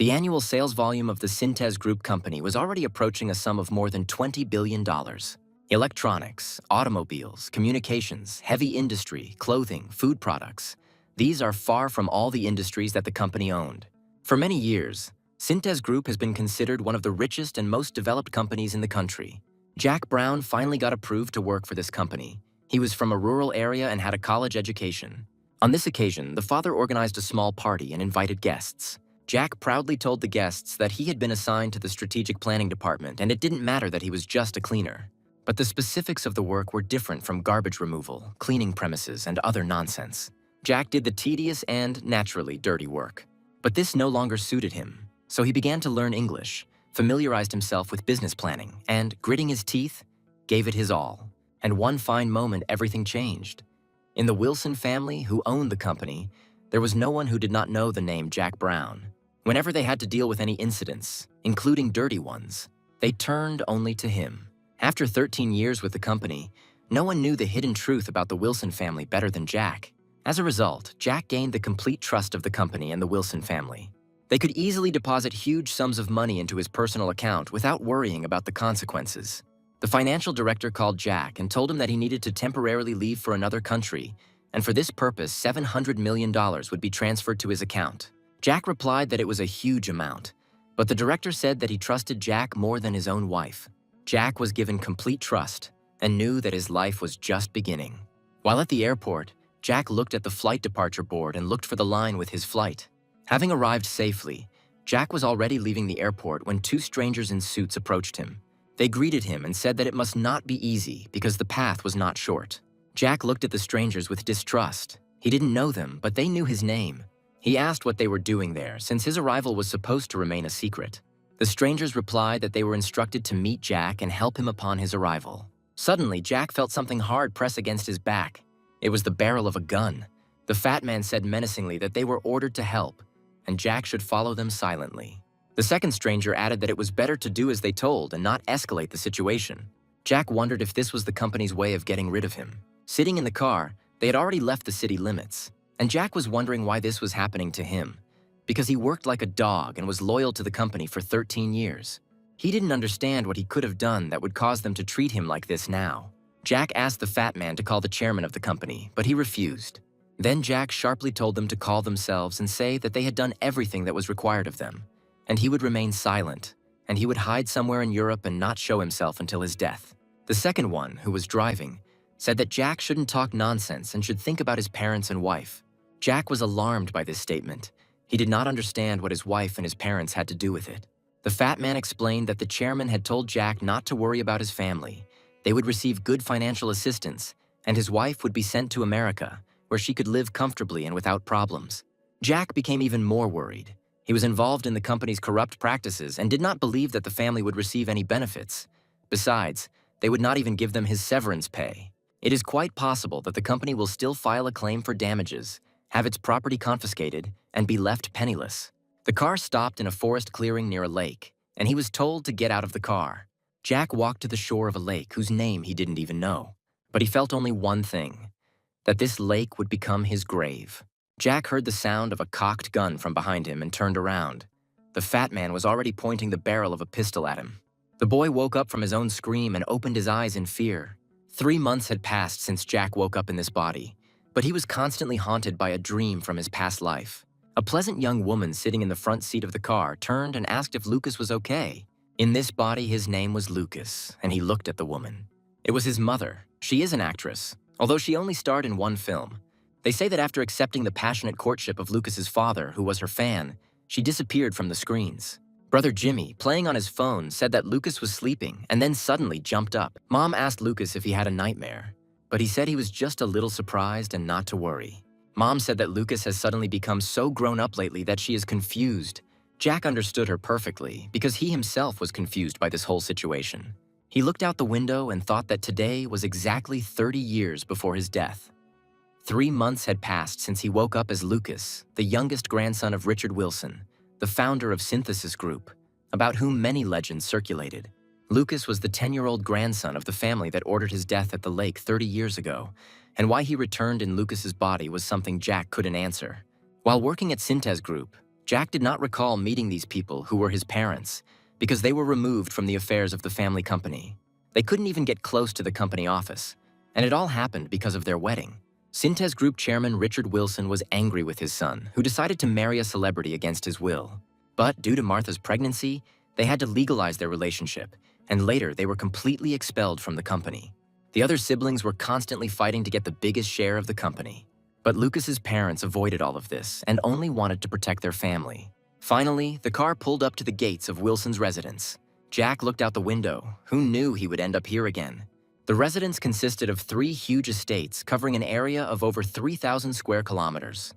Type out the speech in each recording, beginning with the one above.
The annual sales volume of the Synthes Group company was already approaching a sum of more than $20 billion. Electronics, automobiles, communications, heavy industry, clothing, food products. These are far from all the industries that the company owned. For many years, Synthes Group has been considered one of the richest and most developed companies in the country. Jack Brown finally got approved to work for this company. He was from a rural area and had a college education. On this occasion, the father organized a small party and invited guests. Jack proudly told the guests that he had been assigned to the strategic planning department and it didn't matter that he was just a cleaner. But the specifics of the work were different from garbage removal, cleaning premises, and other nonsense. Jack did the tedious and, naturally, dirty work. But this no longer suited him, so he began to learn English, familiarized himself with business planning, and, gritting his teeth, gave it his all. And one fine moment, everything changed. In the Wilson family, who owned the company, there was no one who did not know the name Jack Brown. Whenever they had to deal with any incidents, including dirty ones, they turned only to him. After 13 years with the company, no one knew the hidden truth about the Wilson family better than Jack. As a result, Jack gained the complete trust of the company and the Wilson family. They could easily deposit huge sums of money into his personal account without worrying about the consequences. The financial director called Jack and told him that he needed to temporarily leave for another country, and for this purpose, $700 million would be transferred to his account. Jack replied that it was a huge amount, but the director said that he trusted Jack more than his own wife. Jack was given complete trust and knew that his life was just beginning. While at the airport, Jack looked at the flight departure board and looked for the line with his flight. Having arrived safely, Jack was already leaving the airport when two strangers in suits approached him. They greeted him and said that it must not be easy because the path was not short. Jack looked at the strangers with distrust. He didn't know them, but they knew his name. He asked what they were doing there, since his arrival was supposed to remain a secret. The strangers replied that they were instructed to meet Jack and help him upon his arrival. Suddenly, Jack felt something hard press against his back. It was the barrel of a gun. The fat man said menacingly that they were ordered to help, and Jack should follow them silently. The second stranger added that it was better to do as they told and not escalate the situation. Jack wondered if this was the company's way of getting rid of him. Sitting in the car, they had already left the city limits, and Jack was wondering why this was happening to him, because he worked like a dog and was loyal to the company for 13 years. He didn't understand what he could have done that would cause them to treat him like this now. Jack asked the fat man to call the chairman of the company, but he refused. Then Jack sharply told them to call themselves and say that they had done everything that was required of them, and he would remain silent, and he would hide somewhere in Europe and not show himself until his death. The second one, who was driving, said that Jack shouldn't talk nonsense and should think about his parents and wife. Jack was alarmed by this statement. He did not understand what his wife and his parents had to do with it. The fat man explained that the chairman had told Jack not to worry about his family. They would receive good financial assistance, and his wife would be sent to America, where she could live comfortably and without problems. Jack became even more worried. He was involved in the company's corrupt practices and did not believe that the family would receive any benefits. Besides, they would not even give them his severance pay. It is quite possible that the company will still file a claim for damages, have its property confiscated, and be left penniless. The car stopped in a forest clearing near a lake, and he was told to get out of the car. Jack walked to the shore of a lake whose name he didn't even know. But he felt only one thing, that this lake would become his grave. Jack heard the sound of a cocked gun from behind him and turned around. The fat man was already pointing the barrel of a pistol at him. The boy woke up from his own scream and opened his eyes in fear. 3 months had passed since Jack woke up in this body, but he was constantly haunted by a dream from his past life. A pleasant young woman sitting in the front seat of the car turned and asked if Lucas was okay. In this body, his name was Lucas, and he looked at the woman. It was his mother. She is an actress, although she only starred in one film. They say that after accepting the passionate courtship of Lucas's father, who was her fan, she disappeared from the screens. Brother Jimmy, playing on his phone, said that Lucas was sleeping and then suddenly jumped up. Mom asked Lucas if he had a nightmare, but he said he was just a little surprised and not to worry. Mom said that Lucas has suddenly become so grown up lately that she is confused. Jack understood her perfectly because he himself was confused by this whole situation. He looked out the window and thought that today was exactly 30 years before his death. 3 months had passed since he woke up as Lucas, the youngest grandson of Richard Wilson, the founder of Synthesis Group, about whom many legends circulated. Lucas was the 10-year-old grandson of the family that ordered his death at the lake 30 years ago, and why he returned in Lucas's body was something Jack couldn't answer. While working at Synthes Group, Jack did not recall meeting these people who were his parents because they were removed from the affairs of the family company. They couldn't even get close to the company office, and it all happened because of their wedding. Syntez Group chairman Richard Wilson was angry with his son, who decided to marry a celebrity against his will. But due to Martha's pregnancy, they had to legalize their relationship, and later they were completely expelled from the company. The other siblings were constantly fighting to get the biggest share of the company. But Lucas's parents avoided all of this and only wanted to protect their family. Finally, the car pulled up to the gates of Wilson's residence. Jack looked out the window. Who knew he would end up here again? The residence consisted of 3 huge estates covering an area of over 3,000 square kilometers.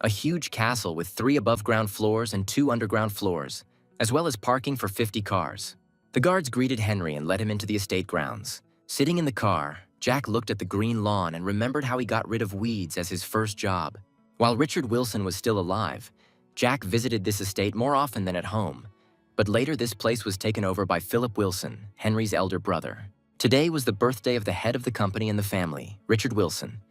A huge castle with 3 above-ground floors and 2 underground floors, as well as parking for 50 cars. The guards greeted Henry and led him into the estate grounds. Sitting in the car, Jack looked at the green lawn and remembered how he got rid of weeds as his first job. While Richard Wilson was still alive, Jack visited this estate more often than at home, but later this place was taken over by Philip Wilson, Henry's elder brother. Today was the birthday of the head of the company and the family, Richard Wilson,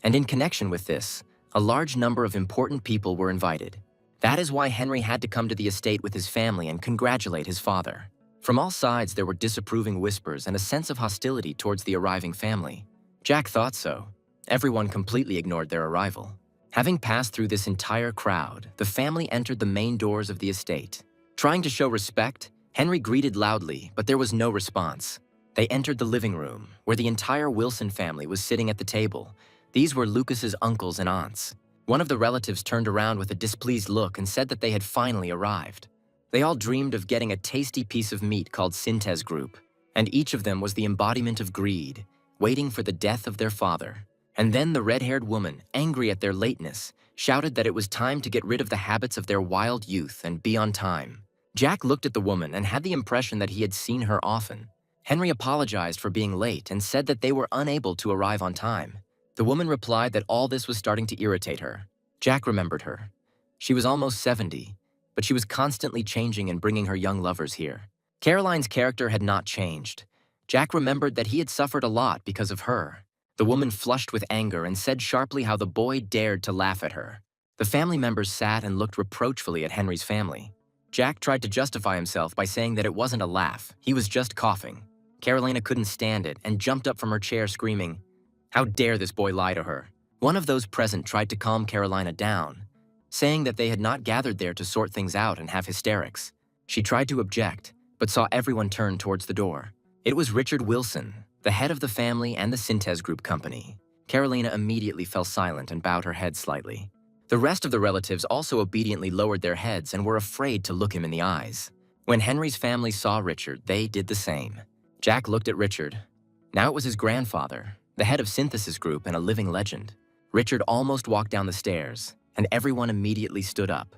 and in connection with this, a large number of important people were invited. That is why Henry had to come to the estate with his family and congratulate his father. From all sides there were disapproving whispers and a sense of hostility towards the arriving family. Jack thought so. Everyone completely ignored their arrival. Having passed through this entire crowd, the family entered the main doors of the estate. Trying to show respect, Henry greeted loudly, but there was no response. They entered the living room, where the entire Wilson family was sitting at the table. These were Lucas's uncles and aunts. One of the relatives turned around with a displeased look and said that they had finally arrived. They all dreamed of getting a tasty piece of meat called Syntez Group, and each of them was the embodiment of greed, waiting for the death of their father. And then the red-haired woman, angry at their lateness, shouted that it was time to get rid of the habits of their wild youth and be on time. Jack looked at the woman and had the impression that he had seen her often. Henry apologized for being late and said that they were unable to arrive on time. The woman replied that all this was starting to irritate her. Jack remembered her. She was almost 70, but she was constantly changing and bringing her young lovers here. Caroline's character had not changed. Jack remembered that he had suffered a lot because of her. The woman flushed with anger and said sharply how the boy dared to laugh at her. The family members sat and looked reproachfully at Henry's family. Jack tried to justify himself by saying that it wasn't a laugh, he was just coughing. Carolina couldn't stand it and jumped up from her chair screaming, "How dare this boy lie to her?" One of those present tried to calm Carolina down, saying that they had not gathered there to sort things out and have hysterics. She tried to object, but saw everyone turn towards the door. It was Richard Wilson, the head of the family and the Syntez Group company. Carolina immediately fell silent and bowed her head slightly. The rest of the relatives also obediently lowered their heads and were afraid to look him in the eyes. When Henry's family saw Richard, they did the same. Jack looked at Richard. Now it was his grandfather, the head of Synthesis Group and a living legend. Richard almost walked down the stairs, and everyone immediately stood up.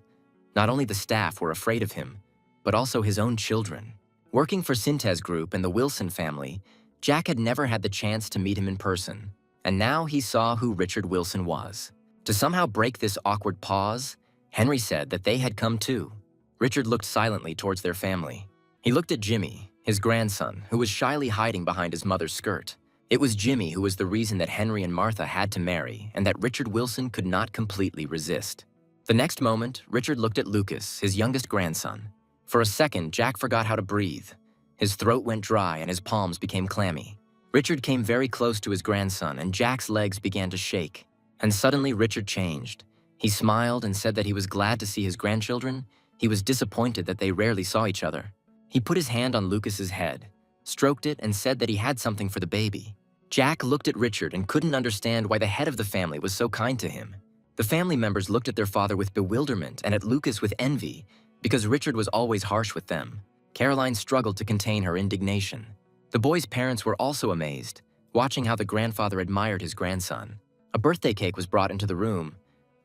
Not only the staff were afraid of him, but also his own children. Working for Syntez Group and the Wilson family, Jack had never had the chance to meet him in person, and now he saw who Richard Wilson was. To somehow break this awkward pause, Henry said that they had come too. Richard looked silently towards their family. He looked at Jimmy, his grandson, who was shyly hiding behind his mother's skirt. It was Jimmy who was the reason that Henry and Martha had to marry and that Richard Wilson could not completely resist. The next moment, Richard looked at Lucas, his youngest grandson. For a second, Jack forgot how to breathe. His throat went dry and his palms became clammy. Richard came very close to his grandson and Jack's legs began to shake. And suddenly Richard changed. He smiled and said that he was glad to see his grandchildren. He was disappointed that they rarely saw each other. He put his hand on Lucas's head, stroked it, and said that he had something for the baby. Jack looked at Richard and couldn't understand why the head of the family was so kind to him. The family members looked at their father with bewilderment and at Lucas with envy, because Richard was always harsh with them. Caroline struggled to contain her indignation. The boy's parents were also amazed, watching how the grandfather admired his grandson. A birthday cake was brought into the room.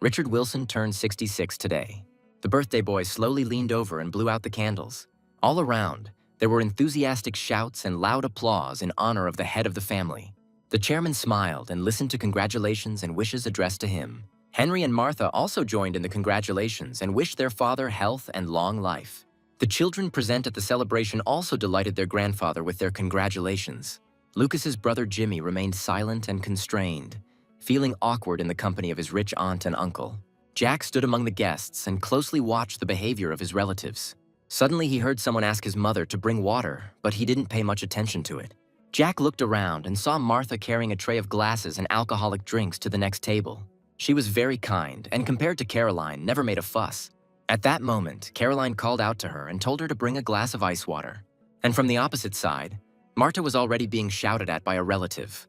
Richard Wilson turned 66 today. The birthday boy slowly leaned over and blew out the candles. All around, there were enthusiastic shouts and loud applause in honor of the head of the family. The chairman smiled and listened to congratulations and wishes addressed to him. Henry and Martha also joined in the congratulations and wished their father health and long life. The children present at the celebration also delighted their grandfather with their congratulations. Lucas's brother Jimmy remained silent and constrained, feeling awkward in the company of his rich aunt and uncle. Jack stood among the guests and closely watched the behavior of his relatives. Suddenly, he heard someone ask his mother to bring water, but he didn't pay much attention to it. Jack looked around and saw Martha carrying a tray of glasses and alcoholic drinks to the next table. She was very kind, and compared to Caroline, never made a fuss. At that moment, Caroline called out to her and told her to bring a glass of ice water. And from the opposite side, Marta was already being shouted at by a relative,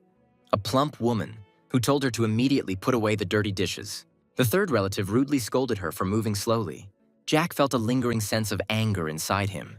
a plump woman, who told her to immediately put away the dirty dishes. The third relative rudely scolded her for moving slowly. Jack felt a lingering sense of anger inside him.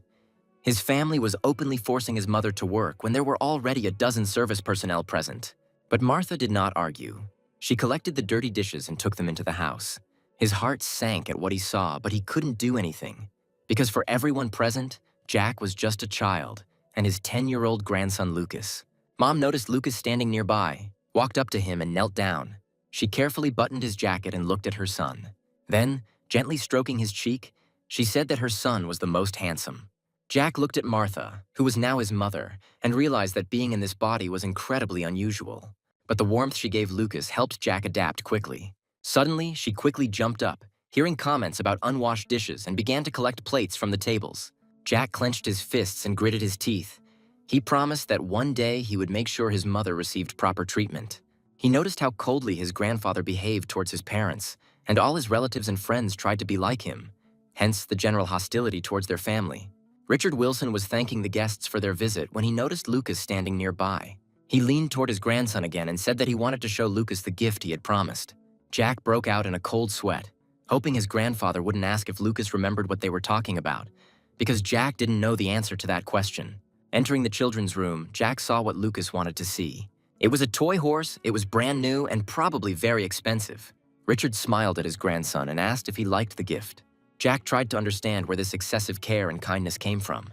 His family was openly forcing his mother to work when there were already a dozen service personnel present. But Martha did not argue. She collected the dirty dishes and took them into the house. His heart sank at what he saw, but he couldn't do anything. Because for everyone present, Jack was just a child, and his 10-year-old grandson Lucas. Mom noticed Lucas standing nearby, walked up to him and knelt down. She carefully buttoned his jacket and looked at her son. Then, gently stroking his cheek, she said that her son was the most handsome. Jack looked at Martha, who was now his mother, and realized that being in this body was incredibly unusual. But the warmth she gave Lucas helped Jack adapt quickly. Suddenly, she quickly jumped up, hearing comments about unwashed dishes, and began to collect plates from the tables. Jack clenched his fists and gritted his teeth. He promised that one day he would make sure his mother received proper treatment. He noticed how coldly his grandfather behaved towards his parents, and all his relatives and friends tried to be like him, hence the general hostility towards their family. Richard Wilson was thanking the guests for their visit when he noticed Lucas standing nearby. He leaned toward his grandson again and said that he wanted to show Lucas the gift he had promised. Jack broke out in a cold sweat, hoping his grandfather wouldn't ask if Lucas remembered what they were talking about, because Jack didn't know the answer to that question. Entering the children's room, Jack saw what Lucas wanted to see. It was a toy horse, it was brand new, and probably very expensive. Richard smiled at his grandson and asked if he liked the gift. Jack tried to understand where this excessive care and kindness came from.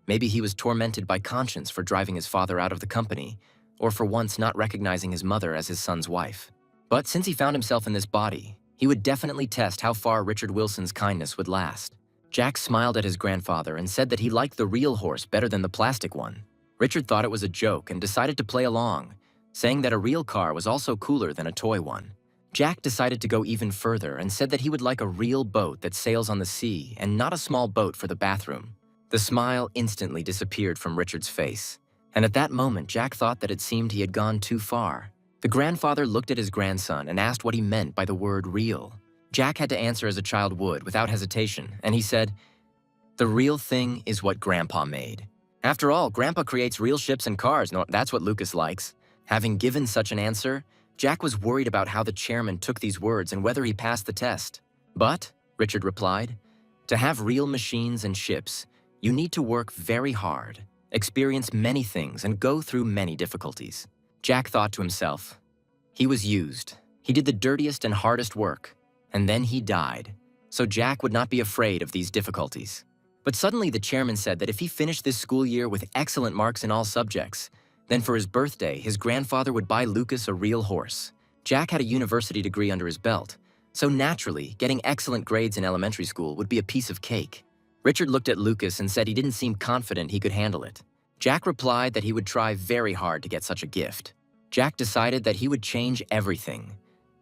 Maybe he was tormented by conscience for driving his father out of the company, or for once not recognizing his mother as his son's wife. But since he found himself in this body, he would definitely test how far Richard Wilson's kindness would last. Jack smiled at his grandfather and said that he liked the real horse better than the plastic one. Richard thought it was a joke and decided to play along, saying that a real car was also cooler than a toy one. Jack decided to go even further and said that he would like a real boat that sails on the sea and not a small boat for the bathroom. The smile instantly disappeared from Richard's face, and at that moment Jack thought that it seemed he had gone too far. The grandfather looked at his grandson and asked what he meant by the word real. Jack had to answer as a child would, without hesitation, and he said, "The real thing is what Grandpa made." After all, Grandpa creates real ships and cars, no, that's what Lucas likes. Having given such an answer, Jack was worried about how the chairman took these words and whether he passed the test. "But," Richard replied, "to have real machines and ships, you need to work very hard, experience many things, and go through many difficulties." Jack thought to himself, he was used. He did the dirtiest and hardest work, and then he died. So Jack would not be afraid of these difficulties. But suddenly the chairman said that if he finished this school year with excellent marks in all subjects, then for his birthday, his grandfather would buy Lucas a real horse. Jack had a university degree under his belt, so naturally, getting excellent grades in elementary school would be a piece of cake. Richard looked at Lucas and said he didn't seem confident he could handle it. Jack replied that he would try very hard to get such a gift. Jack decided that he would change everything,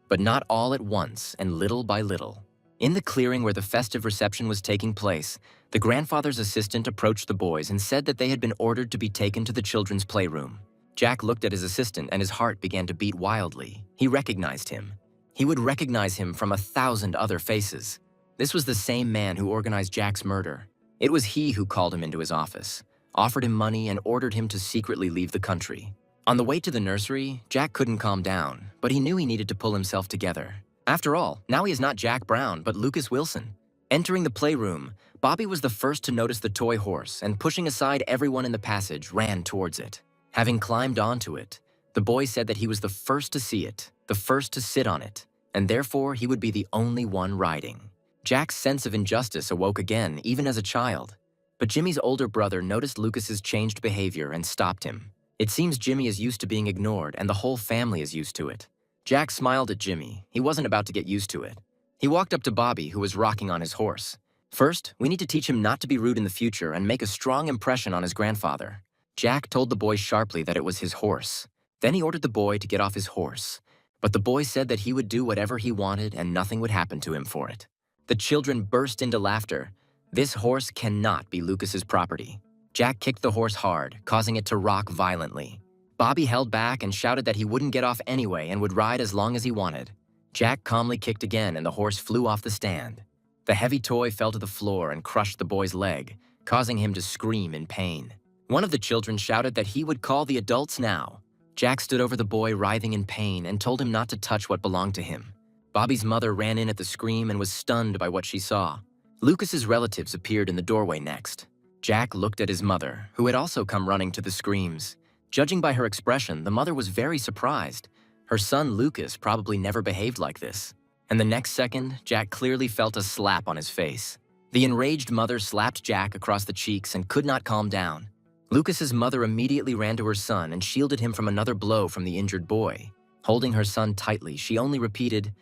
but not all at once and little by little. In the clearing where the festive reception was taking place, the grandfather's assistant approached the boys and said that they had been ordered to be taken to the children's playroom. Jack looked at his assistant and his heart began to beat wildly. He recognized him. He would recognize him from 1,000 other faces. This was the same man who organized Jack's murder. It was he who called him into his office, offered him money, and ordered him to secretly leave the country. On the way to the nursery, Jack couldn't calm down, but he knew he needed to pull himself together. After all, now he is not Jack Brown, but Lucas Wilson. Entering the playroom, Bobby was the first to notice the toy horse and, pushing aside everyone in the passage, ran towards it. Having climbed onto it, the boy said that he was the first to see it, the first to sit on it, and therefore he would be the only one riding. Jack's sense of injustice awoke again, even as a child. But Jimmy's older brother noticed Lucas's changed behavior and stopped him. It seems Jimmy is used to being ignored, and the whole family is used to it. Jack smiled at Jimmy. He wasn't about to get used to it. He walked up to Bobby, who was rocking on his horse. "First, we need to teach him not to be rude in the future and make a strong impression on his grandfather." Jack told the boy sharply that it was his horse. Then he ordered the boy to get off his horse. But the boy said that he would do whatever he wanted and nothing would happen to him for it. The children burst into laughter. This horse cannot be Lucas's property. Jack kicked the horse hard, causing it to rock violently. Bobby held back and shouted that he wouldn't get off anyway and would ride as long as he wanted. Jack calmly kicked again and the horse flew off the stand. The heavy toy fell to the floor and crushed the boy's leg, causing him to scream in pain. One of the children shouted that he would call the adults now. Jack stood over the boy writhing in pain and told him not to touch what belonged to him. Bobby's mother ran in at the scream and was stunned by what she saw. Lucas's relatives appeared in the doorway next. Jack looked at his mother, who had also come running to the screams. Judging by her expression, the mother was very surprised. Her son Lucas probably never behaved like this. And the next second, Jack clearly felt a slap on his face. The enraged mother slapped Jack across the cheeks and could not calm down. Lucas's mother immediately ran to her son and shielded him from another blow from the injured boy. Holding her son tightly, she only repeated,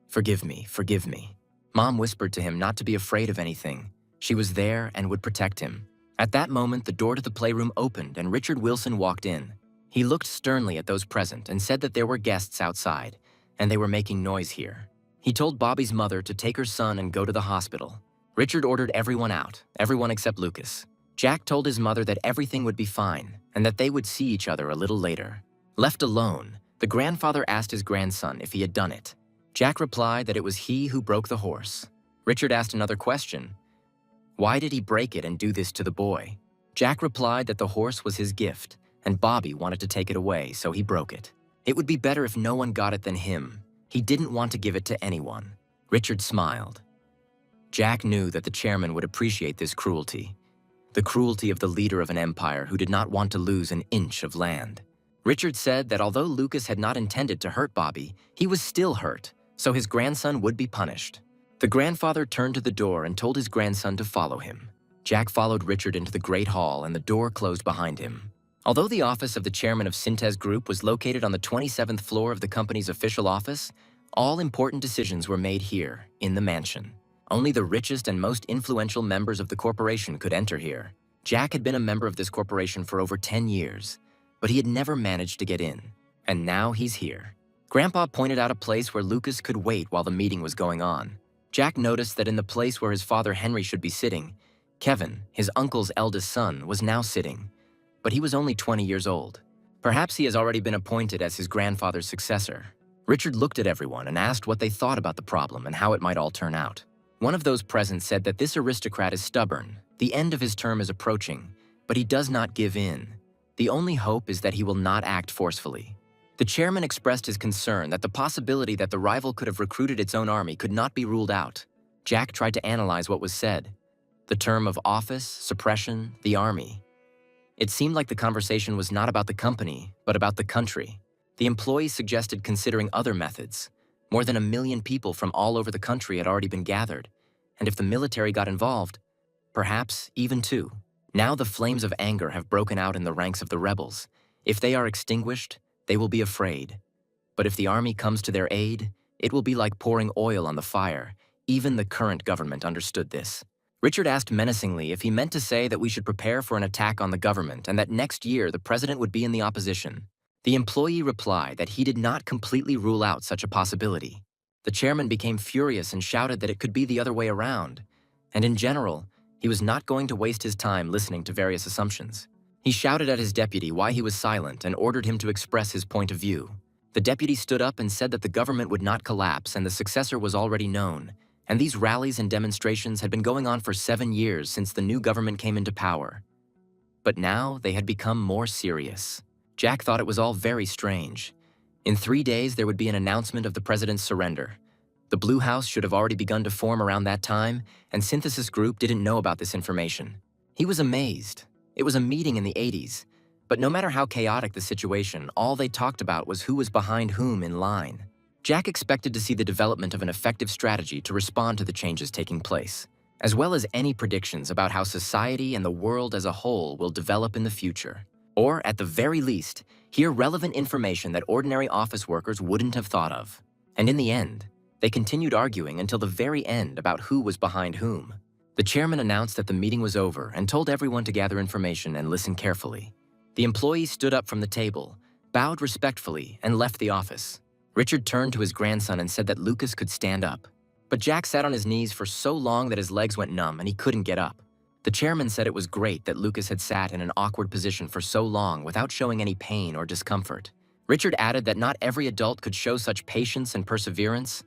"Forgive me, forgive me." Mom whispered to him not to be afraid of anything. She was there and would protect him. At that moment, the door to the playroom opened and Richard Wilson walked in. He looked sternly at those present and said that there were guests outside, and they were making noise here. He told Bobby's mother to take her son and go to the hospital. Richard ordered everyone out, everyone except Lucas. Jack told his mother that everything would be fine and that they would see each other a little later. Left alone, the grandfather asked his grandson if he had done it. Jack replied that it was he who broke the horse. Richard asked another question. Why did he break it and do this to the boy? Jack replied that the horse was his gift, and Bobby wanted to take it away, so he broke it. It would be better if no one got it than him. He didn't want to give it to anyone. Richard smiled. Jack knew that the chairman would appreciate this cruelty. The cruelty of the leader of an empire who did not want to lose an inch of land. Richard said that although Lucas had not intended to hurt Bobby, he was still hurt, so his grandson would be punished. The grandfather turned to the door and told his grandson to follow him. Jack followed Richard into the Great Hall and the door closed behind him. Although the office of the chairman of Synthes Group was located on the 27th floor of the company's official office, all important decisions were made here, in the mansion. Only the richest and most influential members of the corporation could enter here. Jack had been a member of this corporation for over 10 years, but he had never managed to get in. And now he's here. Grandpa pointed out a place where Lucas could wait while the meeting was going on. Jack noticed that in the place where his father Henry should be sitting, Kevin, his uncle's eldest son, was now sitting. But he was only 20 years old. Perhaps he has already been appointed as his grandfather's successor. Richard looked at everyone and asked what they thought about the problem and how it might all turn out. One of those present said that this aristocrat is stubborn. The end of his term is approaching, but he does not give in. The only hope is that he will not act forcefully. The chairman expressed his concern that the possibility that the rival could have recruited its own army could not be ruled out. Jack tried to analyze what was said. The term of office, suppression, the army. It seemed like the conversation was not about the company, but about the country. The employees suggested considering other methods. More than 1 million people from all over the country had already been gathered, and if the military got involved, perhaps even 2. Now the flames of anger have broken out in the ranks of the rebels. If they are extinguished, they will be afraid. But if the army comes to their aid, it will be like pouring oil on the fire. Even the current government understood this. Richard asked menacingly if he meant to say that we should prepare for an attack on the government and that next year the president would be in the opposition. The employee replied that he did not completely rule out such a possibility. The chairman became furious and shouted that it could be the other way around. And in general, he was not going to waste his time listening to various assumptions. He shouted at his deputy why he was silent and ordered him to express his point of view. The deputy stood up and said that the government would not collapse and the successor was already known, and these rallies and demonstrations had been going on for 7 years since the new government came into power. But now they had become more serious. Jack thought it was all very strange. In 3 days, there would be an announcement of the president's surrender. The Blue House should have already begun to form around that time, and Synthesis Group didn't know about this information. He was amazed. It was a meeting in the 80s, but no matter how chaotic the situation, all they talked about was who was behind whom in line. Jack expected to see the development of an effective strategy to respond to the changes taking place, as well as any predictions about how society and the world as a whole will develop in the future. Or, at the very least, hear relevant information that ordinary office workers wouldn't have thought of. And in the end, they continued arguing until the very end about who was behind whom. The chairman announced that the meeting was over and told everyone to gather information and listen carefully. The employees stood up from the table, bowed respectfully, and left the office. Richard turned to his grandson and said that Lucas could stand up. But Jack sat on his knees for so long that his legs went numb and he couldn't get up. The chairman said it was great that Lucas had sat in an awkward position for so long without showing any pain or discomfort. Richard added that not every adult could show such patience and perseverance,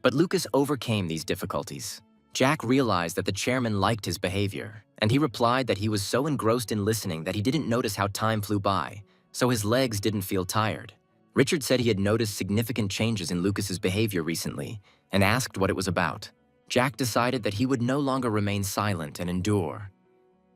but Lucas overcame these difficulties. Jack realized that the chairman liked his behavior, and he replied that he was so engrossed in listening that he didn't notice how time flew by, so his legs didn't feel tired. Richard said he had noticed significant changes in Lucas's behavior recently and asked what it was about. Jack decided that he would no longer remain silent and endure.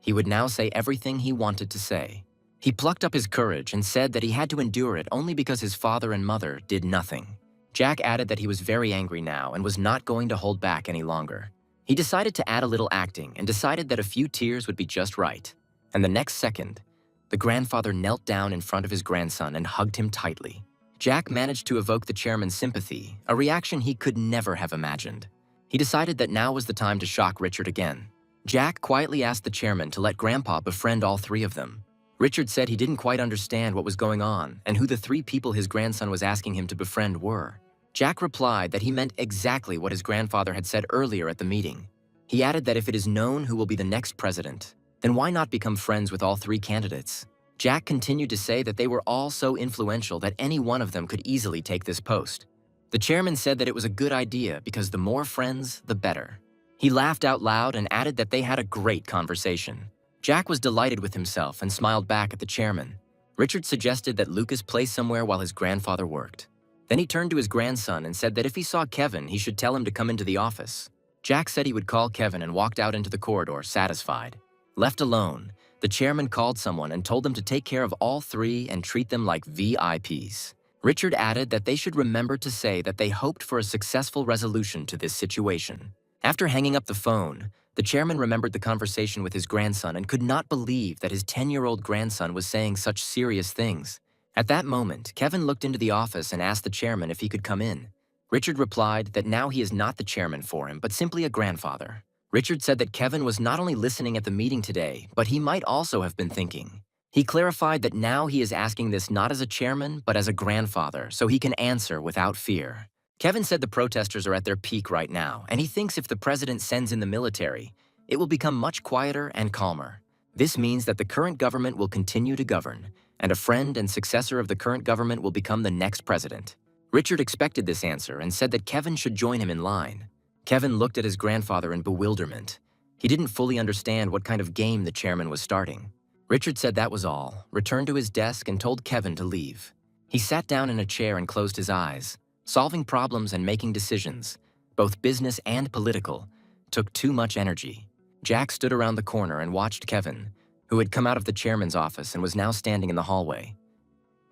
He would now say everything he wanted to say. He plucked up his courage and said that he had to endure it only because his father and mother did nothing. Jack added that he was very angry now and was not going to hold back any longer. He decided to add a little acting and decided that a few tears would be just right. And the next second, the grandfather knelt down in front of his grandson and hugged him tightly. Jack managed to evoke the chairman's sympathy, a reaction he could never have imagined. He decided that now was the time to shock Richard again. Jack quietly asked the chairman to let Grandpa befriend all three of them. Richard said he didn't quite understand what was going on and who the three people his grandson was asking him to befriend were. Jack replied that he meant exactly what his grandfather had said earlier at the meeting. He added that if it is known who will be the next president, then why not become friends with all three candidates? Jack continued to say that they were all so influential that any one of them could easily take this post. The chairman said that it was a good idea because the more friends, the better. He laughed out loud and added that they had a great conversation. Jack was delighted with himself and smiled back at the chairman. Richard suggested that Lucas play somewhere while his grandfather worked. Then he turned to his grandson and said that if he saw Kevin, he should tell him to come into the office. Jack said he would call Kevin and walked out into the corridor, satisfied. Left alone, the chairman called someone and told them to take care of all three and treat them like VIPs. Richard added that they should remember to say that they hoped for a successful resolution to this situation. After hanging up the phone, the chairman remembered the conversation with his grandson and could not believe that his 10-year-old grandson was saying such serious things. At that moment, Kevin looked into the office and asked the chairman if he could come in. Richard replied that now he is not the chairman for him, but simply a grandfather. Richard said that Kevin was not only listening at the meeting today, but he might also have been thinking. He clarified that now he is asking this not as a chairman, but as a grandfather, so he can answer without fear. Kevin said the protesters are at their peak right now, and he thinks if the president sends in the military, it will become much quieter and calmer. This means that the current government will continue to govern, and a friend and successor of the current government will become the next president. Richard expected this answer and said that Kevin should join him in line. Kevin looked at his grandfather in bewilderment. He didn't fully understand what kind of game the chairman was starting. Richard said that was all, returned to his desk and told Kevin to leave. He sat down in a chair and closed his eyes. Solving problems and making decisions, both business and political, took too much energy. Jack stood around the corner and watched Kevin, who had come out of the chairman's office and was now standing in the hallway.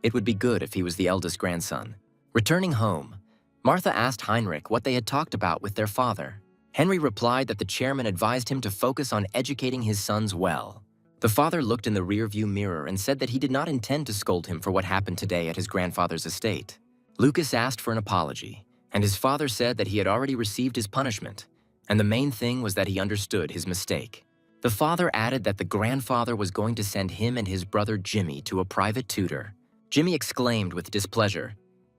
It would be good if he was the eldest grandson. Returning home, Martha asked Heinrich what they had talked about with their father. Henry replied that the chairman advised him to focus on educating his sons well. The father looked in the rearview mirror and said that he did not intend to scold him for what happened today at his grandfather's estate. Lucas asked for an apology, and his father said that he had already received his punishment, and the main thing was that he understood his mistake. The father added that the grandfather was going to send him and his brother Jimmy to a private tutor. Jimmy exclaimed with displeasure.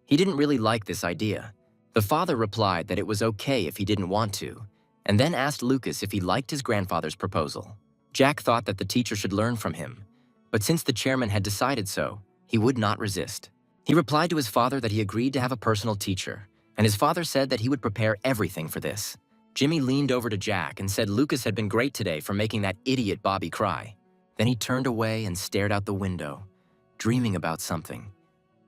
He didn't really like this idea. The father replied that it was okay if he didn't want to, and then asked Lucas if he liked his grandfather's proposal. Jack thought that the teacher should learn from him, but since the chairman had decided so, he would not resist. He replied to his father that he agreed to have a personal teacher, and his father said that he would prepare everything for this. Jimmy leaned over to Jack and said Lucas had been great today for making that idiot Bobby cry. Then he turned away and stared out the window, dreaming about something.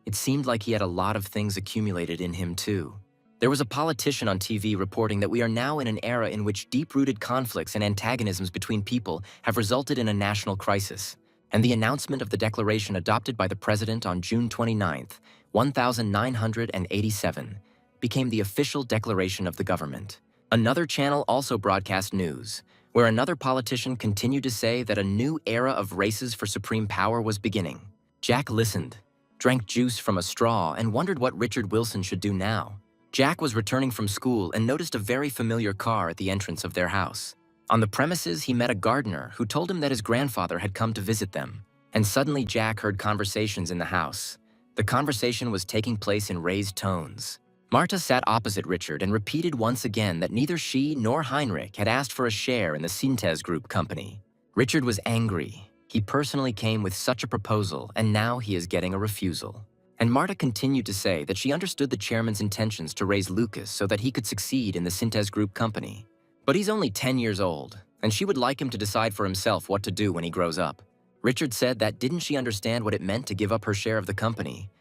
It seemed like he had a lot of things accumulated in him too. There was a politician on TV reporting that we are now in an era in which deep-rooted conflicts and antagonisms between people have resulted in a national crisis. And the announcement of the declaration adopted by the president on June 29, 1987, became the official declaration of the government. Another channel also broadcast news, where another politician continued to say that a new era of races for supreme power was beginning. Jack listened, drank juice from a straw, and wondered what Richard Wilson should do now. Jack was returning from school and noticed a very familiar car at the entrance of their house. On the premises, he met a gardener who told him that his grandfather had come to visit them. And suddenly Jack heard conversations in the house. The conversation was taking place in raised tones. Marta sat opposite Richard and repeated once again that neither she nor Heinrich had asked for a share in the Synthes Group company. Richard was angry. He personally came with such a proposal, and now he is getting a refusal. And Marta continued to say that she understood the chairman's intentions to raise Lucas so that he could succeed in the Synthes Group company. But he's only 10 years old, and she would like him to decide for himself what to do when he grows up. Richard said that didn't she understand what it meant to give up her share of the company?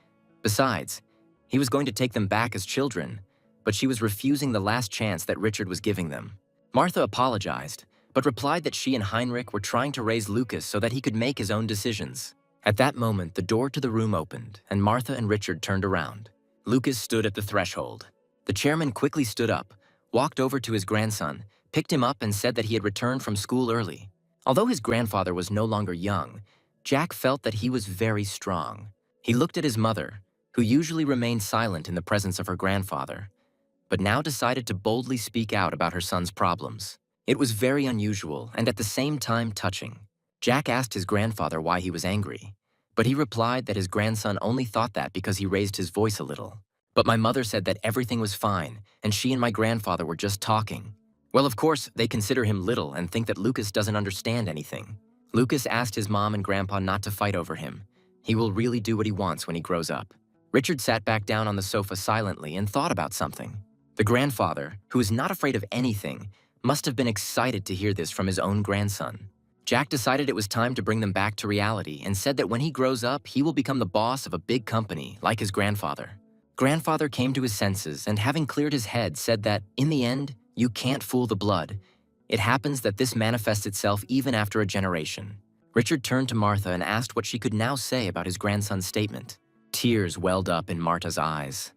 Besides, he was going to take them back as children, but she was refusing the last chance that Richard was giving them. Martha apologized, but replied that she and Heinrich were trying to raise Lucas so that he could make his own decisions. At that moment, the door to the room opened, and Martha and Richard turned around. Lucas stood at the threshold. The chairman quickly stood up, walked over to his grandson, picked him up and said that he had returned from school early. Although his grandfather was no longer young, Jack felt that he was very strong. He looked at his mother, who usually remained silent in the presence of her grandfather, but now decided to boldly speak out about her son's problems. It was very unusual and at the same time touching. Jack asked his grandfather why he was angry, but he replied that his grandson only thought that because he raised his voice a little. But my mother said that everything was fine, and she and my grandfather were just talking. Well, of course, they consider him little and think that Lucas doesn't understand anything. Lucas asked his mom and grandpa not to fight over him. He will really do what he wants when he grows up. Richard sat back down on the sofa silently and thought about something. The grandfather, who is not afraid of anything, must have been excited to hear this from his own grandson. Jack decided it was time to bring them back to reality and said that when he grows up, he will become the boss of a big company, like his grandfather. Grandfather came to his senses and, having cleared his head, said that, in the end, you can't fool the blood. It happens that this manifests itself even after a generation. Richard turned to Martha and asked what she could now say about his grandson's statement. Tears welled up in Marta's eyes.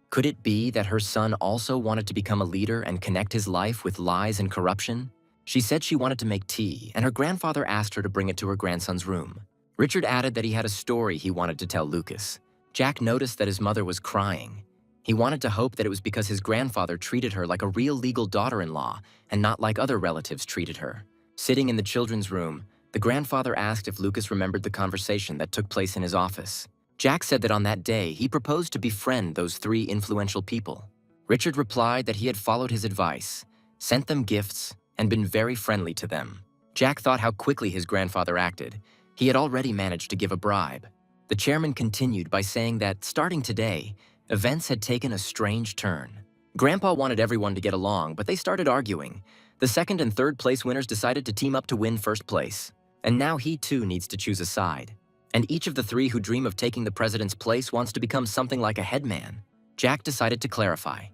Could it be that her son also wanted to become a leader and connect his life with lies and corruption? She said she wanted to make tea, and her grandfather asked her to bring it to her grandson's room. Richard added that he had a story he wanted to tell Lucas. Jack noticed that his mother was crying. He wanted to hope that it was because his grandfather treated her like a real legal daughter-in-law and not like other relatives treated her. Sitting in the children's room, the grandfather asked if Lucas remembered the conversation that took place in his office. Jack said that on that day, he proposed to befriend those 3 influential people. Richard replied that he had followed his advice, sent them gifts, and been very friendly to them. Jack thought how quickly his grandfather acted. He had already managed to give a bribe. The chairman continued by saying that, starting today, events had taken a strange turn. Grandpa wanted everyone to get along, but they started arguing. The second and third place winners decided to team up to win first place. And now he too needs to choose a side. And each of the 3 who dream of taking the president's place wants to become something like a headman. Jack decided to clarify.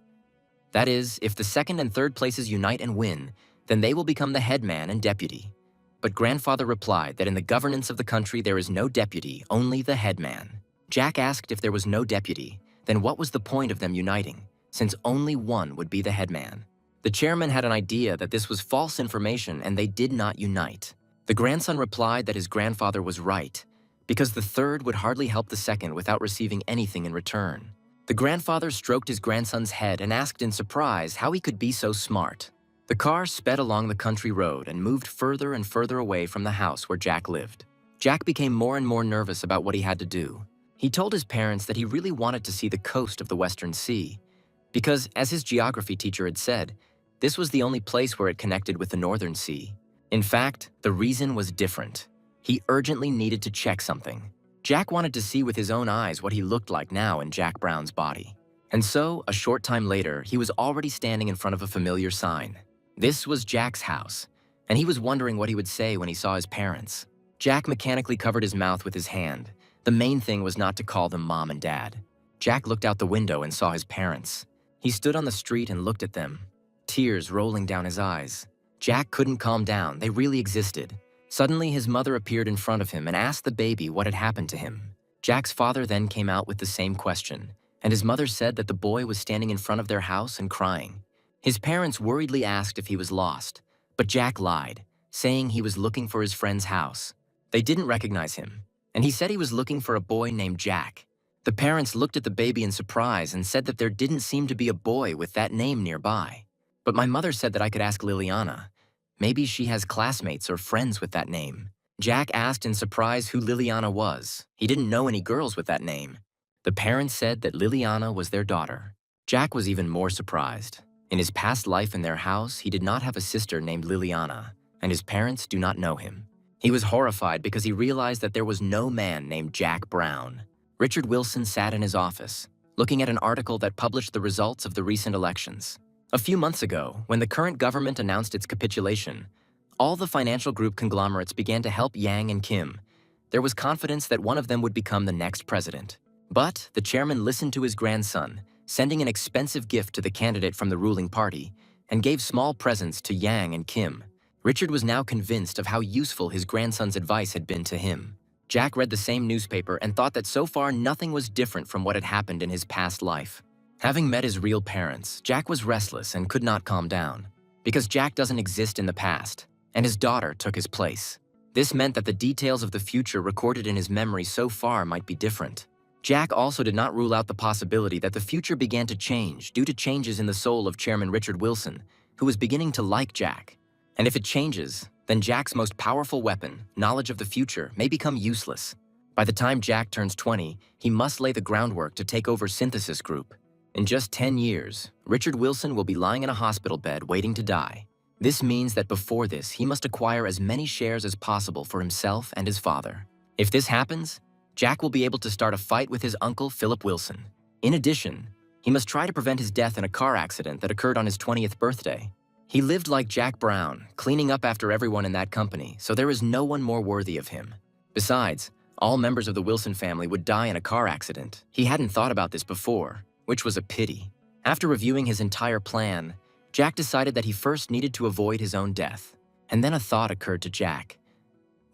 That is, if the second and third places unite and win, then they will become the headman and deputy. But grandfather replied that in the governance of the country there is no deputy, only the headman. Jack asked if there was no deputy, then what was the point of them uniting, since only one would be the headman? The chairman had an idea that this was false information and they did not unite. The grandson replied that his grandfather was right, because the third would hardly help the second without receiving anything in return. The grandfather stroked his grandson's head and asked in surprise how he could be so smart. The car sped along the country road and moved further and further away from the house where Jack lived. Jack became more and more nervous about what he had to do. He told his parents that he really wanted to see the coast of the Western Sea, because, as his geography teacher had said, this was the only place where it connected with the Northern Sea. In fact, the reason was different. He urgently needed to check something. Jack wanted to see with his own eyes what he looked like now in Jack Brown's body. And so, a short time later, he was already standing in front of a familiar sign. This was Jack's house, and he was wondering what he would say when he saw his parents. Jack mechanically covered his mouth with his hand. The main thing was not to call them Mom and Dad. Jack looked out the window and saw his parents. He stood on the street and looked at them, tears rolling down his eyes. Jack couldn't calm down, they really existed. Suddenly, his mother appeared in front of him and asked the baby what had happened to him. Jack's father then came out with the same question, and his mother said that the boy was standing in front of their house and crying. His parents worriedly asked if he was lost, but Jack lied, saying he was looking for his friend's house. They didn't recognize him, and he said he was looking for a boy named Jack. The parents looked at the baby in surprise and said that there didn't seem to be a boy with that name nearby. But my mother said that I could ask Liliana. Maybe she has classmates or friends with that name. Jack asked in surprise who Liliana was. He didn't know any girls with that name. The parents said that Liliana was their daughter. Jack was even more surprised. In his past life in their house, he did not have a sister named Liliana, and his parents do not know him. He was horrified because he realized that there was no man named Jack Brown. Richard Wilson sat in his office, looking at an article that published the results of the recent elections. A few months ago, when the current government announced its capitulation, all the financial group conglomerates began to help Yang and Kim. There was confidence that one of them would become the next president. But the chairman listened to his grandson, sending an expensive gift to the candidate from the ruling party, and gave small presents to Yang and Kim. Richard was now convinced of how useful his grandson's advice had been to him. Jack read the same newspaper and thought that so far nothing was different from what had happened in his past life. Having met his real parents, Jack was restless and could not calm down. Because Jack doesn't exist in the past, and his daughter took his place. This meant that the details of the future recorded in his memory so far might be different. Jack also did not rule out the possibility that the future began to change due to changes in the soul of Chairman Richard Wilson, who was beginning to like Jack. And if it changes, then Jack's most powerful weapon, knowledge of the future, may become useless. By the time Jack turns 20, he must lay the groundwork to take over Synthesis Group. In just 10 years, Richard Wilson will be lying in a hospital bed waiting to die. This means that before this, he must acquire as many shares as possible for himself and his father. If this happens, Jack will be able to start a fight with his uncle, Philip Wilson. In addition, he must try to prevent his death in a car accident that occurred on his 20th birthday. He lived like Jack Brown, cleaning up after everyone in that company, so there is no one more worthy of him. Besides, all members of the Wilson family would die in a car accident. He hadn't thought about this before, which was a pity. After reviewing his entire plan, Jack decided that he first needed to avoid his own death. And then a thought occurred to Jack.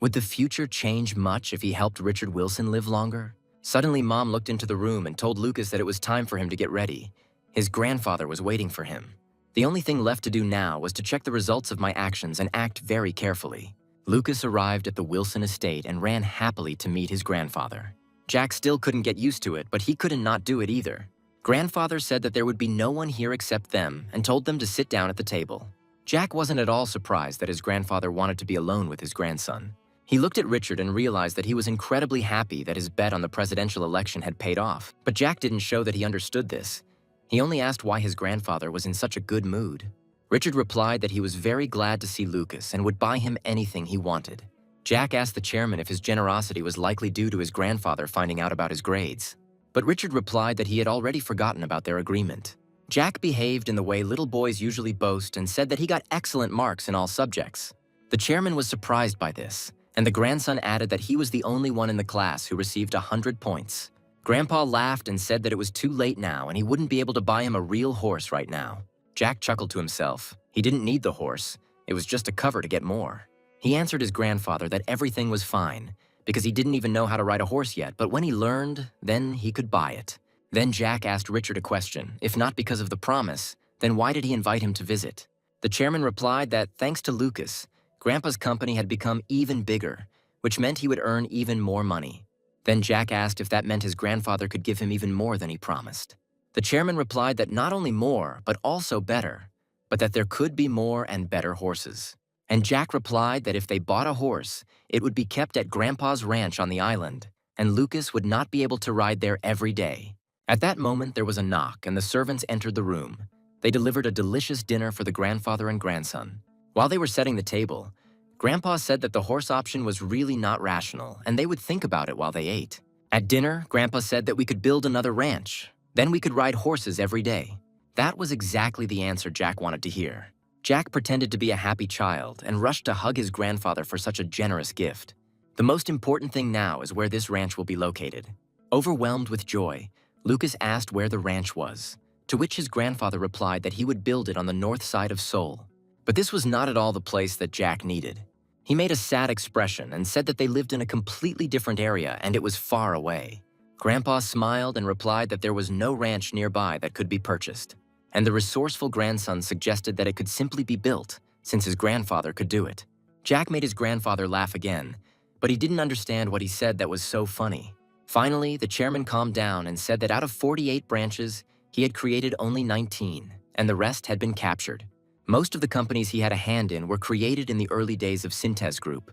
Would the future change much if he helped Richard Wilson live longer? Suddenly, Mom looked into the room and told Lucas that it was time for him to get ready. His grandfather was waiting for him. The only thing left to do now was to check the results of my actions and act very carefully. Lucas arrived at the Wilson estate and ran happily to meet his grandfather. Jack still couldn't get used to it, but he couldn't not do it either. Grandfather said that there would be no one here except them and told them to sit down at the table. Jack wasn't at all surprised that his grandfather wanted to be alone with his grandson. He looked at Richard and realized that he was incredibly happy that his bet on the presidential election had paid off. But Jack didn't show that he understood this. He only asked why his grandfather was in such a good mood. Richard replied that he was very glad to see Lucas and would buy him anything he wanted. Jack asked the chairman if his generosity was likely due to his grandfather finding out about his grades. But Richard replied that he had already forgotten about their agreement. Jack behaved in the way little boys usually boast and said that he got excellent marks in all subjects. The chairman was surprised by this, and the grandson added that he was the only one in the class who received 100 points. Grandpa laughed and said that it was too late now and he wouldn't be able to buy him a real horse right now. Jack chuckled to himself. He didn't need the horse. It was just a cover to get more. He answered his grandfather that everything was fine, because he didn't even know how to ride a horse yet, but when he learned, then he could buy it. Then Jack asked Richard a question. If not because of the promise, then why did he invite him to visit? The chairman replied that thanks to Lucas, Grandpa's company had become even bigger, which meant he would earn even more money. Then Jack asked if that meant his grandfather could give him even more than he promised. The chairman replied that not only more, but also better, but that there could be more and better horses. And Jack replied that if they bought a horse, it would be kept at Grandpa's ranch on the island, and Lucas would not be able to ride there every day. At that moment, there was a knock, and the servants entered the room. They delivered a delicious dinner for the grandfather and grandson. While they were setting the table, Grandpa said that the horse option was really not rational, and they would think about it while they ate. At dinner, Grandpa said that we could build another ranch. Then we could ride horses every day. That was exactly the answer Jack wanted to hear. Jack pretended to be a happy child and rushed to hug his grandfather for such a generous gift. The most important thing now is where this ranch will be located. Overwhelmed with joy, Lucas asked where the ranch was, to which his grandfather replied that he would build it on the north side of Seoul. But this was not at all the place that Jack needed. He made a sad expression and said that they lived in a completely different area and it was far away. Grandpa smiled and replied that there was no ranch nearby that could be purchased. And the resourceful grandson suggested that it could simply be built, since his grandfather could do it. Jack made his grandfather laugh again, but he didn't understand what he said that was so funny. Finally, the chairman calmed down and said that out of 48 branches, he had created only 19, and the rest had been captured. Most of the companies he had a hand in were created in the early days of Syntes Group.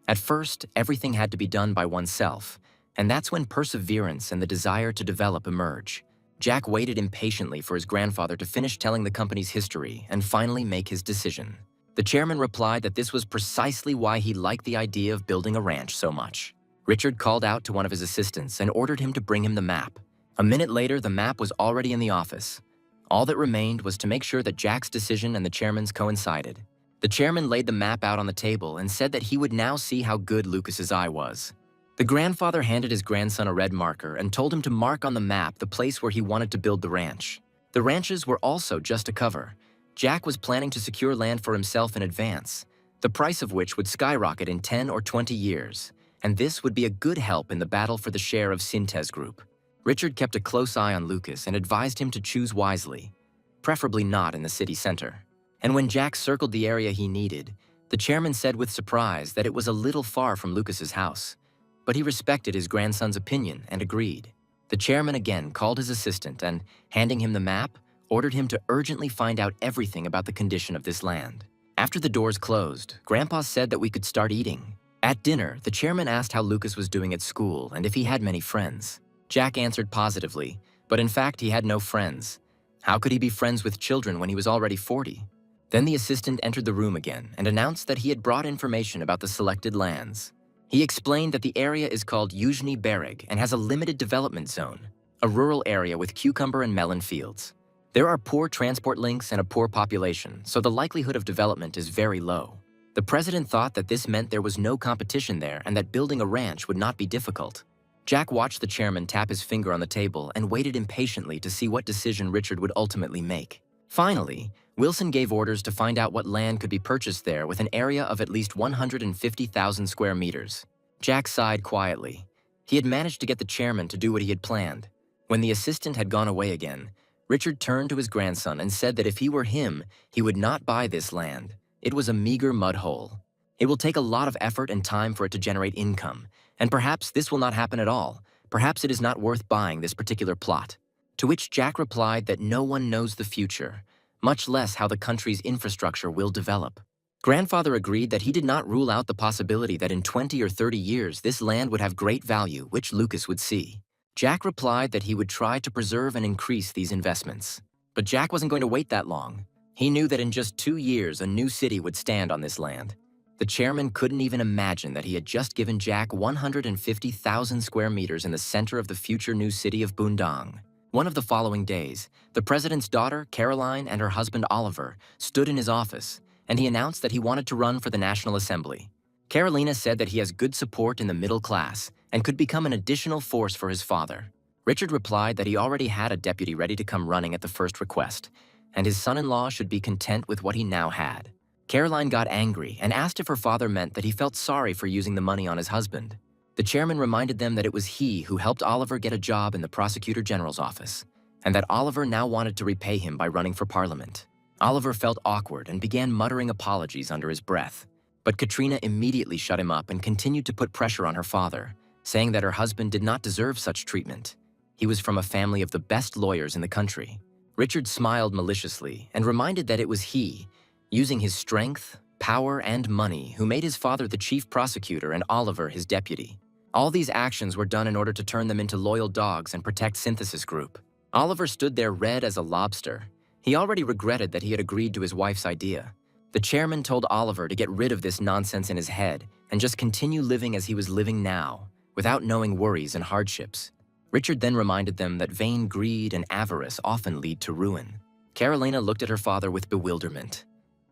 At first, everything had to be done by oneself, And that's when perseverance and the desire to develop emerge. Jack waited impatiently for his grandfather to finish telling the company's history and finally make his decision. The chairman replied that this was precisely why he liked the idea of building a ranch so much. Richard called out to one of his assistants and ordered him to bring him the map. A minute later, the map was already in the office. All that remained was to make sure that Jack's decision and the chairman's coincided. The chairman laid the map out on the table and said that he would now see how good Lucas's eye was. The grandfather handed his grandson a red marker and told him to mark on the map the place where he wanted to build the ranch. The ranches were also just a cover. Jack was planning to secure land for himself in advance, the price of which would skyrocket in 10 or 20 years, and this would be a good help in the battle for the share of Syntez Group. Richard kept a close eye on Lucas and advised him to choose wisely, preferably not in the city center. And when Jack circled the area he needed, the chairman said with surprise that it was a little far from Lucas's house. But he respected his grandson's opinion and agreed. The chairman again called his assistant and, handing him the map, ordered him to urgently find out everything about the condition of this land. After the doors closed, Grandpa said that we could start eating. At dinner, the chairman asked how Lucas was doing at school and if he had many friends. Jack answered positively, but in fact he had no friends. How could he be friends with children when he was already 40? Then the assistant entered the room again and announced that he had brought information about the selected lands. He explained that the area is called Yuzhny Bereg and has a limited development zone, a rural area with cucumber and melon fields. There are poor transport links and a poor population, so the likelihood of development is very low. The president thought that this meant there was no competition there and that building a ranch would not be difficult. Jack watched the chairman tap his finger on the table and waited impatiently to see what decision Richard would ultimately make. Finally, Wilson gave orders to find out what land could be purchased there with an area of at least 150,000 square meters. Jack sighed quietly. He had managed to get the chairman to do what he had planned. When the assistant had gone away again, Richard turned to his grandson and said that if he were him, he would not buy this land. It was a meager mud hole. It will take a lot of effort and time for it to generate income, and perhaps this will not happen at all. Perhaps it is not worth buying this particular plot. To which Jack replied that no one knows the future, much less how the country's infrastructure will develop. Grandfather agreed that he did not rule out the possibility that in 20 or 30 years this land would have great value, which Lucas would see. Jack replied that he would try to preserve and increase these investments. But Jack wasn't going to wait that long. He knew that in just 2 years a new city would stand on this land. The chairman couldn't even imagine that he had just given Jack 150,000 square meters in the center of the future new city of Bundang. One of the following days, the president's daughter, Caroline, and her husband, Oliver, stood in his office, and he announced that he wanted to run for the National Assembly. Carolina said that he has good support in the middle class and could become an additional force for his father. Richard replied that he already had a deputy ready to come running at the first request, and his son-in-law should be content with what he now had. Caroline got angry and asked if her father meant that he felt sorry for using the money on his husband. The chairman reminded them that it was he who helped Oliver get a job in the Prosecutor General's office, and that Oliver now wanted to repay him by running for Parliament. Oliver felt awkward and began muttering apologies under his breath, but Katrina immediately shut him up and continued to put pressure on her father, saying that her husband did not deserve such treatment. He was from a family of the best lawyers in the country. Richard smiled maliciously and reminded that it was he, using his strength, power, and money, who made his father the chief prosecutor and Oliver his deputy. All these actions were done in order to turn them into loyal dogs and protect Synthesis Group. Oliver stood there red as a lobster. He already regretted that he had agreed to his wife's idea. The chairman told Oliver to get rid of this nonsense in his head and just continue living as he was living now, without knowing worries and hardships. Richard then reminded them that vain greed and avarice often lead to ruin. Carolina looked at her father with bewilderment.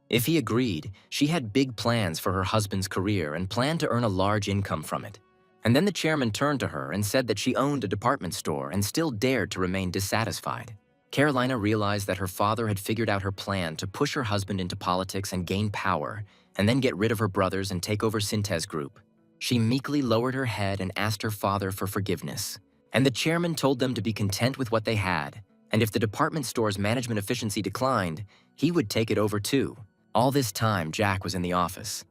If he agreed, she had big plans for her husband's career and planned to earn a large income from it. And then the chairman turned to her and said that she owned a department store and still dared to remain dissatisfied. Carolina realized that her father had figured out her plan to push her husband into politics and gain power, and then get rid of her brothers and take over Syntez Group. She meekly lowered her head and asked her father for forgiveness. And the chairman told them to be content with what they had, and if the department store's management efficiency declined, he would take it over too. All this time, Jack was in the office.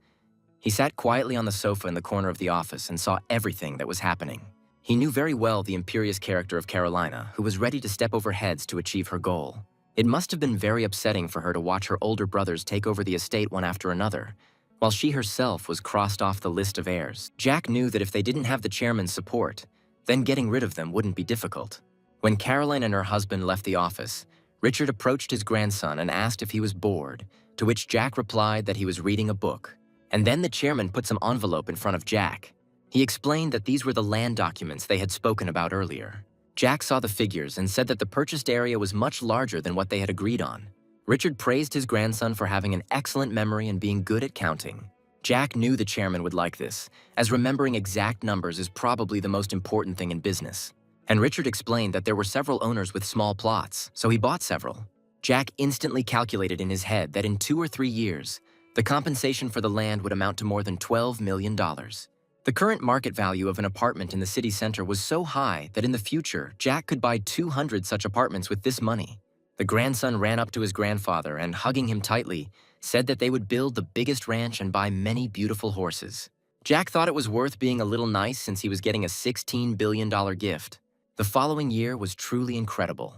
He sat quietly on the sofa in the corner of the office and saw everything that was happening. He knew very well the imperious character of Carolina, who was ready to step over heads to achieve her goal. It must have been very upsetting for her to watch her older brothers take over the estate one after another, while she herself was crossed off the list of heirs. Jack knew that if they didn't have the chairman's support, Then getting rid of them wouldn't be difficult. When Caroline and her husband left the office, Richard approached his grandson and asked if he was bored, to which Jack replied that he was reading a book. And then the chairman put some envelope in front of Jack. He explained that these were the land documents they had spoken about earlier. Jack saw the figures and said that the purchased area was much larger than what they had agreed on. Richard praised his grandson for having an excellent memory and being good at counting. Jack knew the chairman would like this, as remembering exact numbers is probably the most important thing in business. And Richard explained that there were several owners with small plots, so he bought several. Jack instantly calculated in his head that in 2 or 3 years, the compensation for the land would amount to more than $12 million. The current market value of an apartment in the city center was so high that in the future, Jack could buy 200 such apartments with this money. The grandson ran up to his grandfather and, hugging him tightly, said that they would build the biggest ranch and buy many beautiful horses. Jack thought it was worth being a little nice since he was getting a $16 billion gift. The following year was truly incredible.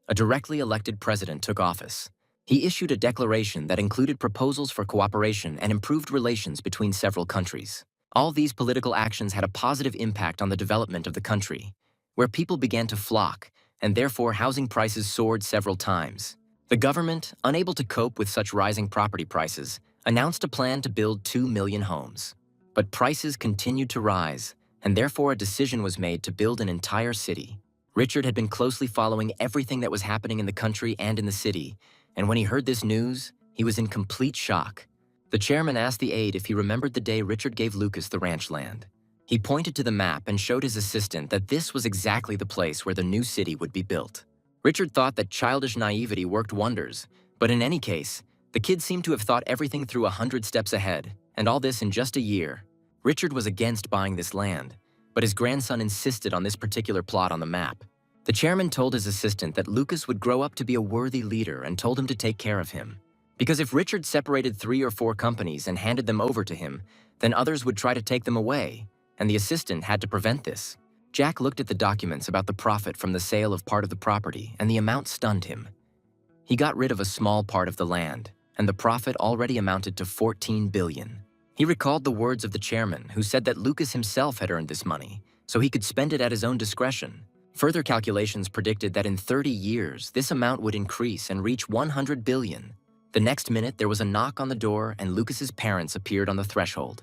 A directly elected president took office. He issued a declaration that included proposals for cooperation and improved relations between several countries. All these political actions had a positive impact on the development of the country, where people began to flock, and therefore housing prices soared several times. The government, unable to cope with such rising property prices, announced a plan to build 2 million homes. But prices continued to rise, and therefore a decision was made to build an entire city. Richard had been closely following everything that was happening in the country and in the city, and when he heard this news, he was in complete shock. The chairman asked the aide if he remembered the day Richard gave Lucas the ranch land. He pointed to the map and showed his assistant that this was exactly the place where the new city would be built. Richard thought that childish naivety worked wonders, but in any case, the kid seemed to have thought everything through 100 steps ahead, and all this in just a year. Richard was against buying this land, but his grandson insisted on this particular plot on the map. The chairman told his assistant that Lucas would grow up to be a worthy leader and told him to take care of him. Because if Richard separated 3 or 4 companies and handed them over to him, then others would try to take them away, and the assistant had to prevent this. Jack looked at the documents about the profit from the sale of part of the property, and the amount stunned him. He got rid of a small part of the land, and the profit already amounted to $14 billion. He recalled the words of the chairman, who said that Lucas himself had earned this money, so he could spend it at his own discretion. Further calculations predicted that in 30 years, this amount would increase and reach $100 billion. The next minute, there was a knock on the door, and Lucas's parents appeared on the threshold.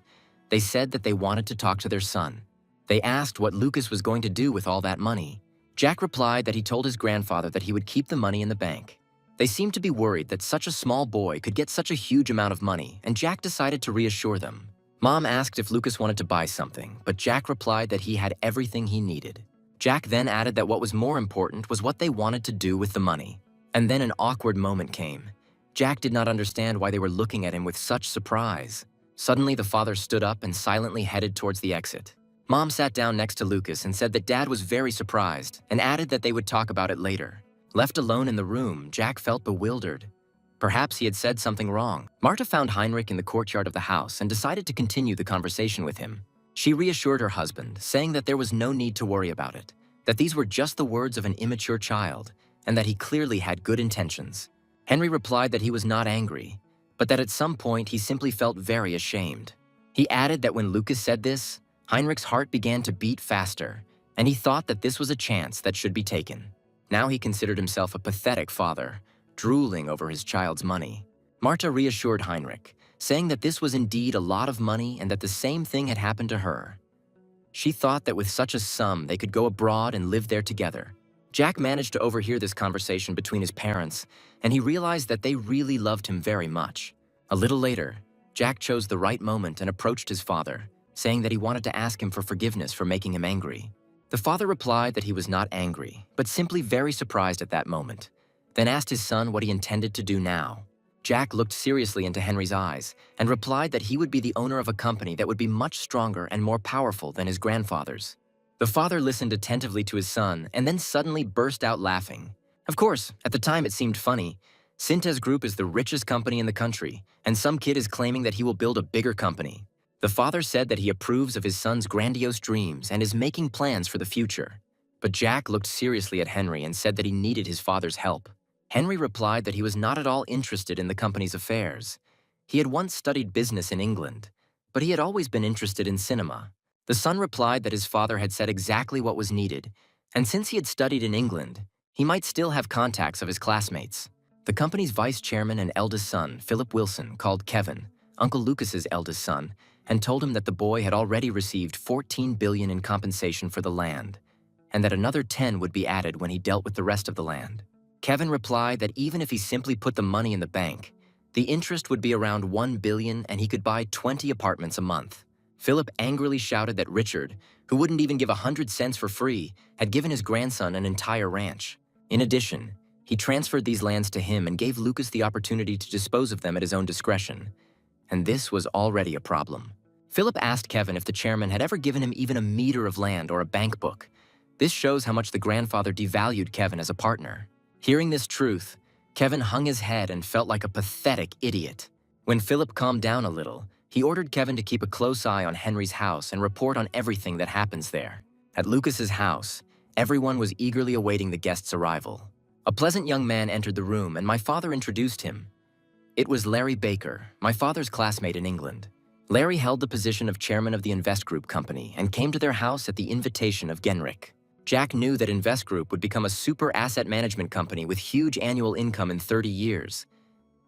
They said that they wanted to talk to their son. They asked what Lucas was going to do with all that money. Jack replied that he told his grandfather that he would keep the money in the bank. They seemed to be worried that such a small boy could get such a huge amount of money, and Jack decided to reassure them. Mom asked if Lucas wanted to buy something, but Jack replied that he had everything he needed. Jack then added that what was more important was what they wanted to do with the money. And then an awkward moment came. Jack did not understand why they were looking at him with such surprise. Suddenly, the father stood up and silently headed towards the exit. Mom sat down next to Lucas and said that Dad was very surprised and added that they would talk about it later. Left alone in the room, Jack felt bewildered. Perhaps he had said something wrong. Marta found Heinrich in the courtyard of the house and decided to continue the conversation with him. She reassured her husband, saying that there was no need to worry about it, that these were just the words of an immature child, and that he clearly had good intentions. Henry replied that he was not angry, but that at some point he simply felt very ashamed. He added that when Lucas said this, Heinrich's heart began to beat faster, and he thought that this was a chance that should be taken. Now he considered himself a pathetic father, drooling over his child's money. Marta reassured Heinrich, saying that this was indeed a lot of money and that the same thing had happened to her. She thought that with such a sum they could go abroad and live there together. Jack managed to overhear this conversation between his parents, and he realized that they really loved him very much. A little later, Jack chose the right moment and approached his father, saying that he wanted to ask him for forgiveness for making him angry. The father replied that he was not angry, but simply very surprised at that moment, then asked his son what he intended to do now. Jack looked seriously into Henry's eyes and replied that he would be the owner of a company that would be much stronger and more powerful than his grandfather's. The father listened attentively to his son and then suddenly burst out laughing. Of course, at the time it seemed funny. Synthes Group is the richest company in the country, and some kid is claiming that he will build a bigger company. The father said that he approves of his son's grandiose dreams and is making plans for the future. But Jack looked seriously at Henry and said that he needed his father's help. Henry replied that he was not at all interested in the company's affairs. He had once studied business in England, but he had always been interested in cinema. The son replied that his father had said exactly what was needed, and since he had studied in England, he might still have contacts of his classmates. The company's vice chairman and eldest son, Philip Wilson, called Kevin, Uncle Lucas's eldest son, and told him that the boy had already received $14 billion in compensation for the land, and that another 10 would be added when he dealt with the rest of the land. Kevin replied that even if he simply put the money in the bank, the interest would be around $1 billion and he could buy 20 apartments a month. Philip angrily shouted that Richard, who wouldn't even give 100 cents for free, had given his grandson an entire ranch. In addition, he transferred these lands to him and gave Lucas the opportunity to dispose of them at his own discretion. And this was already a problem. Philip asked Kevin if the chairman had ever given him even a meter of land or a bank book. This shows how much the grandfather devalued Kevin as a partner. Hearing this truth, Kevin hung his head and felt like a pathetic idiot. When Philip calmed down a little, he ordered Kevin to keep a close eye on Henry's house and report on everything that happens there. At Lucas's house, everyone was eagerly awaiting the guest's arrival. A pleasant young man entered the room and my father introduced him. It was Larry Baker, my father's classmate in England. Larry held the position of chairman of the Invest Group company and came to their house at the invitation of Genrick. Jack knew that Invest Group would become a super asset management company with huge annual income in 30 years.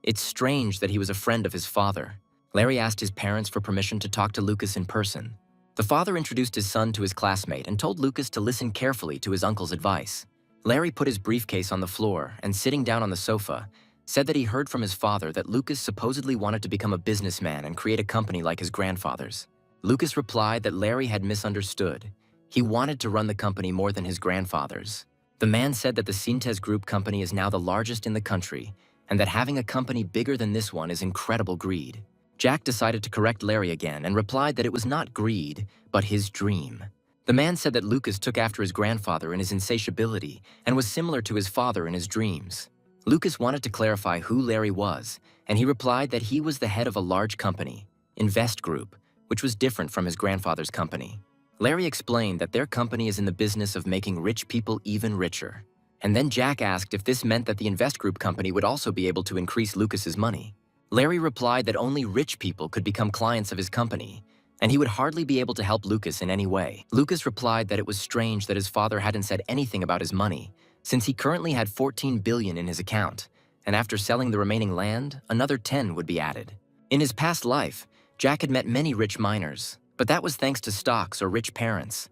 It's strange that he was a friend of his father. Larry asked his parents for permission to talk to Lucas in person. The father introduced his son to his classmate and told Lucas to listen carefully to his uncle's advice. Larry put his briefcase on the floor and, sitting down on the sofa, said that he heard from his father that Lucas supposedly wanted to become a businessman and create a company like his grandfather's. Lucas replied that Larry had misunderstood. He wanted to run the company more than his grandfather's. The man said that the Sintes Group company is now the largest in the country, and that having a company bigger than this one is incredible greed. Jack decided to correct Larry again and replied that it was not greed, but his dream. The man said that Lucas took after his grandfather in his insatiability and was similar to his father in his dreams. Lucas wanted to clarify who Larry was, and he replied that he was the head of a large company, Invest Group, which was different from his grandfather's company. Larry explained that their company is in the business of making rich people even richer. And then Jack asked if this meant that the Invest Group company would also be able to increase Lucas's money. Larry replied that only rich people could become clients of his company, and he would hardly be able to help Lucas in any way. Lucas replied that it was strange that his father hadn't said anything about his money, since he currently had $14 billion in his account, and after selling the remaining land, another 10 would be added. In his past life, Jack had met many rich miners, but that was thanks to stocks or rich parents.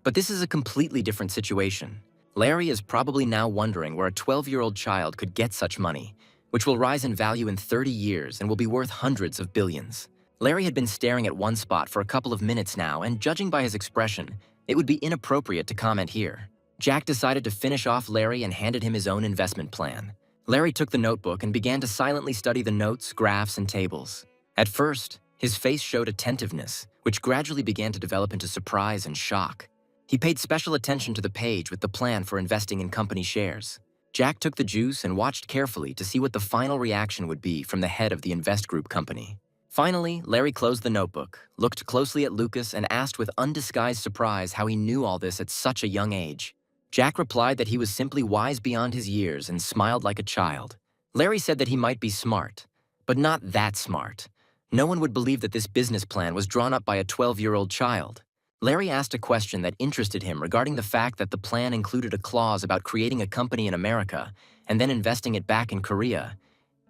But this is a completely different situation. Larry is probably now wondering where a 12-year-old child could get such money, which will rise in value in 30 years and will be worth hundreds of billions. Larry had been staring at one spot for a couple of minutes now, and judging by his expression, it would be inappropriate to comment here. Jack decided to finish off Larry and handed him his own investment plan. Larry took the notebook and began to silently study the notes, graphs, and tables. At first, his face showed attentiveness, which gradually began to develop into surprise and shock. He paid special attention to the page with the plan for investing in company shares. Jack took the juice and watched carefully to see what the final reaction would be from the head of the Invest Group company. Finally, Larry closed the notebook, looked closely at Lucas, and asked with undisguised surprise how he knew all this at such a young age. Jack replied that he was simply wise beyond his years and smiled like a child. Larry said that he might be smart, but not that smart. No one would believe that this business plan was drawn up by a 12-year-old child. Larry asked a question that interested him regarding the fact that the plan included a clause about creating a company in America and then investing it back in Korea.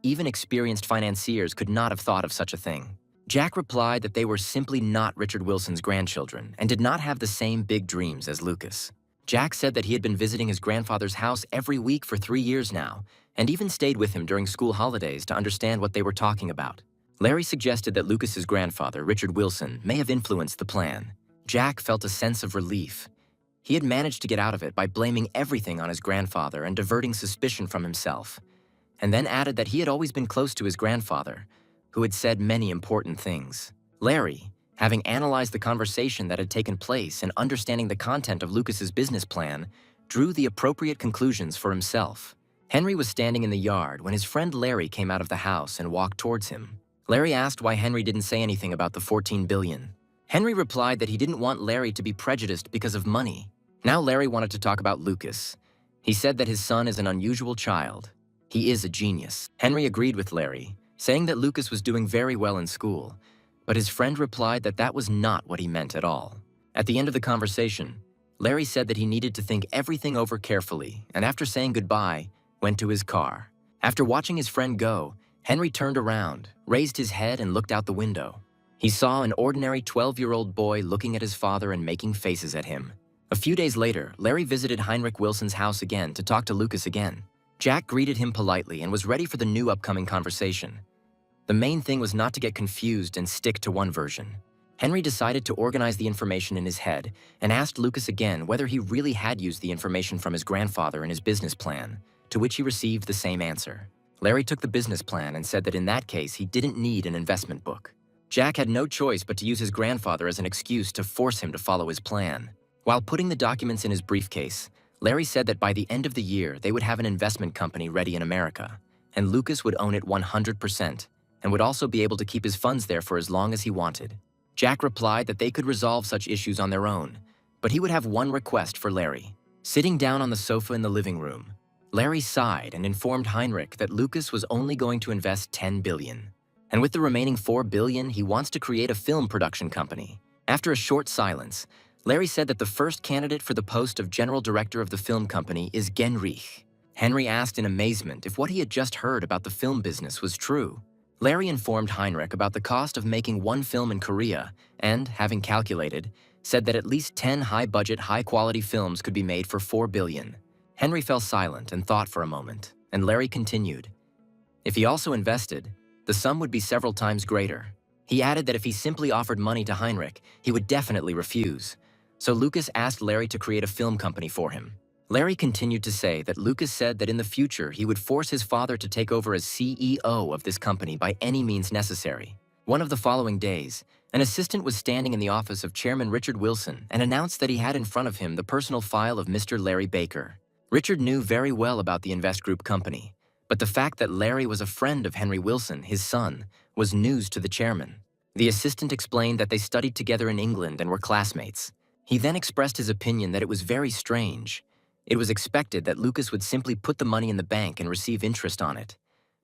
Even experienced financiers could not have thought of such a thing. Jack replied that they were simply not Richard Wilson's grandchildren and did not have the same big dreams as Lucas. Jack said that he had been visiting his grandfather's house every week for 3 years now, and even stayed with him during school holidays to understand what they were talking about. Larry suggested that Lucas's grandfather, Richard Wilson, may have influenced the plan. Jack felt a sense of relief. He had managed to get out of it by blaming everything on his grandfather and diverting suspicion from himself, and then added that he had always been close to his grandfather, who had said many important things. Larry, having analyzed the conversation that had taken place and understanding the content of Lucas's business plan, drew the appropriate conclusions for himself. Henry was standing in the yard when his friend Larry came out of the house and walked towards him. Larry asked why Henry didn't say anything about the $14 billion. Henry replied that he didn't want Larry to be prejudiced because of money. Now Larry wanted to talk about Lucas. He said that his son is an unusual child. He is a genius. Henry agreed with Larry, saying that Lucas was doing very well in school, but his friend replied that that was not what he meant at all. At the end of the conversation, Larry said that he needed to think everything over carefully, and after saying goodbye, went to his car. After watching his friend go, Henry turned around, raised his head, and looked out the window. He saw an ordinary 12-year-old boy looking at his father and making faces at him. A few days later, Larry visited Heinrich Wilson's house again to talk to Lucas again. Jack greeted him politely and was ready for the new upcoming conversation. The main thing was not to get confused and stick to one version. Henry decided to organize the information in his head and asked Lucas again whether he really had used the information from his grandfather in his business plan, to which he received the same answer. Larry took the business plan and said that in that case he didn't need an investment book. Jack had no choice but to use his grandfather as an excuse to force him to follow his plan. While putting the documents in his briefcase, Larry said that by the end of the year they would have an investment company ready in America, and Lucas would own it 100% and would also be able to keep his funds there for as long as he wanted. Jack replied that they could resolve such issues on their own, but he would have one request for Larry. Sitting down on the sofa in the living room, Larry sighed and informed Heinrich that Lucas was only going to invest $10 billion. And with the remaining $4 billion, he wants to create a film production company. After a short silence, Larry said that the first candidate for the post of general director of the film company is Genrich. Henry asked in amazement if what he had just heard about the film business was true. Larry informed Heinrich about the cost of making one film in Korea and, having calculated, said that at least 10 high-budget, high-quality films could be made for $4 billion. Henry fell silent and thought for a moment, and Larry continued. If he also invested, the sum would be several times greater. He added that if he simply offered money to Heinrich, he would definitely refuse. So Lucas asked Larry to create a film company for him. Larry continued to say that Lucas said that in the future he would force his father to take over as CEO of this company by any means necessary. One of the following days, an assistant was standing in the office of Chairman Richard Wilson and announced that he had in front of him the personal file of Mr. Larry Baker. Richard knew very well about the Invest Group company, but the fact that Larry was a friend of Henry Wilson, his son, was news to the chairman. The assistant explained that they studied together in England and were classmates. He then expressed his opinion that it was very strange. It was expected that Lucas would simply put the money in the bank and receive interest on it.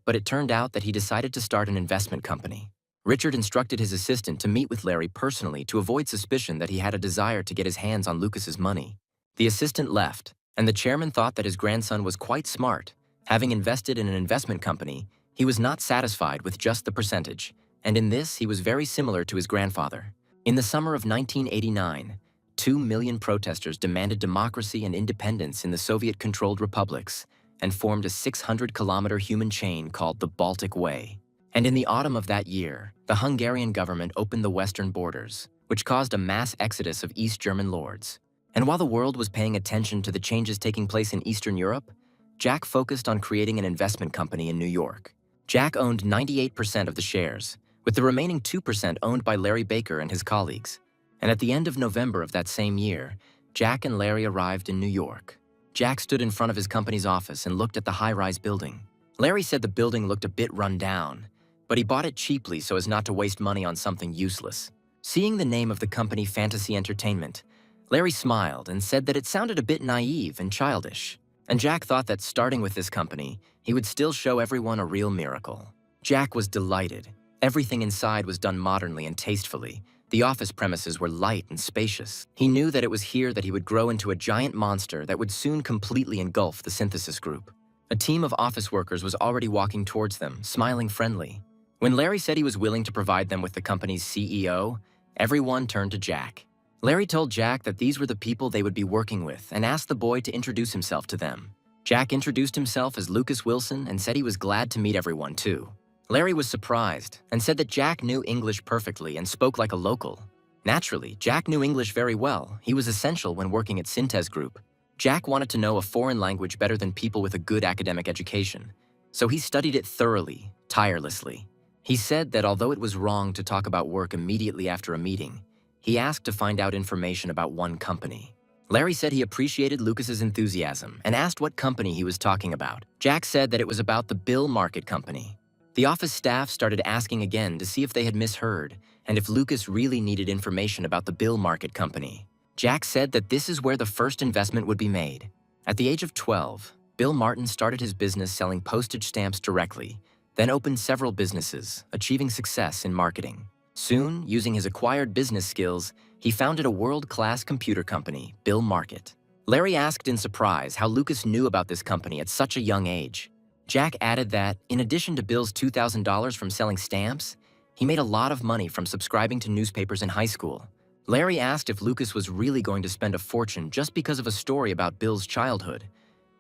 But it turned out that he decided to start an investment company. Richard instructed his assistant to meet with Larry personally to avoid suspicion that he had a desire to get his hands on Lucas's money. The assistant left, and the chairman thought that his grandson was quite smart. Having invested in an investment company, he was not satisfied with just the percentage, and in this he was very similar to his grandfather. In the summer of 1989, 2 million protesters demanded democracy and independence in the Soviet-controlled republics and formed a 600-kilometer human chain called the Baltic Way. And in the autumn of that year, the Hungarian government opened the western borders, which caused a mass exodus of East German lords. And while the world was paying attention to the changes taking place in Eastern Europe, Jack focused on creating an investment company in New York. Jack owned 98% of the shares, with the remaining 2% owned by Larry Baker and his colleagues. And at the end of November of that same year, Jack and Larry arrived in New York. Jack stood in front of his company's office and looked at the high-rise building. Larry said the building looked a bit run down, but he bought it cheaply so as not to waste money on something useless. Seeing the name of the company Fantasy Entertainment, Larry smiled and said that it sounded a bit naive and childish. And Jack thought that starting with this company, he would still show everyone a real miracle. Jack was delighted. Everything inside was done modernly and tastefully. The office premises were light and spacious. He knew that it was here that he would grow into a giant monster that would soon completely engulf the Synthesis Group. A team of office workers was already walking towards them, smiling friendly. When Larry said he was willing to provide them with the company's CEO, everyone turned to Jack. Larry told Jack that these were the people they would be working with and asked the boy to introduce himself to them. Jack introduced himself as Lucas Wilson and said he was glad to meet everyone too. Larry was surprised and said that Jack knew English perfectly and spoke like a local. Naturally, Jack knew English very well. He was essential when working at Synthes Group. Jack wanted to know a foreign language better than people with a good academic education, so he studied it thoroughly, tirelessly. He said that although it was wrong to talk about work immediately after a meeting, he asked to find out information about one company. Larry said he appreciated Lucas's enthusiasm and asked what company he was talking about. Jack said that it was about the Bill Market Company. The office staff started asking again to see if they had misheard and if Lucas really needed information about the Bill Market Company. Jack said that this is where the first investment would be made. At the age of 12, Bill Martin started his business selling postage stamps directly, then opened several businesses, achieving success in marketing. Soon, using his acquired business skills, he founded a world-class computer company, Bill Market. Larry asked in surprise how Lucas knew about this company at such a young age. Jack added that, in addition to Bill's $2,000 from selling stamps, he made a lot of money from subscribing to newspapers in high school. Larry asked if Lucas was really going to spend a fortune just because of a story about Bill's childhood.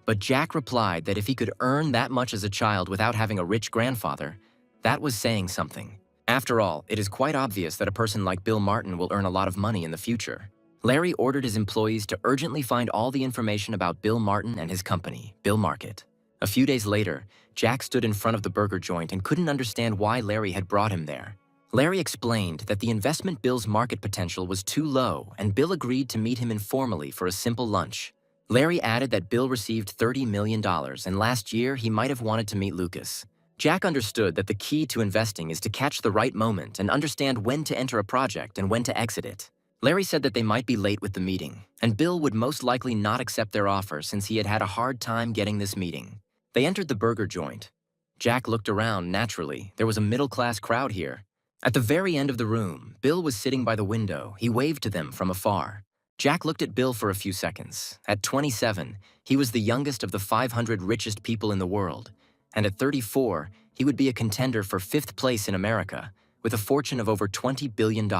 But Jack replied that if he could earn that much as a child without having a rich grandfather, that was saying something. After all, it is quite obvious that a person like Bill Martin will earn a lot of money in the future. Larry ordered his employees to urgently find all the information about Bill Martin and his company, Bill Market. A few days later, Jack stood in front of the burger joint and couldn't understand why Larry had brought him there. Larry explained that the investment Bill's market potential was too low, and Bill agreed to meet him informally for a simple lunch. Larry added that Bill received $30 million, and last year he might have wanted to meet Lucas. Jack understood that the key to investing is to catch the right moment and understand when to enter a project and when to exit it. Larry said that they might be late with the meeting, and Bill would most likely not accept their offer since he had had a hard time getting this meeting. They entered the burger joint. Jack looked around naturally. There was a middle-class crowd here. At the very end of the room, Bill was sitting by the window. He waved to them from afar. Jack looked at Bill for a few seconds. At 27, he was the youngest of the 500 richest people in the world. And at 34, he would be a contender for 5th place in America, with a fortune of over $20 billion.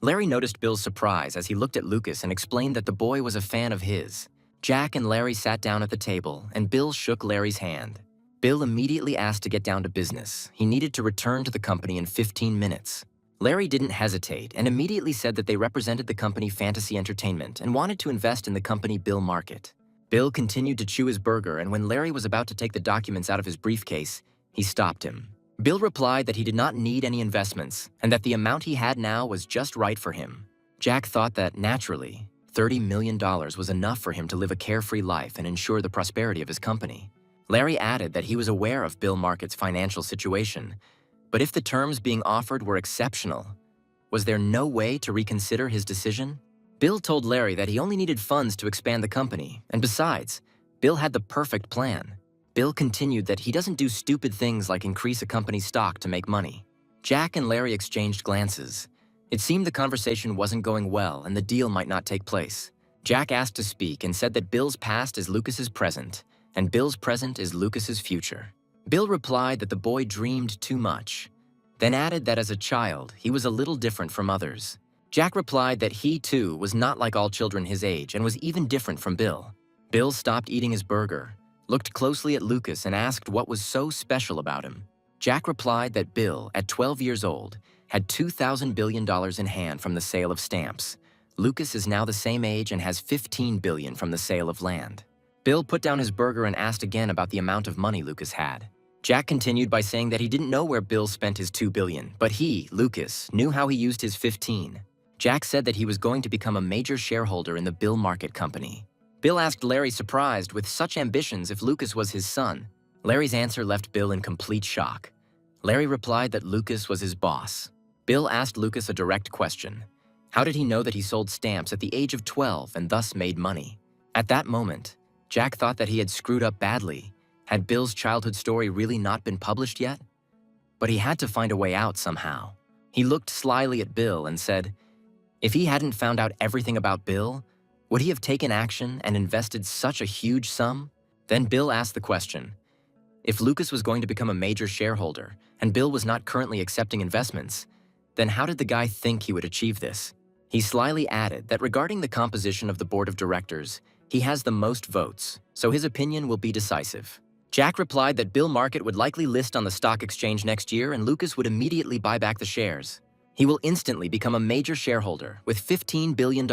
Larry noticed Bill's surprise as he looked at Lucas and explained that the boy was a fan of his. Jack and Larry sat down at the table, and Bill shook Larry's hand. Bill immediately asked to get down to business. He needed to return to the company in 15 minutes. Larry didn't hesitate and immediately said that they represented the company Fantasy Entertainment and wanted to invest in the company Bill Market. Bill continued to chew his burger, and when Larry was about to take the documents out of his briefcase, he stopped him. Bill replied that he did not need any investments and that the amount he had now was just right for him. Jack thought that, naturally, $30 million was enough for him to live a carefree life and ensure the prosperity of his company. Larry added that he was aware of Bill Market's financial situation, but if the terms being offered were exceptional, was there no way to reconsider his decision? Bill told Larry that he only needed funds to expand the company, and besides, Bill had the perfect plan. Bill continued that he doesn't do stupid things like increase a company's stock to make money. Jack and Larry exchanged glances. It seemed the conversation wasn't going well and the deal might not take place. Jack asked to speak and said that Bill's past is Lucas's present, and Bill's present is Lucas's future. Bill replied that the boy dreamed too much, then added that as a child, he was a little different from others. Jack replied that he, too, was not like all children his age and was even different from Bill. Bill stopped eating his burger, looked closely at Lucas, and asked what was so special about him. Jack replied that Bill, at 12 years old, had $2,000 billion in hand from the sale of stamps. Lucas is now the same age and has $15 billion from the sale of land. Bill put down his burger and asked again about the amount of money Lucas had. Jack continued by saying that he didn't know where Bill spent his $2 billion, but he, Lucas, knew how he used his 15. Jack said that he was going to become a major shareholder in the Bill Market company. Bill asked Larry, surprised with such ambitions, if Lucas was his son. Larry's answer left Bill in complete shock. Larry replied that Lucas was his boss. Bill asked Lucas a direct question. How did he know that he sold stamps at the age of 12 and thus made money? At that moment, Jack thought that he had screwed up badly. Had Bill's childhood story really not been published yet? But he had to find a way out somehow. He looked slyly at Bill and said, if he hadn't found out everything about Bill, would he have taken action and invested such a huge sum? Then Bill asked the question, if Lucas was going to become a major shareholder and Bill was not currently accepting investments, then how did the guy think he would achieve this? He slyly added that regarding the composition of the board of directors, he has the most votes, so his opinion will be decisive. Jack replied that Bill Market would likely list on the stock exchange next year and Lucas would immediately buy back the shares. He will instantly become a major shareholder with $15 billion.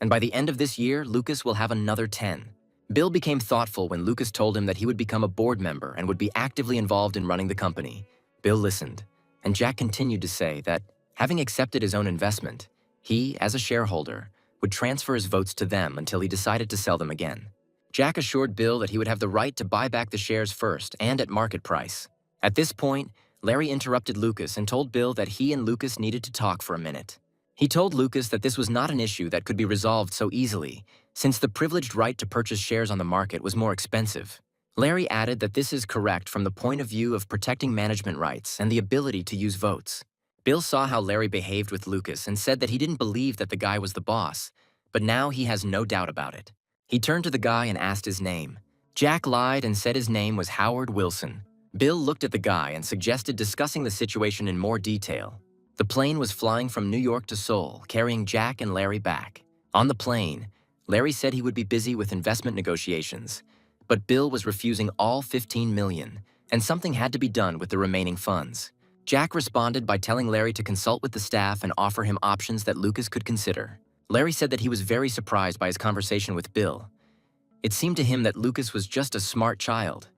And by the end of this year, Lucas will have another 10. Bill became thoughtful when Lucas told him that he would become a board member and would be actively involved in running the company. Bill listened, and Jack continued to say that, having accepted his own investment, he, as a shareholder, would transfer his votes to them until he decided to sell them again. Jack assured Bill that he would have the right to buy back the shares first and at market price. At this point, Larry interrupted Lucas and told Bill that he and Lucas needed to talk for a minute. He told Lucas that this was not an issue that could be resolved so easily, since the privileged right to purchase shares on the market was more expensive. Larry added that this is correct from the point of view of protecting management rights and the ability to use votes. Bill saw how Larry behaved with Lucas and said that he didn't believe that the guy was the boss, but now he has no doubt about it. He turned to the guy and asked his name. Jack lied and said his name was Howard Wilson. Bill looked at the guy and suggested discussing the situation in more detail. The plane was flying from New York to Seoul, carrying Jack and Larry back. On the plane, Larry said he would be busy with investment negotiations, but Bill was refusing all $15 million, and something had to be done with the remaining funds. Jack responded by telling Larry to consult with the staff and offer him options that Lucas could consider. Larry said that he was very surprised by his conversation with Bill. It seemed to him that Lucas was just a smart child,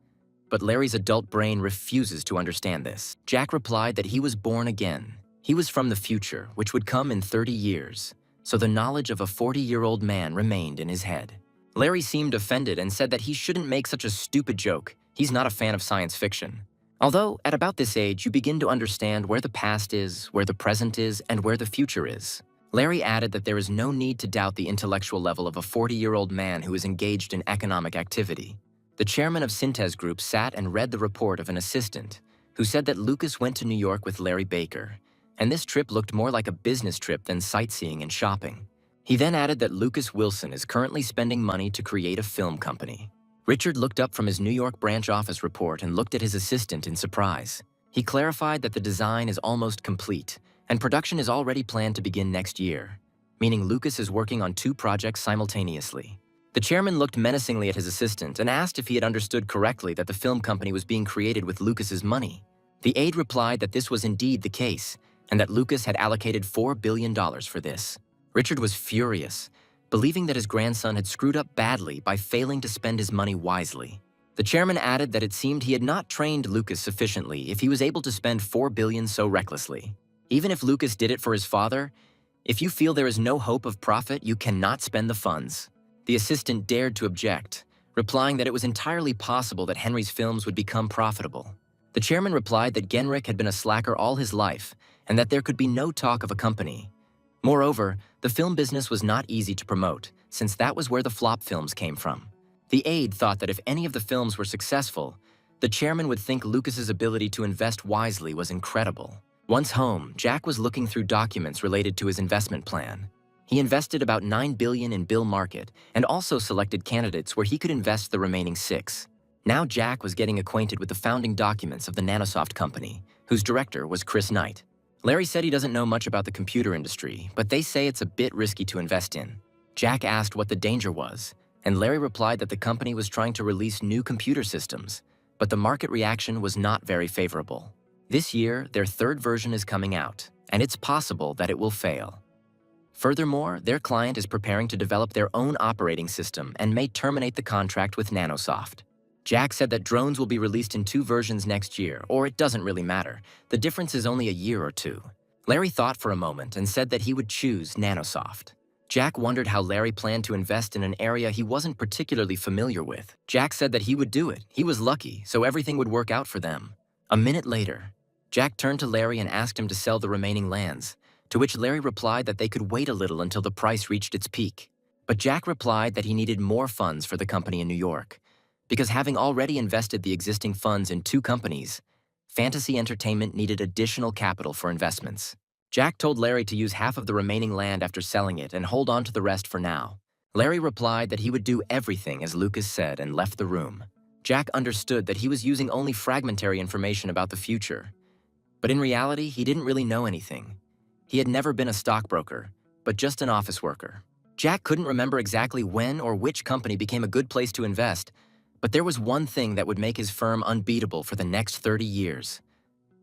but Larry's adult brain refuses to understand this. Jack replied that he was born again. He was from the future, which would come in 30 years, so the knowledge of a 40-year-old man remained in his head. Larry seemed offended and said that he shouldn't make such a stupid joke. He's not a fan of science fiction. Although, at about this age, you begin to understand where the past is, where the present is, and where the future is. Larry added that there is no need to doubt the intellectual level of a 40-year-old man who is engaged in economic activity. The chairman of Syntez Group sat and read the report of an assistant who said that Lucas went to New York with Larry Baker, and this trip looked more like a business trip than sightseeing and shopping. He then added that Lucas Wilson is currently spending money to create a film company. Richard looked up from his New York branch office report and looked at his assistant in surprise. He clarified that the design is almost complete, and production is already planned to begin next year, meaning Lucas is working on 2 projects simultaneously. The chairman looked menacingly at his assistant and asked if he had understood correctly that the film company was being created with Lucas's money. The aide replied that this was indeed the case, and that Lucas had allocated $4 billion for this. Richard was furious, believing that his grandson had screwed up badly by failing to spend his money wisely. The chairman added that it seemed he had not trained Lucas sufficiently if he was able to spend $4 billion so recklessly. Even if Lucas did it for his father, if you feel there is no hope of profit, you cannot spend the funds. The assistant dared to object, replying that it was entirely possible that Henry's films would become profitable. The chairman replied that Genrich had been a slacker all his life and that there could be no talk of a company. Moreover, the film business was not easy to promote, since that was where the flop films came from. The aide thought that if any of the films were successful, the chairman would think Lucas's ability to invest wisely was incredible. Once home, Jack was looking through documents related to his investment plan. He invested about $9 billion in Bill Market and also selected candidates where he could invest the remaining 6. Now Jack was getting acquainted with the founding documents of the Nanosoft company, whose director was Chris Knight. Larry said he doesn't know much about the computer industry, but they say it's a bit risky to invest in. Jack asked what the danger was, and Larry replied that the company was trying to release new computer systems, but the market reaction was not very favorable. This year, their 3rd version is coming out, and it's possible that it will fail. Furthermore, their client is preparing to develop their own operating system and may terminate the contract with Nanosoft. Jack said that drones will be released in 2 versions next year, or it doesn't really matter. The difference is only a year or 2. Larry thought for a moment and said that he would choose Nanosoft. Jack wondered how Larry planned to invest in an area he wasn't particularly familiar with. Jack said that he would do it. He was lucky, so everything would work out for them. A minute later, Jack turned to Larry and asked him to sell the remaining lands, to which Larry replied that they could wait a little until the price reached its peak. But Jack replied that he needed more funds for the company in New York, because having already invested the existing funds in 2 companies, Fantasy Entertainment needed additional capital for investments. Jack told Larry to use half of the remaining land after selling it and hold on to the rest for now. Larry replied that he would do everything as Lucas said and left the room. Jack understood that he was using only fragmentary information about the future, but in reality, he didn't really know anything. He had never been a stockbroker, but just an office worker. Jack couldn't remember exactly when or which company became a good place to invest, but there was one thing that would make his firm unbeatable for the next 30 years: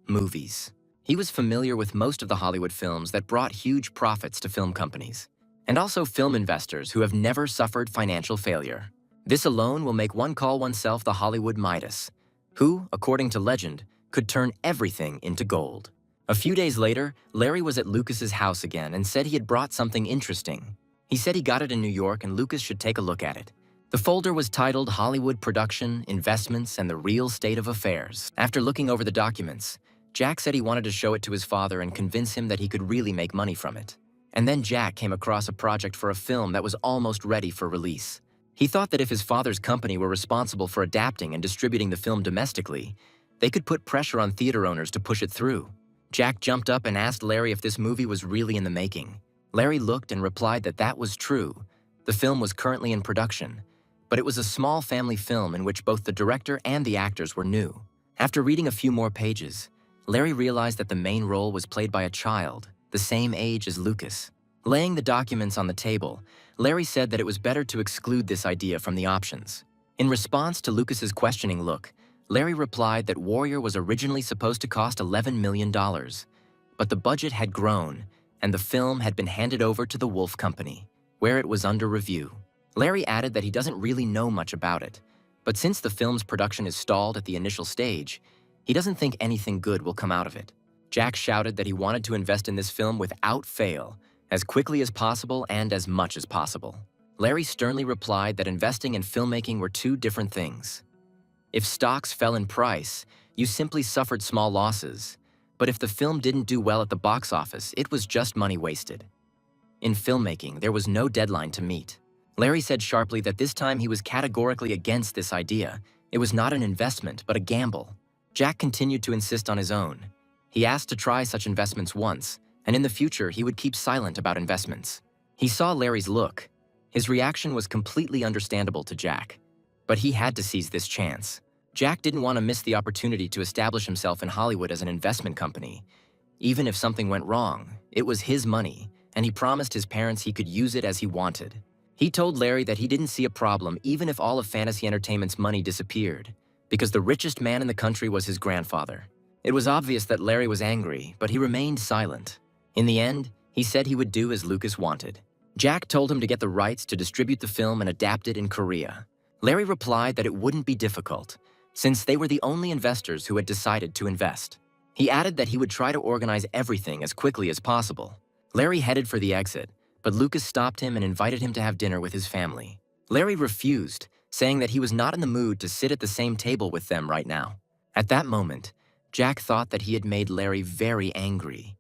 movies. He was familiar with most of the Hollywood films that brought huge profits to film companies, and also film investors who have never suffered financial failure. This alone will make one call oneself the Hollywood Midas, who, according to legend, could turn everything into gold. A few days later, Larry was at Lucas's house again and said he had brought something interesting. He said he got it in New York and Lucas should take a look at it. The folder was titled Hollywood Production, Investments, and the Real State of Affairs. After looking over the documents, Jack said he wanted to show it to his father and convince him that he could really make money from it. And then Jack came across a project for a film that was almost ready for release. He thought that if his father's company were responsible for adapting and distributing the film domestically, they could put pressure on theater owners to push it through. Jack jumped up and asked Larry if this movie was really in the making. Larry looked and replied that that was true. The film was currently in production, but it was a small family film in which both the director and the actors were new. After reading a few more pages, Larry realized that the main role was played by a child, the same age as Lucas. Laying the documents on the table, Larry said that it was better to exclude this idea from the options. In response to Lucas's questioning look, Larry replied that Warrior was originally supposed to cost $11 million, but the budget had grown and the film had been handed over to the Wolf Company, where it was under review. Larry added that he doesn't really know much about it, but since the film's production is stalled at the initial stage, he doesn't think anything good will come out of it. Jack shouted that he wanted to invest in this film without fail, as quickly as possible and as much as possible. Larry sternly replied that investing and filmmaking were two different things. If stocks fell in price, you simply suffered small losses, but if the film didn't do well at the box office, it was just money wasted. In filmmaking, there was no deadline to meet. Larry said sharply that this time he was categorically against this idea. It was not an investment, but a gamble. Jack continued to insist on his own. He asked to try such investments once, and in the future he would keep silent about investments. He saw Larry's look. His reaction was completely understandable to Jack, but he had to seize this chance. Jack didn't want to miss the opportunity to establish himself in Hollywood as an investment company. Even if something went wrong, it was his money, and he promised his parents he could use it as he wanted. He told Larry that he didn't see a problem even if all of Fantasy Entertainment's money disappeared, because the richest man in the country was his grandfather. It was obvious that Larry was angry, but he remained silent. In the end, he said he would do as Lucas wanted. Jack told him to get the rights to distribute the film and adapt it in Korea. Larry replied that it wouldn't be difficult, since they were the only investors who had decided to invest. He added that he would try to organize everything as quickly as possible. Larry headed for the exit, but Lucas stopped him and invited him to have dinner with his family. Larry refused, saying that he was not in the mood to sit at the same table with them right now. At that moment, Jack thought that he had made Larry very angry,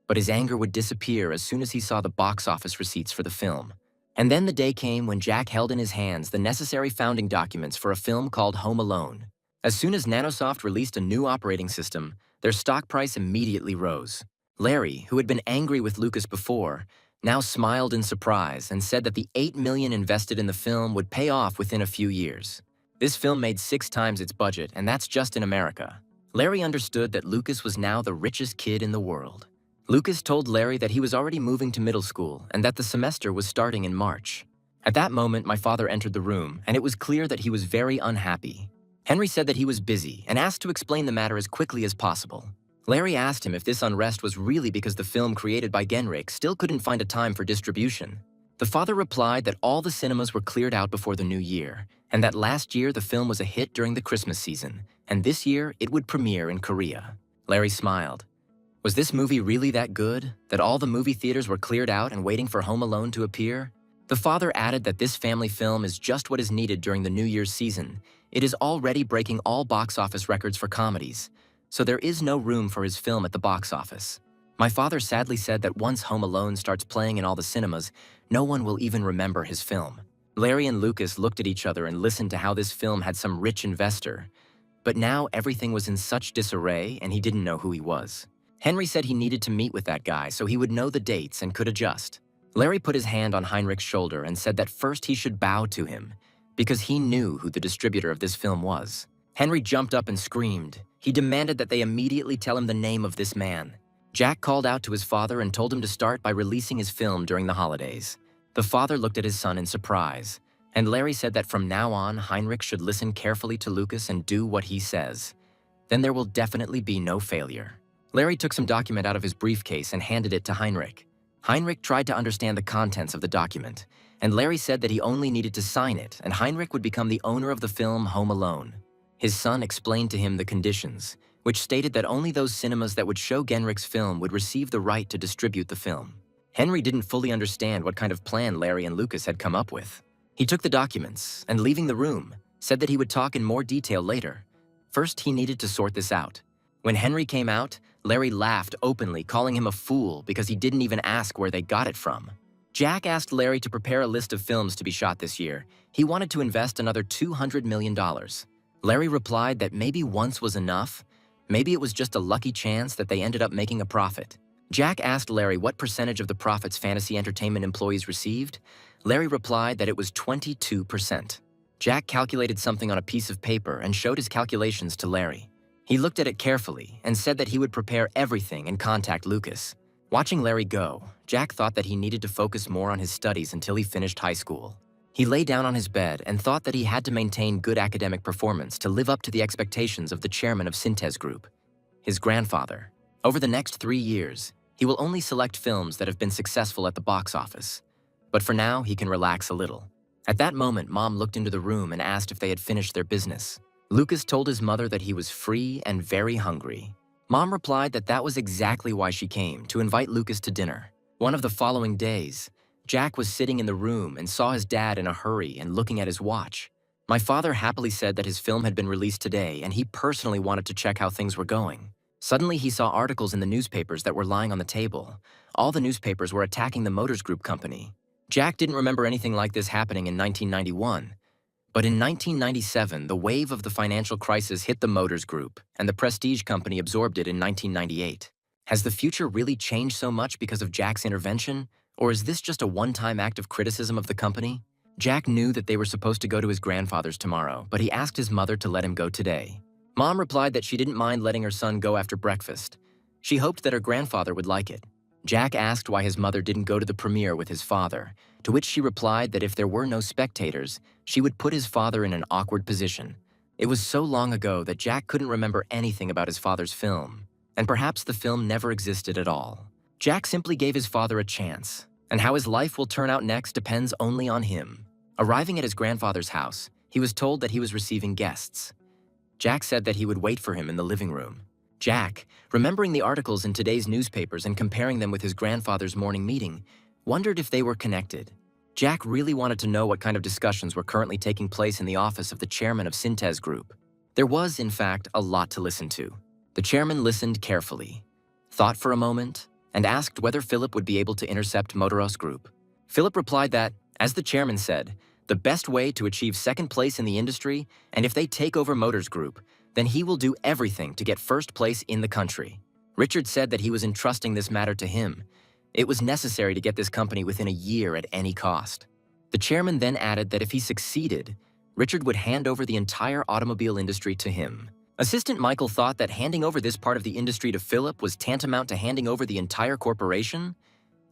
but his anger would disappear as soon as he saw the box office receipts for the film. And then the day came when Jack held in his hands the necessary founding documents for a film called Home Alone. As soon as Nanosoft released a new operating system, their stock price immediately rose. Larry, who had been angry with Lucas before, now smiled in surprise and said that the $8 million invested in the film would pay off within a few years. This film made 6 times its budget, and that's just in America. Larry understood that Lucas was now the richest kid in the world. Lucas told Larry that he was already moving to middle school and that the semester was starting in March. At that moment, my father entered the room, and it was clear that he was very unhappy. Henry said that he was busy and asked to explain the matter as quickly as possible. Larry asked him if this unrest was really because the film created by Genrik still couldn't find a time for distribution. The father replied that all the cinemas were cleared out before the new year, and that last year the film was a hit during the Christmas season, and this year it would premiere in Korea. Larry smiled. Was this movie really that good, that all the movie theaters were cleared out and waiting for Home Alone to appear? The father added that this family film is just what is needed during the New Year's season. It is already breaking all box office records for comedies, so there is no room for his film at the box office. My father sadly said that once Home Alone starts playing in all the cinemas, no one will even remember his film. Larry and Lucas looked at each other and listened to how this film had some rich investor, but now everything was in such disarray and he didn't know who he was. Henry said he needed to meet with that guy so he would know the dates and could adjust. Larry put his hand on Heinrich's shoulder and said that first he should bow to him, because he knew who the distributor of this film was. Henry jumped up and screamed. He demanded that they immediately tell him the name of this man. Jack called out to his father and told him to start by releasing his film during the holidays. The father looked at his son in surprise, and Larry said that from now on, Heinrich should listen carefully to Lucas and do what he says. Then there will definitely be no failure. Larry took some document out of his briefcase and handed it to Heinrich. Heinrich tried to understand the contents of the document, and Larry said that he only needed to sign it, and Heinrich would become the owner of the film Home Alone. His son explained to him the conditions, which stated that only those cinemas that would show Genrik's film would receive the right to distribute the film. Henry didn't fully understand what kind of plan Larry and Lucas had come up with. He took the documents, and leaving the room, said that he would talk in more detail later. First, he needed to sort this out. When Henry came out, Larry laughed openly, calling him a fool because he didn't even ask where they got it from. Jack asked Larry to prepare a list of films to be shot this year. He wanted to invest another $200 million. Larry replied that maybe once was enough, Maybe it was just a lucky chance that they ended up making a profit. Jack asked Larry what percentage of the profits fantasy entertainment employees received. Larry replied that it was 22%. Jack calculated something on a piece of paper and showed his calculations to Larry. He looked at it carefully and said that he would prepare everything and contact Lucas. Watching Larry go, Jack thought that he needed to focus more on his studies until he finished high school. He lay down on his bed and thought that he had to maintain good academic performance to live up to the expectations of the chairman of Synthes Group, his grandfather. Over the next 3 years, he will only select films that have been successful at the box office. But for now, he can relax a little. At that moment, Mom looked into the room and asked if they had finished their business. Lucas told his mother that he was free and very hungry. Mom replied that that was exactly why she came, to invite Lucas to dinner. One of the following days, Jack was sitting in the room and saw his dad in a hurry and looking at his watch. My father happily said that his film had been released today and he personally wanted to check how things were going. Suddenly, he saw articles in the newspapers that were lying on the table. All the newspapers were attacking the Motors Group company. Jack didn't remember anything like this happening in 1991. But in 1997, the wave of the financial crisis hit the Motors Group, and the Prestige company absorbed it in 1998. Has the future really changed so much because of Jack's intervention? Or is this just a one-time act of criticism of the company? Jack knew that they were supposed to go to his grandfather's tomorrow, but he asked his mother to let him go today. Mom replied that she didn't mind letting her son go after breakfast. She hoped that her grandfather would like it. Jack asked why his mother didn't go to the premiere with his father, to which she replied that if there were no spectators, she would put his father in an awkward position. It was so long ago that Jack couldn't remember anything about his father's film, and perhaps the film never existed at all. Jack simply gave his father a chance, and how his life will turn out next depends only on him. Arriving at his grandfather's house, he was told that he was receiving guests. Jack said that he would wait for him in the living room. Jack, remembering the articles in today's newspapers and comparing them with his grandfather's morning meeting, wondered if they were connected. Jack really wanted to know what kind of discussions were currently taking place in the office of the chairman of Synthes Group. There was, in fact, a lot to listen to. The chairman listened carefully, thought for a moment, and asked whether Philip would be able to intercept Motors Group. Philip replied that, as the chairman said, the best way to achieve second place in the industry, and if they take over Motors Group, then he will do everything to get first place in the country. Richard said that he was entrusting this matter to him. It was necessary to get this company within a year at any cost. The chairman then added that if he succeeded, Richard would hand over the entire automobile industry to him. Assistant Michael thought that handing over this part of the industry to Philip was tantamount to handing over the entire corporation.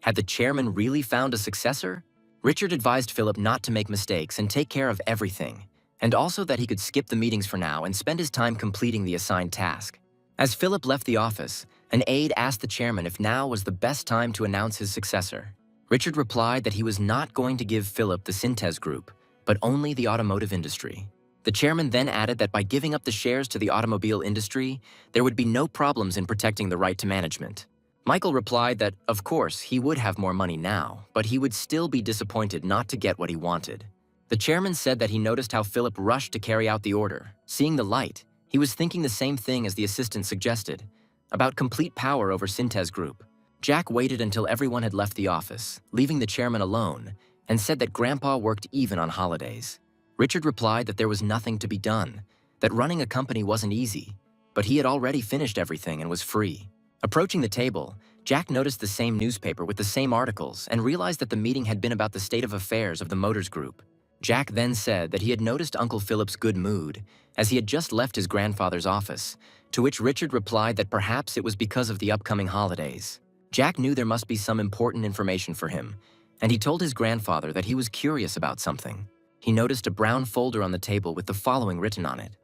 Had the chairman really found a successor? Richard advised Philip not to make mistakes and take care of everything, and also that he could skip the meetings for now and spend his time completing the assigned task. As Philip left the office, an aide asked the chairman if now was the best time to announce his successor. Richard replied that he was not going to give Philip the Synthes Group, but only the automotive industry. The chairman then added that by giving up the shares to the automobile industry, there would be no problems in protecting the right to management. Michael replied that, of course, he would have more money now, but he would still be disappointed not to get what he wanted. The chairman said that he noticed how Philip rushed to carry out the order. Seeing the light, he was thinking the same thing as the assistant suggested, about complete power over Synthes Group. Jack waited until everyone had left the office, leaving the chairman alone, and said that Grandpa worked even on holidays. Richard replied that there was nothing to be done, that running a company wasn't easy, but he had already finished everything and was free. Approaching the table, Jack noticed the same newspaper with the same articles and realized that the meeting had been about the state of affairs of the Motors Group. Jack then said that he had noticed Uncle Philip's good mood, as he had just left his grandfather's office, to which Richard replied that perhaps it was because of the upcoming holidays. Jack knew there must be some important information for him, and he told his grandfather that he was curious about something. He noticed a brown folder on the table with the following written on it: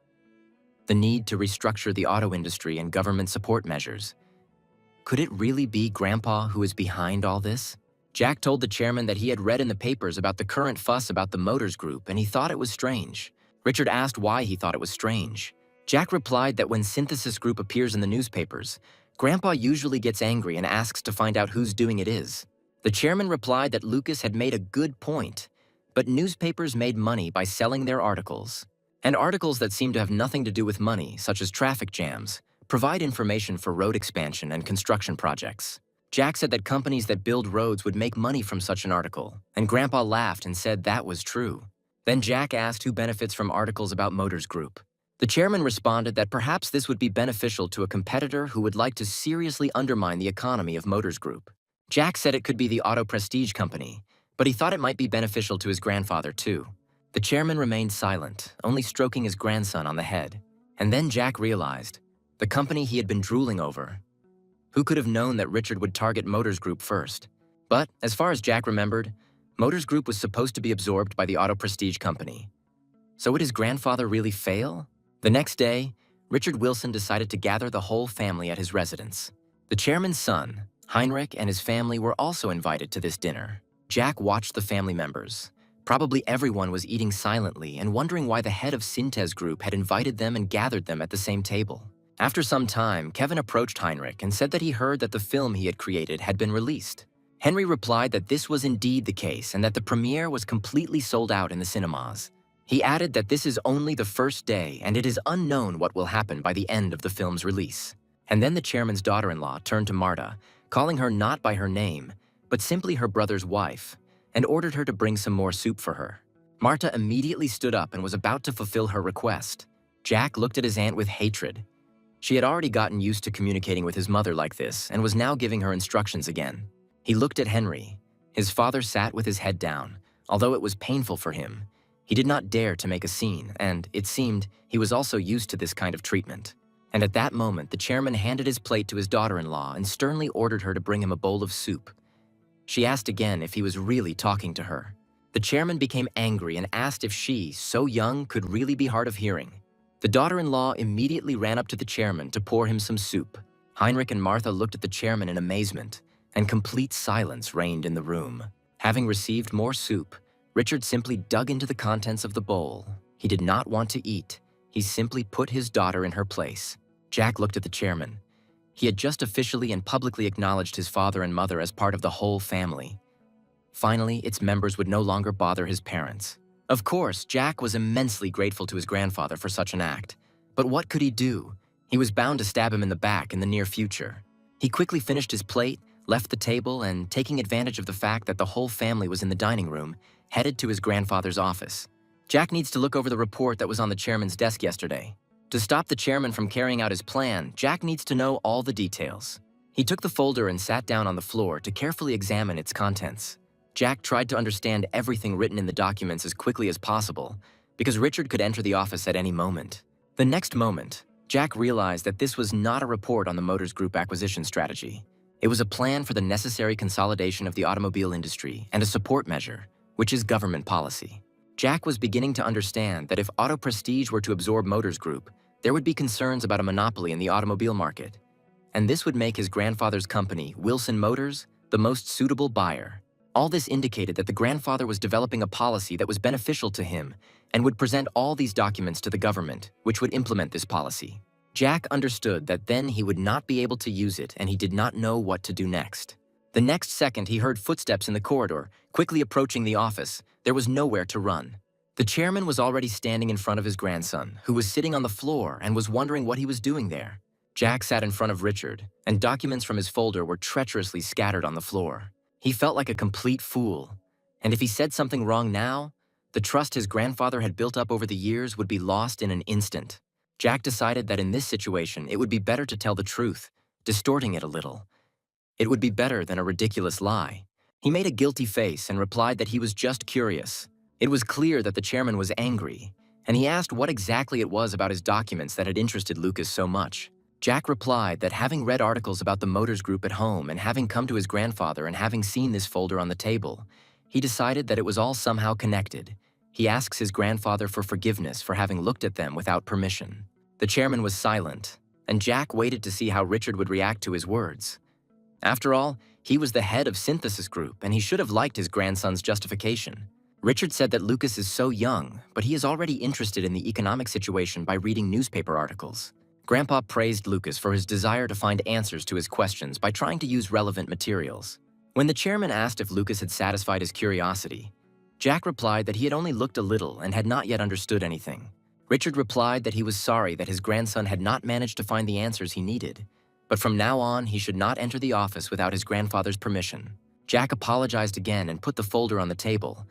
the need to restructure the auto industry and government support measures. Could it really be Grandpa who is behind all this? Jack told the chairman that he had read in the papers about the current fuss about the Motors Group and he thought it was strange. Richard asked why he thought it was strange. Jack replied that when Synthesis Group appears in the newspapers, Grandpa usually gets angry and asks to find out whose doing it is. The chairman replied that Lucas had made a good point, but newspapers made money by selling their articles. And articles that seem to have nothing to do with money, such as traffic jams, provide information for road expansion and construction projects. Jack said that companies that build roads would make money from such an article, and Grandpa laughed and said that was true. Then Jack asked who benefits from articles about Motors Group. The chairman responded that perhaps this would be beneficial to a competitor who would like to seriously undermine the economy of Motors Group. Jack said it could be the Auto Prestige Company, but he thought it might be beneficial to his grandfather too. The chairman remained silent, only stroking his grandson on the head. And then Jack realized, the company he had been drooling over. Who could have known that Richard would target Motors Group first? But, as far as Jack remembered, Motors Group was supposed to be absorbed by the Auto Prestige Company. So would his grandfather really fail? The next day, Richard Wilson decided to gather the whole family at his residence. The chairman's son, Heinrich, and his family were also invited to this dinner. Jack watched the family members. Probably everyone was eating silently and wondering why the head of Synthes Group had invited them and gathered them at the same table. After some time, Kevin approached Heinrich and said that he heard that the film he had created had been released. Henry replied that this was indeed the case and that the premiere was completely sold out in the cinemas. He added that this is only the first day and it is unknown what will happen by the end of the film's release. And then the chairman's daughter-in-law turned to Marta, calling her not by her name, but simply her brother's wife, and ordered her to bring some more soup for her. Marta immediately stood up and was about to fulfill her request. Jack looked at his aunt with hatred. She had already gotten used to communicating with his mother like this and was now giving her instructions again. He looked at Henry. His father sat with his head down, although it was painful for him. He did not dare to make a scene, and, it seemed, he was also used to this kind of treatment. And at that moment, the chairman handed his plate to his daughter-in-law and sternly ordered her to bring him a bowl of soup. She asked again if he was really talking to her. The chairman became angry and asked if she, so young, could really be hard of hearing. The daughter-in-law immediately ran up to the chairman to pour him some soup. Heinrich and Martha looked at the chairman in amazement, and complete silence reigned in the room. Having received more soup, Richard simply dug into the contents of the bowl. He did not want to eat. He simply put his daughter in her place. Jack looked at the chairman. He had just officially and publicly acknowledged his father and mother as part of the whole family. Finally, its members would no longer bother his parents. Of course, Jack was immensely grateful to his grandfather for such an act. But what could he do? He was bound to stab him in the back in the near future. He quickly finished his plate, left the table, and taking advantage of the fact that the whole family was in the dining room, headed to his grandfather's office. Jack needs to look over the report that was on the chairman's desk yesterday. To stop the chairman from carrying out his plan, Jack needs to know all the details. He took the folder and sat down on the floor to carefully examine its contents. Jack tried to understand everything written in the documents as quickly as possible, because Richard could enter the office at any moment. The next moment, Jack realized that this was not a report on the Motors Group acquisition strategy. It was a plan for the necessary consolidation of the automobile industry and a support measure, which is government policy. Jack was beginning to understand that if Auto Prestige were to absorb Motors Group, there would be concerns about a monopoly in the automobile market. And this would make his grandfather's company, Wilson Motors, the most suitable buyer. All this indicated that the grandfather was developing a policy that was beneficial to him and would present all these documents to the government, which would implement this policy. Jack understood that then he would not be able to use it and he did not know what to do next. The next second, he heard footsteps in the corridor, quickly approaching the office. There was nowhere to run. The chairman was already standing in front of his grandson, who was sitting on the floor and was wondering what he was doing there. Jack sat in front of Richard, and documents from his folder were treacherously scattered on the floor. He felt like a complete fool, and if he said something wrong now, the trust his grandfather had built up over the years would be lost in an instant. Jack decided that in this situation, it would be better to tell the truth, distorting it a little. It would be better than a ridiculous lie. He made a guilty face and replied that he was just curious. It was clear that the chairman was angry, and he asked what exactly it was about his documents that had interested Lucas so much. Jack replied that having read articles about the Motors Group at home and having come to his grandfather and having seen this folder on the table, he decided that it was all somehow connected. He asks his grandfather for forgiveness for having looked at them without permission. The chairman was silent, and Jack waited to see how Richard would react to his words. After all, he was the head of Synthesis Group, and he should have liked his grandson's justification. Richard said that Lucas is so young, but he is already interested in the economic situation by reading newspaper articles. Grandpa praised Lucas for his desire to find answers to his questions by trying to use relevant materials. When the chairman asked if Lucas had satisfied his curiosity, Jack replied that he had only looked a little and had not yet understood anything. Richard replied that he was sorry that his grandson had not managed to find the answers he needed, but from now on he should not enter the office without his grandfather's permission. Jack apologized again and put the folder on the table.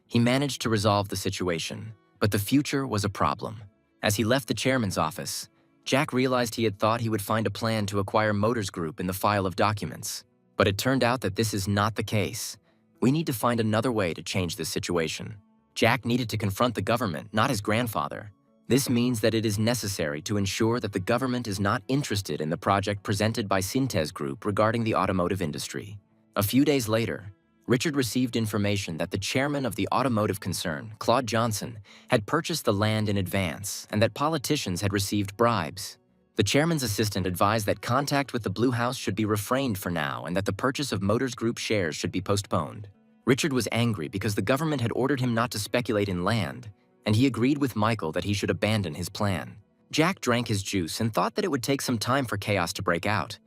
He managed to resolve the situation, but the future was a problem. As he left the chairman's office, Jack realized he had thought he would find a plan to acquire Motors Group in the file of documents. But it turned out that this is not the case. We need to find another way to change this situation. Jack needed to confront the government, not his grandfather. This means that it is necessary to ensure that the government is not interested in the project presented by Synthes Group regarding the automotive industry. A few days later, Richard received information that the chairman of the automotive concern, Claude Johnson, had purchased the land in advance and that politicians had received bribes. The chairman's assistant advised that contact with the Blue House should be refrained for now and that the purchase of Motors Group shares should be postponed. Richard was angry because the government had ordered him not to speculate in land, and he agreed with Michael that he should abandon his plan. Jack drank his juice and thought that it would take some time for chaos to break out.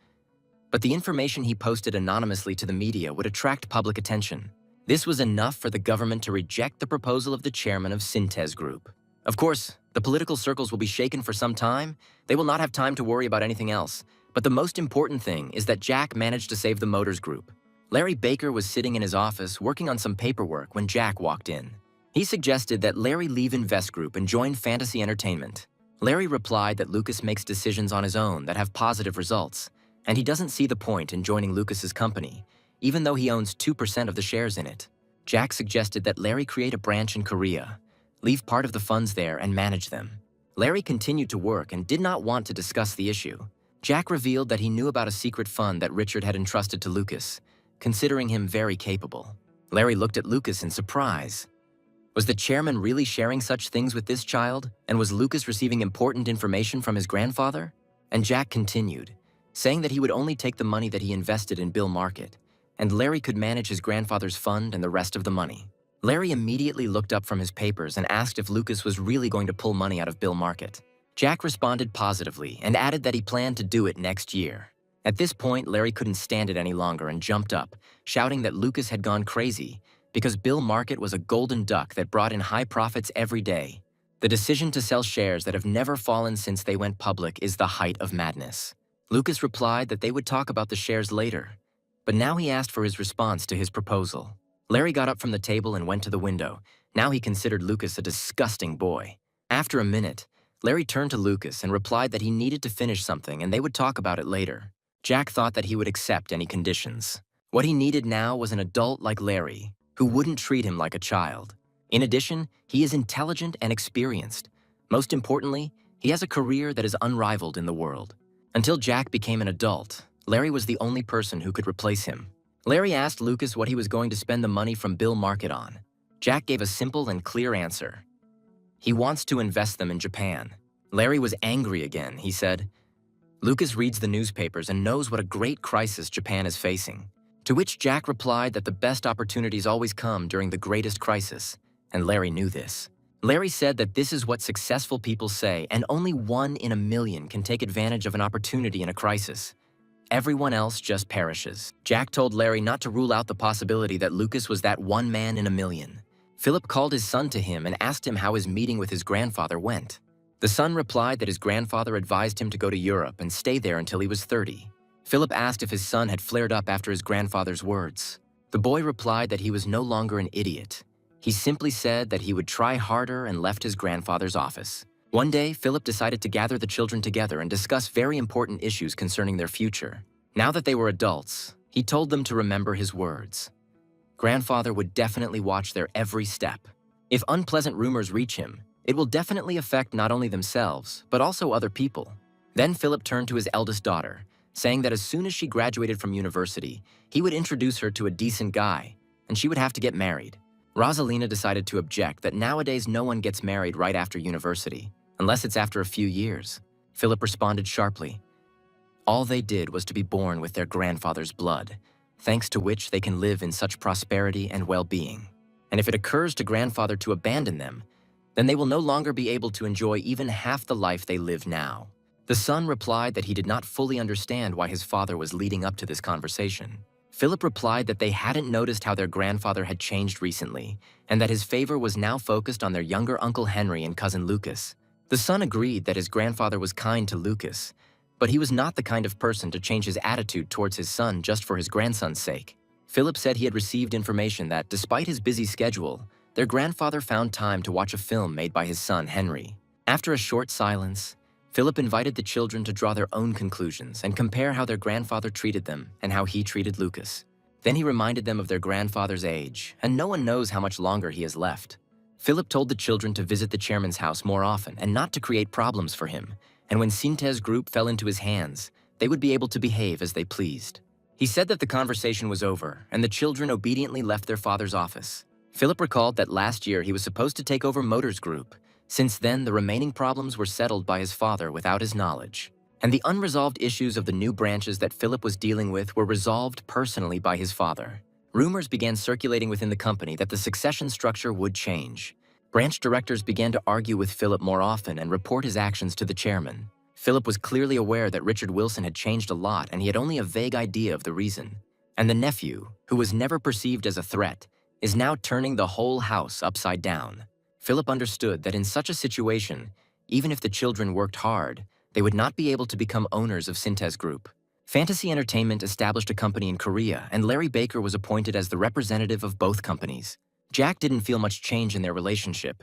But the information he posted anonymously to the media would attract public attention. This was enough for the government to reject the proposal of the chairman of Synthes Group. Of course, the political circles will be shaken for some time. They will not have time to worry about anything else. But the most important thing is that Jack managed to save the Motors Group. Larry Baker was sitting in his office working on some paperwork when Jack walked in. He suggested that Larry leave Invest Group and join Fantasy Entertainment. Larry replied that Lucas makes decisions on his own that have positive results, and he doesn't see the point in joining Lucas's company, even though he owns 2% of the shares in it. Jack suggested that Larry create a branch in Korea, leave part of the funds there and manage them. Larry continued to work and did not want to discuss the issue. Jack revealed that he knew about a secret fund that Richard had entrusted to Lucas, considering him very capable. Larry looked at Lucas in surprise. Was the chairman really sharing such things with this child? And was Lucas receiving important information from his grandfather? And Jack continued, saying that he would only take the money that he invested in Bill Market, and Larry could manage his grandfather's fund and the rest of the money. Larry immediately looked up from his papers and asked if Lucas was really going to pull money out of Bill Market. Jack responded positively and added that he planned to do it next year. At this point, Larry couldn't stand it any longer and jumped up, shouting that Lucas had gone crazy because Bill Market was a golden duck that brought in high profits every day. The decision to sell shares that have never fallen since they went public is the height of madness. Lucas replied that they would talk about the shares later, but now he asked for his response to his proposal. Larry got up from the table and went to the window. Now he considered Lucas a disgusting boy. After a minute, Larry turned to Lucas and replied that he needed to finish something and they would talk about it later. Jack thought that he would accept any conditions. What he needed now was an adult like Larry, who wouldn't treat him like a child. In addition, he is intelligent and experienced. Most importantly, he has a career that is unrivaled in the world. Until Jack became an adult, Larry was the only person who could replace him. Larry asked Lucas what he was going to spend the money from Bill Market on. Jack gave a simple and clear answer. He wants to invest them in Japan. Larry was angry again. He said, Lucas reads the newspapers and knows what a great crisis Japan is facing. To which Jack replied that the best opportunities always come during the greatest crisis, and Larry knew this. Larry said that this is what successful people say, and only 1 in a million can take advantage of an opportunity in a crisis. Everyone else just perishes. Jack told Larry not to rule out the possibility that Lucas was that 1 man in a million. Philip called his son to him and asked him how his meeting with his grandfather went. The son replied that his grandfather advised him to go to Europe and stay there until he was 30. Philip asked if his son had flared up after his grandfather's words. The boy replied that he was no longer an idiot. He simply said that he would try harder and left his grandfather's office. One day, Philip decided to gather the children together and discuss very important issues concerning their future. Now that they were adults, he told them to remember his words. Grandfather would definitely watch their every step. If unpleasant rumors reach him, it will definitely affect not only themselves, but also other people. Then Philip turned to his eldest daughter, saying that as soon as she graduated from university, he would introduce her to a decent guy, and she would have to get married. Rosalina decided to object that nowadays no one gets married right after university, unless it's after a few years. Philip responded sharply. All they did was to be born with their grandfather's blood, thanks to which they can live in such prosperity and well-being. And if it occurs to grandfather to abandon them, then they will no longer be able to enjoy even half the life they live now. The son replied that he did not fully understand why his father was leading up to this conversation. Philip replied that they hadn't noticed how their grandfather had changed recently, and that his favor was now focused on their younger Uncle Henry and cousin Lucas. The son agreed that his grandfather was kind to Lucas, but he was not the kind of person to change his attitude towards his son just for his grandson's sake. Philip said he had received information that, despite his busy schedule, their grandfather found time to watch a film made by his son Henry. After a short silence, Philip invited the children to draw their own conclusions and compare how their grandfather treated them and how he treated Lucas. Then he reminded them of their grandfather's age, and no one knows how much longer he has left. Philip told the children to visit the chairman's house more often and not to create problems for him, and when Sintez's group fell into his hands, they would be able to behave as they pleased. He said that the conversation was over, and the children obediently left their father's office. Philip recalled that last year he was supposed to take over Motor's group. Since then, the remaining problems were settled by his father without his knowledge. And the unresolved issues of the new branches that Philip was dealing with were resolved personally by his father. Rumors began circulating within the company that the succession structure would change. Branch directors began to argue with Philip more often and report his actions to the chairman. Philip was clearly aware that Richard Wilson had changed a lot, and he had only a vague idea of the reason. And the nephew, who was never perceived as a threat, is now turning the whole house upside down. Philip understood that in such a situation, even if the children worked hard, they would not be able to become owners of Sintez Group. Fantasy Entertainment established a company in Korea, and Larry Baker was appointed as the representative of both companies. Jack didn't feel much change in their relationship,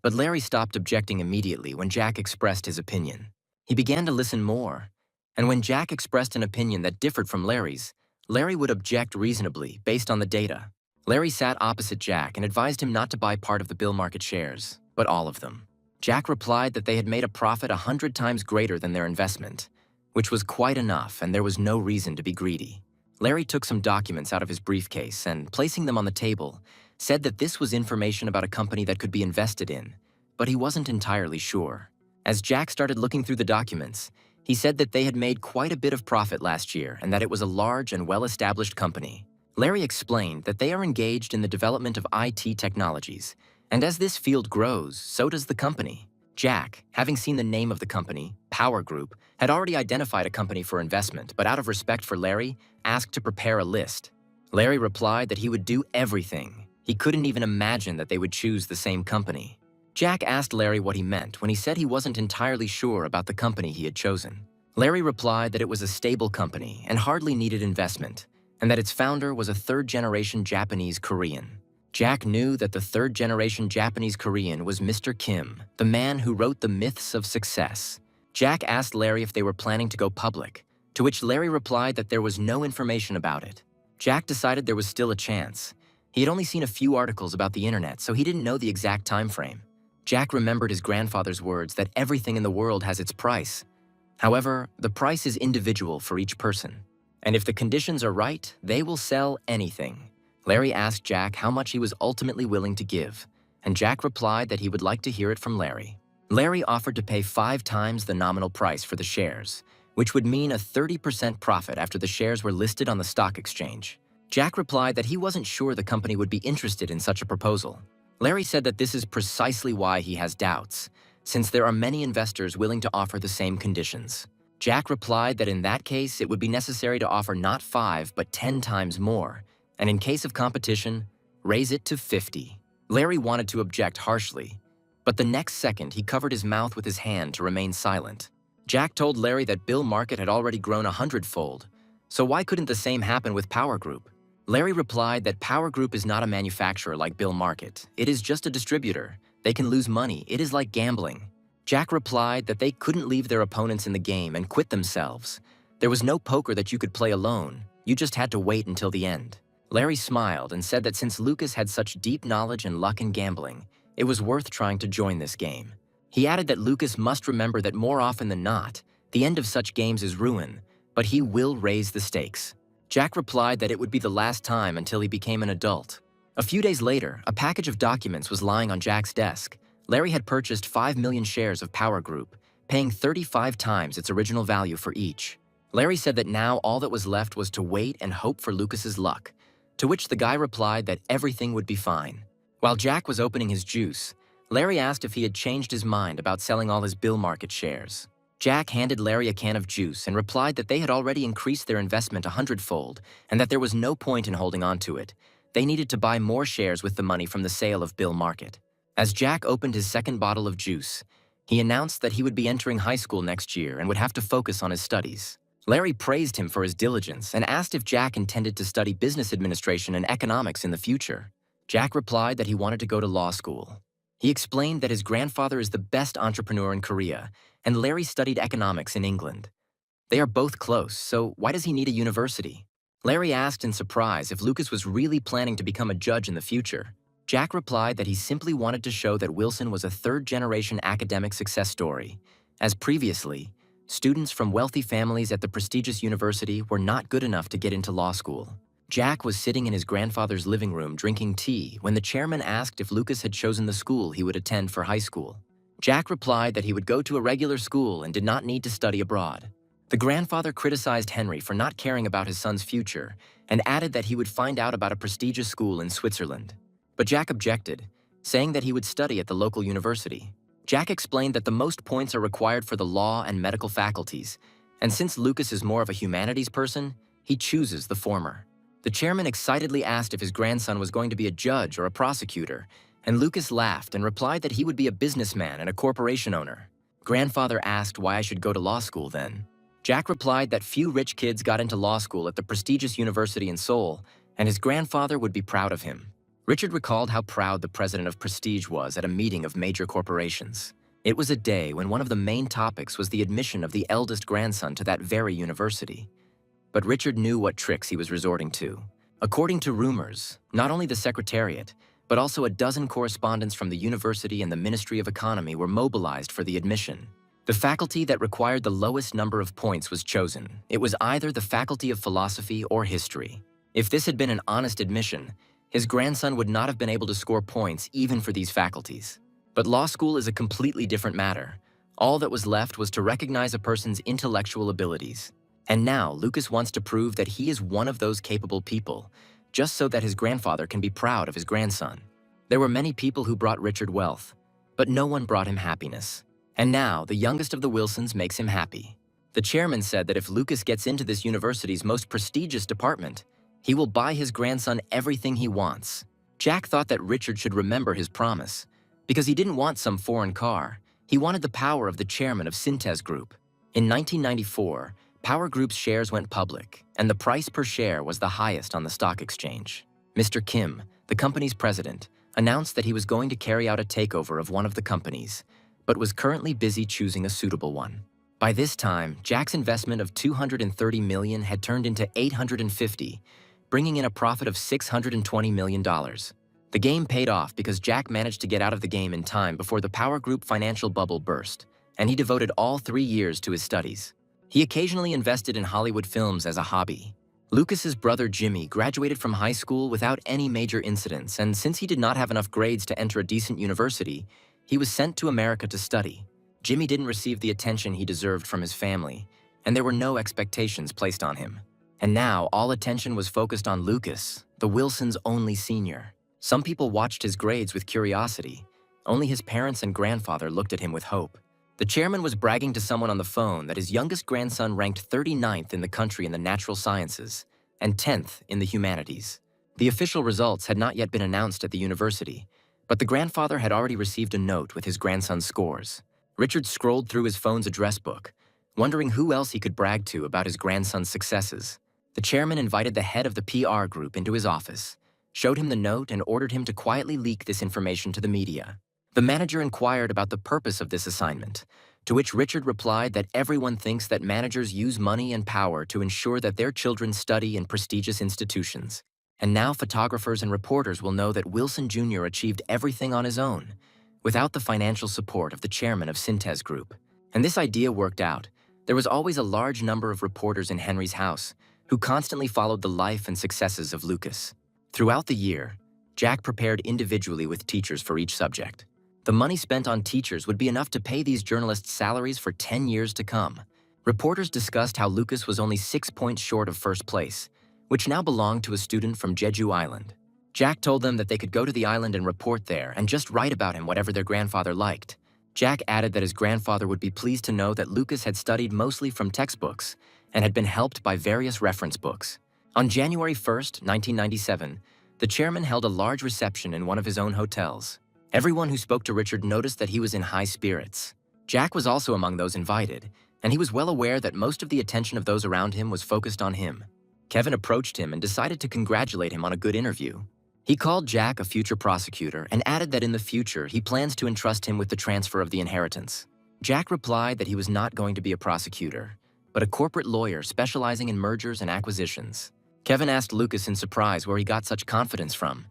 but Larry stopped objecting immediately when Jack expressed his opinion. He began to listen more, and when Jack expressed an opinion that differed from Larry's, Larry would object reasonably based on the data. Larry sat opposite Jack and advised him not to buy part of the Bill Market shares, but all of them. Jack replied that they had made a profit 100 times greater than their investment, which was quite enough and there was no reason to be greedy. Larry took some documents out of his briefcase and, placing them on the table, said that this was information about a company that could be invested in, but he wasn't entirely sure. As Jack started looking through the documents, he said that they had made quite a bit of profit last year and that it was a large and well-established company. Larry explained that they are engaged in the development of IT technologies, and as this field grows, so does the company. Jack, having seen the name of the company, Power Group, had already identified a company for investment, but out of respect for Larry, asked to prepare a list. Larry replied that he would do everything. He couldn't even imagine that they would choose the same company. Jack asked Larry what he meant when he said he wasn't entirely sure about the company he had chosen. Larry replied that it was a stable company and hardly needed investment, and that its founder was a third-generation Japanese Korean. Jack knew that the third-generation Japanese Korean was Mr. Kim, the man who wrote the myths of success. Jack asked Larry if they were planning to go public, to which Larry replied that there was no information about it. Jack decided there was still a chance. He had only seen a few articles about the internet, so he didn't know the exact time frame. Jack remembered his grandfather's words that everything in the world has its price. However, the price is individual for each person. And if the conditions are right, they will sell anything. Larry asked Jack how much he was ultimately willing to give, and Jack replied that he would like to hear it from Larry. Larry offered to pay 5 times the nominal price for the shares, which would mean a 30% profit after the shares were listed on the stock exchange. Jack replied that he wasn't sure the company would be interested in such a proposal. Larry said that this is precisely why he has doubts, since there are many investors willing to offer the same conditions. Jack replied that in that case, it would be necessary to offer not 5, but 10 times more, and in case of competition, raise it to 50. Larry wanted to object harshly, but the next second he covered his mouth with his hand to remain silent. Jack told Larry that Bill Market had already grown 100-fold, so why couldn't the same happen with Power Group? Larry replied that Power Group is not a manufacturer like Bill Market. It is just a distributor. They can lose money. It is like gambling. Jack replied that they couldn't leave their opponents in the game and quit themselves. There was no poker that you could play alone. You just had to wait until the end. Larry smiled and said that since Lucas had such deep knowledge and luck in gambling, it was worth trying to join this game. He added that Lucas must remember that more often than not, the end of such games is ruin, but he will raise the stakes. Jack replied that it would be the last time until he became an adult. A few days later, a package of documents was lying on Jack's desk. Larry had purchased 5 million shares of Power Group, paying 35 times its original value for each. Larry said that now all that was left was to wait and hope for Lucas's luck, to which the guy replied that everything would be fine. While Jack was opening his juice, Larry asked if he had changed his mind about selling all his Bill Market shares. Jack handed Larry a can of juice and replied that they had already increased their investment 100-fold and that there was no point in holding on to it. They needed to buy more shares with the money from the sale of Bill Market. As Jack opened his second bottle of juice, he announced that he would be entering high school next year and would have to focus on his studies. Larry praised him for his diligence and asked if Jack intended to study business administration and economics in the future. Jack replied that he wanted to go to law school. He explained that his grandfather is the best entrepreneur in Korea, and Larry studied economics in England. They are both close, so why does he need a university? Larry asked in surprise if Lucas was really planning to become a judge in the future. Jack replied that he simply wanted to show that Wilson was a third-generation academic success story, as previously, students from wealthy families at the prestigious university were not good enough to get into law school. Jack was sitting in his grandfather's living room drinking tea when the chairman asked if Lucas had chosen the school he would attend for high school. Jack replied that he would go to a regular school and did not need to study abroad. The grandfather criticized Henry for not caring about his son's future and added that he would find out about a prestigious school in Switzerland. But Jack objected, saying that he would study at the local university. Jack explained that the most points are required for the law and medical faculties, and since Lucas is more of a humanities person, he chooses the former. The chairman excitedly asked if his grandson was going to be a judge or a prosecutor, and Lucas laughed and replied that he would be a businessman and a corporation owner. Grandfather asked why I should go to law school then. Jack replied that few rich kids got into law school at the prestigious university in Seoul, and his grandfather would be proud of him. Richard recalled how proud the president of Prestige was at a meeting of major corporations. It was a day when one of the main topics was the admission of the eldest grandson to that very university. But Richard knew what tricks he was resorting to. According to rumors, not only the Secretariat, but also a dozen correspondents from the university and the Ministry of Economy were mobilized for the admission. The faculty that required the lowest number of points was chosen. It was either the Faculty of Philosophy or History. If this had been an honest admission, his grandson would not have been able to score points even for these faculties. But law school is a completely different matter. All that was left was to recognize a person's intellectual abilities. And now Lucas wants to prove that he is one of those capable people, just so that his grandfather can be proud of his grandson. There were many people who brought Richard wealth, but no one brought him happiness. And now the youngest of the Wilsons makes him happy. The chairman said that if Lucas gets into this university's most prestigious department, he will buy his grandson everything he wants. Jack thought that Richard should remember his promise, because he didn't want some foreign car. He wanted the power of the chairman of Synthes Group. In 1994, Power Group's shares went public, and the price per share was the highest on the stock exchange. Mr. Kim, the company's president, announced that he was going to carry out a takeover of one of the companies, but was currently busy choosing a suitable one. By this time, Jack's investment of $230 million had turned into $850, bringing in a profit of $620 million. The game paid off because Jack managed to get out of the game in time before the Power Group financial bubble burst, and he devoted all 3 years to his studies. He occasionally invested in Hollywood films as a hobby. Lucas's brother Jimmy graduated from high school without any major incidents, and since he did not have enough grades to enter a decent university, he was sent to America to study. Jimmy didn't receive the attention he deserved from his family, and there were no expectations placed on him. And now all attention was focused on Lucas, the Wilsons' only senior. Some people watched his grades with curiosity. Only his parents and grandfather looked at him with hope. The chairman was bragging to someone on the phone that his youngest grandson ranked 39th in the country in the natural sciences and 10th in the humanities. The official results had not yet been announced at the university, but the grandfather had already received a note with his grandson's scores. Richard scrolled through his phone's address book, wondering who else he could brag to about his grandson's successes. The chairman invited the head of the PR group into his office, showed him the note, and ordered him to quietly leak this information to the media. The manager inquired about the purpose of this assignment, to which Richard replied that everyone thinks that managers use money and power to ensure that their children study in prestigious institutions. And now photographers and reporters will know that Wilson Jr. achieved everything on his own, without the financial support of the chairman of Synthes Group. And this idea worked out. There was always a large number of reporters in Henry's house, who constantly followed the life and successes of Lucas. Throughout the year, Jack prepared individually with teachers for each subject. The money spent on teachers would be enough to pay these journalists salaries for 10 years to come. Reporters discussed how Lucas was only 6 points short of first place, which now belonged to a student from Jeju Island. Jack told them that they could go to the island and report there and just write about him whatever their grandfather liked. Jack added that his grandfather would be pleased to know that Lucas had studied mostly from textbooks and had been helped by various reference books. On January 1st, 1997, the chairman held a large reception in one of his own hotels. Everyone who spoke to Richard noticed that he was in high spirits. Jack was also among those invited, and he was well aware that most of the attention of those around him was focused on him. Kevin approached him and decided to congratulate him on a good interview. He called Jack a future prosecutor and added that in the future he plans to entrust him with the transfer of the inheritance. Jack replied that he was not going to be a prosecutor, but a corporate lawyer specializing in mergers and acquisitions. Kevin asked Lucas in surprise where he got such confidence from,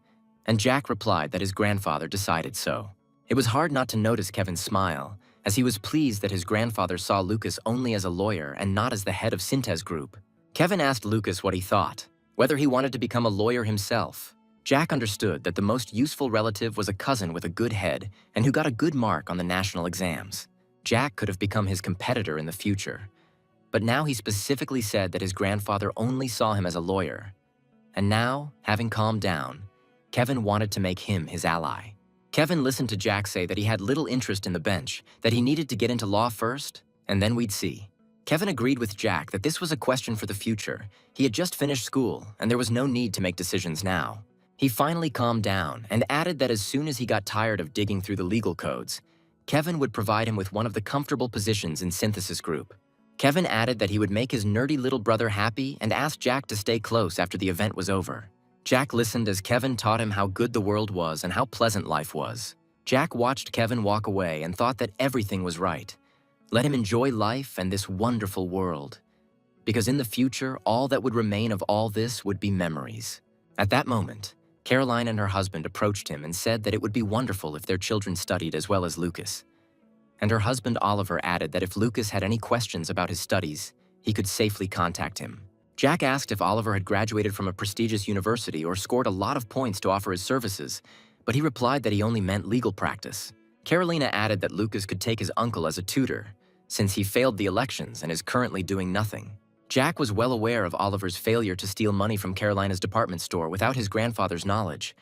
and Jack replied that his grandfather decided so. It was hard not to notice Kevin's smile, as he was pleased that his grandfather saw Lucas only as a lawyer and not as the head of Syntez Group. Kevin asked Lucas what he thought, whether he wanted to become a lawyer himself. Jack understood that the most useful relative was a cousin with a good head and who got a good mark on the national exams. Jack could have become his competitor in the future, but now he specifically said that his grandfather only saw him as a lawyer. And now, having calmed down, Kevin wanted to make him his ally. Kevin listened to Jack say that he had little interest in the bench, that he needed to get into law first, and then we'd see. Kevin agreed with Jack that this was a question for the future. He had just finished school, and there was no need to make decisions now. He finally calmed down and added that as soon as he got tired of digging through the legal codes, Kevin would provide him with one of the comfortable positions in Synthesis Group. Kevin added that he would make his nerdy little brother happy and asked Jack to stay close after the event was over. Jack listened as Kevin taught him how good the world was and how pleasant life was. Jack watched Kevin walk away and thought that everything was right. Let him enjoy life and this wonderful world. Because in the future, all that would remain of all this would be memories. At that moment, Caroline and her husband approached him and said that it would be wonderful if their children studied as well as Lucas. And her husband Oliver added that if Lucas had any questions about his studies, he could safely contact him. Jack asked if Oliver had graduated from a prestigious university or scored a lot of points to offer his services, but he replied that he only meant legal practice. Carolina added that Lucas could take his uncle as a tutor, since he failed the elections and is currently doing nothing. Jack was well aware of Oliver's failure to steal money from Carolina's department store without his grandfather's knowledge,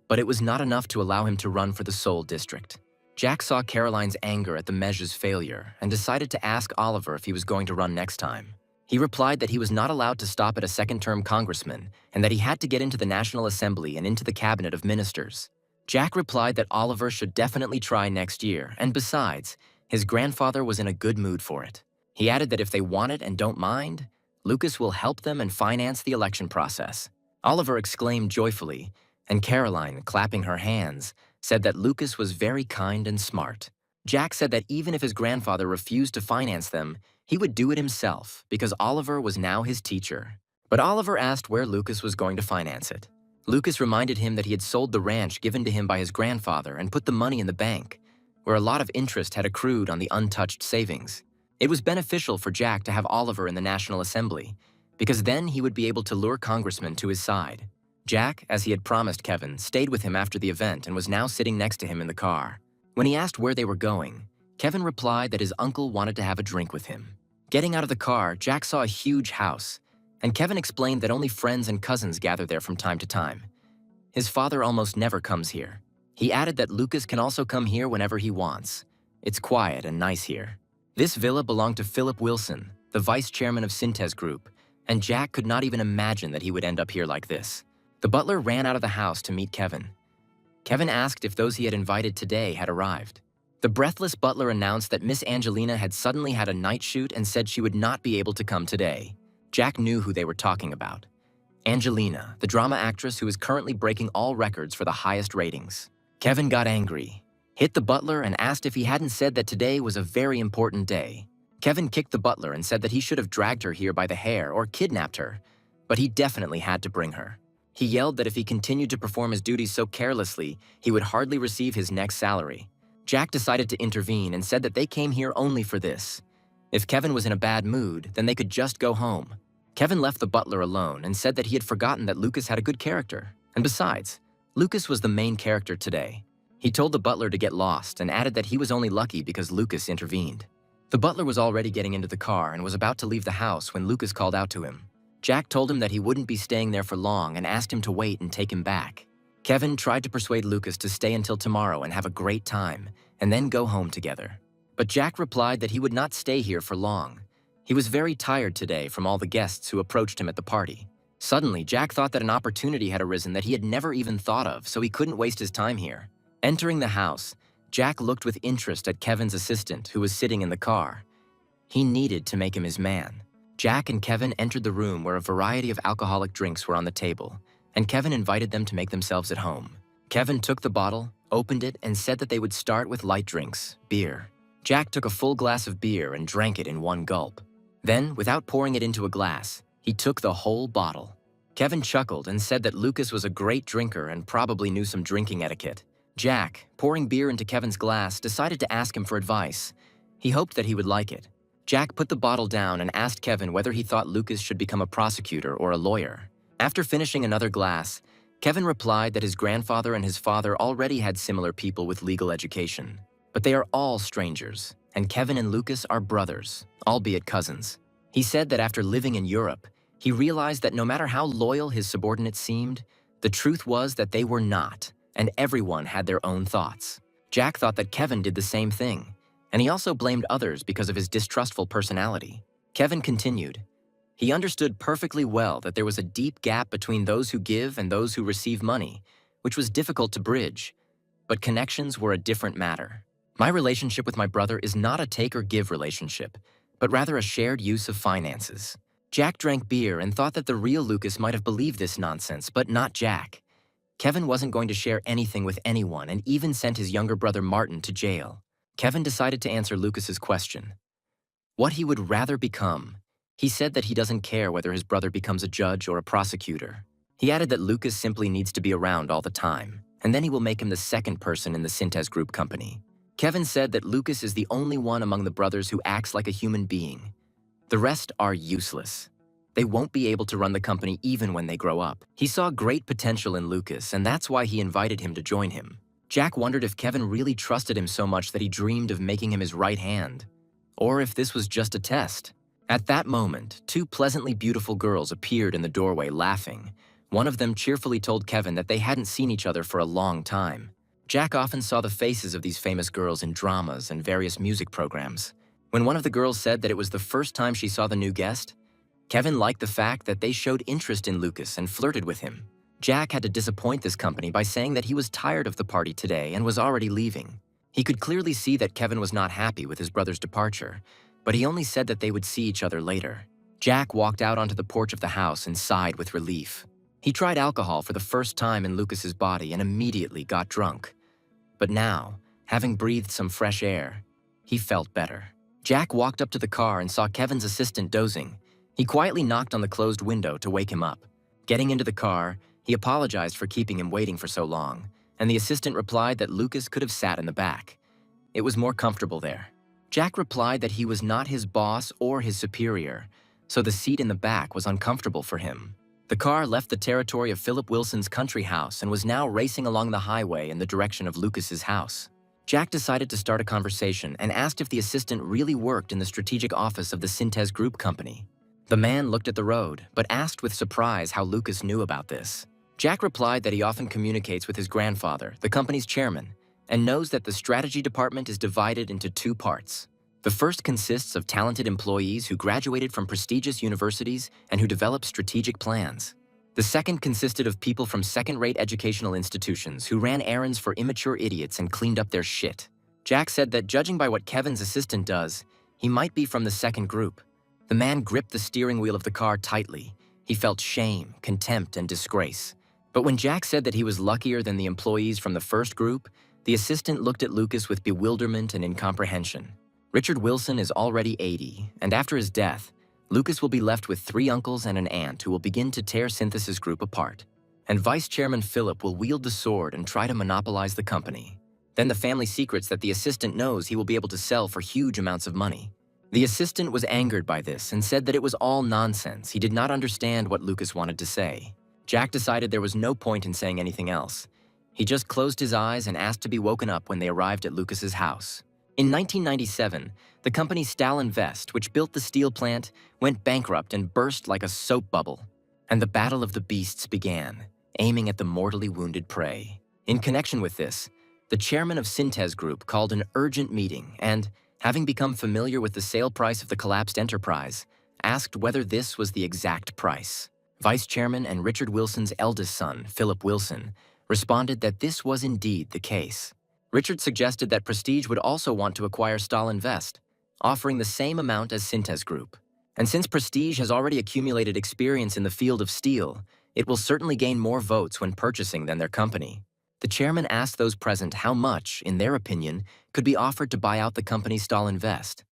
but it was not enough to allow him to run for the Seoul district. Jack saw Caroline's anger at the Mej's failure and decided to ask Oliver if he was going to run next time. He replied that he was not allowed to stop at a second-term congressman and that he had to get into the National Assembly and into the cabinet of ministers. Jack replied that Oliver should definitely try next year, and besides, his grandfather was in a good mood for it. He added that if they want it and don't mind, Lucas will help them and finance the election process. Oliver exclaimed joyfully, and Caroline, clapping her hands, said that Lucas was very kind and smart. Jack said that even if his grandfather refused to finance them, he would do it himself because Oliver was now his teacher. But Oliver asked where Lucas was going to finance it. Lucas reminded him that he had sold the ranch given to him by his grandfather and put the money in the bank, where a lot of interest had accrued on the untouched savings. It was beneficial for Jack to have Oliver in the National Assembly, because then he would be able to lure congressmen to his side. Jack, as he had promised Kevin, stayed with him after the event and was now sitting next to him in the car. When he asked where they were going, Kevin replied that his uncle wanted to have a drink with him. Getting out of the car, Jack saw a huge house, and Kevin explained that only friends and cousins gather there from time to time. His father almost never comes here. He added that Lucas can also come here whenever he wants. It's quiet and nice here. This villa belonged to Philip Wilson, the vice chairman of Syntez Group, and Jack could not even imagine that he would end up here like this. The butler ran out of the house to meet Kevin. Kevin asked if those he had invited today had arrived. The breathless butler announced that Miss Angelina had suddenly had a night shoot and said she would not be able to come today. Jack knew who they were talking about. Angelina, the drama actress who is currently breaking all records for the highest ratings. Kevin got angry, hit the butler, and asked if he hadn't said that today was a very important day. Kevin kicked the butler and said that he should have dragged her here by the hair or kidnapped her, but he definitely had to bring her. He yelled that if he continued to perform his duties so carelessly, he would hardly receive his next salary. Jack decided to intervene and said that they came here only for this. If Kevin was in a bad mood, then they could just go home. Kevin left the butler alone and said that he had forgotten that Lucas had a good character. And besides, Lucas was the main character today. He told the butler to get lost and added that he was only lucky because Lucas intervened. The butler was already getting into the car and was about to leave the house when Lucas called out to him. Jack told him that he wouldn't be staying there for long and asked him to wait and take him back. Kevin tried to persuade Lucas to stay until tomorrow and have a great time, and then go home together. But Jack replied that he would not stay here for long. He was very tired today from all the guests who approached him at the party. Suddenly, Jack thought that an opportunity had arisen that he had never even thought of, so he couldn't waste his time here. Entering the house, Jack looked with interest at Kevin's assistant, who was sitting in the car. He needed to make him his man. Jack and Kevin entered the room where a variety of alcoholic drinks were on the table, and Kevin invited them to make themselves at home. Kevin took the bottle, opened it, and said that they would start with light drinks, beer. Jack took a full glass of beer and drank it in one gulp. Then, without pouring it into a glass, he took the whole bottle. Kevin chuckled and said that Lucas was a great drinker and probably knew some drinking etiquette. Jack, pouring beer into Kevin's glass, decided to ask him for advice. He hoped that he would like it. Jack put the bottle down and asked Kevin whether he thought Lucas should become a prosecutor or a lawyer. After finishing another glass, Kevin replied that his grandfather and his father already had similar people with legal education. But they are all strangers, and Kevin and Lucas are brothers, albeit cousins. He said that after living in Europe, he realized that no matter how loyal his subordinates seemed, the truth was that they were not, and everyone had their own thoughts. Jack thought that Kevin did the same thing, and he also blamed others because of his distrustful personality. Kevin continued, he understood perfectly well that there was a deep gap between those who give and those who receive money, which was difficult to bridge, but connections were a different matter. My relationship with my brother is not a take or give relationship, but rather a shared use of finances. Jack drank beer and thought that the real Lucas might have believed this nonsense, but not Jack. Kevin wasn't going to share anything with anyone and even sent his younger brother Martin to jail. Kevin decided to answer Lucas's question. What he would rather become. He said that he doesn't care whether his brother becomes a judge or a prosecutor. He added that Lucas simply needs to be around all the time, and then he will make him the second person in the Syntez Group company. Kevin said that Lucas is the only one among the brothers who acts like a human being. The rest are useless. They won't be able to run the company even when they grow up. He saw great potential in Lucas, and that's why he invited him to join him. Jack wondered if Kevin really trusted him so much that he dreamed of making him his right hand, or if this was just a test. At that moment, two pleasantly beautiful girls appeared in the doorway laughing. One of them cheerfully told Kevin that they hadn't seen each other for a long time. Jack often saw the faces of these famous girls in dramas and various music programs. When one of the girls said that it was the first time she saw the new guest, Kevin liked the fact that they showed interest in Lucas and flirted with him. Jack had to disappoint this company by saying that he was tired of the party today and was already leaving. He could clearly see that Kevin was not happy with his brother's departure, but he only said that they would see each other later. Jack walked out onto the porch of the house and sighed with relief. He tried alcohol for the first time in Lucas's body and immediately got drunk. But now, having breathed some fresh air, he felt better. Jack walked up to the car and saw Kevin's assistant dozing. He quietly knocked on the closed window to wake him up. Getting into the car, he apologized for keeping him waiting for so long, and the assistant replied that Lucas could have sat in the back. It was more comfortable there. Jack replied that he was not his boss or his superior, so the seat in the back was uncomfortable for him. The car left the territory of Philip Wilson's country house and was now racing along the highway in the direction of Lucas's house. Jack decided to start a conversation and asked if the assistant really worked in the strategic office of the Syntez Group company. The man looked at the road, but asked with surprise how Lucas knew about this. Jack replied that he often communicates with his grandfather, the company's chairman, and knows that the strategy department is divided into two parts. The first consists of talented employees who graduated from prestigious universities and who develop strategic plans. The second consisted of people from second-rate educational institutions who ran errands for immature idiots and cleaned up their shit. Jack said that judging by what Kevin's assistant does, he might be from the second group. The man gripped the steering wheel of the car tightly. He felt shame, contempt, and disgrace. But when Jack said that he was luckier than the employees from the first group, the assistant looked at Lucas with bewilderment and incomprehension. Richard Wilson is already 80, and after his death, Lucas will be left with 3 uncles and an aunt who will begin to tear Synthesis Group apart. And Vice Chairman Philip will wield the sword and try to monopolize the company. Then the family secrets that the assistant knows he will be able to sell for huge amounts of money. The assistant was angered by this and said that it was all nonsense. He did not understand what Lucas wanted to say. Jack decided there was no point in saying anything else. He just closed his eyes and asked to be woken up when they arrived at Lucas's house. In 1997, the company Stalinvest, which built the steel plant, went bankrupt and burst like a soap bubble. And the battle of the beasts began, aiming at the mortally wounded prey. In connection with this, the chairman of Syntez Group called an urgent meeting and, having become familiar with the sale price of the collapsed enterprise, asked whether this was the exact price. Vice Chairman and Richard Wilson's eldest son, Philip Wilson, responded that this was indeed the case. Richard suggested that Prestige would also want to acquire Stalinvest, offering the same amount as Syntez Group. And since Prestige has already accumulated experience in the field of steel, It will certainly gain more votes when purchasing than their company. The chairman asked those present how much, in their opinion, could be offered to buy out the company's Stalinvest.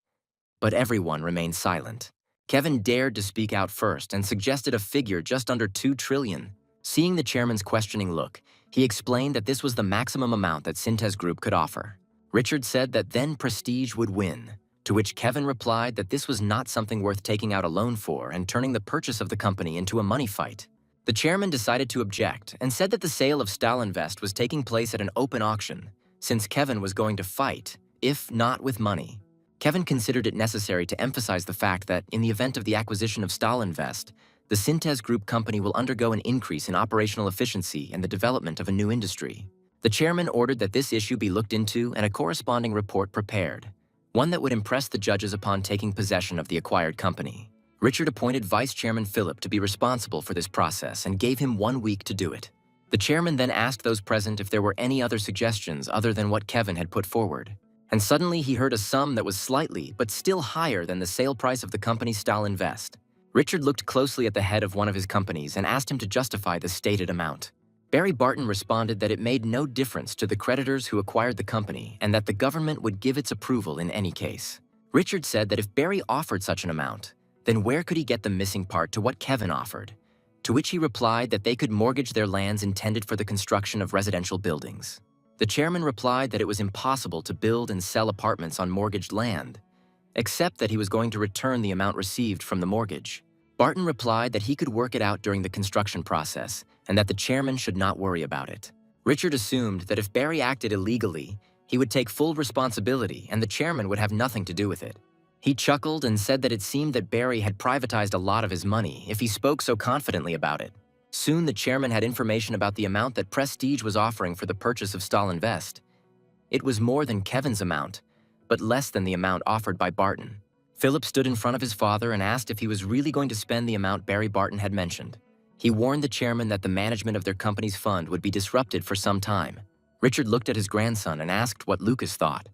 But everyone remained silent. Kevin dared to speak out first and suggested a figure just under 2 trillion. Seeing the chairman's questioning look, he explained that this was the maximum amount that Syntez Group could offer. Richard said that then Prestige would win, to which Kevin replied that this was not something worth taking out a loan for and turning the purchase of the company into a money fight. The chairman decided to object and said that the sale of Stalinvest was taking place at an open auction, since Kevin was going to fight, if not with money. Kevin considered it necessary to emphasize the fact that, in the event of the acquisition of Stalinvest, the Syntez Group company will undergo an increase in operational efficiency and the development of a new industry. The chairman ordered that this issue be looked into and a corresponding report prepared, one that would impress the judges upon taking possession of the acquired company. Richard appointed Vice Chairman Philip to be responsible for this process and gave him 1 week to do it. The chairman then asked those present if there were any other suggestions other than what Kevin had put forward. And suddenly he heard a sum that was slightly, but still higher than the sale price of the company's Stalinvest. Richard looked closely at the head of one of his companies and asked him to justify the stated amount. Barry Barton responded that it made no difference to the creditors who acquired the company and that the government would give its approval in any case. Richard said that if Barry offered such an amount, then where could he get the missing part to what Kevin offered? To which he replied that they could mortgage their lands intended for the construction of residential buildings. The chairman replied that it was impossible to build and sell apartments on mortgaged land, except that he was going to return the amount received from the mortgage. Barton replied that he could work it out during the construction process and that the chairman should not worry about it. Richard assumed that if Barry acted illegally, he would take full responsibility and the chairman would have nothing to do with it. He chuckled and said that it seemed that Barry had privatized a lot of his money if he spoke so confidently about it. Soon the chairman had information about the amount that Prestige was offering for the purchase of Stalinvest. It was more than Kevin's amount, but less than the amount offered by Barton. Philip stood in front of his father and asked if he was really going to spend the amount Barry Barton had mentioned. He warned the chairman that the management of their company's fund would be disrupted for some time. Richard looked at his grandson and asked what Lucas thought.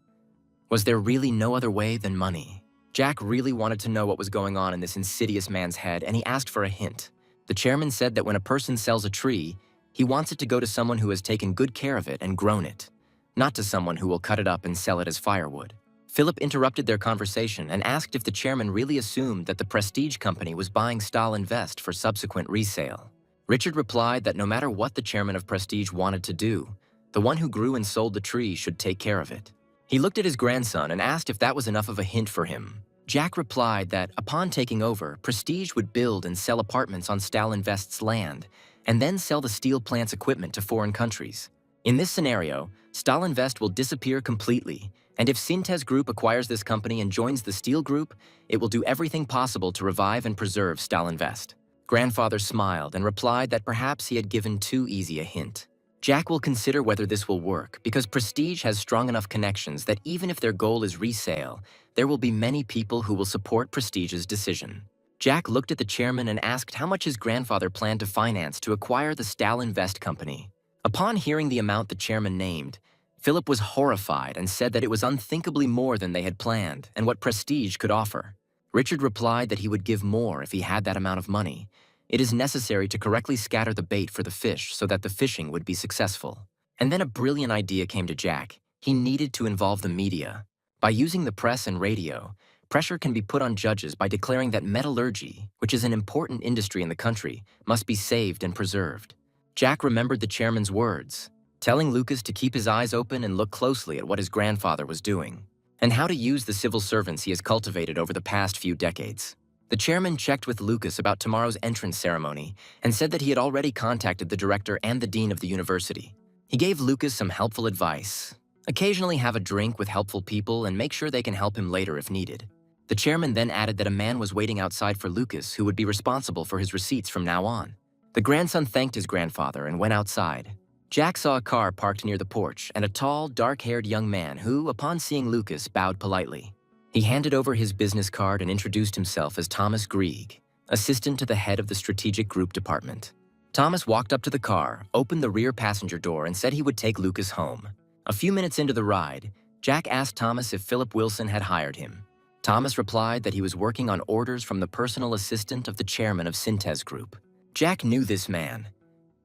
Was there really no other way than money? Jack really wanted to know what was going on in this insidious man's head, and he asked for a hint. The chairman said that when a person sells a tree, he wants it to go to someone who has taken good care of it and grown it, not to someone who will cut it up and sell it as firewood. Philip interrupted their conversation and asked if the chairman really assumed that the Prestige company was buying Stalinvest for subsequent resale. Richard replied that no matter what the chairman of Prestige wanted to do, the one who grew and sold the tree should take care of it. He looked at his grandson and asked if that was enough of a hint for him. Jack replied that, upon taking over, Prestige would build and sell apartments on Stalinvest's land, and then sell the steel plant's equipment to foreign countries. In this scenario, Stalinvest will disappear completely, and if Syntez Group acquires this company and joins the Steel Group, it will do everything possible to revive and preserve Stalinvest. Grandfather smiled and replied that perhaps he had given too easy a hint. Jack will consider whether this will work because Prestige has strong enough connections that even if their goal is resale, there will be many people who will support Prestige's decision. Jack looked at the chairman and asked how much his grandfather planned to finance to acquire the Stalinvest company. Upon hearing the amount the chairman named, Philip was horrified and said that it was unthinkably more than they had planned and what Prestige could offer. Richard replied that he would give more if he had that amount of money. It is necessary to correctly scatter the bait for the fish so that the fishing would be successful. And then a brilliant idea came to Jack. He needed to involve the media. By using the press and radio, pressure can be put on judges by declaring that metallurgy, which is an important industry in the country, must be saved and preserved. Jack remembered the chairman's words, telling Lucas to keep his eyes open and look closely at what his grandfather was doing, and how to use the civil servants he has cultivated over the past few decades. The chairman checked with Lucas about tomorrow's entrance ceremony and said that he had already contacted the director and the dean of the university. He gave Lucas some helpful advice. Occasionally have a drink with helpful people and make sure they can help him later if needed. The chairman then added that a man was waiting outside for Lucas who would be responsible for his receipts from now on. The grandson thanked his grandfather and went outside. Jack saw a car parked near the porch and a tall, dark-haired young man who, upon seeing Lucas, bowed politely. He handed over his business card and introduced himself as Thomas Grieg, assistant to the head of the Strategic Group Department. Thomas walked up to the car, opened the rear passenger door, and said he would take Lucas home. A few minutes into the ride, Jack asked Thomas if Philip Wilson had hired him. Thomas replied that he was working on orders from the personal assistant of the chairman of Syntez Group. Jack knew this man.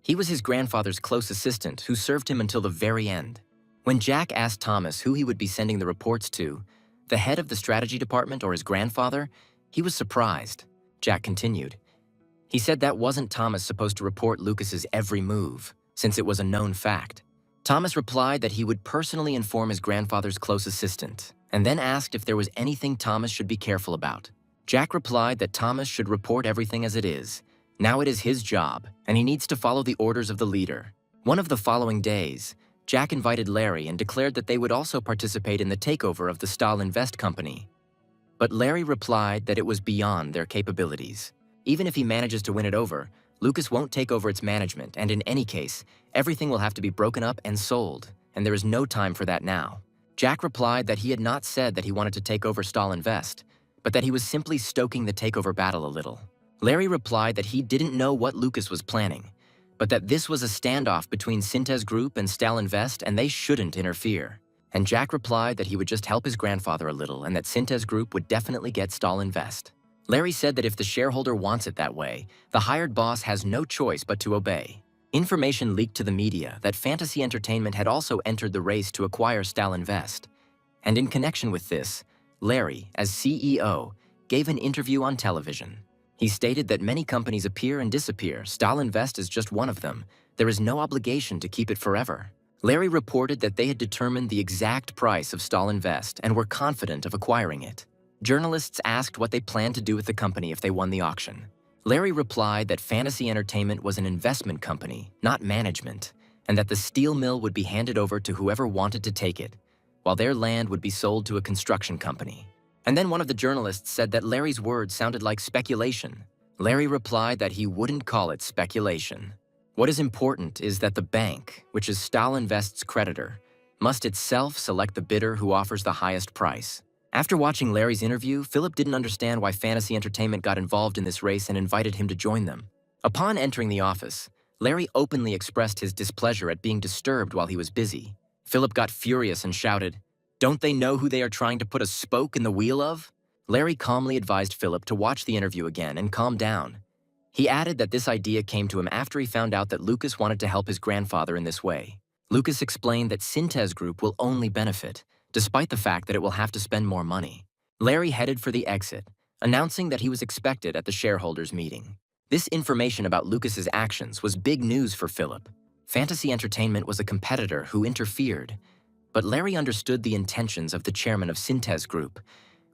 He was his grandfather's close assistant who served him until the very end. When Jack asked Thomas who he would be sending the reports to, the head of the strategy department or his grandfather, he was surprised. Jack continued. He said that wasn't Thomas supposed to report Lucas's every move, since it was a known fact. Thomas replied that he would personally inform his grandfather's close assistant, and then asked if there was anything Thomas should be careful about. Jack replied that Thomas should report everything as it is. Now it is his job, and he needs to follow the orders of the leader. One of the following days, Jack invited Larry and declared that they would also participate in the takeover of the Stahl Invest company. But Larry replied that it was beyond their capabilities. Even if he manages to win it over, Lucas won't take over its management, and in any case, everything will have to be broken up and sold, and there is no time for that now. Jack replied that he had not said that he wanted to take over Stahl Invest, but that he was simply stoking the takeover battle a little. Larry replied that he didn't know what Lucas was planning, but that this was a standoff between Synthes Group and Stahl Invest and they shouldn't interfere. And Jack replied that he would just help his grandfather a little and that Synthes Group would definitely get Stahl Invest. Larry said that if the shareholder wants it that way, the hired boss has no choice but to obey. Information leaked to the media that Fantasy Entertainment had also entered the race to acquire Stahl Invest. And in connection with this, Larry, as CEO, gave an interview on television. He stated that many companies appear and disappear. Stahl Invest is just one of them. There is no obligation to keep it forever. Larry reported that they had determined the exact price of Stahl Invest and were confident of acquiring it. Journalists asked what they planned to do with the company if they won the auction. Larry replied that Fantasy Entertainment was an investment company, not management, and that the steel mill would be handed over to whoever wanted to take it, while their land would be sold to a construction company. And then one of the journalists said that Larry's words sounded like speculation. Larry replied that he wouldn't call it speculation. What is important is that the bank, which is Stahl Invest's creditor, must itself select the bidder who offers the highest price. After watching Larry's interview, Philip didn't understand why Fantasy Entertainment got involved in this race and invited him to join them. Upon entering the office, Larry openly expressed his displeasure at being disturbed while he was busy. Philip got furious and shouted, "Don't they know who they are trying to put a spoke in the wheel of?" Larry calmly advised Philip to watch the interview again and calm down. He added that this idea came to him after he found out that Lucas wanted to help his grandfather in this way. Lucas explained that Synthes Group will only benefit, despite the fact that it will have to spend more money. Larry headed for the exit, announcing that he was expected at the shareholders' meeting. This information about Lucas's actions was big news for Philip. Fantasy Entertainment was a competitor who interfered, but Larry understood the intentions of the chairman of Synthes Group,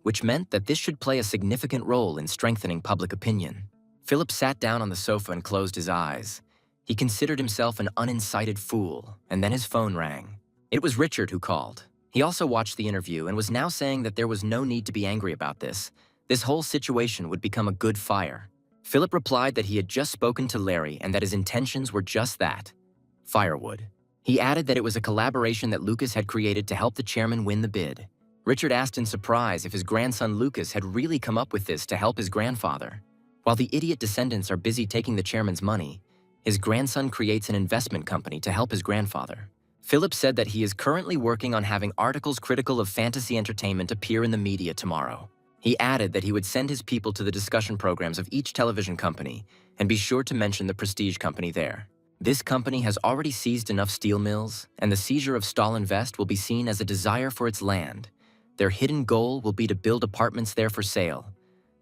which meant that this should play a significant role in strengthening public opinion. Philip sat down on the sofa and closed his eyes. He considered himself an unincited fool, and then his phone rang. It was Richard who called. He also watched the interview and was now saying that there was no need to be angry about this. This whole situation would become a good fire. Philip replied that he had just spoken to Larry and that his intentions were just that, firewood. He added that it was a collaboration that Lucas had created to help the chairman win the bid. Richard asked in surprise if his grandson Lucas had really come up with this to help his grandfather. While the idiot descendants are busy taking the chairman's money, his grandson creates an investment company to help his grandfather. Philip said that he is currently working on having articles critical of Fantasy Entertainment appear in the media tomorrow. He added that he would send his people to the discussion programs of each television company and be sure to mention the prestige company there. This company has already seized enough steel mills, and the seizure of Stahl Invest will be seen as a desire for its land. Their hidden goal will be to build apartments there for sale.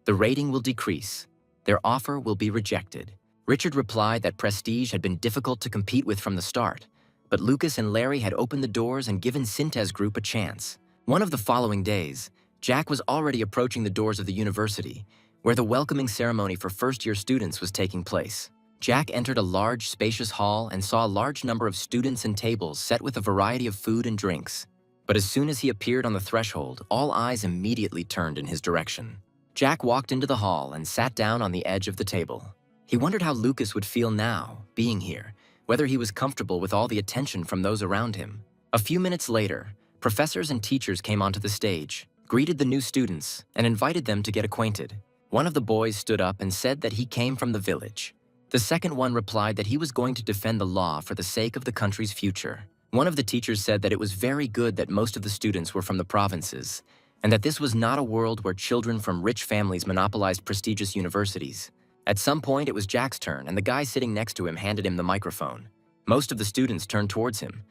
The rating will decrease. Their offer will be rejected. Richard replied that prestige had been difficult to compete with from the start, but Lucas and Larry had opened the doors and given Synthes Group a chance. One of the following days, Jack was already approaching the doors of the university, where the welcoming ceremony for first-year students was taking place. Jack entered a large, spacious hall and saw a large number of students and tables set with a variety of food and drinks. But as soon as he appeared on the threshold, all eyes immediately turned in his direction. Jack walked into the hall and sat down on the edge of the table. He wondered how Lucas would feel now, being here, whether he was comfortable with all the attention from those around him. A few minutes later, professors and teachers came onto the stage, greeted the new students, and invited them to get acquainted. One of the boys stood up and said that he came from the village. The second one replied that he was going to defend the law for the sake of the country's future. One of the teachers said that it was very good that most of the students were from the provinces, and that this was not a world where children from rich families monopolized prestigious universities. At some point, it was Jack's turn, and the guy sitting next to him handed him the microphone. Most of the students turned towards him.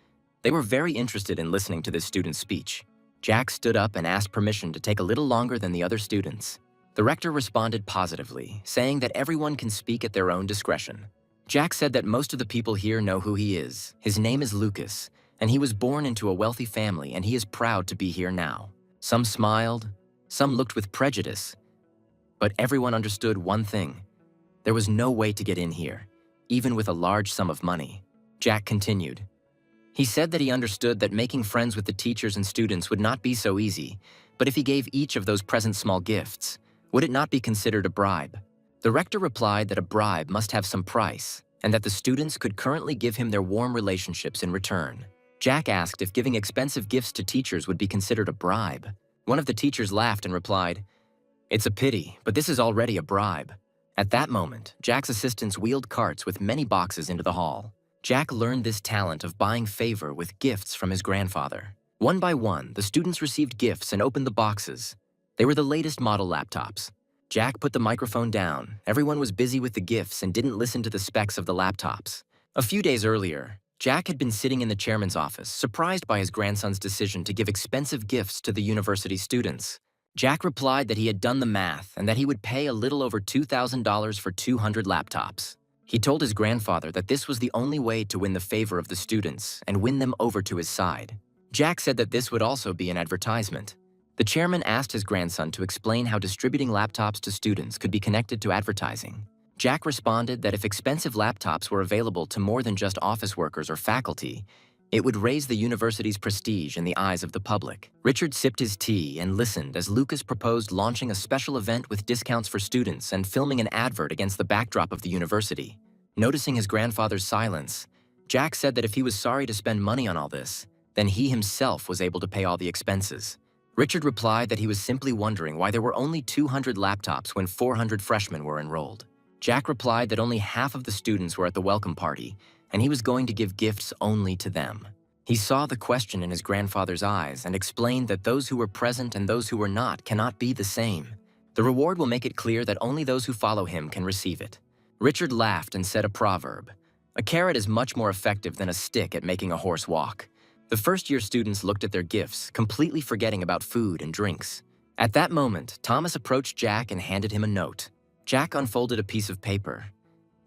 They were very interested in listening to this student's speech. Jack stood up and asked permission to take a little longer than the other students. The rector responded positively, saying that everyone can speak at their own discretion. Jack said that most of the people here know who he is. His name is Lucas, and he was born into a wealthy family, and he is proud to be here now. Some smiled, some looked with prejudice, but everyone understood one thing. There was no way to get in here, even with a large sum of money. Jack continued. He said that he understood that making friends with the teachers and students would not be so easy, but if he gave each of those present small gifts, would it not be considered a bribe? The rector replied that a bribe must have some price, and that the students could currently give him their warm relationships in return. Jack asked if giving expensive gifts to teachers would be considered a bribe. One of the teachers laughed and replied, "It's a pity, but this is already a bribe." At that moment, Jack's assistants wheeled carts with many boxes into the hall. Jack learned this talent of buying favor with gifts from his grandfather. One by one, the students received gifts and opened the boxes. They were the latest model laptops. Jack put the microphone down. Everyone was busy with the gifts and didn't listen to the specs of the laptops. A few days earlier, Jack had been sitting in the chairman's office, surprised by his grandson's decision to give expensive gifts to the university students. Jack replied that he had done the math and that he would pay a little over $2,000 for 200 laptops. He told his grandfather that this was the only way to win the favor of the students and win them over to his side. Jack said that this would also be an advertisement. The chairman asked his grandson to explain how distributing laptops to students could be connected to advertising. Jack responded that if expensive laptops were available to more than just office workers or faculty, it would raise the university's prestige in the eyes of the public. Richard sipped his tea and listened as Lucas proposed launching a special event with discounts for students and filming an advert against the backdrop of the university. Noticing his grandfather's silence, Jack said that if he was sorry to spend money on all this, then he himself was able to pay all the expenses. Richard replied that he was simply wondering why there were only 200 laptops when 400 freshmen were enrolled. Jack replied that only half of the students were at the welcome party, and he was going to give gifts only to them. He saw the question in his grandfather's eyes and explained that those who were present and those who were not cannot be the same. The reward will make it clear that only those who follow him can receive it. Richard laughed and said a proverb. A carrot is much more effective than a stick at making a horse walk. The first-year students looked at their gifts, completely forgetting about food and drinks. At that moment, Thomas approached Jack and handed him a note. Jack unfolded a piece of paper.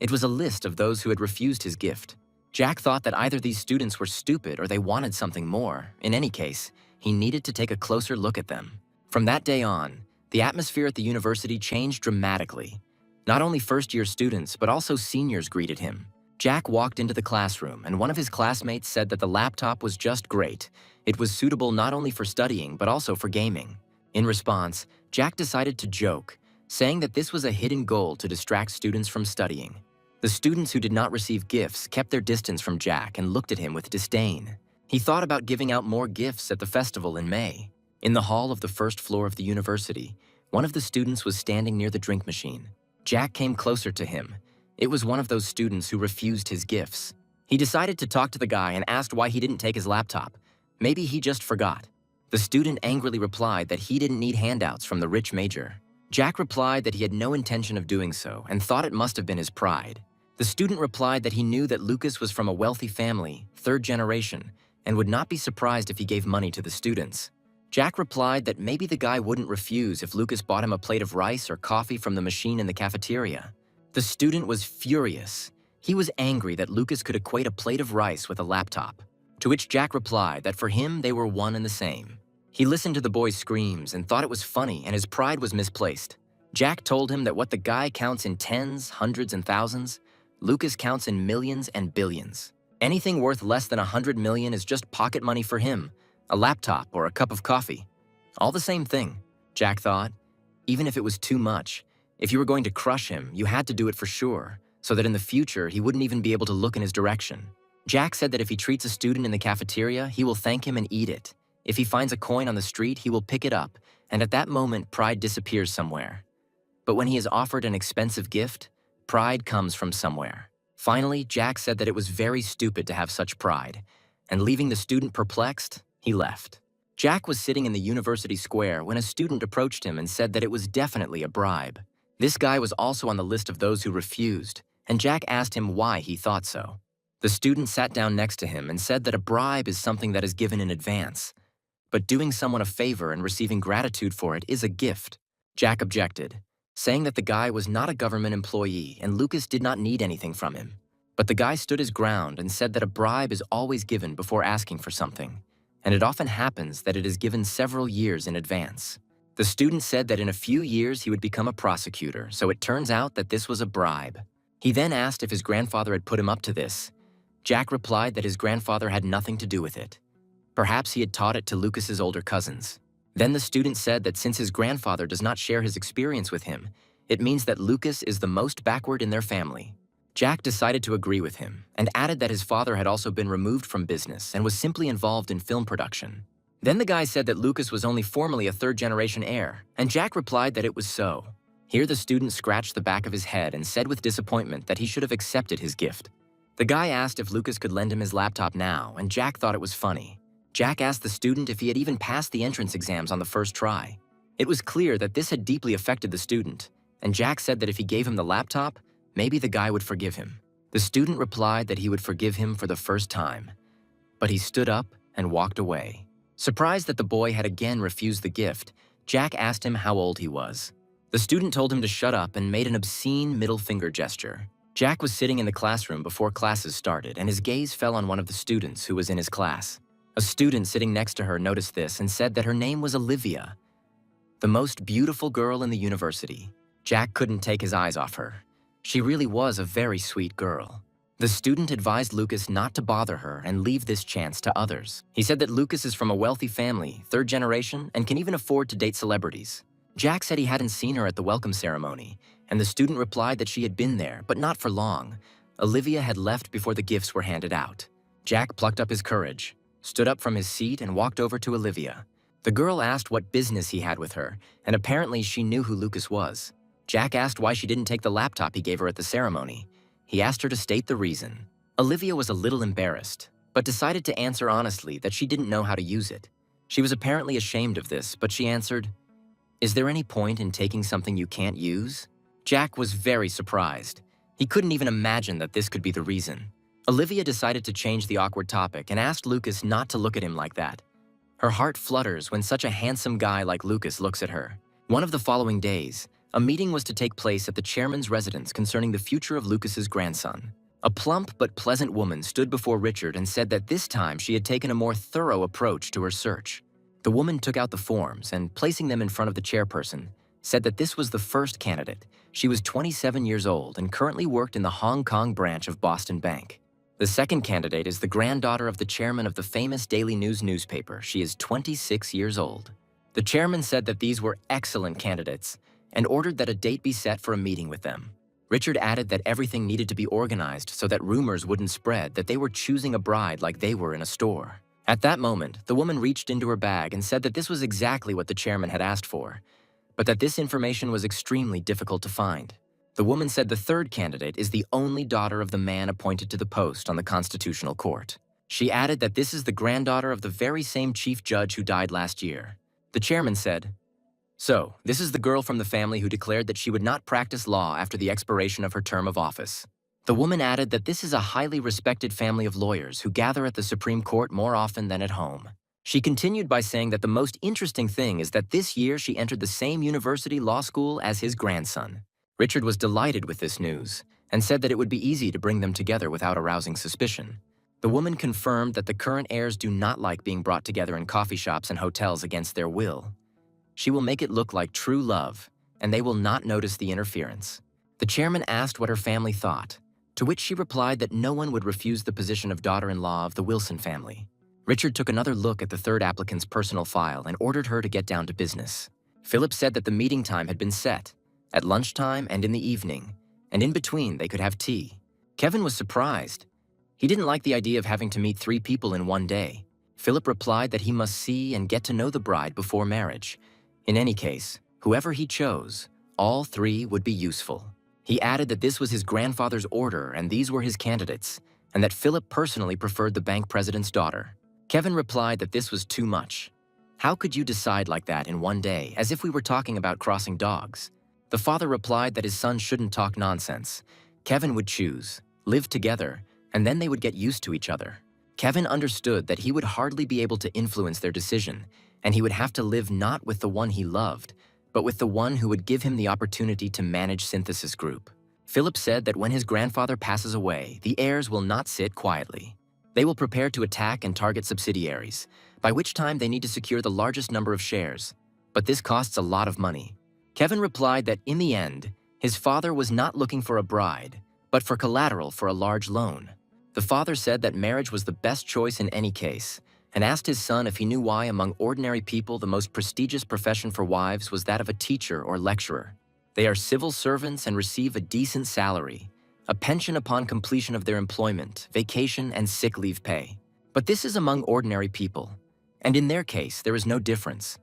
It was a list of those who had refused his gift. Jack thought that either these students were stupid or they wanted something more. In any case, he needed to take a closer look at them. From that day on, the atmosphere at the university changed dramatically. Not only first-year students, but also seniors greeted him. Jack walked into the classroom, and one of his classmates said that the laptop was just great. It was suitable not only for studying, but also for gaming. In response, Jack decided to joke, saying that this was a hidden goal to distract students from studying. The students who did not receive gifts kept their distance from Jack and looked at him with disdain. He thought about giving out more gifts at the festival in May. In the hall of the first floor of the university, one of the students was standing near the drink machine. Jack came closer to him. It was one of those students who refused his gifts. He decided to talk to the guy and asked why he didn't take his laptop. Maybe he just forgot. The student angrily replied that he didn't need handouts from the rich major. Jack replied that he had no intention of doing so and thought it must have been his pride. The student replied that he knew that Lucas was from a wealthy family, third generation, and would not be surprised if he gave money to the students. Jack replied that maybe the guy wouldn't refuse if Lucas bought him a plate of rice or coffee from the machine in the cafeteria. The student was furious. He was angry that Lucas could equate a plate of rice with a laptop, to which Jack replied that for him they were one and the same. He listened to the boy's screams and thought it was funny, and his pride was misplaced. Jack told him that what the guy counts in tens, hundreds, and thousands, Lucas counts in millions and billions. Anything worth less than 100 million is just pocket money for him, a laptop or a cup of coffee. All the same thing, Jack thought. Even if it was too much, if you were going to crush him, you had to do it for sure, so that in the future he wouldn't even be able to look in his direction. Jack said that if he treats a student in the cafeteria, he will thank him and eat it. If he finds a coin on the street, he will pick it up, and at that moment, pride disappears somewhere. But when he is offered an expensive gift, pride comes from somewhere. Finally, Jack said that it was very stupid to have such pride, and leaving the student perplexed, he left. Jack was sitting in the university square when a student approached him and said that it was definitely a bribe. This guy was also on the list of those who refused, and Jack asked him why he thought so. The student sat down next to him and said that a bribe is something that is given in advance, but doing someone a favor and receiving gratitude for it is a gift. Jack objected, saying that the guy was not a government employee and Lucas did not need anything from him. But the guy stood his ground and said that a bribe is always given before asking for something, and it often happens that it is given several years in advance. The student said that in a few years he would become a prosecutor, so it turns out that this was a bribe. He then asked if his grandfather had put him up to this. Jack replied that his grandfather had nothing to do with it. Perhaps he had taught it to Lucas's older cousins. Then the student said that since his grandfather does not share his experience with him, it means that Lucas is the most backward in their family. Jack decided to agree with him and added that his father had also been removed from business and was simply involved in film production. Then the guy said that Lucas was only formally a third-generation heir, and Jack replied that it was so. Here the student scratched the back of his head and said with disappointment that he should have accepted his gift. The guy asked if Lucas could lend him his laptop now, and Jack thought it was funny. Jack asked the student if he had even passed the entrance exams on the first try. It was clear that this had deeply affected the student, and Jack said that if he gave him the laptop, maybe the guy would forgive him. The student replied that he would forgive him for the first time, but he stood up and walked away. Surprised that the boy had again refused the gift, Jack asked him how old he was. The student told him to shut up and made an obscene middle finger gesture. Jack was sitting in the classroom before classes started, and his gaze fell on one of the students who was in his class. A student sitting next to her noticed this and said that her name was Olivia, the most beautiful girl in the university. Jack couldn't take his eyes off her. She really was a very sweet girl. The student advised Lucas not to bother her and leave this chance to others. He said that Lucas is from a wealthy family, third generation, and can even afford to date celebrities. Jack said he hadn't seen her at the welcome ceremony, and the student replied that she had been there, but not for long. Olivia had left before the gifts were handed out. Jack plucked up his courage, stood up from his seat, and walked over to Olivia. The girl asked what business he had with her, and apparently she knew who Lucas was. Jack asked why she didn't take the laptop he gave her at the ceremony. He asked her to state the reason. Olivia was a little embarrassed, but decided to answer honestly that she didn't know how to use it. She was apparently ashamed of this, but she answered, "Is there any point in taking something you can't use?" Jack was very surprised. He couldn't even imagine that this could be the reason. Olivia decided to change the awkward topic and asked Lucas not to look at him like that. Her heart flutters when such a handsome guy like Lucas looks at her. One of the following days, a meeting was to take place at the chairman's residence concerning the future of Lucas's grandson. A plump but pleasant woman stood before Richard and said that this time she had taken a more thorough approach to her search. The woman took out the forms and, placing them in front of the chairperson, said that this was the first candidate. She was 27 years old and currently worked in the Hong Kong branch of Boston Bank. The second candidate is the granddaughter of the chairman of the famous Daily News newspaper. She is 26 years old. The chairman said that these were excellent candidates and ordered that a date be set for a meeting with them. Richard added that everything needed to be organized so that rumors wouldn't spread that they were choosing a bride like they were in a store. At that moment, the woman reached into her bag and said that this was exactly what the chairman had asked for, but that this information was extremely difficult to find. The woman said the third candidate is the only daughter of the man appointed to the post on the Constitutional Court. She added that this is the granddaughter of the very same chief judge who died last year. The chairman said, "So, this is the girl from the family who declared that she would not practice law after the expiration of her term of office." The woman added that this is a highly respected family of lawyers who gather at the Supreme Court more often than at home. She continued by saying that the most interesting thing is that this year she entered the same university law school as his grandson. Richard was delighted with this news and said that it would be easy to bring them together without arousing suspicion. The woman confirmed that the current heirs do not like being brought together in coffee shops and hotels against their will. She will make it look like true love, and they will not notice the interference. The chairman asked what her family thought, to which she replied that no one would refuse the position of daughter-in-law of the Wilson family. Richard took another look at the third applicant's personal file and ordered her to get down to business. Philip said that the meeting time had been set, at lunchtime and in the evening, and in between they could have tea. Kevin was surprised. He didn't like the idea of having to meet 3 people in one day. Philip replied that he must see and get to know the bride before marriage. In any case, whoever he chose, all 3 would be useful. He added that this was his grandfather's order and these were his candidates, and that Philip personally preferred the bank president's daughter. Kevin replied that this was too much. How could you decide like that in one day, as if we were talking about crossing dogs? The father replied that his son shouldn't talk nonsense. Kevin would choose, live together, and then they would get used to each other. Kevin understood that he would hardly be able to influence their decision, and he would have to live not with the one he loved, but with the one who would give him the opportunity to manage Synthesis Group. Philip said that when his grandfather passes away, the heirs will not sit quietly. They will prepare to attack and target subsidiaries, by which time they need to secure the largest number of shares. But this costs a lot of money. Kevin replied that in the end, his father was not looking for a bride, but for collateral for a large loan. The father said that marriage was the best choice in any case, and asked his son if he knew why among ordinary people the most prestigious profession for wives was that of a teacher or lecturer. They are civil servants and receive a decent salary, a pension upon completion of their employment, vacation, and sick leave pay. But this is among ordinary people, and in their case there is no difference.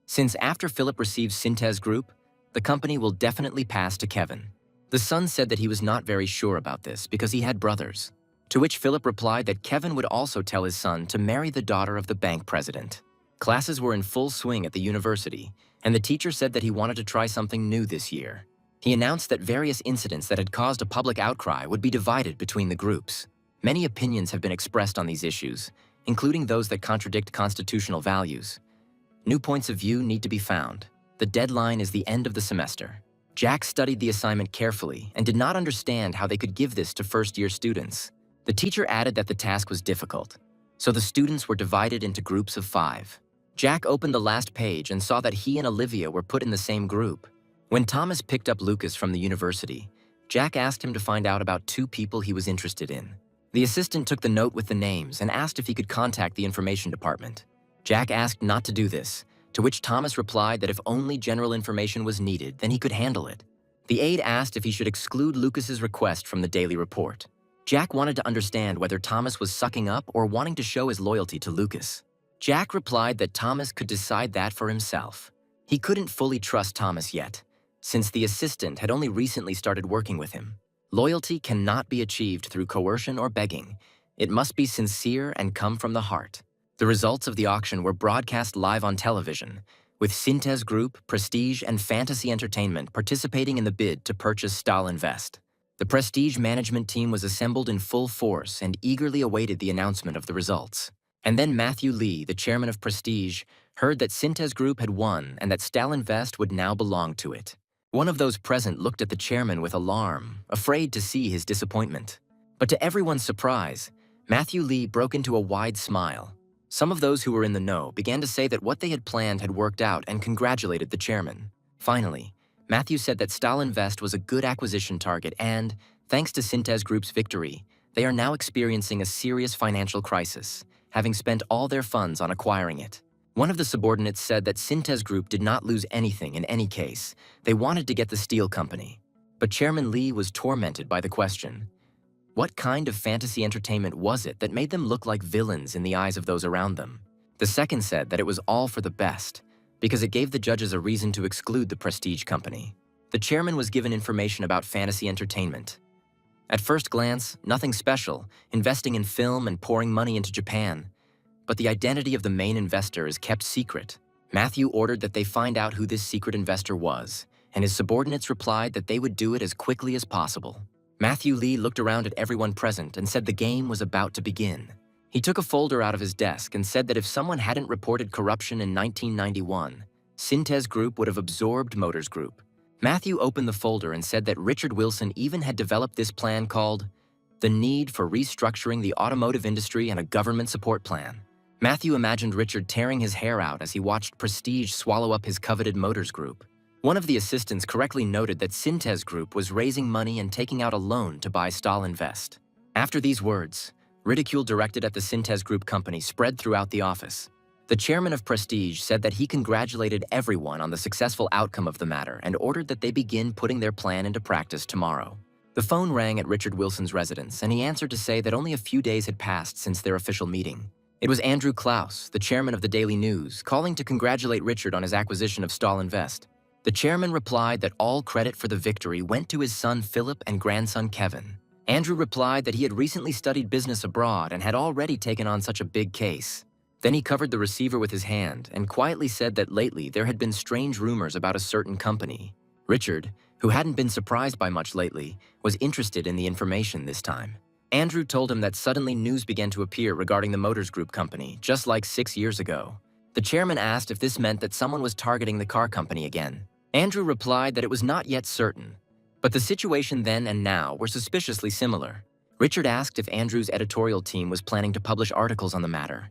Since after Philip receives Synthesis Group, the company will definitely pass to Kevin. The son said that he was not very sure about this because he had brothers, to which Philip replied that Kevin would also tell his son to marry the daughter of the bank president. Classes were in full swing at the university, and the teacher said that he wanted to try something new this year. He announced that various incidents that had caused a public outcry would be divided between the groups. Many opinions have been expressed on these issues, including those that contradict constitutional values. New points of view need to be found. The deadline is the end of the semester. Jack studied the assignment carefully and did not understand how they could give this to first-year students. The teacher added that the task was difficult, so the students were divided into groups of 5. Jack opened the last page and saw that he and Olivia were put in the same group. When Thomas picked up Lucas from the university, Jack asked him to find out about 2 people he was interested in. The assistant took the note with the names and asked if he could contact the information department. Jack asked not to do this, to which Thomas replied that if only general information was needed, then he could handle it. The aide asked if he should exclude Lucas's request from the daily report. Jack wanted to understand whether Thomas was sucking up or wanting to show his loyalty to Lucas. Jack replied that Thomas could decide that for himself. He couldn't fully trust Thomas yet, since the assistant had only recently started working with him. Loyalty cannot be achieved through coercion or begging. It must be sincere and come from the heart. The results of the auction were broadcast live on television, with Synthesis Group, Prestige, and Fantasy Entertainment participating in the bid to purchase Stahl Invest. The Prestige management team was assembled in full force and eagerly awaited the announcement of the results. And then Matthew Lee, the chairman of Prestige, heard that Synthesis Group had won and that Stahl Invest would now belong to it. One of those present looked at the chairman with alarm, afraid to see his disappointment. But to everyone's surprise, Matthew Lee broke into a wide smile. Some of those who were in the know began to say that what they had planned had worked out and congratulated the chairman. Finally, Matthew said that Stahl Invest was a good acquisition target and, thanks to Synthesis Group's victory, they are now experiencing a serious financial crisis, having spent all their funds on acquiring it. One of the subordinates said that Synthesis Group did not lose anything in any case. They wanted to get the steel company. But Chairman Lee was tormented by the question. What kind of fantasy entertainment was it that made them look like villains in the eyes of those around them? The second said that it was all for the best, because it gave the judges a reason to exclude the Prestige company. The chairman was given information about fantasy entertainment. At first glance, nothing special, investing in film and pouring money into Japan. But the identity of the main investor is kept secret. Matthew ordered that they find out who this secret investor was, and his subordinates replied that they would do it as quickly as possible. Matthew Lee looked around at everyone present and said the game was about to begin. He took a folder out of his desk and said that if someone hadn't reported corruption in 1991, Synthesis Group would have absorbed Motors Group. Matthew opened the folder and said that Richard Wilson even had developed this plan called The Need for Restructuring the Automotive Industry and a Government Support Plan. Matthew imagined Richard tearing his hair out as he watched Prestige swallow up his coveted Motors Group. One of the assistants correctly noted that Synthesis Group was raising money and taking out a loan to buy Stahl Invest. After these words, ridicule directed at the Synthesis Group company spread throughout the office. The chairman of Prestige said that he congratulated everyone on the successful outcome of the matter and ordered that they begin putting their plan into practice tomorrow. The phone rang at Richard Wilson's residence, and he answered to say that only a few days had passed since their official meeting. It was Andrew Klaus, the chairman of the Daily News, calling to congratulate Richard on his acquisition of Stahl Invest. The chairman replied that all credit for the victory went to his son Philip and grandson Kevin. Andrew replied that he had recently studied business abroad and had already taken on such a big case. Then he covered the receiver with his hand and quietly said that lately there had been strange rumors about a certain company. Richard, who hadn't been surprised by much lately, was interested in the information this time. Andrew told him that suddenly news began to appear regarding the Motors Group company, just like 6 years ago. The chairman asked if this meant that someone was targeting the car company again. Andrew replied that it was not yet certain, but the situation then and now were suspiciously similar. Richard asked if Andrew's editorial team was planning to publish articles on the matter,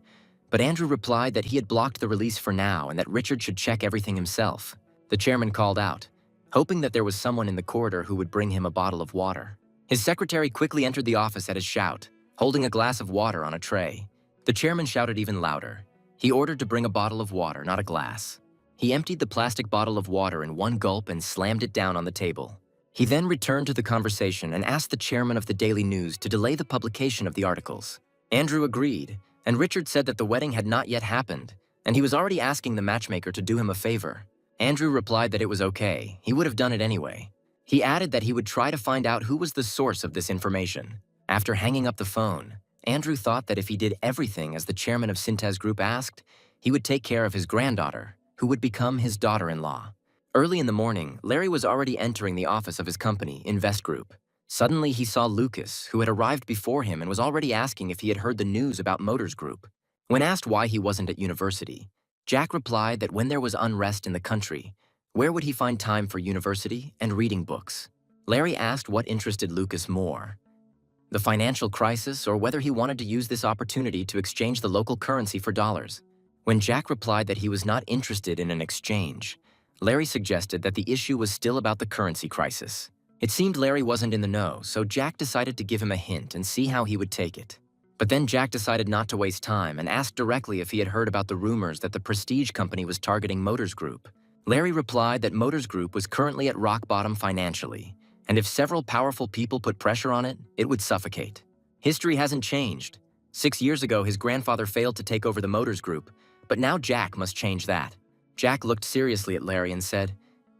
but Andrew replied that he had blocked the release for now and that Richard should check everything himself. The chairman called out, hoping that there was someone in the corridor who would bring him a bottle of water. His secretary quickly entered the office at his shout, holding a glass of water on a tray. The chairman shouted even louder. He ordered to bring a bottle of water, not a glass. He emptied the plastic bottle of water in one gulp and slammed it down on the table. He then returned to the conversation and asked the chairman of the Daily News to delay the publication of the articles. Andrew agreed, and Richard said that the wedding had not yet happened, and he was already asking the matchmaker to do him a favor. Andrew replied that it was okay, he would have done it anyway. He added that he would try to find out who was the source of this information. After hanging up the phone, Andrew thought that if he did everything as the chairman of Syntez Group asked, he would take care of his granddaughter, who would become his daughter-in-law. Early in the morning, Larry was already entering the office of his company, Invest Group. Suddenly, he saw Lucas, who had arrived before him and was already asking if he had heard the news about Motors Group. When asked why he wasn't at university, Jack replied that when there was unrest in the country, where would he find time for university and reading books? Larry asked what interested Lucas more, the financial crisis or whether he wanted to use this opportunity to exchange the local currency for dollars. When Jack replied that he was not interested in an exchange, Larry suggested that the issue was still about the currency crisis. It seemed Larry wasn't in the know, so Jack decided to give him a hint and see how he would take it. But then Jack decided not to waste time and asked directly if he had heard about the rumors that the Prestige company was targeting Motors Group. Larry replied that Motors Group was currently at rock bottom financially, and if several powerful people put pressure on it, it would suffocate. History hasn't changed. 6 years ago, his grandfather failed to take over the Motors Group, but now Jack must change that. Jack looked seriously at Larry and said,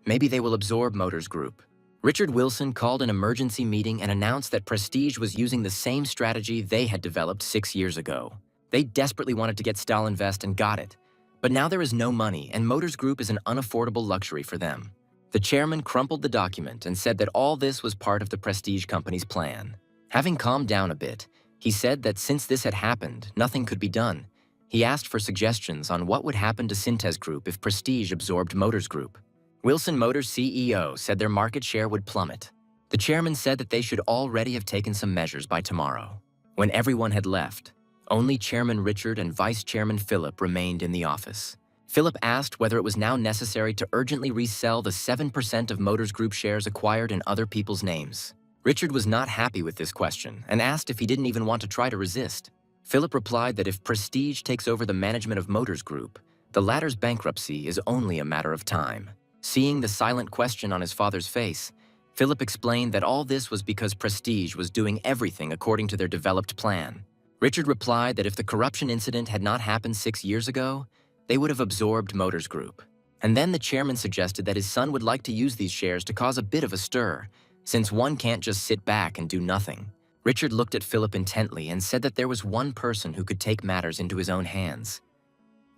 "Maybe they will absorb Motors Group." Richard Wilson called an emergency meeting and announced that Prestige was using the same strategy they had developed 6 years ago. They desperately wanted to get Stalinvest and got it. But now there is no money, and Motors Group is an unaffordable luxury for them. The chairman crumpled the document and said that all this was part of the Prestige company's plan. Having calmed down a bit, he said that since this had happened, nothing could be done. He asked for suggestions on what would happen to Syntez Group if Prestige absorbed Motors Group. Wilson Motors CEO said their market share would plummet. The chairman said that they should already have taken some measures by tomorrow. When everyone had left, only Chairman Richard and Vice Chairman Philip remained in the office. Philip asked whether it was now necessary to urgently resell the 7% of Motors Group shares acquired in other people's names. Richard was not happy with this question and asked if he didn't even want to try to resist. Philip replied that if Prestige takes over the management of Motors Group, the latter's bankruptcy is only a matter of time. Seeing the silent question on his father's face, Philip explained that all this was because Prestige was doing everything according to their developed plan. Richard replied that if the corruption incident had not happened 6 years ago, they would have absorbed Motors Group. And then the chairman suggested that his son would like to use these shares to cause a bit of a stir, since one can't just sit back and do nothing. Richard looked at Philip intently and said that there was one person who could take matters into his own hands.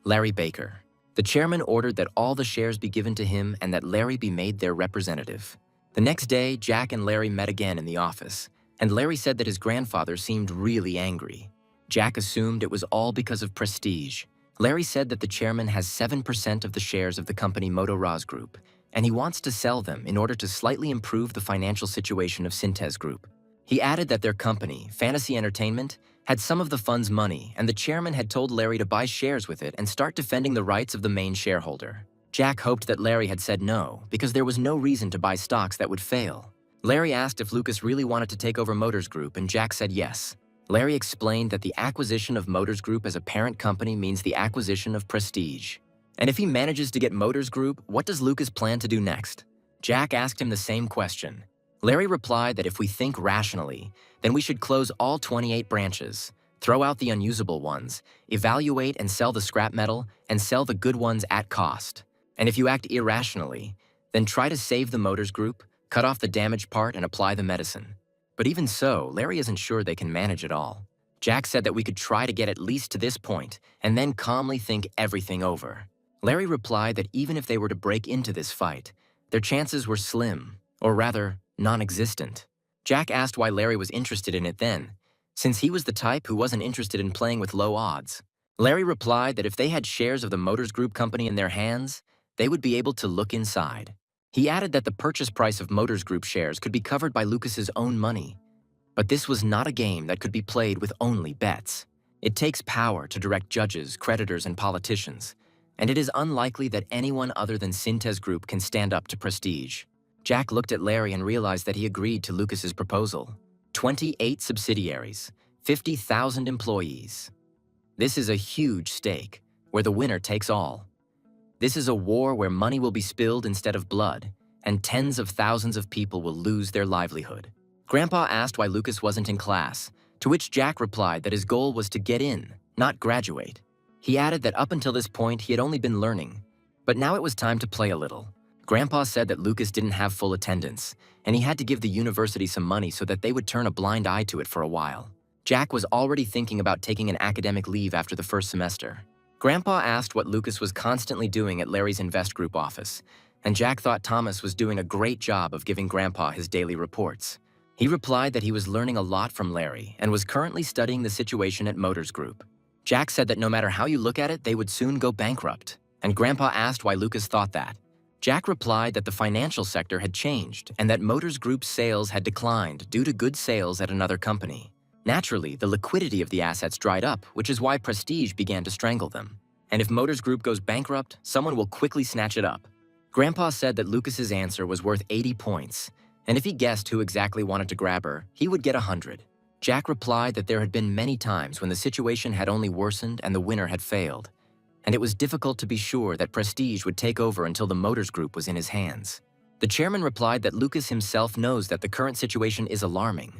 Larry Baker. The chairman ordered that all the shares be given to him and that Larry be made their representative. The next day, Jack and Larry met again in the office, and Larry said that his grandfather seemed really angry. Jack assumed it was all because of Prestige. Larry said that the chairman has 7% of the shares of the company Motoraz Group, and he wants to sell them in order to slightly improve the financial situation of Syntez Group. He added that their company, Fantasy Entertainment, had some of the fund's money, and the chairman had told Larry to buy shares with it and start defending the rights of the main shareholder. Jack hoped that Larry had said no, because there was no reason to buy stocks that would fail. Larry asked if Lucas really wanted to take over Motors Group, and Jack said yes. Larry explained that the acquisition of Motors Group as a parent company means the acquisition of Prestige. And if he manages to get Motors Group, what does Lucas plan to do next? Jack asked him the same question. Larry replied that if we think rationally, then we should close all 28 branches, throw out the unusable ones, evaluate and sell the scrap metal, and sell the good ones at cost. And if you act irrationally, then try to save the Motors Group, cut off the damaged part, and apply the medicine. But even so, Larry isn't sure they can manage it all. Jack said that we could try to get at least to this point, and then calmly think everything over. Larry replied that even if they were to break into this fight, Their chances were slim, or rather, non-existent. Jack asked why Larry was interested in it then, since he was the type who wasn't interested in playing with low odds. Larry replied that if they had shares of the Motors Group company in their hands, they would be able to look inside. He added that the purchase price of Motors Group shares could be covered by Lucas's own money. But this was not a game that could be played with only bets. It takes power to direct judges, creditors, and politicians, and it is unlikely that anyone other than Syntez Group can stand up to Prestige. Jack looked at Larry and realized that he agreed to Lucas's proposal. 28 subsidiaries, 50,000 employees. This is a huge stake, where the winner takes all. This is a war where money will be spilled instead of blood, and tens of thousands of people will lose their livelihood. Grandpa asked why Lucas wasn't in class, to which Jack replied that his goal was to get in, not graduate. He added that up until this point he had only been learning, but now it was time to play a little. Grandpa said that Lucas didn't have full attendance, and he had to give the university some money so that they would turn a blind eye to it for a while. Jack was already thinking about taking an academic leave after the first semester. Grandpa asked what Lucas was constantly doing at Larry's Invest Group office, and Jack thought Thomas was doing a great job of giving Grandpa his daily reports. He replied that he was learning a lot from Larry and was currently studying the situation at Motors Group. Jack said that no matter how you look at it, they would soon go bankrupt, and Grandpa asked why Lucas thought that. Jack replied that the financial sector had changed and that Motors Group's sales had declined due to good sales at another company. Naturally, the liquidity of the assets dried up, which is why Prestige began to strangle them. And if Motors Group goes bankrupt, someone will quickly snatch it up. Grandpa said that Lucas's answer was worth 80 points, and if he guessed who exactly wanted to grab her, he would get 100. Jack replied that there had been many times when the situation had only worsened and the winner had failed, and it was difficult to be sure that Prestige would take over until the Motors Group was in his hands. The chairman replied that Lucas himself knows that the current situation is alarming.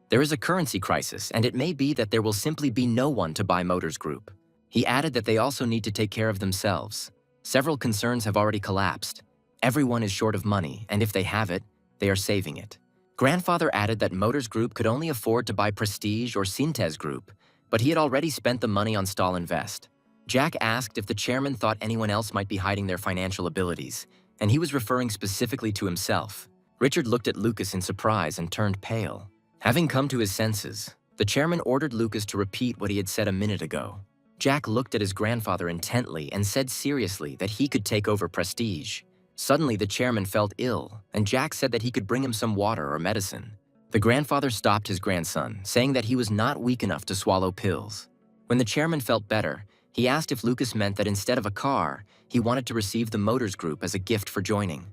There is a currency crisis, and it may be that there will simply be no one to buy Motors Group. He added that they also need to take care of themselves. Several concerns have already collapsed. Everyone is short of money, and if they have it, they are saving it. Grandfather added that Motors Group could only afford to buy Prestige or Syntez Group, but he had already spent the money on Stall Invest. Jack asked if the chairman thought anyone else might be hiding their financial abilities, and he was referring specifically to himself. Richard looked at Lucas in surprise and turned pale. Having come to his senses, the chairman ordered Lucas to repeat what he had said a minute ago. Jack looked at his grandfather intently and said seriously that he could take over Prestige. Suddenly, the chairman felt ill, and Jack said that he could bring him some water or medicine. The grandfather stopped his grandson, saying that he was not weak enough to swallow pills. When the chairman felt better, he asked if Lucas meant that instead of a car, he wanted to receive the Motors Group as a gift for joining.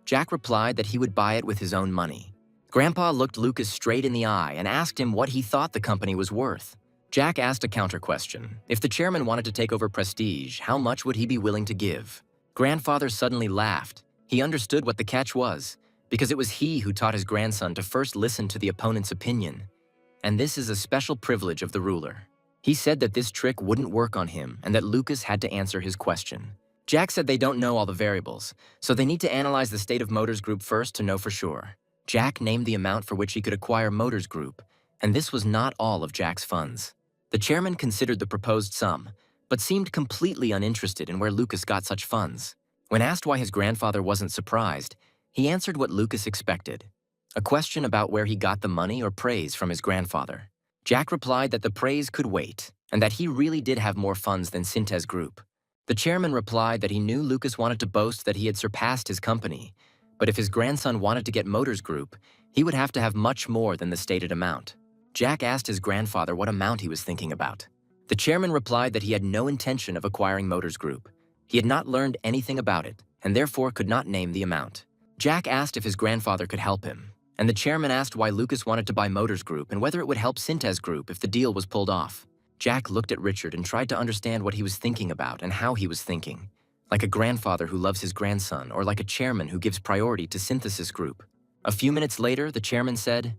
Jack replied that he would buy it with his own money. Grandpa looked Lucas straight in the eye and asked him what he thought the company was worth. Jack asked a counter question. If the chairman wanted to take over Prestige, how much would he be willing to give? Grandfather suddenly laughed. He understood what the catch was, because it was he who taught his grandson to first listen to the opponent's opinion. And this is a special privilege of the ruler. He said that this trick wouldn't work on him and that Lucas had to answer his question. Jack said they don't know all the variables, so they need to analyze the state of Motors Group first to know for sure. Jack named the amount for which he could acquire Motors Group, and this was not all of Jack's funds. The chairman considered the proposed sum, but seemed completely uninterested in where Lucas got such funds. When asked why his grandfather wasn't surprised, he answered what Lucas expected, a question about where he got the money or praise from his grandfather. Jack replied that the praise could wait, and that he really did have more funds than Syntez Group. The chairman replied that he knew Lucas wanted to boast that he had surpassed his company, but if his grandson wanted to get Motors Group, he would have to have much more than the stated amount. Jack asked his grandfather what amount he was thinking about. The chairman replied that he had no intention of acquiring Motors Group. He had not learned anything about it, and therefore could not name the amount. Jack asked if his grandfather could help him, and the chairman asked why Lucas wanted to buy Motors Group and whether it would help Syntez Group if the deal was pulled off. Jack looked at Richard and tried to understand what he was thinking about and how he was thinking, like a grandfather who loves his grandson or like a chairman who gives priority to Synthesis Group. A few minutes later, the chairman said,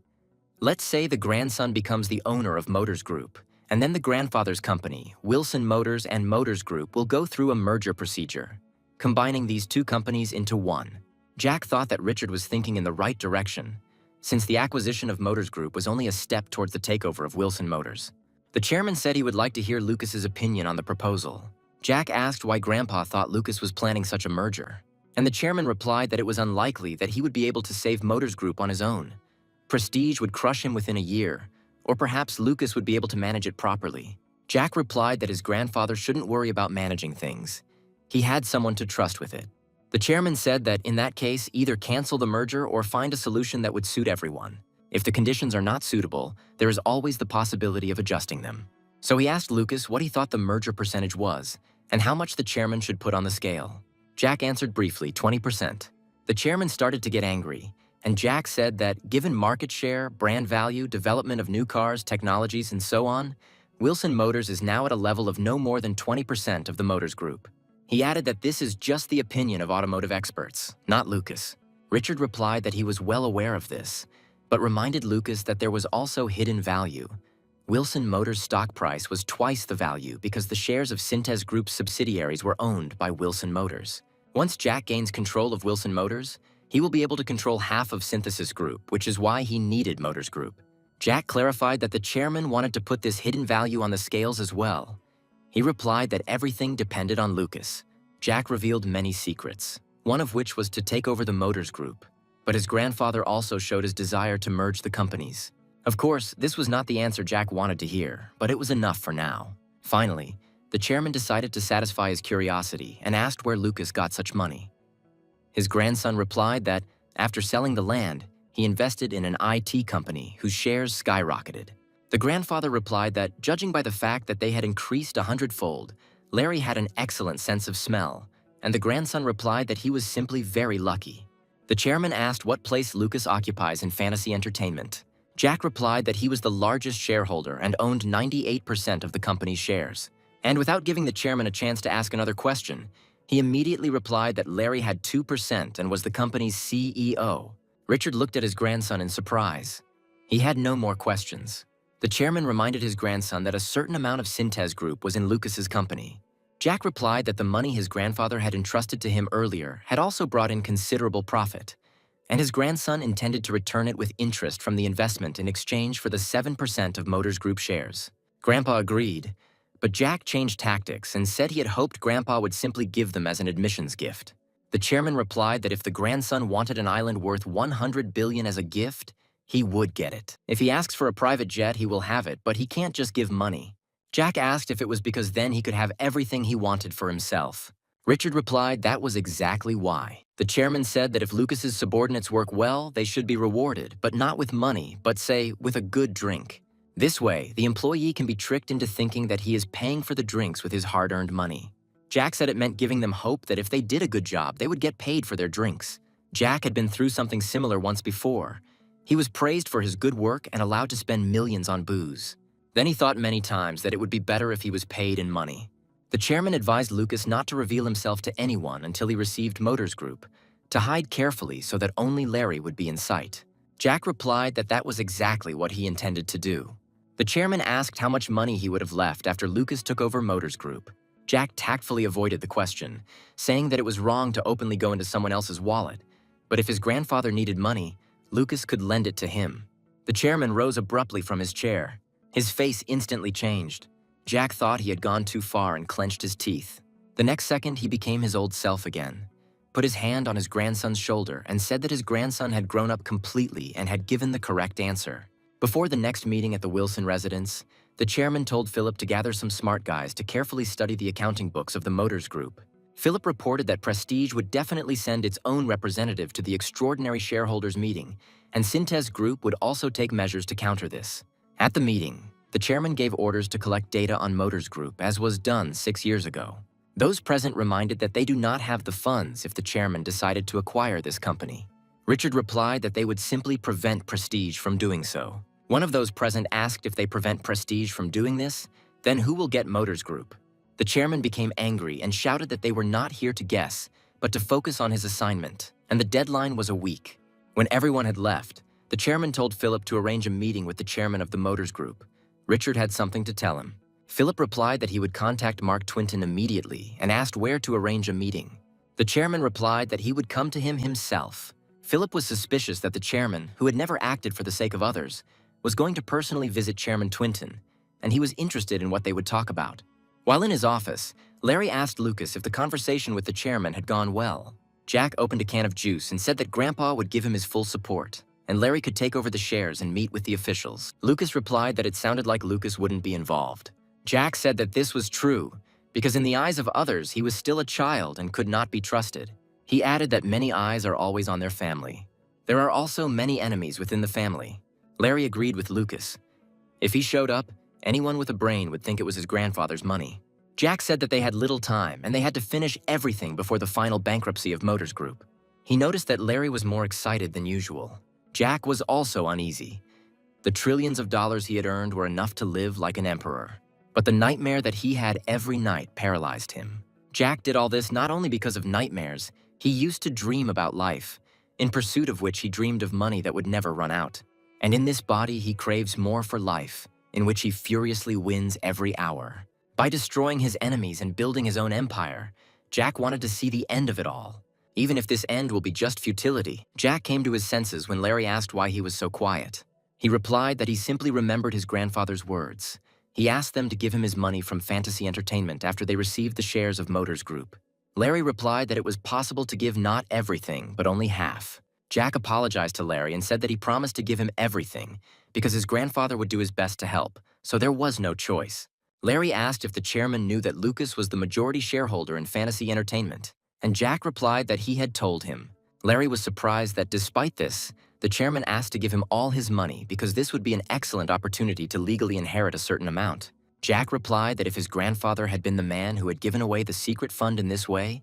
"Let's say the grandson becomes the owner of Motors Group, and then the grandfather's company, Wilson Motors and Motors Group, will go through a merger procedure, combining these two companies into one." Jack thought that Richard was thinking in the right direction, since the acquisition of Motors Group was only a step towards the takeover of Wilson Motors. The chairman said he would like to hear Lucas's opinion on the proposal. Jack asked why Grandpa thought Lucas was planning such a merger. And the chairman replied that it was unlikely that he would be able to save Motors Group on his own. Prestige would crush him within a year, or perhaps Lucas would be able to manage it properly. Jack replied that his grandfather shouldn't worry about managing things. He had someone to trust with it. The chairman said that in that case, either cancel the merger or find a solution that would suit everyone. If the conditions are not suitable, there is always the possibility of adjusting them. So he asked Lucas what he thought the merger percentage was and how much the chairman should put on the scale. Jack answered briefly, 20%. The chairman started to get angry, and Jack said that given market share, brand value, development of new cars, technologies, and so on, Wilson Motors is now at a level of no more than 20% of the Motors Group. He added that this is just the opinion of automotive experts, not Lucas. Richard replied that he was well aware of this, but reminded Lucas that there was also hidden value. Wilson Motors' stock price was twice the value because the shares of Synthes Group's subsidiaries were owned by Wilson Motors. Once Jack gains control of Wilson Motors, he will be able to control half of Synthesis Group, which is why he needed Motors Group. Jack clarified that the chairman wanted to put this hidden value on the scales as well. He replied that everything depended on Lucas. Jack revealed many secrets, one of which was to take over the Motors Group. But his grandfather also showed his desire to merge the companies. Of course, this was not the answer Jack wanted to hear, but it was enough for now. Finally, the chairman decided to satisfy his curiosity and asked where Lucas got such money. His grandson replied that, after selling the land, he invested in an IT company whose shares skyrocketed. The grandfather replied that, judging by the fact that they had increased 100-fold, Larry had an excellent sense of smell, and the grandson replied that he was simply very lucky. The chairman asked what place Lucas occupies in fantasy entertainment. Jack replied that he was the largest shareholder and owned 98% of the company's shares. And without giving the chairman a chance to ask another question, he immediately replied that Larry had 2% and was the company's CEO. Richard looked at his grandson in surprise. He had no more questions. The chairman reminded his grandson that a certain amount of Synthes Group was in Lucas's company. Jack replied that the money his grandfather had entrusted to him earlier had also brought in considerable profit, and his grandson intended to return it with interest from the investment in exchange for the 7% of Motors Group shares. Grandpa agreed, but Jack changed tactics and said he had hoped Grandpa would simply give them as an admissions gift. The chairman replied that if the grandson wanted an island worth $100 billion as a gift, he would get it. If he asks for a private jet, he will have it, but he can't just give money. Jack asked if it was because then he could have everything he wanted for himself. Richard replied that was exactly why. The chairman said that if Lucas's subordinates work well, they should be rewarded, but not with money, but say, with a good drink. This way, the employee can be tricked into thinking that he is paying for the drinks with his hard-earned money. Jack said it meant giving them hope that if they did a good job, they would get paid for their drinks. Jack had been through something similar once before. He was praised for his good work and allowed to spend millions on booze. Then he thought many times that it would be better if he was paid in money. The chairman advised Lucas not to reveal himself to anyone until he received Motors Group, to hide carefully so that only Larry would be in sight. Jack replied that that was exactly what he intended to do. The chairman asked how much money he would have left after Lucas took over Motors Group. Jack tactfully avoided the question, saying that it was wrong to openly go into someone else's wallet, but if his grandfather needed money, Lucas could lend it to him. The chairman rose abruptly from his chair. His face instantly changed. Jack thought he had gone too far and clenched his teeth. The next second, he became his old self again, put his hand on his grandson's shoulder and said that his grandson had grown up completely and had given the correct answer. Before the next meeting at the Wilson residence, the chairman told Philip to gather some smart guys to carefully study the accounting books of the Motors Group. Philip reported that Prestige would definitely send its own representative to the extraordinary shareholders meeting, and Synthes Group would also take measures to counter this. At the meeting, the chairman gave orders to collect data on Motors Group, as was done 6 years ago. Those present reminded that they do not have the funds if the chairman decided to acquire this company. Richard replied that they would simply prevent Prestige from doing so. One of those present asked if they prevent Prestige from doing this, then who will get Motors Group? The chairman became angry and shouted that they were not here to guess, but to focus on his assignment, and the deadline was a week. When everyone had left, the chairman told Philip to arrange a meeting with the chairman of the Motors Group. Richard had something to tell him. Philip replied that he would contact Mark Twinton immediately and asked where to arrange a meeting. The chairman replied that he would come to him himself. Philip was suspicious that the chairman, who had never acted for the sake of others, was going to personally visit Chairman Twinton, and he was interested in what they would talk about. While in his office, Larry asked Lucas if the conversation with the chairman had gone well. Jack opened a can of juice and said that Grandpa would give him his full support, and Larry could take over the shares and meet with the officials. Lucas replied that it sounded like Lucas wouldn't be involved. Jack said that this was true, because in the eyes of others, he was still a child and could not be trusted. He added that many eyes are always on their family. There are also many enemies within the family. Larry agreed with Lucas. If he showed up, anyone with a brain would think it was his grandfather's money. Jack said that they had little time and they had to finish everything before the final bankruptcy of Motors Group. He noticed that Larry was more excited than usual. Jack was also uneasy. The trillions of dollars he had earned were enough to live like an emperor. But the nightmare that he had every night paralyzed him. Jack did all this not only because of nightmares, he used to dream about life, in pursuit of which he dreamed of money that would never run out. And in this body he craves more for life, in which he furiously wins every hour. By destroying his enemies and building his own empire, Jack wanted to see the end of it all. Even if this end will be just futility, Jack came to his senses when Larry asked why he was so quiet. He replied that he simply remembered his grandfather's words. He asked them to give him his money from Fantasy Entertainment after they received the shares of Motors Group. Larry replied that it was possible to give not everything, but only half. Jack apologized to Larry and said that he promised to give him everything because his grandfather would do his best to help, so there was no choice. Larry asked if the chairman knew that Lucas was the majority shareholder in Fantasy Entertainment, and Jack replied that he had told him. Larry was surprised that despite this, the chairman asked to give him all his money because this would be an excellent opportunity to legally inherit a certain amount. Jack replied that if his grandfather had been the man who had given away the secret fund in this way,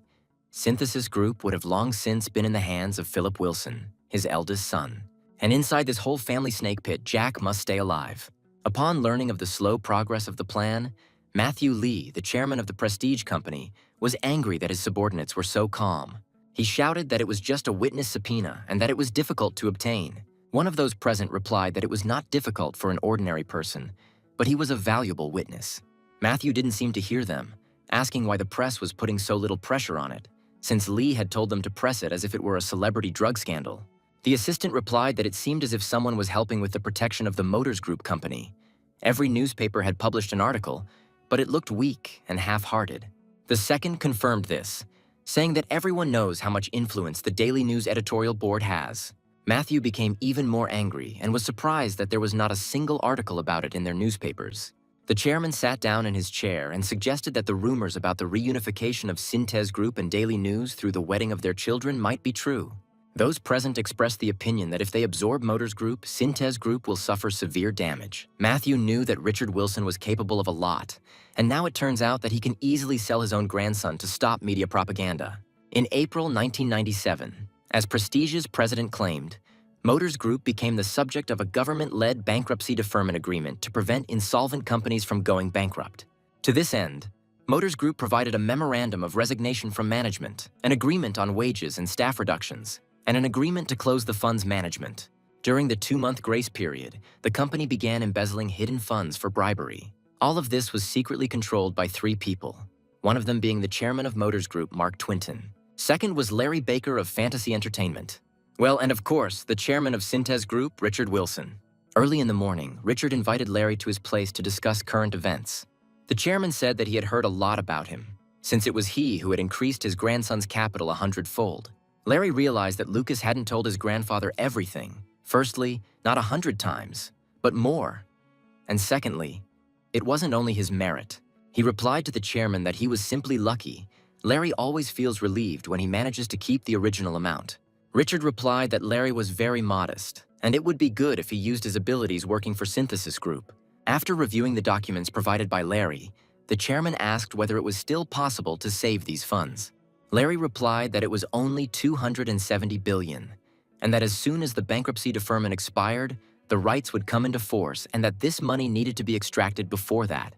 Synthesis Group would have long since been in the hands of Philip Wilson, his eldest son. And inside this whole family snake pit, Jack must stay alive. Upon learning of the slow progress of the plan, Matthew Lee, the chairman of the Prestige Company, was angry that his subordinates were so calm. He shouted that it was just a witness subpoena and that it was difficult to obtain. One of those present replied that it was not difficult for an ordinary person, but he was a valuable witness. Matthew didn't seem to hear them, asking why the press was putting so little pressure on it, since Lee had told them to press it as if it were a celebrity drug scandal. The assistant replied that it seemed as if someone was helping with the protection of the Motors Group company. Every newspaper had published an article, but it looked weak and half-hearted. The second confirmed this, saying that everyone knows how much influence the Daily News editorial board has. Matthew became even more angry and was surprised that there was not a single article about it in their newspapers. The chairman sat down in his chair and suggested that the rumors about the reunification of Synthes Group and Daily News through the wedding of their children might be true. Those present expressed the opinion that if they absorb Motors Group, Synthes Group will suffer severe damage. Matthew knew that Richard Wilson was capable of a lot, and now it turns out that he can easily sell his own grandson to stop media propaganda. In April 1997, as Prestige's president claimed, Motors Group became the subject of a government-led bankruptcy deferment agreement to prevent insolvent companies from going bankrupt. To this end, Motors Group provided a memorandum of resignation from management, an agreement on wages and staff reductions, and an agreement to close the fund's management. During the 2-month grace period, the company began embezzling hidden funds for bribery. All of this was secretly controlled by 3 people, one of them being the chairman of Motors Group, Mark Twinton. Second was Larry Baker of Fantasy Entertainment. Well, and of course, the chairman of Synthes Group, Richard Wilson. Early in the morning, Richard invited Larry to his place to discuss current events. The chairman said that he had heard a lot about him, since it was he who had increased his grandson's capital 100-fold. Larry realized that Lucas hadn't told his grandfather everything. Firstly, not 100 times, but more. And secondly, it wasn't only his merit. He replied to the chairman that he was simply lucky. Larry always feels relieved when he manages to keep the original amount. Richard replied that Larry was very modest, and it would be good if he used his abilities working for Synthesis Group. After reviewing the documents provided by Larry, the chairman asked whether it was still possible to save these funds. Larry replied that it was only $270 billion, and that as soon as the bankruptcy deferment expired, the rights would come into force and that this money needed to be extracted before that.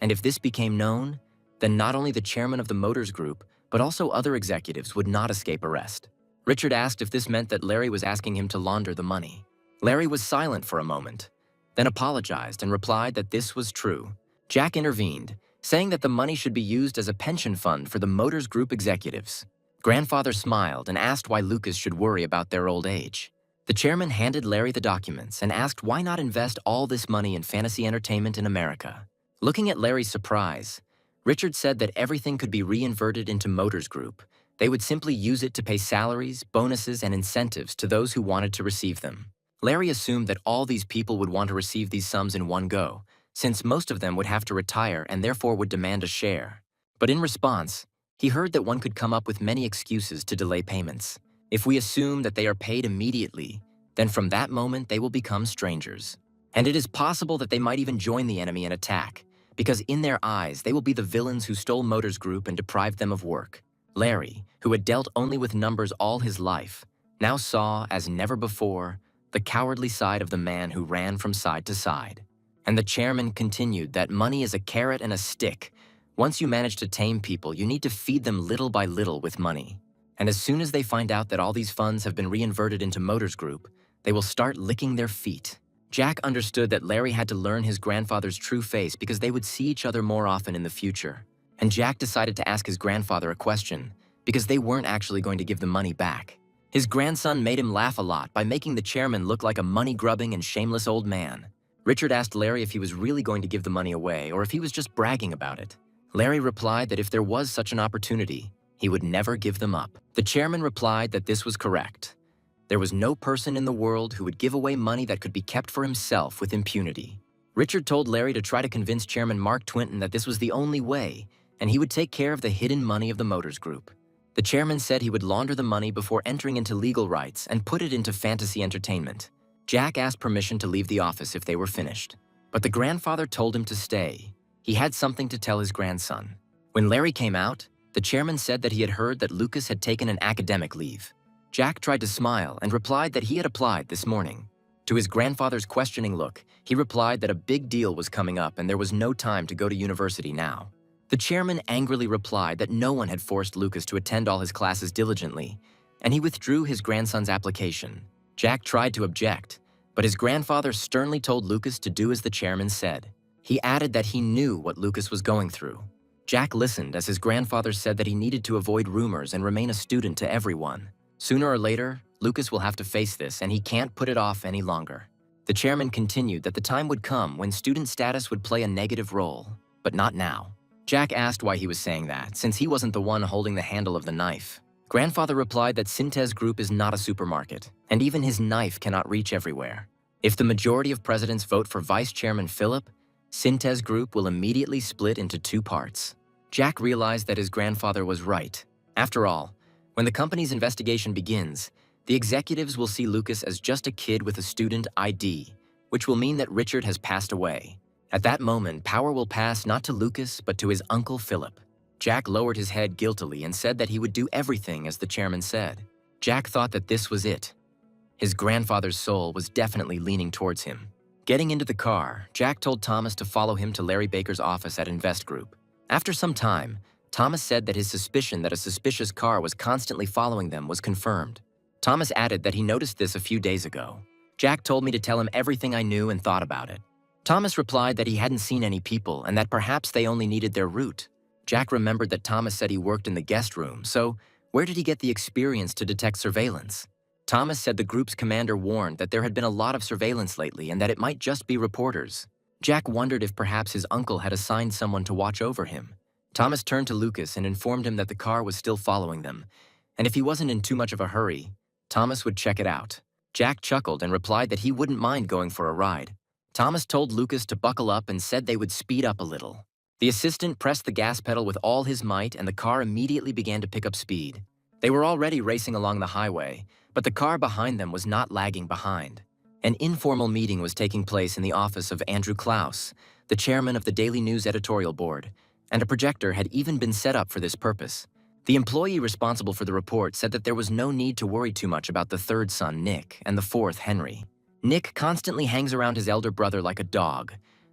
And if this became known, then not only the chairman of the Motors Group, but also other executives would not escape arrest. Richard asked if this meant that Larry was asking him to launder the money. Larry was silent for a moment, then apologized and replied that this was true. Jack intervened, saying that the money should be used as a pension fund for the Motors Group executives. Grandfather smiled and asked why Lucas should worry about their old age. The chairman handed Larry the documents and asked why not invest all this money in fantasy entertainment in America. Looking at Larry's surprise, Richard said that everything could be reinverted into Motors Group, They would simply use it to pay salaries, bonuses, and incentives to those who wanted to receive them. Larry assumed that all these people would want to receive these sums in one go, since most of them would have to retire and therefore would demand a share. But in response, he heard that one could come up with many excuses to delay payments. If we assume that they are paid immediately, then from that moment they will become strangers. And it is possible that they might even join the enemy and attack, because in their eyes they will be the villains who stole Motors Group and deprived them of work. Larry, who had dealt only with numbers all his life, now saw, as never before, the cowardly side of the man who ran from side to side. And the chairman continued that money is a carrot and a stick. Once you manage to tame people, you need to feed them little by little with money. And as soon as they find out that all these funds have been reinverted into Motors Group, they will start licking their feet. Jack understood that Larry had to learn his grandfather's true face because they would see each other more often in the future. And Jack decided to ask his grandfather a question, because they weren't actually going to give the money back. His grandson made him laugh a lot by making the chairman look like a money-grubbing and shameless old man. Richard asked Larry if he was really going to give the money away or if he was just bragging about it. Larry replied that if there was such an opportunity, he would never give them up. The chairman replied that this was correct. There was no person in the world who would give away money that could be kept for himself with impunity. Richard told Larry to try to convince Chairman Mark Twinton that this was the only way, and he would take care of the hidden money of the Motors Group. The chairman said he would launder the money before entering into legal rights and put it into fantasy entertainment. Jack asked permission to leave the office if they were finished, but the grandfather told him to stay. He had something to tell his grandson. When Larry came out, the chairman said that he had heard that Lucas had taken an academic leave. Jack tried to smile and replied that he had applied this morning. To his grandfather's questioning look, he replied that a big deal was coming up and there was no time to go to university now. The chairman angrily replied that no one had forced Lucas to attend all his classes diligently, and he withdrew his grandson's application. Jack tried to object, but his grandfather sternly told Lucas to do as the chairman said. He added that he knew what Lucas was going through. Jack listened as his grandfather said that he needed to avoid rumors and remain a student to everyone. Sooner or later, Lucas will have to face this, and he can't put it off any longer. The chairman continued that the time would come when student status would play a negative role, but not now. Jack asked why he was saying that, since he wasn't the one holding the handle of the knife. Grandfather replied that Syntez Group is not a supermarket, and even his knife cannot reach everywhere. If the majority of presidents vote for Vice Chairman Philip, Syntez Group will immediately split into two parts. Jack realized that his grandfather was right. After all, when the company's investigation begins, the executives will see Lucas as just a kid with a student ID, which will mean that Richard has passed away. At that moment, power will pass not to Lucas, but to his uncle Philip. Jack lowered his head guiltily and said that he would do everything as the chairman said. Jack thought that this was it. His grandfather's soul was definitely leaning towards him. Getting into the car, Jack told Thomas to follow him to Larry Baker's office at Invest Group. After some time, Thomas said that his suspicion that a suspicious car was constantly following them was confirmed. Thomas added that he noticed this a few days ago. Jack told me to tell him everything I knew and thought about it. Thomas replied that he hadn't seen any people and that perhaps they only needed their route. Jack remembered that Thomas said he worked in the guest room, so where did he get the experience to detect surveillance? Thomas said the group's commander warned that there had been a lot of surveillance lately and that it might just be reporters. Jack wondered if perhaps his uncle had assigned someone to watch over him. Thomas turned to Lucas and informed him that the car was still following them, and if he wasn't in too much of a hurry, Thomas would check it out. Jack chuckled and replied that he wouldn't mind going for a ride. Thomas told Lucas to buckle up and said they would speed up a little. The assistant pressed the gas pedal with all his might and the car immediately began to pick up speed. They were already racing along the highway, but the car behind them was not lagging behind. An informal meeting was taking place in the office of Andrew Klaus, the chairman of the Daily News editorial board, and a projector had even been set up for this purpose. The employee responsible for the report said that there was no need to worry too much about the third son, Nick, and the fourth, Henry. Nick constantly hangs around his elder brother like a dog,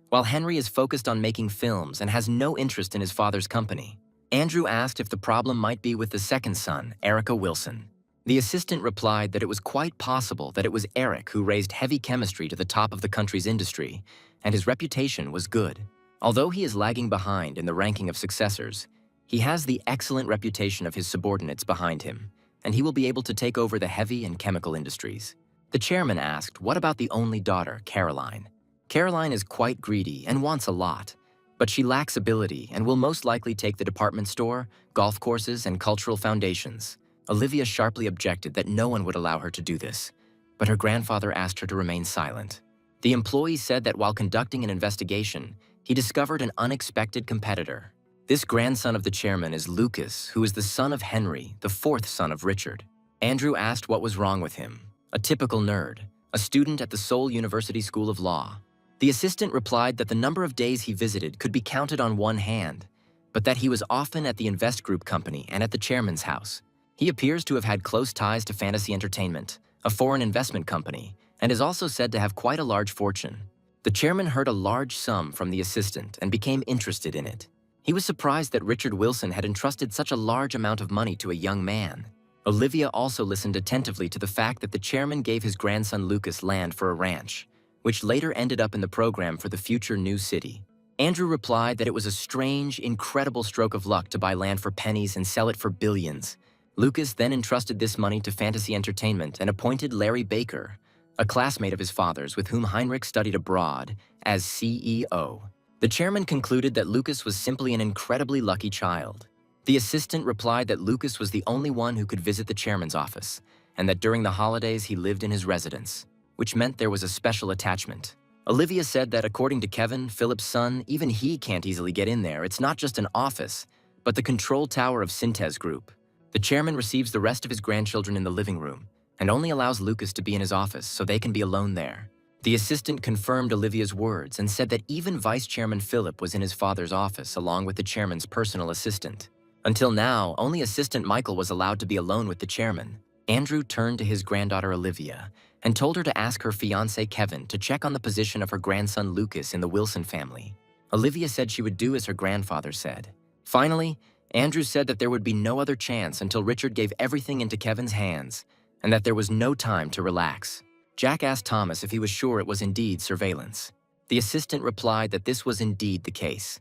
while Henry is focused on making films and has no interest in his father's company. Andrew asked if the problem might be with the second son, Erica Wilson. The assistant replied that it was quite possible that it was Eric who raised heavy chemistry to the top of the country's industry, and his reputation was good. Although he is lagging behind in the ranking of successors, he has the excellent reputation of his subordinates behind him, and he will be able to take over the heavy and chemical industries. The chairman asked, what about the only daughter, Caroline? Caroline is quite greedy and wants a lot, But she lacks ability and will most likely take the department store, golf courses, and cultural foundations. Olivia sharply objected that no one would allow her to do this, but her grandfather asked her to remain silent. The employee said that while conducting an investigation, he discovered an unexpected competitor. This grandson of the chairman is Lucas, who is the son of Henry, the fourth son of Richard. Andrew asked what was wrong with him. A typical nerd, a student at the Seoul University School of Law. The assistant replied that the number of days he visited could be counted on one hand, but that he was often at the Invest Group company and at the chairman's house. He appears to have had close ties to Fantasy Entertainment, a foreign investment company, and is also said to have quite a large fortune. The chairman heard a large sum from the assistant and became interested in it. He was surprised that Richard Wilson had entrusted such a large amount of money to a young man. Olivia also listened attentively to the fact that the chairman gave his grandson Lucas land for a ranch, which later ended up in the program for the future new city. Andrew replied that it was a strange, incredible stroke of luck to buy land for pennies and sell it for billions. Lucas then entrusted this money to Fantasy Entertainment and appointed Larry Baker, a classmate of his father's with whom Heinrich studied abroad, as CEO. The chairman concluded that Lucas was simply an incredibly lucky child. The assistant replied that Lucas was the only one who could visit the chairman's office, and that during the holidays he lived in his residence, which meant there was a special attachment. Olivia said that according to Kevin, Philip's son, even he can't easily get in there. It's not just an office, but the control tower of Synthes Group. The chairman receives the rest of his grandchildren in the living room, and only allows Lucas to be in his office so they can be alone there. The assistant confirmed Olivia's words and said that even Vice Chairman Philip was in his father's office along with the chairman's personal assistant. Until now, only Assistant Michael was allowed to be alone with the chairman. Andrew turned to his granddaughter Olivia and told her to ask her fiancé Kevin to check on the position of her grandson Lucas in the Wilson family. Olivia said she would do as her grandfather said. Finally, Andrew said that there would be no other chance until Richard gave everything into Kevin's hands and that there was no time to relax. Jack asked Thomas if he was sure it was indeed surveillance. The assistant replied that this was indeed the case.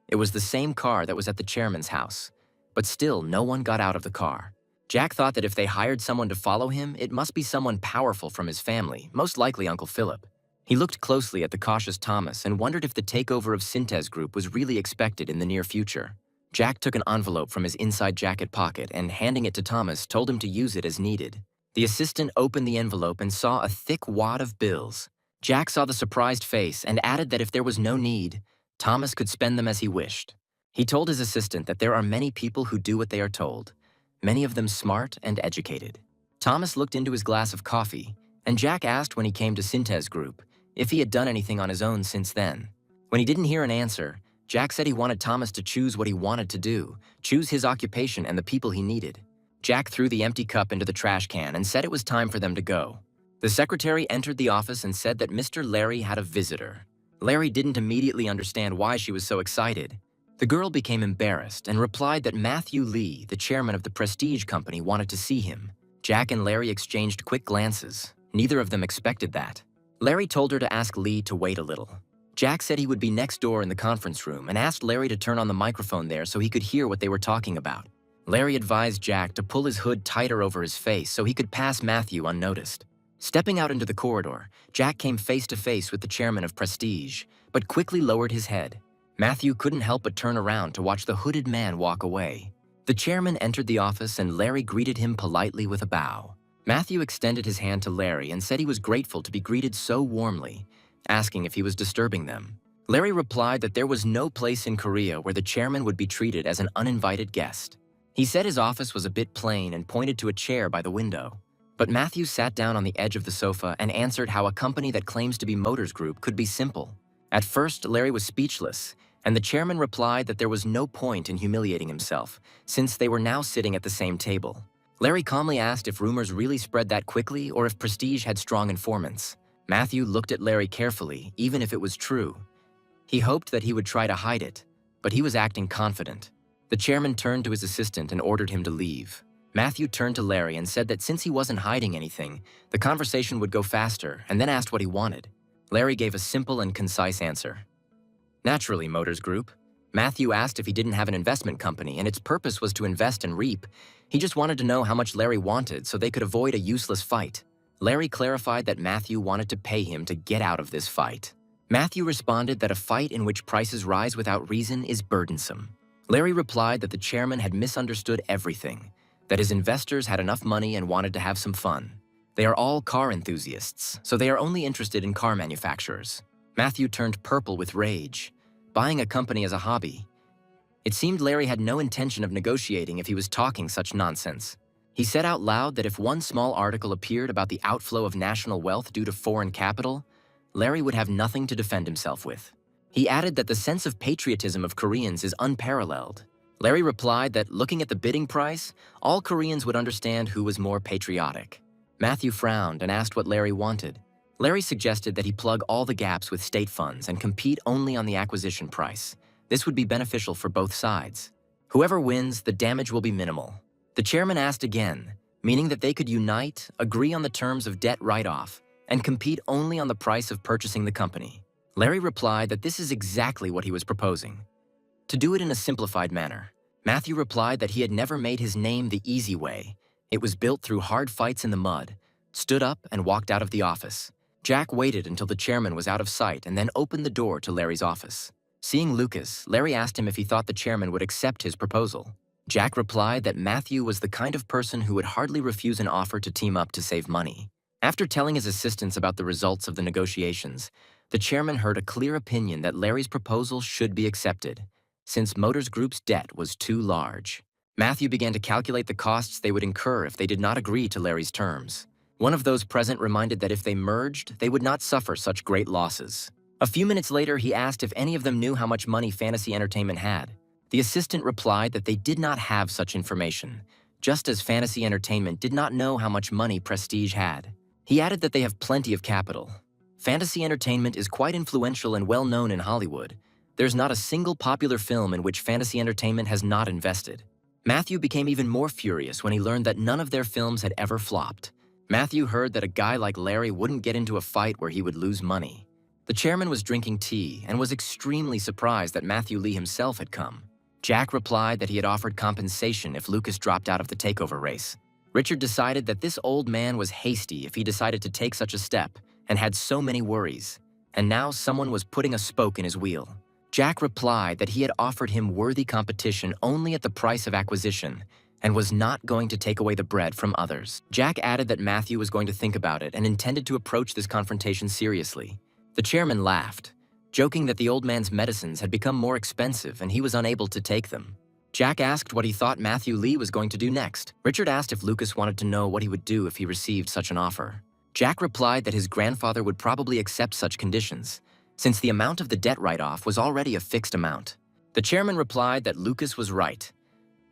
It was the same car that was at the chairman's house, but still no one got out of the car. Jack thought that if they hired someone to follow him, it must be someone powerful from his family, most likely Uncle Philip. He looked closely at the cautious Thomas and wondered if the takeover of Synthes Group was really expected in the near future. Jack took an envelope from his inside jacket pocket and, handing it to Thomas, told him to use it as needed. The assistant opened the envelope and saw a thick wad of bills. Jack saw the surprised face and added that if there was no need, Thomas could spend them as he wished. He told his assistant that there are many people who do what they are told, many of them smart and educated. Thomas looked into his glass of coffee, and Jack asked when he came to Synthes Group if he had done anything on his own since then. When he didn't hear an answer, Jack said he wanted Thomas to choose what he wanted to do, choose his occupation and the people he needed. Jack threw the empty cup into the trash can and said it was time for them to go. The secretary entered the office and said that Mr. Larry had a visitor. Larry didn't immediately understand why she was so excited. The girl became embarrassed and replied that Matthew Lee, the chairman of the Prestige Company, wanted to see him. Jack and Larry exchanged quick glances. Neither of them expected that. Larry told her to ask Lee to wait a little. Jack said he would be next door in the conference room and asked Larry to turn on the microphone there so he could hear what they were talking about. Larry advised Jack to pull his hood tighter over his face so he could pass Matthew unnoticed. Stepping out into the corridor, Jack came face to face with the chairman of Prestige, but quickly lowered his head. Matthew couldn't help but turn around to watch the hooded man walk away. The chairman entered the office and Larry greeted him politely with a bow. Matthew extended his hand to Larry and said he was grateful to be greeted so warmly, asking if he was disturbing them. Larry replied that there was no place in Korea where the chairman would be treated as an uninvited guest. He said his office was a bit plain and pointed to a chair by the window. But Matthew sat down on the edge of the sofa and answered how a company that claims to be Motors Group could be simple. At first, Larry was speechless, and the chairman replied that there was no point in humiliating himself, since they were now sitting at the same table. Larry calmly asked if rumors really spread that quickly or if Prestige had strong informants. Matthew looked at Larry carefully, even if it was true. He hoped that he would try to hide it, but he was acting confident. The chairman turned to his assistant and ordered him to leave. Matthew turned to Larry and said that since he wasn't hiding anything, the conversation would go faster, and then asked what he wanted. Larry gave a simple and concise answer. Naturally, Motors Group. Matthew asked if he didn't have an investment company and its purpose was to invest and reap. He just wanted to know how much Larry wanted so they could avoid a useless fight. Larry clarified that Matthew wanted to pay him to get out of this fight. Matthew responded that a fight in which prices rise without reason is burdensome. Larry replied that the chairman had misunderstood everything, that his investors had enough money and wanted to have some fun. They are all car enthusiasts, so they are only interested in car manufacturers. Matthew turned purple with rage. Buying a company as a hobby. It seemed Larry had no intention of negotiating if he was talking such nonsense. He said out loud that if one small article appeared about the outflow of national wealth due to foreign capital, Larry would have nothing to defend himself with. He added that the sense of patriotism of Koreans is unparalleled. Larry replied that looking at the bidding price, all Koreans would understand who was more patriotic. Matthew frowned and asked what Larry wanted. Larry suggested that he plug all the gaps with state funds and compete only on the acquisition price. This would be beneficial for both sides. Whoever wins, the damage will be minimal. The chairman asked again, meaning that they could unite, agree on the terms of debt write-off, and compete only on the price of purchasing the company. Larry replied that this is exactly what he was proposing. To do it in a simplified manner, Matthew replied that he had never made his name the easy way. It was built through hard fights in the mud, stood up and walked out of the office. Jack waited until the chairman was out of sight and then opened the door to Larry's office. Seeing Lucas, Larry asked him if he thought the chairman would accept his proposal. Jack replied that Matthew was the kind of person who would hardly refuse an offer to team up to save money. After telling his assistants about the results of the negotiations, the chairman heard a clear opinion that Larry's proposal should be accepted, since Motors Group's debt was too large. Matthew began to calculate the costs they would incur if they did not agree to Larry's terms. One of those present reminded that if they merged, they would not suffer such great losses. A few minutes later, he asked if any of them knew how much money Fantasy Entertainment had. The assistant replied that they did not have such information, just as Fantasy Entertainment did not know how much money Prestige had. He added that they have plenty of capital. Fantasy Entertainment is quite influential and well known in Hollywood. There's not a single popular film in which Fantasy Entertainment has not invested. Matthew became even more furious when he learned that none of their films had ever flopped. Matthew heard that a guy like Larry wouldn't get into a fight where he would lose money. The chairman was drinking tea and was extremely surprised that Matthew Lee himself had come. Jack replied that he had offered compensation if Lucas dropped out of the takeover race. Richard decided that this old man was hasty if he decided to take such a step and had so many worries, and now someone was putting a spoke in his wheel. Jack replied that he had offered him worthy competition only at the price of acquisition and was not going to take away the bread from others. Jack added that Matthew was going to think about it and intended to approach this confrontation seriously. The chairman laughed, joking that the old man's medicines had become more expensive and he was unable to take them. Jack asked what he thought Matthew Lee was going to do next. Richard asked if Lucas wanted to know what he would do if he received such an offer. Jack replied that his grandfather would probably accept such conditions, since the amount of the debt write-off was already a fixed amount. The chairman replied that Lucas was right.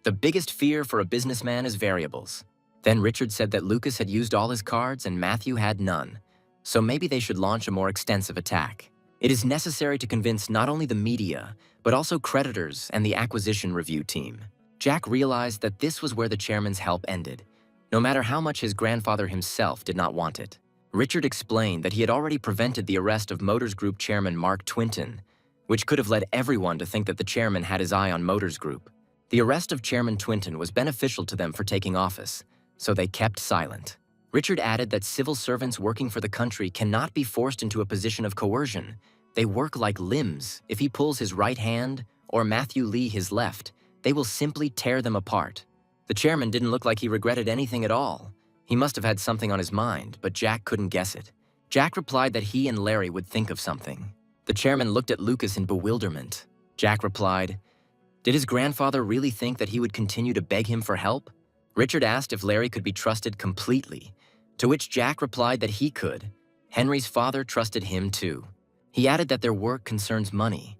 The biggest fear for a businessman is variables. Then Richard said that Lucas had used all his cards and Matthew had none, so maybe they should launch a more extensive attack. It is necessary to convince not only the media, but also creditors and the acquisition review team. Jack realized that this was where the chairman's help ended, no matter how much his grandfather himself did not want it. Richard explained that he had already prevented the arrest of Motors Group chairman Mark Twinton, which could have led everyone to think that the chairman had his eye on Motors Group. The arrest of Chairman Twinton was beneficial to them for taking office, so they kept silent. Richard added that civil servants working for the country cannot be forced into a position of coercion. They work like limbs. If he pulls his right hand, or Matthew Lee his left, they will simply tear them apart. The chairman didn't look like he regretted anything at all. He must have had something on his mind, but Jack couldn't guess it. Jack replied that he and Larry would think of something. The chairman looked at Lucas in bewilderment. Jack replied, "Did his grandfather really think that he would continue to beg him for help?" Richard asked if Larry could be trusted completely, to which Jack replied that he could. Henry's father trusted him too. He added that their work concerns money,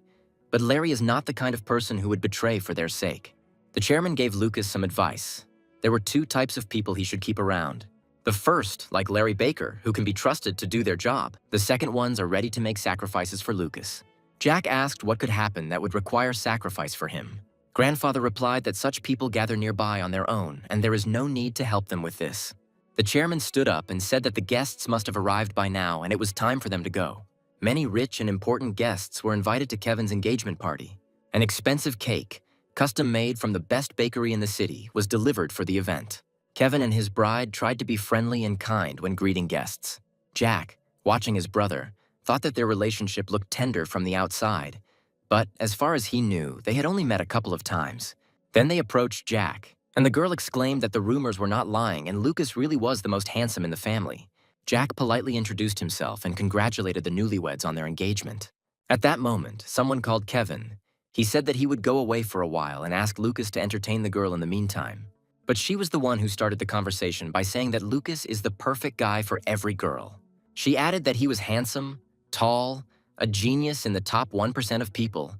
but Larry is not the kind of person who would betray for their sake. The chairman gave Lucas some advice. There were two types of people he should keep around. The first, like Larry Baker, who can be trusted to do their job. The second ones are ready to make sacrifices for Lucas. Jack asked what could happen that would require sacrifice for him. Grandfather replied that such people gather nearby on their own, and there is no need to help them with this. The chairman stood up and said that the guests must have arrived by now and it was time for them to go. Many rich and important guests were invited to Kevin's engagement party. An expensive cake, custom-made from the best bakery in the city, was delivered for the event. Kevin and his bride tried to be friendly and kind when greeting guests. Jack, watching his brother, thought that their relationship looked tender from the outside. But as far as he knew, they had only met a couple of times. Then they approached Jack, and the girl exclaimed that the rumors were not lying and Lucas really was the most handsome in the family. Jack politely introduced himself and congratulated the newlyweds on their engagement. At that moment, someone called Kevin. He said that he would go away for a while and ask Lucas to entertain the girl in the meantime. But she was the one who started the conversation by saying that Lucas is the perfect guy for every girl. She added that he was handsome, tall, a genius in the top 1% of people,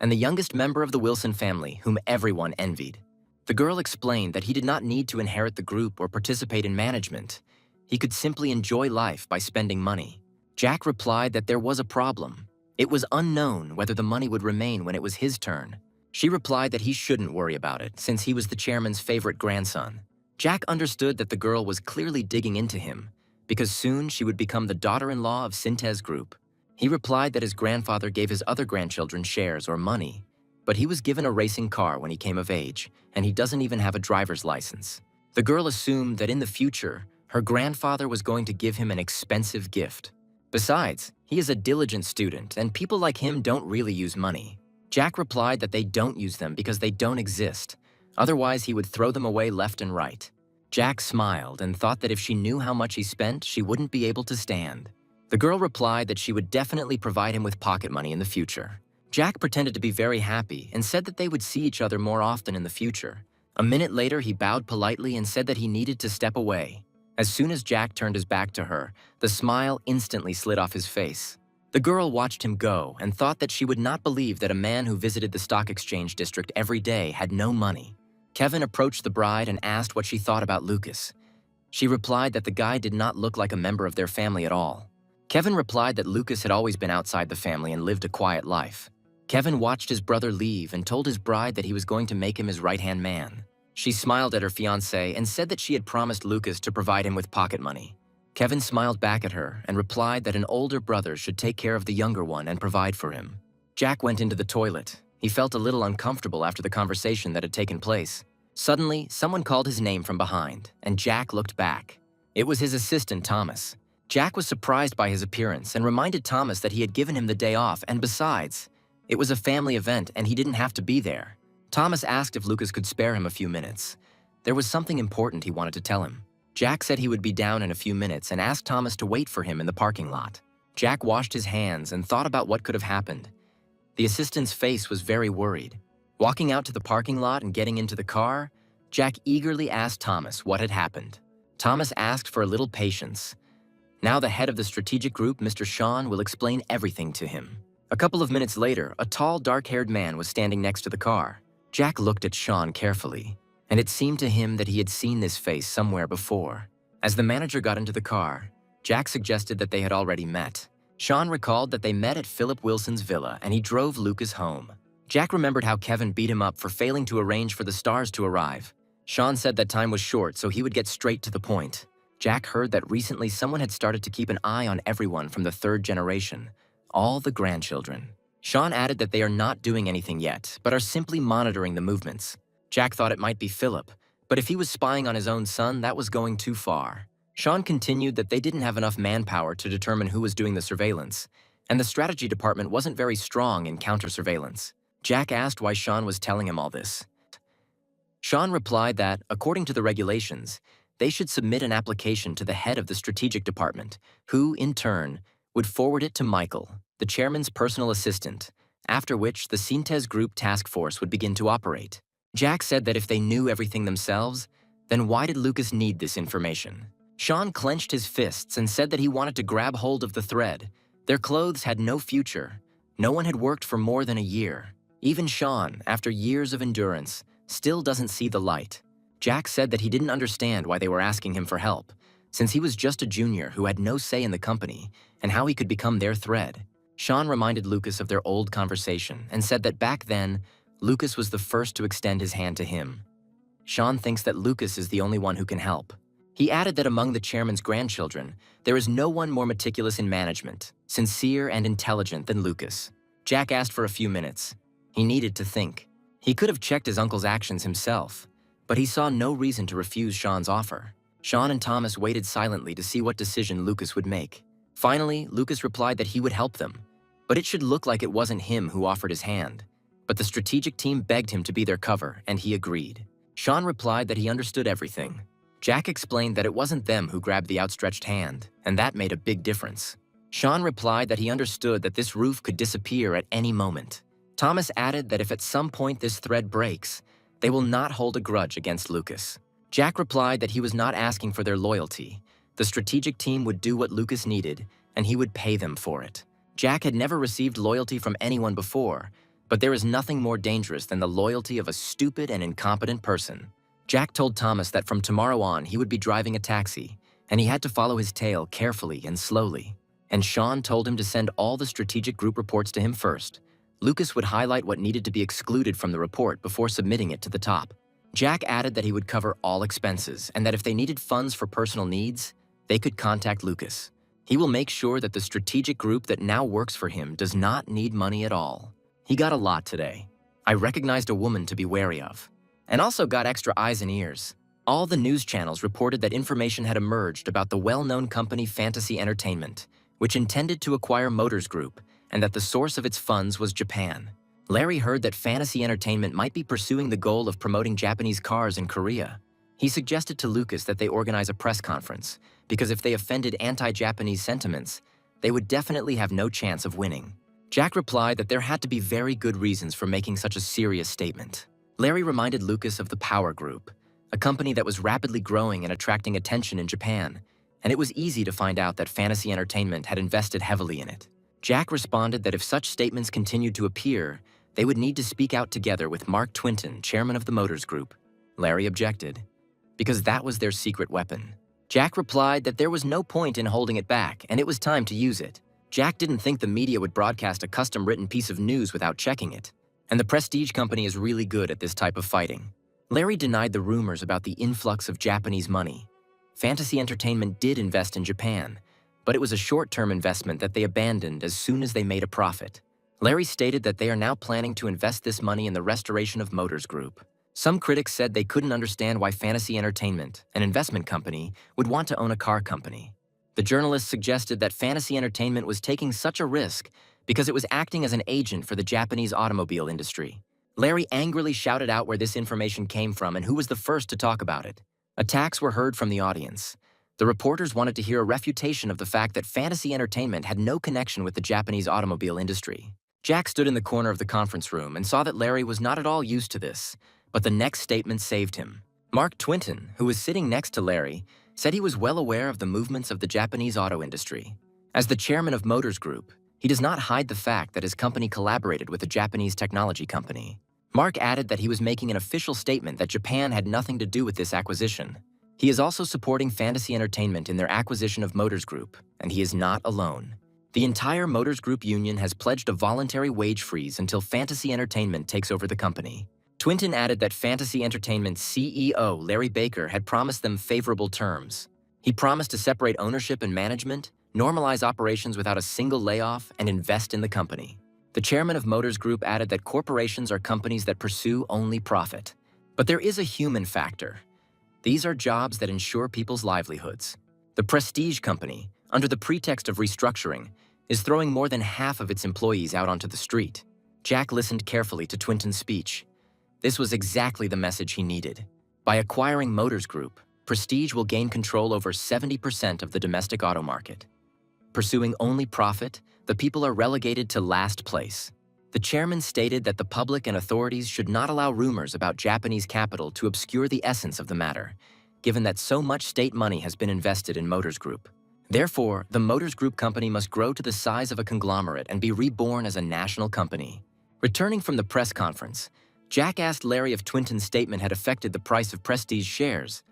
and the youngest member of the Wilson family whom everyone envied. The girl explained that he did not need to inherit the group or participate in management. He could simply enjoy life by spending money. Jack replied that there was a problem. It was unknown whether the money would remain when it was his turn. She replied that he shouldn't worry about it since he was the chairman's favorite grandson. Jack understood that the girl was clearly digging into him because soon she would become the daughter-in-law of Sintez Group. He replied that his grandfather gave his other grandchildren shares or money, but he was given a racing car when he came of age, and he doesn't even have a driver's license. The girl assumed that in the future, her grandfather was going to give him an expensive gift. Besides, he is a diligent student, and people like him don't really use money. Jack replied that they don't use them because they don't exist. Otherwise, he would throw them away left and right. Jack smiled and thought that if she knew how much he spent, she wouldn't be able to stand. The girl replied that she would definitely provide him with pocket money in the future. Jack pretended to be very happy and said that they would see each other more often in the future. A minute later, he bowed politely and said that he needed to step away. As soon as Jack turned his back to her, the smile instantly slid off his face. The girl watched him go and thought that she would not believe that a man who visited the stock exchange district every day had no money. Kevin approached the bride and asked what she thought about Lucas. She replied that the guy did not look like a member of their family at all. Kevin replied that Lucas had always been outside the family and lived a quiet life. Kevin watched his brother leave and told his bride that he was going to make him his right-hand man. She smiled at her fiancé and said that she had promised Lucas to provide him with pocket money. Kevin smiled back at her and replied that an older brother should take care of the younger one and provide for him. Jack went into the toilet. He felt a little uncomfortable after the conversation that had taken place. Suddenly, someone called his name from behind, and Jack looked back. It was his assistant, Thomas. Jack was surprised by his appearance and reminded Thomas that he had given him the day off, and besides, it was a family event and he didn't have to be there. Thomas asked if Lucas could spare him a few minutes. There was something important he wanted to tell him. Jack said he would be down in a few minutes and asked Thomas to wait for him in the parking lot. Jack washed his hands and thought about what could have happened. The assistant's face was very worried. Walking out to the parking lot and getting into the car, Jack eagerly asked Thomas what had happened. Thomas asked for a little patience. Now the head of the strategic group, Mr. Sean, will explain everything to him. A couple of minutes later, a tall, dark-haired man was standing next to the car. Jack looked at Sean carefully, and it seemed to him that he had seen this face somewhere before. As the manager got into the car, Jack suggested that they had already met. Sean recalled that they met at Philip Wilson's villa, and he drove Lucas home. Jack remembered how Kevin beat him up for failing to arrange for the stars to arrive. Sean said that time was short, so he would get straight to the point. Jack heard that recently someone had started to keep an eye on everyone from the third generation, all the grandchildren. Sean added that they are not doing anything yet, but are simply monitoring the movements. Jack thought it might be Philip, but if he was spying on his own son, that was going too far. Sean continued that they didn't have enough manpower to determine who was doing the surveillance, and the strategy department wasn't very strong in counter-surveillance. Jack asked why Sean was telling him all this. Sean replied that, according to the regulations, they should submit an application to the head of the strategic department, who, in turn, would forward it to Michael, the chairman's personal assistant, after which the Sintez Group task force would begin to operate. Jack said that if they knew everything themselves, then why did Lucas need this information? Sean clenched his fists and said that he wanted to grab hold of the thread. Their clothes had no future. No one had worked for more than a year. Even Sean, after years of endurance, still doesn't see the light. Jack said that he didn't understand why they were asking him for help, since he was just a junior who had no say in the company and how he could become their thread. Sean reminded Lucas of their old conversation and said that back then, Lucas was the first to extend his hand to him. Sean thinks that Lucas is the only one who can help. He added that among the chairman's grandchildren, there is no one more meticulous in management, sincere and intelligent than Lucas. Jack asked for a few minutes. He needed to think. He could have checked his uncle's actions himself, but he saw no reason to refuse Sean's offer. Sean and Thomas waited silently to see what decision Lucas would make. Finally, Lucas replied that he would help them, but it should look like it wasn't him who offered his hand. But the strategic team begged him to be their cover, and he agreed. Sean replied that he understood everything. Jack explained that it wasn't them who grabbed the outstretched hand, and that made a big difference. Sean replied that he understood that this roof could disappear at any moment. Thomas added that if at some point this thread breaks, they will not hold a grudge against Lucas. Jack replied that he was not asking for their loyalty. The strategic team would do what Lucas needed, and he would pay them for it. Jack had never received loyalty from anyone before, but there is nothing more dangerous than the loyalty of a stupid and incompetent person. Jack told Thomas that from tomorrow on he would be driving a taxi, and he had to follow his tail carefully and slowly. And Sean told him to send all the strategic group reports to him first. Lucas would highlight what needed to be excluded from the report before submitting it to the top. Jack added that he would cover all expenses and that if they needed funds for personal needs, they could contact Lucas. He will make sure that the strategic group that now works for him does not need money at all. He got a lot today. I recognized a woman to be wary of, and also got extra eyes and ears. All the news channels reported that information had emerged about the well-known company Fantasy Entertainment, which intended to acquire Motors Group, and that the source of its funds was Japan. Larry heard that Fantasy Entertainment might be pursuing the goal of promoting Japanese cars in Korea. He suggested to Lucas that they organize a press conference, because if they offended anti-Japanese sentiments, they would definitely have no chance of winning. Jack replied that there had to be very good reasons for making such a serious statement. Larry reminded Lucas of the Power Group, a company that was rapidly growing and attracting attention in Japan, and it was easy to find out that Fantasy Entertainment had invested heavily in it. Jack responded that if such statements continued to appear, they would need to speak out together with Mark Twinton, chairman of the Motors Group. Larry objected, because that was their secret weapon. Jack replied that there was no point in holding it back, and it was time to use it. Jack didn't think the media would broadcast a custom-written piece of news without checking it, and the Prestige company is really good at this type of fighting. Larry denied the rumors about the influx of Japanese money. Fantasy Entertainment did invest in Japan, but it was a short-term investment that they abandoned as soon as they made a profit. Larry stated that they are now planning to invest this money in the restoration of Motors Group. Some critics said they couldn't understand why Fantasy Entertainment, an investment company, would want to own a car company. The journalists suggested that Fantasy Entertainment was taking such a risk because it was acting as an agent for the Japanese automobile industry. Larry angrily shouted out where this information came from and who was the first to talk about it. Attacks were heard from the audience. The reporters wanted to hear a refutation of the fact that Fantasy Entertainment had no connection with the Japanese automobile industry. Jack stood in the corner of the conference room and saw that Larry was not at all used to this, but the next statement saved him. Mark Twinton, who was sitting next to Larry, said he was well aware of the movements of the Japanese auto industry. As the chairman of Motors Group, he does not hide the fact that his company collaborated with a Japanese technology company. Mark added that he was making an official statement that Japan had nothing to do with this acquisition. He is also supporting Fantasy Entertainment in their acquisition of Motors Group, and he is not alone. The entire Motors Group union has pledged a voluntary wage freeze until Fantasy Entertainment takes over the company. Twinton added that Fantasy Entertainment's CEO, Larry Baker, had promised them favorable terms. He promised to separate ownership and management, normalize operations without a single layoff, and invest in the company. The chairman of Motors Group added that corporations are companies that pursue only profit. But there is a human factor. These are jobs that ensure people's livelihoods. The Prestige company, under the pretext of restructuring, is throwing more than half of its employees out onto the street. Jack listened carefully to Twinton's speech. This was exactly the message he needed. By acquiring Motors Group, Prestige will gain control over 70% of the domestic auto market. Pursuing only profit, the people are relegated to last place. The chairman stated that the public and authorities should not allow rumors about Japanese capital to obscure the essence of the matter, given that so much state money has been invested in Motors Group. Therefore, the Motors Group company must grow to the size of a conglomerate and be reborn as a national company. Returning from the press conference, Jack asked Larry if Twinton's statement had affected the price of Prestige shares.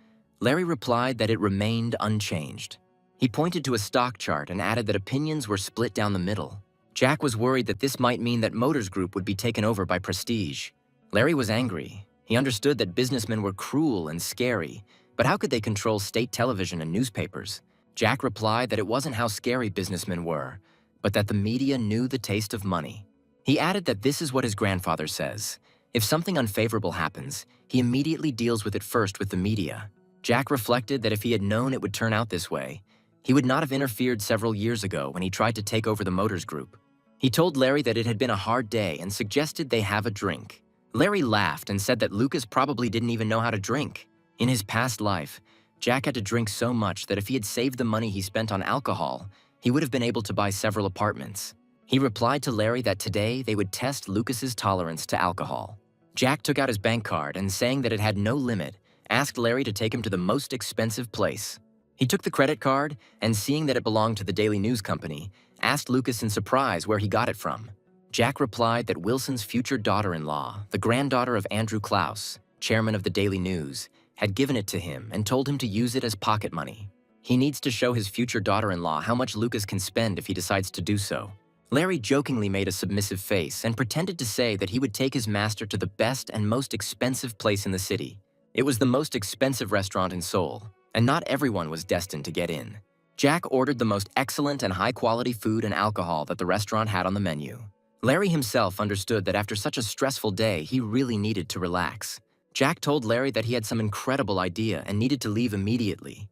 Larry replied that it remained unchanged. He pointed to a stock chart and added that opinions were split down the middle. Jack was worried that this might mean that Motors Group would be taken over by Prestige. Larry was angry. He understood that businessmen were cruel and scary, but how could they control state television and newspapers? Jack replied that it wasn't how scary businessmen were, but that the media knew the taste of money. He added that this is what his grandfather says. If something unfavorable happens, he immediately deals with it first with the media. Jack reflected that if he had known it would turn out this way, He would not have interfered several years ago when he tried to take over the Motors Group. He told Larry that it had been a hard day and suggested they have a drink. Larry laughed and said that Lucas probably didn't even know how to drink. In his past life, Jack had to drink so much that if he had saved the money he spent on alcohol, he would have been able to buy several apartments. He replied to Larry that today they would test Lucas's tolerance to alcohol. Jack took out his bank card and, saying that it had no limit, asked Larry to take him to the most expensive place. He took the credit card and, seeing that it belonged to the Daily News Company, asked Lucas in surprise where he got it from. Jack replied that Wilson's future daughter-in-law, the granddaughter of Andrew Klaus, chairman of the Daily News, had given it to him and told him to use it as pocket money. He needs to show his future daughter-in-law how much Lucas can spend if he decides to do so. Larry jokingly made a submissive face and pretended to say that he would take his master to the best and most expensive place in the city. It was the most expensive restaurant in Seoul, and not everyone was destined to get in. Jack ordered the most excellent and high-quality food and alcohol that the restaurant had on the menu. Larry himself understood that after such a stressful day, he really needed to relax. Jack told Larry that he had some incredible idea and needed to leave immediately.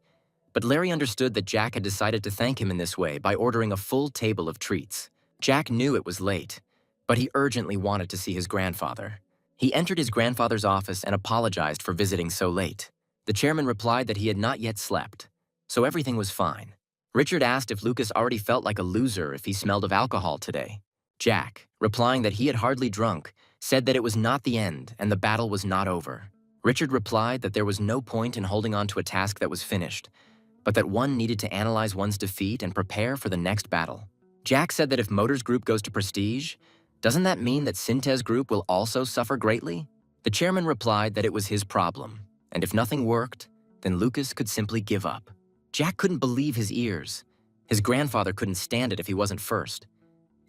But Larry understood that Jack had decided to thank him in this way by ordering a full table of treats. Jack knew it was late, but he urgently wanted to see his grandfather. He entered his grandfather's office and apologized for visiting so late. The chairman replied that he had not yet slept, so everything was fine. Richard asked if Lucas already felt like a loser if he smelled of alcohol today. Jack, replying that he had hardly drunk, said that it was not the end and the battle was not over. Richard replied that there was no point in holding on to a task that was finished, but that one needed to analyze one's defeat and prepare for the next battle. Jack said that if Motors Group goes to Prestige, doesn't that mean that Synthes Group will also suffer greatly? The chairman replied that it was his problem, and if nothing worked, then Lucas could simply give up. Jack couldn't believe his ears. His grandfather couldn't stand it if he wasn't first.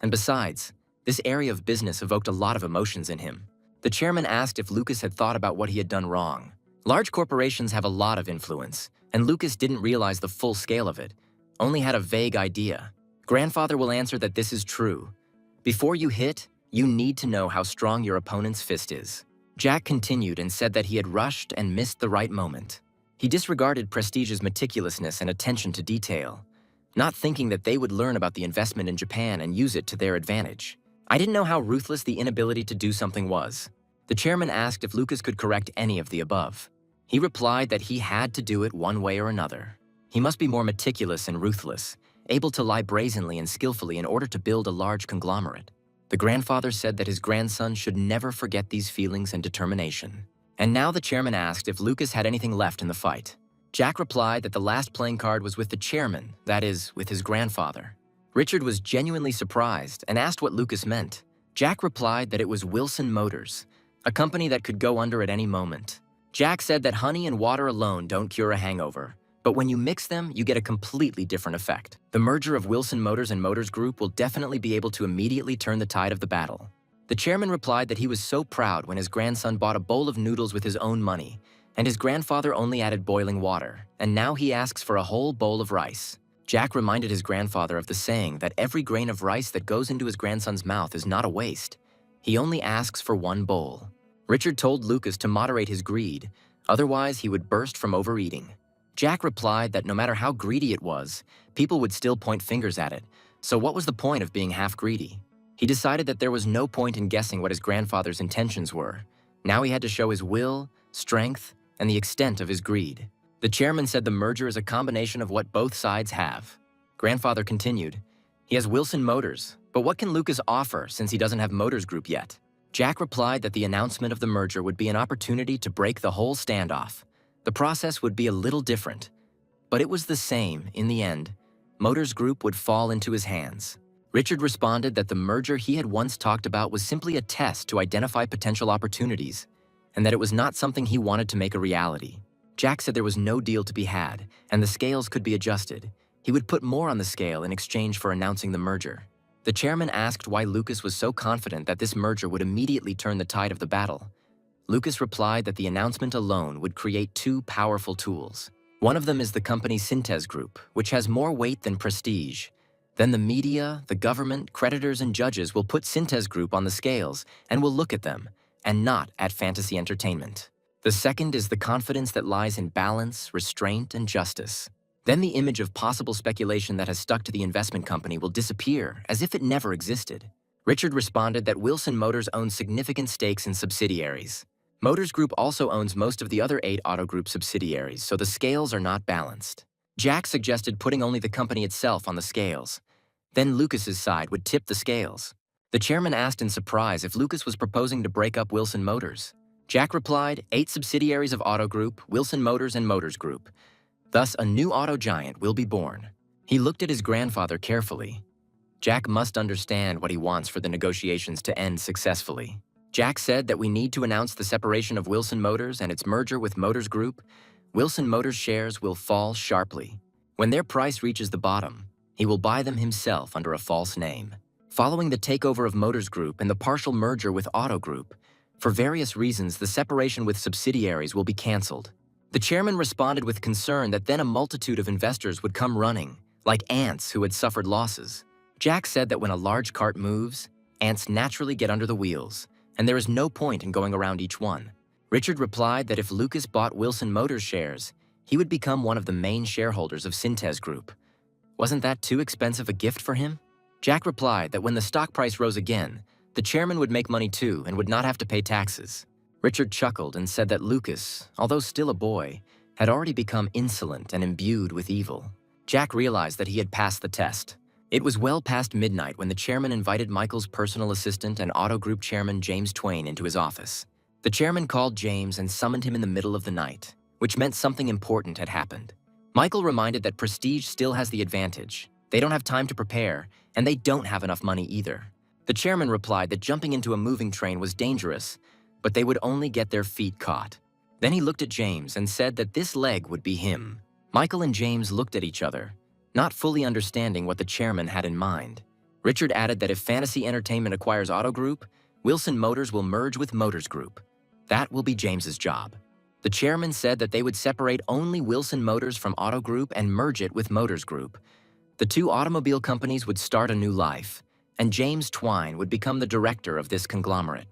And besides, this area of business evoked a lot of emotions in him. The chairman asked if Lucas had thought about what he had done wrong. Large corporations have a lot of influence, and Lucas didn't realize the full scale of it, only had a vague idea. Grandfather will answer that this is true. Before you hit, you need to know how strong your opponent's fist is. Jack continued and said that he had rushed and missed the right moment. He disregarded Prestige's meticulousness and attention to detail, not thinking that they would learn about the investment in Japan and use it to their advantage. I didn't know how ruthless the inability to do something was. The chairman asked if Lucas could correct any of the above. He replied that he had to do it one way or another. He must be more meticulous and ruthless, able to lie brazenly and skillfully in order to build a large conglomerate. The grandfather said that his grandson should never forget these feelings and determination. And now the chairman asked if Lucas had anything left in the fight. Jack replied that the last playing card was with the chairman, that is, with his grandfather. Richard was genuinely surprised and asked what Lucas meant. Jack replied that it was Wilson Motors, a company that could go under at any moment. Jack said that honey and water alone don't cure a hangover, but when you mix them, you get a completely different effect. The merger of Wilson Motors and Motors Group will definitely be able to immediately turn the tide of the battle. The chairman replied that he was so proud when his grandson bought a bowl of noodles with his own money, and his grandfather only added boiling water, and now he asks for a whole bowl of rice. Jack reminded his grandfather of the saying that every grain of rice that goes into his grandson's mouth is not a waste. He only asks for one bowl. Richard told Lucas to moderate his greed, otherwise he would burst from overeating. Jack replied that no matter how greedy it was, people would still point fingers at it, so what was the point of being half greedy? He decided that there was no point in guessing what his grandfather's intentions were. Now he had to show his will, strength, and the extent of his greed. The chairman said the merger is a combination of what both sides have. Grandfather continued, he has Wilson Motors, but what can Lucas offer since he doesn't have Motors Group yet? Jack replied that the announcement of the merger would be an opportunity to break the whole standoff. The process would be a little different, but it was the same in the end. Motors Group would fall into his hands. Richard responded that the merger he had once talked about was simply a test to identify potential opportunities, and that it was not something he wanted to make a reality. Jack said there was no deal to be had, and the scales could be adjusted. He would put more on the scale in exchange for announcing the merger. The chairman asked why Lucas was so confident that this merger would immediately turn the tide of the battle. Lucas replied that the announcement alone would create two powerful tools. One of them is the company Synthes Group, which has more weight than Prestige. Then the media, the government, creditors, and judges will put Synthes Group on the scales and will look at them, and not at fantasy entertainment. The second is the confidence that lies in balance, restraint, and justice. Then the image of possible speculation that has stuck to the investment company will disappear as if it never existed. Richard responded that Wilson Motors owns significant stakes in subsidiaries. Motors Group also owns most of the other 8 Auto Group subsidiaries, so the scales are not balanced. Jack suggested putting only the company itself on the scales. Then Lucas's side would tip the scales. The chairman asked in surprise if Lucas was proposing to break up Wilson Motors. Jack replied, 8 subsidiaries of Auto Group, Wilson Motors and Motors Group. Thus, a new auto giant will be born. He looked at his grandfather carefully. Jack must understand what he wants for the negotiations to end successfully. Jack said that we need to announce the separation of Wilson Motors and its merger with Motors Group. Wilson Motors shares will fall sharply. When their price reaches the bottom, he will buy them himself under a false name. Following the takeover of Motors Group and the partial merger with Auto Group, for various reasons, the separation with subsidiaries will be canceled. The chairman responded with concern that then a multitude of investors would come running, like ants who had suffered losses. Jack said that when a large cart moves, ants naturally get under the wheels, and there is no point in going around each one. Richard replied that if Lucas bought Wilson Motors shares, he would become one of the main shareholders of Synthes Group. Wasn't that too expensive a gift for him? Jack replied that when the stock price rose again, the chairman would make money too and would not have to pay taxes. Richard chuckled and said that Lucas, although still a boy, had already become insolent and imbued with evil. Jack realized that he had passed the test. It was well past midnight when the chairman invited Michael's personal assistant and Auto Group chairman James Twain into his office. The chairman called James and summoned him in the middle of the night, which meant something important had happened. Michael reminded that Prestige still has the advantage. They don't have time to prepare, and they don't have enough money either. The chairman replied that jumping into a moving train was dangerous, but they would only get their feet caught. Then he looked at James and said that this leg would be him. Michael and James looked at each other, not fully understanding what the chairman had in mind. Richard added that if Fantasy Entertainment acquires Auto Group, Wilson Motors will merge with Motors Group. That will be James's job. The chairman said that they would separate only Wilson Motors from Auto Group and merge it with Motors Group. The 2 automobile companies would start a new life, and James Twine would become the director of this conglomerate.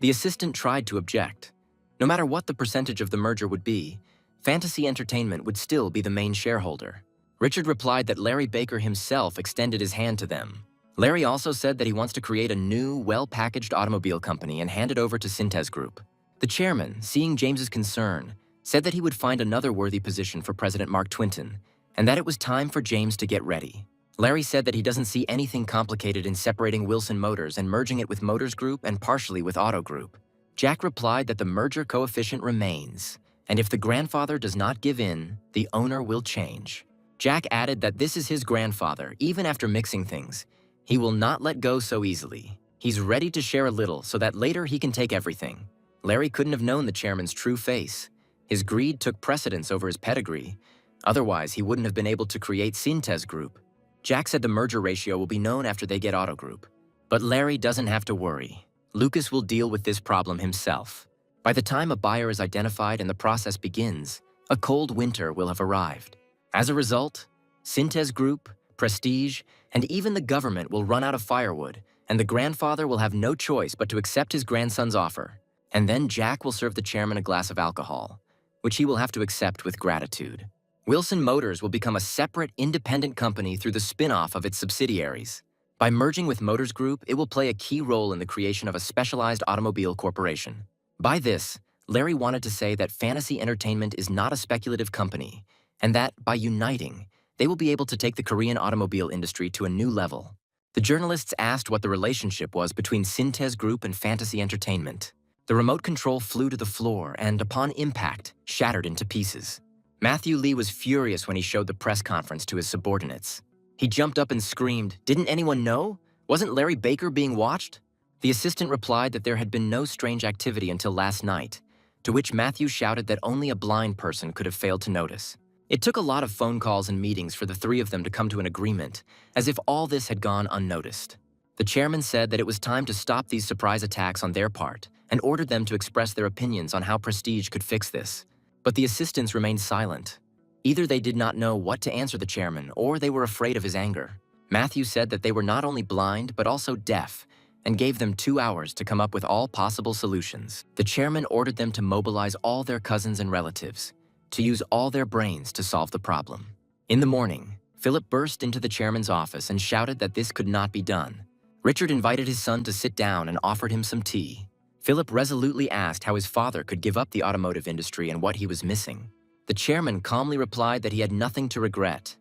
The assistant tried to object. No matter what the percentage of the merger would be, Fantasy Entertainment would still be the main shareholder. Richard replied that Larry Baker himself extended his hand to them. Larry also said that he wants to create a new, well-packaged automobile company and hand it over to Synthes Group. The chairman, seeing James's concern, said that he would find another worthy position for President Mark Twinton, and that it was time for James to get ready. Larry said that he doesn't see anything complicated in separating Wilson Motors and merging it with Motors Group and partially with Auto Group. Jack replied that the merger coefficient remains, and if the grandfather does not give in, the owner will change. Jack added that this is his grandfather, even after mixing things. He will not let go so easily. He's ready to share a little so that later he can take everything. Larry couldn't have known the chairman's true face. His greed took precedence over his pedigree. Otherwise, he wouldn't have been able to create Synthes Group. Jack said the merger ratio will be known after they get Auto Group. But Larry doesn't have to worry. Lucas will deal with this problem himself. By the time a buyer is identified and the process begins, a cold winter will have arrived. As a result, Synthes Group, Prestige, and even the government will run out of firewood, and the grandfather will have no choice but to accept his grandson's offer. And then Jack will serve the chairman a glass of alcohol, which he will have to accept with gratitude. Wilson Motors will become a separate, independent company through the spin-off of its subsidiaries. By merging with Motors Group, it will play a key role in the creation of a specialized automobile corporation. By this, Larry wanted to say that Fantasy Entertainment is not a speculative company, and that, by uniting, they will be able to take the Korean automobile industry to a new level. The journalists asked what the relationship was between Synthes Group and Fantasy Entertainment. The remote control flew to the floor and, upon impact, shattered into pieces. Matthew Lee was furious when he showed the press conference to his subordinates. He jumped up and screamed, "Didn't anyone know? Wasn't Larry Baker being watched?" The assistant replied that there had been no strange activity until last night, to which Matthew shouted that only a blind person could have failed to notice. It took a lot of phone calls and meetings for the 3 of them to come to an agreement, as if all this had gone unnoticed. The chairman said that it was time to stop these surprise attacks on their part and ordered them to express their opinions on how Prestige could fix this. But the assistants remained silent. Either they did not know what to answer the chairman, or they were afraid of his anger. Matthew said that they were not only blind, but also deaf, and gave them 2 hours to come up with all possible solutions. The chairman ordered them to mobilize all their cousins and relatives, to use all their brains to solve the problem. In the morning, Philip burst into the chairman's office and shouted that this could not be done. Richard invited his son to sit down and offered him some tea. Philip resolutely asked how his father could give up the automotive industry and what he was missing. The chairman calmly replied that he had nothing to regret.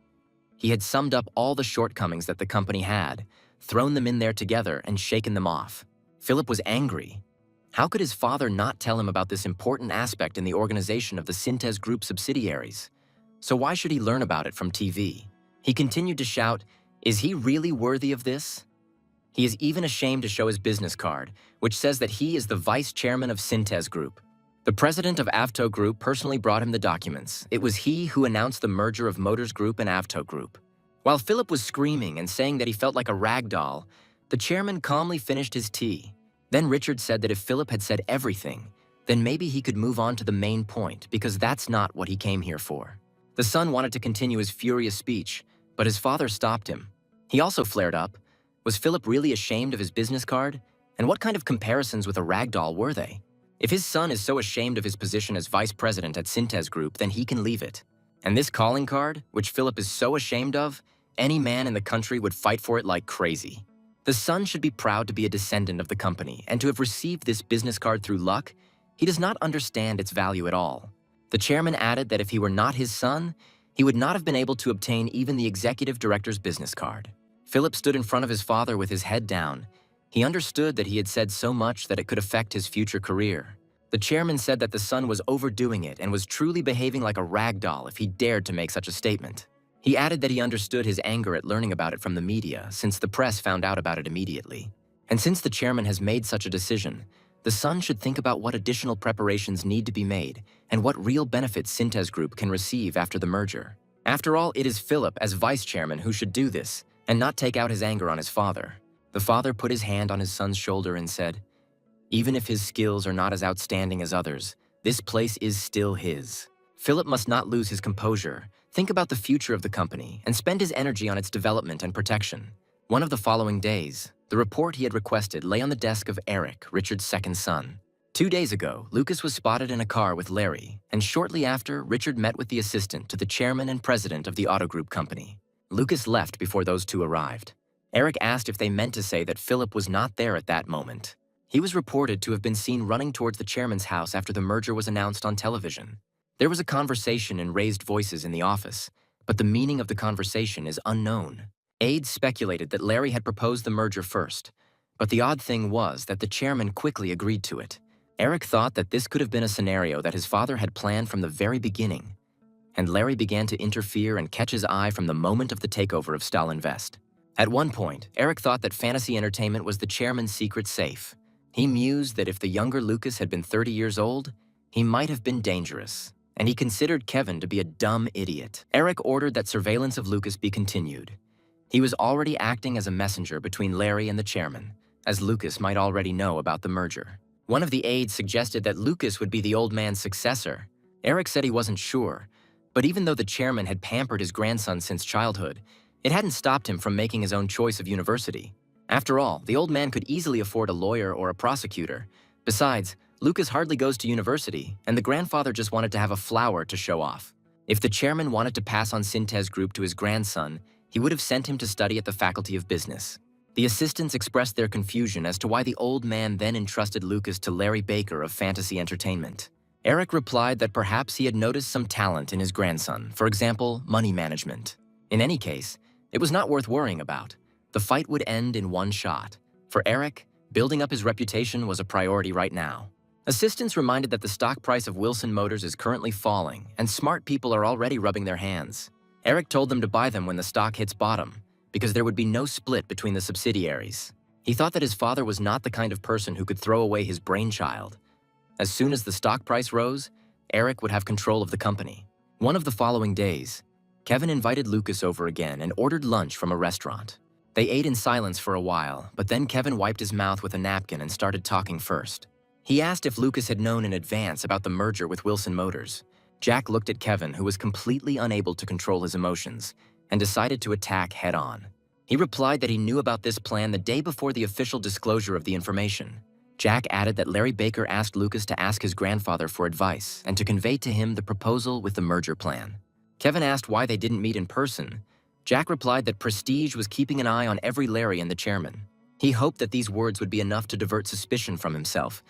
He had summed up all the shortcomings that the company had, thrown them in there together, and shaken them off. Philip was angry. How could his father not tell him about this important aspect in the organization of the Synthes Group subsidiaries? So why should he learn about it from TV? He continued to shout, "Is he really worthy of this?" He is even ashamed to show his business card, which says that he is the vice chairman of Synthes Group. The president of Avto Group personally brought him the documents. It was he who announced the merger of Motors Group and Avto Group. While Philip was screaming and saying that he felt like a rag doll, the chairman calmly finished his tea. Then Richard said that if Philip had said everything, then maybe he could move on to the main point, because that's not what he came here for. The son wanted to continue his furious speech, but his father stopped him. He also flared up. Was Philip really ashamed of his business card? And what kind of comparisons with a ragdoll were they? If his son is so ashamed of his position as vice president at Synthes Group, then he can leave it. And this calling card, which Philip is so ashamed of, any man in the country would fight for it like crazy. The son should be proud to be a descendant of the company, and to have received this business card through luck, he does not understand its value at all. The chairman added that if he were not his son, he would not have been able to obtain even the executive director's business card. Philip stood in front of his father with his head down. He understood that he had said so much that it could affect his future career. The chairman said that the son was overdoing it and was truly behaving like a rag doll if he dared to make such a statement. He added that he understood his anger at learning about it from the media, since the press found out about it immediately. And since the chairman has made such a decision, the son should think about what additional preparations need to be made and what real benefits Synthes Group can receive after the merger. After all, it is Philip, as vice chairman, who should do this, and not take out his anger on his father. The father put his hand on his son's shoulder and said, "Even if his skills are not as outstanding as others, this place is still his." Philip must not lose his composure, think about the future of the company, and spend his energy on its development and protection. One of the following days, the report he had requested lay on the desk of Eric, Richard's second son. 2 days ago, Lucas was spotted in a car with Larry, and shortly after, Richard met with the assistant to the chairman and president of the auto group company. Lucas left before those two arrived. Eric asked if they meant to say that Philip was not there at that moment. He was reported to have been seen running towards the chairman's house after the merger was announced on television. There was a conversation and raised voices in the office, but the meaning of the conversation is unknown. Aides speculated that Larry had proposed the merger first, but the odd thing was that the chairman quickly agreed to it. Eric thought that this could have been a scenario that his father had planned from the very beginning, and Larry began to interfere and catch his eye from the moment of the takeover of Stalinvest. At one point, Eric thought that fantasy entertainment was the chairman's secret safe. He mused that if the younger Lucas had been 30 years old, he might have been dangerous, and he considered Kevin to be a dumb idiot. Eric ordered that surveillance of Lucas be continued. He was already acting as a messenger between Larry and the chairman, as Lucas might already know about the merger. One of the aides suggested that Lucas would be the old man's successor. Eric said he wasn't sure, but even though the chairman had pampered his grandson since childhood, it hadn't stopped him from making his own choice of university. After all, the old man could easily afford a lawyer or a prosecutor. Besides, Lucas hardly goes to university, and the grandfather just wanted to have a flower to show off. If the chairman wanted to pass on Synthes Group to his grandson, he would have sent him to study at the Faculty of Business. The assistants expressed their confusion as to why the old man then entrusted Lucas to Larry Baker of Fantasy Entertainment. Eric replied that perhaps he had noticed some talent in his grandson, for example, money management. In any case, it was not worth worrying about. The fight would end in one shot. For Eric, building up his reputation was a priority right now. Assistants reminded that the stock price of Wilson Motors is currently falling, and smart people are already rubbing their hands. Eric told them to buy them when the stock hits bottom, because there would be no split between the subsidiaries. He thought that his father was not the kind of person who could throw away his brainchild. As soon as the stock price rose, Eric would have control of the company. One of the following days, Kevin invited Lucas over again and ordered lunch from a restaurant. They ate in silence for a while, but then Kevin wiped his mouth with a napkin and started talking first. He asked if Lucas had known in advance about the merger with Wilson Motors. Jack looked at Kevin, who was completely unable to control his emotions, and decided to attack head-on. He replied that he knew about this plan the day before the official disclosure of the information. Jack added that Larry Baker asked Lucas to ask his grandfather for advice and to convey to him the proposal with the merger plan. Kevin asked why they didn't meet in person. Jack replied that prestige was keeping an eye on every Larry and the chairman. He hoped that these words would be enough to divert suspicion from himself.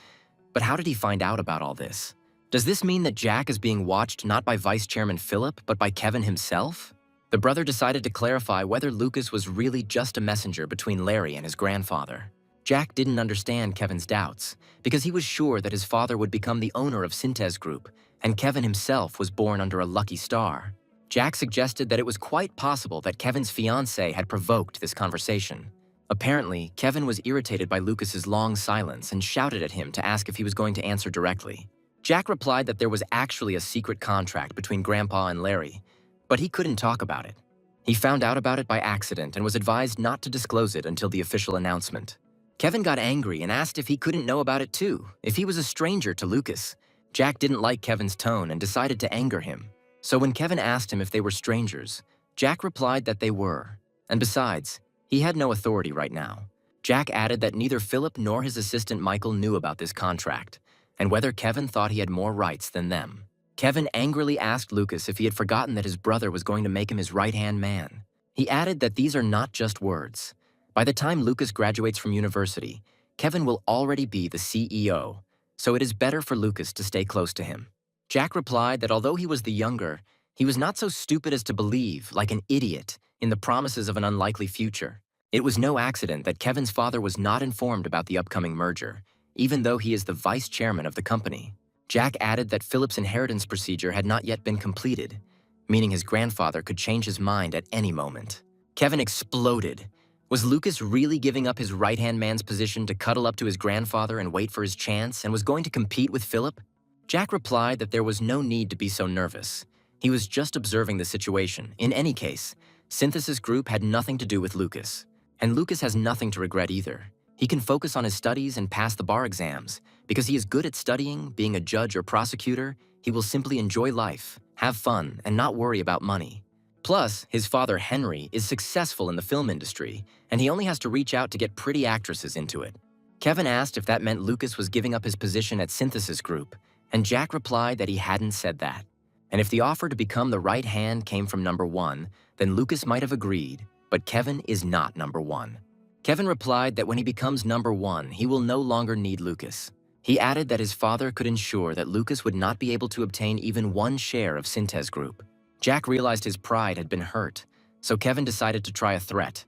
But how did he find out about all this? Does this mean that Jack is being watched not by Vice Chairman Philip, but by Kevin himself? The brother decided to clarify whether Lucas was really just a messenger between Larry and his grandfather. Jack didn't understand Kevin's doubts, because he was sure that his father would become the owner of Syntez Group, and Kevin himself was born under a lucky star. Jack suggested that it was quite possible that Kevin's fiancée had provoked this conversation. Apparently, Kevin was irritated by Lucas's long silence and shouted at him to ask if he was going to answer directly. Jack replied that there was actually a secret contract between Grandpa and Larry, but he couldn't talk about it. He found out about it by accident and was advised not to disclose it until the official announcement. Kevin got angry and asked if he couldn't know about it too, if he was a stranger to Lucas. Jack didn't like Kevin's tone and decided to anger him. So when Kevin asked him if they were strangers, Jack replied that they were. And besides, he had no authority right now. Jack added that neither Philip nor his assistant Michael knew about this contract, and whether Kevin thought he had more rights than them. Kevin angrily asked Lucas if he had forgotten that his brother was going to make him his right-hand man. He added that these are not just words. By the time Lucas graduates from university, Kevin will already be the CEO, so it is better for Lucas to stay close to him. Jack replied that although he was the younger, he was not so stupid as to believe, like an idiot, in the promises of an unlikely future. It was no accident that Kevin's father was not informed about the upcoming merger, even though he is the vice chairman of the company. Jack added that Philip's inheritance procedure had not yet been completed, meaning his grandfather could change his mind at any moment. Kevin exploded. Was Lucas really giving up his right-hand man's position to cuddle up to his grandfather and wait for his chance, and was going to compete with Philip? Jack replied that there was no need to be so nervous. He was just observing the situation. In any case, Synthesis Group had nothing to do with Lucas. And Lucas has nothing to regret either. He can focus on his studies and pass the bar exams. Because he is good at studying, being a judge or prosecutor, he will simply enjoy life, have fun, and not worry about money. Plus, his father Henry is successful in the film industry, and he only has to reach out to get pretty actresses into it. Kevin asked if that meant Lucas was giving up his position at Synthesis Group, and Jack replied that he hadn't said that. And if the offer to become the right hand came from number one, then Lucas might have agreed, but Kevin is not number one. Kevin replied that when he becomes number one, he will no longer need Lucas. He added that his father could ensure that Lucas would not be able to obtain even one share of Syntez Group. Jack realized his pride had been hurt, so Kevin decided to try a threat,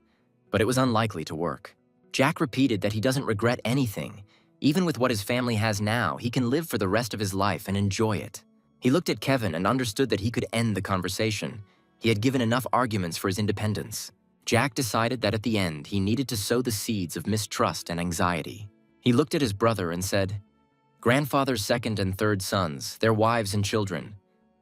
but it was unlikely to work. Jack repeated that he doesn't regret anything. Even with what his family has now, he can live for the rest of his life and enjoy it. He looked at Kevin and understood that he could end the conversation. He had given enough arguments for his independence. Jack decided that at the end, he needed to sow the seeds of mistrust and anxiety. He looked at his brother and said, "Grandfather's second and third sons, their wives and children.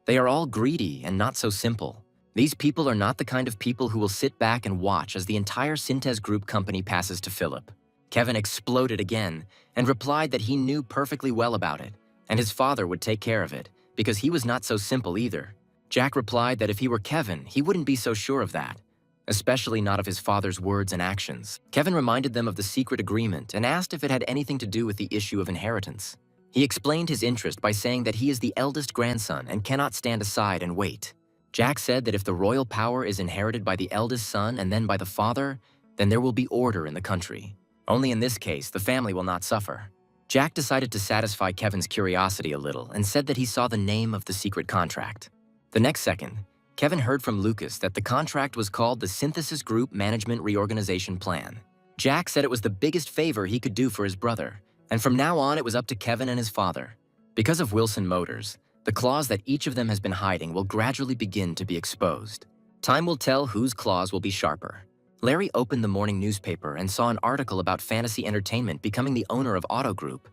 They are all greedy and not so simple. These people are not the kind of people who will sit back and watch as the entire Syntez Group company passes to Philip." Kevin exploded again and replied that he knew perfectly well about it, and his father would take care of it, because he was not so simple either. Jack replied that if he were Kevin, he wouldn't be so sure of that, especially not of his father's words and actions. Kevin reminded them of the secret agreement and asked if it had anything to do with the issue of inheritance. He explained his interest by saying that he is the eldest grandson and cannot stand aside and wait. Jack said that if the royal power is inherited by the eldest son and then by the father, then there will be order in the country. Only in this case, the family will not suffer. Jack decided to satisfy Kevin's curiosity a little and said that he saw the name of the secret contract. The next second, Kevin heard from Lucas that the contract was called the Synthesis Group Management Reorganization Plan. Jack said it was the biggest favor he could do for his brother, and from now on it was up to Kevin and his father. Because of Wilson Motors, the claws that each of them has been hiding will gradually begin to be exposed. Time will tell whose claws will be sharper. Larry opened the morning newspaper and saw an article about Fantasy Entertainment becoming the owner of Auto Group,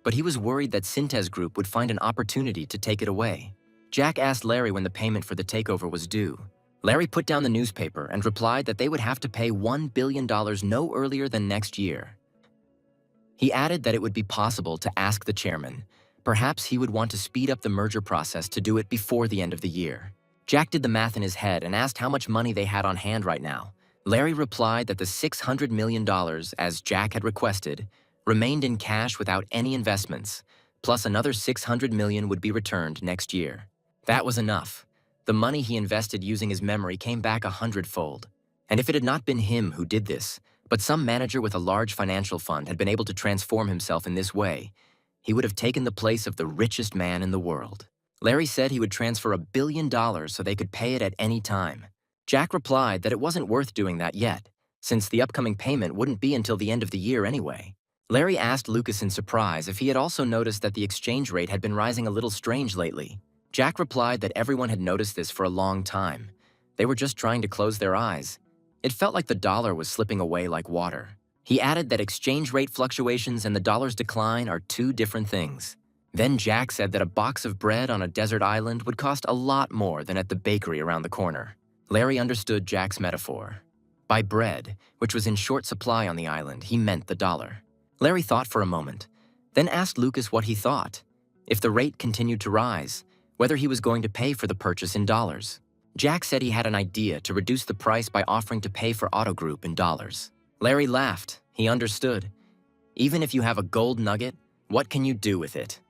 but he was worried that Syntez Group would find an opportunity to take it away. Jack asked Larry when the payment for the takeover was due. Larry put down the newspaper and replied that they would have to pay $1 billion no earlier than next year. He added that it would be possible to ask the chairman. Perhaps he would want to speed up the merger process to do it before the end of the year. Jack did the math in his head and asked how much money they had on hand right now. Larry replied that the $600 million, as Jack had requested, remained in cash without any investments, plus another $600 million would be returned next year. That was enough. The money he invested using his memory came back 100-fold. And if it had not been him who did this, but some manager with a large financial fund had been able to transform himself in this way, he would have taken the place of the richest man in the world. Larry said he would transfer $1 billion so they could pay it at any time. Jack replied that it wasn't worth doing that yet, since the upcoming payment wouldn't be until the end of the year anyway. Larry asked Lucas in surprise if he had also noticed that the exchange rate had been rising a little strange lately. Jack replied that everyone had noticed this for a long time. They were just trying to close their eyes. It felt like the dollar was slipping away like water. He added that exchange rate fluctuations and the dollar's decline are two different things. Then Jack said that a box of bread on a desert island would cost a lot more than at the bakery around the corner. Larry understood Jack's metaphor. By bread, which was in short supply on the island, he meant the dollar. Larry thought for a moment, then asked Lucas what he thought. If the rate continued to rise, whether he was going to pay for the purchase in dollars. Jack said he had an idea to reduce the price by offering to pay for Auto Group in dollars. Larry laughed. He understood. Even if you have a gold nugget, what can you do with it?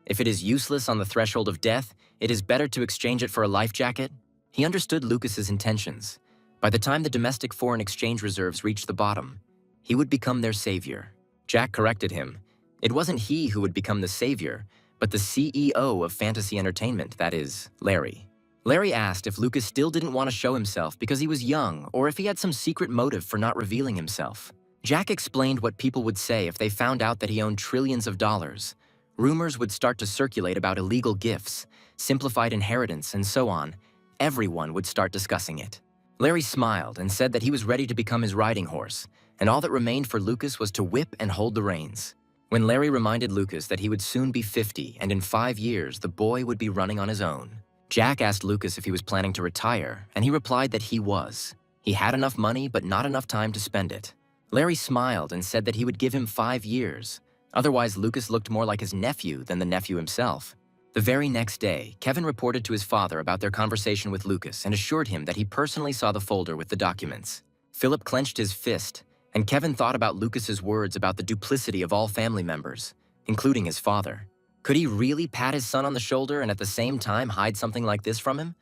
If it is useless on the threshold of death, it is better to exchange it for a life jacket. He understood Lucas's intentions. By the time the domestic foreign exchange reserves reached the bottom, he would become their savior. Jack corrected him. It wasn't he who would become the savior, but the CEO of fantasy entertainment, that is, Larry. Larry asked if Lucas still didn't want to show himself because he was young or if he had some secret motive for not revealing himself. Jack explained what people would say if they found out that he owned trillions of dollars. Rumors would start to circulate about illegal gifts, simplified inheritance, and so on. Everyone would start discussing it. Larry smiled and said that he was ready to become his riding horse, and all that remained for Lucas was to whip and hold the reins. When Larry reminded Lucas that he would soon be 50 and in 5 years the boy would be running on his own, Jack asked Lucas if he was planning to retire, and he replied that he was. He had enough money but not enough time to spend it. Larry smiled and said that he would give him 5 years. Otherwise, Lucas looked more like his nephew than the nephew himself. The very next day, Kevin reported to his father about their conversation with Lucas and assured him that he personally saw the folder with the documents. Philip clenched his fist, and Kevin thought about Lucas's words about the duplicity of all family members, including his father. Could he really pat his son on the shoulder and at the same time hide something like this from him?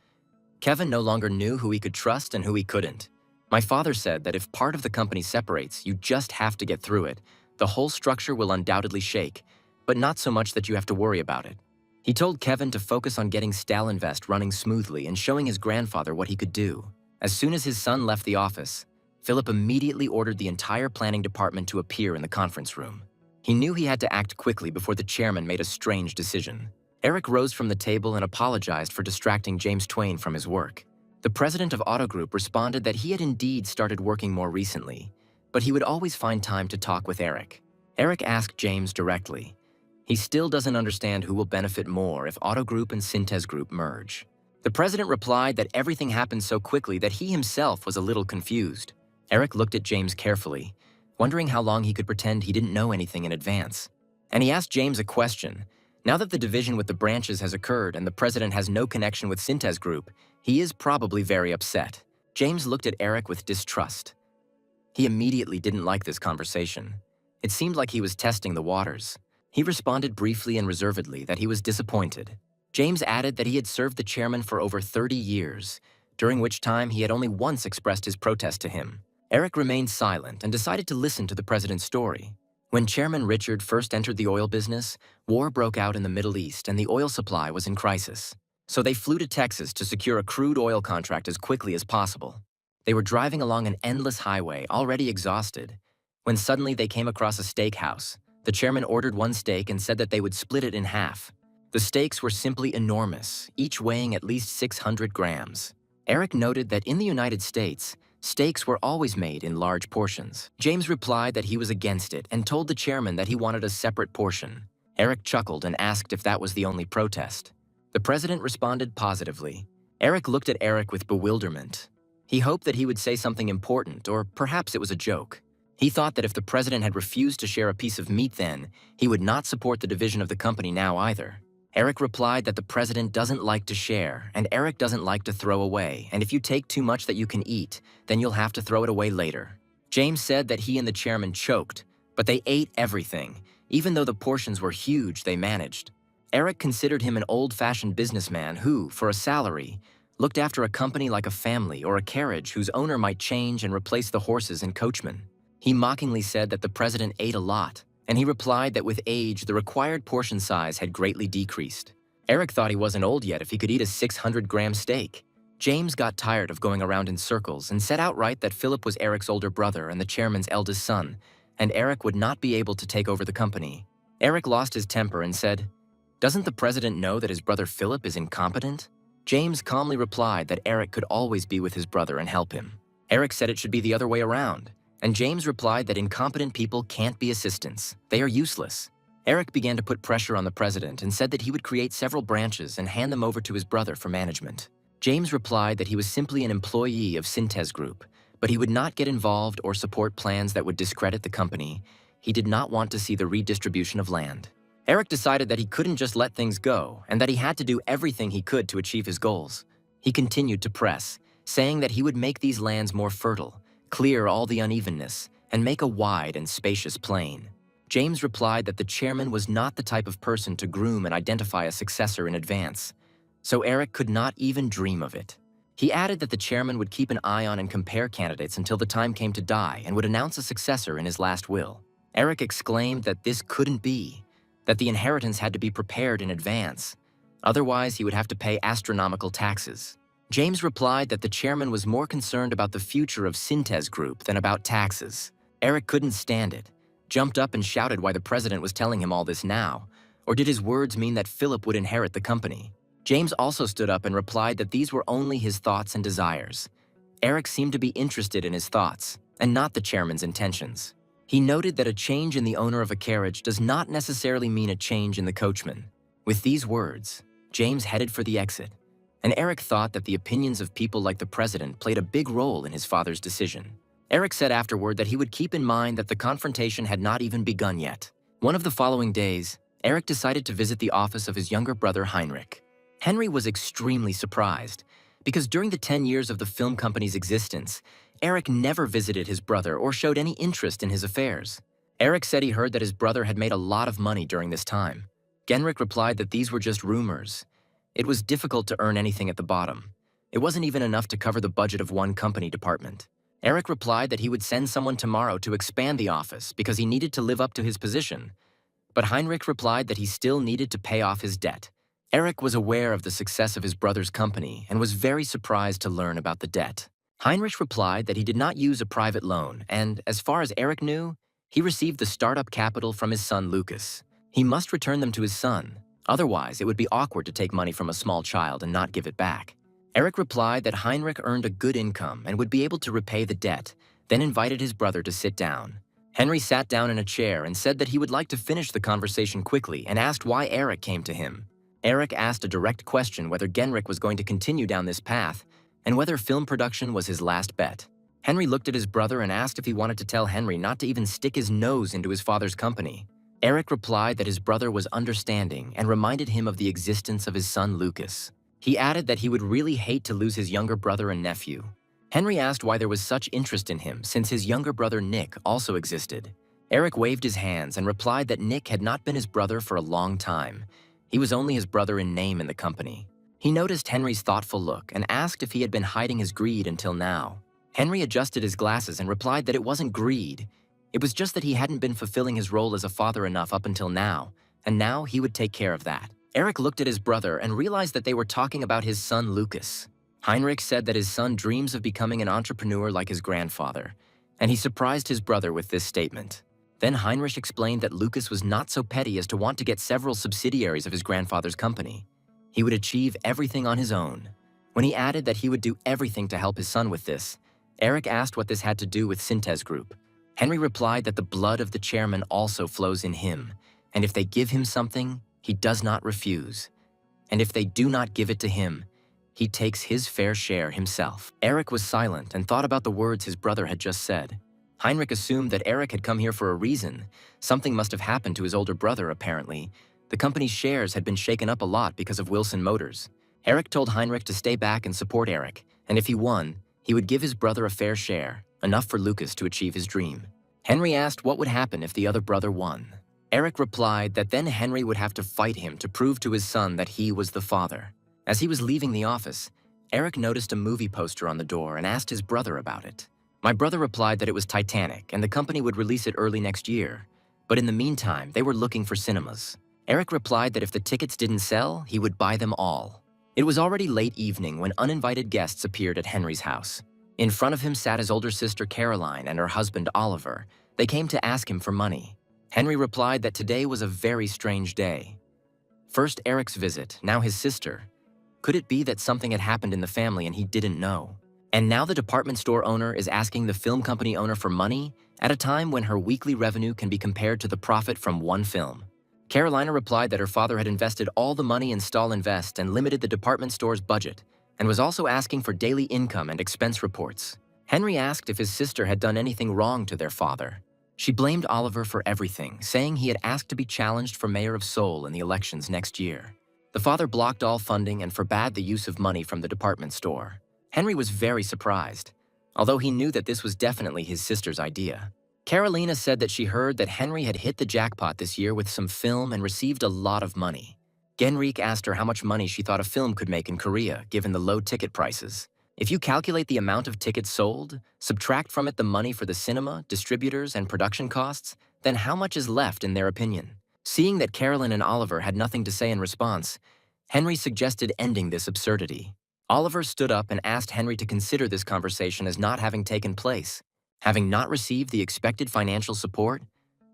Kevin no longer knew who he could trust and who he couldn't. My father said that if part of the company separates, you just have to get through it. The whole structure will undoubtedly shake, but not so much that you have to worry about it. He told Kevin to focus on getting Stalinvest running smoothly and showing his grandfather what he could do. As soon as his son left the office, Philip immediately ordered the entire planning department to appear in the conference room. He knew he had to act quickly before the chairman made a strange decision. Eric rose from the table and apologized for distracting James Twain from his work. The president of Auto Group responded that he had indeed started working more recently, but he would always find time to talk with Eric. Eric asked James directly. He still doesn't understand who will benefit more if Auto Group and Synthes Group merge. The president replied that everything happened so quickly that he himself was a little confused. Eric looked at James carefully, wondering how long he could pretend he didn't know anything in advance. And he asked James a question. Now that the division with the branches has occurred and the president has no connection with Synthes Group, he is probably very upset. James looked at Eric with distrust. He immediately didn't like this conversation. It seemed like he was testing the waters. He responded briefly and reservedly that he was disappointed. James added that he had served the chairman for over 30 years, during which time he had only once expressed his protest to him. Eric remained silent and decided to listen to the president's story. When Chairman Richard first entered the oil business, war broke out in the Middle East and the oil supply was in crisis. So they flew to Texas to secure a crude oil contract as quickly as possible. They were driving along an endless highway, already exhausted, when suddenly they came across a steakhouse. The chairman ordered one steak and said that they would split it in half. The steaks were simply enormous, each weighing at least 600 grams. Eric noted that in the United States, steaks were always made in large portions. James replied that he was against it and told the chairman that he wanted a separate portion. Eric chuckled and asked if that was the only protest. The president responded positively. Eric looked at Eric with bewilderment. He hoped that he would say something important, or perhaps it was a joke. He thought that if the president had refused to share a piece of meat then, he would not support the division of the company now either. Eric replied that the president doesn't like to share, and Eric doesn't like to throw away, and if you take too much that you can eat, then you'll have to throw it away later. James said that he and the chairman choked, but they ate everything. Even though the portions were huge, they managed. Eric considered him an old-fashioned businessman who, for a salary, looked after a company like a family or a carriage whose owner might change and replace the horses and coachmen. He mockingly said that the president ate a lot, and he replied that with age, the required portion size had greatly decreased. Eric thought he wasn't old yet if he could eat a 600-gram steak. James got tired of going around in circles and said outright that Philip was Eric's older brother and the chairman's eldest son, and Eric would not be able to take over the company. Eric lost his temper and said, "Doesn't the president know that his brother Philip is incompetent?" James calmly replied that Eric could always be with his brother and help him. Eric said it should be the other way around, and James replied that incompetent people can't be assistants. They are useless. Eric began to put pressure on the president and said that he would create several branches and hand them over to his brother for management. James replied that he was simply an employee of Syntez Group, but he would not get involved or support plans that would discredit the company. He did not want to see the redistribution of land. Eric decided that he couldn't just let things go and that he had to do everything he could to achieve his goals. He continued to press, saying that he would make these lands more fertile, clear all the unevenness, and make a wide and spacious plain. James replied that the chairman was not the type of person to groom and identify a successor in advance, so Eric could not even dream of it. He added that the chairman would keep an eye on and compare candidates until the time came to die and would announce a successor in his last will. Eric exclaimed that this couldn't be, that the inheritance had to be prepared in advance. Otherwise, he would have to pay astronomical taxes. James replied that the chairman was more concerned about the future of Syntez Group than about taxes. Eric couldn't stand it, jumped up and shouted why the president was telling him all this now, or did his words mean that Philip would inherit the company? James also stood up and replied that these were only his thoughts and desires. Eric seemed to be interested in his thoughts, and not the chairman's intentions. He noted that a change in the owner of a carriage does not necessarily mean a change in the coachman. With these words, James headed for the exit, and Eric thought that the opinions of people like the president played a big role in his father's decision. Eric said afterward that he would keep in mind that the confrontation had not even begun yet. One of the following days, Eric decided to visit the office of his younger brother Heinrich. Henry was extremely surprised, because during the 10 years of the film company's existence, Eric never visited his brother or showed any interest in his affairs. Eric said he heard that his brother had made a lot of money during this time. Genrich replied that these were just rumors. It was difficult to earn anything at the bottom. It wasn't even enough to cover the budget of one company department. Eric replied that he would send someone tomorrow to expand the office because he needed to live up to his position. But Heinrich replied that he still needed to pay off his debt. Eric was aware of the success of his brother's company and was very surprised to learn about the debt. Heinrich replied that he did not use a private loan, and as far as Eric knew, he received the startup capital from his son Lucas. He must return them to his son, otherwise it would be awkward to take money from a small child and not give it back. Eric replied that Heinrich earned a good income and would be able to repay the debt, then invited his brother to sit down. Henry sat down in a chair and said that he would like to finish the conversation quickly and asked why Eric came to him. Eric asked a direct question whether Genrich was going to continue down this path and whether film production was his last bet. Henry looked at his brother and asked if he wanted to tell Henry not to even stick his nose into his father's company. Eric replied that his brother was understanding and reminded him of the existence of his son Lucas. He added that he would really hate to lose his younger brother and nephew. Henry asked why there was such interest in him since his younger brother Nick also existed. Eric waved his hands and replied that Nick had not been his brother for a long time. He was only his brother in name in the company. He noticed Henry's thoughtful look and asked if he had been hiding his greed until now. Henry adjusted his glasses and replied that it wasn't greed. It was just that he hadn't been fulfilling his role as a father enough up until now, and now he would take care of that. Eric looked at his brother and realized that they were talking about his son Lucas. Heinrich said that his son dreams of becoming an entrepreneur like his grandfather, and he surprised his brother with this statement. Then Heinrich explained that Lucas was not so petty as to want to get several subsidiaries of his grandfather's company. He would achieve everything on his own. When he added that he would do everything to help his son with this, Eric asked what this had to do with Syntez Group. Henry replied that the blood of the chairman also flows in him, and if they give him something, he does not refuse. And if they do not give it to him, he takes his fair share himself. Eric was silent and thought about the words his brother had just said. Heinrich assumed that Eric had come here for a reason. Something must have happened to his older brother, apparently. The company's shares had been shaken up a lot because of Wilson Motors. Eric told Heinrich to stay back and support Eric, and if he won, he would give his brother a fair share, enough for Lucas to achieve his dream. Henry asked what would happen if the other brother won. Eric replied that then Henry would have to fight him to prove to his son that he was the father. As he was leaving the office, Eric noticed a movie poster on the door and asked his brother about it. My brother replied that it was Titanic and the company would release it early next year. But in the meantime, they were looking for cinemas. Eric replied that if the tickets didn't sell, he would buy them all. It was already late evening when uninvited guests appeared at Henry's house. In front of him sat his older sister Caroline and her husband Oliver. They came to ask him for money. Henry replied that today was a very strange day. First Eric's visit, now his sister. Could it be that something had happened in the family and he didn't know? And now the department store owner is asking the film company owner for money at a time when her weekly revenue can be compared to the profit from one film. Carolina replied that her father had invested all the money in Stall Invest and limited the department store's budget, and was also asking for daily income and expense reports. Henry asked if his sister had done anything wrong to their father. She blamed Oliver for everything, saying he had asked to be challenged for mayor of Seoul in the elections next year. The father blocked all funding and forbade the use of money from the department store. Henry was very surprised, although he knew that this was definitely his sister's idea. Carolina said that she heard that Henry had hit the jackpot this year with some film and received a lot of money. Genrik asked her how much money she thought a film could make in Korea, given the low ticket prices. If you calculate the amount of tickets sold, subtract from it the money for the cinema, distributors, and production costs, then how much is left in their opinion? Seeing that Carolyn and Oliver had nothing to say in response, Henry suggested ending this absurdity. Oliver stood up and asked Henry to consider this conversation as not having taken place. Having not received the expected financial support,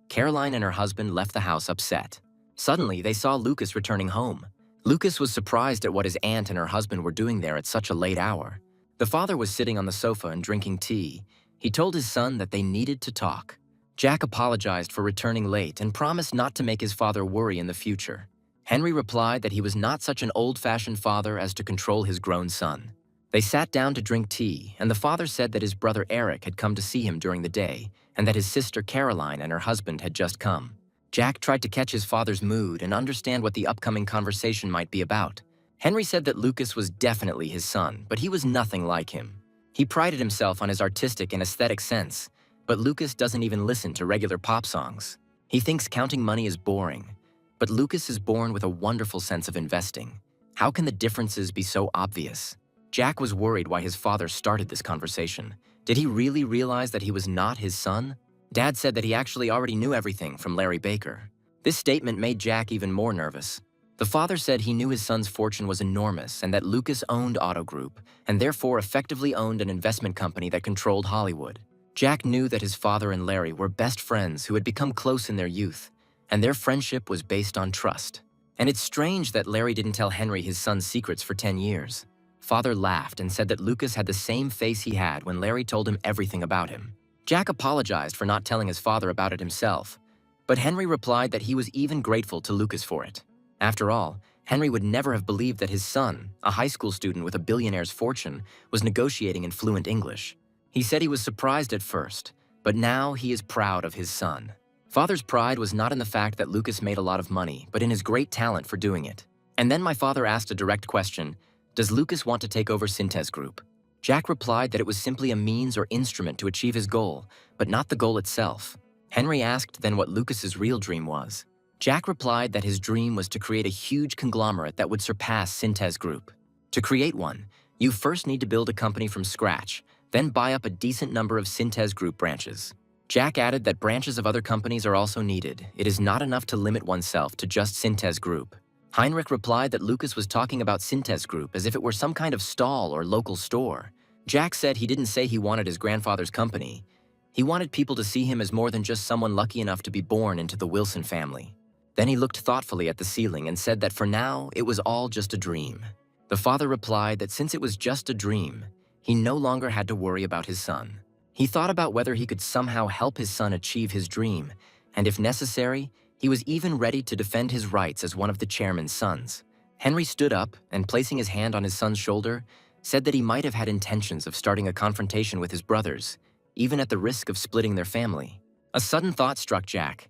Caroline and her husband left the house upset. Suddenly, they saw Lucas returning home. Lucas was surprised at what his aunt and her husband were doing there at such a late hour. The father was sitting on the sofa and drinking tea. He told his son that they needed to talk. Jack apologized for returning late and promised not to make his father worry in the future. Henry replied that he was not such an old-fashioned father as to control his grown son. They sat down to drink tea, and the father said that his brother Eric had come to see him during the day, and that his sister Caroline and her husband had just come. Jack tried to catch his father's mood and understand what the upcoming conversation might be about. Henry said that Lucas was definitely his son, but he was nothing like him. He prided himself on his artistic and aesthetic sense, but Lucas doesn't even listen to regular pop songs. He thinks counting money is boring, but Lucas is born with a wonderful sense of investing. How can the differences be so obvious? Jack was worried why his father started this conversation. Did he really realize that he was not his son? Dad said that he actually already knew everything from Larry Baker. This statement made Jack even more nervous. The father said he knew his son's fortune was enormous and that Lucas owned Auto Group and therefore effectively owned an investment company that controlled Hollywood. Jack knew that his father and Larry were best friends who had become close in their youth, and their friendship was based on trust. And it's strange that Larry didn't tell Henry his son's secrets for 10 years. Father laughed and said that Lucas had the same face he had when Larry told him everything about him. Jack apologized for not telling his father about it himself, but Henry replied that he was even grateful to Lucas for it. After all, Henry would never have believed that his son, a high school student with a billionaire's fortune, was negotiating in fluent English. He said he was surprised at first, but now he is proud of his son. Father's pride was not in the fact that Lucas made a lot of money, but in his great talent for doing it. And then my father asked a direct question: does Lucas want to take over Synthes Group? Jack replied that it was simply a means or instrument to achieve his goal, but not the goal itself. Henry asked then what Lucas's real dream was. Jack replied that his dream was to create a huge conglomerate that would surpass Synthes Group. To create one, you first need to build a company from scratch, then buy up a decent number of Synthes Group branches. Jack added that branches of other companies are also needed. It is not enough to limit oneself to just Synthes Group. Heinrich replied that Lucas was talking about Synthes Group as if it were some kind of stall or local store. Jack said he didn't say he wanted his grandfather's company. He wanted people to see him as more than just someone lucky enough to be born into the Wilson family. Then he looked thoughtfully at the ceiling and said that for now, it was all just a dream. The father replied that since it was just a dream, he no longer had to worry about his son. He thought about whether he could somehow help his son achieve his dream, and if necessary, he was even ready to defend his rights as one of the chairman's sons. Henry stood up and, placing his hand on his son's shoulder, said that he might have had intentions of starting a confrontation with his brothers, even at the risk of splitting their family. A sudden thought struck Jack.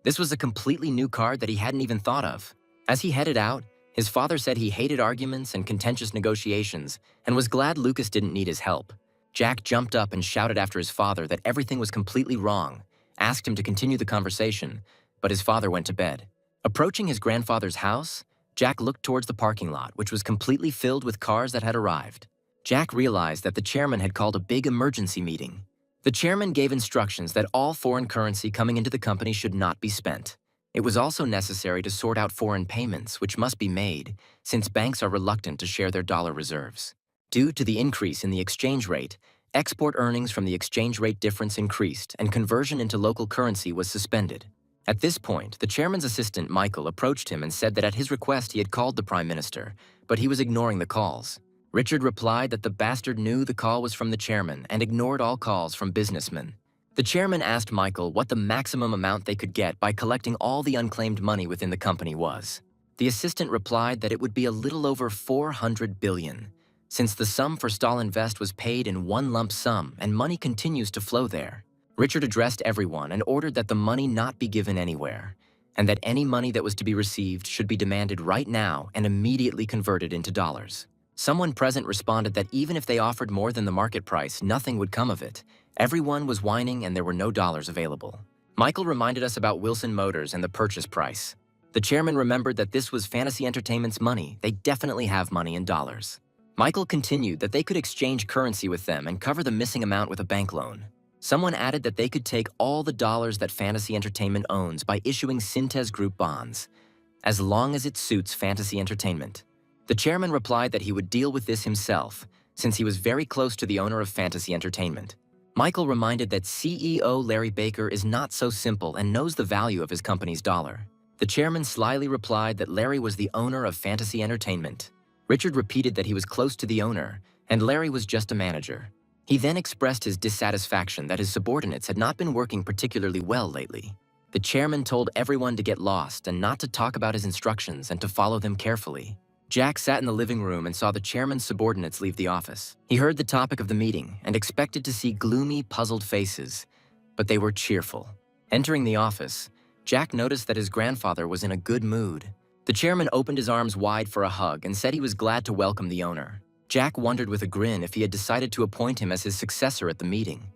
This was a completely new card that he hadn't even thought of. As he headed out, his father said he hated arguments and contentious negotiations and was glad Lucas didn't need his help. Jack jumped up and shouted after his father that everything was completely wrong, asked him to continue the conversation, but his father went to bed. Approaching his grandfather's house, Jack looked towards the parking lot, which was completely filled with cars that had arrived. Jack realized that the chairman had called a big emergency meeting. The chairman gave instructions that all foreign currency coming into the company should not be spent. It was also necessary to sort out foreign payments, which must be made, since banks are reluctant to share their dollar reserves. Due to the increase in the exchange rate, export earnings from the exchange rate difference increased and conversion into local currency was suspended. At this point, the chairman's assistant, Michael, approached him and said that at his request he had called the prime minister, but he was ignoring the calls. Richard replied that the bastard knew the call was from the chairman and ignored all calls from businessmen. The chairman asked Michael what the maximum amount they could get by collecting all the unclaimed money within the company was. The assistant replied that it would be a little over 400 billion. Since the sum for Stalinvest was paid in one lump sum and money continues to flow there, Richard addressed everyone and ordered that the money not be given anywhere, and that any money that was to be received should be demanded right now and immediately converted into dollars. Someone present responded that even if they offered more than the market price, nothing would come of it. Everyone was whining and there were no dollars available. Michael reminded us about Wilson Motors and the purchase price. The chairman remembered that this was Fantasy Entertainment's money. They definitely have money in dollars. Michael continued that they could exchange currency with them and cover the missing amount with a bank loan. Someone added that they could take all the dollars that Fantasy Entertainment owns by issuing Syntez Group bonds, as long as it suits Fantasy Entertainment. The chairman replied that he would deal with this himself, since he was very close to the owner of Fantasy Entertainment. Michael reminded that CEO Larry Baker is not so simple and knows the value of his company's dollar. The chairman slyly replied that Larry was the owner of Fantasy Entertainment. Richard repeated that he was close to the owner, and Larry was just a manager. He then expressed his dissatisfaction that his subordinates had not been working particularly well lately. The chairman told everyone to get lost and not to talk about his instructions and to follow them carefully. Jack sat in the living room and saw the chairman's subordinates leave the office. He heard the topic of the meeting and expected to see gloomy, puzzled faces, but they were cheerful. Entering the office, Jack noticed that his grandfather was in a good mood. The chairman opened his arms wide for a hug and said he was glad to welcome the owner. Jack wondered with a grin if he had decided to appoint him as his successor at the meeting,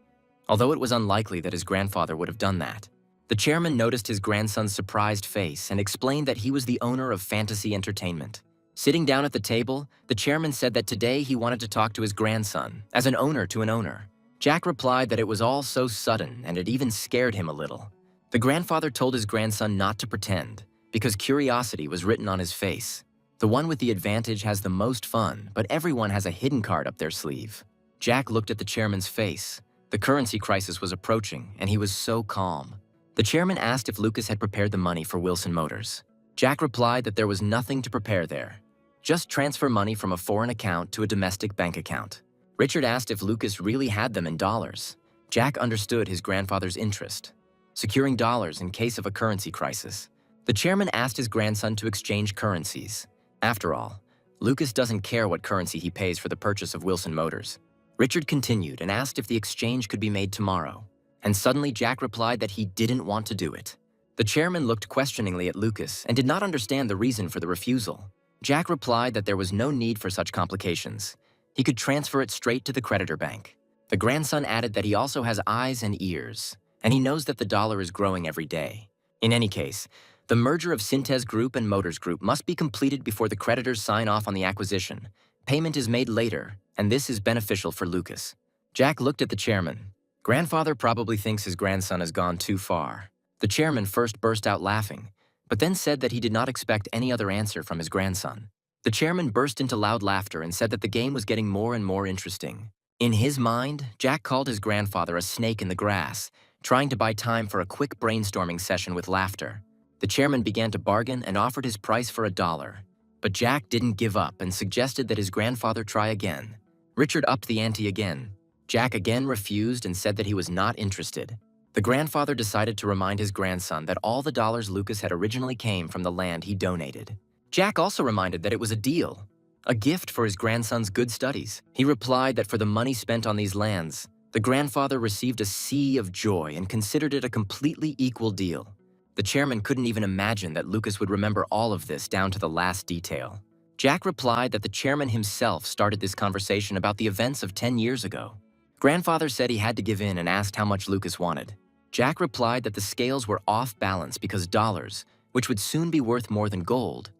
although it was unlikely that his grandfather would have done that. The chairman noticed his grandson's surprised face and explained that he was the owner of Fantasy Entertainment. Sitting down at the table, the chairman said that today he wanted to talk to his grandson, as an owner to an owner. Jack replied that it was all so sudden and it even scared him a little. The grandfather told his grandson not to pretend, because curiosity was written on his face. The one with the advantage has the most fun, but everyone has a hidden card up their sleeve. Jack looked at the chairman's face. The currency crisis was approaching, and he was so calm. The chairman asked if Lucas had prepared the money for Wilson Motors. Jack replied that there was nothing to prepare there. Just transfer money from a foreign account to a domestic bank account. Richard asked if Lucas really had them in dollars. Jack understood his grandfather's interest, securing dollars in case of a currency crisis. The chairman asked his grandson to exchange currencies. After all, Lucas doesn't care what currency he pays for the purchase of Wilson Motors. Richard continued and asked if the exchange could be made tomorrow, and suddenly Jack replied that he didn't want to do it. The chairman looked questioningly at Lucas and did not understand the reason for the refusal. Jack replied that there was no need for such complications. He could transfer it straight to the creditor bank. The grandson added that he also has eyes and ears, and he knows that the dollar is growing every day. In any case, the merger of Syntez Group and Motors Group must be completed before the creditors sign off on the acquisition. Payment is made later, and this is beneficial for Lucas. Jack looked at the chairman. Grandfather probably thinks his grandson has gone too far. The chairman first burst out laughing, but then said that he did not expect any other answer from his grandson. The chairman burst into loud laughter and said that the game was getting more and more interesting. In his mind, Jack called his grandfather a snake in the grass, trying to buy time for a quick brainstorming session with laughter. The chairman began to bargain and offered his price for $1. But Jack didn't give up and suggested that his grandfather try again. Richard upped the ante again. Jack again refused and said that he was not interested. The grandfather decided to remind his grandson that all the dollars Lucas had originally came from the land he donated. Jack also reminded that it was a deal, a gift for his grandson's good studies. He replied that for the money spent on these lands, the grandfather received a sea of joy and considered it a completely equal deal. The chairman couldn't even imagine that Lucas would remember all of this down to the last detail. Jack replied that the chairman himself started this conversation about the events of 10 years ago. Grandfather said he had to give in and asked how much Lucas wanted. Jack replied that the scales were off balance because dollars, which would soon be worth more than gold,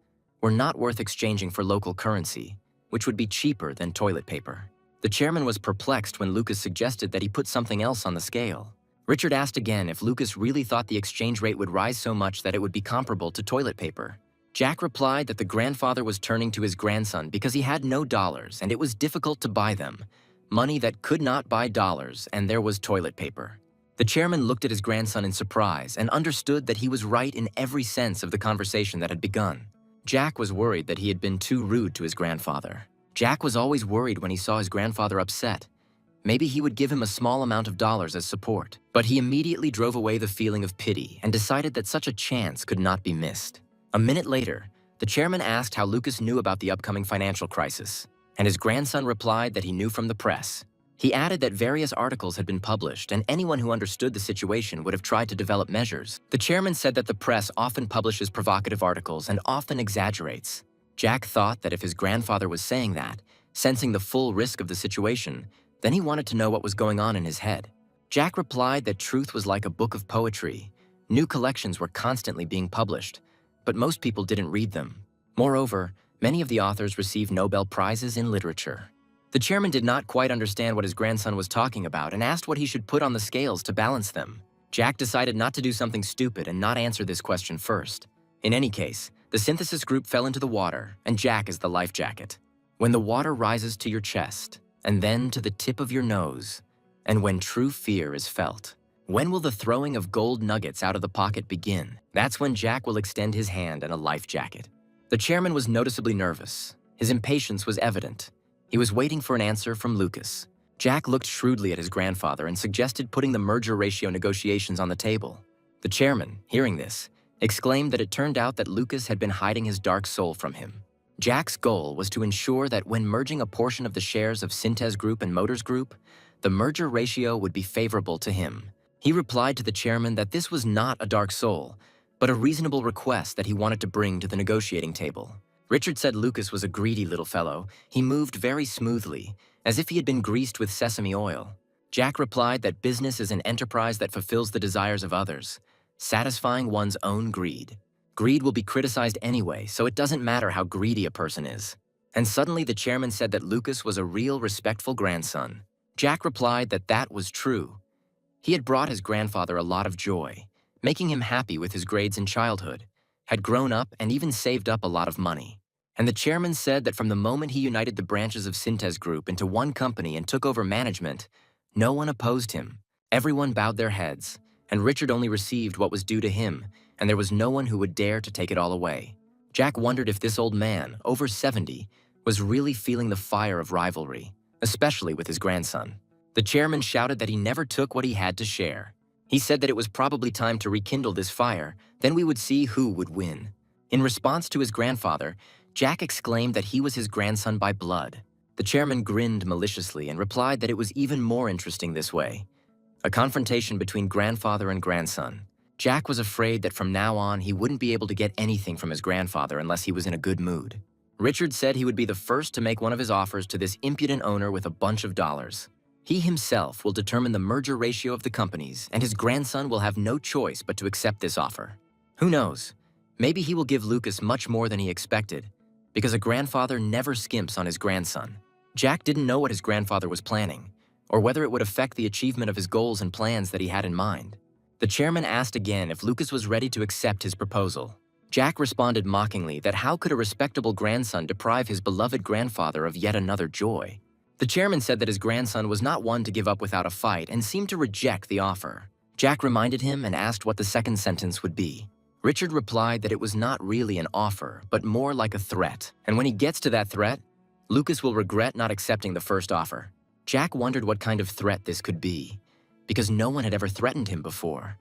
were not worth exchanging for local currency, which would be cheaper than toilet paper. The chairman was perplexed when Lucas suggested that he put something else on the scale. Richard asked again if Lucas really thought the exchange rate would rise so much that it would be comparable to toilet paper. Jack replied that the grandfather was turning to his grandson because he had no dollars and it was difficult to buy them. Money that could not buy dollars, and there was toilet paper. The chairman looked at his grandson in surprise and understood that he was right in every sense of the conversation that had begun. Jack was worried that he had been too rude to his grandfather. Jack was always worried when he saw his grandfather upset. Maybe he would give him a small amount of dollars as support, but he immediately drove away the feeling of pity and decided that such a chance could not be missed. A minute later, the chairman asked how Lucas knew about the upcoming financial crisis, and his grandson replied that he knew from the press. He added that various articles had been published and anyone who understood the situation would have tried to develop measures. The chairman said that the press often publishes provocative articles and often exaggerates. Jack thought that if his grandfather was saying that, sensing the full risk of the situation, then he wanted to know what was going on in his head. Jack replied that truth was like a book of poetry. New collections were constantly being published, but most people didn't read them. Moreover, many of the authors received Nobel Prizes in literature. The chairman did not quite understand what his grandson was talking about and asked what he should put on the scales to balance them. Jack decided not to do something stupid and not answer this question first. In any case, the synthesis group fell into the water, and Jack is the life jacket. When the water rises to your chest, and then to the tip of your nose, and when true fear is felt, when will the throwing of gold nuggets out of the pocket begin? That's when Jack will extend his hand in a life jacket. The chairman was noticeably nervous. His impatience was evident. He was waiting for an answer from Lucas. Jack looked shrewdly at his grandfather and suggested putting the merger ratio negotiations on the table. The chairman, hearing this, exclaimed that it turned out that Lucas had been hiding his dark soul from him. Jack's goal was to ensure that when merging a portion of the shares of Synthes Group and Motors Group, the merger ratio would be favorable to him. He replied to the chairman that this was not a dark soul, but a reasonable request that he wanted to bring to the negotiating table. Richard said Lucas was a greedy little fellow. He moved very smoothly, as if he had been greased with sesame oil. Jack replied that business is an enterprise that fulfills the desires of others, satisfying one's own greed. Greed will be criticized anyway, so it doesn't matter how greedy a person is. And suddenly the chairman said that Lucas was a real respectful grandson. Jack replied that that was true. He had brought his grandfather a lot of joy, making him happy with his grades in childhood, had grown up and even saved up a lot of money. And the chairman said that from the moment he united the branches of Synthes Group into one company and took over management, no one opposed him. Everyone bowed their heads, and Richard only received what was due to him, and there was no one who would dare to take it all away. Jack wondered if this old man, over 70, was really feeling the fire of rivalry, especially with his grandson. The chairman shouted that he never took what he had to share. He said that it was probably time to rekindle this fire, then we would see who would win. In response to his grandfather, Jack exclaimed that he was his grandson by blood. The chairman grinned maliciously and replied that it was even more interesting this way. A confrontation between grandfather and grandson. Jack was afraid that from now on he wouldn't be able to get anything from his grandfather unless he was in a good mood. Richard said he would be the first to make one of his offers to this impudent owner with a bunch of dollars. He himself will determine the merger ratio of the companies, and his grandson will have no choice but to accept this offer. Who knows? Maybe he will give Lucas much more than he expected, because a grandfather never skimps on his grandson. Jack didn't know what his grandfather was planning, or whether it would affect the achievement of his goals and plans that he had in mind. The chairman asked again if Lucas was ready to accept his proposal. Jack responded mockingly that how could a respectable grandson deprive his beloved grandfather of yet another joy? The chairman said that his grandson was not one to give up without a fight and seemed to reject the offer. Jack reminded him and asked what the second sentence would be. Richard replied that it was not really an offer, but more like a threat, and when he gets to that threat, Lucas will regret not accepting the first offer. Jack wondered what kind of threat this could be, because no one had ever threatened him before,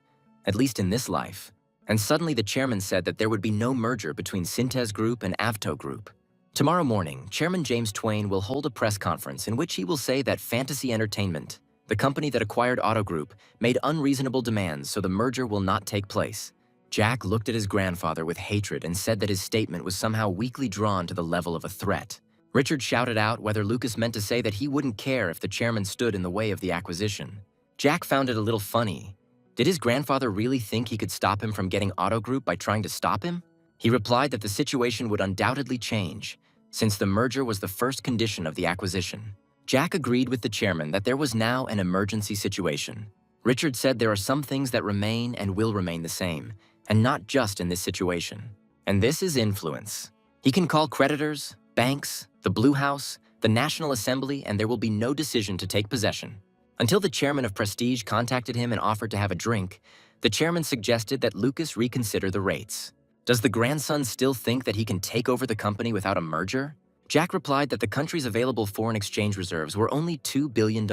at least in this life. And suddenly the chairman said that there would be no merger between Synthes Group and Avto Group. Tomorrow morning, Chairman James Twain will hold a press conference in which he will say that Fantasy Entertainment, the company that acquired Auto Group, made unreasonable demands so the merger will not take place. Jack looked at his grandfather with hatred and said that his statement was somehow weakly drawn to the level of a threat. Richard shouted out whether Lucas meant to say that he wouldn't care if the chairman stood in the way of the acquisition. Jack found it a little funny. Did his grandfather really think he could stop him from getting Auto Group by trying to stop him? He replied that the situation would undoubtedly change, since the merger was the first condition of the acquisition. Jack agreed with the chairman that there was now an emergency situation. Richard said there are some things that remain and will remain the same, and not just in this situation. And this is influence. He can call creditors, banks, the Blue House, the National Assembly, and there will be no decision to take possession. Until the chairman of Prestige contacted him and offered to have a drink, the chairman suggested that Lucas reconsider the rates. Does the grandson still think that he can take over the company without a merger? Jack replied that the country's available foreign exchange reserves were only $2 billion,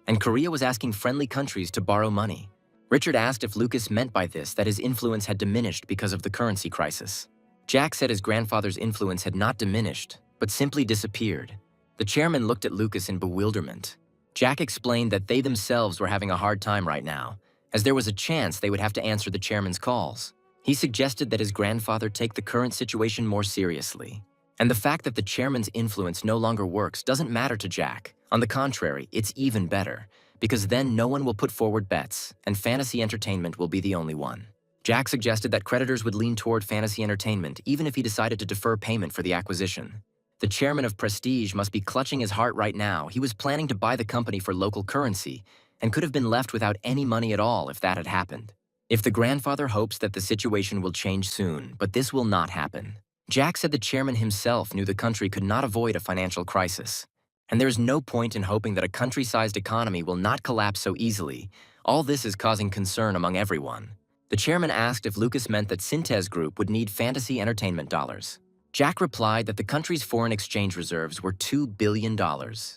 and Korea was asking friendly countries to borrow money. Richard asked if Lucas meant by this that his influence had diminished because of the currency crisis. Jack said his grandfather's influence had not diminished, but simply disappeared. The chairman looked at Lucas in bewilderment. Jack explained that they themselves were having a hard time right now, as there was a chance they would have to answer the chairman's calls. He suggested that his grandfather take the current situation more seriously. And the fact that the chairman's influence no longer works doesn't matter to Jack. On the contrary, it's even better, because then no one will put forward bets, and fantasy entertainment will be the only one. Jack suggested that creditors would lean toward fantasy entertainment even if he decided to defer payment for the acquisition. The chairman of Prestige must be clutching his heart right now. He was planning to buy the company for local currency and could have been left without any money at all if that had happened. If the grandfather hopes that the situation will change soon, but this will not happen. Jack said the chairman himself knew the country could not avoid a financial crisis. And there's no point in hoping that a country-sized economy will not collapse so easily. All this is causing concern among everyone. The chairman asked if Lucas meant that Syntez Group would need fantasy entertainment dollars. Jack replied that the country's foreign exchange reserves were $2 billion,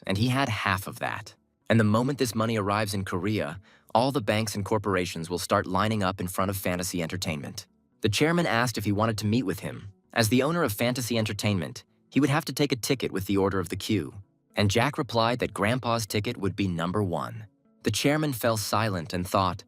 and he had half of that. And the moment this money arrives in Korea, all the banks and corporations will start lining up in front of fantasy entertainment. The chairman asked if he wanted to meet with him. As the owner of fantasy entertainment, he would have to take a ticket with the order of the queue. And Jack replied that Grandpa's ticket would be number 1. The chairman fell silent and thought.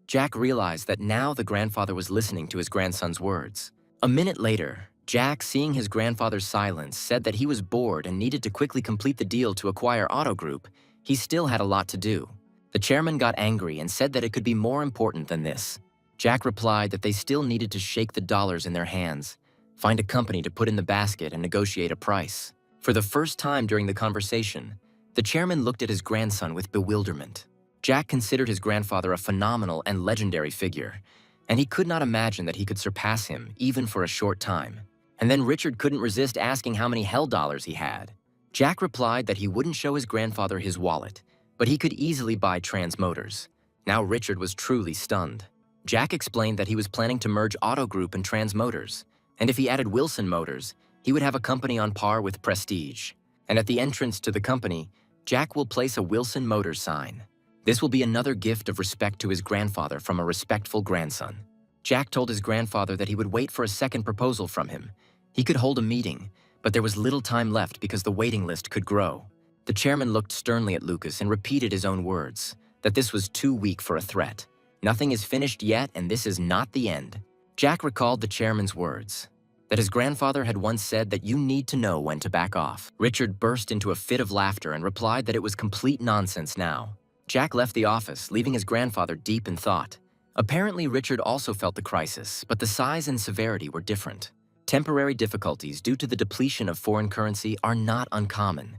Jack realized that now the grandfather was listening to his grandson's words. A minute later, Jack, seeing his grandfather's silence, said that he was bored and needed to quickly complete the deal to acquire Auto Group. He still had a lot to do. The chairman got angry and said that it could be more important than this. Jack replied that they still needed to shake the dollars in their hands, find a company to put in the basket and negotiate a price. For the first time during the conversation, the chairman looked at his grandson with bewilderment. Jack considered his grandfather a phenomenal and legendary figure, and he could not imagine that he could surpass him even for a short time. And then Richard couldn't resist asking how many hell dollars he had. Jack replied that he wouldn't show his grandfather his wallet, but he could easily buy Trans Motors. Now Richard was truly stunned. Jack explained that he was planning to merge Auto Group and Trans Motors, and if he added Wilson Motors, he would have a company on par with Prestige. And at the entrance to the company, Jack will place a Wilson Motors sign. This will be another gift of respect to his grandfather from a respectful grandson. Jack told his grandfather that he would wait for a second proposal from him. He could hold a meeting, but there was little time left because the waiting list could grow. The chairman looked sternly at Lucas and repeated his own words, that this was too weak for a threat. Nothing is finished yet, and this is not the end. Jack recalled the chairman's words, that his grandfather had once said that you need to know when to back off. Richard burst into a fit of laughter and replied that it was complete nonsense now. Jack left the office, leaving his grandfather deep in thought. Apparently, Richard also felt the crisis, but the size and severity were different. Temporary difficulties due to the depletion of foreign currency are not uncommon.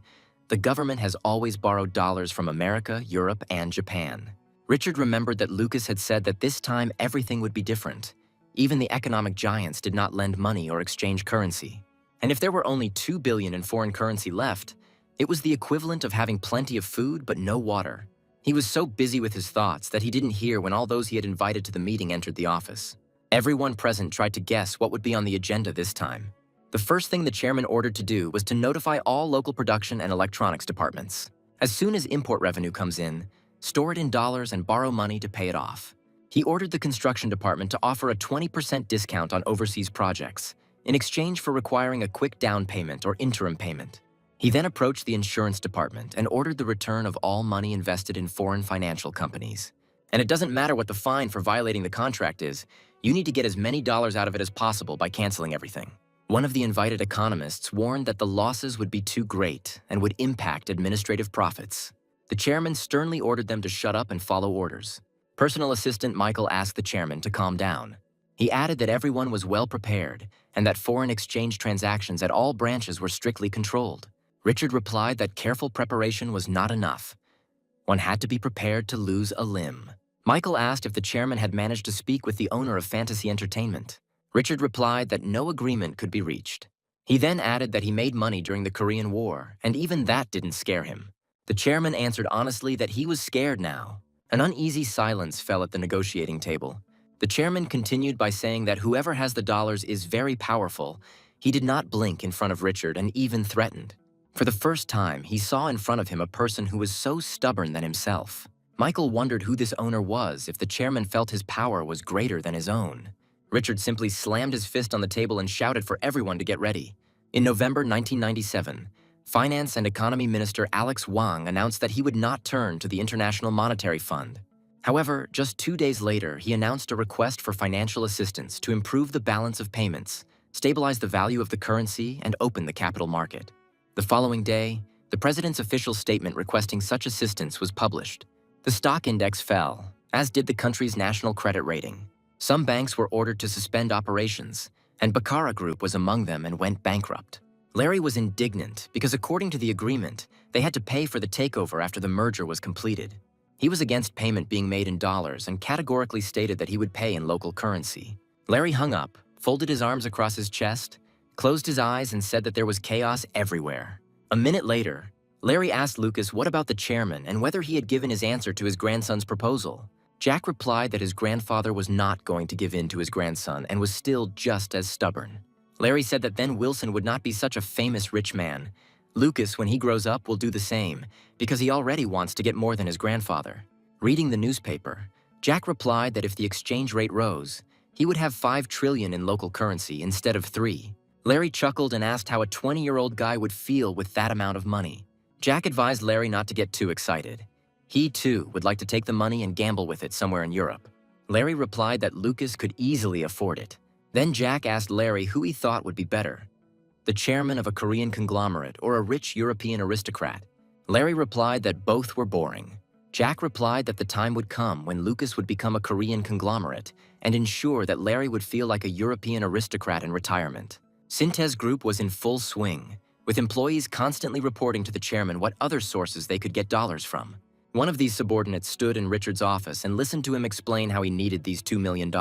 The government has always borrowed dollars from America, Europe, and Japan. Richard remembered that Lucas had said that this time everything would be different. Even the economic giants did not lend money or exchange currency. And if there were only $2 billion in foreign currency left, it was the equivalent of having plenty of food but no water. He was so busy with his thoughts that he didn't hear when all those he had invited to the meeting entered the office. Everyone present tried to guess what would be on the agenda this time. The first thing the chairman ordered to do was to notify all local production and electronics departments. As soon as import revenue comes in, store it in dollars and borrow money to pay it off. He ordered the construction department to offer a 20% discount on overseas projects, in exchange for requiring a quick down payment or interim payment. He then approached the insurance department and ordered the return of all money invested in foreign financial companies. And it doesn't matter what the fine for violating the contract is, you need to get as many dollars out of it as possible by canceling everything. One of the invited economists warned that the losses would be too great and would impact administrative profits. The chairman sternly ordered them to shut up and follow orders. Personal assistant Michael asked the chairman to calm down. He added that everyone was well prepared and that foreign exchange transactions at all branches were strictly controlled. Richard replied that careful preparation was not enough. One had to be prepared to lose a limb. Michael asked if the chairman had managed to speak with the owner of Fantasy Entertainment. Richard replied that no agreement could be reached. He then added that he made money during the Korean War, and even that didn't scare him. The chairman answered honestly that he was scared now. An uneasy silence fell at the negotiating table. The chairman continued by saying that whoever has the dollars is very powerful. He did not blink in front of Richard and even threatened. For the first time, he saw in front of him a person who was so stubborn than himself. Michael wondered who this owner was if the chairman felt his power was greater than his own. Richard simply slammed his fist on the table and shouted for everyone to get ready. In November 1997, Finance and Economy Minister Alex Wang announced that he would not turn to the International Monetary Fund. However, just 2 days later, he announced a request for financial assistance to improve the balance of payments, stabilize the value of the currency, and open the capital market. The following day, the president's official statement requesting such assistance was published. The stock index fell, as did the country's national credit rating. Some banks were ordered to suspend operations, and Baccara Group was among them and went bankrupt. Larry was indignant because according to the agreement, they had to pay for the takeover after the merger was completed. He was against payment being made in dollars and categorically stated that he would pay in local currency. Larry hung up, folded his arms across his chest, closed his eyes and said that there was chaos everywhere. A minute later, Larry asked Lucas what about the chairman and whether he had given his answer to his grandson's proposal. Jack replied that his grandfather was not going to give in to his grandson and was still just as stubborn. Larry said that then Wilson would not be such a famous rich man. Lucas, when he grows up, will do the same, because he already wants to get more than his grandfather. Reading the newspaper, Jack replied that if the exchange rate rose, he would have 5 trillion in local currency instead of 3. Larry chuckled and asked how a 20-year-old guy would feel with that amount of money. Jack advised Larry not to get too excited. He, too, would like to take the money and gamble with it somewhere in Europe. Larry replied that Lucas could easily afford it. Then Jack asked Larry who he thought would be better, the chairman of a Korean conglomerate or a rich European aristocrat. Larry replied that both were boring. Jack replied that the time would come when Lucas would become a Korean conglomerate and ensure that Larry would feel like a European aristocrat in retirement. Synthes Group was in full swing, with employees constantly reporting to the chairman what other sources they could get dollars from. One of these subordinates stood in Richard's office and listened to him explain how he needed these $2 million.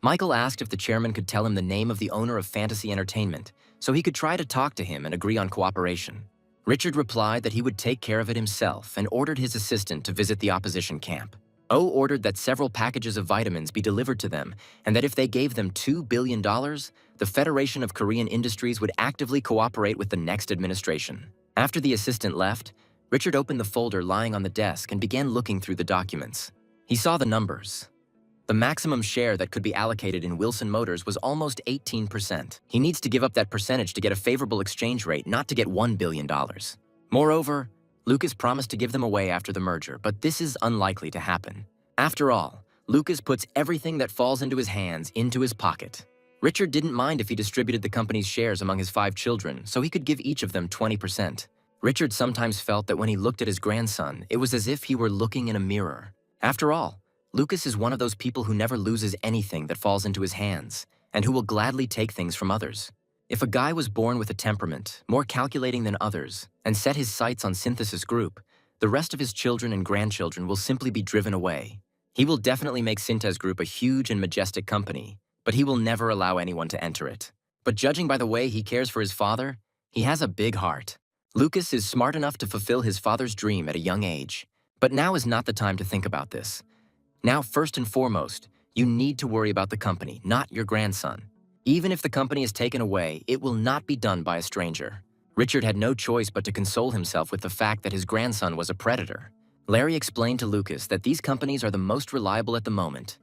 Michael asked if the chairman could tell him the name of the owner of Fantasy Entertainment so he could try to talk to him and agree on cooperation. Richard replied that he would take care of it himself and ordered his assistant to visit the opposition camp. O ordered that several packages of vitamins be delivered to them and that if they gave them $2 billion, the Federation of Korean Industries would actively cooperate with the next administration. After the assistant left, Richard opened the folder lying on the desk and began looking through the documents. He saw the numbers. The maximum share that could be allocated in Wilson Motors was almost 18%. He needs to give up that percentage to get a favorable exchange rate, not to get $1 billion. Moreover, Lucas promised to give them away after the merger, but this is unlikely to happen. After all, Lucas puts everything that falls into his hands into his pocket. Richard didn't mind if he distributed the company's shares among his 5 children, so he could give each of them 20%. Richard sometimes felt that when he looked at his grandson, it was as if he were looking in a mirror. After all, Lucas is one of those people who never loses anything that falls into his hands, and who will gladly take things from others. If a guy was born with a temperament, more calculating than others, and set his sights on Synthesis Group, the rest of his children and grandchildren will simply be driven away. He will definitely make Synthes Group a huge and majestic company, but he will never allow anyone to enter it. But judging by the way he cares for his father, he has a big heart. Lucas is smart enough to fulfill his father's dream at a young age. But now is not the time to think about this. Now, first and foremost, you need to worry about the company, not your grandson. Even if the company is taken away, it will not be done by a stranger. Richard had no choice but to console himself with the fact that his grandson was a predator. Larry explained to Lucas that these companies are the most reliable at the moment.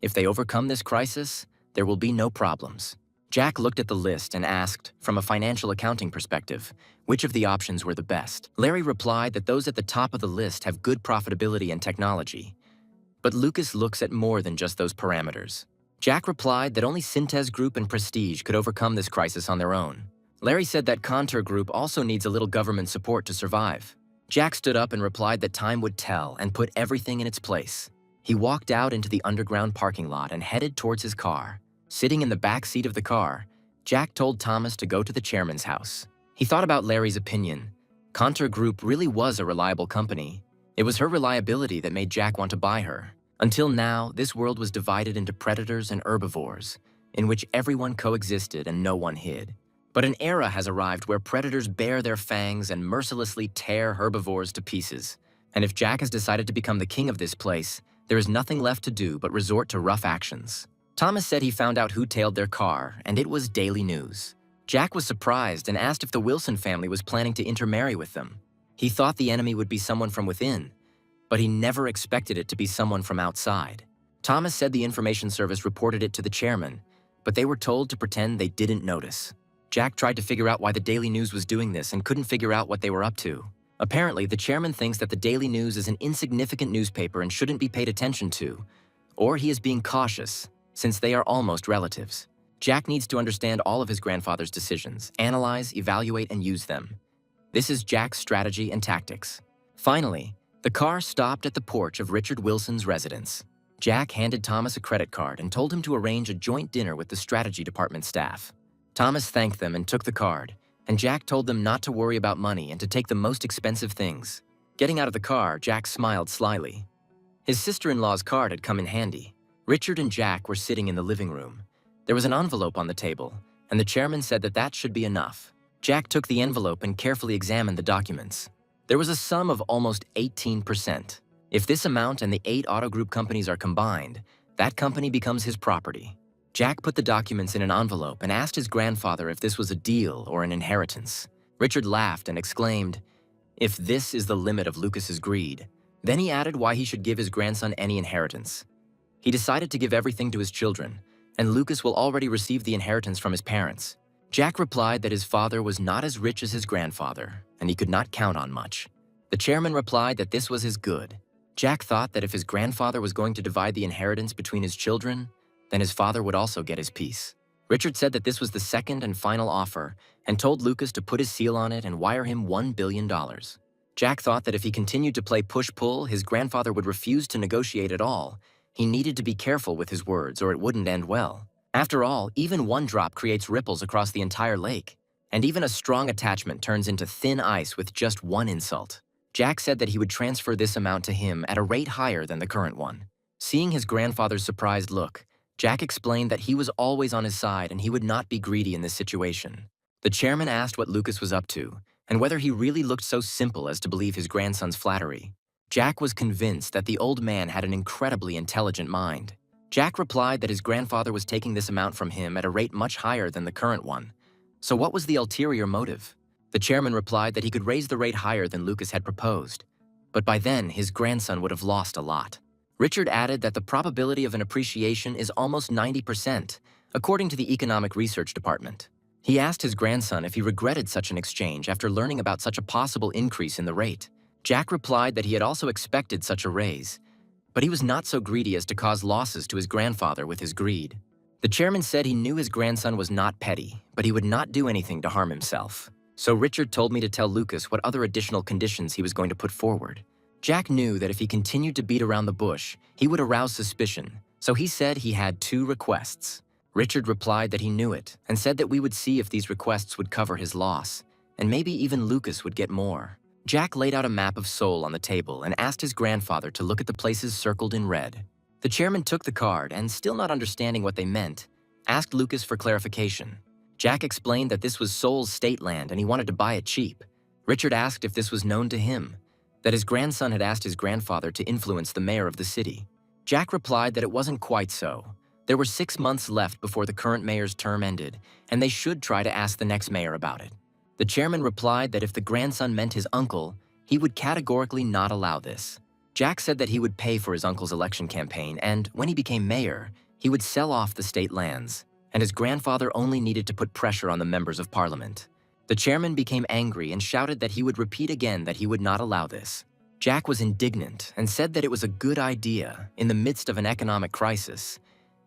If they overcome this crisis, there will be no problems. Jack looked at the list and asked, from a financial accounting perspective, which of the options were the best. Larry replied that those at the top of the list have good profitability and technology. But Lucas looks at more than just those parameters. Jack replied that only Synthes Group and Prestige could overcome this crisis on their own. Larry said that Contour Group also needs a little government support to survive. Jack stood up and replied that time would tell and put everything in its place. He walked out into the underground parking lot and headed towards his car. Sitting in the back seat of the car, Jack told Thomas to go to the chairman's house. He thought about Larry's opinion. Contour Group really was a reliable company. It was her reliability that made Jack want to buy her. Until now, this world was divided into predators and herbivores, in which everyone coexisted and no one hid. But an era has arrived where predators bare their fangs and mercilessly tear herbivores to pieces. And if Jack has decided to become the king of this place, there is nothing left to do but resort to rough actions. Thomas said he found out who tailed their car, and it was Daily News. Jack was surprised and asked if the Wilson family was planning to intermarry with them. He thought the enemy would be someone from within, but he never expected it to be someone from outside. Thomas said the information service reported it to the chairman, but they were told to pretend they didn't notice. Jack tried to figure out why the Daily News was doing this and couldn't figure out what they were up to. Apparently, the chairman thinks that the Daily News is an insignificant newspaper and shouldn't be paid attention to, or he is being cautious, since they are almost relatives. Jack needs to understand all of his grandfather's decisions, analyze, evaluate, and use them. This is Jack's strategy and tactics. Finally, the car stopped at the porch of Richard Wilson's residence. Jack handed Thomas a credit card and told him to arrange a joint dinner with the strategy department staff. Thomas thanked them and took the card, and Jack told them not to worry about money and to take the most expensive things. Getting out of the car, Jack smiled slyly. His sister-in-law's card had come in handy. Richard and Jack were sitting in the living room. There was an envelope on the table, and the chairman said that that should be enough. Jack took the envelope and carefully examined the documents. There was a sum of almost 18%. If this amount and the 8 auto group companies are combined, that company becomes his property. Jack put the documents in an envelope and asked his grandfather if this was a deal or an inheritance. Richard laughed and exclaimed, "If this is the limit of Lucas's greed." Then he added why he should give his grandson any inheritance. He decided to give everything to his children, and Lucas will already receive the inheritance from his parents. Jack replied that his father was not as rich as his grandfather, and he could not count on much. The chairman replied that this was his good. Jack thought that if his grandfather was going to divide the inheritance between his children, then his father would also get his piece. Richard said that this was the second and final offer and told Lucas to put his seal on it and wire him $1 billion. Jack thought that if he continued to play push-pull, his grandfather would refuse to negotiate at all. He needed to be careful with his words or it wouldn't end well. After all, even one drop creates ripples across the entire lake, and even a strong attachment turns into thin ice with just one insult. Jack said that he would transfer this amount to him at a rate higher than the current one. Seeing his grandfather's surprised look, Jack explained that he was always on his side and he would not be greedy in this situation. The chairman asked what Lucas was up to and whether he really looked so simple as to believe his grandson's flattery. Jack was convinced that the old man had an incredibly intelligent mind. Jack replied that his grandfather was taking this amount from him at a rate much higher than the current one. So what was the ulterior motive? The chairman replied that he could raise the rate higher than Lucas had proposed, but by then his grandson would have lost a lot. Richard added that the probability of an appreciation is almost 90%, according to the Economic Research Department. He asked his grandson if he regretted such an exchange after learning about such a possible increase in the rate. Jack replied that he had also expected such a raise, but he was not so greedy as to cause losses to his grandfather with his greed. The chairman said he knew his grandson was not petty, but he would not do anything to harm himself. So Richard told me to tell Lucas what other additional conditions he was going to put forward. Jack knew that if he continued to beat around the bush, he would arouse suspicion, so he said he had 2 requests. Richard replied that he knew it and said that we would see if these requests would cover his loss, and maybe even Lucas would get more. Jack laid out a map of Seoul on the table and asked his grandfather to look at the places circled in red. The chairman took the card and, still not understanding what they meant, asked Lucas for clarification. Jack explained that this was Seoul's state land and he wanted to buy it cheap. Richard asked if this was known to him, that his grandson had asked his grandfather to influence the mayor of the city. Jack replied that it wasn't quite so. There were 6 months left before the current mayor's term ended, and they should try to ask the next mayor about it. The chairman replied that if the grandson meant his uncle, he would categorically not allow this. Jack said that he would pay for his uncle's election campaign, and when he became mayor, he would sell off the state lands, and his grandfather only needed to put pressure on the members of parliament. The chairman became angry and shouted that he would repeat again that he would not allow this. Jack was indignant and said that it was a good idea in the midst of an economic crisis.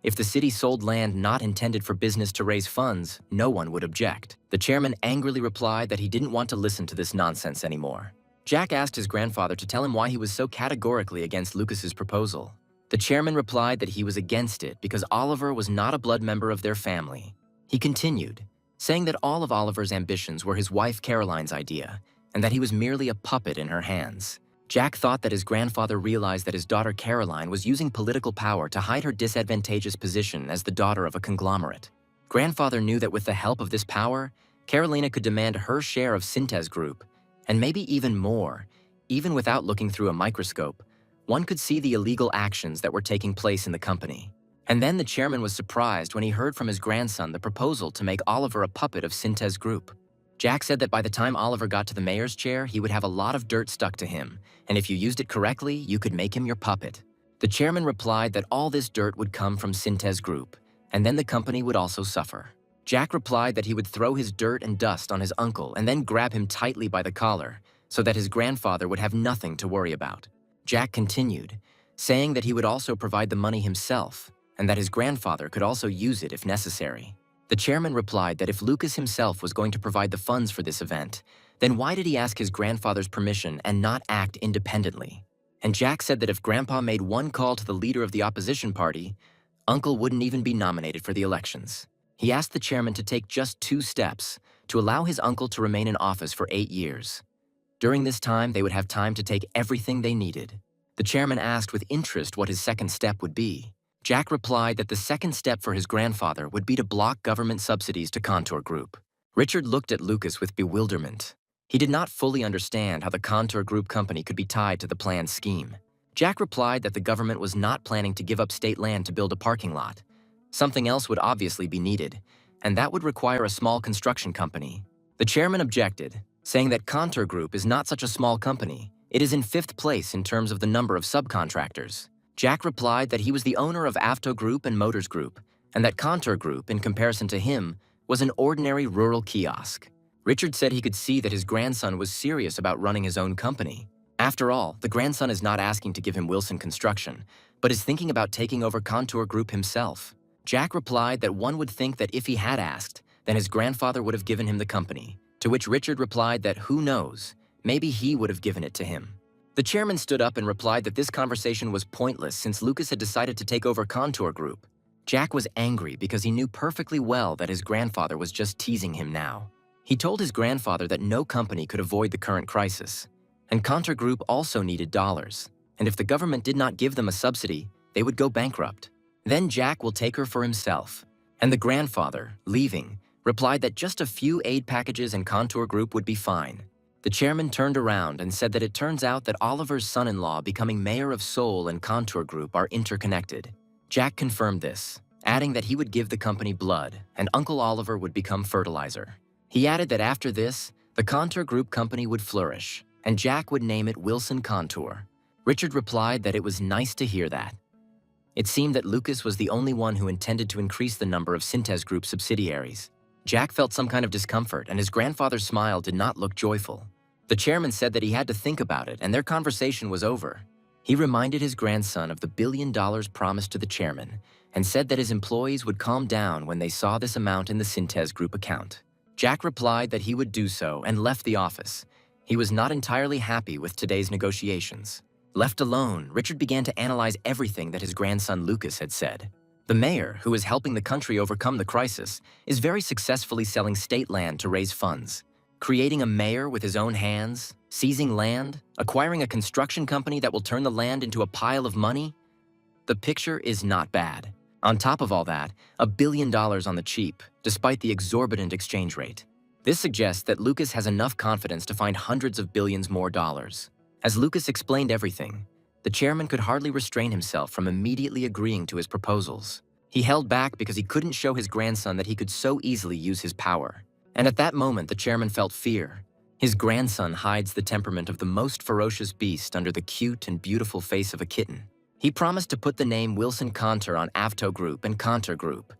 If the city sold land not intended for business to raise funds, no one would object. The chairman angrily replied that he didn't want to listen to this nonsense anymore. Jack asked his grandfather to tell him why he was so categorically against Lucas's proposal. The chairman replied that he was against it because Oliver was not a blood member of their family. He continued, saying that all of Oliver's ambitions were his wife Caroline's idea, and that he was merely a puppet in her hands. Jack thought that his grandfather realized that his daughter Caroline was using political power to hide her disadvantageous position as the daughter of a conglomerate. Grandfather knew that with the help of this power, Carolina could demand her share of Syntez Group, and maybe even more. Even without looking through a microscope, one could see the illegal actions that were taking place in the company. And then the chairman was surprised when he heard from his grandson the proposal to make Oliver a puppet of Syntez Group. Jack said that by the time Oliver got to the mayor's chair, he would have a lot of dirt stuck to him, and if you used it correctly, you could make him your puppet. The chairman replied that all this dirt would come from Syntez Group, and then the company would also suffer. Jack replied that he would throw his dirt and dust on his uncle and then grab him tightly by the collar, so that his grandfather would have nothing to worry about. Jack continued, saying that he would also provide the money himself, and that his grandfather could also use it if necessary. The chairman replied that if Lucas himself was going to provide the funds for this event, then why did he ask his grandfather's permission and not act independently? And Jack said that if Grandpa made one call to the leader of the opposition party, Uncle wouldn't even be nominated for the elections. He asked the chairman to take just 2 steps to allow his uncle to remain in office for 8 years. During this time, they would have time to take everything they needed. The chairman asked with interest what his second step would be. Jack replied that the second step for his grandfather would be to block government subsidies to Contour Group. Richard looked at Lucas with bewilderment. He did not fully understand how the Contour Group company could be tied to the planned scheme. Jack replied that the government was not planning to give up state land to build a parking lot. Something else would obviously be needed, and that would require a small construction company. The chairman objected, saying that Contour Group is not such a small company. It is in 5th place in terms of the number of subcontractors. Jack replied that he was the owner of Avto Group and Motors Group, and that Contour Group, in comparison to him, was an ordinary rural kiosk. Richard said he could see that his grandson was serious about running his own company. After all, the grandson is not asking to give him Wilson Construction, but is thinking about taking over Contour Group himself. Jack replied that one would think that if he had asked, then his grandfather would have given him the company, to which Richard replied that who knows, maybe he would have given it to him. The chairman stood up and replied that this conversation was pointless since Lucas had decided to take over Contour Group. Jack was angry because he knew perfectly well that his grandfather was just teasing him now. He told his grandfather that no company could avoid the current crisis, and Contour Group also needed dollars, and if the government did not give them a subsidy, they would go bankrupt. Then Jack will take her for himself. And the grandfather, leaving, replied that just a few aid packages and Contour Group would be fine. The chairman turned around and said that it turns out that Oliver's son-in-law becoming mayor of Seoul and Contour Group are interconnected. Jack confirmed this, adding that he would give the company blood and Uncle Oliver would become fertilizer. He added that after this, the Contour Group company would flourish, and Jack would name it Wilson Contour. Richard replied that it was nice to hear that. It seemed that Lucas was the only one who intended to increase the number of Syntez Group subsidiaries. Jack felt some kind of discomfort, and his grandfather's smile did not look joyful. The chairman said that he had to think about it, and their conversation was over. He reminded his grandson of the $1 billion promised to the chairman, and said that his employees would calm down when they saw this amount in the Syntez Group account. Jack replied that he would do so and left the office. He was not entirely happy with today's negotiations. Left alone, Richard began to analyze everything that his grandson Lucas had said. The mayor, who is helping the country overcome the crisis, is very successfully selling state land to raise funds. Creating a mayor with his own hands, seizing land, acquiring a construction company that will turn the land into a pile of money. The picture is not bad. On top of all that, $1 billion on the cheap, despite the exorbitant exchange rate. This suggests that Lucas has enough confidence to find hundreds of billions more dollars. As Lucas explained everything, the chairman could hardly restrain himself from immediately agreeing to his proposals. He held back because he couldn't show his grandson that he could so easily use his power. And at that moment, the chairman felt fear. His grandson hides the temperament of the most ferocious beast under the cute and beautiful face of a kitten. He promised to put the name Wilson Contour on Avto Group and Contour Group.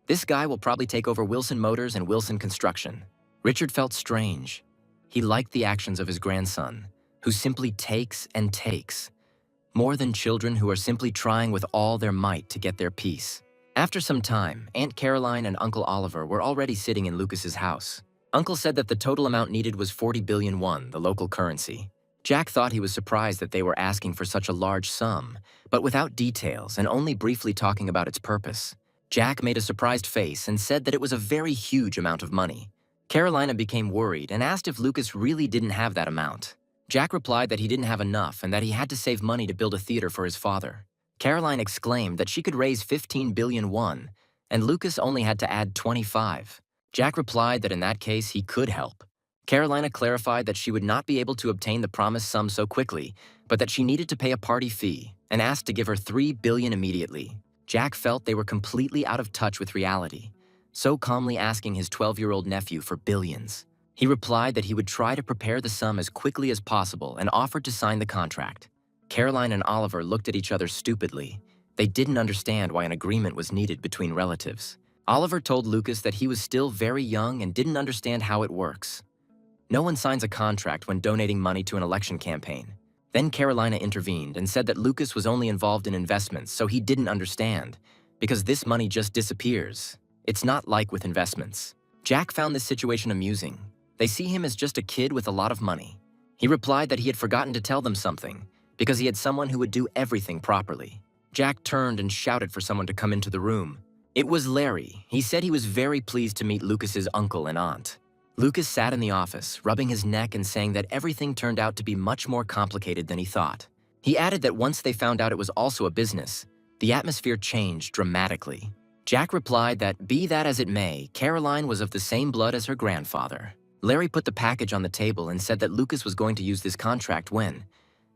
This guy will probably take over Wilson Motors and Wilson Construction. Richard felt strange. He liked the actions of his grandson, who simply takes and takes, more than children who are simply trying with all their might to get their piece. After some time, Aunt Caroline and Uncle Oliver were already sitting in Lucas's house. Uncle said that the total amount needed was 40 billion won, the local currency. Jack thought he was surprised that they were asking for such a large sum, but without details and only briefly talking about its purpose. Jack made a surprised face and said that it was a very huge amount of money. Carolina became worried and asked if Lucas really didn't have that amount. Jack replied that he didn't have enough and that he had to save money to build a theater for his father. Caroline exclaimed that she could raise 15 billion won, and Lucas only had to add 25. Jack replied that in that case he could help. Carolina clarified that she would not be able to obtain the promised sum so quickly, but that she needed to pay a party fee, and asked to give her 3 billion immediately. Jack felt they were completely out of touch with reality, so calmly asking his 12-year-old nephew for billions. He replied that he would try to prepare the sum as quickly as possible and offered to sign the contract. Caroline and Oliver looked at each other stupidly. They didn't understand why an agreement was needed between relatives. Oliver told Lucas that he was still very young and didn't understand how it works. No one signs a contract when donating money to an election campaign. Then Carolina intervened and said that Lucas was only involved in investments, so he didn't understand, because this money just disappears. It's not like with investments. Jack found this situation amusing. They see him as just a kid with a lot of money. He replied that he had forgotten to tell them something, because he had someone who would do everything properly. Jack turned and shouted for someone to come into the room. It was Larry. He said he was very pleased to meet Lucas's uncle and aunt. Lucas sat in the office, rubbing his neck and saying that everything turned out to be much more complicated than he thought. He added that once they found out it was also a business, the atmosphere changed dramatically. Jack replied that, be that as it may, Caroline was of the same blood as her grandfather. Larry put the package on the table and said that Lucas was going to use this contract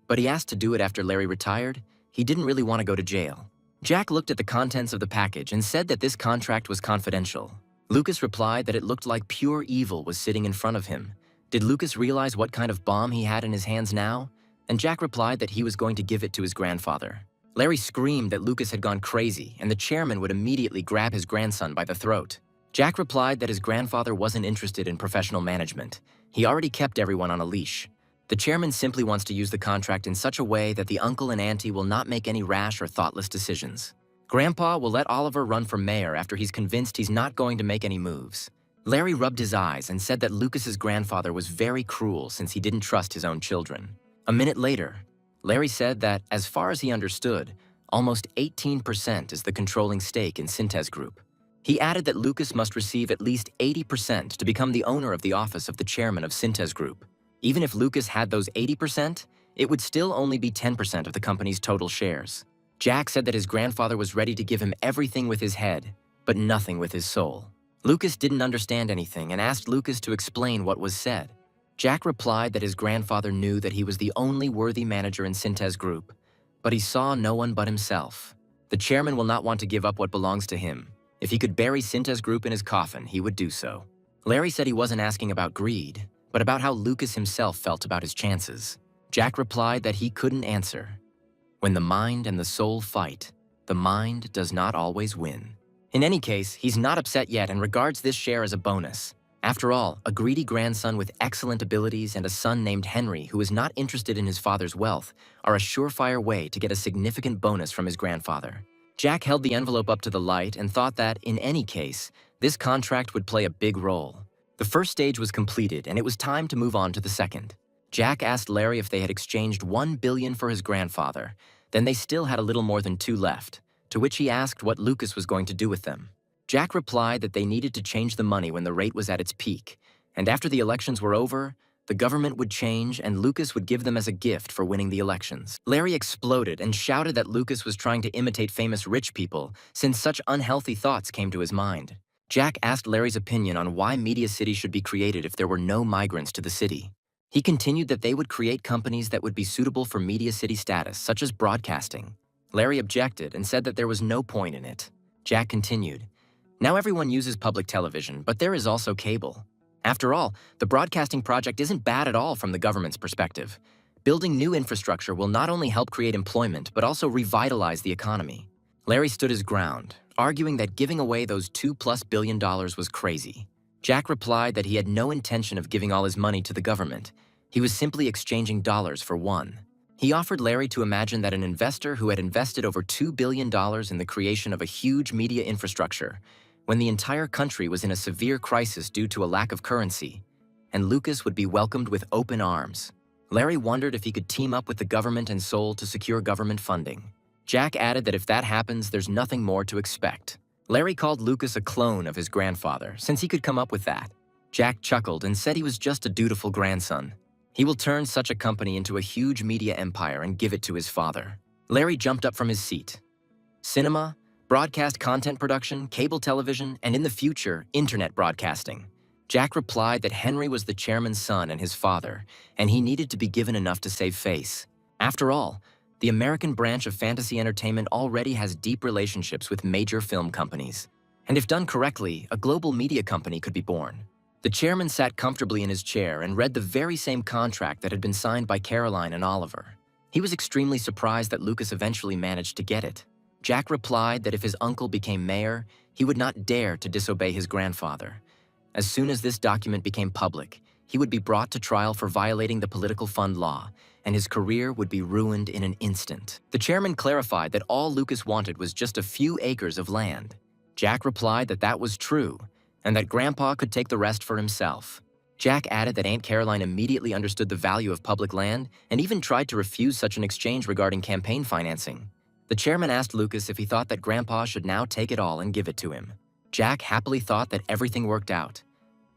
but he asked to do it after Larry retired. He didn't really want to go to jail. Jack looked at the contents of the package and said that this contract was confidential. Lucas replied that it looked like pure evil was sitting in front of him. Did Lucas realize what kind of bomb he had in his hands now? And Jack replied that he was going to give it to his grandfather. Larry screamed that Lucas had gone crazy and the chairman would immediately grab his grandson by the throat. Jack replied that his grandfather wasn't interested in professional management. He already kept everyone on a leash. The chairman simply wants to use the contract in such a way that the uncle and auntie will not make any rash or thoughtless decisions. Grandpa will let Oliver run for mayor after he's convinced he's not going to make any moves. Larry rubbed his eyes and said that Lucas's grandfather was very cruel since he didn't trust his own children. A minute later, Larry said that, as far as he understood, almost 18% is the controlling stake in Syntez Group. He added that Lucas must receive at least 80% to become the owner of the office of the chairman of Syntez Group. Even if Lucas had those 80%, it would still only be 10% of the company's total shares. Jack said that his grandfather was ready to give him everything with his head, but nothing with his soul. Lucas didn't understand anything and asked Lucas to explain what was said. Jack replied that his grandfather knew that he was the only worthy manager in Syntez Group, but he saw no one but himself. The chairman will not want to give up what belongs to him. If he could bury Syntez Group in his coffin, he would do so. Larry said he wasn't asking about greed, but about how Lucas himself felt about his chances. Jack replied that he couldn't answer. When the mind and the soul fight, the mind does not always win. In any case, he's not upset yet and regards this share as a bonus. After all, a greedy grandson with excellent abilities and a son named Henry who is not interested in his father's wealth are a surefire way to get a significant bonus from his grandfather. Jack held the envelope up to the light and thought that, in any case, this contract would play a big role. The first stage was completed and it was time to move on to the second. Jack asked Larry if they had exchanged 1 billion for his grandfather, then they still had a little more than 2 left, to which he asked what Lucas was going to do with them. Jack replied that they needed to change the money when the rate was at its peak, and after the elections were over, the government would change and Lucas would give them as a gift for winning the elections. Larry exploded and shouted that Lucas was trying to imitate famous rich people since such unhealthy thoughts came to his mind. Jack asked Larry's opinion on why Media City should be created if there were no migrants to the city. He continued that they would create companies that would be suitable for Media City status, such as broadcasting. Larry objected and said that there was no point in it. Jack continued, "Now everyone uses public television, but there is also cable. After all, the broadcasting project isn't bad at all from the government's perspective. Building new infrastructure will not only help create employment, but also revitalize the economy." Larry stood his ground, arguing that giving away those $2+ billion was crazy. Jack replied that he had no intention of giving all his money to the government. He was simply exchanging dollars for one. He offered Larry to imagine that an investor who had invested over $2 billion in the creation of a huge media infrastructure, when the entire country was in a severe crisis due to a lack of currency, and Lucas would be welcomed with open arms. Larry wondered if he could team up with the government and Seoul to secure government funding. Jack added that if that happens, there's nothing more to expect. Larry called Lucas a clone of his grandfather, since he could come up with that. Jack chuckled and said he was just a dutiful grandson. He will turn such a company into a huge media empire and give it to his father. Larry jumped up from his seat. Cinema, broadcast content production, cable television, and in the future, internet broadcasting. Jack replied that Henry was the chairman's son and his father, and he needed to be given enough to save face. After all, the American branch of fantasy entertainment already has deep relationships with major film companies. And if done correctly, a global media company could be born. The chairman sat comfortably in his chair and read the very same contract that had been signed by Caroline and Oliver. He was extremely surprised that Lucas eventually managed to get it. Jack replied that if his uncle became mayor, he would not dare to disobey his grandfather. As soon as this document became public, he would be brought to trial for violating the political fund law, and his career would be ruined in an instant. The chairman clarified that all Lucas wanted was just a few acres of land. Jack replied that that was true, and that Grandpa could take the rest for himself. Jack added that Aunt Caroline immediately understood the value of public land and even tried to refuse such an exchange regarding campaign financing. The chairman asked Lucas if he thought that Grandpa should now take it all and give it to him. Jack happily thought that everything worked out.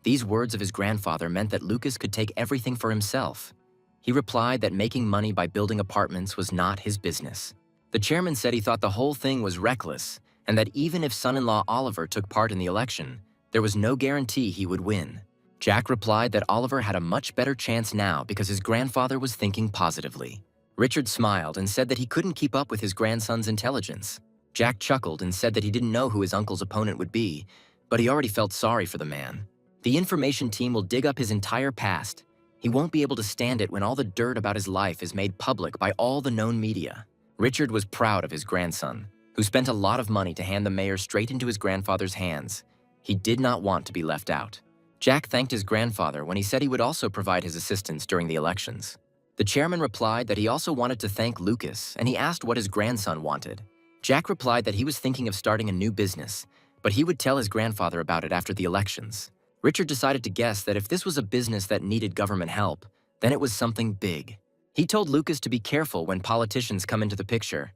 These words of his grandfather meant that Lucas could take everything for himself. He replied that making money by building apartments was not his business. The chairman said he thought the whole thing was reckless, and that even if son-in-law Oliver took part in the election, there was no guarantee he would win. Jack replied that Oliver had a much better chance now because his grandfather was thinking positively. Richard smiled and said that he couldn't keep up with his grandson's intelligence. Jack chuckled and said that he didn't know who his uncle's opponent would be, but he already felt sorry for the man. The information team will dig up his entire past. He won't be able to stand it when all the dirt about his life is made public by all the known media. Richard was proud of his grandson, who spent a lot of money to hand the mayor straight into his grandfather's hands. He did not want to be left out. Jack thanked his grandfather when he said he would also provide his assistance during the elections. The chairman replied that he also wanted to thank Lucas, and he asked what his grandson wanted. Jack replied that he was thinking of starting a new business, but he would tell his grandfather about it after the elections. Richard decided to guess that if this was a business that needed government help, then it was something big. He told Lucas to be careful when politicians come into the picture.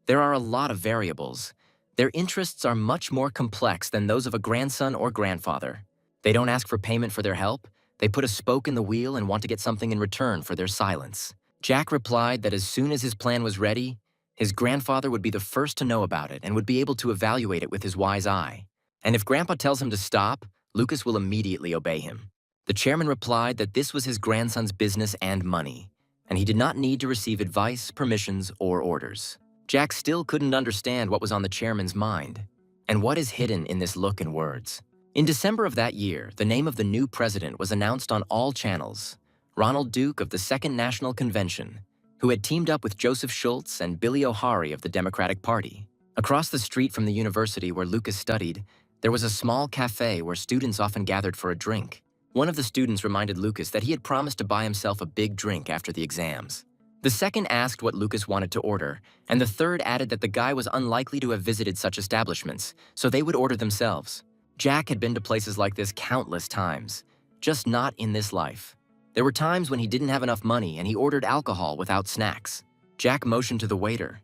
There are a lot of variables. Their interests are much more complex than those of a grandson or grandfather. They don't ask for payment for their help. They put a spoke in the wheel and want to get something in return for their silence. Jack replied that as soon as his plan was ready, his grandfather would be the first to know about it and would be able to evaluate it with his wise eye. And if Grandpa tells him to stop, Lucas will immediately obey him. The chairman replied that this was his grandson's business and money, and he did not need to receive advice, permissions, or orders. Jack still couldn't understand what was on the chairman's mind, and what is hidden in this look and words. In December of that year, the name of the new president was announced on all channels: Ronald Duke of the Second National Convention, who had teamed up with Joseph Schultz and Billy O'Hari of the Democratic Party. Across the street from the university where Lucas studied, there was a small cafe where students often gathered for a drink. One of the students reminded Lucas that he had promised to buy himself a big drink after the exams. The second asked what Lucas wanted to order, and the third added that the guy was unlikely to have visited such establishments, so they would order themselves. Jack had been to places like this countless times, just not in this life. There were times when he didn't have enough money and he ordered alcohol without snacks. Jack motioned to the waiter.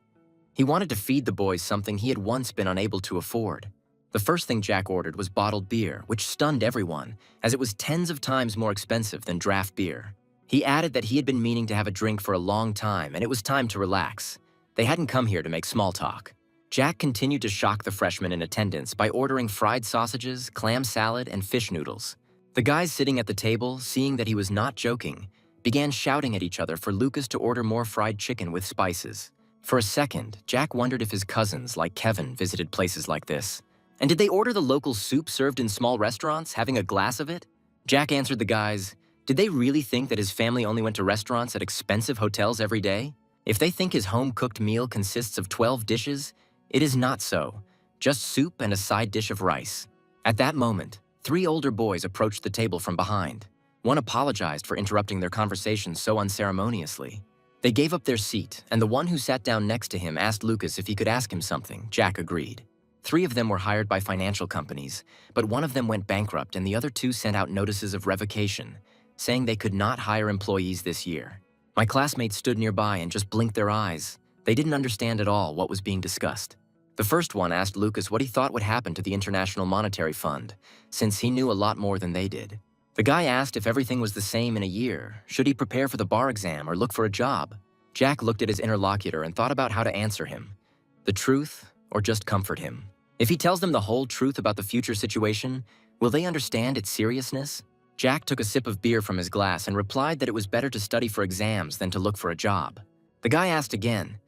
He wanted to feed the boys something he had once been unable to afford. The first thing Jack ordered was bottled beer, which stunned everyone, as it was tens of times more expensive than draft beer. He added that he had been meaning to have a drink for a long time and it was time to relax. They hadn't come here to make small talk. Jack continued to shock the freshmen in attendance by ordering fried sausages, clam salad, and fish noodles. The guys sitting at the table, seeing that he was not joking, began shouting at each other for Lucas to order more fried chicken with spices. For a second, Jack wondered if his cousins, like Kevin, visited places like this. And did they order the local soup served in small restaurants, having a glass of it? Jack answered the guys, did they really think that his family only went to restaurants at expensive hotels every day? If they think his home-cooked meal consists of 12 dishes, it is not so, just soup and a side dish of rice. At that moment, 3 older boys approached the table from behind. One apologized for interrupting their conversation so unceremoniously. They gave up their seat, and the one who sat down next to him asked Lucas if he could ask him something. Jack agreed. 3 of them were hired by financial companies, but one of them went bankrupt and the other 2 sent out notices of revocation, saying they could not hire employees this year. My classmates stood nearby and just blinked their eyes. They didn't understand at all what was being discussed. The first one asked Lucas what he thought would happen to the International Monetary Fund, since he knew a lot more than they did. The guy asked if everything was the same in a year. Should he prepare for the bar exam or look for a job? Jack looked at his interlocutor and thought about how to answer him. The truth, or just comfort him? If he tells them the whole truth about the future situation, will they understand its seriousness? Jack took a sip of beer from his glass and replied that it was better to study for exams than to look for a job. The guy asked again.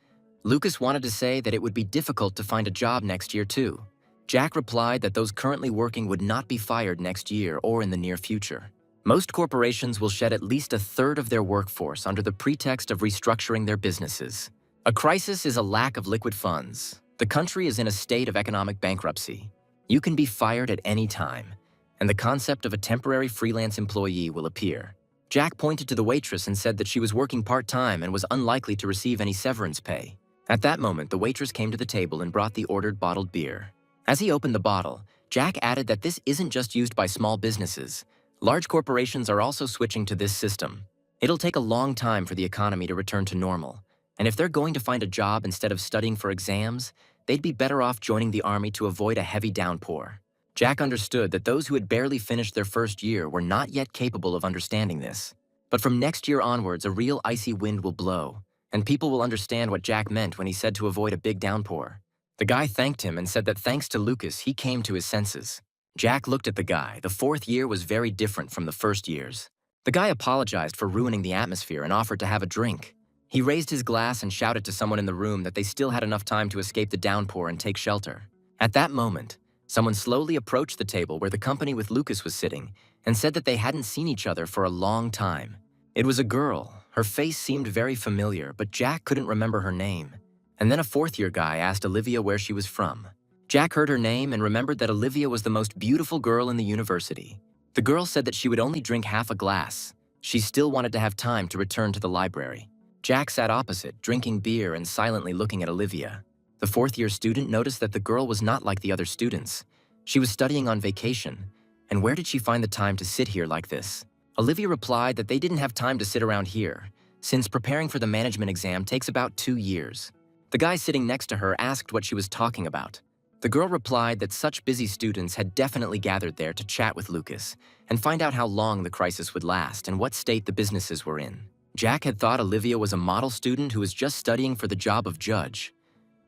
Lucas wanted to say that it would be difficult to find a job next year too. Jack replied that those currently working would not be fired next year or in the near future. Most corporations will shed at least a third of their workforce under the pretext of restructuring their businesses. A crisis is a lack of liquid funds. The country is in a state of economic bankruptcy. You can be fired at any time, and the concept of a temporary freelance employee will appear. Jack pointed to the waitress and said that she was working part-time and was unlikely to receive any severance pay. At that moment, the waitress came to the table and brought the ordered bottled beer. As he opened the bottle, Jack added that this isn't just used by small businesses. Large corporations are also switching to this system. It'll take a long time for the economy to return to normal, and if they're going to find a job instead of studying for exams, they'd be better off joining the army to avoid a heavy downpour. Jack understood that those who had barely finished their first year were not yet capable of understanding this. But from next year onwards, a real icy wind will blow, and people will understand what Jack meant when he said to avoid a big downpour. The guy thanked him and said that thanks to Lucas, he came to his senses. Jack looked at the guy. The fourth year was very different from the first years. The guy apologized for ruining the atmosphere and offered to have a drink. He raised his glass and shouted to someone in the room that they still had enough time to escape the downpour and take shelter. At that moment, someone slowly approached the table where the company with Lucas was sitting and said that they hadn't seen each other for a long time. It was a girl. Her face seemed very familiar, but Jack couldn't remember her name. And then a fourth-year guy asked Olivia where she was from. Jack heard her name and remembered that Olivia was the most beautiful girl in the university. The girl said that she would only drink half a glass. She still wanted to have time to return to the library. Jack sat opposite, drinking beer and silently looking at Olivia. The fourth-year student noticed that the girl was not like the other students. She was studying on vacation, and where did she find the time to sit here like this? Olivia replied that they didn't have time to sit around here, since preparing for the management exam takes about 2 years. The guy sitting next to her asked what she was talking about. The girl replied that such busy students had definitely gathered there to chat with Lucas and find out how long the crisis would last and what state the businesses were in. Jack had thought Olivia was a model student who was just studying for the job of judge.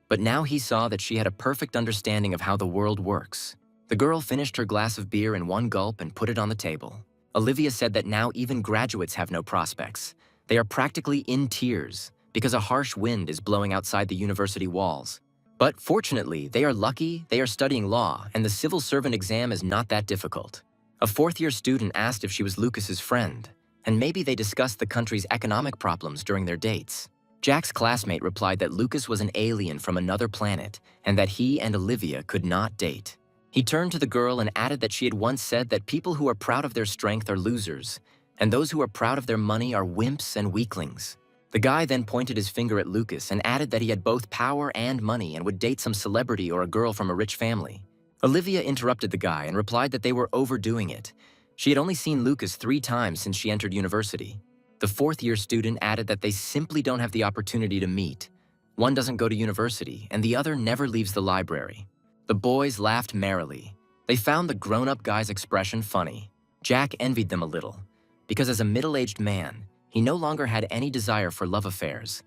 But now he saw that she had a perfect understanding of how the world works. The girl finished her glass of beer in one gulp and put it on the table. Olivia said that now even graduates have no prospects. They are practically in tears because a harsh wind is blowing outside the university walls. But fortunately, they are lucky, they are studying law, and the civil servant exam is not that difficult. A fourth-year student asked if she was Lucas's friend, and maybe they discussed the country's economic problems during their dates. Jack's classmate replied that Lucas was an alien from another planet and that he and Olivia could not date. He turned to the girl and added that she had once said that people who are proud of their strength are losers, and those who are proud of their money are wimps and weaklings. The guy then pointed his finger at Lucas and added that he had both power and money and would date some celebrity or a girl from a rich family. Olivia interrupted the guy and replied that they were overdoing it. She had only seen Lucas 3 times since she entered university. The fourth-year student added that they simply don't have the opportunity to meet. One doesn't go to university, and the other never leaves the library. The boys laughed merrily. They found the grown-up guy's expression funny. Jack envied them a little, because as a middle-aged man, he no longer had any desire for love affairs,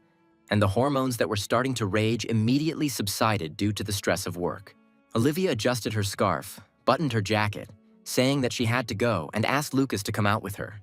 and the hormones that were starting to rage immediately subsided due to the stress of work. Olivia adjusted her scarf, buttoned her jacket, saying that she had to go, and asked Lucas to come out with her.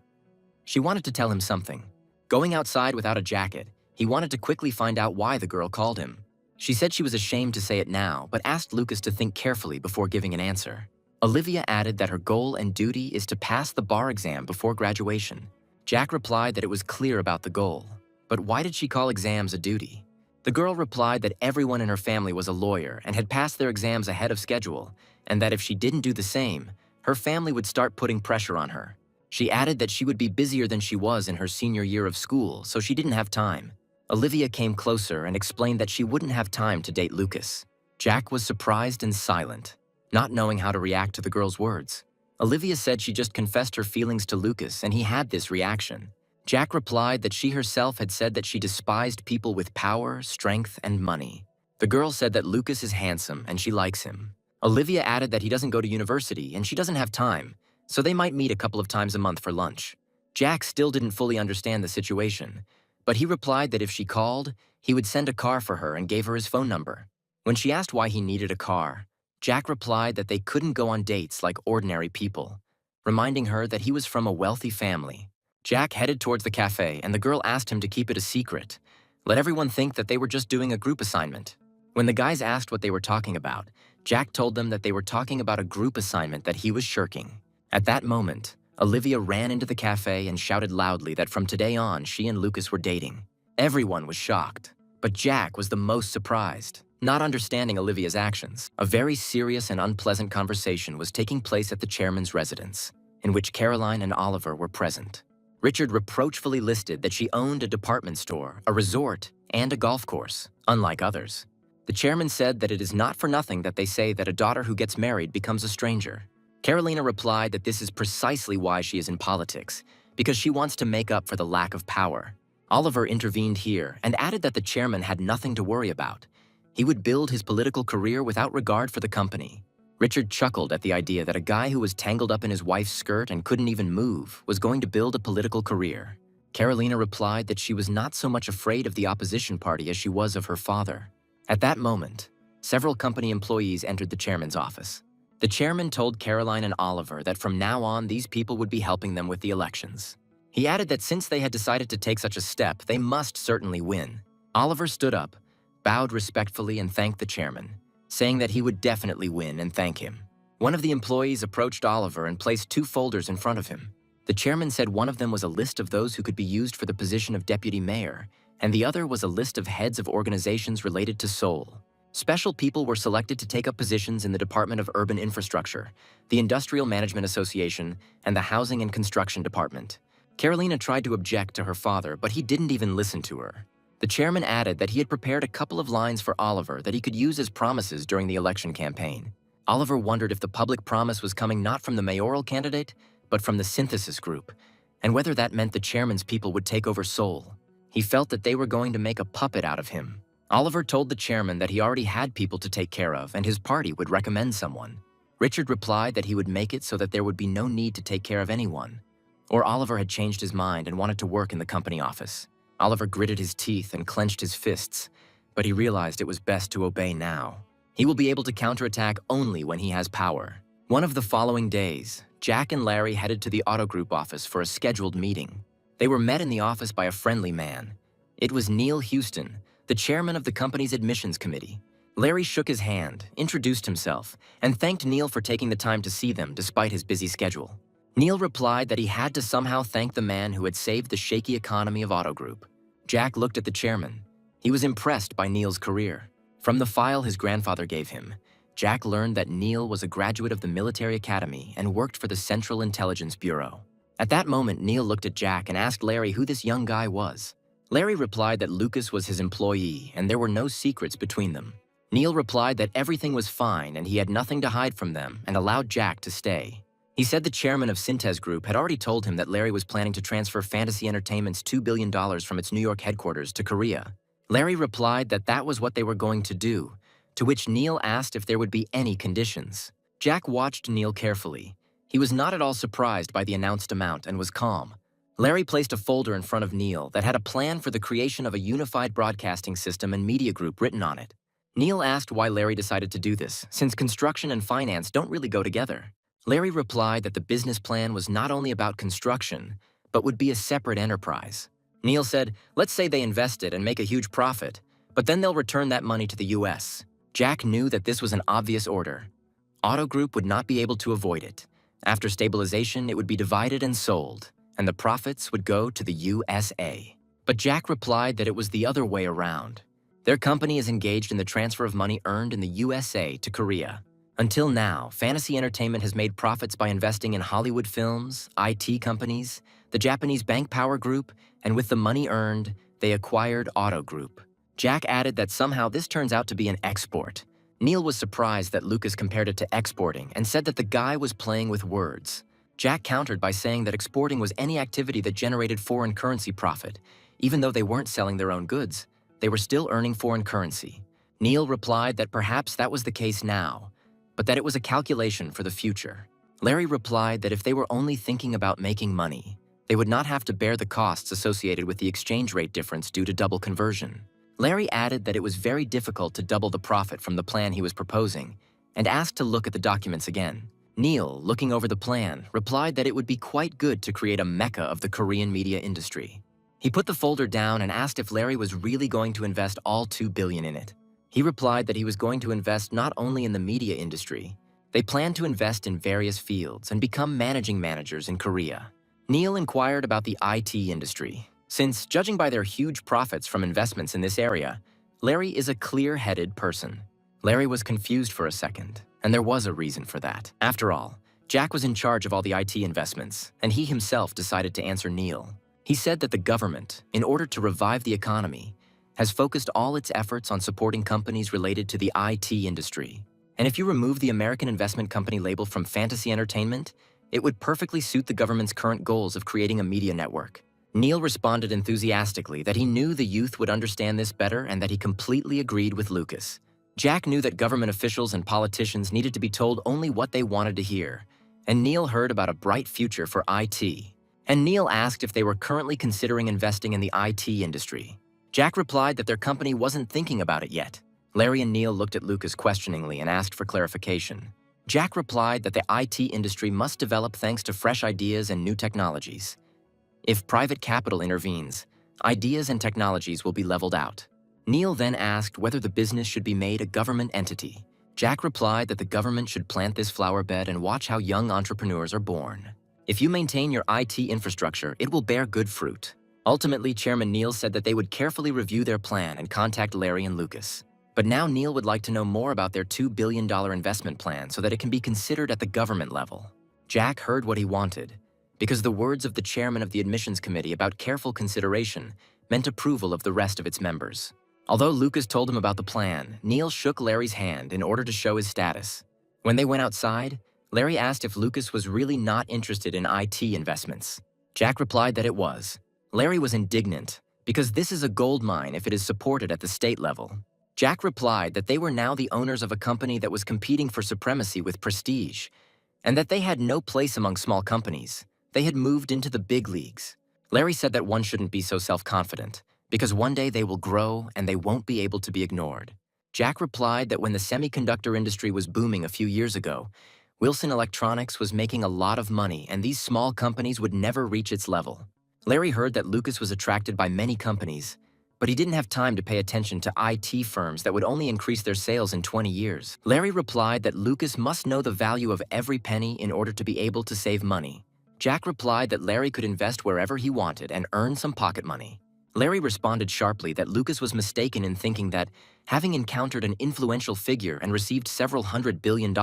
She wanted to tell him something. Going outside without a jacket, he wanted to quickly find out why the girl called him. She said she was ashamed to say it now, but asked Lucas to think carefully before giving an answer. Olivia added that her goal and duty is to pass the bar exam before graduation. Jack replied that it was clear about the goal. But why did she call exams a duty? The girl replied that everyone in her family was a lawyer and had passed their exams ahead of schedule, and that if she didn't do the same, her family would start putting pressure on her. She added that she would be busier than she was in her senior year of school, so she didn't have time. Olivia came closer and explained that she wouldn't have time to date Lucas. Jack was surprised and silent, not knowing how to react to the girl's words. Olivia said she just confessed her feelings to Lucas and he had this reaction. Jack replied that she herself had said that she despised people with power, strength, and money. The girl said that Lucas is handsome and she likes him. Olivia added that he doesn't go to university and she doesn't have time, so they might meet a couple of times a month for lunch. Jack still didn't fully understand the situation, but he replied that if she called, he would send a car for her and gave her his phone number. When she asked why he needed a car, Jack replied that they couldn't go on dates like ordinary people, reminding her that he was from a wealthy family. Jack headed towards the cafe and the girl asked him to keep it a secret. Let everyone think that they were just doing a group assignment. When the guys asked what they were talking about, Jack told them that they were talking about a group assignment that he was shirking. At that moment, Olivia ran into the cafe and shouted loudly that from today on, she and Lucas were dating. Everyone was shocked, but Jack was the most surprised. Not understanding Olivia's actions, a very serious and unpleasant conversation was taking place at the chairman's residence, in which Caroline and Oliver were present. Richard reproachfully listed that she owned a department store, a resort, and a golf course, unlike others. The chairman said that it is not for nothing that they say that a daughter who gets married becomes a stranger. Carolina replied that this is precisely why she is in politics, because she wants to make up for the lack of power. Oliver intervened here and added that the chairman had nothing to worry about. He would build his political career without regard for the company. Richard chuckled at the idea that a guy who was tangled up in his wife's skirt and couldn't even move was going to build a political career. Carolina replied that she was not so much afraid of the opposition party as she was of her father. At that moment, several company employees entered the chairman's office. The chairman told Caroline and Oliver that from now on these people would be helping them with the elections. He added that since they had decided to take such a step, they must certainly win. Oliver stood up, bowed respectfully and thanked the chairman, saying that he would definitely win and thank him. One of the employees approached Oliver and placed 2 folders in front of him. The chairman said one of them was a list of those who could be used for the position of deputy mayor, and the other was a list of heads of organizations related to Seoul. Special people were selected to take up positions in the Department of Urban Infrastructure, the Industrial Management Association, and the Housing and Construction Department. Carolina tried to object to her father, but he didn't even listen to her. The chairman added that he had prepared a couple of lines for Oliver that he could use as promises during the election campaign. Oliver wondered if the public promise was coming not from the mayoral candidate, but from the synthesis group, and whether that meant the chairman's people would take over Seoul. He felt that they were going to make a puppet out of him. Oliver told the chairman that he already had people to take care of and his party would recommend someone. Richard replied that he would make it so that there would be no need to take care of anyone. Or Oliver had changed his mind and wanted to work in the company office. Oliver gritted his teeth and clenched his fists, but he realized it was best to obey now. He will be able to counterattack only when he has power. One of the following days, Jack and Larry headed to the Auto Group office for a scheduled meeting. They were met in the office by a friendly man. It was Neil Houston, the chairman of the company's admissions committee. Larry shook his hand, introduced himself, and thanked Neil for taking the time to see them despite his busy schedule. Neil replied that he had to somehow thank the man who had saved the shaky economy of Auto Group. Jack looked at the chairman. He was impressed by Neil's career. From the file his grandfather gave him, Jack learned that Neil was a graduate of the military academy and worked for the Central Intelligence Bureau. At that moment, Neil looked at Jack and asked Larry who this young guy was. Larry replied that Lucas was his employee and there were no secrets between them. Neil replied that everything was fine and he had nothing to hide from them and allowed Jack to stay. He said the chairman of Synthes Group had already told him that Larry was planning to transfer Fantasy Entertainment's $2 billion from its New York headquarters to Korea. Larry replied that that was what they were going to do, to which Neil asked if there would be any conditions. Jack watched Neil carefully. He was not at all surprised by the announced amount and was calm. Larry placed a folder in front of Neil that had a plan for the creation of a unified broadcasting system and media group written on it. Neil asked why Larry decided to do this, since construction and finance don't really go together. Larry replied that the business plan was not only about construction, but would be a separate enterprise. Neil said, let's say they invested and make a huge profit, but then they'll return that money to the US. Jack knew that this was an obvious order. Auto Group would not be able to avoid it. After stabilization, it would be divided and sold, and the profits would go to the USA. But Jack replied that it was the other way around. Their company is engaged in the transfer of money earned in the USA to Korea. Until now, Fantasy Entertainment has made profits by investing in Hollywood films, IT companies, the Japanese Bank Power Group, and with the money earned, they acquired Auto Group. Jack added that somehow this turns out to be an export. Neil was surprised that Lucas compared it to exporting and said that the guy was playing with words. Jack countered by saying that exporting was any activity that generated foreign currency profit. Even though they weren't selling their own goods, they were still earning foreign currency. Neil replied that perhaps that was the case now, but that it was a calculation for the future. Larry replied that if they were only thinking about making money, they would not have to bear the costs associated with the exchange rate difference due to double conversion. Larry added that it was very difficult to double the profit from the plan he was proposing, and asked to look at the documents again. Neil, looking over the plan, replied that it would be quite good to create a mecca of the Korean media industry. He put the folder down and asked if Larry was really going to invest all $2 billion in it. He replied that he was going to invest not only in the media industry, they planned to invest in various fields and become managing managers in Korea. Neil inquired about the IT industry, since, judging by their huge profits from investments in this area, Larry is a clear-headed person. Larry was confused for a second, and there was a reason for that. After all, Jack was in charge of all the IT investments, and he himself decided to answer Neil. He said that the government, in order to revive the economy, has focused all its efforts on supporting companies related to the IT industry. And if you remove the American investment company label from fantasy entertainment, it would perfectly suit the government's current goals of creating a media network. Neil responded enthusiastically that he knew the youth would understand this better and that he completely agreed with Lucas. Jack knew that government officials and politicians needed to be told only what they wanted to hear, and Neil heard about a bright future for IT. And Neil asked if they were currently considering investing in the IT industry. Jack replied that their company wasn't thinking about it yet. Larry and Neil looked at Lucas questioningly and asked for clarification. Jack replied that the IT industry must develop thanks to fresh ideas and new technologies. If private capital intervenes, ideas and technologies will be leveled out. Neil then asked whether the business should be made a government entity. Jack replied that the government should plant this flower bed and watch how young entrepreneurs are born. If you maintain your IT infrastructure, it will bear good fruit. Ultimately, Chairman Neil said that they would carefully review their plan and contact Larry and Lucas. But now Neil would like to know more about their $2 billion investment plan so that it can be considered at the government level. Jack heard what he wanted, because the words of the chairman of the admissions committee about careful consideration meant approval of the rest of its members. Although Lucas told him about the plan, Neil shook Larry's hand in order to show his status. When they went outside, Larry asked if Lucas was really not interested in IT investments. Jack replied that it was. Larry was indignant, because this is a gold mine if it is supported at the state level. Jack replied that they were now the owners of a company that was competing for supremacy with prestige, and that they had no place among small companies. They had moved into the big leagues. Larry said that one shouldn't be so self-confident, because one day they will grow and they won't be able to be ignored. Jack replied that when the semiconductor industry was booming a few years ago, Wilson Electronics was making a lot of money and these small companies would never reach its level. Larry heard that Lucas was attracted by many companies, but he didn't have time to pay attention to IT firms that would only increase their sales in 20 years. Larry replied that Lucas must know the value of every penny in order to be able to save money. Jack replied that Larry could invest wherever he wanted and earn some pocket money. Larry responded sharply that Lucas was mistaken in thinking that, having encountered an influential figure and received several $100 billion,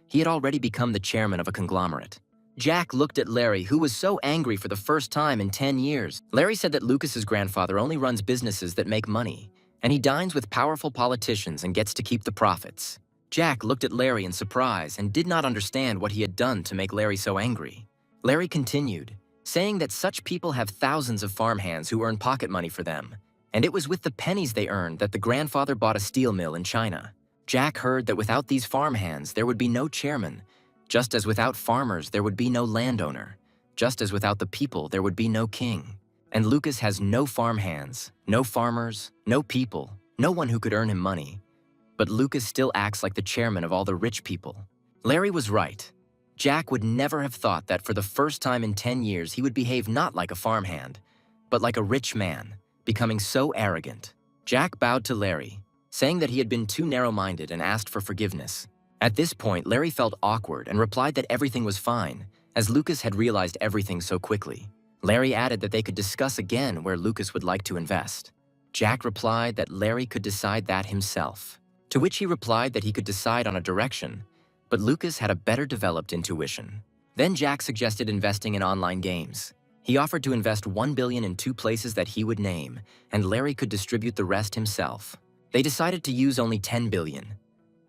he had already become the chairman of a conglomerate. Jack looked at Larry, who was so angry for the first time in 10 years. Larry said that Lucas's grandfather only runs businesses that make money, and he dines with powerful politicians and gets to keep the profits. Jack looked at Larry in surprise and did not understand what he had done to make Larry so angry. Larry continued, saying that such people have thousands of farmhands who earn pocket money for them, and it was with the pennies they earned that the grandfather bought a steel mill in China. Jack heard that without these farmhands, there would be no chairman. Just as without farmers, there would be no landowner. Just as without the people, there would be no king. And Lucas has no farmhands, no farmers, no people, no one who could earn him money. But Lucas still acts like the chairman of all the rich people. Larry was right. Jack would never have thought that for the first time in 10 years he would behave not like a farmhand, but like a rich man, becoming so arrogant. Jack bowed to Larry, saying that he had been too narrow-minded and asked for forgiveness. At this point, Larry felt awkward and replied that everything was fine, as Lucas had realized everything so quickly. Larry added that they could discuss again where Lucas would like to invest. Jack replied that Larry could decide that himself, to which he replied that he could decide on a direction, but Lucas had a better developed intuition. Then Jack suggested investing in online games. He offered to invest $1 billion in 2 places that he would name, and Larry could distribute the rest himself. They decided to use only $10 billion.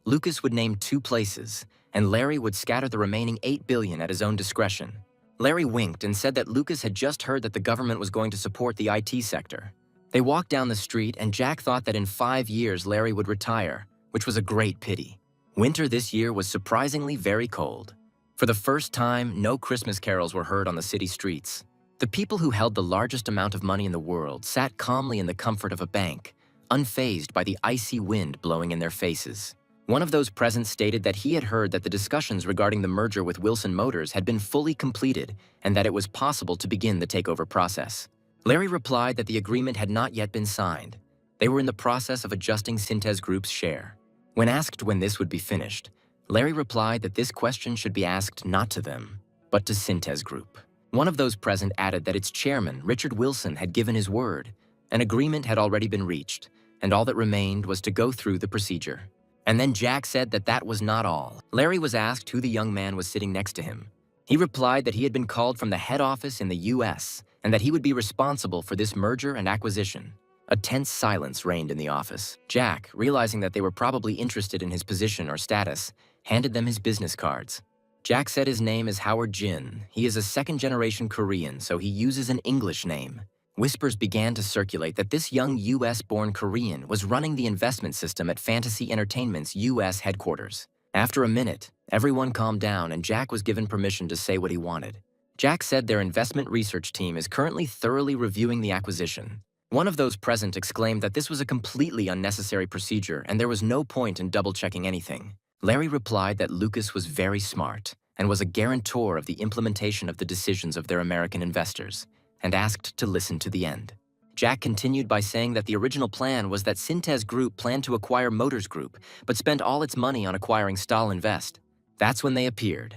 Lucas would name 2 places, and Larry would scatter the remaining $8 billion at his own discretion. Larry winked and said that Lucas had just heard that the government was going to support the IT sector. They walked down the street, and Jack thought that in 5 years Larry would retire, which was a great pity. Winter this year was surprisingly very cold. For the first time, no Christmas carols were heard on the city streets. The people who held the largest amount of money in the world sat calmly in the comfort of a bank, unfazed by the icy wind blowing in their faces. One of those present stated that he had heard that the discussions regarding the merger with Wilson Motors had been fully completed and that it was possible to begin the takeover process. Larry replied that the agreement had not yet been signed. They were in the process of adjusting Syntez Group's share. When asked when this would be finished, Larry replied that this question should be asked not to them, but to Syntez Group. One of those present added that its chairman, Richard Wilson, had given his word. An agreement had already been reached, and all that remained was to go through the procedure. And then Jack said that that was not all. Larry was asked who the young man was sitting next to him. He replied that he had been called from the head office in the US and that he would be responsible for this merger and acquisition. A tense silence reigned in the office. Jack, realizing that they were probably interested in his position or status, handed them his business cards. Jack said his name is Howard Jin. He is a second-generation Korean, so he uses an English name. Whispers began to circulate that this young US-born Korean was running the investment system at Fantasy Entertainment's US headquarters. After a minute, everyone calmed down and Jack was given permission to say what he wanted. Jack said their investment research team is currently thoroughly reviewing the acquisition. One of those present exclaimed that this was a completely unnecessary procedure and there was no point in double-checking anything. Larry replied that Lucas was very smart and was a guarantor of the implementation of the decisions of their American investors, and asked to listen to the end. Jack continued by saying that the original plan was that Syntez Group planned to acquire Motors Group, but spent all its money on acquiring Stahl Invest. That's when they appeared.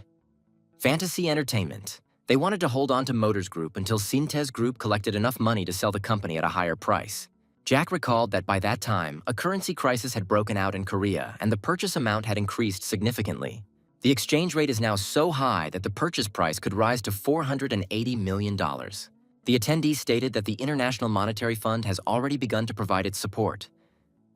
Fantasy Entertainment. They wanted to hold on to Motors Group until Syntez Group collected enough money to sell the company at a higher price. Jack recalled that by that time, a currency crisis had broken out in Korea and the purchase amount had increased significantly. The exchange rate is now so high that the purchase price could rise to $480 million. The attendee stated that the International Monetary Fund has already begun to provide its support.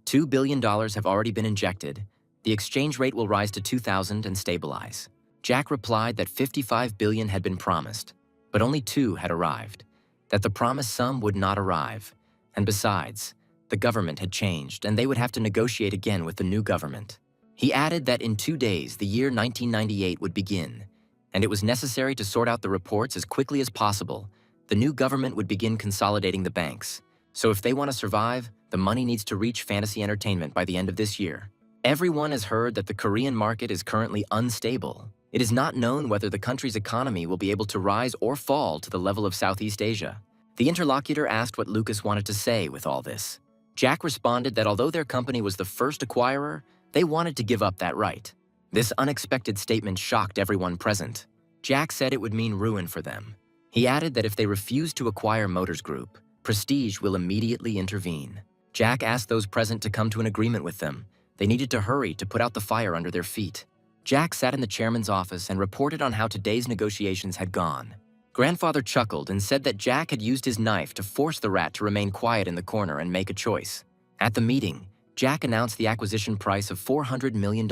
$2 billion have already been injected. The exchange rate will rise to 2,000 and stabilize. Jack replied that $55 billion had been promised, but only 2 had arrived, that the promised sum would not arrive. And besides, the government had changed and they would have to negotiate again with the new government. He added that in 2 days, the year 1998 would begin, and it was necessary to sort out the reports as quickly as possible. The new government would begin consolidating the banks. So if they want to survive, the money needs to reach Fantasy Entertainment by the end of this year. Everyone has heard that the Korean market is currently unstable. It is not known whether the country's economy will be able to rise or fall to the level of Southeast Asia. The interlocutor asked what Lucas wanted to say with all this. Jack responded that although their company was the first acquirer, they wanted to give up that right. This unexpected statement shocked everyone present. Jack said it would mean ruin for them. He added that if they refuse to acquire Motors Group, Prestige will immediately intervene. Jack asked those present to come to an agreement with them. They needed to hurry to put out the fire under their feet. Jack sat in the chairman's office and reported on how today's negotiations had gone. Grandfather chuckled and said that Jack had used his knife to force the rat to remain quiet in the corner and make a choice. At the meeting, Jack announced the acquisition price of $400 million.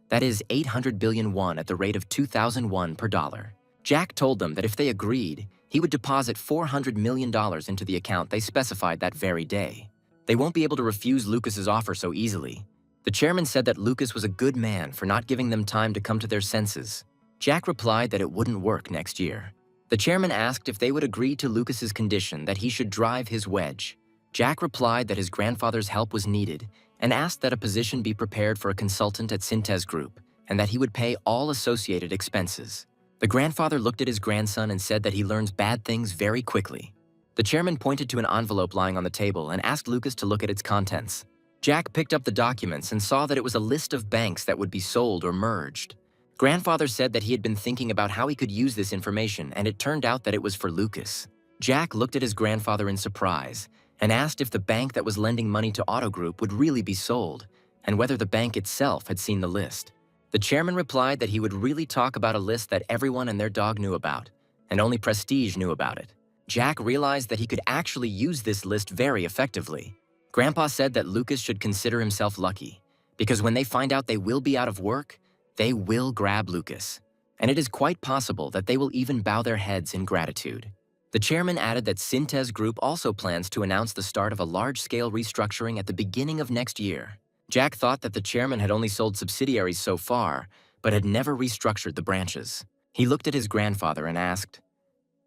That is 800 billion won at the rate of 2,001 per dollar. Jack told them that if they agreed, he would deposit $400 million into the account they specified that very day. They won't be able to refuse Lucas's offer so easily. The chairman said that Lucas was a good man for not giving them time to come to their senses. Jack replied that it wouldn't work next year. The chairman asked if they would agree to Lucas's condition that he should drive his wedge. Jack replied that his grandfather's help was needed and asked that a position be prepared for a consultant at Syntez Group and that he would pay all associated expenses. The grandfather looked at his grandson and said that he learns bad things very quickly. The chairman pointed to an envelope lying on the table and asked Lucas to look at its contents. Jack picked up the documents and saw that it was a list of banks that would be sold or merged. Grandfather said that he had been thinking about how he could use this information, and it turned out that it was for Lucas. Jack looked at his grandfather in surprise and asked if the bank that was lending money to Auto Group would really be sold, and whether the bank itself had seen the list. The chairman replied that he would really talk about a list that everyone and their dog knew about, and only Prestige knew about it. Jack realized that he could actually use this list very effectively. Grandpa said that Lucas should consider himself lucky, because when they find out they will be out of work, they will grab Lucas, and it is quite possible that they will even bow their heads in gratitude. The chairman added that Synthes Group also plans to announce the start of a large-scale restructuring at the beginning of next year. Jack thought that the chairman had only sold subsidiaries so far, but had never restructured the branches. He looked at his grandfather and asked,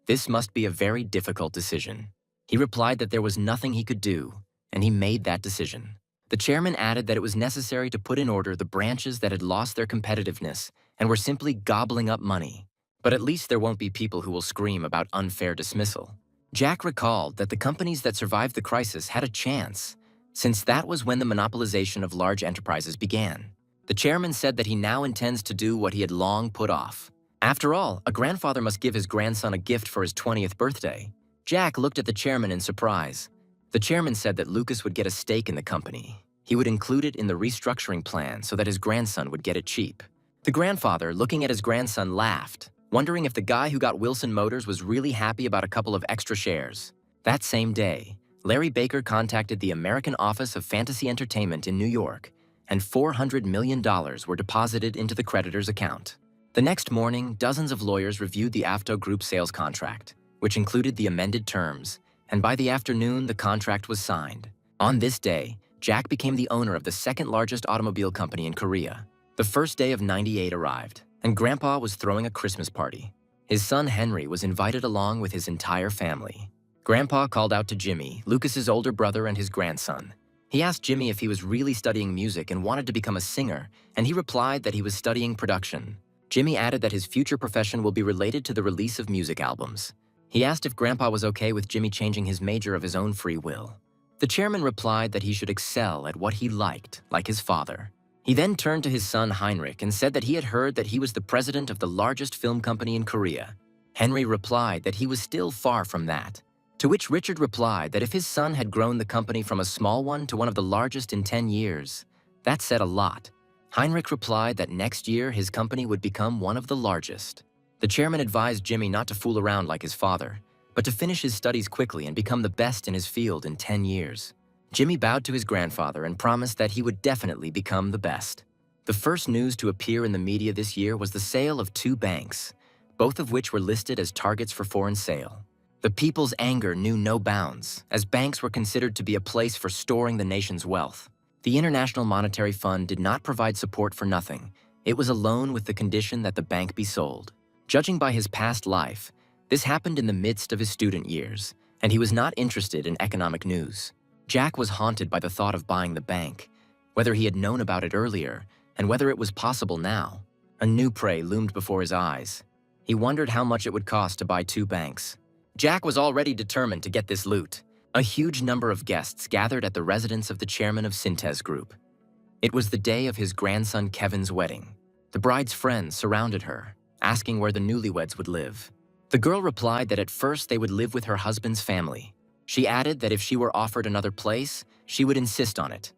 "This must be a very difficult decision." He replied that there was nothing he could do, and he made that decision. The chairman added that it was necessary to put in order the branches that had lost their competitiveness and were simply gobbling up money. But at least there won't be people who will scream about unfair dismissal. Jack recalled that the companies that survived the crisis had a chance, since that was when the monopolization of large enterprises began. The chairman said that he now intends to do what he had long put off. After all, a grandfather must give his grandson a gift for his 20th birthday. Jack looked at the chairman in surprise. The chairman said that Lucas would get a stake in the company. He would include it in the restructuring plan so that his grandson would get it cheap. The grandfather, looking at his grandson, laughed, wondering if the guy who got Wilson Motors was really happy about a couple of extra shares. That same day, Larry Baker contacted the American Office of Fantasy Entertainment in New York, and $400 million were deposited into the creditor's account. The next morning, dozens of lawyers reviewed the AFTO Group sales contract, which included the amended terms, and by the afternoon, the contract was signed. On this day, Jack became the owner of the second-largest automobile company in Korea. The first day of '98 arrived, and Grandpa was throwing a Christmas party. His son Henry was invited along with his entire family. Grandpa called out to Jimmy, Lucas's older brother and his grandson. He asked Jimmy if he was really studying music and wanted to become a singer, and he replied that he was studying production. Jimmy added that his future profession will be related to the release of music albums. He asked if Grandpa was okay with Jimmy changing his major of his own free will. The chairman replied that he should excel at what he liked, like his father. He then turned to his son Heinrich and said that he had heard that he was the president of the largest film company in Korea. Henry replied that he was still far from that, to which Richard replied that if his son had grown the company from a small one to one of the largest in 10 years, that said a lot. Heinrich replied that next year his company would become one of the largest. The chairman advised Jimmy not to fool around like his father, but to finish his studies quickly and become the best in his field in 10 years. Jimmy bowed to his grandfather and promised that he would definitely become the best. The first news to appear in the media this year was the sale of 2 banks, both of which were listed as targets for foreign sale. The people's anger knew no bounds, as banks were considered to be a place for storing the nation's wealth. The International Monetary Fund did not provide support for nothing. It was a loan with the condition that the bank be sold. Judging by his past life, this happened in the midst of his student years, and he was not interested in economic news. Jack was haunted by the thought of buying the bank, whether he had known about it earlier, and whether it was possible now. A new prey loomed before his eyes. He wondered how much it would cost to buy 2 banks. Jack was already determined to get this loot. A huge number of guests gathered at the residence of the chairman of Synthes Group. It was the day of his grandson Kevin's wedding. The bride's friends surrounded her, asking where the newlyweds would live. The girl replied that at first they would live with her husband's family. She added that if she were offered another place, she would insist on it.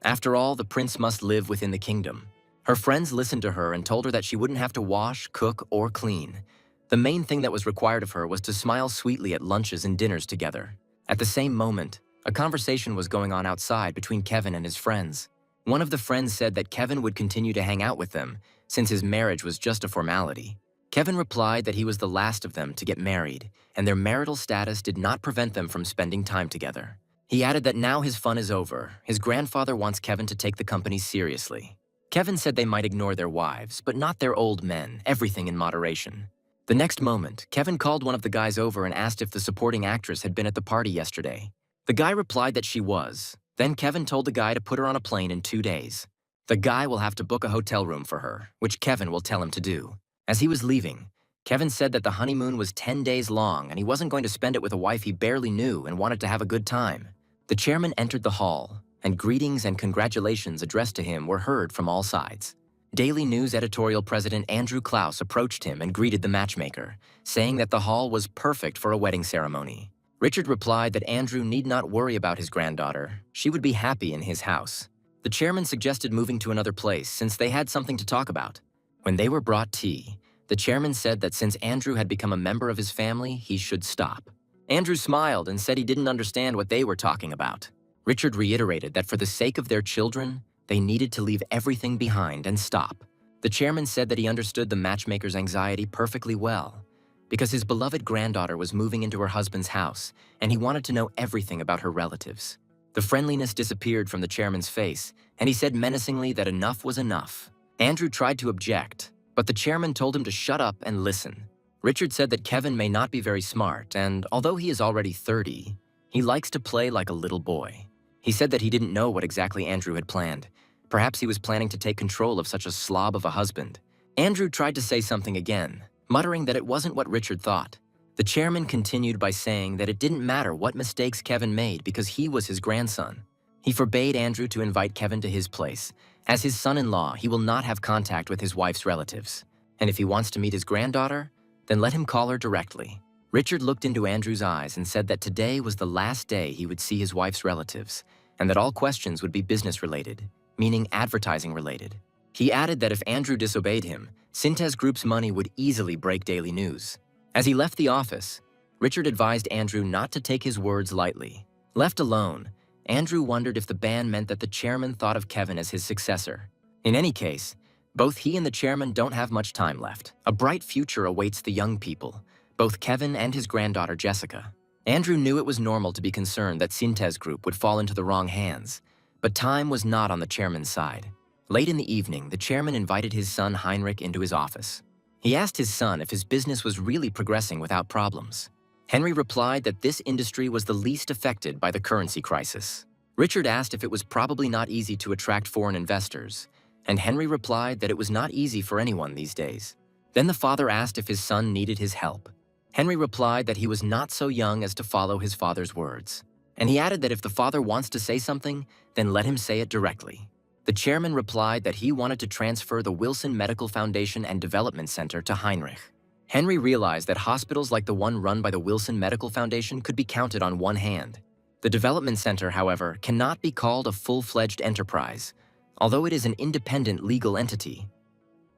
After all, the prince must live within the kingdom. Her friends listened to her and told her that she wouldn't have to wash, cook, or clean. The main thing that was required of her was to smile sweetly at lunches and dinners together. At the same moment, a conversation was going on outside between Kevin and his friends. One of the friends said that Kevin would continue to hang out with them, since his marriage was just a formality. Kevin replied that he was the last of them to get married, and their marital status did not prevent them from spending time together. He added that now his fun is over. His grandfather wants Kevin to take the company seriously. Kevin said they might ignore their wives, but not their old men, everything in moderation. The next moment, Kevin called one of the guys over and asked if the supporting actress had been at the party yesterday. The guy replied that she was. Then Kevin told the guy to put her on a plane in 2 days. The guy will have to book a hotel room for her, which Kevin will tell him to do. As he was leaving, Kevin said that the honeymoon was 10 days long and he wasn't going to spend it with a wife he barely knew and wanted to have a good time. The chairman entered the hall, and greetings and congratulations addressed to him were heard from all sides. Daily News editorial president Andrew Klaus approached him and greeted the matchmaker, saying that the hall was perfect for a wedding ceremony. Richard replied that Andrew need not worry about his granddaughter. She would be happy in his house. The chairman suggested moving to another place since they had something to talk about. When they were brought tea, the chairman said that since Andrew had become a member of his family, he should stop. Andrew smiled and said he didn't understand what they were talking about. Richard reiterated that for the sake of their children, they needed to leave everything behind and stop. The chairman said that he understood the matchmaker's anxiety perfectly well, because his beloved granddaughter was moving into her husband's house, and he wanted to know everything about her relatives. The friendliness disappeared from the chairman's face, and he said menacingly that enough was enough. Andrew tried to object, but the chairman told him to shut up and listen. Richard said that Kevin may not be very smart, and although he is already 30, he likes to play like a little boy. He said that he didn't know what exactly Andrew had planned. Perhaps he was planning to take control of such a slob of a husband. Andrew tried to say something again, muttering that it wasn't what Richard thought. The chairman continued by saying that it didn't matter what mistakes Kevin made because he was his grandson. He forbade Andrew to invite Kevin to his place. As his son-in-law, he will not have contact with his wife's relatives. And if he wants to meet his granddaughter, then let him call her directly. Richard looked into Andrew's eyes and said that today was the last day he would see his wife's relatives, and that all questions would be business-related, meaning advertising-related. He added that if Andrew disobeyed him, Syntez Group's money would easily break daily news. As he left the office, Richard advised Andrew not to take his words lightly. Left alone, Andrew wondered if the ban meant that the chairman thought of Kevin as his successor. In any case, both he and the chairman don't have much time left. A bright future awaits the young people, both Kevin and his granddaughter Jessica. Andrew knew it was normal to be concerned that Syntez Group would fall into the wrong hands, but time was not on the chairman's side. Late in the evening, the chairman invited his son Heinrich into his office. He asked his son if his business was really progressing without problems. Henry replied that this industry was the least affected by the currency crisis. Richard asked if it was probably not easy to attract foreign investors, and Henry replied that it was not easy for anyone these days. Then the father asked if his son needed his help. Henry replied that he was not so young as to follow his father's words, and he added that if the father wants to say something, then let him say it directly. The chairman replied that he wanted to transfer the Wilson Medical Foundation and Development Center to Heinrich. Henry realized that hospitals like the one run by the Wilson Medical Foundation could be counted on one hand. The Development Center, however, cannot be called a full-fledged enterprise, although it is an independent legal entity.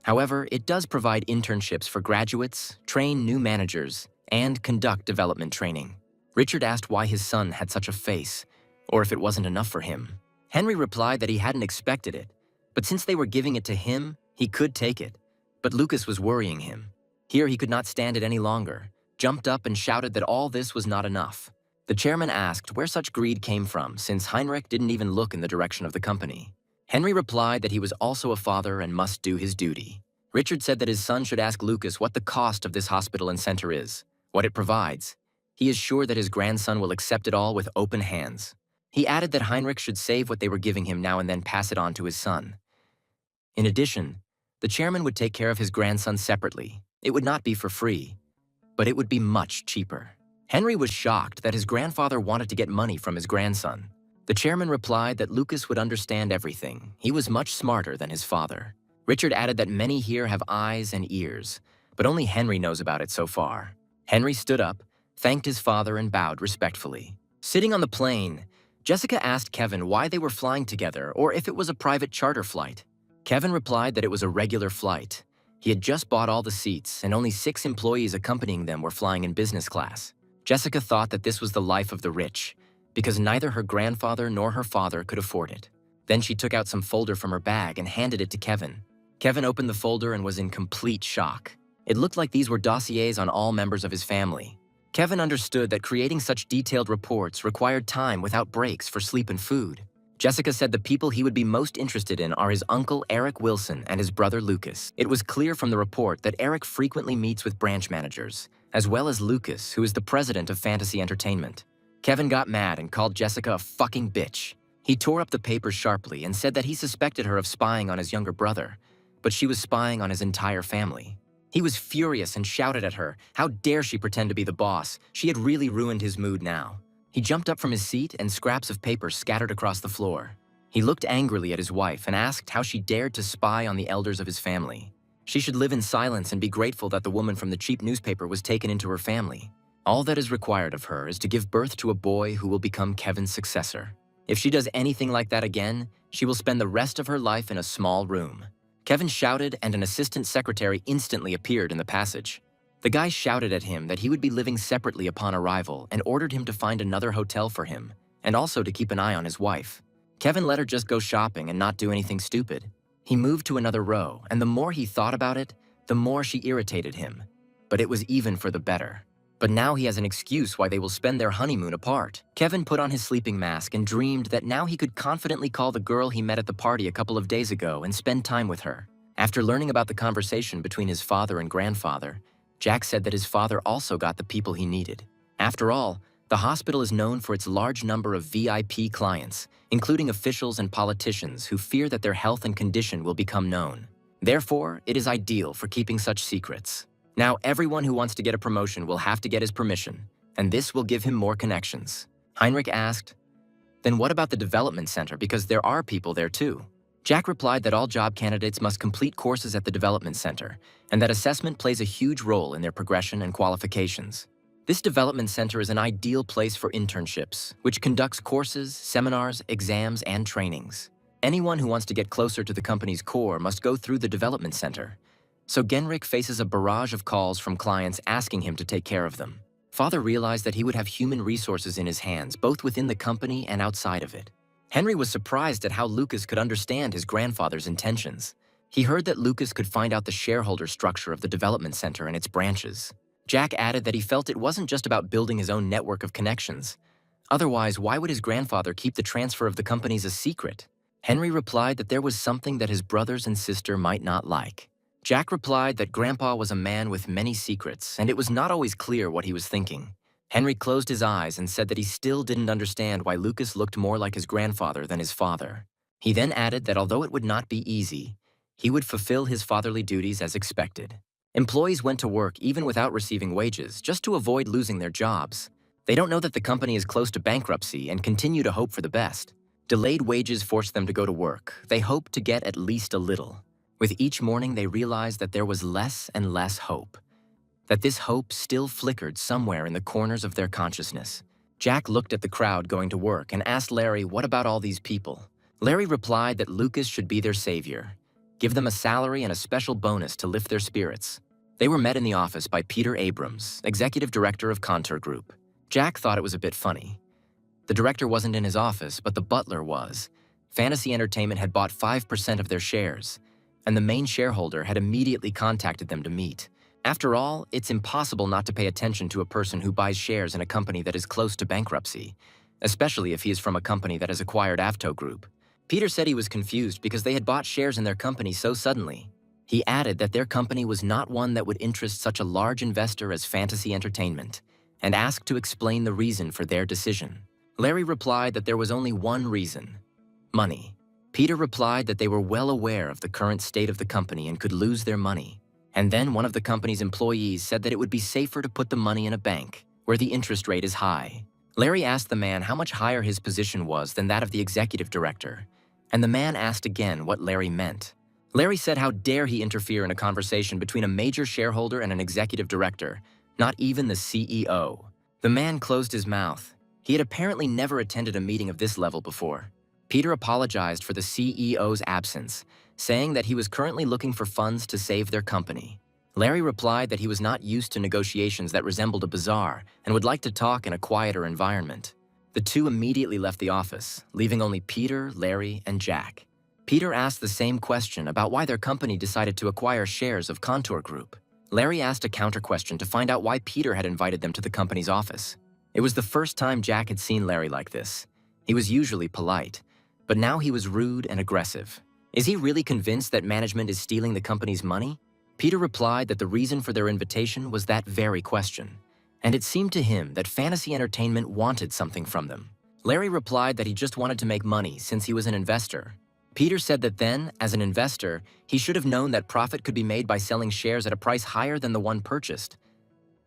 However, it does provide internships for graduates, train new managers, and conduct development training. Richard asked why his son had such a face, or if it wasn't enough for him. Henry replied that he hadn't expected it, but since they were giving it to him, he could take it. But Lucas was worrying him. Here he could not stand it any longer, jumped up and shouted that all this was not enough. The chairman asked where such greed came from, since Heinrich didn't even look in the direction of the company. Henry replied that he was also a father and must do his duty. Richard said that his son should ask Lucas what the cost of this hospital and center is, what it provides. He is sure that his grandson will accept it all with open hands. He added that Heinrich should save what they were giving him now and then pass it on to his son. In addition, the chairman would take care of his grandson separately. It would not be for free, but it would be much cheaper. Henry was shocked that his grandfather wanted to get money from his grandson. The chairman replied that Lucas would understand everything. He was much smarter than his father. Richard added that many here have eyes and ears, but only Henry knows about it so far. Henry stood up, thanked his father, and bowed respectfully. Sitting on the plane, Jessica asked Kevin why they were flying together or if it was a private charter flight. Kevin replied that it was a regular flight. He had just bought all the seats, and only 6 employees accompanying them were flying in business class. Jessica thought that this was the life of the rich, because neither her grandfather nor her father could afford it. Then she took out some folder from her bag and handed it to Kevin. Kevin opened the folder and was in complete shock. It looked like these were dossiers on all members of his family. Kevin understood that creating such detailed reports required time without breaks for sleep and food. Jessica said the people he would be most interested in are his uncle Eric Wilson and his brother Lucas. It was clear from the report that Eric frequently meets with branch managers, as well as Lucas, who is the president of Fantasy Entertainment. Kevin got mad and called Jessica a fucking bitch. He tore up the papers sharply and said that he suspected her of spying on his younger brother, but she was spying on his entire family. He was furious and shouted at her, how dare she pretend to be the boss? She had really ruined his mood now. He jumped up from his seat and scraps of paper scattered across the floor. He looked angrily at his wife and asked how she dared to spy on the elders of his family. She should live in silence and be grateful that the woman from the cheap newspaper was taken into her family. All that is required of her is to give birth to a boy who will become Kevin's successor. If she does anything like that again, she will spend the rest of her life in a small room. Kevin shouted, and an assistant secretary instantly appeared in the passage. The guy shouted at him that he would be living separately upon arrival and ordered him to find another hotel for him, and also to keep an eye on his wife. Kevin let her just go shopping and not do anything stupid. He moved to another row, and the more he thought about it, the more she irritated him. But it was even for the better. But now he has an excuse why they will spend their honeymoon apart. Kevin put on his sleeping mask and dreamed that now he could confidently call the girl he met at the party a couple of days ago and spend time with her. After learning about the conversation between his father and grandfather, Jack said that his father also got the people he needed. After all, the hospital is known for its large number of VIP clients, including officials and politicians who fear that their health and condition will become known. Therefore, it is ideal for keeping such secrets. Now, everyone who wants to get a promotion will have to get his permission, and this will give him more connections. Heinrich asked, "Then what about the development center, because there are people there too?" Jack replied that all job candidates must complete courses at the development center, and that assessment plays a huge role in their progression and qualifications. This development center is an ideal place for internships, which conducts courses, seminars, exams, and trainings. Anyone who wants to get closer to the company's core must go through the development center. So Genrich faces a barrage of calls from clients asking him to take care of them. Father realized that he would have human resources in his hands, both within the company and outside of it. Henry was surprised at how Lucas could understand his grandfather's intentions. He heard that Lucas could find out the shareholder structure of the development center and its branches. Jack added that he felt it wasn't just about building his own network of connections. Otherwise, why would his grandfather keep the transfer of the companies a secret? Henry replied that there was something that his brothers and sister might not like. Jack replied that Grandpa was a man with many secrets, and it was not always clear what he was thinking. Henry closed his eyes and said that he still didn't understand why Lucas looked more like his grandfather than his father. He then added that although it would not be easy, he would fulfill his fatherly duties as expected. Employees went to work even without receiving wages, just to avoid losing their jobs. They don't know that the company is close to bankruptcy and continue to hope for the best. Delayed wages forced them to go to work. They hoped to get at least a little. With each morning, they realized that there was less and less hope. That this hope still flickered somewhere in the corners of their consciousness. Jack looked at the crowd going to work and asked Larry what about all these people. Larry replied that Lucas should be their savior, give them a salary and a special bonus to lift their spirits. They were met in the office by Peter Abrams, executive director of Contour Group. Jack thought it was a bit funny. The director wasn't in his office, but the butler was. Fantasy Entertainment had bought 5% of their shares, and the main shareholder had immediately contacted them to meet. After all, it's impossible not to pay attention to a person who buys shares in a company that is close to bankruptcy, especially if he is from a company that has acquired Avto Group. Peter said he was confused because they had bought shares in their company so suddenly. He added that their company was not one that would interest such a large investor as Fantasy Entertainment, and asked to explain the reason for their decision. Larry replied that there was only one reason: money. Peter replied that they were well aware of the current state of the company and could lose their money. And then one of the company's employees said that it would be safer to put the money in a bank, where the interest rate is high. Larry asked the man how much higher his position was than that of the executive director, and the man asked again what Larry meant. Larry said how dare he interfere in a conversation between a major shareholder and an executive director, not even the CEO. The man closed his mouth. He had apparently never attended a meeting of this level before. Peter apologized for the CEO's absence, saying that he was currently looking for funds to save their company. Larry replied that he was not used to negotiations that resembled a bazaar and would like to talk in a quieter environment. The two immediately left the office, leaving only Peter, Larry, and Jack. Peter asked the same question about why their company decided to acquire shares of Contour Group. Larry asked a counter-question to find out why Peter had invited them to the company's office. It was the first time Jack had seen Larry like this. He was usually polite, but now he was rude and aggressive. Is he really convinced that management is stealing the company's money? Peter replied that the reason for their invitation was that very question, and it seemed to him that Fantasy Entertainment wanted something from them. Larry replied that he just wanted to make money since he was an investor. Peter said that then, as an investor, he should have known that profit could be made by selling shares at a price higher than the one purchased.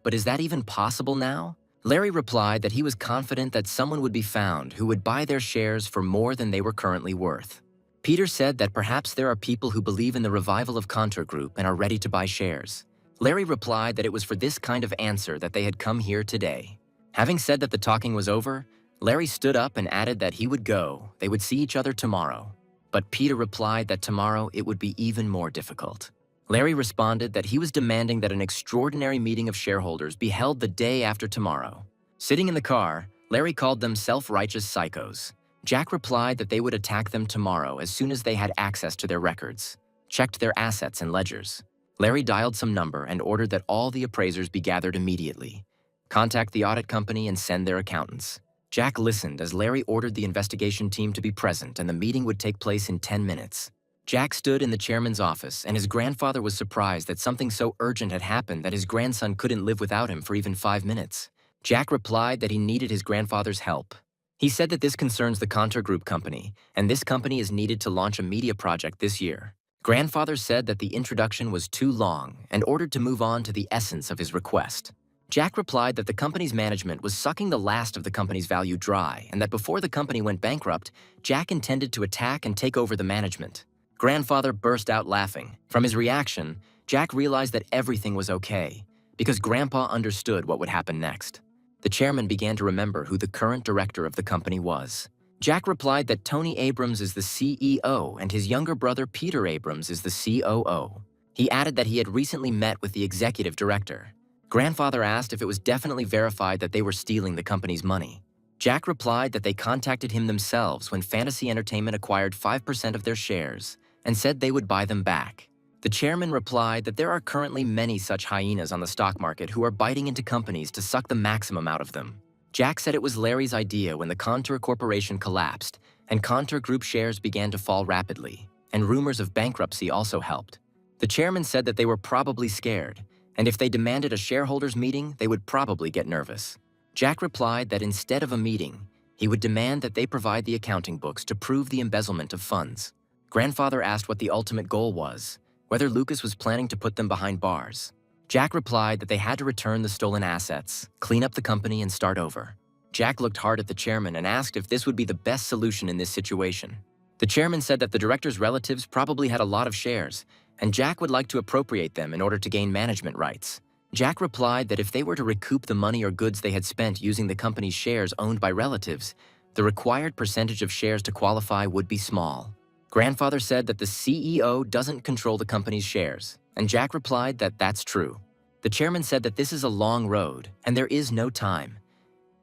But is that even possible now? Larry replied that he was confident that someone would be found who would buy their shares for more than they were currently worth. Peter said that perhaps there are people who believe in the revival of Contour Group and are ready to buy shares. Larry replied that it was for this kind of answer that they had come here today. Having said that the talking was over, Larry stood up and added that he would go. They would see each other tomorrow. But Peter replied that tomorrow it would be even more difficult. Larry responded that he was demanding that an extraordinary meeting of shareholders be held the day after tomorrow. Sitting in the car, Larry called them self-righteous psychos. Jack replied that they would attack them tomorrow as soon as they had access to their records, checked their assets and ledgers. Larry dialed some number and ordered that all the appraisers be gathered immediately. Contact the audit company and send their accountants. Jack listened as Larry ordered the investigation team to be present and the meeting would take place in 10 minutes. Jack stood in the chairman's office and his grandfather was surprised that something so urgent had happened that his grandson couldn't live without him for even 5 minutes. Jack replied that he needed his grandfather's help. He said that this concerns the Contour Group company, and this company is needed to launch a media project this year. Grandfather said that the introduction was too long and ordered to move on to the essence of his request. Jack replied that the company's management was sucking the last of the company's value dry and that before the company went bankrupt, Jack intended to attack and take over the management. Grandfather burst out laughing. From his reaction, Jack realized that everything was okay because Grandpa understood what would happen next. The chairman began to remember who the current director of the company was. Jack replied that Tony Abrams is the CEO and his younger brother Peter Abrams is the COO. He added that he had recently met with the executive director. Grandfather asked if it was definitely verified that they were stealing the company's money. Jack replied that they contacted him themselves when Fantasy Entertainment acquired 5% of their shares and said they would buy them back. The chairman replied that there are currently many such hyenas on the stock market who are biting into companies to suck the maximum out of them. Jack said it was Larry's idea when the Contour Corporation collapsed and Contour Group shares began to fall rapidly, and rumors of bankruptcy also helped. The chairman said that they were probably scared, and if they demanded a shareholders meeting, they would probably get nervous. Jack replied that instead of a meeting, he would demand that they provide the accounting books to prove the embezzlement of funds. Grandfather asked what the ultimate goal was, whether Lucas was planning to put them behind bars. Jack replied that they had to return the stolen assets, clean up the company, and start over. Jack looked hard at the chairman and asked if this would be the best solution in this situation. The chairman said that the director's relatives probably had a lot of shares, and Jack would like to appropriate them in order to gain management rights. Jack replied that if they were to recoup the money or goods they had spent using the company's shares owned by relatives, the required percentage of shares to qualify would be small. Grandfather said that the CEO doesn't control the company's shares, and Jack replied that that's true. The chairman said that this is a long road, and there is no time.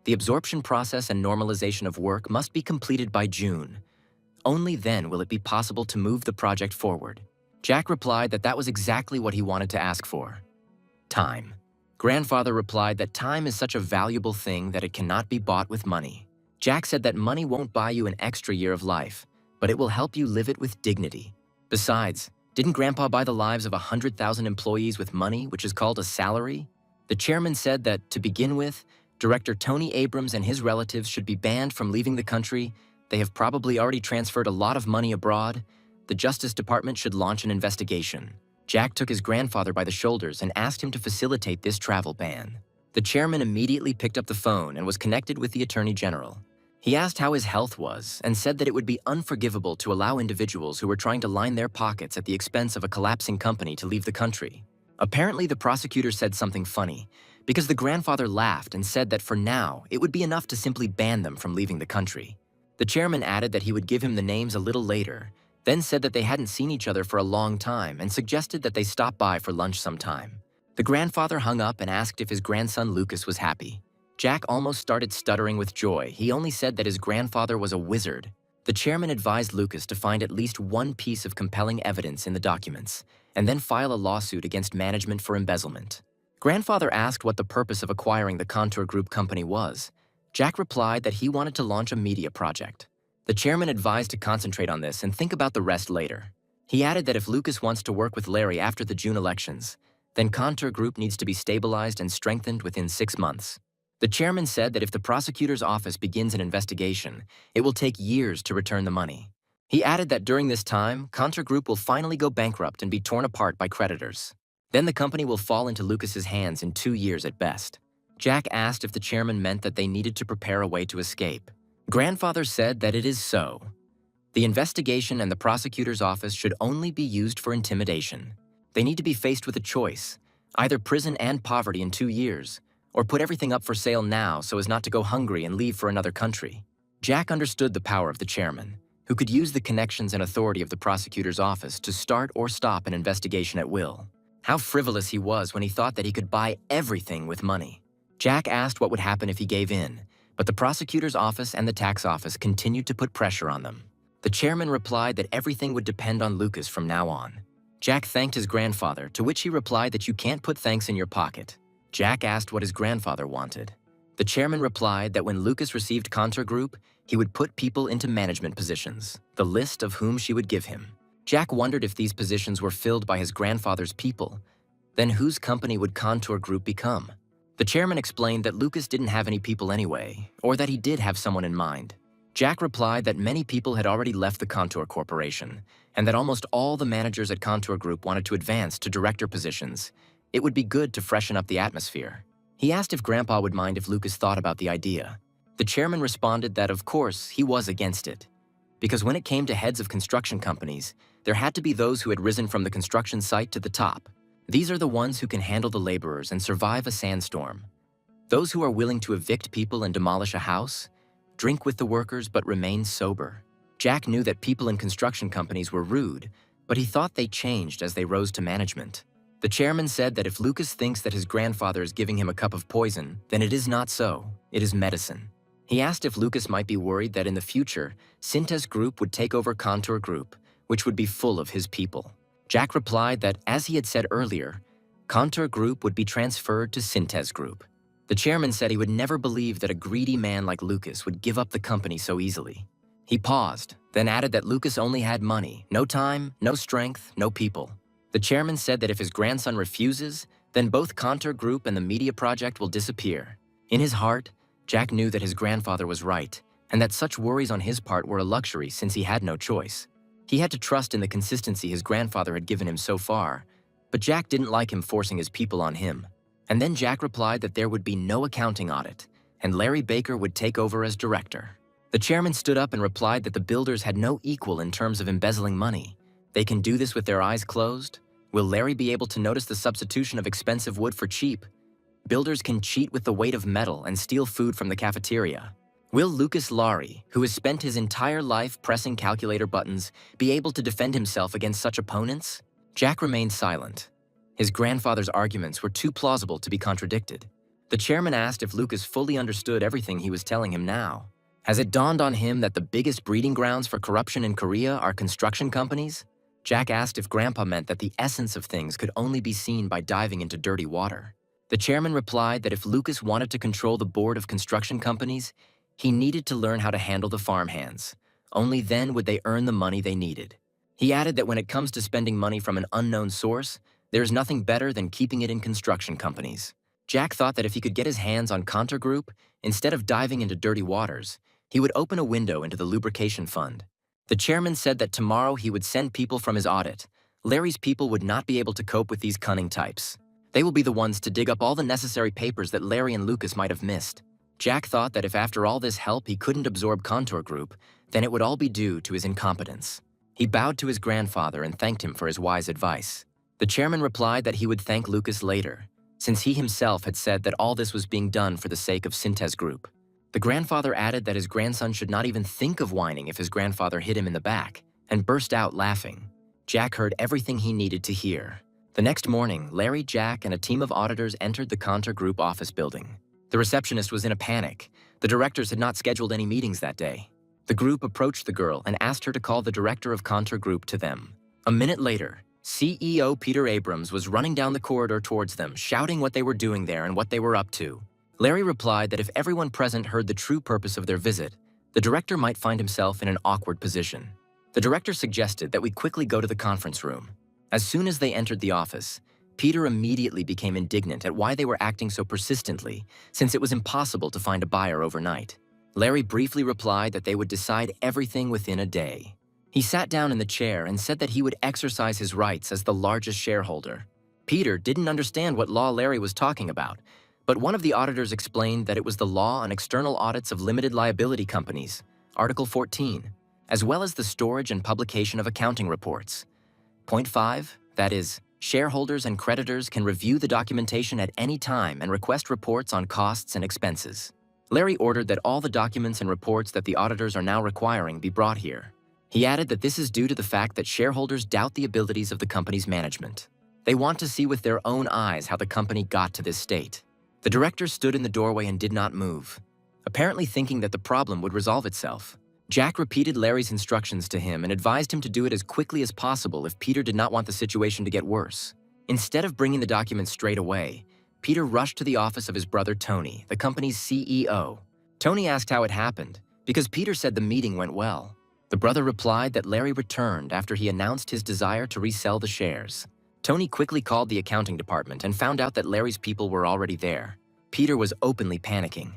The absorption process and normalization of work must be completed by June. Only then will it be possible to move the project forward. Jack replied that that was exactly what he wanted to ask for. Time. Grandfather replied that time is such a valuable thing that it cannot be bought with money. Jack said that money won't buy you an extra year of life, but it will help you live it with dignity. Besides, didn't Grandpa buy the lives of 100,000 employees with money, which is called a salary? The chairman said that, to begin with, Director Tony Abrams and his relatives should be banned from leaving the country. They have probably already transferred a lot of money abroad. The Justice Department should launch an investigation. Jack took his grandfather by the shoulders and asked him to facilitate this travel ban. The chairman immediately picked up the phone and was connected with the Attorney General. He asked how his health was and said that it would be unforgivable to allow individuals who were trying to line their pockets at the expense of a collapsing company to leave the country. Apparently, the prosecutor said something funny, because the grandfather laughed and said that for now, it would be enough to simply ban them from leaving the country. The chairman added that he would give him the names a little later, then said that they hadn't seen each other for a long time and suggested that they stop by for lunch sometime. The grandfather hung up and asked if his grandson Lucas was happy. Jack almost started stuttering with joy. He only said that his grandfather was a wizard. The chairman advised Lucas to find at least one piece of compelling evidence in the documents, and then file a lawsuit against management for embezzlement. Grandfather asked what the purpose of acquiring the Contour Group company was. Jack replied that he wanted to launch a media project. The chairman advised to concentrate on this and think about the rest later. He added that if Lucas wants to work with Larry after the June elections, then Contour Group needs to be stabilized and strengthened within 6 months. The chairman said that if the prosecutor's office begins an investigation, it will take years to return the money. He added that during this time, Contour Group will finally go bankrupt and be torn apart by creditors. Then the company will fall into Lucas's hands in 2 years at best. Jack asked if the chairman meant that they needed to prepare a way to escape. Grandfather said that it is so. The investigation and the prosecutor's office should only be used for intimidation. They need to be faced with a choice, either prison and poverty in 2 years, or put everything up for sale now so as not to go hungry and leave for another country. Jack understood the power of the chairman, who could use the connections and authority of the prosecutor's office to start or stop an investigation at will. How frivolous he was when he thought that he could buy everything with money. Jack asked what would happen if he gave in, But the prosecutor's office and the tax office continued to put pressure on them. The chairman replied that everything would depend on Lucas from now on. Jack thanked his grandfather, to which he replied that you can't put thanks in your pocket. Jack asked what his grandfather wanted. The chairman replied that when Lucas received Contour Group, he would put people into management positions, the list of whom she would give him. Jack wondered if these positions were filled by his grandfather's people. Then whose company would Contour Group become? The chairman explained that Lucas didn't have any people anyway, or that he did have someone in mind. Jack replied that many people had already left the Contour Corporation, and that almost all the managers at Contour Group wanted to advance to director positions. It would be good to freshen up the atmosphere. He asked if Grandpa would mind if Lucas thought about the idea. The chairman responded that, of course, he was against it. Because when it came to heads of construction companies, there had to be those who had risen from the construction site to the top. These are the ones who can handle the laborers and survive a sandstorm. Those who are willing to evict people and demolish a house, drink with the workers but remain sober. Jack knew that people in construction companies were rude, but he thought they changed as they rose to management. The chairman said that if Lucas thinks that his grandfather is giving him a cup of poison, then it is not so, it is medicine. He asked if Lucas might be worried that in the future, Synthes Group would take over Contour Group, which would be full of his people. Jack replied that, as he had said earlier, Contour Group would be transferred to Synthes Group. The chairman said he would never believe that a greedy man like Lucas would give up the company so easily. He paused, then added that Lucas only had money, no time, no strength, no people. The chairman said that if his grandson refuses, then both Contour Group and the media project will disappear. In his heart, Jack knew that his grandfather was right, and that such worries on his part were a luxury since he had no choice. He had to trust in the consistency his grandfather had given him so far, but Jack didn't like him forcing his people on him. And then Jack replied that there would be no accounting audit, and Larry Baker would take over as director. The chairman stood up and replied that the builders had no equal in terms of embezzling money. They can do this with their eyes closed. Will Larry be able to notice the substitution of expensive wood for cheap? Builders can cheat with the weight of metal and steal food from the cafeteria. Will Lucas Laurie, who has spent his entire life pressing calculator buttons, be able to defend himself against such opponents? Jack remained silent. His grandfather's arguments were too plausible to be contradicted. The chairman asked if Lucas fully understood everything he was telling him now. Has it dawned on him that the biggest breeding grounds for corruption in Korea are construction companies? Jack asked if Grandpa meant that the essence of things could only be seen by diving into dirty water. The chairman replied that if Lucas wanted to control the board of construction companies, he needed to learn how to handle the farmhands. Only then would they earn the money they needed. He added that when it comes to spending money from an unknown source, there is nothing better than keeping it in construction companies. Jack thought that if he could get his hands on Contour Group, instead of diving into dirty waters, he would open a window into the lubrication fund. The chairman said that tomorrow he would send people from his audit. Larry's people would not be able to cope with these cunning types. They will be the ones to dig up all the necessary papers that Larry and Lucas might have missed. Jack thought that if after all this help he couldn't absorb Contour Group, then it would all be due to his incompetence. He bowed to his grandfather and thanked him for his wise advice. The chairman replied that he would thank Lucas later, since he himself had said that all this was being done for the sake of Synthes Group. The grandfather added that his grandson should not even think of whining if his grandfather hit him in the back, and burst out laughing. Jack heard everything he needed to hear. The next morning, Larry, Jack, and a team of auditors entered the Contour Group office building. The receptionist was in a panic. The directors had not scheduled any meetings that day. The group approached the girl and asked her to call the director of Contour Group to them. A minute later, CEO Peter Abrams was running down the corridor towards them, shouting what they were doing there and what they were up to. Larry replied that if everyone present heard the true purpose of their visit, the director might find himself in an awkward position. The director suggested that we quickly go to the conference room. As soon as they entered the office, Peter immediately became indignant at why they were acting so persistently, since it was impossible to find a buyer overnight. Larry briefly replied that they would decide everything within a day. He sat down in the chair and said that he would exercise his rights as the largest shareholder. Peter didn't understand what law Larry was talking about, but one of the auditors explained that it was the law on external audits of limited liability companies, Article 14, as well as the storage and publication of accounting reports. Point 5, that is, shareholders and creditors can review the documentation at any time and request reports on costs and expenses. Larry ordered that all the documents and reports that the auditors are now requiring be brought here. He added that this is due to the fact that shareholders doubt the abilities of the company's management. They want to see with their own eyes how the company got to this state. The director stood in the doorway and did not move. apparently thinking that the problem would resolve itself. Jack repeated Larry's instructions to him and advised him to do it as quickly as possible if Peter did not want the situation to get worse. Instead of bringing the documents straight away, Peter rushed to the office of his brother Tony, the company's CEO. Tony asked how it happened, because Peter said the meeting went well. The brother replied that Larry returned after he announced his desire to resell the shares. Tony quickly called the accounting department and found out that Larry's people were already there. Peter was openly panicking,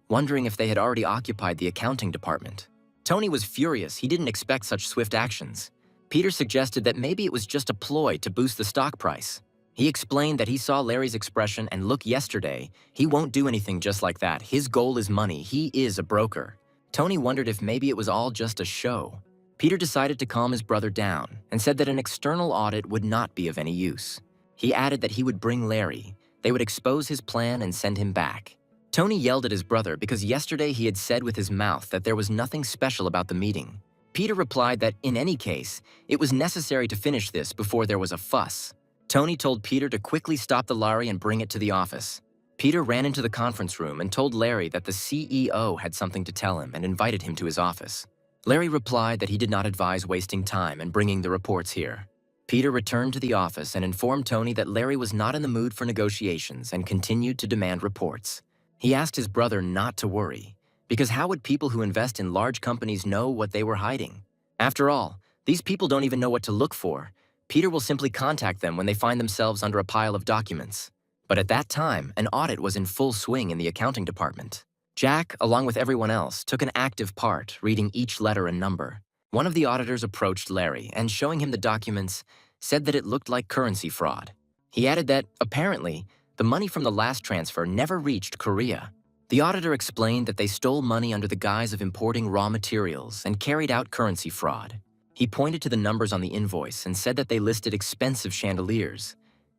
wondering if they had already occupied the accounting department. Tony was furious. He didn't expect such swift actions. Peter suggested that maybe it was just a ploy to boost the stock price. He explained that he saw Larry's expression and look yesterday. He won't do anything just like that. His goal is money. He is a broker. Tony wondered if maybe it was all just a show. Peter decided to calm his brother down and said that an external audit would not be of any use. He added that he would bring Larry. They would expose his plan and send him back. Tony yelled at his brother because yesterday he had said with his mouth that there was nothing special about the meeting. Peter replied that in any case, it was necessary to finish this before there was a fuss. Tony told Peter to quickly stop the lorry and bring it to the office. Peter ran into the conference room and told Larry that the CEO had something to tell him and invited him to his office. Larry replied that he did not advise wasting time and bringing the reports here. Peter returned to the office and informed Tony that Larry was not in the mood for negotiations and continued to demand reports. He asked his brother not to worry, because how would people who invest in large companies know what they were hiding? After all, these people don't even know what to look for. Peter will simply contact them when they find themselves under a pile of documents. But at that time, an audit was in full swing in the accounting department. Jack, along with everyone else, took an active part, reading each letter and number. One of the auditors approached Larry and, showing him the documents, said that it looked like currency fraud. He added that, apparently, the money from the last transfer never reached Korea. The auditor explained that they stole money under the guise of importing raw materials and carried out currency fraud. He pointed to the numbers on the invoice and said that they listed expensive chandeliers.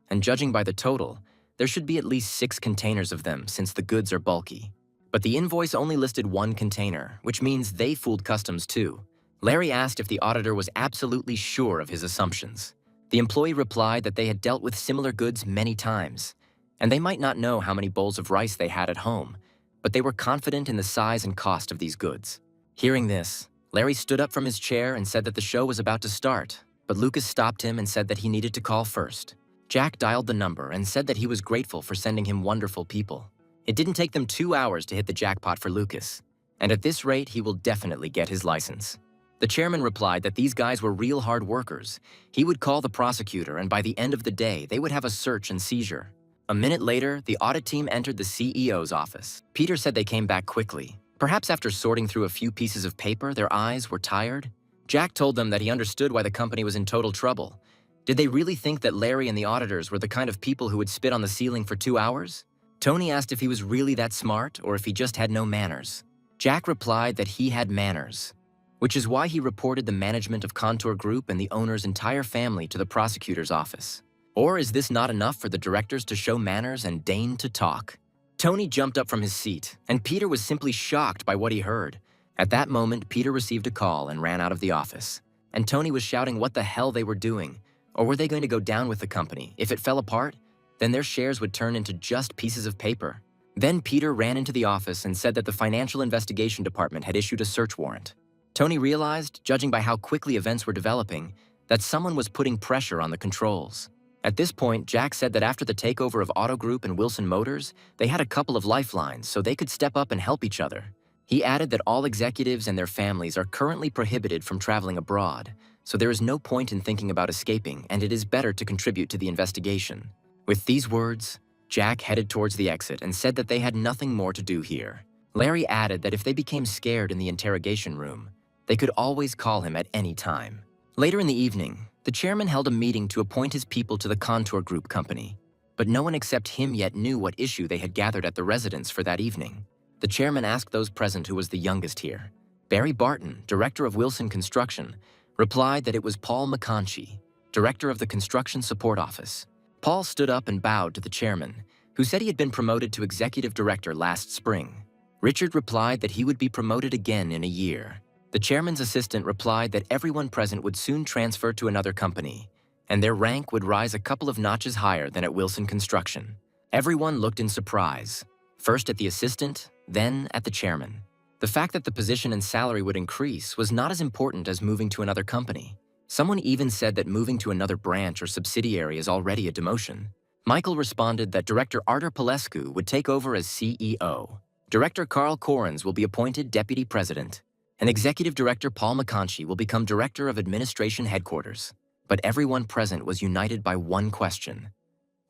And judging by the total, there should be at least 6 containers of them since the goods are bulky. But the invoice only listed 1 container, which means they fooled customs too. Larry asked if the auditor was absolutely sure of his assumptions. The employee replied that they had dealt with similar goods many times, and they might not know how many bowls of rice they had at home, but they were confident in the size and cost of these goods. Hearing this, Larry stood up from his chair and said that the show was about to start, but Lucas stopped him and said that he needed to call first. Jack dialed the number and said that he was grateful for sending him wonderful people. It didn't take them 2 hours to hit the jackpot for Lucas, and at this rate, he will definitely get his license. The chairman replied that these guys were real hard workers. He would call the prosecutor, and by the end of the day, they would have a search and seizure. A minute later, the audit team entered the CEO's office. Peter said they came back quickly. Perhaps after sorting through a few pieces of paper, their eyes were tired. Jack told them that he understood why the company was in total trouble. Did they really think that Larry and the auditors were the kind of people who would spit on the ceiling for 2 hours? Tony asked if he was really that smart or if he just had no manners. Jack replied that he had manners, which is why he reported the management of Contour Group and the owner's entire family to the prosecutor's office. Or is this not enough for the directors to show manners and deign to talk? Tony jumped up from his seat, and Peter was simply shocked by what he heard. At that moment, Peter received a call and ran out of the office. And Tony was shouting what the hell they were doing. Or were they going to go down with the company? If it fell apart, then their shares would turn into just pieces of paper. Then Peter ran into the office and said that the Financial Investigation Department had issued a search warrant. Tony realized, judging by how quickly events were developing, that someone was putting pressure on the controls. At this point, Jack said that after the takeover of Auto Group and Wilson Motors, they had a couple of lifelines so they could step up and help each other. He added that all executives and their families are currently prohibited from traveling abroad, so there is no point in thinking about escaping, and it is better to contribute to the investigation. With these words, Jack headed towards the exit and said that they had nothing more to do here. Larry added that if they became scared in the interrogation room, they could always call him at any time. Later in the evening, the chairman held a meeting to appoint his people to the Contour Group company, but no one except him yet knew what issue they had gathered at the residence for that evening. The chairman asked those present who was the youngest here. Barry Barton, director of Wilson Construction, replied that it was Paul McConchie, director of the Construction Support Office. Paul stood up and bowed to the chairman, who said he had been promoted to executive director last spring. Richard replied that he would be promoted again in a year. The chairman's assistant replied that everyone present would soon transfer to another company, and their rank would rise a couple of notches higher than at Wilson Construction. Everyone looked in surprise, first at the assistant, then at the chairman. The fact that the position and salary would increase was not as important as moving to another company. Someone even said that moving to another branch or subsidiary is already a demotion. Michael responded that Director Artur Pelescu would take over as CEO. Director Carl Correns will be appointed Deputy President, and Executive Director Paul McConchie will become Director of Administration Headquarters. But everyone present was united by one question.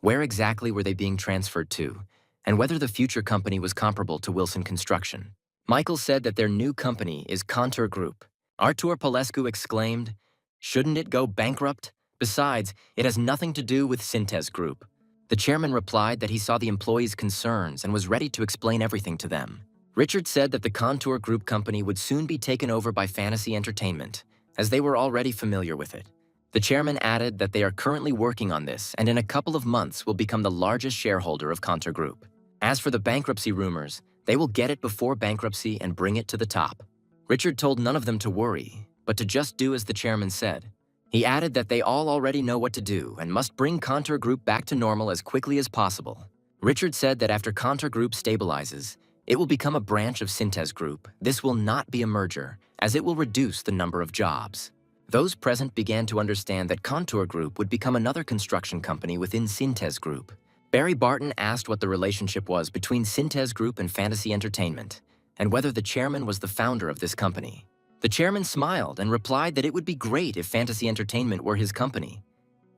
Where exactly were they being transferred to, and whether the future company was comparable to Wilson Construction? Michael said that their new company is Contour Group. Artur Pelescu exclaimed, "Shouldn't it go bankrupt? Besides, it has nothing to do with Synthes Group." The chairman replied that he saw the employees' concerns and was ready to explain everything to them. Richard said that the Contour Group company would soon be taken over by Fantasy Entertainment, as they were already familiar with it. The chairman added that they are currently working on this and in a couple of months will become the largest shareholder of Contour Group. As for the bankruptcy rumors, they will get it before bankruptcy and bring it to the top. Richard told none of them to worry, but to just do as the chairman said. He added that they all already know what to do and must bring Contour Group back to normal as quickly as possible. Richard said that after Contour Group stabilizes, it will become a branch of Synthes Group. This will not be a merger, as it will reduce the number of jobs. Those present began to understand that Contour Group would become another construction company within Synthes Group. Barry Barton asked what the relationship was between Synthes Group and Fantasy Entertainment, and whether the chairman was the founder of this company. The chairman smiled and replied that it would be great if Fantasy Entertainment were his company.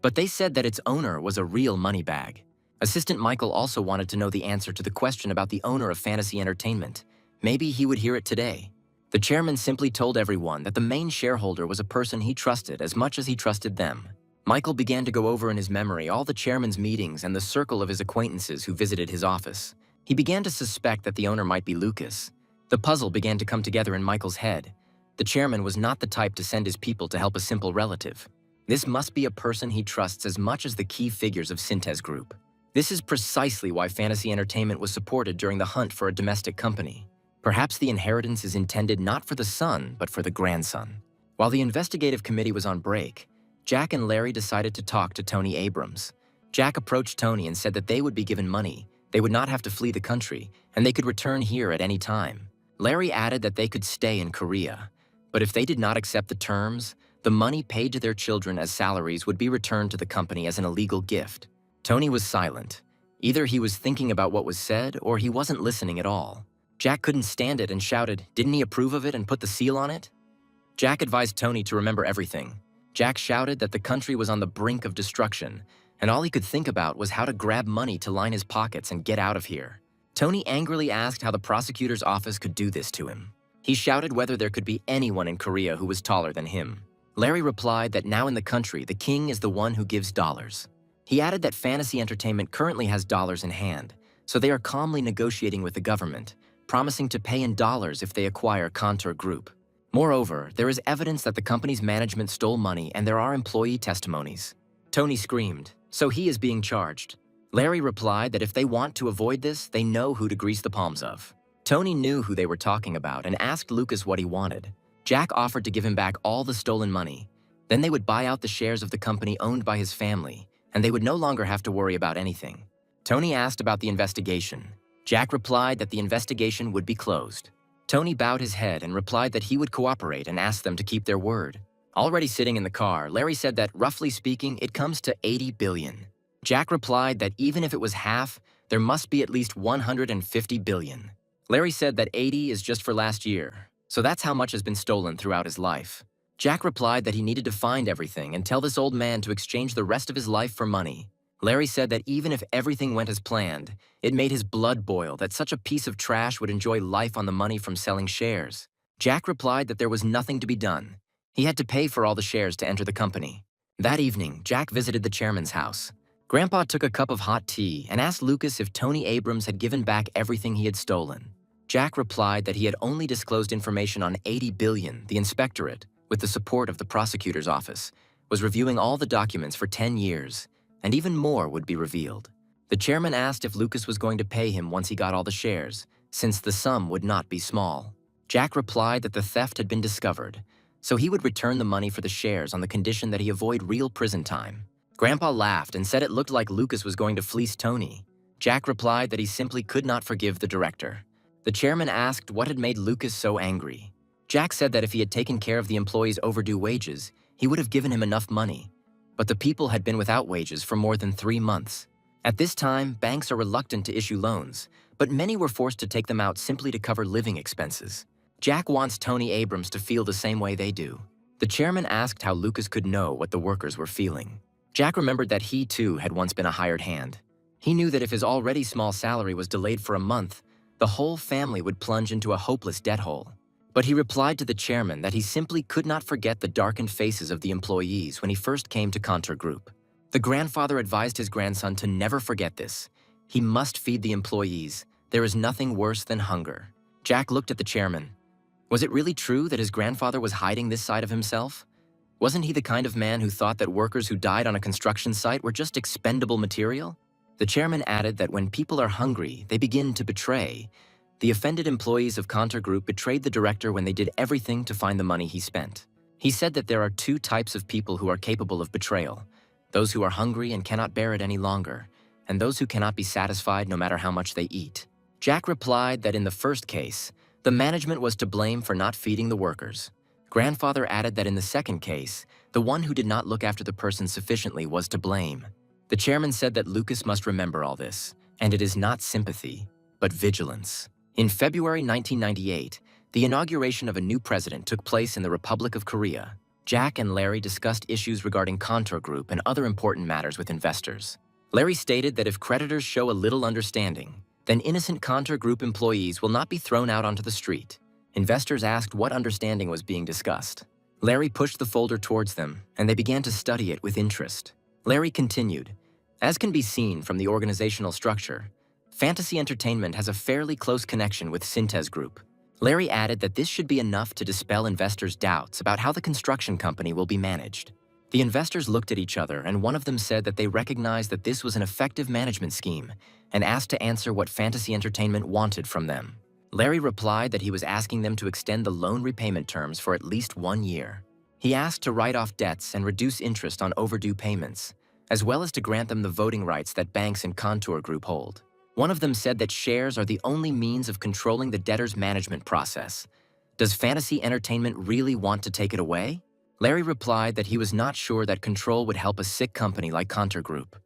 But they said that its owner was a real money bag. Assistant Michael also wanted to know the answer to the question about the owner of Fantasy Entertainment. Maybe he would hear it today. The chairman simply told everyone that the main shareholder was a person he trusted as much as he trusted them. Michael began to go over in his memory all the chairman's meetings and the circle of his acquaintances who visited his office. He began to suspect that the owner might be Lucas. The puzzle began to come together in Michael's head. The chairman was not the type to send his people to help a simple relative. This must be a person he trusts as much as the key figures of Synthes Group. This is precisely why Fantasy Entertainment was supported during the hunt for a domestic company. Perhaps the inheritance is intended not for the son, but for the grandson. While the investigative committee was on break, Jack and Larry decided to talk to Tony Abrams. Jack approached Tony and said that they would be given money, they would not have to flee the country, and they could return here at any time. Larry added that they could stay in Korea, but if they did not accept the terms, the money paid to their children as salaries would be returned to the company as an illegal gift. Tony was silent. Either he was thinking about what was said, or he wasn't listening at all. Jack couldn't stand it and shouted, "Didn't he approve of it and put the seal on it?" Jack advised Tony to remember everything. Jack shouted that the country was on the brink of destruction, and all he could think about was how to grab money to line his pockets and get out of here. Tony angrily asked how the prosecutor's office could do this to him. He shouted whether there could be anyone in Korea who was taller than him. Larry replied that now in the country, the king is the one who gives dollars. He added that Fantasy Entertainment currently has dollars in hand, so they are calmly negotiating with the government, promising to pay in dollars if they acquire Contour Group. Moreover, there is evidence that the company's management stole money and there are employee testimonies. Tony screamed, "So he is being charged." Larry replied that if they want to avoid this, they know who to grease the palms of. Tony knew who they were talking about and asked Lucas what he wanted. Jack offered to give him back all the stolen money. Then they would buy out the shares of the company owned by his family, and they would no longer have to worry about anything. Tony asked about the investigation. Jack replied that the investigation would be closed. Tony bowed his head and replied that he would cooperate and asked them to keep their word. Already sitting in the car, Larry said that, roughly speaking, it comes to 80 billion. Jack replied that even if it was half, there must be at least 150 billion. Larry said that 80 is just for last year, so that's how much has been stolen throughout his life. Jack replied that he needed to find everything and tell this old man to exchange the rest of his life for money. Larry said that even if everything went as planned, it made his blood boil that such a piece of trash would enjoy life on the money from selling shares. Jack replied that there was nothing to be done. He had to pay for all the shares to enter the company. That evening, Jack visited the chairman's house. Grandpa took a cup of hot tea and asked Lucas if Tony Abrams had given back everything he had stolen. Jack replied that he had only disclosed information on 80 billion. The inspectorate, with the support of the prosecutor's office, was reviewing all the documents for 10 years. And even more would be revealed. The chairman asked if Lucas was going to pay him once he got all the shares, since the sum would not be small. Jack replied that the theft had been discovered, so he would return the money for the shares on the condition that he avoid real prison time. Grandpa laughed and said it looked like Lucas was going to fleece Tony. Jack replied that he simply could not forgive the director. The chairman asked what had made Lucas so angry. Jack said that if he had taken care of the employees' overdue wages, he would have given him enough money. But the people had been without wages for more than 3 months. At this time, banks are reluctant to issue loans, but many were forced to take them out simply to cover living expenses. Jack wants Tony Abrams to feel the same way they do. The chairman asked how Lucas could know what the workers were feeling. Jack remembered that he too had once been a hired hand. He knew that if his already small salary was delayed for a month, the whole family would plunge into a hopeless debt hole. But he replied to the chairman that he simply could not forget the darkened faces of the employees when he first came to Contour Group. The grandfather advised his grandson to never forget this. He must feed the employees. There is nothing worse than hunger. Jack looked at the chairman. Was it really true that his grandfather was hiding this side of himself? Wasn't he the kind of man who thought that workers who died on a construction site were just expendable material? The chairman added that when people are hungry, they begin to betray. The offended employees of Contour Group betrayed the director when they did everything to find the money he spent. He said that there are 2 types of people who are capable of betrayal: those who are hungry and cannot bear it any longer, and those who cannot be satisfied no matter how much they eat. Jack replied that in the first case, the management was to blame for not feeding the workers. Grandfather added that in the second case, the one who did not look after the person sufficiently was to blame. The chairman said that Lucas must remember all this, and it is not sympathy, but vigilance. In February 1998, the inauguration of a new president took place in the Republic of Korea. Jack and Larry discussed issues regarding Contour Group and other important matters with investors. Larry stated that if creditors show a little understanding, then innocent Contour Group employees will not be thrown out onto the street. Investors asked what understanding was being discussed. Larry pushed the folder towards them, and they began to study it with interest. Larry continued, "As can be seen from the organizational structure, Fantasy Entertainment has a fairly close connection with Synthes Group." Larry added that this should be enough to dispel investors' doubts about how the construction company will be managed. The investors looked at each other, and one of them said that they recognized that this was an effective management scheme and asked to answer what Fantasy Entertainment wanted from them. Larry replied that he was asking them to extend the loan repayment terms for at least 1 year. He asked to write off debts and reduce interest on overdue payments, as well as to grant them the voting rights that banks in Contour Group hold. One of them said that shares are the only means of controlling the debtor's management process. Does Fantasy Entertainment really want to take it away? Larry replied that he was not sure that control would help a sick company like Contour Group.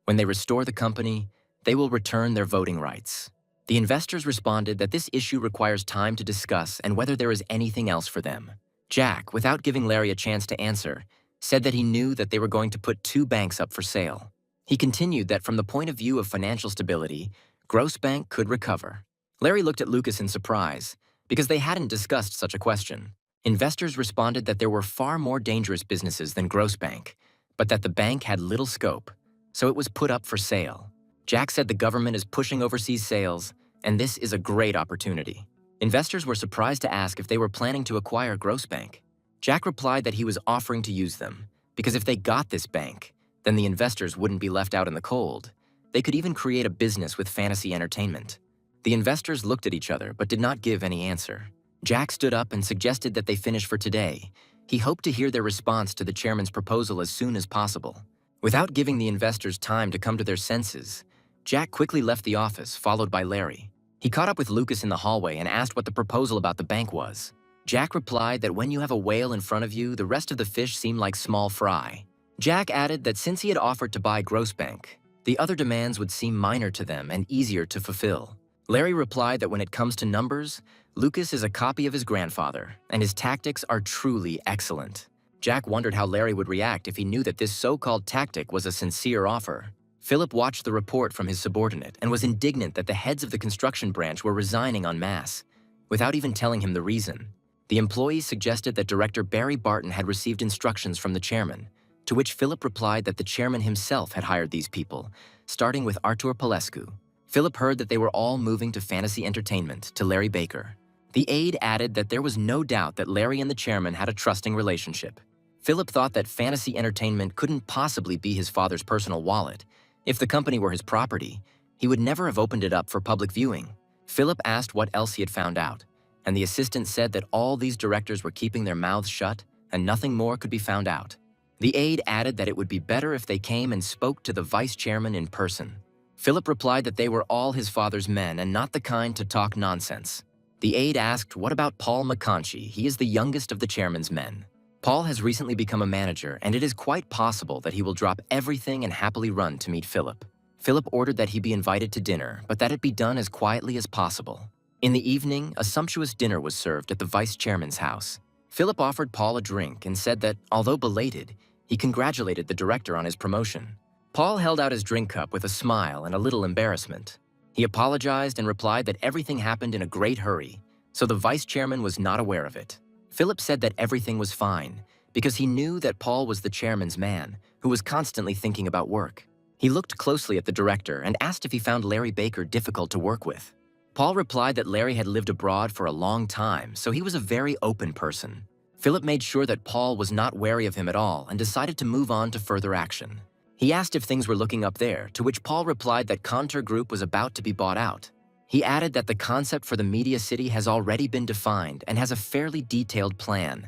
When they restore the company, they will return their voting rights. The investors responded that this issue requires time to discuss and whether there is anything else for them. Jack, without giving Larry a chance to answer, said that he knew that they were going to put 2 banks up for sale. He continued that from the point of view of financial stability, Grossbank could recover. Larry looked at Lucas in surprise, because they hadn't discussed such a question. Investors responded that there were far more dangerous businesses than Grossbank, but that the bank had little scope, so it was put up for sale. Jack said the government is pushing overseas sales, and this is a great opportunity. Investors were surprised to ask if they were planning to acquire Grossbank. Jack replied that he was offering to use them, because if they got this bank, then the investors wouldn't be left out in the cold. They could even create a business with Fantasy Entertainment. The investors looked at each other but did not give any answer. Jack stood up and suggested that they finish for today. He hoped to hear their response to the chairman's proposal as soon as possible. Without giving the investors time to come to their senses, Jack quickly left the office, followed by Larry. He caught up with Lucas in the hallway and asked what the proposal about the bank was. Jack replied that when you have a whale in front of you, the rest of the fish seem like small fry. Jack added that since he had offered to buy Grossbank, the other demands would seem minor to them and easier to fulfill. Larry replied that when it comes to numbers, Lucas is a copy of his grandfather, and his tactics are truly excellent. Jack wondered how Larry would react if he knew that this so-called tactic was a sincere offer. Philip watched the report from his subordinate and was indignant that the heads of the construction branch were resigning en masse, without even telling him the reason. The employees suggested that Director Barry Barton had received instructions from the chairman, to which Philip replied that the chairman himself had hired these people, starting with Artur Pelescu. Philip heard that they were all moving to Fantasy Entertainment, to Larry Baker. The aide added that there was no doubt that Larry and the chairman had a trusting relationship. Philip thought that Fantasy Entertainment couldn't possibly be his father's personal wallet. If the company were his property, he would never have opened it up for public viewing. Philip asked what else he had found out, and the assistant said that all these directors were keeping their mouths shut and nothing more could be found out. The aide added that it would be better if they came and spoke to the vice chairman in person. Philip replied that they were all his father's men and not the kind to talk nonsense. The aide asked, what about Paul McConchy? He is the youngest of the chairman's men. Paul has recently become a manager, and it is quite possible that he will drop everything and happily run to meet Philip. Philip ordered that he be invited to dinner, but that it be done as quietly as possible. In the evening, a sumptuous dinner was served at the vice chairman's house. Philip offered Paul a drink and said that, although belated, he congratulated the director on his promotion. Paul held out his drink cup with a smile and a little embarrassment. He apologized and replied that everything happened in a great hurry, so the vice chairman was not aware of it. Philip said that everything was fine, because he knew that Paul was the chairman's man, who was constantly thinking about work. He looked closely at the director and asked if he found Larry Baker difficult to work with. Paul replied that Larry had lived abroad for a long time, so he was a very open person. Philip made sure that Paul was not wary of him at all and decided to move on to further action. He asked if things were looking up there, to which Paul replied that Contour Group was about to be bought out. He added that the concept for the media city has already been defined and has a fairly detailed plan.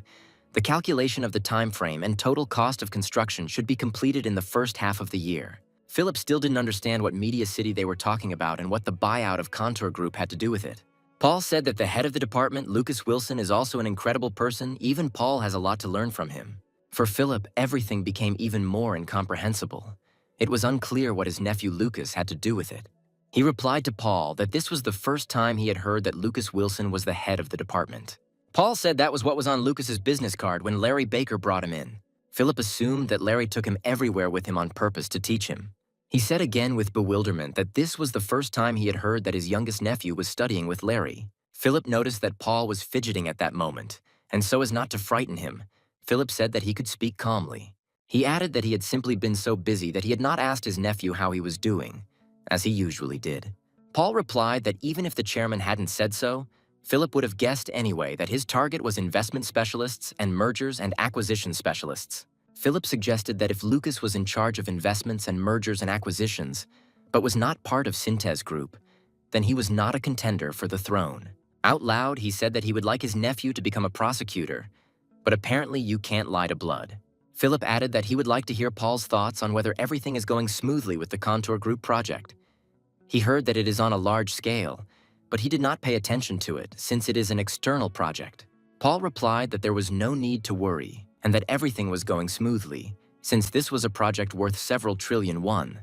The calculation of the time frame and total cost of construction should be completed in the first half of the year. Philip still didn't understand what media city they were talking about and what the buyout of Contour Group had to do with it. Paul said that the head of the department, Lucas Wilson, is also an incredible person. Even Paul has a lot to learn from him. For Philip, everything became even more incomprehensible. It was unclear what his nephew Lucas had to do with it. He replied to Paul that this was the first time he had heard that Lucas Wilson was the head of the department. Paul said that was what was on Lucas's business card when Larry Baker brought him in. Philip assumed that Larry took him everywhere with him on purpose to teach him. He said again with bewilderment that this was the first time he had heard that his youngest nephew was studying with Larry. Philip noticed that Paul was fidgeting at that moment, and so as not to frighten him, Philip said that he could speak calmly. He added that he had simply been so busy that he had not asked his nephew how he was doing, as he usually did. Paul replied that even if the chairman hadn't said so, Philip would have guessed anyway that his target was investment specialists and mergers and acquisition specialists. Philip suggested that if Lucas was in charge of investments and mergers and acquisitions, but was not part of Syntez Group, then he was not a contender for the throne. Out loud, he said that he would like his nephew to become a prosecutor, but apparently you can't lie to blood. Philip added that he would like to hear Paul's thoughts on whether everything is going smoothly with the Contour Group project. He heard that it is on a large scale, but he did not pay attention to it since it is an external project. Paul replied that there was no need to worry and that everything was going smoothly, since this was a project worth several trillion won,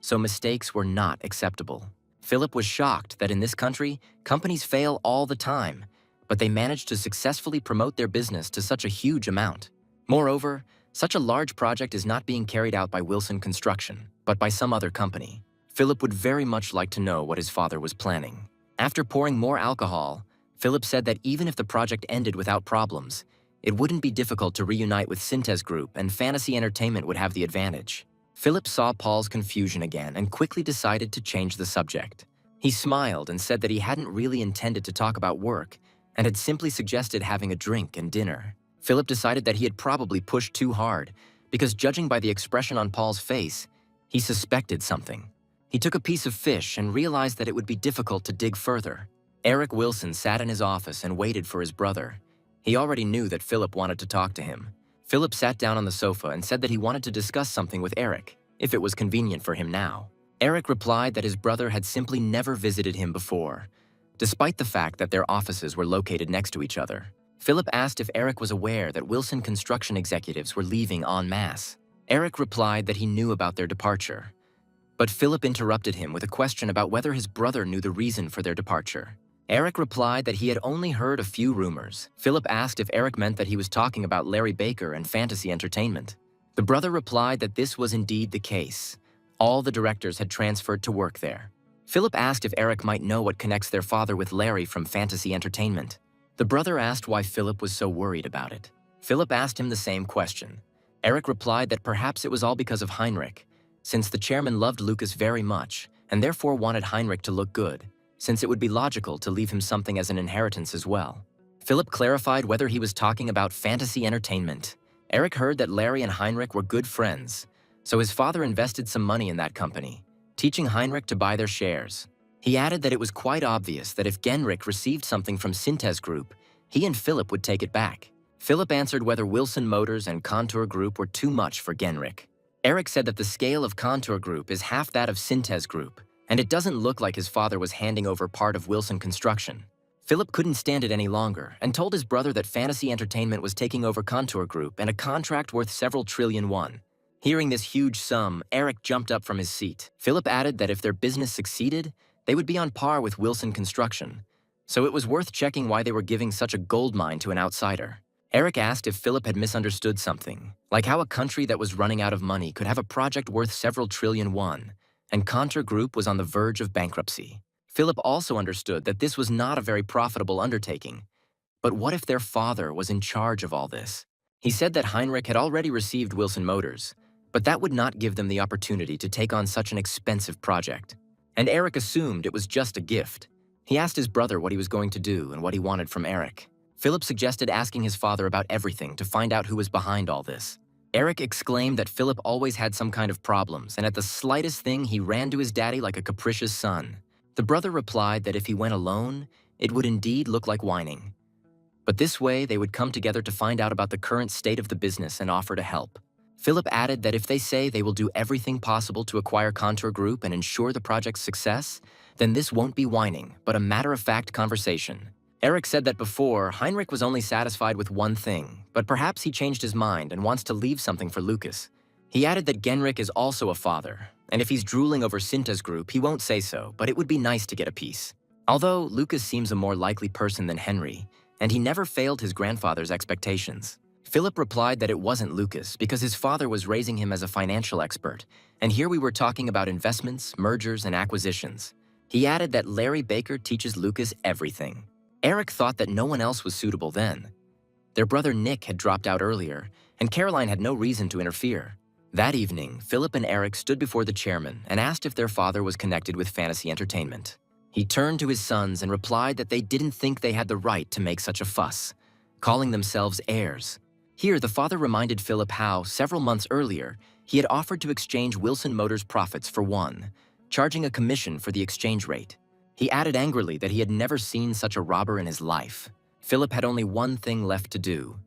so mistakes were not acceptable. Philip was shocked that in this country, companies fail all the time, but they managed to successfully promote their business to such a huge amount. Moreover, such a large project is not being carried out by Wilson Construction, but by some other company. Philip would very much like to know what his father was planning. After pouring more alcohol, Philip said that even if the project ended without problems, it wouldn't be difficult to reunite with Syntez Group and Fantasy Entertainment would have the advantage. Philip saw Paul's confusion again and quickly decided to change the subject. He smiled and said that he hadn't really intended to talk about work and had simply suggested having a drink and dinner. Philip decided that he had probably pushed too hard because, judging by the expression on Paul's face, he suspected something. He took a piece of fish and realized that it would be difficult to dig further. Eric Wilson sat in his office and waited for his brother. He already knew that Philip wanted to talk to him. Philip sat down on the sofa and said that he wanted to discuss something with Eric, if it was convenient for him now. Eric replied that his brother had simply never visited him before, despite the fact that their offices were located next to each other. Philip asked if Eric was aware that Wilson construction executives were leaving en masse. Eric replied that he knew about their departure, but Philip interrupted him with a question about whether his brother knew the reason for their departure. Eric replied that he had only heard a few rumors. Philip asked if Eric meant that he was talking about Larry Baker and Fantasy Entertainment. The brother replied that this was indeed the case. All the directors had transferred to work there. Philip asked if Eric might know what connects their father with Larry from Fantasy Entertainment. The brother asked why Philip was so worried about it. Philip asked him the same question. Eric replied that perhaps it was all because of Heinrich, since the chairman loved Lucas very much and therefore wanted Heinrich to look good, since it would be logical to leave him something as an inheritance as well. Philip clarified whether he was talking about Fantasy Entertainment. Eric heard that Larry and Heinrich were good friends, so his father invested some money in that company, teaching Heinrich to buy their shares. He added that it was quite obvious that if Genrich received something from Syntez Group, he and Philip would take it back. Philip answered whether Wilson Motors and Contour Group were too much for Genrich. Eric said that the scale of Contour Group is half that of Syntez Group, And it doesn't look like his father was handing over part of Wilson Construction. Philip couldn't stand it any longer and told his brother that Fantasy Entertainment was taking over Contour Group and a contract worth several trillion won. Hearing this huge sum, Eric jumped up from his seat. Philip added that if their business succeeded, they would be on par with Wilson Construction. So it was worth checking why they were giving such a gold mine to an outsider. Eric asked if Philip had misunderstood something, like how a country that was running out of money could have a project worth several trillion won, and Contour Group was on the verge of bankruptcy. Philip also understood that this was not a very profitable undertaking. But what if their father was in charge of all this? He said that Heinrich had already received Wilson Motors, but that would not give them the opportunity to take on such an expensive project. And Eric assumed it was just a gift. He asked his brother what he was going to do and what he wanted from Eric. Philip suggested asking his father about everything to find out who was behind all this. Eric exclaimed that Philip always had some kind of problems, and at the slightest thing he ran to his daddy like a capricious son. The brother replied that if he went alone, it would indeed look like whining. But this way they would come together to find out about the current state of the business and offer to help. Philip added that if they say they will do everything possible to acquire Contour Group and ensure the project's success, then this won't be whining, but a matter-of-fact conversation. Eric said that before, Heinrich was only satisfied with one thing, but perhaps he changed his mind and wants to leave something for Lucas. He added that Genrich is also a father, and if he's drooling over Sinta's group, he won't say so, but it would be nice to get a piece. Although Lucas seems a more likely person than Henry, and he never failed his grandfather's expectations. Philip replied that it wasn't Lucas because his father was raising him as a financial expert, and here we were talking about investments, mergers, and acquisitions. He added that Larry Baker teaches Lucas everything. Eric thought that no one else was suitable then. Their brother Nick had dropped out earlier, and Caroline had no reason to interfere. That evening, Philip and Eric stood before the chairman and asked if their father was connected with Fantasy Entertainment. He turned to his sons and replied that they didn't think they had the right to make such a fuss, calling themselves heirs. Here, the father reminded Philip how, several months earlier, he had offered to exchange Wilson Motors' profits for one, charging a commission for the exchange rate. He added angrily that he had never seen such a robber in his life. Philip had only one thing left to do: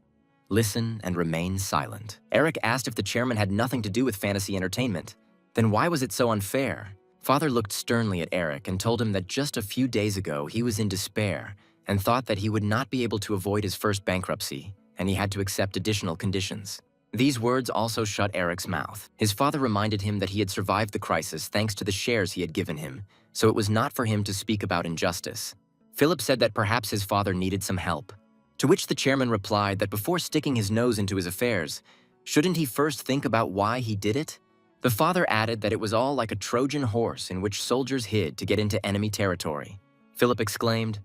listen and remain silent. Eric asked if the chairman had nothing to do with Fantasy Entertainment. Then why was it so unfair? Father looked sternly at Eric and told him that just a few days ago he was in despair and thought that he would not be able to avoid his first bankruptcy, and he had to accept additional conditions. These words also shut Eric's mouth. His father reminded him that he had survived the crisis thanks to the shares he had given him, so it was not for him to speak about injustice. Philip said that perhaps his father needed some help, to which the chairman replied that before sticking his nose into his affairs, shouldn't he first think about why he did it? The father added that it was all like a Trojan horse in which soldiers hid to get into enemy territory. Philip exclaimed,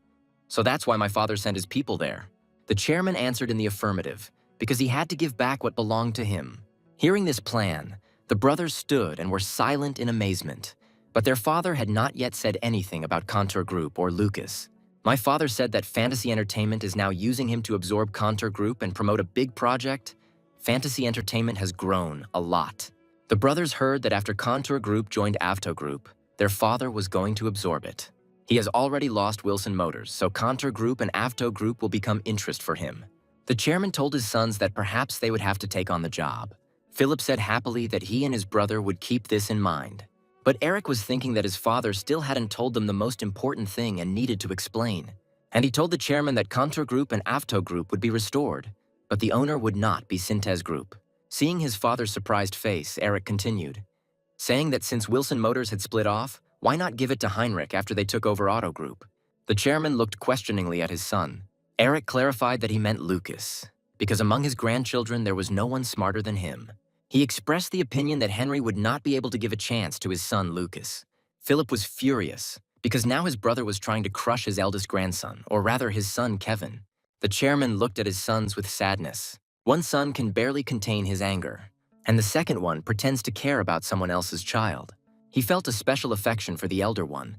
"So that's why my father sent his people there." The chairman answered in the affirmative, because he had to give back what belonged to him. Hearing this plan, the brothers stood and were silent in amazement, but their father had not yet said anything about Contour Group or Lucas. "My father said that Fantasy Entertainment is now using him to absorb Contour Group and promote a big project. Fantasy Entertainment has grown a lot." The brothers heard that after Contour Group joined Avto Group, their father was going to absorb it. He has already lost Wilson Motors, so Contour Group and Avto Group will become interest for him. The chairman told his sons that perhaps they would have to take on the job. Philip said happily that he and his brother would keep this in mind. But Eric was thinking that his father still hadn't told them the most important thing and needed to explain. And he told the chairman that Contour Group and Avto Group would be restored, but the owner would not be Sintez Group. Seeing his father's surprised face, Eric continued, saying that since Wilson Motors had split off, why not give it to Heinrich after they took over Auto Group? The chairman looked questioningly at his son. Eric clarified that he meant Lucas, because among his grandchildren there was no one smarter than him. He expressed the opinion that Henry would not be able to give a chance to his son Lucas. Philip was furious, because now his brother was trying to crush his eldest grandson, or rather his son Kevin. The chairman looked at his sons with sadness. One son can barely contain his anger, and the second one pretends to care about someone else's child. He felt a special affection for the elder one,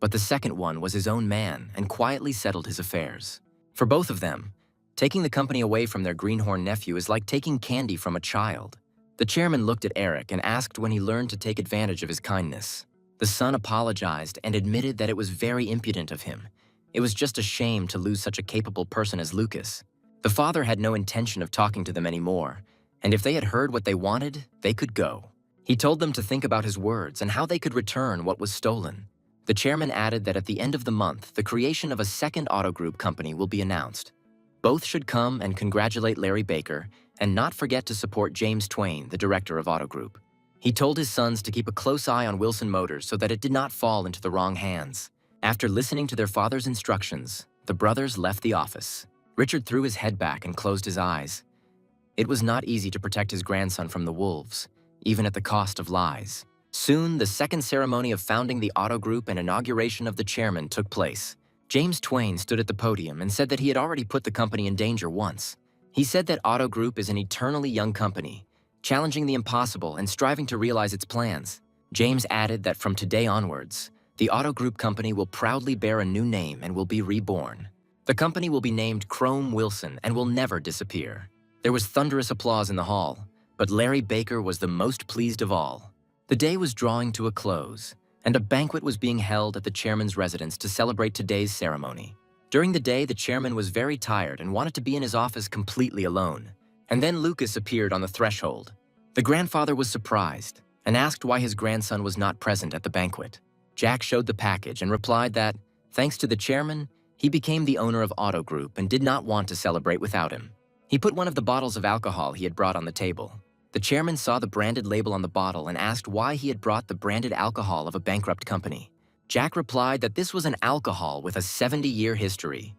but the second one was his own man and quietly settled his affairs. For both of them, taking the company away from their greenhorn nephew is like taking candy from a child. The chairman looked at Eric and asked when he learned to take advantage of his kindness. The son apologized and admitted that it was very impudent of him. It was just a shame to lose such a capable person as Lucas. The father had no intention of talking to them anymore, and if they had heard what they wanted, they could go. He told them to think about his words and how they could return what was stolen. The chairman added that at the end of the month, the creation of a second auto group company will be announced. Both should come and congratulate Larry Baker and not forget to support James Twain, the director of Auto Group. He told his sons to keep a close eye on Wilson Motors so that it did not fall into the wrong hands. After listening to their father's instructions, the brothers left the office. Richard threw his head back and closed his eyes. It was not easy to protect his grandson from the wolves, even at the cost of lies. Soon, the second ceremony of founding the Auto Group and inauguration of the chairman took place. James Twain stood at the podium and said that he had already put the company in danger once. He said that Auto Group is an eternally young company, challenging the impossible and striving to realize its plans. James added that from today onwards, the Auto Group company will proudly bear a new name and will be reborn. The company will be named Chrome Wilson and will never disappear. There was thunderous applause in the hall, but Larry Baker was the most pleased of all. The day was drawing to a close, and a banquet was being held at the chairman's residence to celebrate today's ceremony. During the day, the chairman was very tired and wanted to be in his office completely alone. And then Lucas appeared on the threshold. The grandfather was surprised and asked why his grandson was not present at the banquet. Jack showed the package and replied that, thanks to the chairman, he became the owner of Auto Group and did not want to celebrate without him. He put one of the bottles of alcohol he had brought on the table. The chairman saw the branded label on the bottle and asked why he had brought the branded alcohol of a bankrupt company. Jack replied that this was an alcohol with a 70-year history.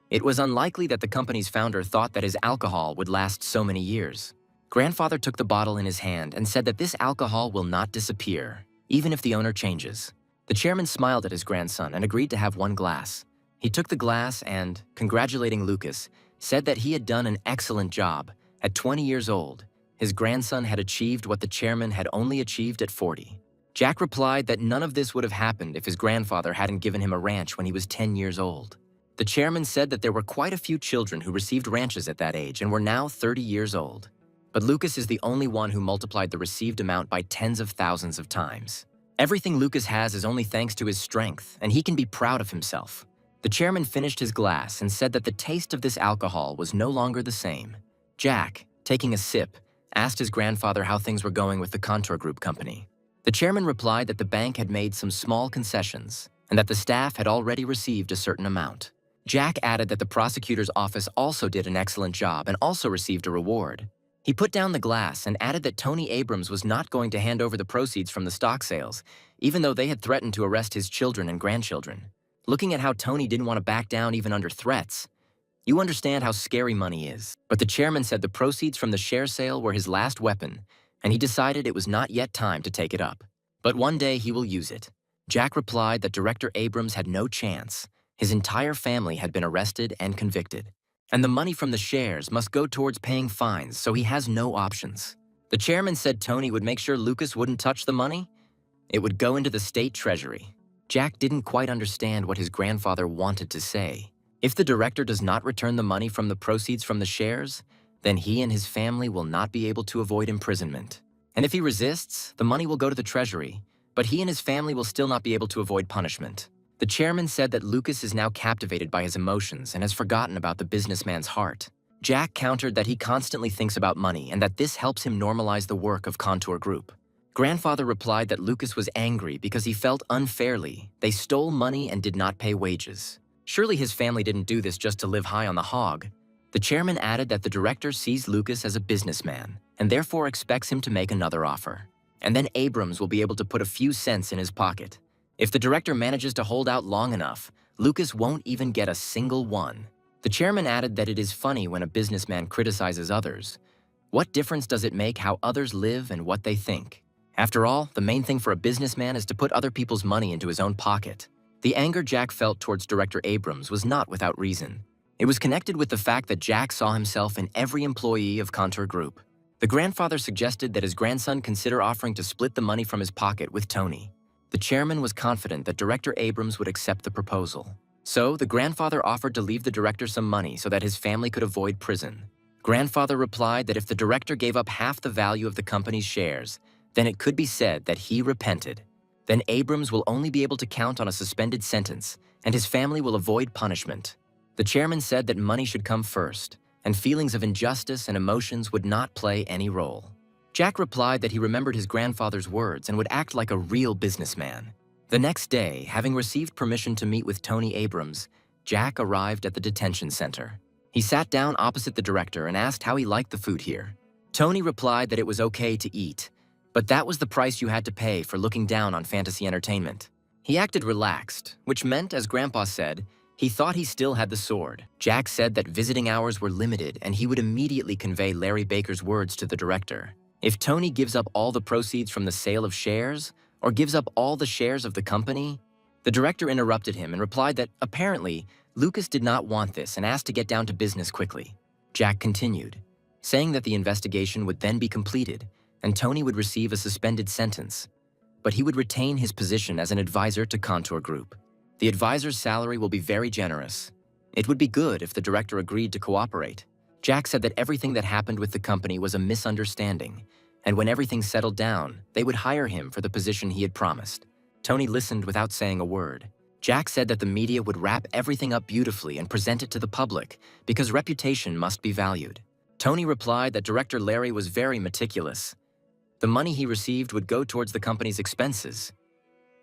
It was unlikely that the company's founder thought that his alcohol would last so many years. Grandfather took the bottle in his hand and said that this alcohol will not disappear, even if the owner changes. The chairman smiled at his grandson and agreed to have one glass. He took the glass and, congratulating Lucas, said that he had done an excellent job. At 20 years old, his grandson had achieved what the chairman had only achieved at 40. Jack replied that none of this would have happened if his grandfather hadn't given him a ranch when he was 10 years old. The chairman said that there were quite a few children who received ranches at that age and were now 30 years old. But Lucas is the only one who multiplied the received amount by tens of thousands of times. Everything Lucas has is only thanks to his strength, and he can be proud of himself. The chairman finished his glass and said that the taste of this alcohol was no longer the same. Jack, taking a sip, asked his grandfather how things were going with the Contour Group company. The chairman replied that the bank had made some small concessions and that the staff had already received a certain amount. Jack added that the prosecutor's office also did an excellent job and also received a reward. He put down the glass and added that Tony Abrams was not going to hand over the proceeds from the stock sales, even though they had threatened to arrest his children and grandchildren. Looking at how Tony didn't want to back down even under threats, you understand how scary money is. But the chairman said the proceeds from the share sale were his last weapon, and he decided it was not yet time to take it up. But one day he will use it. Jack replied that Director Abrams had no chance. His entire family had been arrested and convicted, and the money from the shares must go towards paying fines, so he has no options. The chairman said Tony would make sure Lucas wouldn't touch the money. It would go into the state treasury. Jack didn't quite understand what his grandfather wanted to say. If the director does not return the money from the proceeds from the shares, then he and his family will not be able to avoid imprisonment. And if he resists, the money will go to the treasury, but he and his family will still not be able to avoid punishment. The chairman said that Lucas is now captivated by his emotions and has forgotten about the businessman's heart. Jack countered that he constantly thinks about money and that this helps him normalize the work of Contour Group. Grandfather replied that Lucas was angry because he felt unfairly they stole money and did not pay wages. Surely his family didn't do this just to live high on the hog. The chairman added that the director sees Lucas as a businessman and therefore expects him to make another offer. And then Abrams will be able to put a few cents in his pocket. If the director manages to hold out long enough, Lucas won't even get a single one. The chairman added that it is funny when a businessman criticizes others. What difference does it make how others live and what they think? After all, the main thing for a businessman is to put other people's money into his own pocket. The anger Jack felt towards Director Abrams was not without reason. It was connected with the fact that Jack saw himself in every employee of Contour Group. The grandfather suggested that his grandson consider offering to split the money from his pocket with Tony. The chairman was confident that Director Abrams would accept the proposal. So, the grandfather offered to leave the director some money so that his family could avoid prison. Grandfather replied that if the director gave up half the value of the company's shares, then it could be said that he repented. Then Abrams will only be able to count on a suspended sentence, and his family will avoid punishment. The chairman said that money should come first, and feelings of injustice and emotions would not play any role. Jack replied that he remembered his grandfather's words and would act like a real businessman. The next day, having received permission to meet with Tony Abrams, Jack arrived at the detention center. He sat down opposite the director and asked how he liked the food here. Tony replied that it was okay to eat, but that was the price you had to pay for looking down on fantasy entertainment. He acted relaxed, which meant, as Grandpa said, he thought he still had the sword. Jack said that visiting hours were limited and he would immediately convey Larry Baker's words to the director. If Tony gives up all the proceeds from the sale of shares, or gives up all the shares of the company? The director interrupted him and replied that, apparently, Lucas did not want this and asked to get down to business quickly. Jack continued, saying that the investigation would then be completed and Tony would receive a suspended sentence, but he would retain his position as an advisor to Contour Group. The advisor's salary will be very generous. It would be good if the director agreed to cooperate. Jack said that everything that happened with the company was a misunderstanding, and when everything settled down, they would hire him for the position he had promised. Tony listened without saying a word. Jack said that the media would wrap everything up beautifully and present it to the public because reputation must be valued. Tony replied that director Larry was very meticulous. The money he received would go towards the company's expenses.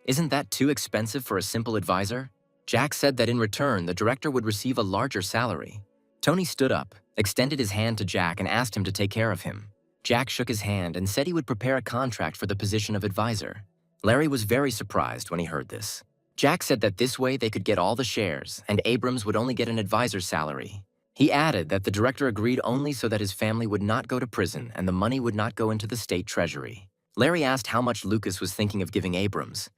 Isn't that too expensive for a simple advisor? Jack said that in return, the director would receive a larger salary. Tony stood up, extended his hand to Jack and asked him to take care of him. Jack shook his hand and said he would prepare a contract for the position of advisor. Larry was very surprised when he heard this. Jack said that this way they could get all the shares and Abrams would only get an advisor's salary. He added that the director agreed only so that his family would not go to prison and the money would not go into the state treasury. Larry asked how much Lucas was thinking of giving Abrams.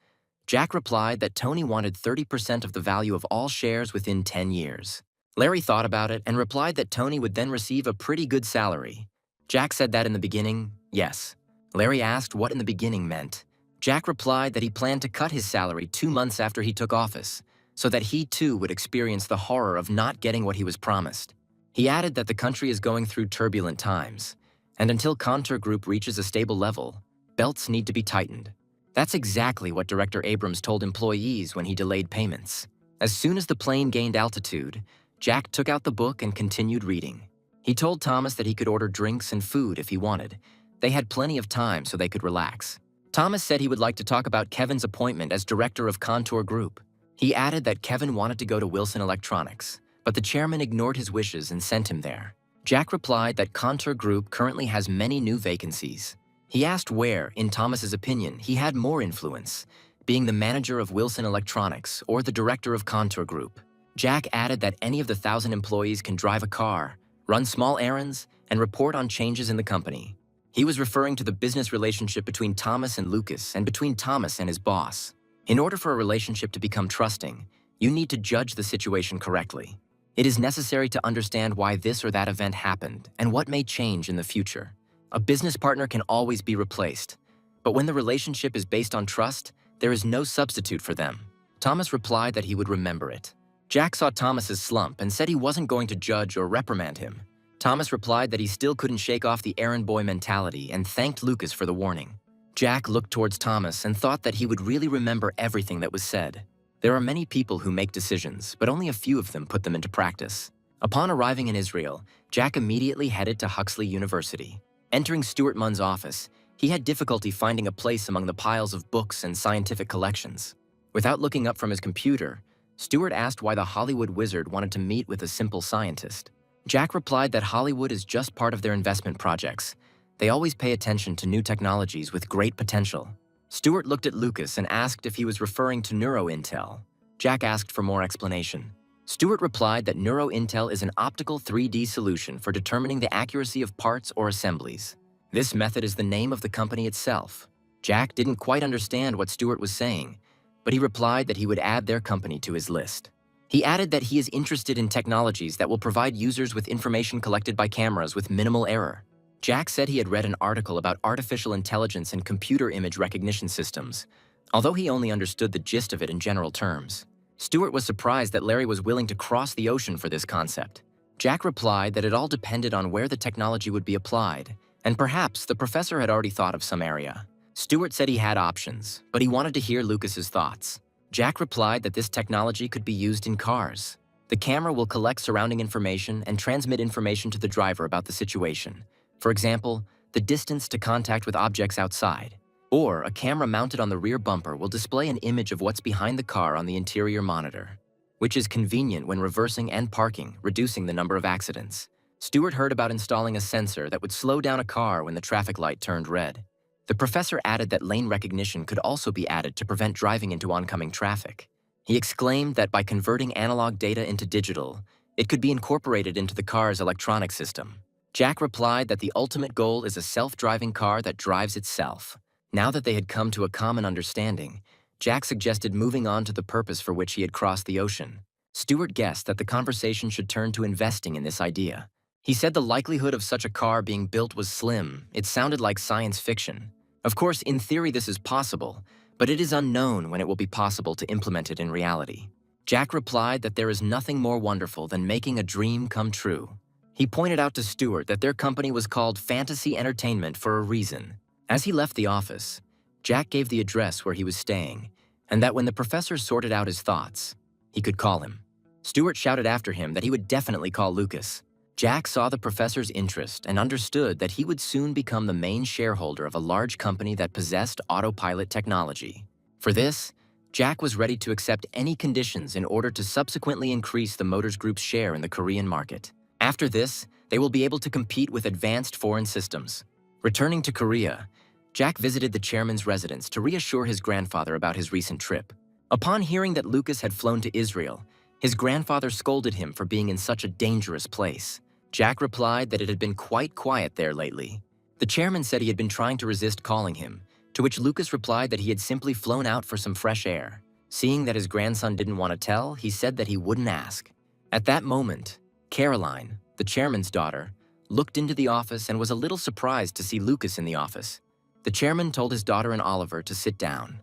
Jack replied that Tony wanted 30% of the value of all shares within 10 years. Larry thought about it and replied that Tony would then receive a pretty good salary. Jack said that in the beginning, yes. Larry asked what in the beginning meant. Jack replied that he planned to cut his salary 2 months after he took office, so that he too would experience the horror of not getting what he was promised. He added that the country is going through turbulent times, and until Contour Group reaches a stable level, belts need to be tightened. That's exactly what Director Abrams told employees when he delayed payments. As soon as the plane gained altitude, Jack took out the book and continued reading. He told Thomas that he could order drinks and food if he wanted. They had plenty of time so they could relax. Thomas said he would like to talk about Kevin's appointment as director of Contour Group. He added that Kevin wanted to go to Wilson Electronics, but the chairman ignored his wishes and sent him there. Jack replied that Contour Group currently has many new vacancies. He asked where, in Thomas's opinion, he had more influence, being the manager of Wilson Electronics or the director of Contour Group. Jack added that any of the 1,000 employees can drive a car, run small errands, and report on changes in the company. He was referring to the business relationship between Thomas and Lucas and between Thomas and his boss. In order for a relationship to become trusting, you need to judge the situation correctly. It is necessary to understand why this or that event happened and what may change in the future. A business partner can always be replaced, but when the relationship is based on trust, there is no substitute for them. Thomas replied that he would remember it. Jack saw Thomas's slump and said he wasn't going to judge or reprimand him. Thomas replied that he still couldn't shake off the errand boy mentality and thanked Lucas for the warning. Jack looked towards Thomas and thought that he would really remember everything that was said. There are many people who make decisions, but only a few of them put them into practice. Upon arriving in Israel, Jack immediately headed to Huxley University. Entering Stuart Munn's office, he had difficulty finding a place among the piles of books and scientific collections. Without looking up from his computer, Stuart asked why the Hollywood wizard wanted to meet with a simple scientist. Jack replied that Hollywood is just part of their investment projects. They always pay attention to new technologies with great potential. Stuart looked at Lucas and asked if he was referring to NeuroIntel. Jack asked for more explanation. Stuart replied that NeuroIntel is an optical 3D solution for determining the accuracy of parts or assemblies. This method is the name of the company itself. Jack didn't quite understand what Stuart was saying, but he replied that he would add their company to his list. He added that he is interested in technologies that will provide users with information collected by cameras with minimal error. Jack said he had read an article about artificial intelligence and computer image recognition systems, although he only understood the gist of it in general terms. Stuart was surprised that Larry was willing to cross the ocean for this concept. Jack replied that it all depended on where the technology would be applied, and perhaps the professor had already thought of some area. Stuart said he had options, but he wanted to hear Lucas's thoughts. Jack replied that this technology could be used in cars. The camera will collect surrounding information and transmit information to the driver about the situation. For example, the distance to contact with objects outside. Or a camera mounted on the rear bumper will display an image of what's behind the car on the interior monitor, which is convenient when reversing and parking, reducing the number of accidents. Stewart heard about installing a sensor that would slow down a car when the traffic light turned red. The professor added that lane recognition could also be added to prevent driving into oncoming traffic. He exclaimed that by converting analog data into digital, it could be incorporated into the car's electronic system. Jack replied that the ultimate goal is a self-driving car that drives itself. Now that they had come to a common understanding, Jack suggested moving on to the purpose for which he had crossed the ocean. Stewart guessed that the conversation should turn to investing in this idea. He said the likelihood of such a car being built was slim. It sounded like science fiction. Of course, in theory this is possible, but it is unknown when it will be possible to implement it in reality. Jack replied that there is nothing more wonderful than making a dream come true. He pointed out to Stewart that their company was called Fantasy Entertainment for a reason. As he left the office, Jack gave the address where he was staying, and that when the professor sorted out his thoughts, he could call him. Stewart shouted after him that he would definitely call Lucas. Jack saw the professor's interest and understood that he would soon become the main shareholder of a large company that possessed autopilot technology. For this, Jack was ready to accept any conditions in order to subsequently increase the Motors Group's share in the Korean market. After this, they will be able to compete with advanced foreign systems. Returning to Korea, Jack visited the chairman's residence to reassure his grandfather about his recent trip. Upon hearing that Lucas had flown to Israel, his grandfather scolded him for being in such a dangerous place. Jack replied that it had been quite quiet there lately. The chairman said he had been trying to resist calling him, to which Lucas replied that he had simply flown out for some fresh air. Seeing that his grandson didn't want to tell, he said that he wouldn't ask. At that moment, Caroline, the chairman's daughter, looked into the office and was a little surprised to see Lucas in the office. The chairman told his daughter and Oliver to sit down.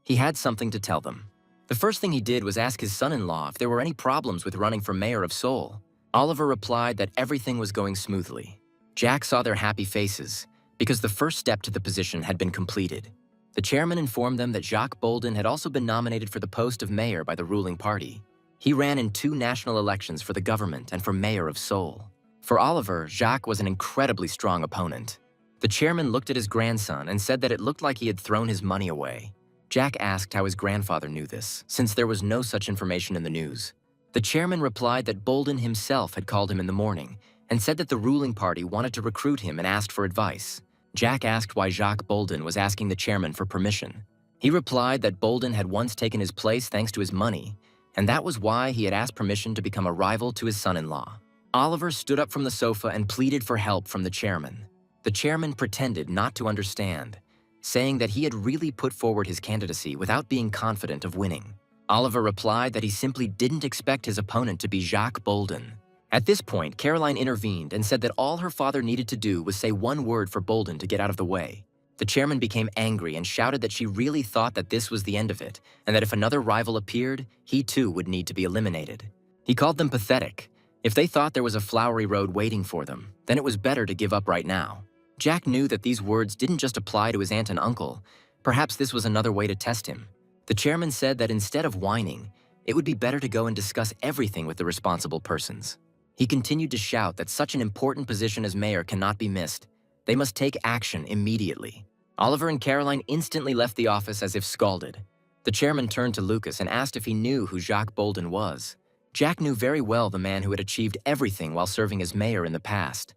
He had something to tell them. The first thing he did was ask his son-in-law if there were any problems with running for mayor of Seoul. Oliver replied that everything was going smoothly. Jack saw their happy faces, because the first step to the position had been completed. The chairman informed them that Jacques Bolden had also been nominated for the post of mayor by the ruling party. He ran in 2 national elections for the government and for mayor of Seoul. For Oliver, Jacques was an incredibly strong opponent. The chairman looked at his grandson and said that it looked like he had thrown his money away. Jack asked how his grandfather knew this, since there was no such information in the news. The chairman replied that Bolden himself had called him in the morning and said that the ruling party wanted to recruit him and asked for advice. Jack asked why Jacques Bolden was asking the chairman for permission. He replied that Bolden had once taken his place thanks to his money, and that was why he had asked permission to become a rival to his son-in-law. Oliver stood up from the sofa and pleaded for help from the chairman. The chairman pretended not to understand, saying that he had really put forward his candidacy without being confident of winning. Oliver replied that he simply didn't expect his opponent to be Jacques Bolden. At this point, Caroline intervened and said that all her father needed to do was say one word for Bolden to get out of the way. The chairman became angry and shouted that she really thought that this was the end of it, and that if another rival appeared, he too would need to be eliminated. He called them pathetic. If they thought there was a flowery road waiting for them, then it was better to give up right now. Jack knew that these words didn't just apply to his aunt and uncle. Perhaps this was another way to test him. The chairman said that instead of whining, it would be better to go and discuss everything with the responsible persons. He continued to shout that such an important position as mayor cannot be missed. They must take action immediately. Oliver and Caroline instantly left the office as if scalded. The chairman turned to Lucas and asked if he knew who Jacques Bolden was. Jack knew very well the man who had achieved everything while serving as mayor in the past.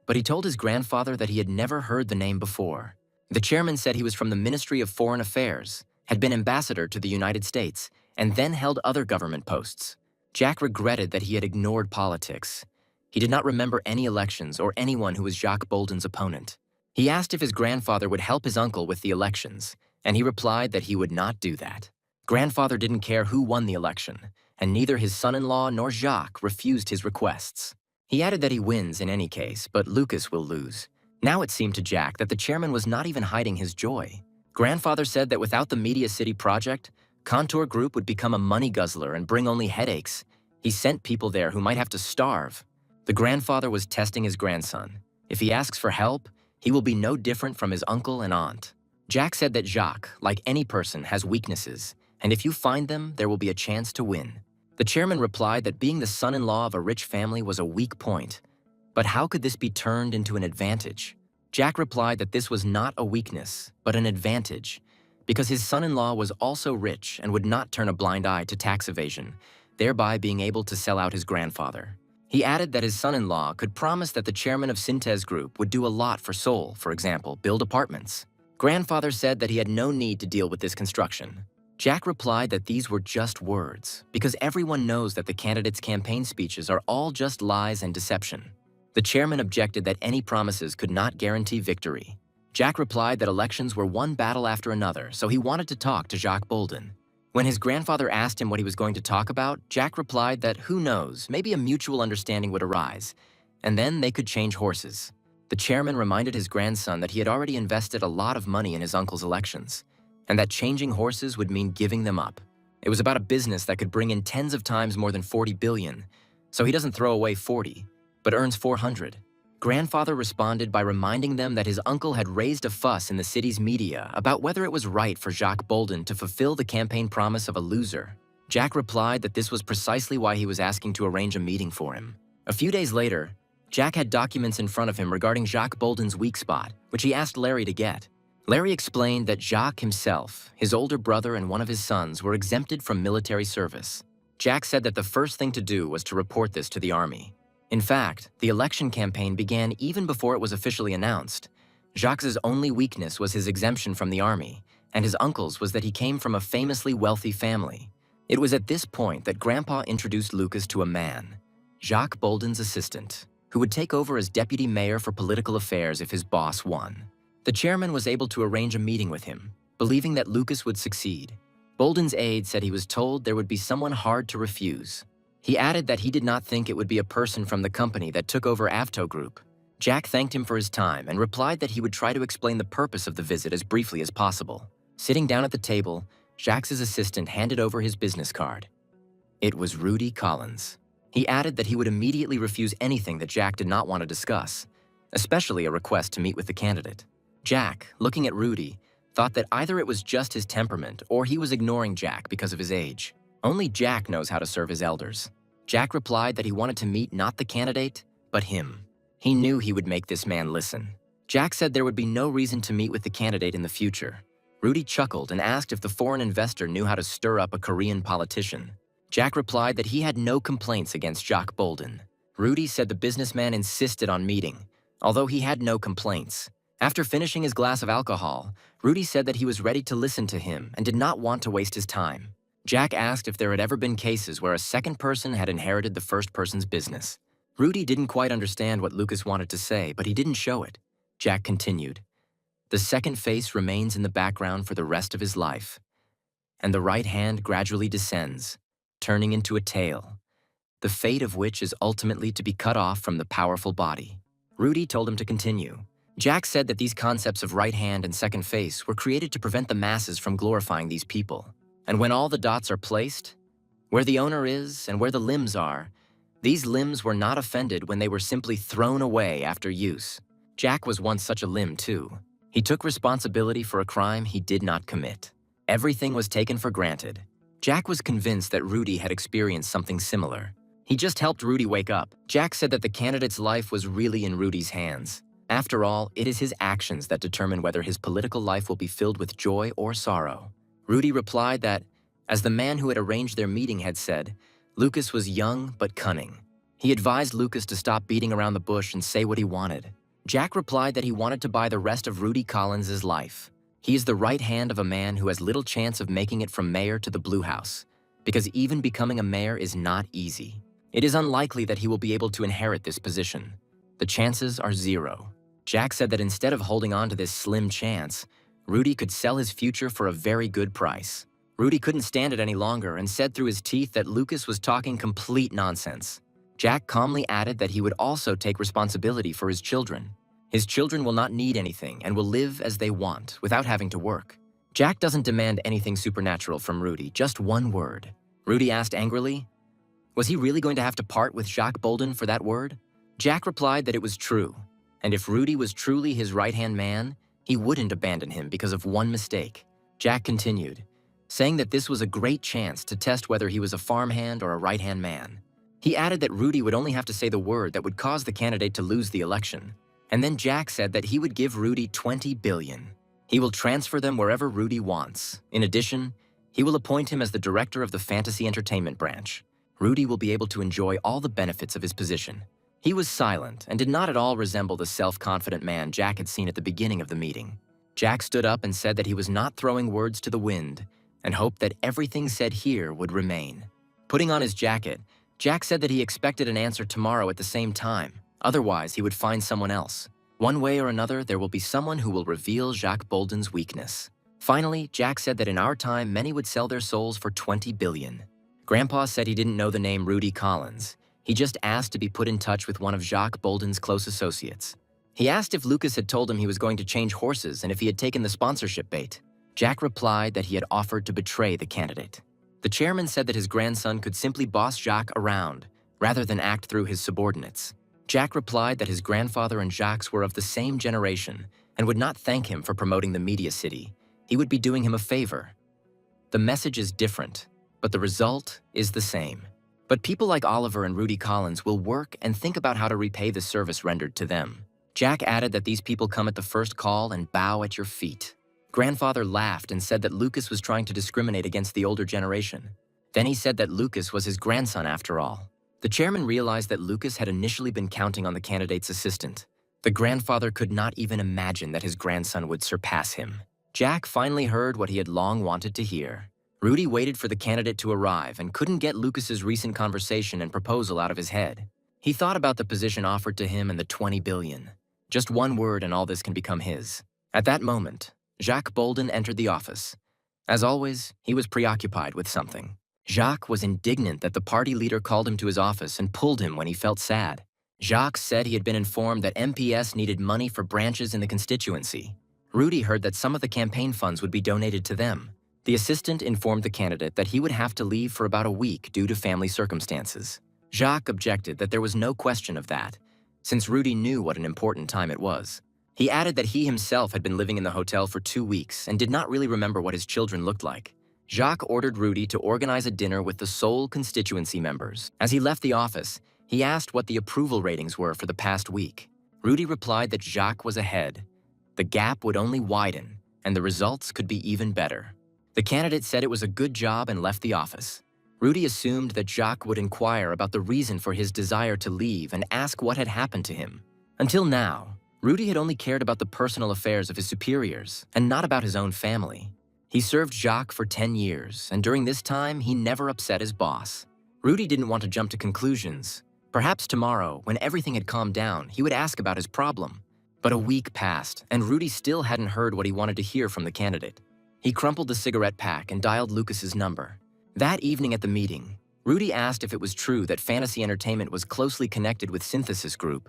But he told his grandfather that he had never heard the name before. The chairman said he was from the Ministry of Foreign Affairs, had been ambassador to the United States, and then held other government posts. Jack regretted that he had ignored politics. He did not remember any elections or anyone who was Jacques Bolden's opponent. He asked if his grandfather would help his uncle with the elections, and he replied that he would not do that. Grandfather didn't care who won the election, and neither his son-in-law nor Jacques refused his requests. He added that he wins in any case, but Lucas will lose. Now it seemed to Jack that the chairman was not even hiding his joy. Grandfather said that without the Media City project, Contour Group would become a money guzzler and bring only headaches. He sent people there who might have to starve. The grandfather was testing his grandson. If he asks for help, he will be no different from his uncle and aunt. Jack said that Jacques, like any person, has weaknesses, and if you find them, there will be a chance to win. The chairman replied that being the son-in-law of a rich family was a weak point. But how could this be turned into an advantage? Jack replied that this was not a weakness, but an advantage, because his son-in-law was also rich and would not turn a blind eye to tax evasion, thereby being able to sell out his grandfather. He added that his son-in-law could promise that the chairman of Synthes Group would do a lot for Seoul, for example, build apartments. Grandfather said that he had no need to deal with this construction. Jack replied that these were just words, because everyone knows that the candidates' campaign speeches are all just lies and deception. The chairman objected that any promises could not guarantee victory. Jack replied that elections were one battle after another, so he wanted to talk to Jacques Bolden. When his grandfather asked him what he was going to talk about, Jack replied that who knows, maybe a mutual understanding would arise, and then they could change horses. The chairman reminded his grandson that he had already invested a lot of money in his uncle's elections, and that changing horses would mean giving them up. It was about a business that could bring in tens of times more than 40 billion, so he doesn't throw away 40, but earns 400. Grandfather responded by reminding them that his uncle had raised a fuss in the city's media about whether it was right for Jacques Bolden to fulfill the campaign promise of a loser. Jack replied that this was precisely why he was asking to arrange a meeting for him. A few days later, Jack had documents in front of him regarding Jacques Bolden's weak spot, which he asked Larry to get. Larry explained that Jacques himself, his older brother, and one of his sons were exempted from military service. Jack said that the first thing to do was to report this to the army. In fact, the election campaign began even before it was officially announced. Jacques' only weakness was his exemption from the army, and his uncle's was that he came from a famously wealthy family. It was at this point that Grandpa introduced Lucas to a man, Jacques Bolden's assistant, who would take over as deputy mayor for political affairs if his boss won. The chairman was able to arrange a meeting with him, believing that Lucas would succeed. Bolden's aide said he was told there would be someone hard to refuse. He added that he did not think it would be a person from the company that took over Avto Group. Jack thanked him for his time and replied that he would try to explain the purpose of the visit as briefly as possible. Sitting down at the table, Jack's assistant handed over his business card. It was Rudy Collins. He added that he would immediately refuse anything that Jack did not want to discuss, especially a request to meet with the candidate. Jack, looking at Rudy, thought that either it was just his temperament or he was ignoring Jack because of his age. Only Jack knows how to serve his elders. Jack replied that he wanted to meet not the candidate, but him. He knew he would make this man listen. Jack said there would be no reason to meet with the candidate in the future. Rudy chuckled and asked if the foreign investor knew how to stir up a Korean politician. Jack replied that he had no complaints against Jacques Bolden. Rudy said the businessman insisted on meeting, although he had no complaints. After finishing his glass of alcohol, Rudy said that he was ready to listen to him and did not want to waste his time. Jack asked if there had ever been cases where a second person had inherited the first person's business. Rudy didn't quite understand what Lucas wanted to say, but he didn't show it. Jack continued, "The second face remains in the background for the rest of his life, and the right hand gradually descends, turning into a tail, the fate of which is ultimately to be cut off from the powerful body." Rudy told him to continue. Jack said that these concepts of right hand and second face were created to prevent the masses from glorifying these people. And when all the dots are placed, where the owner is and where the limbs are, these limbs were not offended when they were simply thrown away after use. Jack was once such a limb too. He took responsibility for a crime he did not commit. Everything was taken for granted. Jack was convinced that Rudy had experienced something similar. He just helped Rudy wake up. Jack said that the candidate's life was really in Rudy's hands. After all, it is his actions that determine whether his political life will be filled with joy or sorrow. Rudy replied that, as the man who had arranged their meeting had said, Lucas was young but cunning. He advised Lucas to stop beating around the bush and say what he wanted. Jack replied that he wanted to buy the rest of Rudy Collins' life. He is the right hand of a man who has little chance of making it from mayor to the Blue House, because even becoming a mayor is not easy. It is unlikely that he will be able to inherit this position. The chances are 0. Jack said that instead of holding on to this slim chance, Rudy could sell his future for a very good price. Rudy couldn't stand it any longer and said through his teeth that Lucas was talking complete nonsense. Jack calmly added that he would also take responsibility for his children. His children will not need anything and will live as they want without having to work. Jack doesn't demand anything supernatural from Rudy, just one word. Rudy asked angrily, was he really going to have to part with Jacques Bolden for that word? Jack replied that it was true, and if Rudy was truly his right-hand man, he wouldn't abandon him because of one mistake. Jack continued, saying that this was a great chance to test whether he was a farmhand or a right-hand man. He added that Rudy would only have to say the word that would cause the candidate to lose the election, And then Jack said that he would give Rudy 20 billion. He will transfer them wherever Rudy wants. In addition, he will appoint him as the director of the fantasy entertainment branch. Rudy will be able to enjoy all the benefits of his position. He was silent and did not at all resemble the self-confident man Jack had seen at the beginning of the meeting. Jack stood up and said that he was not throwing words to the wind and hoped that everything said here would remain. Putting on his jacket, Jack said that he expected an answer tomorrow at the same time. Otherwise, he would find someone else. One way or another, there will be someone who will reveal Jacques Bolden's weakness. Finally, Jack said that in our time, many would sell their souls for 20 billion. Grandpa said he didn't know the name Rudy Collins. He just asked to be put in touch with one of Jacques Bolden's close associates. He asked if Lucas had told him he was going to change horses and if he had taken the sponsorship bait. Jack replied that he had offered to betray the candidate. The chairman said that his grandson could simply boss Jacques around, rather than act through his subordinates. Jack replied that his grandfather and Jacques were of the same generation and would not thank him for promoting the media city. He would be doing him a favor. The message is different, but the result is the same. But people like Oliver and Rudy Collins will work and think about how to repay the service rendered to them. Jack added that these people come at the first call and bow at your feet. Grandfather laughed and said that Lucas was trying to discriminate against the older generation. Then he said that Lucas was his grandson after all. The chairman realized that Lucas had initially been counting on the candidate's assistant. The grandfather could not even imagine that his grandson would surpass him. Jack finally heard what he had long wanted to hear. Rudy waited for the candidate to arrive and couldn't get Lucas's recent conversation and proposal out of his head. He thought about the position offered to him and the 20 billion. Just one word and all this can become his. At that moment, Jacques Bolden entered the office. As always, he was preoccupied with something. Jacques was indignant that the party leader called him to his office and pulled him when he felt sad. Jacques said he had been informed that MPS needed money for branches in the constituency. Rudy heard that some of the campaign funds would be donated to them. The assistant informed the candidate that he would have to leave for about a week due to family circumstances. Jacques objected that there was no question of that, since Rudy knew what an important time it was. He added that he himself had been living in the hotel for 2 weeks and did not really remember what his children looked like. Jacques ordered Rudy to organize a dinner with the sole constituency members. As he left the office, he asked what the approval ratings were for the past week. Rudy replied that Jacques was ahead. The gap would only widen, and the results could be even better. The candidate said it was a good job and left the office. Rudy assumed that Jacques would inquire about the reason for his desire to leave and ask what had happened to him. Until now, Rudy had only cared about the personal affairs of his superiors and not about his own family. He served Jacques for 10 years, and during this time, he never upset his boss. Rudy didn't want to jump to conclusions. Perhaps tomorrow, when everything had calmed down, he would ask about his problem. But a week passed, and Rudy still hadn't heard what he wanted to hear from the candidate. He crumpled the cigarette pack and dialed Lucas's number. That evening at the meeting, Rudy asked if it was true that Fantasy Entertainment was closely connected with Synthesis Group.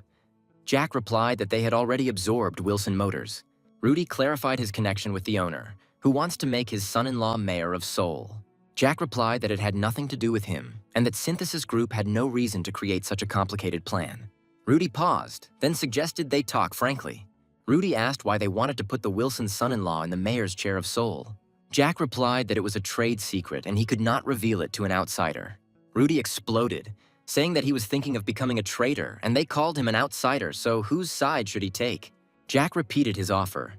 Jack replied that they had already absorbed Wilson Motors. Rudy clarified his connection with the owner, who wants to make his son-in-law mayor of Seoul. Jack replied that it had nothing to do with him, and that Synthesis Group had no reason to create such a complicated plan. Rudy paused, then suggested they talk frankly. Rudy asked why they wanted to put the Wilson son-in-law in the mayor's chair of Seoul. Jack replied that it was a trade secret and he could not reveal it to an outsider. Rudy exploded, saying that he was thinking of becoming a traitor, and they called him an outsider, so whose side should he take? Jack repeated his offer.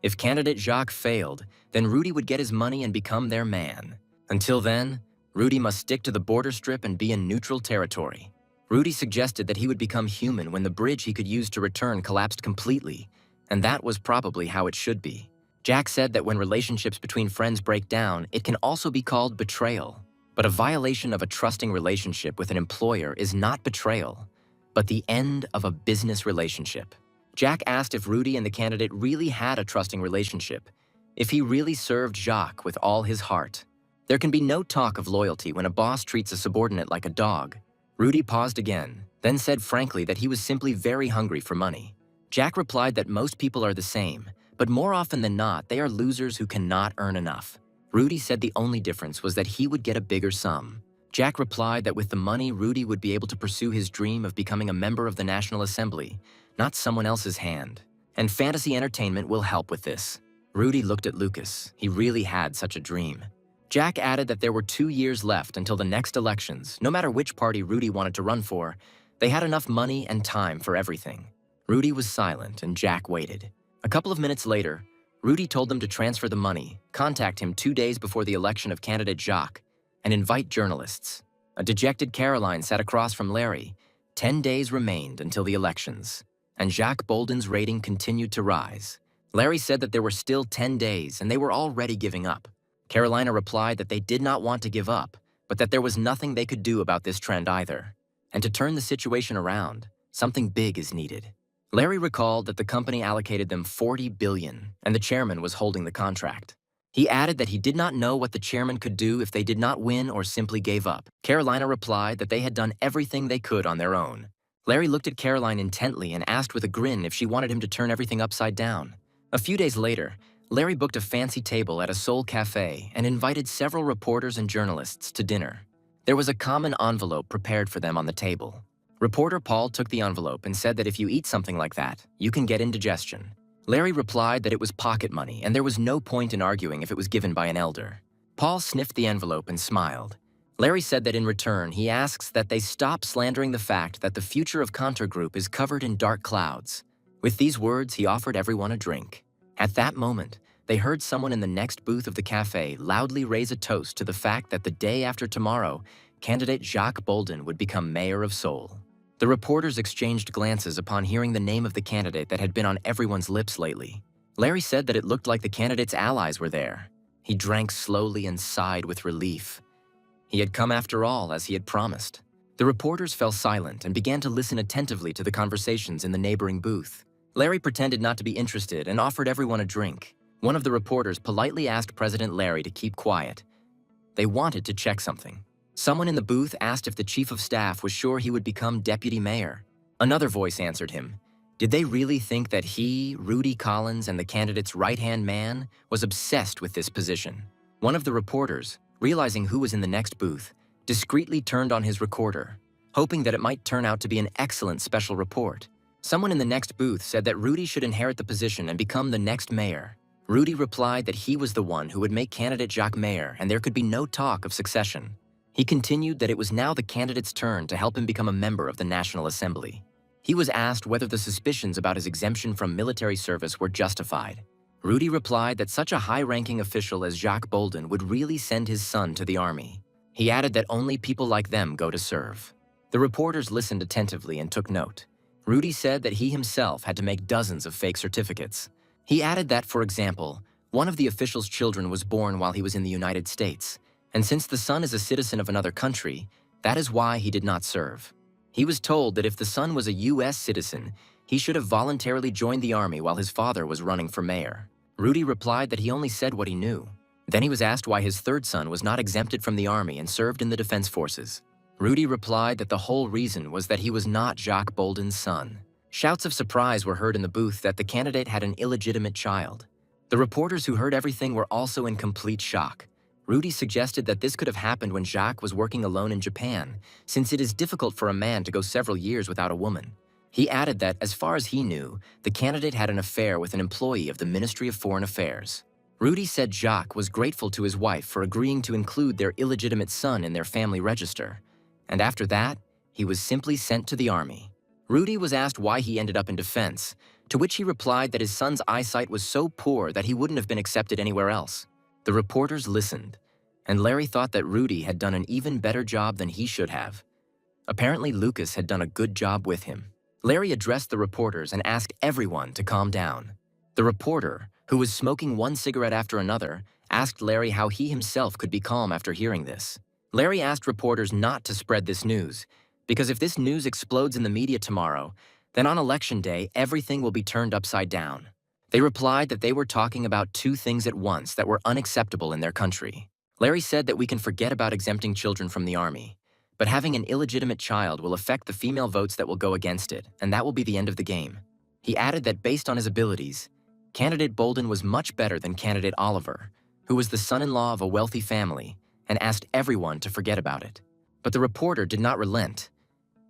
If candidate Jacques failed, then Rudy would get his money and become their man. Until then, Rudy must stick to the border strip and be in neutral territory. Rudy suggested that he would become human when the bridge he could use to return collapsed completely, and that was probably how it should be. Jack said that when relationships between friends break down, it can also be called betrayal. But a violation of a trusting relationship with an employer is not betrayal, but the end of a business relationship. Jack asked if Rudy and the candidate really had a trusting relationship, if he really served Jacques with all his heart. There can be no talk of loyalty when a boss treats a subordinate like a dog. Rudy paused again, then said frankly that he was simply very hungry for money. Jack replied that most people are the same, but more often than not, they are losers who cannot earn enough. Rudy said the only difference was that he would get a bigger sum. Jack replied that with the money, Rudy would be able to pursue his dream of becoming a member of the National Assembly, not someone else's hand. And Fantasy Entertainment will help with this. Rudy looked at Lucas. He really had such a dream. Jack added that there were 2 years left until the next elections. No matter which party Rudy wanted to run for, they had enough money and time for everything. Rudy was silent and Jack waited. A couple of minutes later, Rudy told them to transfer the money, contact him 2 days before the election of candidate Jacques, and invite journalists. A dejected Caroline sat across from Larry. 10 days remained until the elections, and Jacques Bolden's rating continued to rise. Larry said that there were still 10 days and they were already giving up. Carolina replied that they did not want to give up, but that there was nothing they could do about this trend either. And to turn the situation around, something big is needed. Larry recalled that the company allocated them $40 billion, and the chairman was holding the contract. He added that he did not know what the chairman could do if they did not win or simply gave up. Carolina replied that they had done everything they could on their own. Larry looked at Caroline intently and asked with a grin if she wanted him to turn everything upside down. A few days later, Larry booked a fancy table at a Seoul cafe and invited several reporters and journalists to dinner. There was a common envelope prepared for them on the table. Reporter Paul took the envelope and said that if you eat something like that, you can get indigestion. Larry replied that it was pocket money and there was no point in arguing if it was given by an elder. Paul sniffed the envelope and smiled. Larry said that in return, he asks that they stop slandering the fact that the future of Contour Group is covered in dark clouds. With these words, he offered everyone a drink. At that moment, they heard someone in the next booth of the cafe loudly raise a toast to the fact that the day after tomorrow, candidate Jacques Bolden would become mayor of Seoul. The reporters exchanged glances upon hearing the name of the candidate that had been on everyone's lips lately. Larry said that it looked like the candidate's allies were there. He drank slowly and sighed with relief. He had come after all, as he had promised. The reporters fell silent and began to listen attentively to the conversations in the neighboring booth. Larry pretended not to be interested and offered everyone a drink. One of the reporters politely asked President Larry to keep quiet. They wanted to check something. Someone in the booth asked if the chief of staff was sure he would become deputy mayor. Another voice answered him. Did they really think that he, Rudy Collins, and the candidate's right-hand man was obsessed with this position? One of the reporters, realizing who was in the next booth, discreetly turned on his recorder, hoping that it might turn out to be an excellent special report. Someone in the next booth said that Rudy should inherit the position and become the next mayor. Rudy replied that he was the one who would make candidate Jacques mayor and there could be no talk of succession. He continued that it was now the candidate's turn to help him become a member of the National Assembly. He was asked whether the suspicions about his exemption from military service were justified. Rudy replied that such a high-ranking official as Jacques Bolden would really send his son to the army. He added that only people like them go to serve. The reporters listened attentively and took note. Rudy said that he himself had to make dozens of fake certificates. He added that, for example, one of the official's children was born while he was in the United States, and since the son is a citizen of another country, that is why he did not serve. He was told that if the son was a U.S. citizen, he should have voluntarily joined the army while his father was running for mayor. Rudy replied that he only said what he knew. Then he was asked why his third son was not exempted from the army and served in the defense forces. Rudy replied that the whole reason was that he was not Jacques Bolden's son. Shouts of surprise were heard in the booth that the candidate had an illegitimate child. The reporters who heard everything were also in complete shock. Rudy suggested that this could have happened when Jacques was working alone in Japan, since it is difficult for a man to go several years without a woman. He added that, as far as he knew, the candidate had an affair with an employee of the Ministry of Foreign Affairs. Rudy said Jacques was grateful to his wife for agreeing to include their illegitimate son in their family register, and after that, he was simply sent to the army. Rudy was asked why he ended up in defense, to which he replied that his son's eyesight was so poor that he wouldn't have been accepted anywhere else. The reporters listened, and Larry thought that Rudy had done an even better job than he should have. Apparently, Lucas had done a good job with him. Larry addressed the reporters and asked everyone to calm down. The reporter, who was smoking one cigarette after another, asked Larry how he himself could be calm after hearing this. Larry asked reporters not to spread this news, because if this news explodes in the media tomorrow, then on election day, everything will be turned upside down. They replied that they were talking about two things at once that were unacceptable in their country. Larry said that we can forget about exempting children from the army, but having an illegitimate child will affect the female votes that will go against it, and that will be the end of the game. He added that based on his abilities, candidate Bolden was much better than candidate Oliver, who was the son-in-law of a wealthy family, and asked everyone to forget about it. But the reporter did not relent.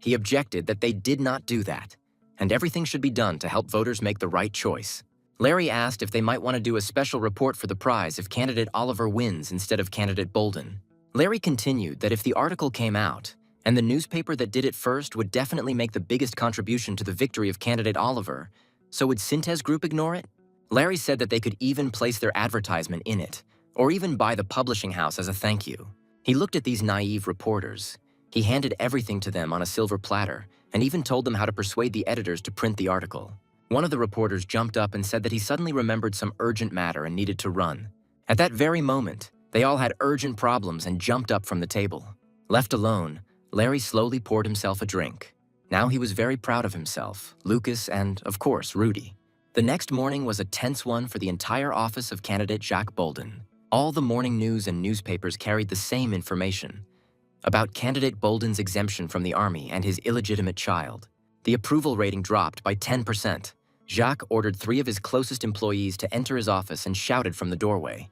He objected that they did not do that, and everything should be done to help voters make the right choice. Larry asked if they might want to do a special report for the prize if candidate Oliver wins instead of candidate Bolden. Larry continued that if the article came out, And the newspaper that did it first would definitely make the biggest contribution to the victory of candidate Oliver. So would Syntez Group ignore it? Larry said that they could even place their advertisement in it, or even buy the publishing house as a thank you. He looked at these naive reporters. He handed everything to them on a silver platter, and even told them how to persuade the editors to print the article. One of the reporters jumped up and said that he suddenly remembered some urgent matter and needed to run. At that very moment, they all had urgent problems and jumped up from the table. Left alone, Larry slowly poured himself a drink. Now he was very proud of himself, Lucas, and, of course, Rudy. The next morning was a tense one for the entire office of candidate Jacques Bolden. All the morning news and newspapers carried the same information about candidate Bolden's exemption from the army and his illegitimate child. The approval rating dropped by 10%. Jacques ordered 3 of his closest employees to enter his office and shouted from the doorway.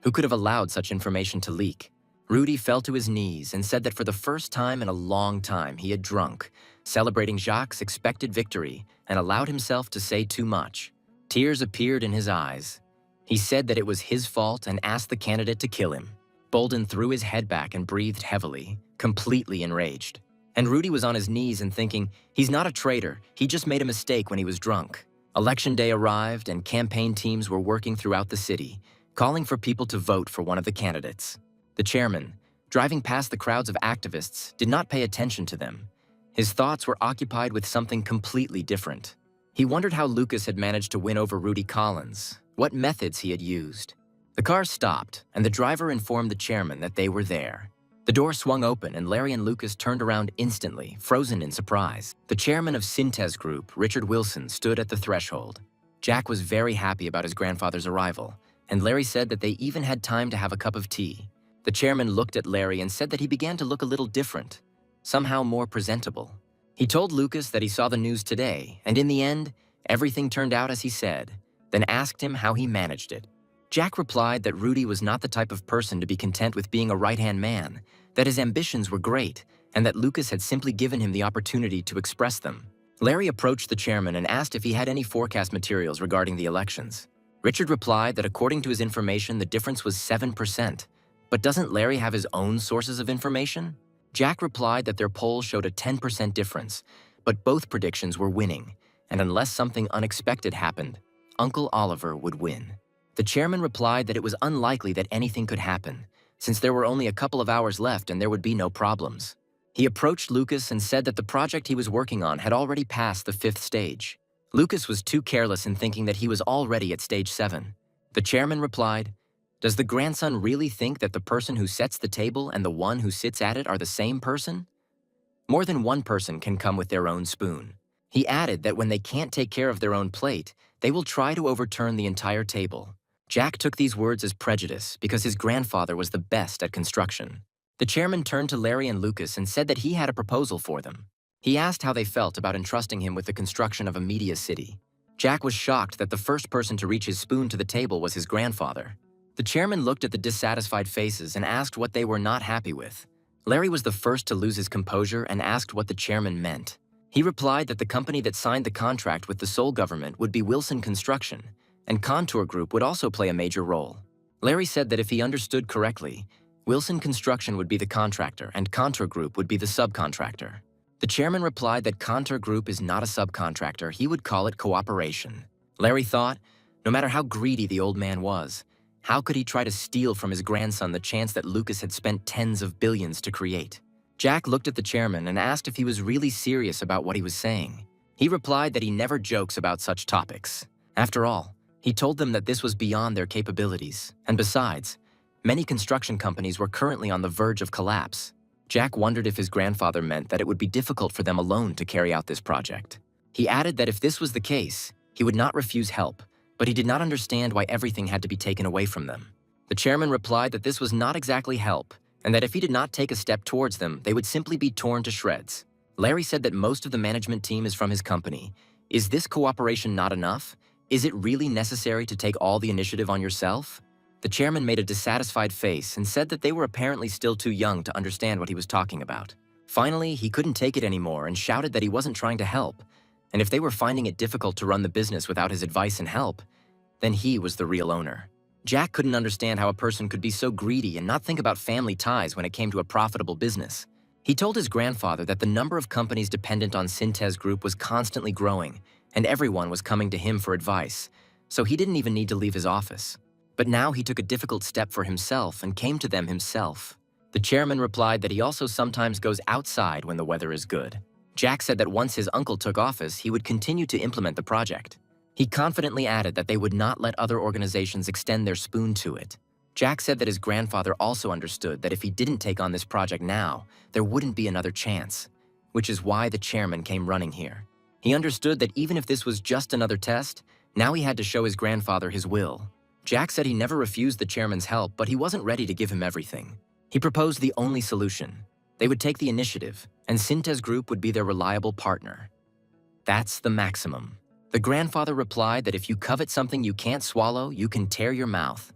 Who could have allowed such information to leak? Rudy fell to his knees and said that for the first time in a long time he had drunk, celebrating Jacques' expected victory, and allowed himself to say too much. Tears appeared in his eyes. He said that it was his fault and asked the candidate to kill him. Bolden threw his head back and breathed heavily, completely enraged. And Rudy was on his knees and thinking, he's not a traitor, he just made a mistake when he was drunk. Election day arrived and campaign teams were working throughout the city, calling for people to vote for one of the candidates. The chairman, driving past the crowds of activists, did not pay attention to them. His thoughts were occupied with something completely different. He wondered how Lucas had managed to win over Rudy Collins, what methods he had used. The car stopped, and the driver informed the chairman that they were there. The door swung open, and Larry and Lucas turned around instantly, frozen in surprise. The chairman of Syntez Group, Richard Wilson, stood at the threshold. Jack was very happy about his grandfather's arrival, and Larry said that they even had time to have a cup of tea. The chairman looked at Larry and said that he began to look a little different, somehow more presentable. He told Lucas that he saw the news today, and in the end, everything turned out as he said, then asked him how he managed it. Jack replied that Rudy was not the type of person to be content with being a right-hand man, that his ambitions were great, and that Lucas had simply given him the opportunity to express them. Larry approached the chairman and asked if he had any forecast materials regarding the elections. Richard replied that according to his information, the difference was 7%. But doesn't Larry have his own sources of information? Jack replied that their polls showed a 10% difference, but both predictions were winning, and unless something unexpected happened, Uncle Oliver would win. The chairman replied that it was unlikely that anything could happen, since there were only a couple of hours left and there would be no problems. He approached Lucas and said that the project he was working on had already passed the 5th stage. Lucas was too careless in thinking that he was already at stage 7. The chairman replied, "Does the grandson really think that the person who sets the table and the one who sits at it are the same person? More than one person can come with their own spoon." He added that when they can't take care of their own plate, they will try to overturn the entire table. Jack took these words as prejudice because his grandfather was the best at construction. The chairman turned to Larry and Lucas and said that he had a proposal for them. He asked how they felt about entrusting him with the construction of a media city. Jack was shocked that the first person to reach his spoon to the table was his grandfather. The chairman looked at the dissatisfied faces and asked what they were not happy with. Larry was the first to lose his composure and asked what the chairman meant. He replied that the company that signed the contract with the Seoul government would be Wilson Construction, and Contour Group would also play a major role. Larry said that if he understood correctly, Wilson Construction would be the contractor and Contour Group would be the subcontractor. The chairman replied that Contour Group is not a subcontractor, he would call it cooperation. Larry thought, no matter how greedy the old man was, how could he try to steal from his grandson the chance that Lucas had spent tens of billions to create? Jack looked at the chairman and asked if he was really serious about what he was saying. He replied that he never jokes about such topics. After all, he told them that this was beyond their capabilities, and besides, many construction companies were currently on the verge of collapse. Jack wondered if his grandfather meant that it would be difficult for them alone to carry out this project. He added that if this was the case, he would not refuse help, but he did not understand why everything had to be taken away from them. The chairman replied that this was not exactly help, and that if he did not take a step towards them, they would simply be torn to shreds. Larry said that most of the management team is from his company. Is this cooperation not enough? Is it really necessary to take all the initiative on yourself? The chairman made a dissatisfied face and said that they were apparently still too young to understand what he was talking about. Finally, he couldn't take it anymore and shouted that he wasn't trying to help, and if they were finding it difficult to run the business without his advice and help, then he was the real owner. Jack couldn't understand how a person could be so greedy and not think about family ties when it came to a profitable business. He told his grandfather that the number of companies dependent on Syntez Group was constantly growing, and everyone was coming to him for advice, so he didn't even need to leave his office. But now he took a difficult step for himself and came to them himself. The chairman replied that he also sometimes goes outside when the weather is good. Jack said that once his uncle took office, he would continue to implement the project. He confidently added that they would not let other organizations extend their spoon to it. Jack said that his grandfather also understood that if he didn't take on this project now, there wouldn't be another chance, which is why the chairman came running here. He understood that even if this was just another test, now he had to show his grandfather his will. Jack said he never refused the chairman's help, but he wasn't ready to give him everything. He proposed the only solution. They would take the initiative, and Syntez Group would be their reliable partner. That's the maximum. The grandfather replied that if you covet something you can't swallow, you can tear your mouth.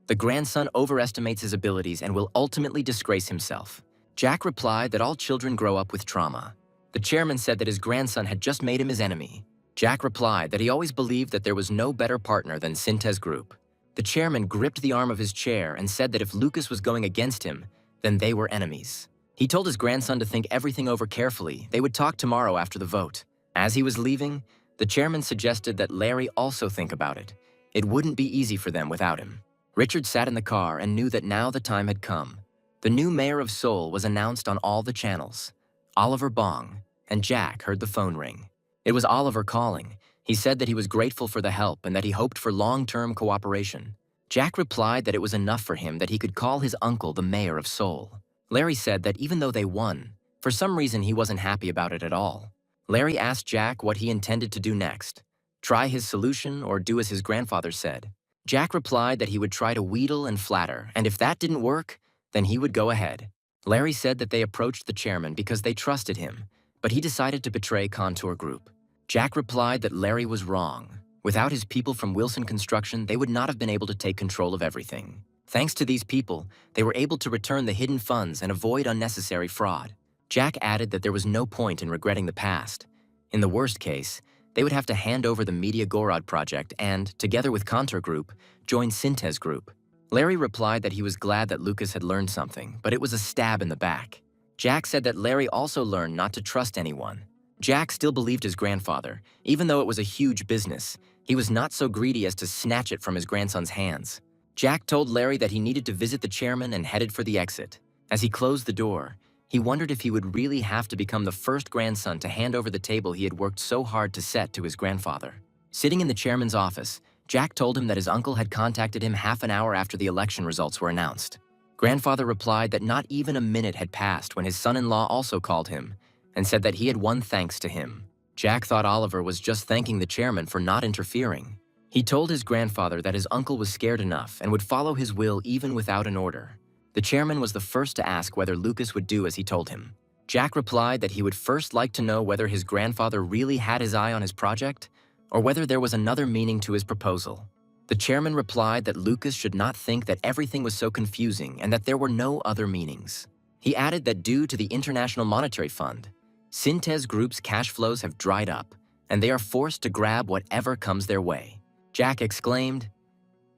The grandson overestimates his abilities and will ultimately disgrace himself. Jack replied that all children grow up with trauma. The chairman said that his grandson had just made him his enemy. Jack replied that he always believed that there was no better partner than Syntez Group. The chairman gripped the arm of his chair and said that if Lucas was going against him, then they were enemies. He told his grandson to think everything over carefully. They would talk tomorrow after the vote. As he was leaving, the chairman suggested that Larry also think about it. It wouldn't be easy for them without him. Richard sat in the car and knew that now the time had come. The new mayor of Seoul was announced on all the channels. Oliver Bong, and Jack heard the phone ring. It was Oliver calling. He said that he was grateful for the help and that he hoped for long-term cooperation. Jack replied that it was enough for him that he could call his uncle the mayor of Seoul. Larry said that even though they won, for some reason he wasn't happy about it at all. Larry asked Jack what he intended to do next. Try his solution or do as his grandfather said. Jack replied that he would try to wheedle and flatter, and if that didn't work, then he would go ahead. Larry said that they approached the chairman because they trusted him, but he decided to betray Contour Group. Jack replied that Larry was wrong. Without his people from Wilson Construction, they would not have been able to take control of everything. Thanks to these people, they were able to return the hidden funds and avoid unnecessary fraud. Jack added that there was no point in regretting the past. In the worst case, they would have to hand over the Media Gorod project and, together with Contour Group, join Syntez Group. Larry replied that he was glad that Lucas had learned something, but it was a stab in the back. Jack said that Larry also learned not to trust anyone. Jack still believed his grandfather. Even though it was a huge business, he was not so greedy as to snatch it from his grandson's hands. Jack told Larry that he needed to visit the chairman and headed for the exit. As he closed the door, he wondered if he would really have to become the first grandson to hand over the table he had worked so hard to set to his grandfather. Sitting in the chairman's office, Jack told him that his uncle had contacted him half an hour after the election results were announced. Grandfather replied that not even a minute had passed when his son-in-law also called him and said that he had won thanks to him. Jack thought Oliver was just thanking the chairman for not interfering. He told his grandfather that his uncle was scared enough and would follow his will even without an order. The chairman was the first to ask whether Lucas would do as he told him. Jack replied that he would first like to know whether his grandfather really had his eye on his project or whether there was another meaning to his proposal. The chairman replied that Lucas should not think that everything was so confusing and that there were no other meanings. He added that due to the International Monetary Fund, Syntez Group's cash flows have dried up and they are forced to grab whatever comes their way. Jack exclaimed,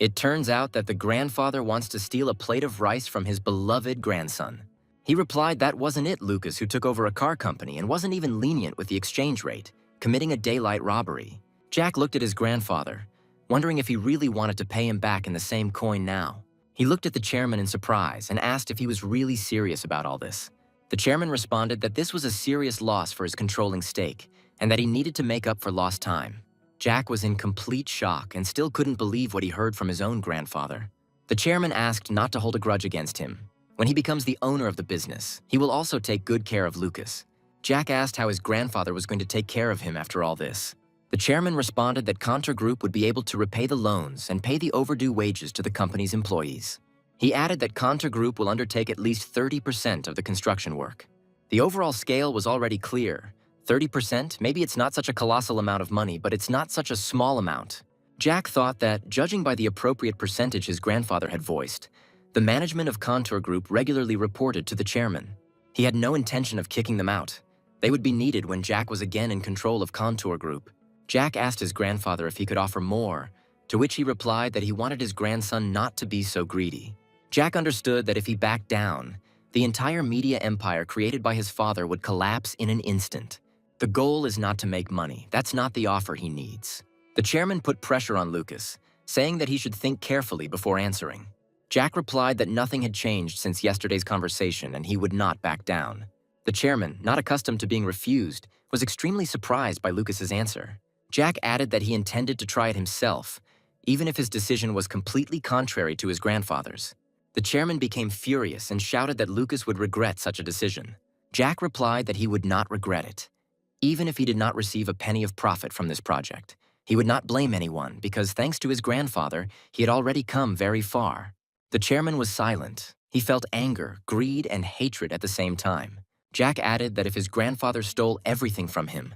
"It turns out that the grandfather wants to steal a plate of rice from his beloved grandson." He replied that wasn't it, Lucas, who took over a car company and wasn't even lenient with the exchange rate, committing a daylight robbery. Jack looked at his grandfather, wondering if he really wanted to pay him back in the same coin now. He looked at the chairman in surprise and asked if he was really serious about all this. The chairman responded that this was a serious loss for his controlling stake and that he needed to make up for lost time. Jack was in complete shock and still couldn't believe what he heard from his own grandfather. The chairman asked not to hold a grudge against him. When he becomes the owner of the business, he will also take good care of Lucas. Jack asked how his grandfather was going to take care of him after all this. The chairman responded that Contour Group would be able to repay the loans and pay the overdue wages to the company's employees. He added that Contour Group will undertake at least 30% of the construction work. The overall scale was already clear. 30%, maybe it's not such a colossal amount of money, but it's not such a small amount. Jack thought that, judging by the appropriate percentage his grandfather had voiced, the management of Contour Group regularly reported to the chairman. He had no intention of kicking them out. They would be needed when Jack was again in control of Contour Group. Jack asked his grandfather if he could offer more, to which he replied that he wanted his grandson not to be so greedy. Jack understood that if he backed down, The entire media empire created by his father would collapse in an instant. The goal is not to make money. That's not the offer he needs. The chairman put pressure on Lucas, saying that he should think carefully before answering. Jack replied that nothing had changed since yesterday's conversation and he would not back down. The chairman, not accustomed to being refused, was extremely surprised by Lucas's answer. Jack added that he intended to try it himself, even if his decision was completely contrary to his grandfather's. The chairman became furious and shouted that Lucas would regret such a decision. Jack replied that he would not regret it. Even if he did not receive a penny of profit from this project, he would not blame anyone because thanks to his grandfather, he had already come very far. The chairman was silent. He felt anger, greed, and hatred at the same time. Jack added that if his grandfather stole everything from him,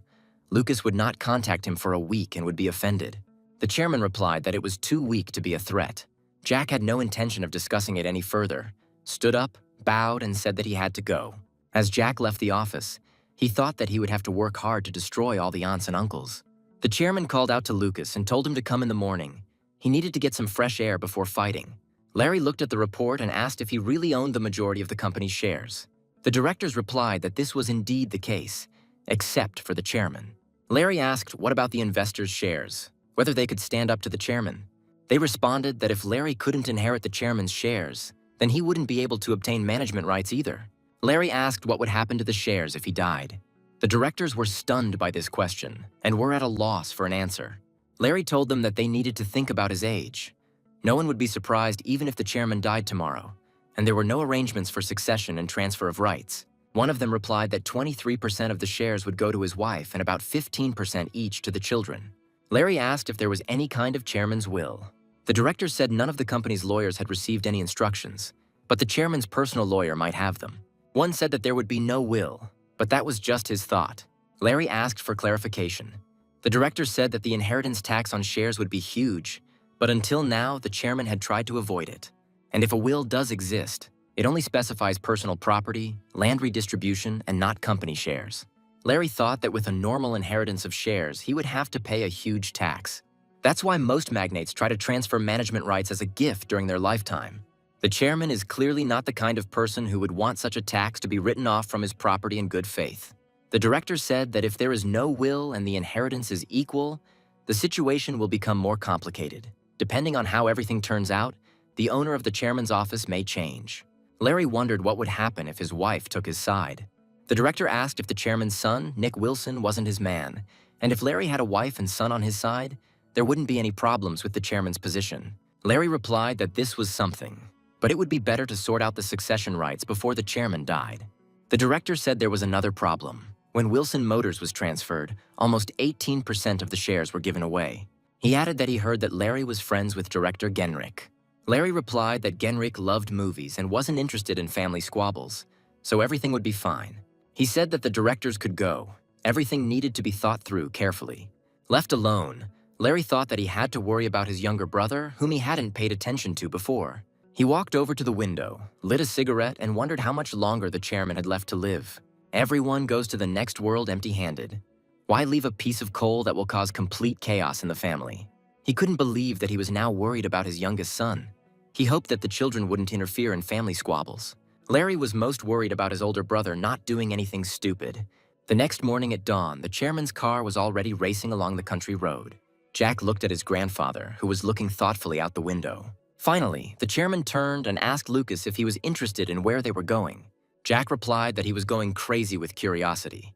Lucas would not contact him for a week and would be offended. The chairman replied that it was too weak to be a threat. Jack had no intention of discussing it any further, stood up, bowed, and said that he had to go. As Jack left the office, he thought that he would have to work hard to destroy all the aunts and uncles. The chairman called out to Lucas and told him to come in the morning. He needed to get some fresh air before fighting. Larry looked at the report and asked if he really owned the majority of the company's shares. The directors replied that this was indeed the case, except for the chairman. Larry asked what about the investors' shares, whether they could stand up to the chairman. They responded that if Larry couldn't inherit the chairman's shares, then he wouldn't be able to obtain management rights either. Larry asked what would happen to the shares if he died. The directors were stunned by this question and were at a loss for an answer. Larry told them that they needed to think about his age. No one would be surprised even if the chairman died tomorrow, and there were no arrangements for succession and transfer of rights. One of them replied that 23% of the shares would go to his wife and about 15% each to the children. Larry asked if there was any kind of chairman's will. The directors said none of the company's lawyers had received any instructions, but the chairman's personal lawyer might have them. One said that there would be no will, but that was just his thought. Larry asked for clarification. The directors said that the inheritance tax on shares would be huge, but until now, the chairman had tried to avoid it. And if a will does exist, it only specifies personal property, land redistribution, and not company shares. Larry thought that with a normal inheritance of shares, he would have to pay a huge tax. That's why most magnates try to transfer management rights as a gift during their lifetime. The chairman is clearly not the kind of person who would want such a tax to be written off from his property in good faith. The director said that if there is no will and the inheritance is equal, the situation will become more complicated. Depending on how everything turns out, the owner of the chairman's office may change. Larry wondered what would happen if his wife took his side. The director asked if the chairman's son, Nick Wilson, wasn't his man, and if Larry had a wife and son on his side, there wouldn't be any problems with the chairman's position. Larry replied that this was something, but it would be better to sort out the succession rights before the chairman died. The director said there was another problem. When Wilson Motors was transferred, almost 18% of the shares were given away. He added that he heard that Larry was friends with director Genrick. Larry replied that Genrick loved movies and wasn't interested in family squabbles, so everything would be fine. He said that the directors could go. Everything needed to be thought through carefully. Left alone, Larry thought that he had to worry about his younger brother, whom he hadn't paid attention to before. He walked over to the window, lit a cigarette, and wondered how much longer the chairman had left to live. Everyone goes to the next world empty-handed. Why leave a piece of coal that will cause complete chaos in the family? He couldn't believe that he was now worried about his youngest son. He hoped that the children wouldn't interfere in family squabbles. Larry was most worried about his older brother not doing anything stupid. The next morning at dawn, the chairman's car was already racing along the country road. Jack looked at his grandfather, who was looking thoughtfully out the window. Finally, the chairman turned and asked Lucas if he was interested in where they were going. Jack replied that he was going crazy with curiosity.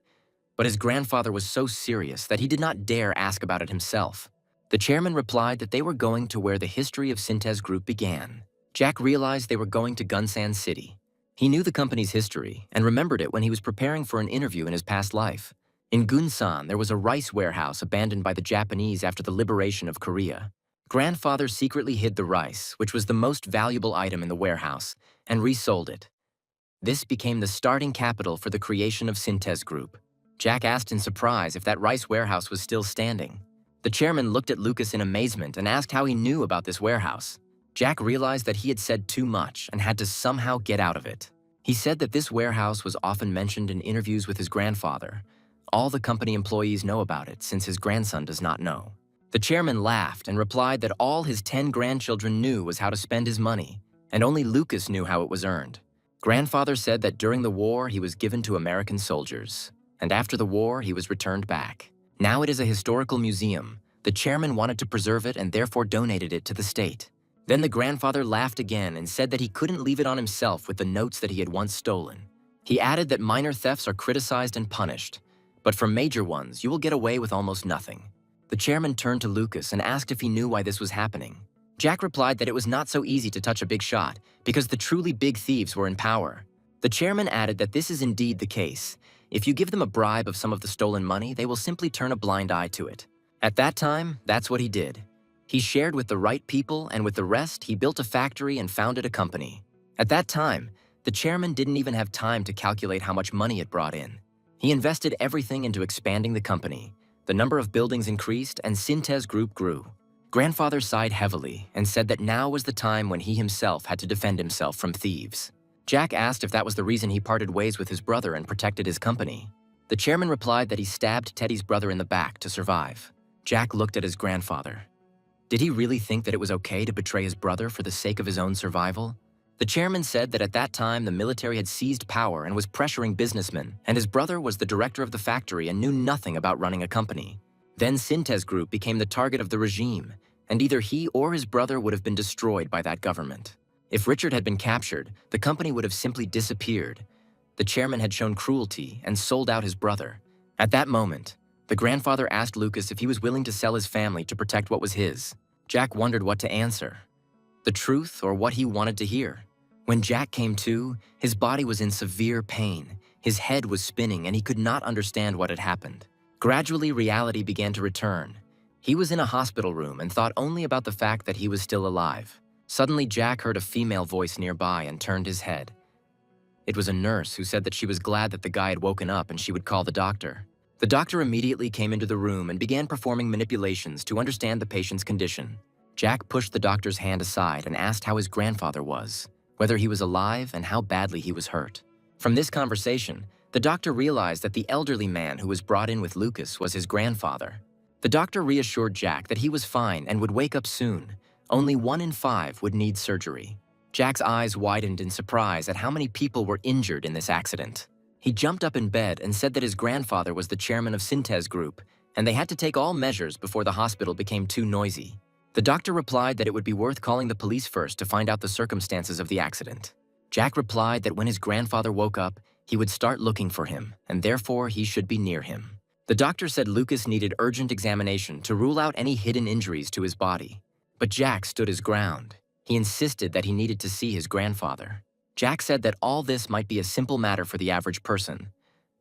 But his grandfather was so serious that he did not dare ask about it himself. The chairman replied that they were going to where the history of Syntez Group began. Jack realized they were going to Gunsan City. He knew the company's history and remembered it when he was preparing for an interview in his past life. In Gunsan, there was a rice warehouse abandoned by the Japanese after the liberation of Korea. Grandfather secretly hid the rice, which was the most valuable item in the warehouse, and resold it. This became the starting capital for the creation of Syntez Group. Jack asked in surprise if that rice warehouse was still standing. The chairman looked at Lucas in amazement and asked how he knew about this warehouse. Jack realized that he had said too much and had to somehow get out of it. He said that this warehouse was often mentioned in interviews with his grandfather. All the company employees know about it since his grandson does not know. The chairman laughed and replied that all his 10 grandchildren knew was how to spend his money, and only Lucas knew how it was earned. Grandfather said that during the war he was given to American soldiers, and after the war he was returned back. Now it is a historical museum. The chairman wanted to preserve it and therefore donated it to the state. Then the grandfather laughed again and said that he couldn't leave it on himself with the notes that he had once stolen. He added that minor thefts are criticized and punished, but for major ones you will get away with almost nothing. The chairman turned to Lucas and asked if he knew why this was happening. Jack replied that it was not so easy to touch a big shot because the truly big thieves were in power. The chairman added that this is indeed the case. If you give them a bribe of some of the stolen money, they will simply turn a blind eye to it. At that time, that's what he did. He shared with the right people, and with the rest, he built a factory and founded a company. At that time, the chairman didn't even have time to calculate how much money it brought in. He invested everything into expanding the company. The number of buildings increased, and Syntez Group grew. Grandfather sighed heavily and said that now was the time when he himself had to defend himself from thieves. Jack asked if that was the reason he parted ways with his brother and protected his company. The chairman replied that he stabbed Teddy's brother in the back to survive. Jack looked at his grandfather. Did he really think that it was okay to betray his brother for the sake of his own survival? The chairman said that at that time the military had seized power and was pressuring businessmen, and his brother was the director of the factory and knew nothing about running a company. Then Syntez Group became the target of the regime, and either he or his brother would have been destroyed by that government. If Richard had been captured, the company would have simply disappeared. The chairman had shown cruelty and sold out his brother. At that moment, the grandfather asked Lucas if he was willing to sell his family to protect what was his. Jack wondered what to answer. The truth or what he wanted to hear. When Jack came to, his body was in severe pain. His head was spinning and he could not understand what had happened. Gradually, reality began to return. He was in a hospital room and thought only about the fact that he was still alive. Suddenly, Jack heard a female voice nearby and turned his head. It was a nurse who said that she was glad that the guy had woken up and she would call the doctor. The doctor immediately came into the room and began performing manipulations to understand the patient's condition. Jack pushed the doctor's hand aside and asked how his grandfather was, whether he was alive and how badly he was hurt. From this conversation, the doctor realized that the elderly man who was brought in with Lucas was his grandfather. The doctor reassured Jack that he was fine and would wake up soon. Only 1 in 5 would need surgery. Jack's eyes widened in surprise at how many people were injured in this accident. He jumped up in bed and said that his grandfather was the chairman of Syntez Group, and they had to take all measures before the hospital became too noisy. The doctor replied that it would be worth calling the police first to find out the circumstances of the accident. Jack replied that when his grandfather woke up, he would start looking for him, and therefore he should be near him. The doctor said Lucas needed urgent examination to rule out any hidden injuries to his body. But Jack stood his ground. He insisted that he needed to see his grandfather. Jack said that all this might be a simple matter for the average person,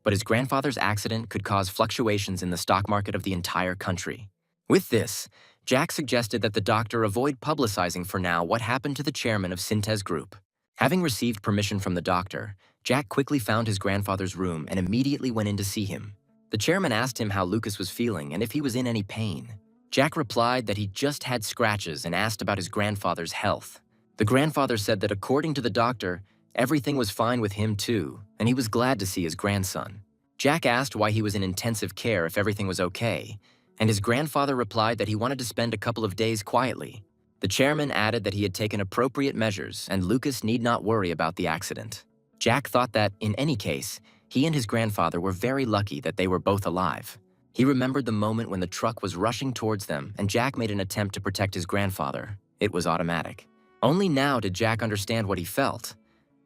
but his grandfather's accident could cause fluctuations in the stock market of the entire country. With this, Jack suggested that the doctor avoid publicizing for now what happened to the chairman of Syntez Group. Having received permission from the doctor, Jack quickly found his grandfather's room and immediately went in to see him. The chairman asked him how Lucas was feeling and if he was in any pain. Jack replied that he just had scratches and asked about his grandfather's health. The grandfather said that according to the doctor, everything was fine with him too, and he was glad to see his grandson. Jack asked why he was in intensive care if everything was okay, and his grandfather replied that he wanted to spend a couple of days quietly. The chairman added that he had taken appropriate measures and Lucas need not worry about the accident. Jack thought that, in any case, he and his grandfather were very lucky that they were both alive. He remembered the moment when the truck was rushing towards them and Jack made an attempt to protect his grandfather. It was automatic. Only now did Jack understand what he felt.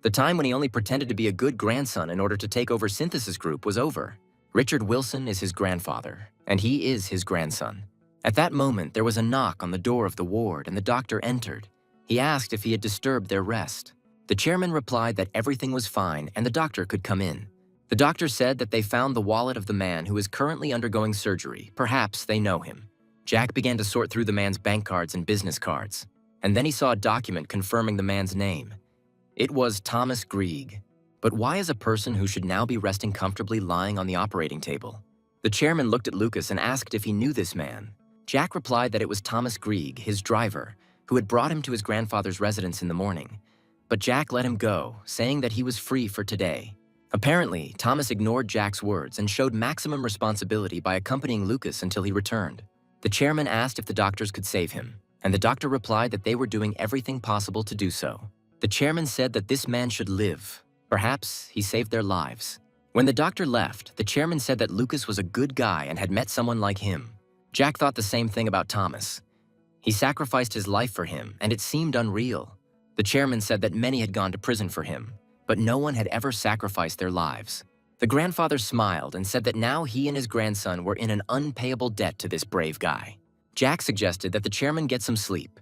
The time when he only pretended to be a good grandson in order to take over Synthesis Group was over. Richard Wilson is his grandfather, and he is his grandson. At that moment, there was a knock on the door of the ward and the doctor entered. He asked if he had disturbed their rest. The chairman replied that everything was fine and the doctor could come in. The doctor said that they found the wallet of the man who is currently undergoing surgery. Perhaps they know him. Jack began to sort through the man's bank cards and business cards, and then he saw a document confirming the man's name. It was Thomas Grieg. But why is a person who should now be resting comfortably lying on the operating table? The chairman looked at Lucas and asked if he knew this man. Jack replied that it was Thomas Grieg, his driver, who had brought him to his grandfather's residence in the morning. But Jack let him go, saying that he was free for today. Apparently, Thomas ignored Jack's words and showed maximum responsibility by accompanying Lucas until he returned. The chairman asked if the doctors could save him, and the doctor replied that they were doing everything possible to do so. The chairman said that this man should live. Perhaps he saved their lives. When the doctor left, the chairman said that Lucas was a good guy and had met someone like him. Jack thought the same thing about Thomas. He sacrificed his life for him, and it seemed unreal. The chairman said that many had gone to prison for him, but no one had ever sacrificed their lives. The grandfather smiled and said that now he and his grandson were in an unpayable debt to this brave guy. Jack suggested that the chairman get some sleep.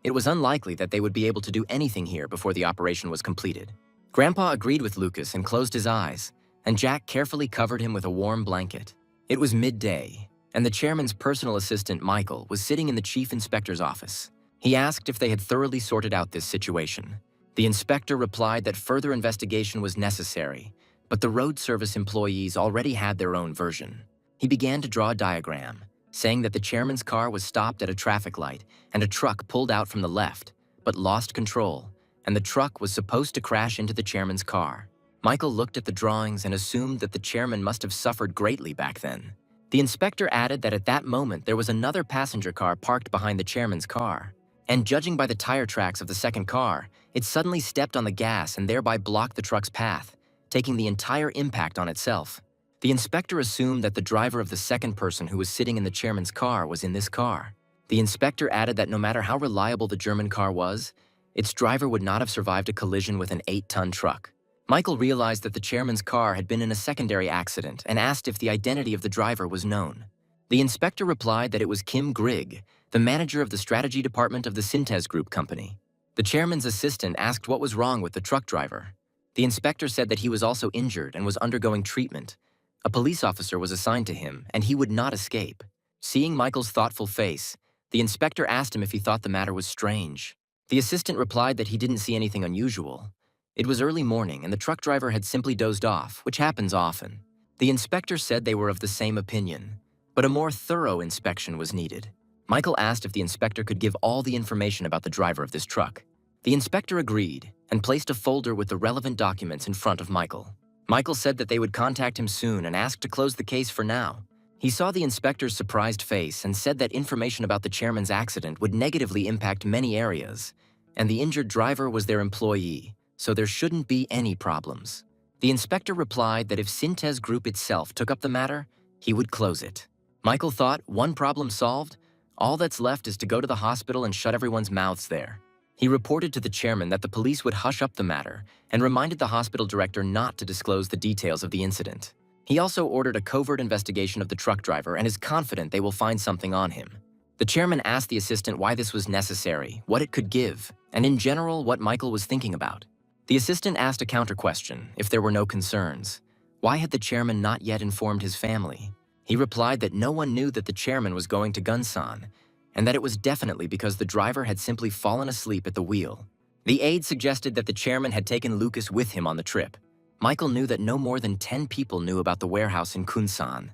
It was unlikely that they would be able to do anything here before the operation was completed. Grandpa agreed with Lucas and closed his eyes, and Jack carefully covered him with a warm blanket. It was midday, and the chairman's personal assistant, Michael, was sitting in the chief inspector's office. He asked if they had thoroughly sorted out this situation. The inspector replied that further investigation was necessary, but the road service employees already had their own version. He began to draw a diagram, saying that the chairman's car was stopped at a traffic light and a truck pulled out from the left, but lost control, and the truck was supposed to crash into the chairman's car. Michael looked at the drawings and assumed that the chairman must have suffered greatly back then. The inspector added that at that moment there was another passenger car parked behind the chairman's car, and judging by the tire tracks of the second car, it suddenly stepped on the gas and thereby blocked the truck's path, taking the entire impact on itself. The inspector assumed that the driver of the second person who was sitting in the chairman's car was in this car. The inspector added that no matter how reliable the German car was, its driver would not have survived a collision with an 8-ton truck. Michael realized that the chairman's car had been in a secondary accident and asked if the identity of the driver was known. The inspector replied that it was Kim Grigg, the manager of the strategy department of the Synthes Group company. The chairman's assistant asked what was wrong with the truck driver. The inspector said that he was also injured and was undergoing treatment. A police officer was assigned to him, and he would not escape. Seeing Michael's thoughtful face, the inspector asked him if he thought the matter was strange. The assistant replied that he didn't see anything unusual. It was early morning, and the truck driver had simply dozed off, which happens often. The inspector said they were of the same opinion, but a more thorough inspection was needed. Michael asked if the inspector could give all the information about the driver of this truck. The inspector agreed and placed a folder with the relevant documents in front of Michael. Michael said that they would contact him soon and asked to close the case for now. He saw the inspector's surprised face and said that information about the chairman's accident would negatively impact many areas, and the injured driver was their employee, so there shouldn't be any problems. The inspector replied that if Synthes Group itself took up the matter, he would close it. Michael thought, one problem solved, all that's left is to go to the hospital and shut everyone's mouths there. He reported to the chairman that the police would hush up the matter and reminded the hospital director not to disclose the details of the incident. He also ordered a covert investigation of the truck driver and is confident they will find something on him. The chairman asked the assistant why this was necessary, what it could give, and in general what Michael was thinking about. The assistant asked a counter-question, if there were no concerns. Why had the chairman not yet informed his family? He replied that no one knew that the chairman was going to Gunsan, and that it was definitely because the driver had simply fallen asleep at the wheel. The aide suggested that the chairman had taken Lucas with him on the trip. Michael knew that no more than 10 people knew about the warehouse in Kunsan,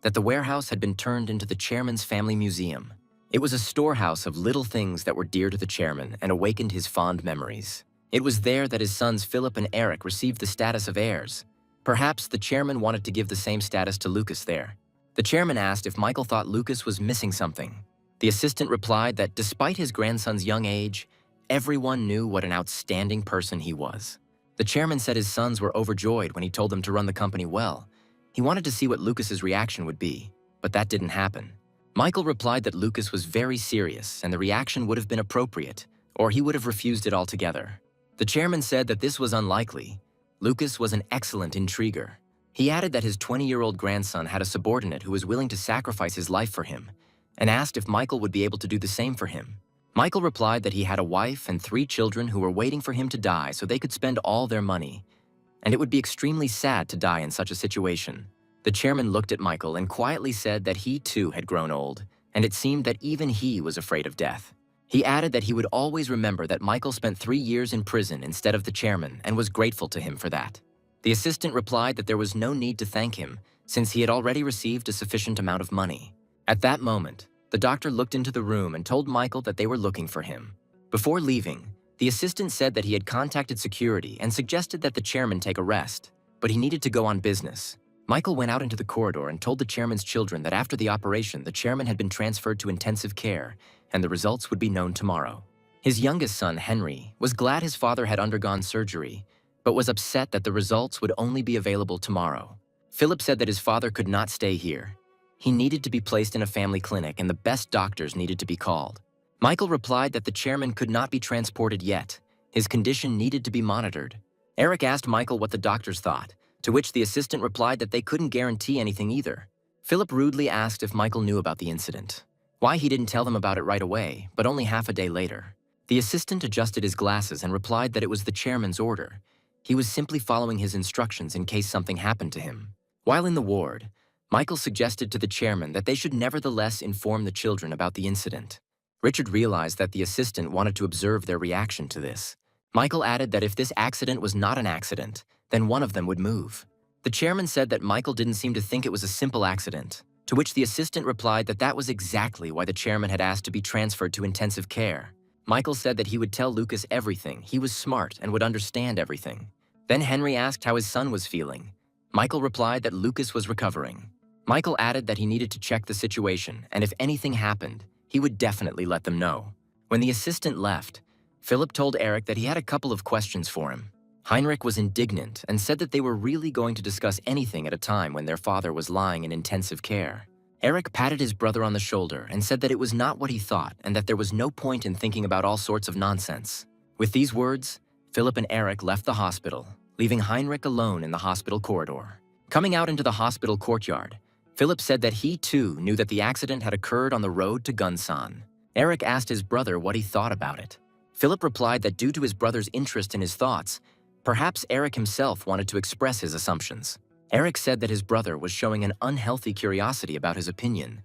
that the warehouse had been turned into the chairman's family museum. It was a storehouse of little things that were dear to the chairman and awakened his fond memories. It was there that his sons Philip and Eric received the status of heirs. Perhaps the chairman wanted to give the same status to Lucas there. The chairman asked if Michael thought Lucas was missing something. The assistant replied that despite his grandson's young age, everyone knew what an outstanding person he was. The chairman said his sons were overjoyed when he told them to run the company well. He wanted to see what Lucas's reaction would be, but that didn't happen. Michael replied that Lucas was very serious and the reaction would have been appropriate, or he would have refused it altogether. The chairman said that this was unlikely. Lucas was an excellent intriguer. He added that his 20-year-old grandson had a subordinate who was willing to sacrifice his life for him, and asked if Michael would be able to do the same for him. Michael replied that he had a wife and 3 children who were waiting for him to die so they could spend all their money, and it would be extremely sad to die in such a situation. The chairman looked at Michael and quietly said that he too had grown old, and it seemed that even he was afraid of death. He added that he would always remember that Michael spent 3 years in prison instead of the chairman and was grateful to him for that. The assistant replied that there was no need to thank him since he had already received a sufficient amount of money. At that moment, the doctor looked into the room and told Michael that they were looking for him. Before leaving, the assistant said that he had contacted security and suggested that the chairman take a rest, but he needed to go on business. Michael went out into the corridor and told the chairman's children that after the operation, the chairman had been transferred to intensive care and the results would be known tomorrow. His youngest son, Henry, was glad his father had undergone surgery, but was upset that the results would only be available tomorrow. Philip said that his father could not stay here. He needed to be placed in a family clinic and the best doctors needed to be called. Michael replied that the chairman could not be transported yet. His condition needed to be monitored. Eric asked Michael what the doctors thought, to which the assistant replied that they couldn't guarantee anything either. Philip rudely asked if Michael knew about the incident, why he didn't tell them about it right away, but only half a day later. The assistant adjusted his glasses and replied that it was the chairman's order. He was simply following his instructions in case something happened to him. While in the ward, Michael suggested to the chairman that they should nevertheless inform the children about the incident. Richard realized that the assistant wanted to observe their reaction to this. Michael added that if this accident was not an accident, then one of them would move. The chairman said that Michael didn't seem to think it was a simple accident, to which the assistant replied that that was exactly why the chairman had asked to be transferred to intensive care. Michael said that he would tell Lucas everything, he was smart and would understand everything. Then Henry asked how his son was feeling. Michael replied that Lucas was recovering. Michael added that he needed to check the situation, and if anything happened, he would definitely let them know. When the assistant left, Philip told Eric that he had a couple of questions for him. Heinrich was indignant and said that they were really going to discuss anything at a time when their father was lying in intensive care. Eric patted his brother on the shoulder and said that it was not what he thought and that there was no point in thinking about all sorts of nonsense. With these words, Philip and Eric left the hospital, leaving Heinrich alone in the hospital corridor. Coming out into the hospital courtyard, Philip said that he too knew that the accident had occurred on the road to Gunsan. Eric asked his brother what he thought about it. Philip replied that due to his brother's interest in his thoughts, perhaps Eric himself wanted to express his assumptions. Eric said that his brother was showing an unhealthy curiosity about his opinion.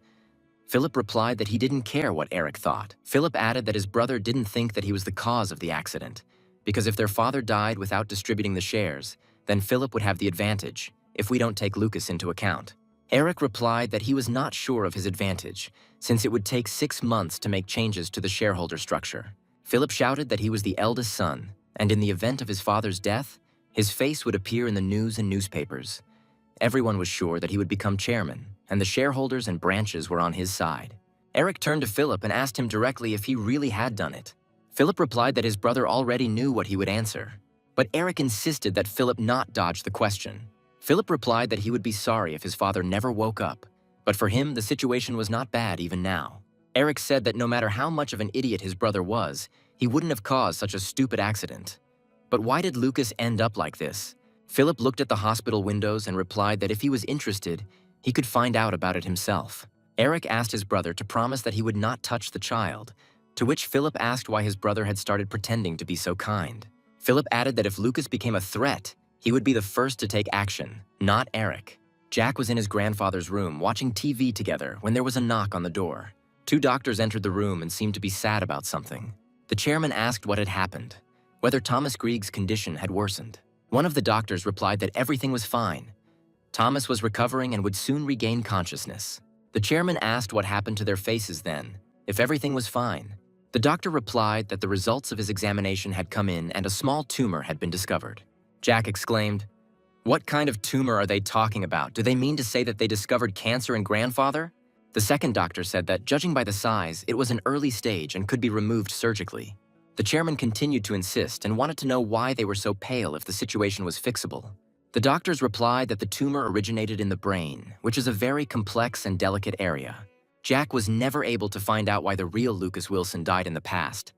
Philip replied that he didn't care what Eric thought. Philip added that his brother didn't think that he was the cause of the accident, because if their father died without distributing the shares, then Philip would have the advantage, if we don't take Lucas into account. Eric replied that he was not sure of his advantage, since it would take 6 months to make changes to the shareholder structure. Philip shouted that he was the eldest son, and in the event of his father's death, his face would appear in the news and newspapers. Everyone was sure that he would become chairman, and the shareholders and branches were on his side. Eric turned to Philip and asked him directly if he really had done it. Philip replied that his brother already knew what he would answer, but Eric insisted that Philip not dodge the question. Philip replied that he would be sorry if his father never woke up, but for him the situation was not bad even now. Eric said that no matter how much of an idiot his brother was, he wouldn't have caused such a stupid accident. But why did Lucas end up like this? Philip looked at the hospital windows and replied that if he was interested, he could find out about it himself. Eric asked his brother to promise that he would not touch the child, to which Philip asked why his brother had started pretending to be so kind. Philip added that if Lucas became a threat, he would be the first to take action, not Eric. Jack was in his grandfather's room watching TV together when there was a knock on the door. 2 doctors entered the room and seemed to be sad about something. The chairman asked what had happened, whether Thomas Grieg's condition had worsened. One of the doctors replied that everything was fine. Thomas was recovering and would soon regain consciousness. The chairman asked what happened to their faces then, if everything was fine. The doctor replied that the results of his examination had come in and a small tumor had been discovered. Jack exclaimed, "What kind of tumor are they talking about? Do they mean to say that they discovered cancer in grandfather?" The second doctor said that, judging by the size, it was an early stage and could be removed surgically. The chairman continued to insist and wanted to know why they were so pale if the situation was fixable. The doctors replied that the tumor originated in the brain, which is a very complex and delicate area. Jack was never able to find out why the real Lucas Wilson died in the past.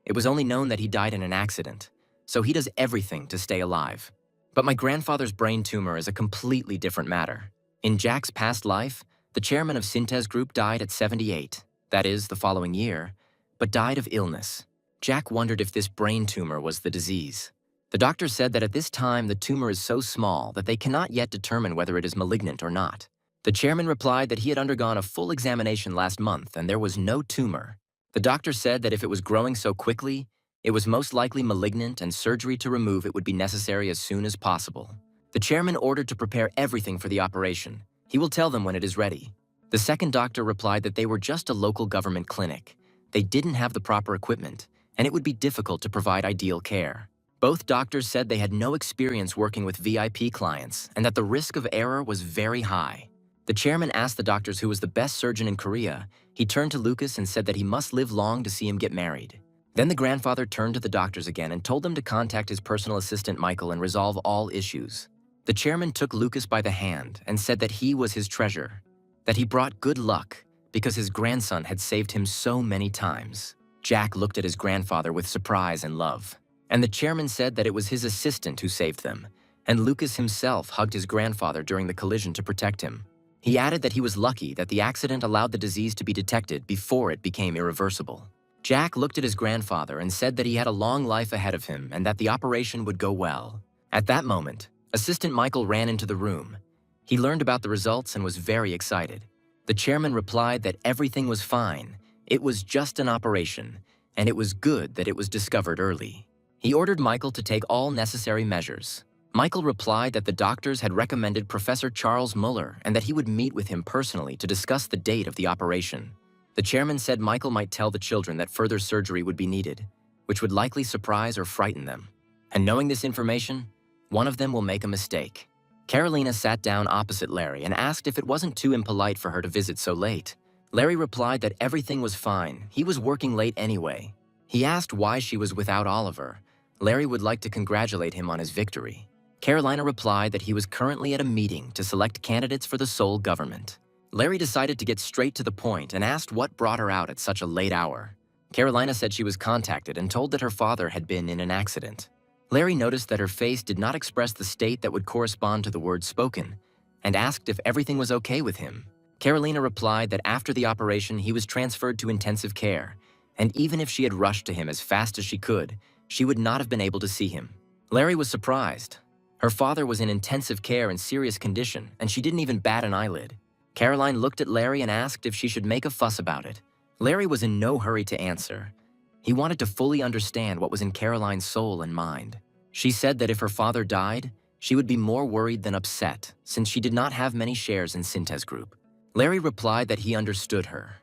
It was only known that he died in an accident, so he does everything to stay alive. But my grandfather's brain tumor is a completely different matter. In Jack's past life, the chairman of Synthes Group died at 78, that is, the following year, but died of illness. Jack wondered if this brain tumor was the disease. The doctor said that at this time the tumor is so small that they cannot yet determine whether it is malignant or not. The chairman replied that he had undergone a full examination last month and there was no tumor. The doctor said that if it was growing so quickly, it was most likely malignant and surgery to remove it would be necessary as soon as possible. The chairman ordered to prepare everything for the operation. He will tell them when it is ready. The second doctor replied that they were just a local government clinic. They didn't have the proper equipment, and it would be difficult to provide ideal care. Both doctors said they had no experience working with VIP clients and that the risk of error was very high. The chairman asked the doctors who was the best surgeon in Korea. He turned to Lucas and said that he must live long to see him get married. Then the grandfather turned to the doctors again and told them to contact his personal assistant Michael and resolve all issues. The chairman took Lucas by the hand and said that he was his treasure, that he brought good luck because his grandson had saved him so many times. Jack looked at his grandfather with surprise and love, and the chairman said that it was his assistant who saved them, and Lucas himself hugged his grandfather during the collision to protect him. He added that he was lucky that the accident allowed the disease to be detected before it became irreversible. Jack looked at his grandfather and said that he had a long life ahead of him and that the operation would go well. At that moment, Assistant Michael ran into the room. He learned about the results and was very excited. The chairman replied that everything was fine. It was just an operation, and it was good that it was discovered early. He ordered Michael to take all necessary measures. Michael replied that the doctors had recommended Professor Charles Muller and that he would meet with him personally to discuss the date of the operation. The chairman said Michael might tell the children that further surgery would be needed, which would likely surprise or frighten them. And knowing this information, one of them will make a mistake. Carolina sat down opposite Larry and asked if it wasn't too impolite for her to visit so late. Larry replied that everything was fine. He was working late anyway. He asked why she was without Oliver. Larry would like to congratulate him on his victory. Carolina replied that he was currently at a meeting to select candidates for the Seoul government. Larry decided to get straight to the point and asked what brought her out at such a late hour. Carolina said she was contacted and told that her father had been in an accident. Larry noticed that her face did not express the state that would correspond to the words spoken, and asked if everything was okay with him. Carolina replied that after the operation he was transferred to intensive care, and even if she had rushed to him as fast as she could, she would not have been able to see him. Larry was surprised. Her father was in intensive care in serious condition, and she didn't even bat an eyelid. Caroline looked at Larry and asked if she should make a fuss about it. Larry was in no hurry to answer. He wanted to fully understand what was in Caroline's soul and mind. She said that if her father died, she would be more worried than upset, since she did not have many shares in Synthes Group. Larry replied that he understood her.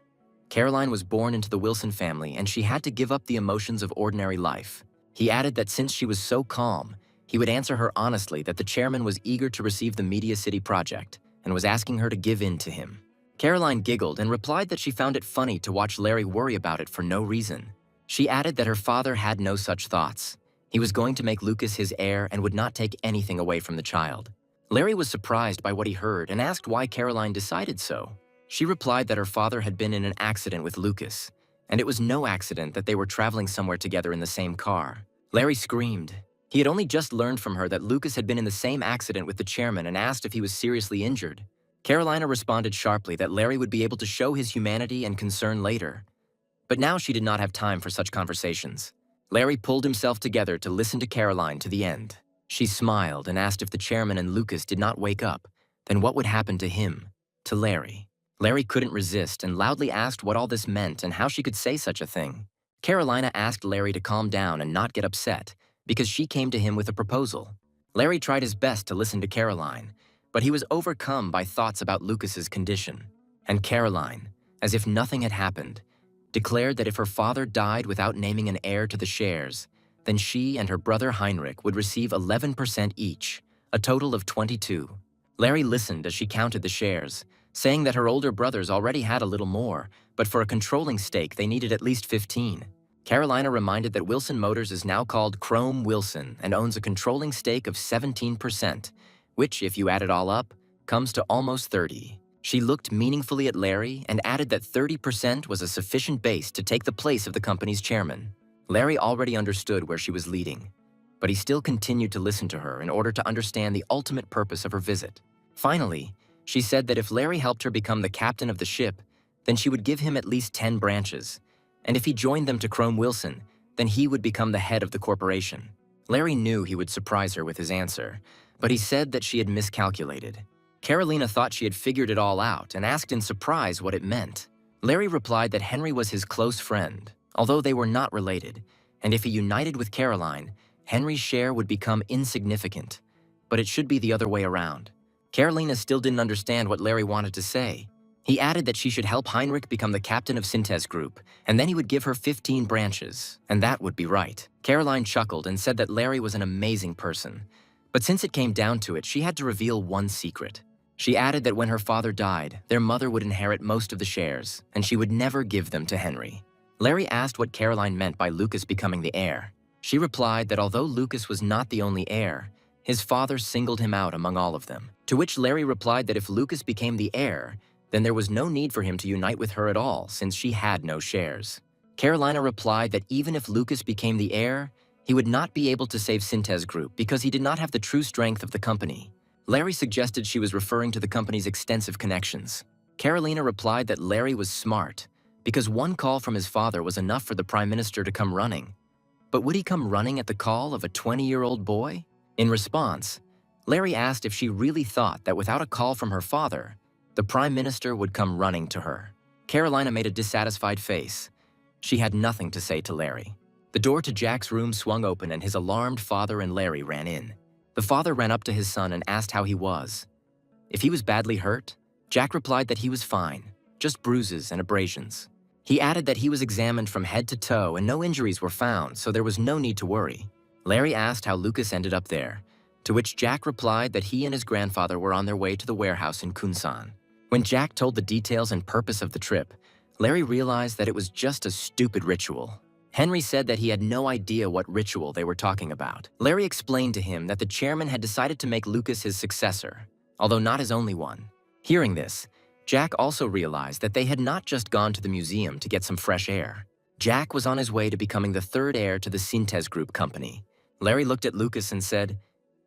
Caroline was born into the Wilson family, and she had to give up the emotions of ordinary life. He added that since she was so calm, he would answer her honestly that the chairman was eager to receive the Media City project and was asking her to give in to him. Caroline giggled and replied that she found it funny to watch Larry worry about it for no reason. She added that her father had no such thoughts. He was going to make Lucas his heir and would not take anything away from the child. Larry was surprised by what he heard and asked why Caroline decided so. She replied that her father had been in an accident with Lucas, and it was no accident that they were traveling somewhere together in the same car. Larry screamed. He had only just learned from her that Lucas had been in the same accident with the chairman and asked if he was seriously injured. Carolina responded sharply that Larry would be able to show his humanity and concern later. But now she did not have time for such conversations. Larry pulled himself together to listen to Caroline to the end. She smiled and asked if the chairman and Lucas did not wake up, then what would happen to him, to Larry? Larry couldn't resist and loudly asked what all this meant and how she could say such a thing. Carolina asked Larry to calm down and not get upset, because she came to him with a proposal. Larry tried his best to listen to Caroline, but he was overcome by thoughts about Lucas's condition. And Caroline, as if nothing had happened, declared that if her father died without naming an heir to the shares, then she and her brother Heinrich would receive 11% each, a total of 22. Larry listened as she counted the shares, saying that her older brothers already had a little more, but for a controlling stake they needed at least 15. Carolina reminded that Wilson Motors is now called Chrome Wilson and owns a controlling stake of 17%, which, if you add it all up, comes to almost 30. She looked meaningfully at Larry and added that 30% was a sufficient base to take the place of the company's chairman. Larry already understood where she was leading, but he still continued to listen to her in order to understand the ultimate purpose of her visit. Finally, she said that if Larry helped her become the captain of the ship, then she would give him at least 10 branches. And if he joined them to Chrome Wilson, then he would become the head of the corporation. Larry knew he would surprise her with his answer, but he said that she had miscalculated. Carolina thought she had figured it all out and asked in surprise what it meant. Larry replied that Henry was his close friend, although they were not related, and if he united with Caroline, Henry's share would become insignificant, but it should be the other way around. Carolina still didn't understand what Larry wanted to say. He added that she should help Heinrich become the captain of Synthes Group, and then he would give her 15 branches, and that would be right. Caroline chuckled and said that Larry was an amazing person, but since it came down to it, she had to reveal one secret. She added that when her father died, their mother would inherit most of the shares, and she would never give them to Henry. Larry asked what Caroline meant by Lucas becoming the heir. She replied that although Lucas was not the only heir, his father singled him out among all of them. To which Larry replied that if Lucas became the heir, then there was no need for him to unite with her at all since she had no shares. Carolina replied that even if Lucas became the heir, he would not be able to save Syntez Group because he did not have the true strength of the company. Larry suggested she was referring to the company's extensive connections. Carolina replied that Larry was smart because one call from his father was enough for the Prime Minister to come running. But would he come running at the call of a 20-year-old boy? In response, Larry asked if she really thought that without a call from her father, the Prime Minister would come running to her. Carolina made a dissatisfied face. She had nothing to say to Larry. The door to Jack's room swung open and his alarmed father and Larry ran in. The father ran up to his son and asked how he was. If he was badly hurt, Jack replied that he was fine, just bruises and abrasions. He added that he was examined from head to toe and no injuries were found, so there was no need to worry. Larry asked how Lucas ended up there, to which Jack replied that he and his grandfather were on their way to the warehouse in Kunsan. When Jack told the details and purpose of the trip, Larry realized that it was just a stupid ritual. Henry said that he had no idea what ritual they were talking about. Larry explained to him that the chairman had decided to make Lucas his successor, although not his only one. Hearing this, Jack also realized that they had not just gone to the museum to get some fresh air. Jack was on his way to becoming the third heir to the Syntez Group company. Larry looked at Lucas and said,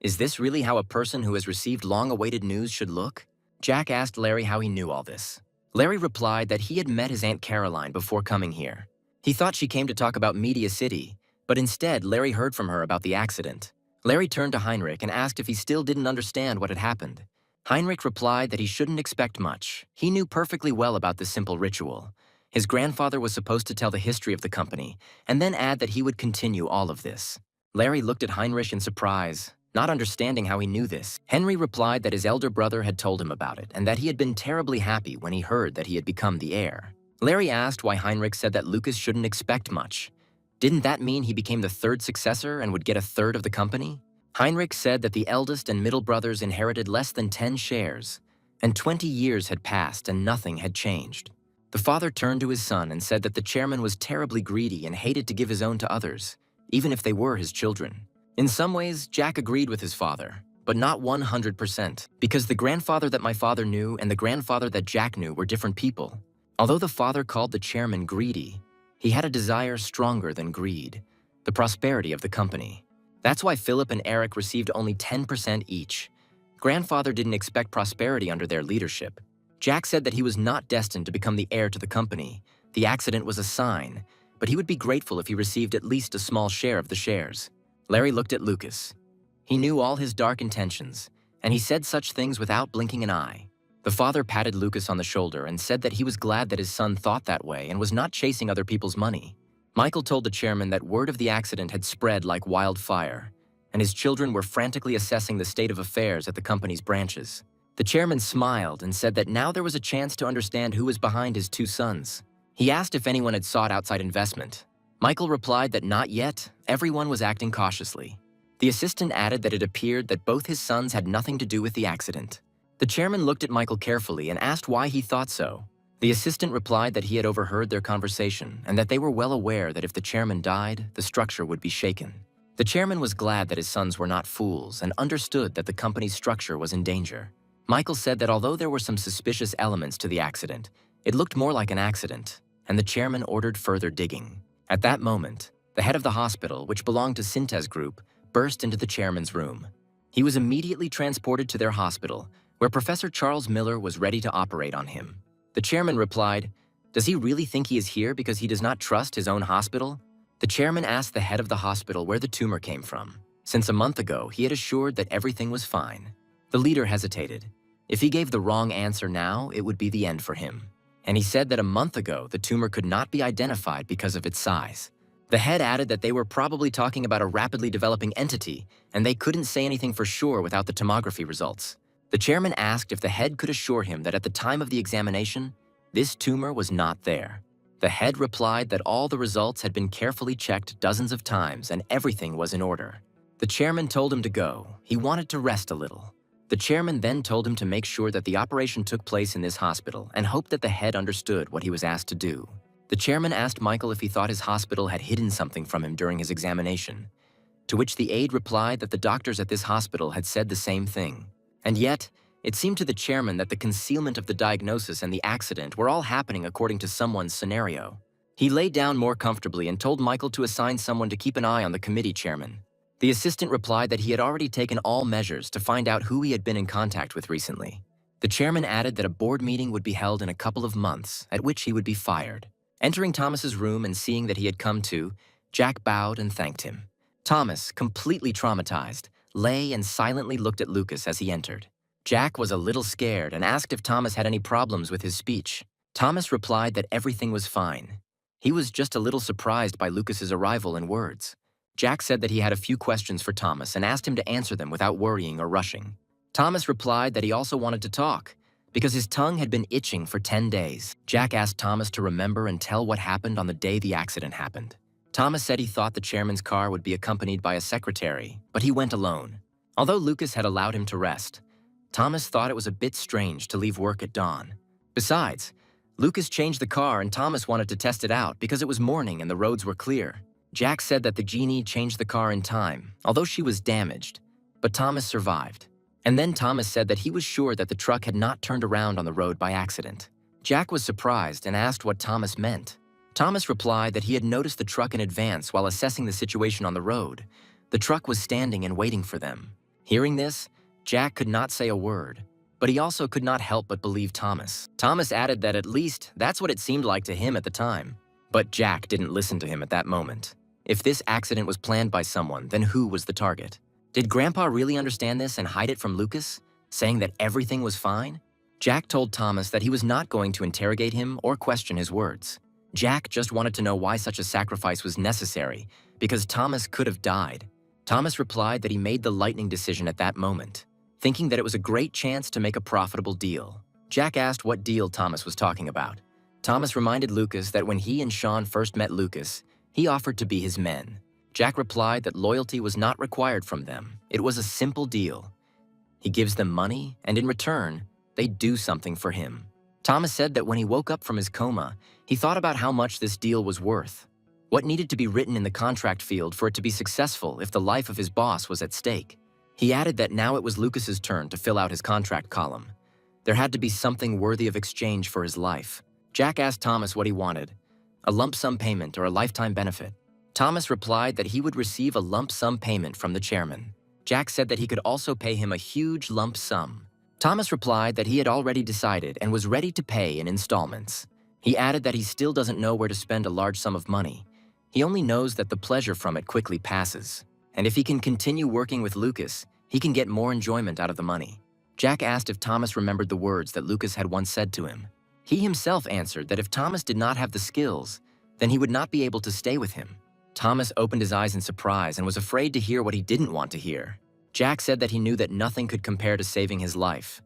"Is this really how a person who has received long-awaited news should look?" Jack asked Larry how he knew all this. Larry replied that he had met his Aunt Caroline before coming here. He thought she came to talk about Media City, but instead Larry heard from her about the accident. Larry turned to Heinrich and asked if he still didn't understand what had happened. Heinrich replied that he shouldn't expect much. He knew perfectly well about this simple ritual. His grandfather was supposed to tell the history of the company, and then add that he would continue all of this. Larry looked at Heinrich in surprise, not understanding how he knew this. Henry replied that his elder brother had told him about it, and that he had been terribly happy when he heard that he had become the heir. Larry asked why Heinrich said that Lucas shouldn't expect much. Didn't that mean he became the third successor and would get a third of the company? Heinrich said that the eldest and middle brothers inherited less than 10 shares, and 20 years had passed and nothing had changed. The father turned to his son and said that the chairman was terribly greedy and hated to give his own to others, even if they were his children. In some ways, Jack agreed with his father, but not 100%, because the grandfather that my father knew and the grandfather that Jack knew were different people. Although the father called the chairman greedy, he had a desire stronger than greed, the prosperity of the company. That's why Philip and Eric received only 10% each. Grandfather didn't expect prosperity under their leadership. Jack said that he was not destined to become the heir to the company. The accident was a sign, but he would be grateful if he received at least a small share of the shares. Larry looked at Lucas. He knew all his dark intentions, and he said such things without blinking an eye. The father patted Lucas on the shoulder and said that he was glad that his son thought that way and was not chasing other people's money. Michael told the chairman that word of the accident had spread like wildfire, and his children were frantically assessing the state of affairs at the company's branches. The chairman smiled and said that now there was a chance to understand who was behind his two sons. He asked if anyone had sought outside investment. Michael replied that not yet, everyone was acting cautiously. The assistant added that it appeared that both his sons had nothing to do with the accident. The chairman looked at Michael carefully and asked why he thought so. The assistant replied that he had overheard their conversation and that they were well aware that if the chairman died, the structure would be shaken. The chairman was glad that his sons were not fools and understood that the company's structure was in danger. Michael said that although there were some suspicious elements to the accident, it looked more like an accident, and the chairman ordered further digging. At that moment, the head of the hospital, which belonged to Syntez Group, burst into the chairman's room. He was immediately transported to their hospital, where Professor Charles Miller was ready to operate on him. The chairman replied, "Does he really think he is here because he does not trust his own hospital?" The chairman asked the head of the hospital where the tumor came from. Since a month ago, he had assured that everything was fine. The leader hesitated. If he gave the wrong answer now, it would be the end for him. And he said that a month ago, the tumor could not be identified because of its size. The head added that they were probably talking about a rapidly developing entity, and they couldn't say anything for sure without the tomography results. The chairman asked if the head could assure him that at the time of the examination, this tumor was not there. The head replied that all the results had been carefully checked dozens of times and everything was in order. The chairman told him to go. He wanted to rest a little. The chairman then told him to make sure that the operation took place in this hospital and hoped that the head understood what he was asked to do. The chairman asked Michael if he thought his hospital had hidden something from him during his examination, to which the aide replied that the doctors at this hospital had said the same thing. And yet, it seemed to the chairman that the concealment of the diagnosis and the accident were all happening according to someone's scenario. He lay down more comfortably and told Michael to assign someone to keep an eye on the committee chairman. The assistant replied that he had already taken all measures to find out who he had been in contact with recently. The chairman added that a board meeting would be held in a couple of months, at which he would be fired. Entering Thomas's room and seeing that he had come to, Jack bowed and thanked him. Thomas, completely traumatized, lay and silently looked at Lucas as he entered. Jack was a little scared and asked if Thomas had any problems with his speech. Thomas replied that everything was fine. He was just a little surprised by Lucas's arrival and words. Jack said that he had a few questions for Thomas and asked him to answer them without worrying or rushing. Thomas replied that he also wanted to talk, because his tongue had been itching for 10 days. Jack asked Thomas to remember and tell what happened on the day the accident happened. Thomas said he thought the chairman's car would be accompanied by a secretary, but he went alone. Although Lucas had allowed him to rest, Thomas thought it was a bit strange to leave work at dawn. Besides, Lucas changed the car and Thomas wanted to test it out because it was morning and the roads were clear. Jack said that the genie changed the car in time, although she was damaged, but Thomas survived. And then Thomas said that he was sure that the truck had not turned around on the road by accident. Jack was surprised and asked what Thomas meant. Thomas replied that he had noticed the truck in advance while assessing the situation on the road. The truck was standing and waiting for them. Hearing this, Jack could not say a word, but he also could not help but believe Thomas. Thomas added that at least that's what it seemed like to him at the time. But Jack didn't listen to him at that moment. If this accident was planned by someone, then who was the target? Did Grandpa really understand this and hide it from Lucas, saying that everything was fine? Jack told Thomas that he was not going to interrogate him or question his words. Jack just wanted to know why such a sacrifice was necessary, because Thomas could have died. Thomas replied that he made the lightning decision at that moment, thinking that it was a great chance to make a profitable deal. Jack asked what deal Thomas was talking about. Thomas reminded Lucas that when he and Sean first met Lucas, he offered to be his men. Jack replied that loyalty was not required from them. It was a simple deal. He gives them money, and in return, they do something for him. Thomas said that when he woke up from his coma, he thought about how much this deal was worth. What needed to be written in the contract field for it to be successful if the life of his boss was at stake? He added that now it was Lucas's turn to fill out his contract column. There had to be something worthy of exchange for his life. Jack asked Thomas what he wanted, a lump sum payment or a lifetime benefit. Thomas replied that he would receive a lump sum payment from the chairman. Jack said that he could also pay him a huge lump sum. Thomas replied that he had already decided and was ready to pay in installments. He added that he still doesn't know where to spend a large sum of money. He only knows that the pleasure from it quickly passes. And if he can continue working with Lucas, he can get more enjoyment out of the money. Jack asked if Thomas remembered the words that Lucas had once said to him. He himself answered that if Thomas did not have the skills, then he would not be able to stay with him. Thomas opened his eyes in surprise and was afraid to hear what he didn't want to hear. Jack said that he knew that nothing could compare to saving his life.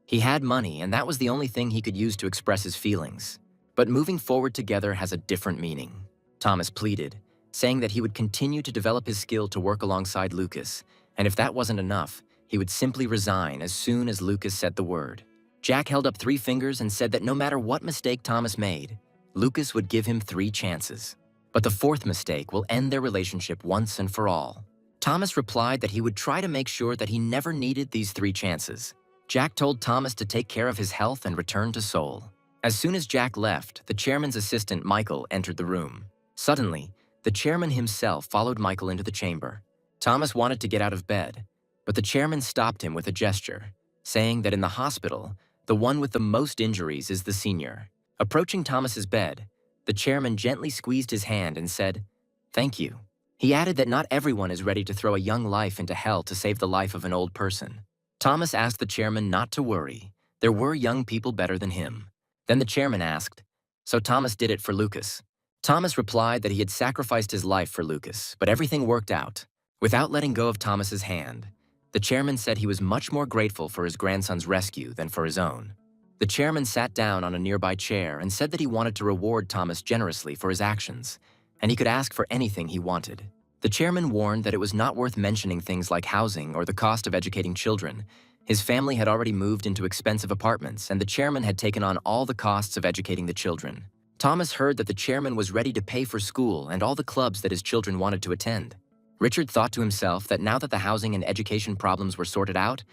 He had money, and that was the only thing he could use to express his feelings. But moving forward together has a different meaning. Thomas pleaded, saying that he would continue to develop his skill to work alongside Lucas, and if that wasn't enough, he would simply resign as soon as Lucas said the word. Jack held up 3 fingers and said that no matter what mistake Thomas made, Lucas would give him 3 chances. But the 4th mistake will end their relationship once and for all. Thomas replied that he would try to make sure that he never needed these 3 chances. Jack told Thomas to take care of his health and return to Seoul. As soon as Jack left, the chairman's assistant, Michael, entered the room. Suddenly, the chairman himself followed Michael into the chamber. Thomas wanted to get out of bed, but the chairman stopped him with a gesture, saying that in the hospital, the one with the most injuries is the senior. Approaching Thomas's bed, the chairman gently squeezed his hand and said, "Thank you." He added that not everyone is ready to throw a young life into hell to save the life of an old person. Thomas asked the chairman not to worry. There were young people better than him. Then the chairman asked, "So Thomas did it for Lucas?" Thomas replied that he had sacrificed his life for Lucas, but everything worked out. Without letting go of Thomas's hand, the chairman said he was much more grateful for his grandson's rescue than for his own. The chairman sat down on a nearby chair and said that he wanted to reward Thomas generously for his actions, and he could ask for anything he wanted. The chairman warned that it was not worth mentioning things like housing or the cost of educating children. His family had already moved into expensive apartments, and the chairman had taken on all the costs of educating the children. Thomas heard that the chairman was ready to pay for school and all the clubs that his children wanted to attend. Richard thought to himself that now that the housing and education problems were sorted out,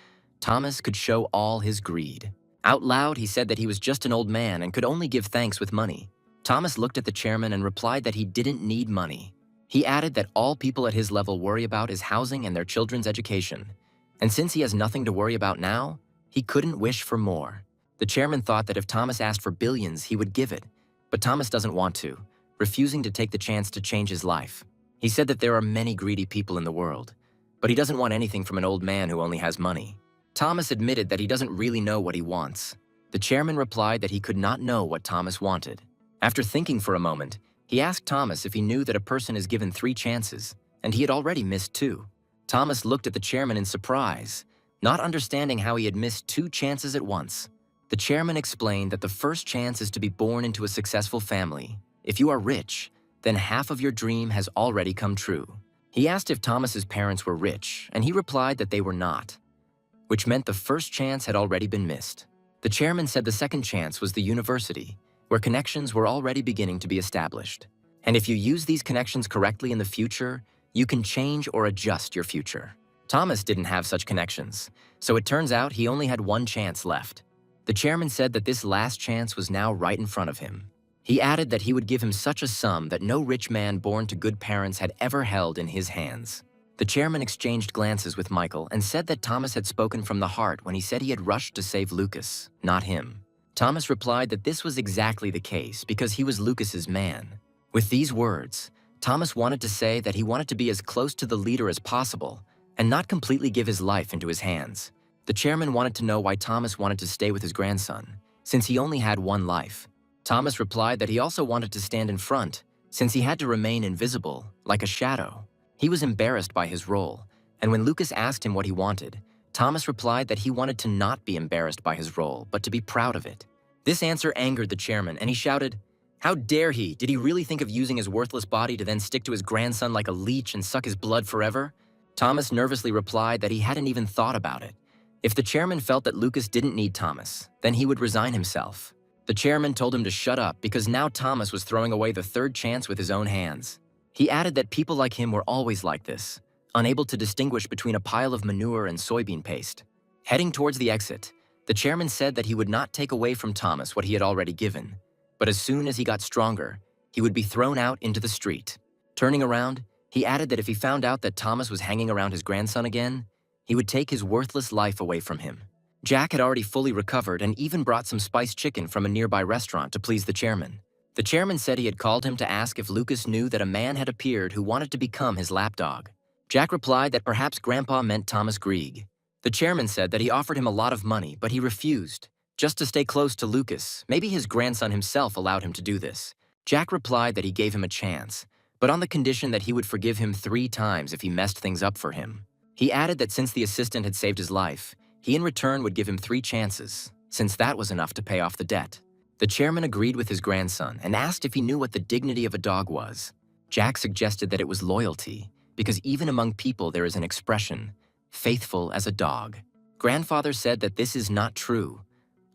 Thomas could show all his greed. Out loud, he said that he was just an old man and could only give thanks with money. Thomas looked at the chairman and replied that he didn't need money. He added that all people at his level worry about is housing and their children's education. And since he has nothing to worry about now, he couldn't wish for more. The chairman thought that if Thomas asked for billions, he would give it. But Thomas doesn't want to, refusing to take the chance to change his life. He said that there are many greedy people in the world, but he doesn't want anything from an old man who only has money. Thomas admitted that he doesn't really know what he wants. The chairman replied that he could not know what Thomas wanted. After thinking for a moment, he asked Thomas if he knew that a person is given 3 chances, and he had already missed 2. Thomas looked at the chairman in surprise, not understanding how he had missed 2 chances at once. The chairman explained that the first chance is to be born into a successful family. If you are rich, then half of your dream has already come true. He asked if Thomas's parents were rich, and he replied that they were not, which meant the first chance had already been missed. The chairman said the second chance was the university, where connections were already beginning to be established. And if you use these connections correctly in the future, you can change or adjust your future. Thomas didn't have such connections, so it turns out he only had 1 chance left. The chairman said that this last chance was now right in front of him. He added that he would give him such a sum that no rich man born to good parents had ever held in his hands. The chairman exchanged glances with Michael and said that Thomas had spoken from the heart when he said he had rushed to save Lucas, not him. Thomas replied that this was exactly the case because he was Lucas's man. With these words, Thomas wanted to say that he wanted to be as close to the leader as possible and not completely give his life into his hands. The chairman wanted to know why Thomas wanted to stay with his grandson, since he only had 1 life. Thomas replied that he also wanted to stand in front, since he had to remain invisible, like a shadow. He was embarrassed by his role, and when Lucas asked him what he wanted, Thomas replied that he wanted to not be embarrassed by his role, but to be proud of it. This answer angered the chairman, and he shouted, "How dare he? Did he really think of using his worthless body to then stick to his grandson like a leech and suck his blood forever?" Thomas nervously replied that he hadn't even thought about it. If the chairman felt that Lucas didn't need Thomas, then he would resign himself. The chairman told him to shut up because now Thomas was throwing away the 3rd chance with his own hands. He added that people like him were always like this, unable to distinguish between a pile of manure and soybean paste. Heading towards the exit, the chairman said that he would not take away from Thomas what he had already given, but as soon as he got stronger, he would be thrown out into the street. Turning around, he added that if he found out that Thomas was hanging around his grandson again, he would take his worthless life away from him. Jack had already fully recovered and even brought some spiced chicken from a nearby restaurant to please the chairman. The chairman said he had called him to ask if Lucas knew that a man had appeared who wanted to become his lapdog. Jack replied that perhaps Grandpa meant Thomas Grieg. The chairman said that he offered him a lot of money, but he refused, just to stay close to Lucas. Maybe his grandson himself allowed him to do this. Jack replied that he gave him a chance, but on the condition that he would forgive him 3 times if he messed things up for him. He added that since the assistant had saved his life, he in return would give him 3 chances, since that was enough to pay off the debt. The chairman agreed with his grandson and asked if he knew what the dignity of a dog was. Jack suggested that it was loyalty, because even among people there is an expression, faithful as a dog. Grandfather said that this is not true.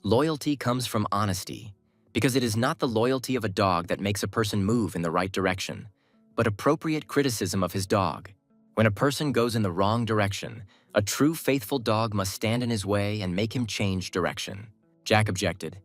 Loyalty comes from honesty, because it is not the loyalty of a dog that makes a person move in the right direction, but appropriate criticism of his dog. When a person goes in the wrong direction, a true faithful dog must stand in his way and make him change direction. Jack objected.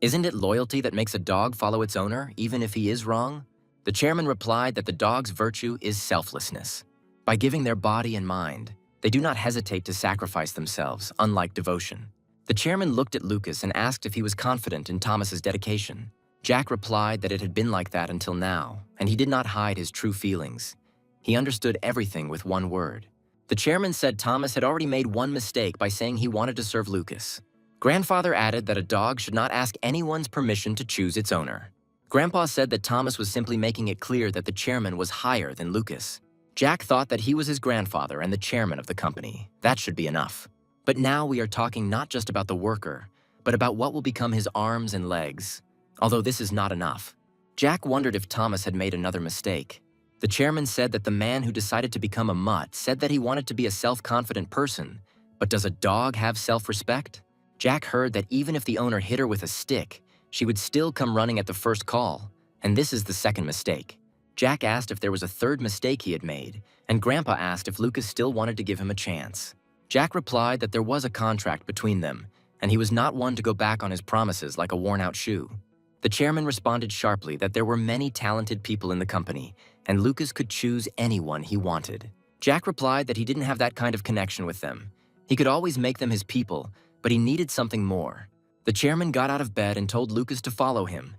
Isn't it loyalty that makes a dog follow its owner, even if he is wrong? The chairman replied that the dog's virtue is selflessness. By giving their body and mind, they do not hesitate to sacrifice themselves, unlike devotion. The chairman looked at Lucas and asked if he was confident in Thomas's dedication. Jack replied that it had been like that until now, and he did not hide his true feelings. He understood everything with 1 word. The chairman said Thomas had already made 1 mistake by saying he wanted to serve Lucas. Grandfather added that a dog should not ask anyone's permission to choose its owner. Grandpa said that Thomas was simply making it clear that the chairman was higher than Lucas. Jack thought that he was his grandfather and the chairman of the company. That should be enough. But now we are talking not just about the worker, but about what will become his arms and legs. Although this is not enough. Jack wondered if Thomas had made another mistake. The chairman said that the man who decided to become a mutt said that he wanted to be a self-confident person, but does a dog have self-respect? Jack heard that even if the owner hit her with a stick, She would still come running at the first call, and this is the second mistake. Jack asked if there was a third mistake he had made, and Grandpa asked if Lucas still wanted to give him a chance. Jack replied that there was a contract between them, and he was not one to go back on his promises like a worn-out shoe. The chairman responded sharply that there were many talented people in the company, and Lucas could choose anyone he wanted. Jack replied that he didn't have that kind of connection with them. He could always make them his people, but he needed something more. The chairman got out of bed and told Lucas to follow him.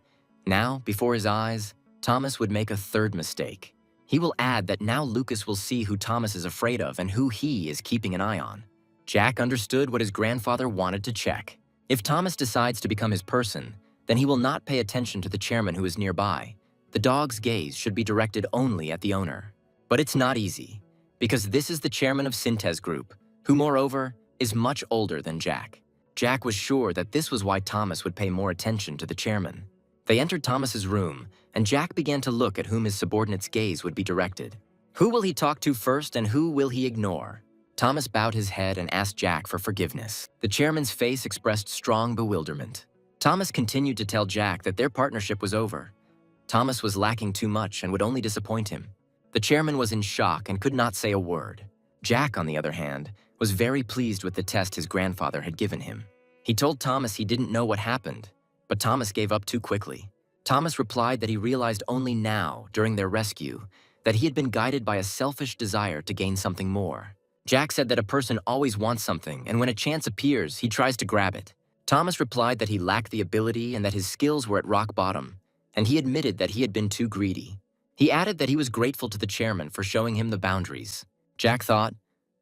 Now, before his eyes, Thomas would make a third mistake. He will add that now Lucas will see who Thomas is afraid of and who he is keeping an eye on. Jack understood what his grandfather wanted to check. If Thomas decides to become his person, then he will not pay attention to the chairman who is nearby. The dog's gaze should be directed only at the owner. But it's not easy, because this is the chairman of Syntez Group, who moreover is much older than Jack. Jack was sure that this was why Thomas would pay more attention to the chairman. They entered Thomas's room, and Jack began to look at whom his subordinate's gaze would be directed. Who will he talk to first and who will he ignore? Thomas bowed his head and asked Jack for forgiveness. The chairman's face expressed strong bewilderment. Thomas continued to tell Jack that their partnership was over. Thomas was lacking too much and would only disappoint him. The chairman was in shock and could not say a word. Jack, on the other hand, was very pleased with the test his grandfather had given him. He told Thomas he didn't know what happened, but Thomas gave up too quickly. Thomas replied that he realized only now, during their rescue, that he had been guided by a selfish desire to gain something more. Jack said that a person always wants something, and when a chance appears, he tries to grab it. Thomas replied that he lacked the ability and that his skills were at rock bottom, and he admitted that he had been too greedy. He added that he was grateful to the chairman for showing him the boundaries. Jack thought,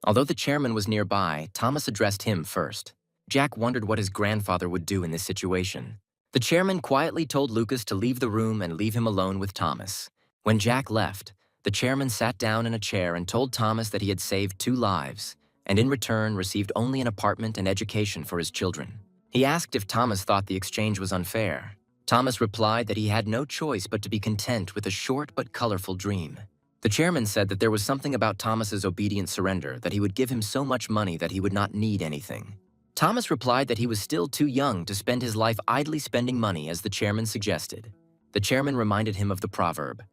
although the chairman was nearby, Thomas addressed him first. Jack wondered what his grandfather would do in this situation. The chairman quietly told Lucas to leave the room and leave him alone with Thomas. When Jack left, the chairman sat down in a chair and told Thomas that he had saved 2 lives, and in return received only an apartment and education for his children. He asked if Thomas thought the exchange was unfair. Thomas replied that he had no choice but to be content with a short but colorful dream. The chairman said that there was something about Thomas's obedient surrender that he would give him so much money that he would not need anything. Thomas replied that he was still too young to spend his life idly spending money as the chairman suggested. The chairman reminded him of the proverb,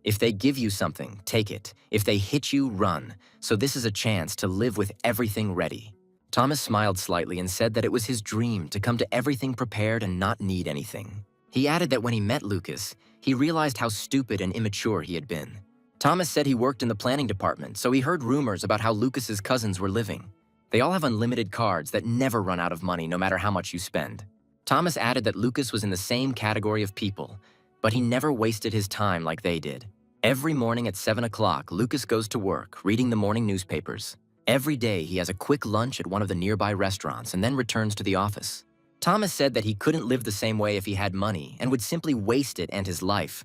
"If they give you something, take it. If they hit you, run. So this is a chance to live with everything ready." Thomas smiled slightly and said that it was his dream to come to everything prepared and not need anything. He added that when he met Lucas, he realized how stupid and immature he had been. Thomas said he worked in the planning department, so he heard rumors about how Lucas's cousins were living. They all have unlimited cards that never run out of money no matter how much you spend. Thomas added that Lucas was in the same category of people, but he never wasted his time like they did. Every morning at 7 o'clock, Lucas goes to work, reading the morning newspapers. Every day, he has a quick lunch at one of the nearby restaurants and then returns to the office. Thomas said that he couldn't live the same way if he had money and would simply waste it and his life.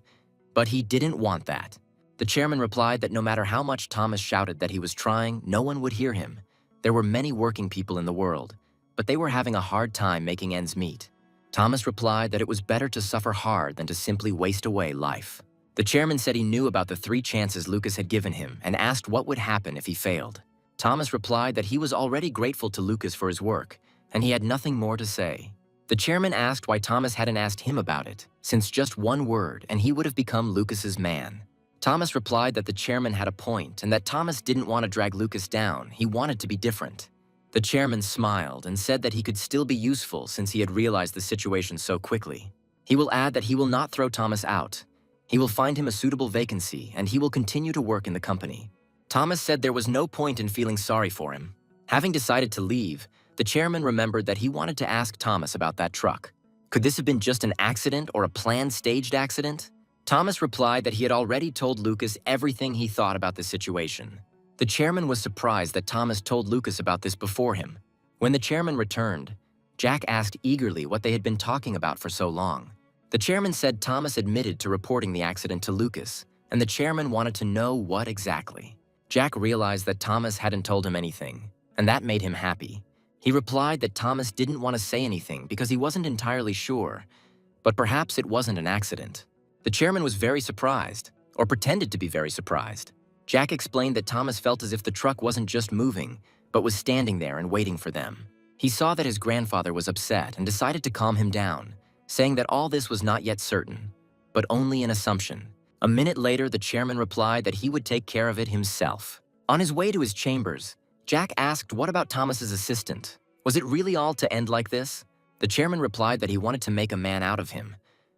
But he didn't want that. The chairman replied that no matter how much Thomas shouted that he was trying, no one would hear him. There were many working people in the world, but they were having a hard time making ends meet. Thomas replied that it was better to suffer hard than to simply waste away life. The chairman said he knew about the 3 chances Lucas had given him and asked what would happen if he failed. Thomas replied that he was already grateful to Lucas for his work, and he had nothing more to say. The chairman asked why Thomas hadn't asked him about it, since just one word and he would have become Lucas's man. Thomas replied that the chairman had a point and that Thomas didn't want to drag Lucas down, he wanted to be different. The chairman smiled and said that he could still be useful since he had realized the situation so quickly. He will add that he will not throw Thomas out. He will find him a suitable vacancy and he will continue to work in the company. Thomas said there was no point in feeling sorry for him. Having decided to leave, the chairman remembered that he wanted to ask Thomas about that truck. Could this have been just an accident or a planned staged accident? Thomas replied that he had already told Lucas everything he thought about the situation. The chairman was surprised that Thomas told Lucas about this before him. When the chairman returned, Jack asked eagerly what they had been talking about for so long. The chairman said Thomas admitted to reporting the accident to Lucas, and the chairman wanted to know what exactly. Jack realized that Thomas hadn't told him anything, and that made him happy. He replied that Thomas didn't want to say anything because he wasn't entirely sure, but perhaps it wasn't an accident. The chairman was very surprised, or pretended to be very surprised. Jack explained that Thomas felt as if the truck wasn't just moving, but was standing there and waiting for them. He saw that his grandfather was upset and decided to calm him down, saying that all this was not yet certain, but only an assumption. A minute later, the chairman replied that he would take care of it himself. On his way to his chambers, Jack asked what about Thomas's assistant? Was it really all to end like this? The chairman replied that he wanted to make a man out of him,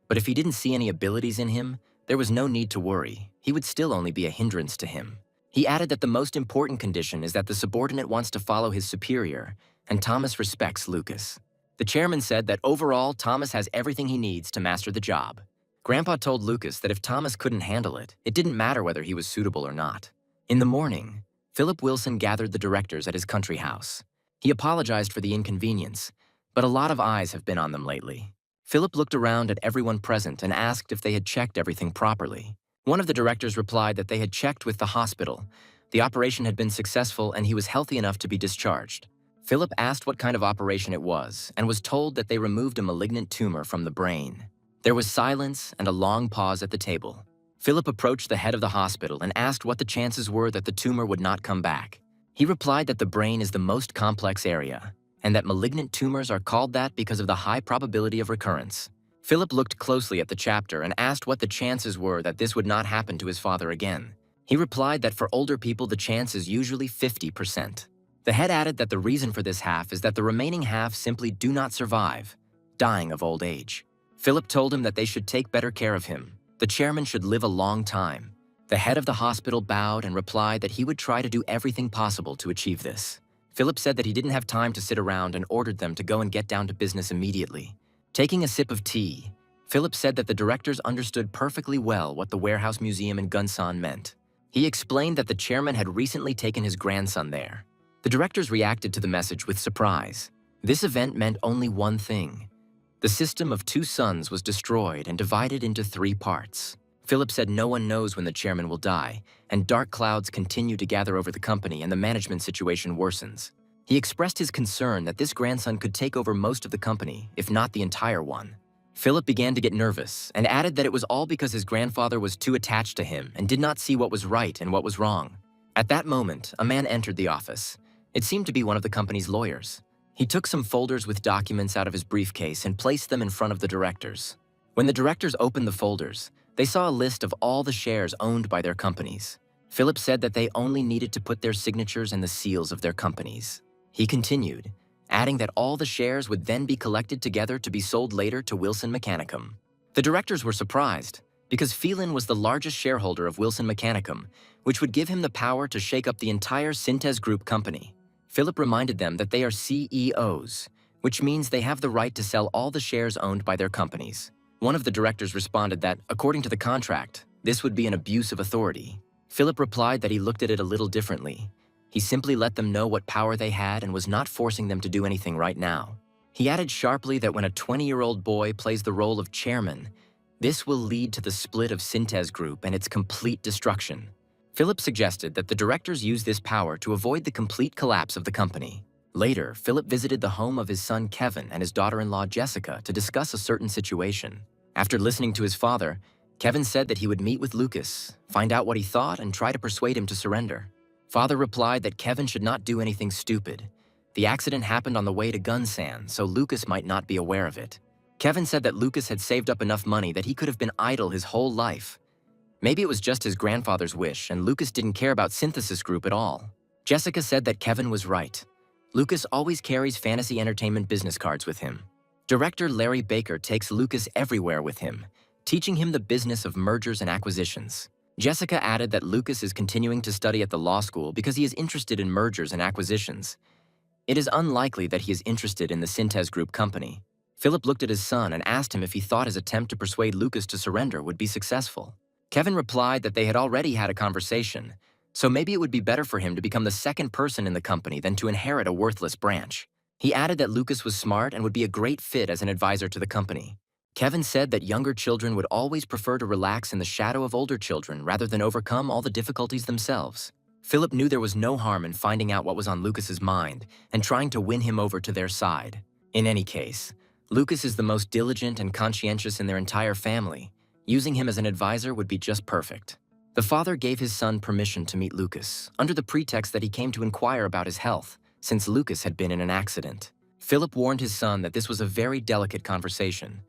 but if he didn't see any abilities in him, there was no need to worry. He would still only be a hindrance to him. He added that the most important condition is that the subordinate wants to follow his superior, and Thomas respects Lucas. The chairman said that overall, Thomas has everything he needs to master the job. Grandpa told Lucas that if Thomas couldn't handle it, it didn't matter whether he was suitable or not. In the morning, Philip Wilson gathered the directors at his country house. He apologized for the inconvenience, but a lot of eyes have been on them lately. Philip looked around at everyone present and asked if they had checked everything properly. One of the directors replied that they had checked with the hospital. The operation had been successful and he was healthy enough to be discharged. Philip asked what kind of operation it was and was told that they removed a malignant tumor from the brain. There was silence and a long pause at the table. Philip approached the head of the hospital and asked what the chances were that the tumor would not come back. He replied that the brain is the most complex area, and that malignant tumors are called that because of the high probability of recurrence. Philip looked closely at the chapter and asked what the chances were that this would not happen to his father again. He replied that for older people the chance is usually 50%. The head added that the reason for this half is that the remaining half simply do not survive, dying of old age. Philip told him that they should take better care of him. The chairman should live a long time. The head of the hospital bowed and replied that he would try to do everything possible to achieve this. Philip said that he didn't have time to sit around and ordered them to go and get down to business immediately. Taking a sip of tea, Philip said that the directors understood perfectly well what the warehouse museum in Gunsan meant. He explained that the chairman had recently taken his grandson there. The directors reacted to the message with surprise. This event meant only one thing. The system of two suns was destroyed and divided into 3 parts. Philip said no one knows when the chairman will die, and dark clouds continue to gather over the company and the management situation worsens. He expressed his concern that this grandson could take over most of the company, if not the entire one. Philip began to get nervous and added that it was all because his grandfather was too attached to him and did not see what was right and what was wrong. At that moment, a man entered the office. It seemed to be one of the company's lawyers. He took some folders with documents out of his briefcase and placed them in front of the directors. When the directors opened the folders, they saw a list of all the shares owned by their companies. Philip said that they only needed to put their signatures and the seals of their companies. He continued, adding that all the shares would then be collected together to be sold later to Wilson Mechanicum. The directors were surprised, because Phelan was the largest shareholder of Wilson Mechanicum, which would give him the power to shake up the entire Synthes Group company. Philip reminded them that they are CEOs, which means they have the right to sell all the shares owned by their companies. One of the directors responded that, according to the contract, this would be an abuse of authority. Philip replied that he looked at it a little differently. He simply let them know what power they had and was not forcing them to do anything right now. He added sharply that when a 20-year-old boy plays the role of chairman, this will lead to the split of Synthes Group and its complete destruction. Philip suggested that the directors use this power to avoid the complete collapse of the company. Later, Philip visited the home of his son Kevin and his daughter-in-law Jessica to discuss a certain situation. After listening to his father, Kevin said that he would meet with Lucas, find out what he thought, and try to persuade him to surrender. Father replied that Kevin should not do anything stupid. The accident happened on the way to Gunsan, so Lucas might not be aware of it. Kevin said that Lucas had saved up enough money that he could have been idle his whole life. Maybe it was just his grandfather's wish, and Lucas didn't care about Synthesis Group at all. Jessica said that Kevin was right. Lucas always carries fantasy entertainment business cards with him. Director Larry Baker takes Lucas everywhere with him, teaching him the business of mergers and acquisitions. Jessica added that Lucas is continuing to study at the law school because he is interested in mergers and acquisitions. It is unlikely that he is interested in the Synthes Group company. Philip looked at his son and asked him if he thought his attempt to persuade Lucas to surrender would be successful. Kevin replied that they had already had a conversation, so maybe it would be better for him to become the second person in the company than to inherit a worthless branch. He added that Lucas was smart and would be a great fit as an advisor to the company. Kevin said that younger children would always prefer to relax in the shadow of older children rather than overcome all the difficulties themselves. Philip knew there was no harm in finding out what was on Lucas's mind and trying to win him over to their side. In any case, Lucas is the most diligent and conscientious in their entire family. Using him as an advisor would be just perfect. The father gave his son permission to meet Lucas, under the pretext that he came to inquire about his health, since Lucas had been in an accident. Philip warned his son that this was a very delicate conversation,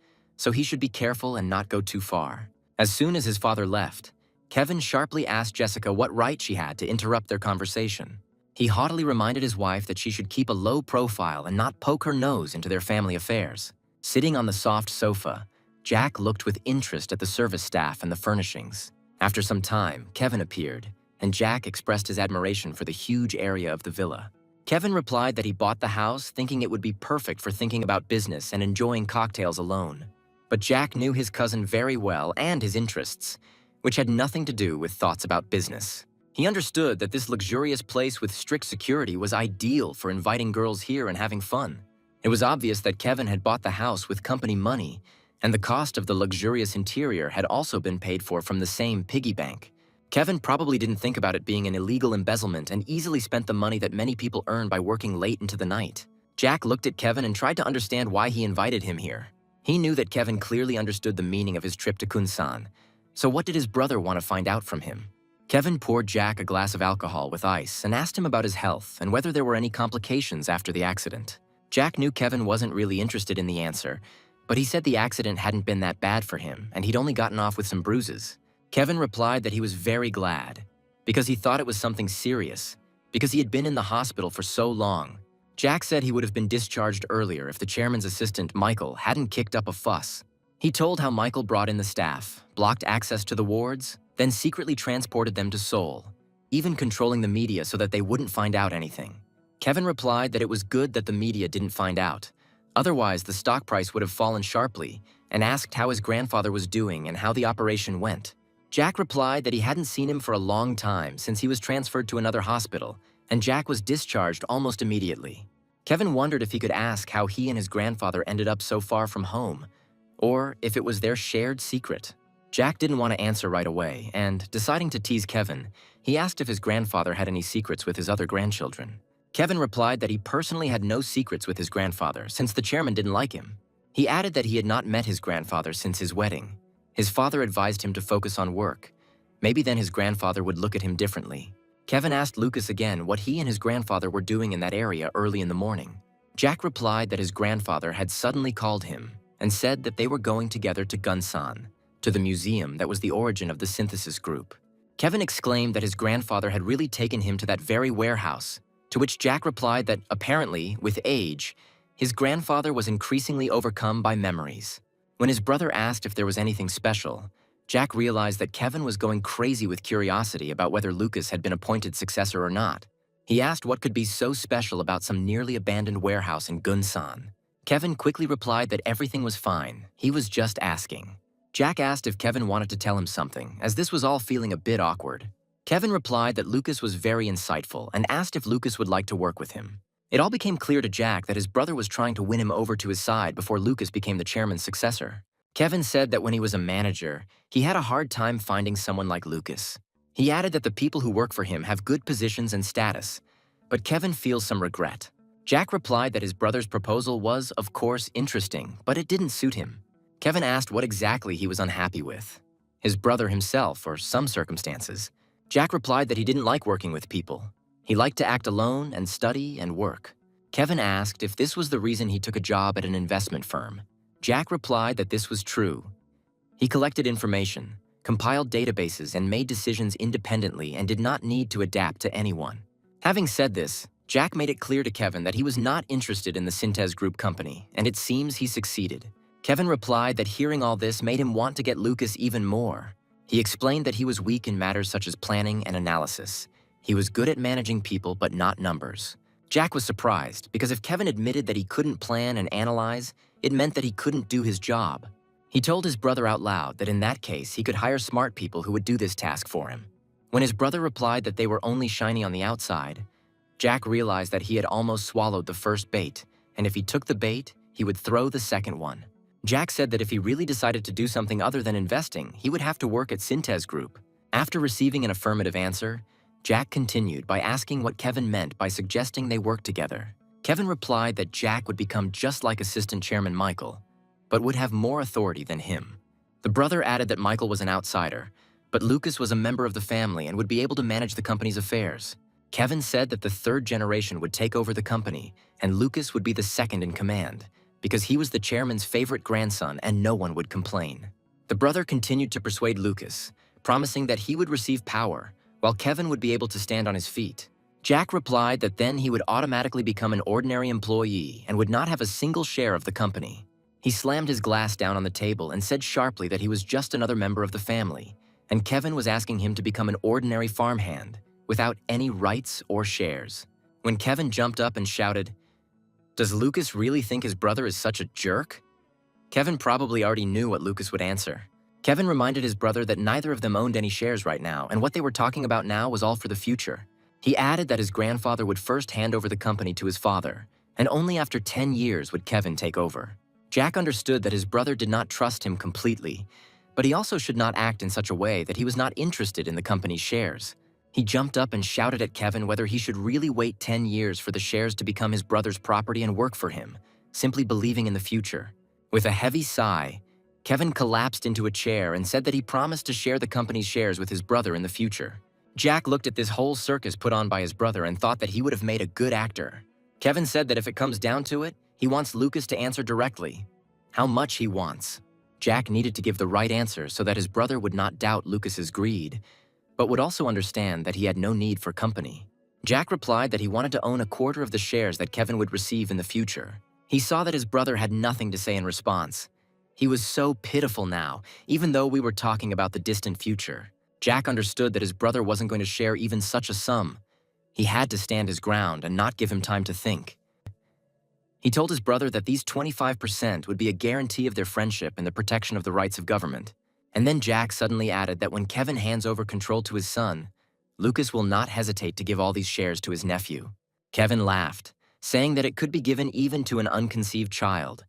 so he should be careful and not go too far. As soon as his father left, Kevin sharply asked Jessica what right she had to interrupt their conversation. He haughtily reminded his wife that she should keep a low profile and not poke her nose into their family affairs. Sitting on the soft sofa, Jack looked with interest at the service staff and the furnishings. After some time, Kevin appeared, and Jack expressed his admiration for the huge area of the villa. Kevin replied that he bought the house thinking it would be perfect for thinking about business and enjoying cocktails alone. But Jack knew his cousin very well and his interests, which had nothing to do with thoughts about business. He understood that this luxurious place with strict security was ideal for inviting girls here and having fun. It was obvious that Kevin had bought the house with company money, and the cost of the luxurious interior had also been paid for from the same piggy bank. Kevin probably didn't think about it being an illegal embezzlement and easily spent the money that many people earn by working late into the night. Jack looked at Kevin and tried to understand why he invited him here. He knew that Kevin clearly understood the meaning of his trip to Kunsan, so what did his brother want to find out from him? Kevin poured Jack a glass of alcohol with ice and asked him about his health and whether there were any complications after the accident. Jack knew Kevin wasn't really interested in the answer, but he said the accident hadn't been that bad for him and he'd only gotten off with some bruises. Kevin replied that he was very glad, because he thought it was something serious, because he had been in the hospital for so long. Jack said he would have been discharged earlier if the chairman's assistant, Michael, hadn't kicked up a fuss. He told how Michael brought in the staff, blocked access to the wards, then secretly transported them to Seoul, even controlling the media so that they wouldn't find out anything. Kevin replied that it was good that the media didn't find out. Otherwise, the stock price would have fallen sharply, and asked how his grandfather was doing and how the operation went. Jack replied that he hadn't seen him for a long time since he was transferred to another hospital, and Jack was discharged almost immediately. Kevin wondered if he could ask how he and his grandfather ended up so far from home, or if it was their shared secret. Jack didn't want to answer right away, and, deciding to tease Kevin, he asked if his grandfather had any secrets with his other grandchildren. Kevin replied that he personally had no secrets with his grandfather since the chairman didn't like him. He added that he had not met his grandfather since his wedding. His father advised him to focus on work. Maybe then his grandfather would look at him differently. Kevin asked Lucas again what he and his grandfather were doing in that area early in the morning. Jack replied that his grandfather had suddenly called him and said that they were going together to Gunsan, to the museum that was the origin of the synthesis group. Kevin exclaimed that his grandfather had really taken him to that very warehouse, to which Jack replied that apparently, with age, his grandfather was increasingly overcome by memories. When his brother asked if there was anything special, Jack realized that Kevin was going crazy with curiosity about whether Lucas had been appointed successor or not. He asked what could be so special about some nearly abandoned warehouse in Gunsan. Kevin quickly replied that everything was fine, he was just asking. Jack asked if Kevin wanted to tell him something, as this was all feeling a bit awkward. Kevin replied that Lucas was very insightful and asked if Lucas would like to work with him. It all became clear to Jack that his brother was trying to win him over to his side before Lucas became the chairman's successor. Kevin said that when he was a manager, he had a hard time finding someone like Lucas. He added that the people who work for him have good positions and status, but Kevin feels some regret. Jack replied that his brother's proposal was, of course, interesting, but it didn't suit him. Kevin asked what exactly he was unhappy with. His brother himself, or some circumstances. Jack replied that he didn't like working with people. He liked to act alone and study and work. Kevin asked if this was the reason he took a job at an investment firm. Jack replied that this was true. He collected information, compiled databases, and made decisions independently and did not need to adapt to anyone. Having said this, Jack made it clear to Kevin that he was not interested in the Synthes Group company, and it seems he succeeded. Kevin replied that hearing all this made him want to get Lucas even more. He explained that he was weak in matters such as planning and analysis. He was good at managing people, but not numbers. Jack was surprised, because if Kevin admitted that he couldn't plan and analyze, it meant that he couldn't do his job. He told his brother out loud that in that case, he could hire smart people who would do this task for him. When his brother replied that they were only shiny on the outside, Jack realized that he had almost swallowed the first bait, and if he took the bait, he would throw the second one. Jack said that if he really decided to do something other than investing, he would have to work at Synthes Group. After receiving an affirmative answer, Jack continued by asking what Kevin meant by suggesting they work together. Kevin replied that Jack would become just like Assistant Chairman Michael, but would have more authority than him. The brother added that Michael was an outsider, but Lucas was a member of the family and would be able to manage the company's affairs. Kevin said that the third generation would take over the company, and Lucas would be the second in command, because he was the chairman's favorite grandson and no one would complain. The brother continued to persuade Lucas, promising that he would receive power, while Kevin would be able to stand on his feet. Jack replied that then he would automatically become an ordinary employee and would not have a single share of the company. He slammed his glass down on the table and said sharply that he was just another member of the family, and Kevin was asking him to become an ordinary farmhand, without any rights or shares. When Kevin jumped up and shouted, "Does Lucas really think his brother is such a jerk?" Kevin probably already knew what Lucas would answer. Kevin reminded his brother that neither of them owned any shares right now, and what they were talking about now was all for the future. He added that his grandfather would first hand over the company to his father, and only after 10 years would Kevin take over. Jack understood that his brother did not trust him completely, but he also should not act in such a way that he was not interested in the company's shares. He jumped up and shouted at Kevin whether he should really wait 10 years for the shares to become his brother's property and work for him, simply believing in the future. With a heavy sigh, Kevin collapsed into a chair and said that he promised to share the company's shares with his brother in the future. Jack looked at this whole circus put on by his brother and thought that he would have made a good actor. Kevin said that if it comes down to it, he wants Lucas to answer directly how much he wants. Jack needed to give the right answer so that his brother would not doubt Lucas's greed, but would also understand that he had no need for company. Jack replied that he wanted to own a quarter of the shares that Kevin would receive in the future. He saw that his brother had nothing to say in response. He was so pitiful now, even though we were talking about the distant future. Jack understood that his brother wasn't going to share even such a sum. He had to stand his ground and not give him time to think. He told his brother that these 25% would be a guarantee of their friendship and the protection of the rights of government. And then Jack suddenly added that when Kevin hands over control to his son, Lucas will not hesitate to give all these shares to his nephew. Kevin laughed, saying that it could be given even to an unconceived child,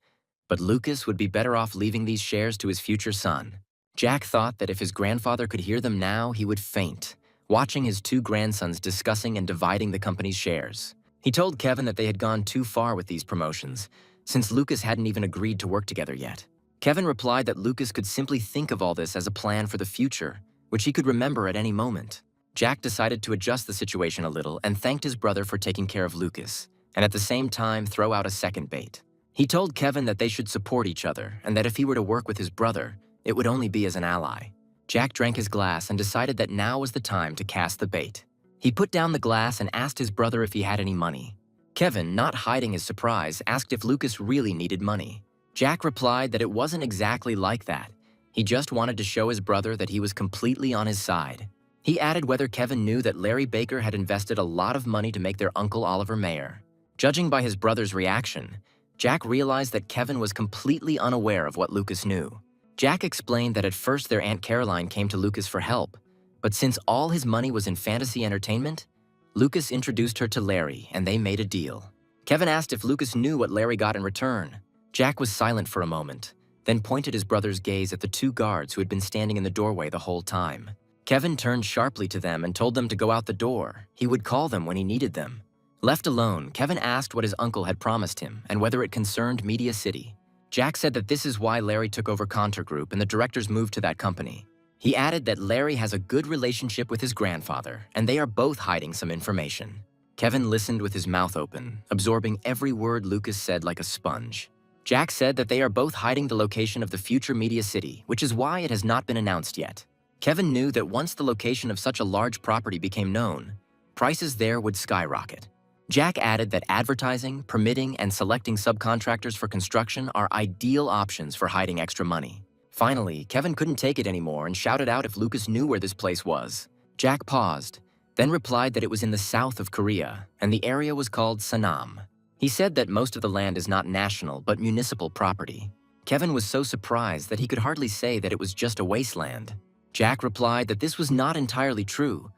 but Lucas would be better off leaving these shares to his future son. Jack thought that if his grandfather could hear them now, he would faint, watching his two grandsons discussing and dividing the company's shares. He told Kevin that they had gone too far with these promotions, since Lucas hadn't even agreed to work together yet. Kevin replied that Lucas could simply think of all this as a plan for the future, which he could remember at any moment. Jack decided to adjust the situation a little and thanked his brother for taking care of Lucas, and at the same time throw out a second bait. He told Kevin that they should support each other, and that if he were to work with his brother, it would only be as an ally. Jack drank his glass and decided that now was the time to cast the bait. He put down the glass and asked his brother if he had any money. Kevin, not hiding his surprise, asked if Lucas really needed money. Jack replied that it wasn't exactly like that. He just wanted to show his brother that he was completely on his side. He added whether Kevin knew that Larry Baker had invested a lot of money to make their uncle Oliver mayor. Judging by his brother's reaction, Jack realized that Kevin was completely unaware of what Lucas knew. Jack explained that at first their Aunt Caroline came to Lucas for help, but since all his money was in fantasy entertainment, Lucas introduced her to Larry and they made a deal. Kevin asked if Lucas knew what Larry got in return. Jack was silent for a moment, then pointed his brother's gaze at the two guards who had been standing in the doorway the whole time. Kevin turned sharply to them and told them to go out the door. He would call them when he needed them. Left alone, Kevin asked what his uncle had promised him and whether it concerned Media City. Jack said that this is why Larry took over Contour Group and the directors moved to that company. He added that Larry has a good relationship with his grandfather, and they are both hiding some information. Kevin listened with his mouth open, absorbing every word Lucas said like a sponge. Jack said that they are both hiding the location of the future Media City, which is why it has not been announced yet. Kevin knew that once the location of such a large property became known, prices there would skyrocket. Jack added that advertising, permitting, and selecting subcontractors for construction are ideal options for hiding extra money. Finally, Kevin couldn't take it anymore and shouted out if Lucas knew where this place was. Jack paused, then replied that it was in the south of Korea, and the area was called Sanam. He said that most of the land is not national but municipal property. Kevin was so surprised that he could hardly say that it was just a wasteland. Jack replied that this was not entirely true,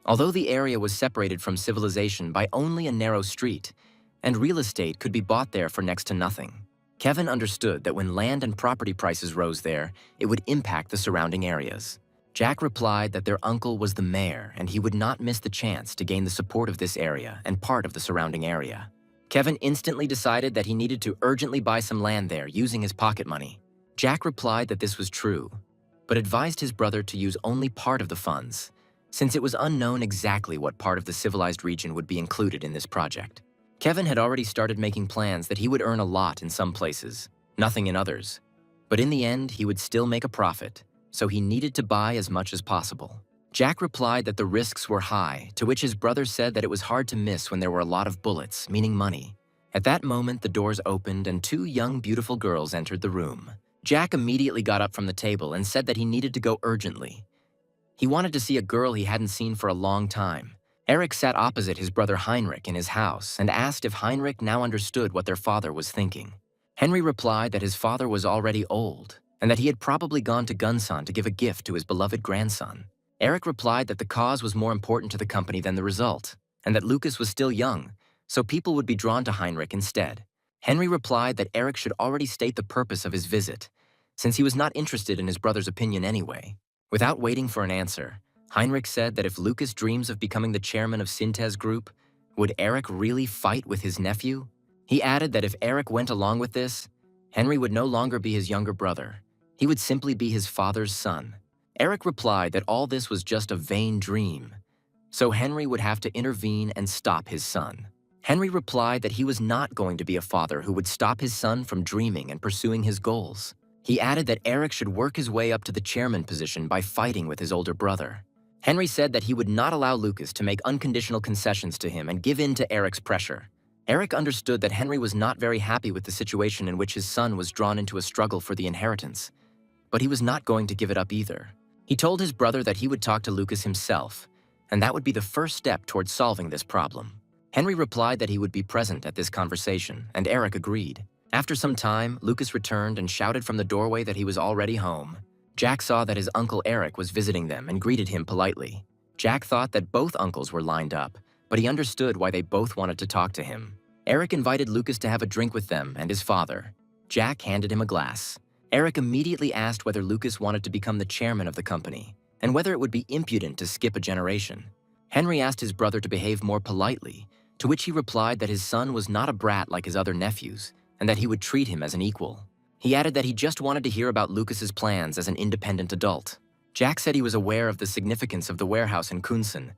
although the area was separated from civilization by only a narrow street, and real estate could be bought there for next to nothing. Kevin understood that when land and property prices rose there, it would impact the surrounding areas. Jack replied that their uncle was the mayor and he would not miss the chance to gain the support of this area and part of the surrounding area. Kevin instantly decided that he needed to urgently buy some land there using his pocket money. Jack replied that this was true, but advised his brother to use only part of the funds, since it was unknown exactly what part of the civilized region would be included in this project. Kevin had already started making plans that he would earn a lot in some places, nothing in others. But in the end, he would still make a profit, so he needed to buy as much as possible. Jack replied that the risks were high, to which his brother said that it was hard to miss when there were a lot of bullets, meaning money. At that moment, the doors opened and two young, beautiful girls entered the room. Jack immediately got up from the table and said that he needed to go urgently. He wanted to see a girl he hadn't seen for a long time. Eric sat opposite his brother Heinrich in his house and asked if Heinrich now understood what their father was thinking. Henry replied that his father was already old and that he had probably gone to Gunsan to give a gift to his beloved grandson. Eric replied that the cause was more important to the company than the result, and that Lucas was still young, so people would be drawn to Heinrich instead. Henry replied that Eric should already state the purpose of his visit, since he was not interested in his brother's opinion anyway. Without waiting for an answer, Heinrich said that if Lucas dreams of becoming the chairman of Sintez Group, would Eric really fight with his nephew? He added that if Eric went along with this, Henry would no longer be his younger brother. He would simply be his father's son. Eric replied that all this was just a vain dream, so Henry would have to intervene and stop his son. Henry replied that he was not going to be a father who would stop his son from dreaming and pursuing his goals. He added that Eric should work his way up to the chairman position by fighting with his older brother. Henry said that he would not allow Lucas to make unconditional concessions to him and give in to Eric's pressure. Eric understood that Henry was not very happy with the situation in which his son was drawn into a struggle for the inheritance, but he was not going to give it up either. He told his brother that he would talk to Lucas himself, and that would be the first step towards solving this problem. Henry replied that he would be present at this conversation, and Eric agreed. After some time, Lucas returned and shouted from the doorway that he was already home. Jack saw that his uncle Eric was visiting them and greeted him politely. Jack thought that both uncles were lined up, but he understood why they both wanted to talk to him. Eric invited Lucas to have a drink with them and his father. Jack handed him a glass. Eric immediately asked whether Lucas wanted to become the chairman of the company, and whether it would be impudent to skip a generation. Henry asked his brother to behave more politely, to which he replied that his son was not a brat like his other nephews, and that he would treat him as an equal. He added that he just wanted to hear about Lucas's plans as an independent adult. Jack said he was aware of the significance of the warehouse in Kunsan,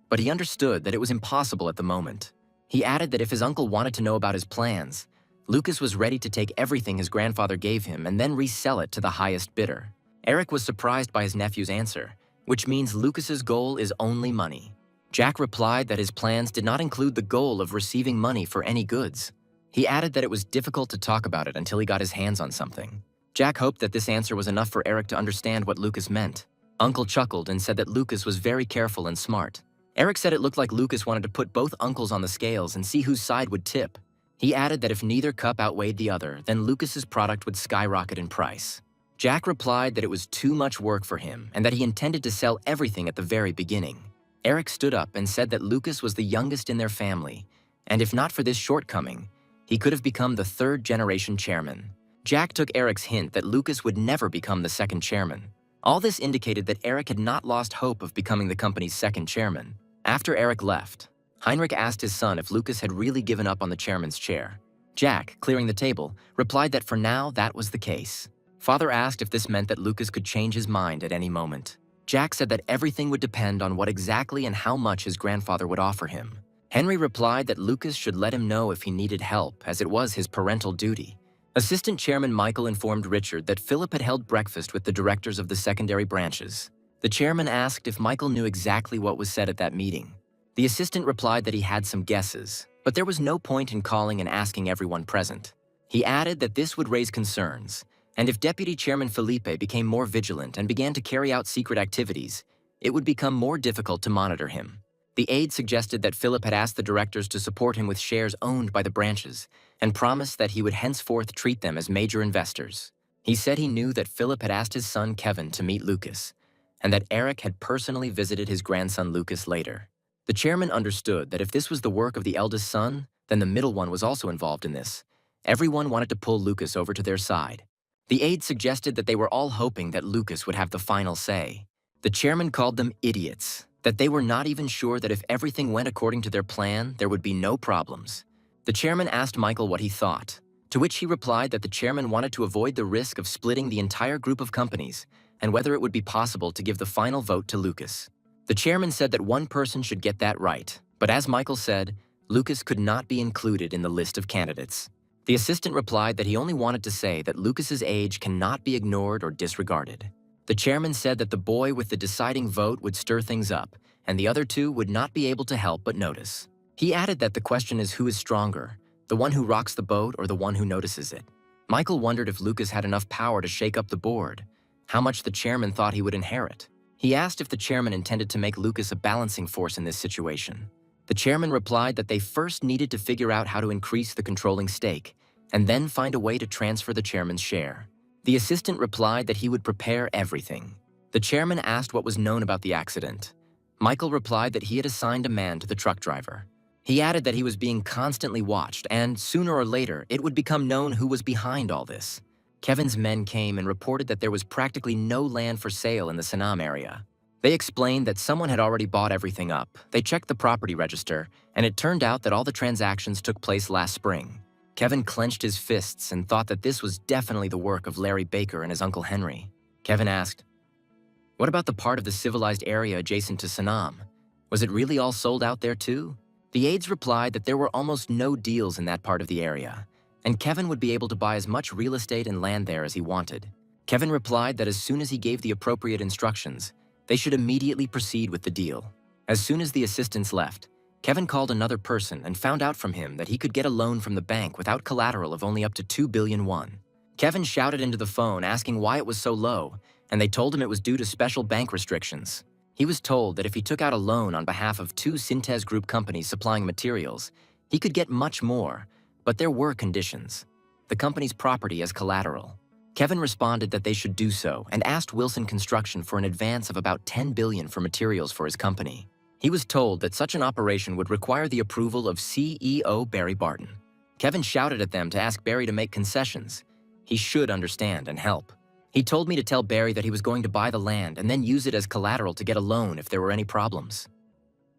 but he understood that it was impossible at the moment. He added that if his uncle wanted to know about his plans, Lucas was ready to take everything his grandfather gave him and then resell it to the highest bidder. Eric was surprised by his nephew's answer, which means Lucas's goal is only money. Jack replied that his plans did not include the goal of receiving money for any goods. He added that it was difficult to talk about it until he got his hands on something. Jack hoped that this answer was enough for Eric to understand what Lucas meant. Uncle chuckled and said that Lucas was very careful and smart. Eric said it looked like Lucas wanted to put both uncles on the scales and see whose side would tip. He added that if neither cup outweighed the other, then Lucas's product would skyrocket in price. Jack replied that it was too much work for him and that he intended to sell everything at the very beginning. Eric stood up and said that Lucas was the youngest in their family, and if not for this shortcoming, he could have become the third-generation chairman. Jack took Eric's hint that Lucas would never become the second chairman. All this indicated that Eric had not lost hope of becoming the company's second chairman. After Eric left, Heinrich asked his son if Lucas had really given up on the chairman's chair. Jack, clearing the table, replied that for now that was the case. Father asked if this meant that Lucas could change his mind at any moment. Jack said that everything would depend on what exactly and how much his grandfather would offer him. Henry replied that Lucas should let him know if he needed help, as it was his parental duty. Assistant Chairman Michael informed Richard that Philip had held breakfast with the directors of the secondary branches. The chairman asked if Michael knew exactly what was said at that meeting. The assistant replied that he had some guesses, but there was no point in calling and asking everyone present. He added that this would raise concerns, and if Deputy Chairman Felipe became more vigilant and began to carry out secret activities, it would become more difficult to monitor him. The aide suggested that Philip had asked the directors to support him with shares owned by the branches and promised that he would henceforth treat them as major investors. He said he knew that Philip had asked his son Kevin to meet Lucas, and that Eric had personally visited his grandson Lucas later. The chairman understood that if this was the work of the eldest son, then the middle one was also involved in this. Everyone wanted to pull Lucas over to their side. The aide suggested that they were all hoping that Lucas would have the final say. The chairman called them idiots, that they were not even sure that if everything went according to their plan, there would be no problems. The chairman asked Michael what he thought, to which he replied that the chairman wanted to avoid the risk of splitting the entire group of companies and whether it would be possible to give the final vote to Lucas. The chairman said that one person should get that right, but as Michael said, Lucas could not be included in the list of candidates. The assistant replied that he only wanted to say that Lucas's age cannot be ignored or disregarded. The chairman said that the boy with the deciding vote would stir things up, and the other two would not be able to help but notice. He added that the question is who is stronger, the one who rocks the boat or the one who notices it. Michael wondered if Lucas had enough power to shake up the board, how much the chairman thought he would inherit. He asked if the chairman intended to make Lucas a balancing force in this situation. The chairman replied that they first needed to figure out how to increase the controlling stake, and then find a way to transfer the chairman's share. The assistant replied that he would prepare everything. The chairman asked what was known about the accident. Michael replied that he had assigned a man to the truck driver. He added that he was being constantly watched, and sooner or later, it would become known who was behind all this. Kevin's men came and reported that there was practically no land for sale in the Sanam area. They explained that someone had already bought everything up. They checked the property register, and it turned out that all the transactions took place last spring. Kevin clenched his fists and thought that this was definitely the work of Larry Baker and his Uncle Henry. Kevin asked, "What about the part of the civilized area adjacent to Sanam? Was it really all sold out there too?" The aides replied that there were almost no deals in that part of the area, and Kevin would be able to buy as much real estate and land there as he wanted. Kevin replied that as soon as he gave the appropriate instructions, they should immediately proceed with the deal. As soon as the assistants left, Kevin called another person and found out from him that he could get a loan from the bank without collateral of only up to 2 billion won. Kevin shouted into the phone asking why it was so low, and they told him it was due to special bank restrictions. He was told that if he took out a loan on behalf of 2 Synthes Group companies supplying materials, he could get much more, but there were conditions. The company's property as collateral. Kevin responded that they should do so and asked Wilson Construction for an advance of about 10 billion for materials for his company. He was told that such an operation would require the approval of CEO Barry Barton. Kevin shouted at them to ask Barry to make concessions. He should understand and help. He told me to tell Barry that he was going to buy the land and then use it as collateral to get a loan if there were any problems.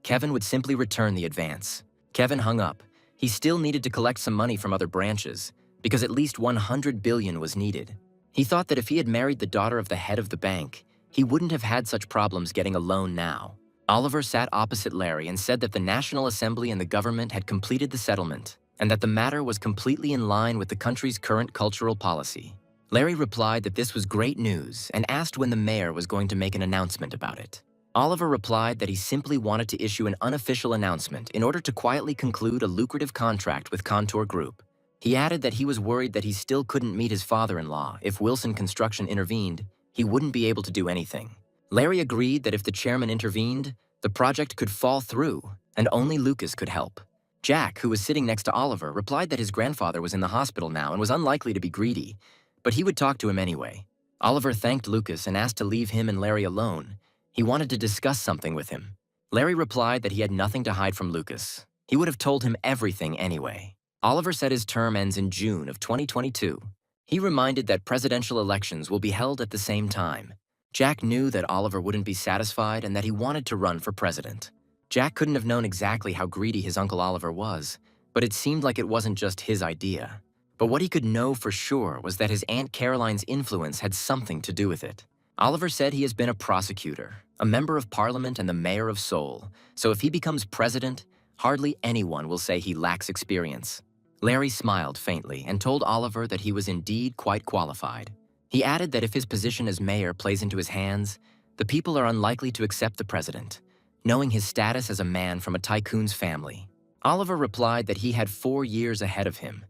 Kevin would simply return the advance. Kevin hung up. He still needed to collect some money from other branches, because at least 100 billion was needed. He thought that if he had married the daughter of the head of the bank, he wouldn't have had such problems getting a loan now. Oliver sat opposite Larry and said that the National Assembly and the government had completed the settlement, and that the matter was completely in line with the country's current cultural policy. Larry replied that this was great news and asked when the mayor was going to make an announcement about it. Oliver replied that he simply wanted to issue an unofficial announcement in order to quietly conclude a lucrative contract with Contour Group. He added that he was worried that he still couldn't meet his father-in-law. If Wilson Construction intervened, he wouldn't be able to do anything. Larry agreed that if the chairman intervened, the project could fall through, and only Lucas could help. Jack, who was sitting next to Oliver, replied that his grandfather was in the hospital now and was unlikely to be greedy, but he would talk to him anyway. Oliver thanked Lucas and asked to leave him and Larry alone. He wanted to discuss something with him. Larry replied that he had nothing to hide from Lucas. He would have told him everything anyway. Oliver said his term ends in June of 2022. He reminded that presidential elections will be held at the same time. Jack knew that Oliver wouldn't be satisfied and that he wanted to run for president. Jack couldn't have known exactly how greedy his Uncle Oliver was, but it seemed like it wasn't just his idea. But what he could know for sure was that his Aunt Caroline's influence had something to do with it. Oliver said he has been a prosecutor, a member of parliament and the mayor of Seoul, so if he becomes president, hardly anyone will say he lacks experience. Larry smiled faintly and told Oliver that he was indeed quite qualified. He added that if his position as mayor plays into his hands, the people are unlikely to accept the president, knowing his status as a man from a tycoon's family. Oliver replied that he had 4 years ahead of him.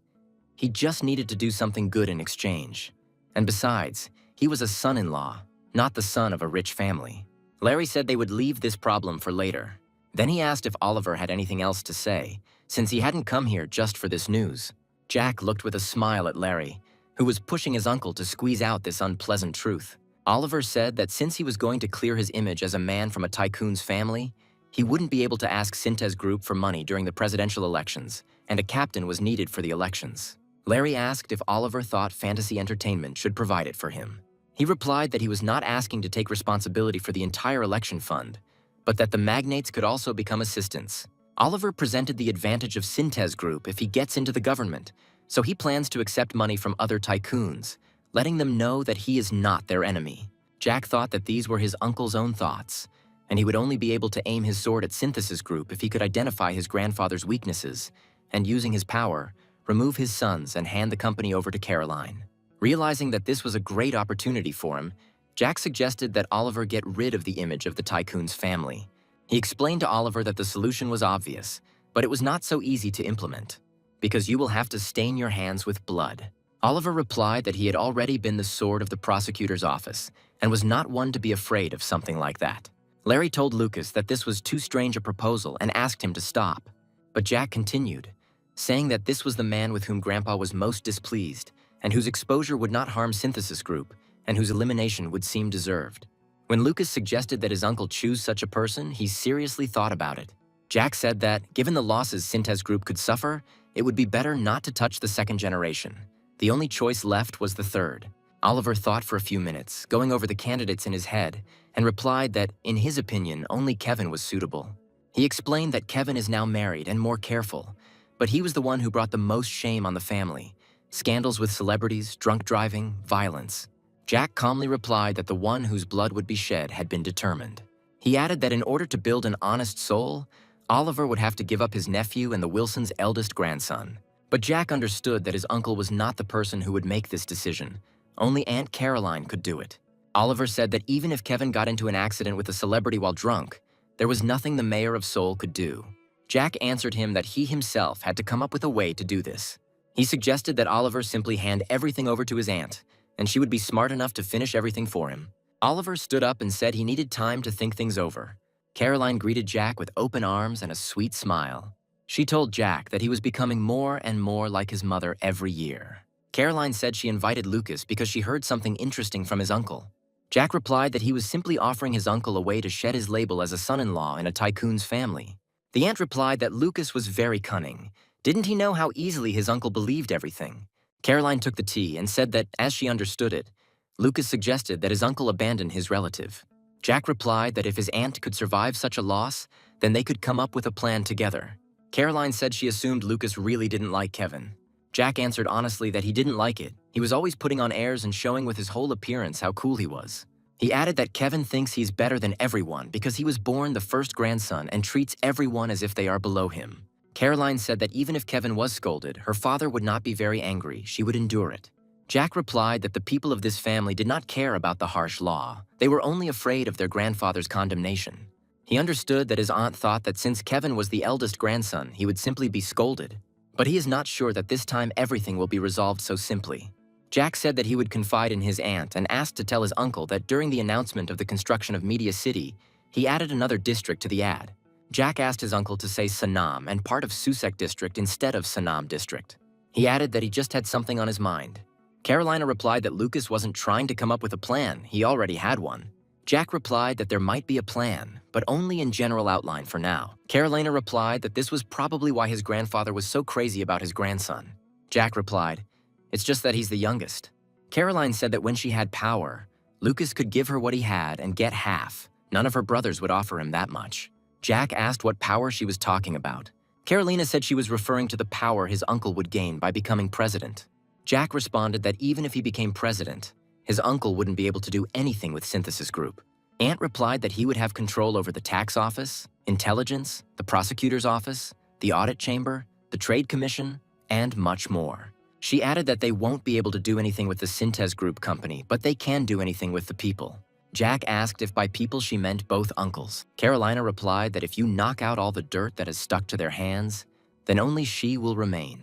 He just needed to do something good in exchange. And besides, he was a son-in-law, not the son of a rich family. Larry said they would leave this problem for later. Then he asked if Oliver had anything else to say, since he hadn't come here just for this news. Jack looked with a smile at Larry, who was pushing his uncle to squeeze out this unpleasant truth. Oliver said that since he was going to clear his image as a man from a tycoon's family, he wouldn't be able to ask Synthes Group for money during the presidential elections, and a captain was needed for the elections. Larry asked if Oliver thought Fantasy Entertainment should provide it for him. He replied that he was not asking to take responsibility for the entire election fund, but that the magnates could also become assistants. Oliver presented the advantage of Synthes Group if he gets into the government, so he plans to accept money from other tycoons, letting them know that he is not their enemy. Jack thought that these were his uncle's own thoughts, and he would only be able to aim his sword at Synthesis Group if he could identify his grandfather's weaknesses and, using his power, remove his sons and hand the company over to Caroline. Realizing that this was a great opportunity for him, Jack suggested that Oliver get rid of the image of the tycoon's family. He explained to Oliver that the solution was obvious, but it was not so easy to implement, because you will have to stain your hands with blood. Oliver replied that he had already been the sword of the prosecutor's office and was not one to be afraid of something like that. Larry told Lucas that this was too strange a proposal and asked him to stop. But Jack continued, saying that this was the man with whom Grandpa was most displeased and whose exposure would not harm Synthesis Group and whose elimination would seem deserved. When Lucas suggested that his uncle choose such a person, he seriously thought about it. Jack said that, given the losses Synthesis Group could suffer, it would be better not to touch the second generation. The only choice left was the third. Oliver thought for a few minutes, going over the candidates in his head, and replied that, in his opinion, only Kevin was suitable. He explained that Kevin is now married and more careful, but he was the one who brought the most shame on the family. Scandals with celebrities, drunk driving, violence. Jack calmly replied that the one whose blood would be shed had been determined. He added that in order to build an honest soul, Oliver would have to give up his nephew and the Wilsons' eldest grandson. But Jack understood that his uncle was not the person who would make this decision. Only Aunt Caroline could do it. Oliver said that even if Kevin got into an accident with a celebrity while drunk, there was nothing the mayor of Seoul could do. Jack answered him that he himself had to come up with a way to do this. He suggested that Oliver simply hand everything over to his aunt, and she would be smart enough to finish everything for him. Oliver stood up and said he needed time to think things over. Caroline greeted Jack with open arms and a sweet smile. She told Jack that he was becoming more and more like his mother every year. Caroline said she invited Lucas because she heard something interesting from his uncle. Jack replied that he was simply offering his uncle a way to shed his label as a son-in-law in a tycoon's family. The aunt replied that Lucas was very cunning. Didn't he know how easily his uncle believed everything? Caroline took the tea and said that, as she understood it, Lucas suggested that his uncle abandon his relative. Jack replied that if his aunt could survive such a loss, then they could come up with a plan together. Caroline said she assumed Lucas really didn't like Kevin. Jack answered honestly that he didn't like it. He was always putting on airs and showing with his whole appearance how cool he was. He added that Kevin thinks he's better than everyone because he was born the first grandson and treats everyone as if they are below him. Caroline said that even if Kevin was scolded, her father would not be very angry. She would endure it. Jack replied that the people of this family did not care about the harsh law. They were only afraid of their grandfather's condemnation. He understood that his aunt thought that since Kevin was the eldest grandson, he would simply be scolded. But he is not sure that this time everything will be resolved so simply. Jack said that he would confide in his aunt and asked to tell his uncle that during the announcement of the construction of Media City, he added another district to the ad. Jack asked his uncle to say Sanam and part of Susek District instead of Sanam District. He added that he just had something on his mind. Carolina replied that Lucas wasn't trying to come up with a plan, he already had one. Jack replied that there might be a plan, but only in general outline for now. Carolina replied that this was probably why his grandfather was so crazy about his grandson. Jack replied, "It's just that he's the youngest." Caroline said that when she had power, Lucas could give her what he had and get half. None of her brothers would offer him that much. Jack asked what power she was talking about. Carolina said she was referring to the power his uncle would gain by becoming president. Jack responded that even if he became president, his uncle wouldn't be able to do anything with Synthesis Group. Aunt replied that he would have control over the tax office, intelligence, the prosecutor's office, the audit chamber, the trade commission, and much more. She added that they won't be able to do anything with the Synthesis Group company, but they can do anything with the people. Jack asked if by people she meant both uncles. Carolina replied that if you knock out all the dirt that has stuck to their hands, then only she will remain.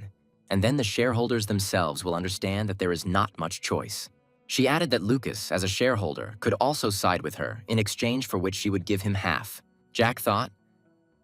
And then the shareholders themselves will understand that there is not much choice. She added that Lucas, as a shareholder, could also side with her, in exchange for which she would give him half. Jack thought,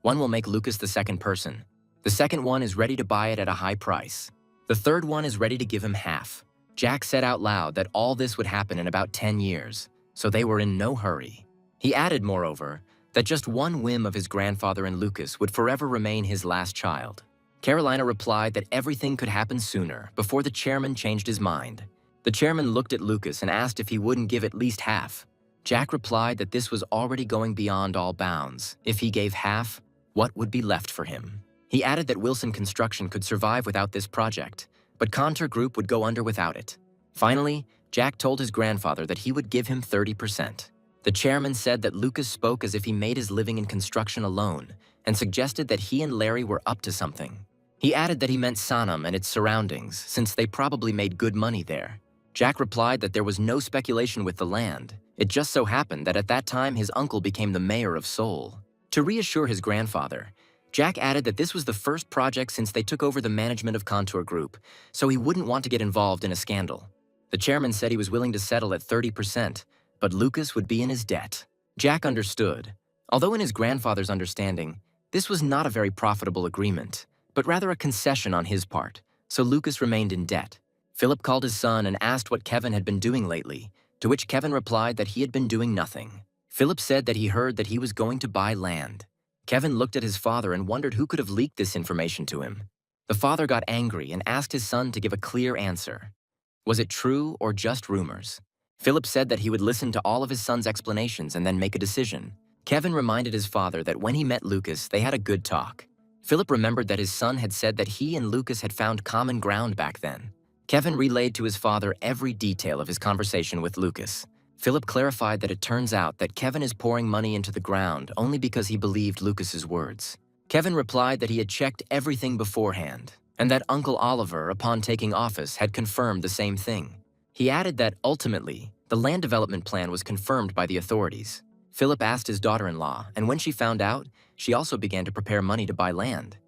one will make Lucas the second person. The second one is ready to buy it at a high price. The third one is ready to give him half. Jack said out loud that all this would happen in about 10 years, so they were in no hurry. He added, moreover, that just one whim of his grandfather and Lucas would forever remain his last child. Carolina replied that everything could happen sooner, before the chairman changed his mind. The chairman looked at Lucas and asked if he wouldn't give at least half. Jack replied that this was already going beyond all bounds. If he gave half, what would be left for him? He added that Wilson Construction could survive without this project, but Contour Group would go under without it. Finally, Jack told his grandfather that he would give him 30%. The chairman said that Lucas spoke as if he made his living in construction alone and suggested that he and Larry were up to something. He added that he meant Sanam and its surroundings, since they probably made good money there. Jack replied that there was no speculation with the land. It just so happened that at that time his uncle became the mayor of Seoul. To reassure his grandfather, Jack added that this was the first project since they took over the management of Contour Group, so he wouldn't want to get involved in a scandal. The chairman said he was willing to settle at 30%, but Lucas would be in his debt. Jack understood. Although in his grandfather's understanding, this was not a very profitable agreement, but rather a concession on his part, so Lucas remained in debt. Philip called his son and asked what Kevin had been doing lately, to which Kevin replied that he had been doing nothing. Philip said that he heard that he was going to buy land. Kevin looked at his father and wondered who could have leaked this information to him. The father got angry and asked his son to give a clear answer. Was it true or just rumors? Philip said that he would listen to all of his son's explanations and then make a decision. Kevin reminded his father that when he met Lucas, they had a good talk. Philip remembered that his son had said that he and Lucas had found common ground back then. Kevin relayed to his father every detail of his conversation with Lucas. Philip clarified that it turns out that Kevin is pouring money into the ground only because he believed Lucas's words. Kevin replied that he had checked everything beforehand, and that Uncle Oliver, upon taking office, had confirmed the same thing. He added that, ultimately, the land development plan was confirmed by the authorities. Philip asked his daughter-in-law, and when she found out, she also began to prepare money to buy land.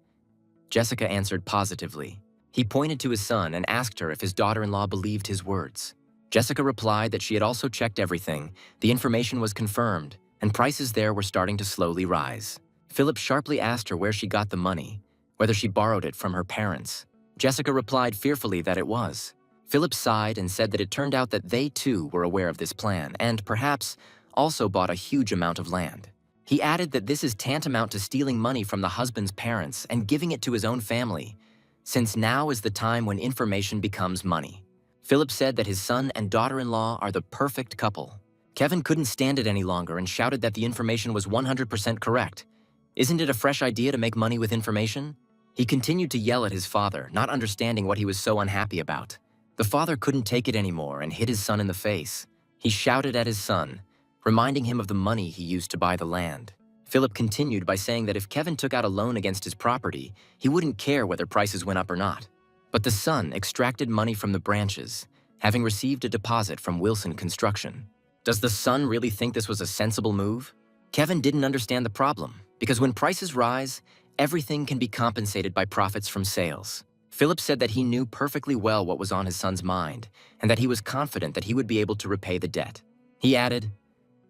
Jessica answered positively. He pointed to his son and asked her if his daughter-in-law believed his words. Jessica replied that she had also checked everything, the information was confirmed, and prices there were starting to slowly rise. Philip sharply asked her where she got the money, whether she borrowed it from her parents. Jessica replied fearfully that it was. Philip sighed and said that it turned out that they too were aware of this plan and, perhaps, also bought a huge amount of land. He added that this is tantamount to stealing money from the husband's parents and giving it to his own family, since now is the time when information becomes money. Philip said that his son and daughter-in-law are the perfect couple. Kevin couldn't stand it any longer and shouted that the information was 100% correct. Isn't it a fresh idea to make money with information? He continued to yell at his father, not understanding what he was so unhappy about. The father couldn't take it anymore and hit his son in the face. He shouted at his son, reminding him of the money he used to buy the land. Philip continued by saying that if Kevin took out a loan against his property, he wouldn't care whether prices went up or not. But the son extracted money from the branches, having received a deposit from Wilson Construction. Does the son really think this was a sensible move? Kevin didn't understand the problem, because when prices rise, everything can be compensated by profits from sales. Philip said that he knew perfectly well what was on his son's mind, and that he was confident that he would be able to repay the debt. He added,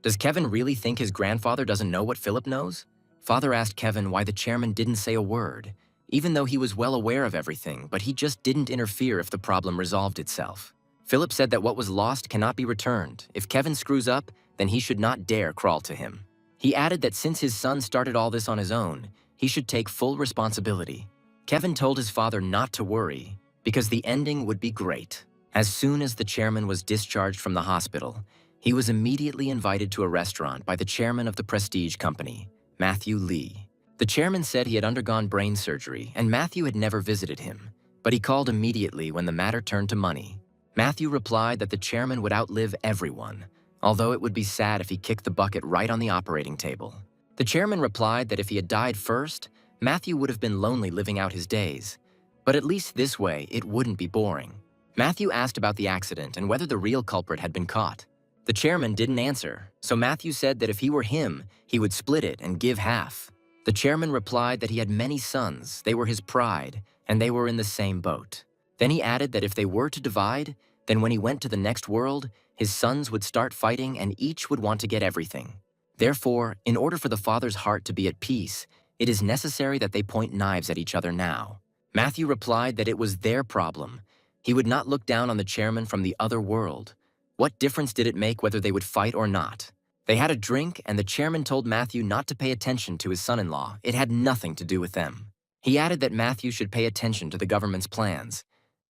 "Does Kevin really think his grandfather doesn't know what Philip knows?" Father asked Kevin why the chairman didn't say a word, even though he was well aware of everything, but he just didn't interfere if the problem resolved itself. Philip said that what was lost cannot be returned. If Kevin screws up, then he should not dare crawl to him. He added that since his son started all this on his own, he should take full responsibility. Kevin told his father not to worry, because the ending would be great. As soon as the chairman was discharged from the hospital, he was immediately invited to a restaurant by the chairman of the prestige company, Matthew Lee. The chairman said he had undergone brain surgery and Matthew had never visited him, but he called immediately when the matter turned to money. Matthew replied that the chairman would outlive everyone, although it would be sad if he kicked the bucket right on the operating table. The chairman replied that if he had died first, Matthew would have been lonely living out his days, but at least this way it wouldn't be boring. Matthew asked about the accident and whether the real culprit had been caught. The chairman didn't answer, so Matthew said that if he were him, he would split it and give half. The chairman replied that he had many sons, they were his pride, and they were in the same boat. Then he added that if they were to divide, then when he went to the next world, his sons would start fighting and each would want to get everything. Therefore, in order for the father's heart to be at peace, it is necessary that they point knives at each other now. Matthew replied that it was their problem. He would not look down on the chairman from the other world. What difference did it make whether they would fight or not? They had a drink, and the chairman told Matthew not to pay attention to his son-in-law. It had nothing to do with them. He added that Matthew should pay attention to the government's plans.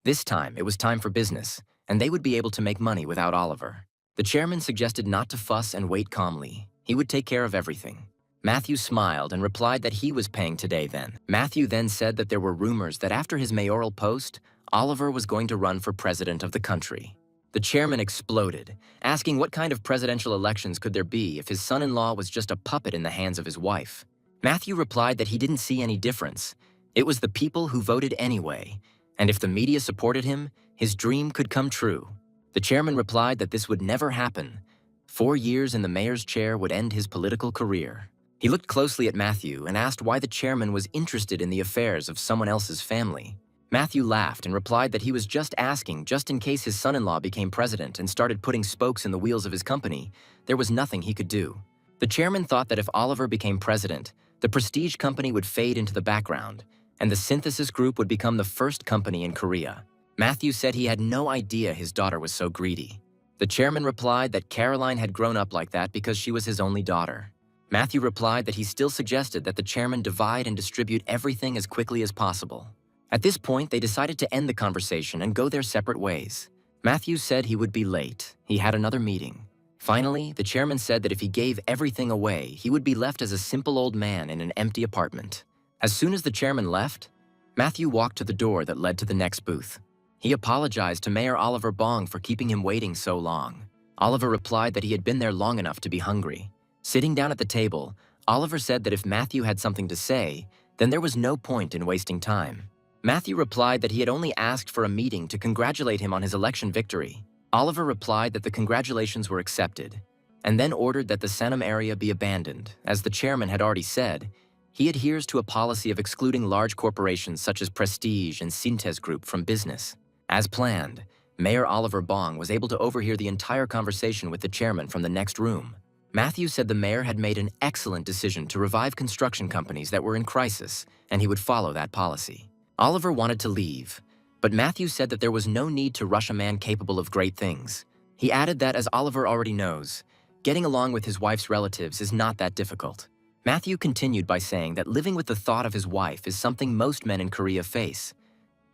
This time, it was time for business, and they would be able to make money without Oliver. The chairman suggested not to fuss and wait calmly. He would take care of everything. Matthew smiled and replied that he was paying today then. Matthew then said that there were rumors that after his mayoral post, Oliver was going to run for president of the country. The chairman exploded, asking what kind of presidential elections could there be if his son-in-law was just a puppet in the hands of his wife. Matthew replied that he didn't see any difference. It was the people who voted anyway, and if the media supported him, his dream could come true. The chairman replied that this would never happen. 4 years in the mayor's chair would end his political career. He looked closely at Matthew and asked why the chairman was interested in the affairs of someone else's family. Matthew laughed and replied that he was just asking just in case his son-in-law became president and started putting spokes in the wheels of his company. There was nothing he could do. The chairman thought that if Oliver became president, the prestige company would fade into the background, and the Synthesis Group would become the first company in Korea. Matthew said he had no idea his daughter was so greedy. The chairman replied that Caroline had grown up like that because she was his only daughter. Matthew replied that he still suggested that the chairman divide and distribute everything as quickly as possible. At this point, they decided to end the conversation and go their separate ways. Matthew said he would be late. He had another meeting. Finally, the chairman said that if he gave everything away, he would be left as a simple old man in an empty apartment. As soon as the chairman left, Matthew walked to the door that led to the next booth. He apologized to Mayor Oliver Bong for keeping him waiting so long. Oliver replied that he had been there long enough to be hungry. Sitting down at the table, Oliver said that if Matthew had something to say, then there was no point in wasting time. Matthew replied that he had only asked for a meeting to congratulate him on his election victory. Oliver replied that the congratulations were accepted, and then ordered that the Sanam area be abandoned. As the chairman had already said, he adheres to a policy of excluding large corporations such as Prestige and Synthesis Group from business. As planned, Mayor Oliver Bong was able to overhear the entire conversation with the chairman from the next room. Matthew said the mayor had made an excellent decision to revive construction companies that were in crisis, and he would follow that policy. Oliver wanted to leave, but Matthew said that there was no need to rush a man capable of great things. He added that, as Oliver already knows, getting along with his wife's relatives is not that difficult. Matthew continued by saying that living with the thought of his wife is something most men in Korea face.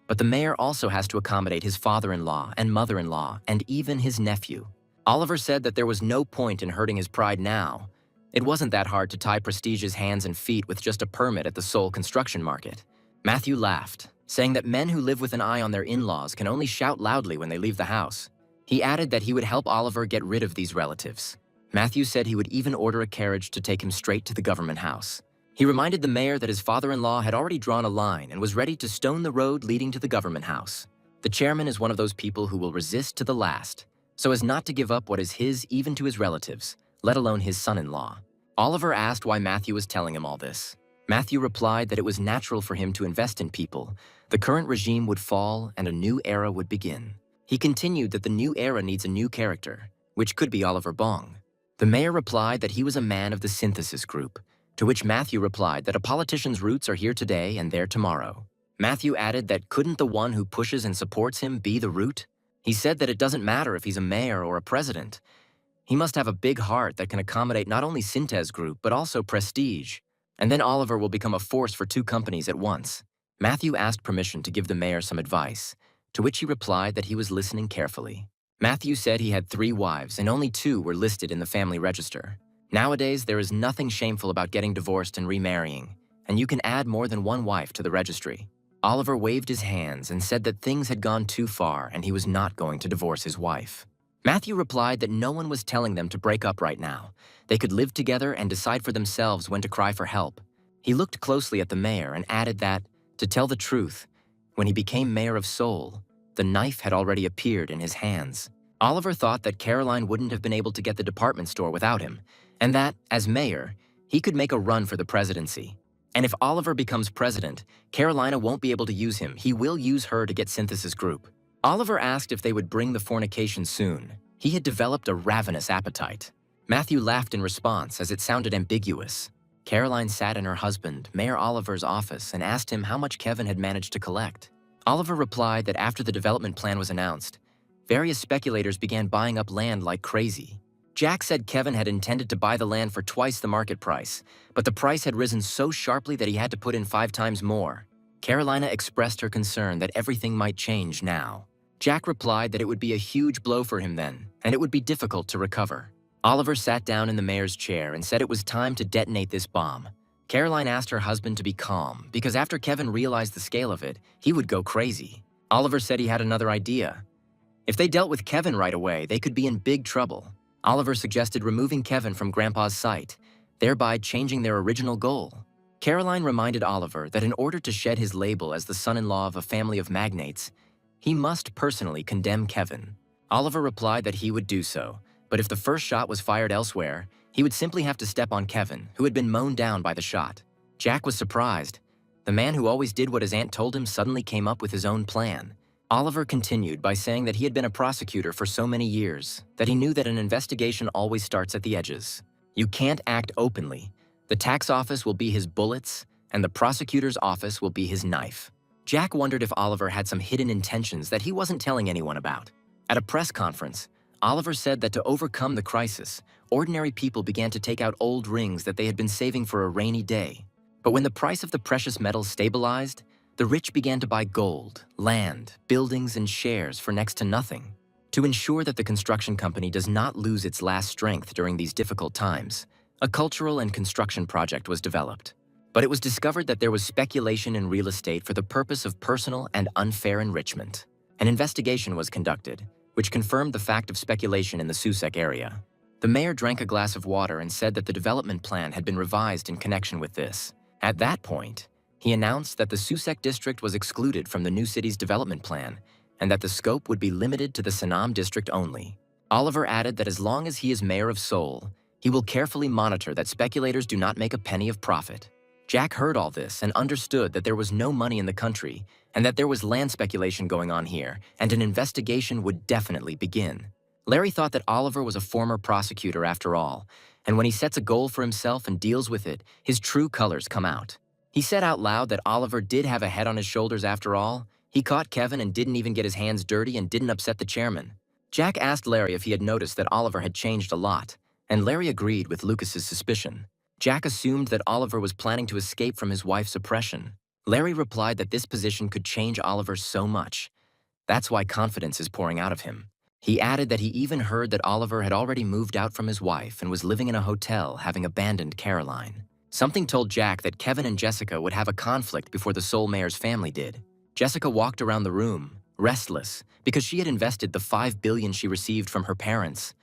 But the mayor also has to accommodate his father-in-law and mother-in-law and even his nephew. Oliver said that there was no point in hurting his pride now. It wasn't that hard to tie Prestige's hands and feet with just a permit at the Seoul construction market. Matthew laughed, saying that men who live with an eye on their in-laws can only shout loudly when they leave the house. He added that he would help Oliver get rid of these relatives. Matthew said he would even order a carriage to take him straight to the government house. He reminded the mayor that his father-in-law had already drawn a line and was ready to stone the road leading to the government house. The chairman is one of those people who will resist to the last, so as not to give up what is his even to his relatives, let alone his son-in-law. Oliver asked why Matthew was telling him all this. Matthew replied that it was natural for him to invest in people. The current regime would fall and a new era would begin. He continued that the new era needs a new character, which could be Oliver Bong. The mayor replied that he was a man of the Synthesis Group, to which Matthew replied that a politician's roots are here today and there tomorrow. Matthew added that couldn't the one who pushes and supports him be the root? He said that it doesn't matter if he's a mayor or a president. He must have a big heart that can accommodate not only Synthesis Group but also Prestige. And then Oliver will become a force for 2 companies at once. Matthew asked permission to give the mayor some advice, to which he replied that he was listening carefully. Matthew said he had 3 wives and only 2 were listed in the family register. Nowadays, there is nothing shameful about getting divorced and remarrying, and you can add more than 1 wife to the registry. Oliver waved his hands and said that things had gone too far and he was not going to divorce his wife. Matthew replied that no one was telling them to break up right now. They could live together and decide for themselves when to cry for help. He looked closely at the mayor and added that, to tell the truth, when he became mayor of Seoul, the knife had already appeared in his hands. Oliver thought that Caroline wouldn't have been able to get the department store without him, and that, as mayor, he could make a run for the presidency. And if Oliver becomes president, Carolina won't be able to use him. He will use her to get Synthesis Group. Oliver asked if they would bring the fornication soon. He had developed a ravenous appetite. Matthew laughed in response as it sounded ambiguous. Caroline sat in her husband, Mayor Oliver's office, and asked him how much Kevin had managed to collect. Oliver replied that after the development plan was announced, various speculators began buying up land like crazy. Jack said Kevin had intended to buy the land for twice the market price, but the price had risen so sharply that he had to put in 5 times more. Carolina expressed her concern that everything might change now. Jack replied that it would be a huge blow for him then, and it would be difficult to recover. Oliver sat down in the mayor's chair and said it was time to detonate this bomb. Caroline asked her husband to be calm, because after Kevin realized the scale of it, he would go crazy. Oliver said he had another idea. If they dealt with Kevin right away, they could be in big trouble. Oliver suggested removing Kevin from Grandpa's sight, thereby changing their original goal. Caroline reminded Oliver that in order to shed his label as the son-in-law of a family of magnates, he must personally condemn Kevin. Oliver replied that he would do so, but if the first shot was fired elsewhere, he would simply have to step on Kevin, who had been mown down by the shot. Jack was surprised. The man who always did what his aunt told him suddenly came up with his own plan. Oliver continued by saying that he had been a prosecutor for so many years that he knew that an investigation always starts at the edges. You can't act openly. The tax office will be his bullets, and the prosecutor's office will be his knife. Jack wondered if Oliver had some hidden intentions that he wasn't telling anyone about. At a press conference, Oliver said that to overcome the crisis, ordinary people began to take out old rings that they had been saving for a rainy day. But when the price of the precious metals stabilized, the rich began to buy gold, land, buildings, and shares for next to nothing. To ensure that the construction company does not lose its last strength during these difficult times, a cultural and construction project was developed. But it was discovered that there was speculation in real estate for the purpose of personal and unfair enrichment. An investigation was conducted, which confirmed the fact of speculation in the Susek area. The mayor drank a glass of water and said that the development plan had been revised in connection with this. At that point, he announced that the Susek district was excluded from the new city's development plan and that the scope would be limited to the Sanam district only. Oliver added that as long as he is mayor of Seoul, he will carefully monitor that speculators do not make a penny of profit. Jack heard all this and understood that there was no money in the country and that there was land speculation going on here, and an investigation would definitely begin. Larry thought that Oliver was a former prosecutor after all, and when he sets a goal for himself and deals with it, his true colors come out. He said out loud that Oliver did have a head on his shoulders after all. He caught Kevin and didn't even get his hands dirty and didn't upset the chairman. Jack asked Larry if he had noticed that Oliver had changed a lot, and Larry agreed with Lucas's suspicion. Jack assumed that Oliver was planning to escape from his wife's oppression. Larry replied that this position could change Oliver so much. That's why confidence is pouring out of him. He added that he even heard that Oliver had already moved out from his wife and was living in a hotel, having abandoned Caroline. Something told Jack that Kevin and Jessica would have a conflict before the Seoul mayor's family did. Jessica walked around the room, restless, because she had invested the $5 billion she received from her parents,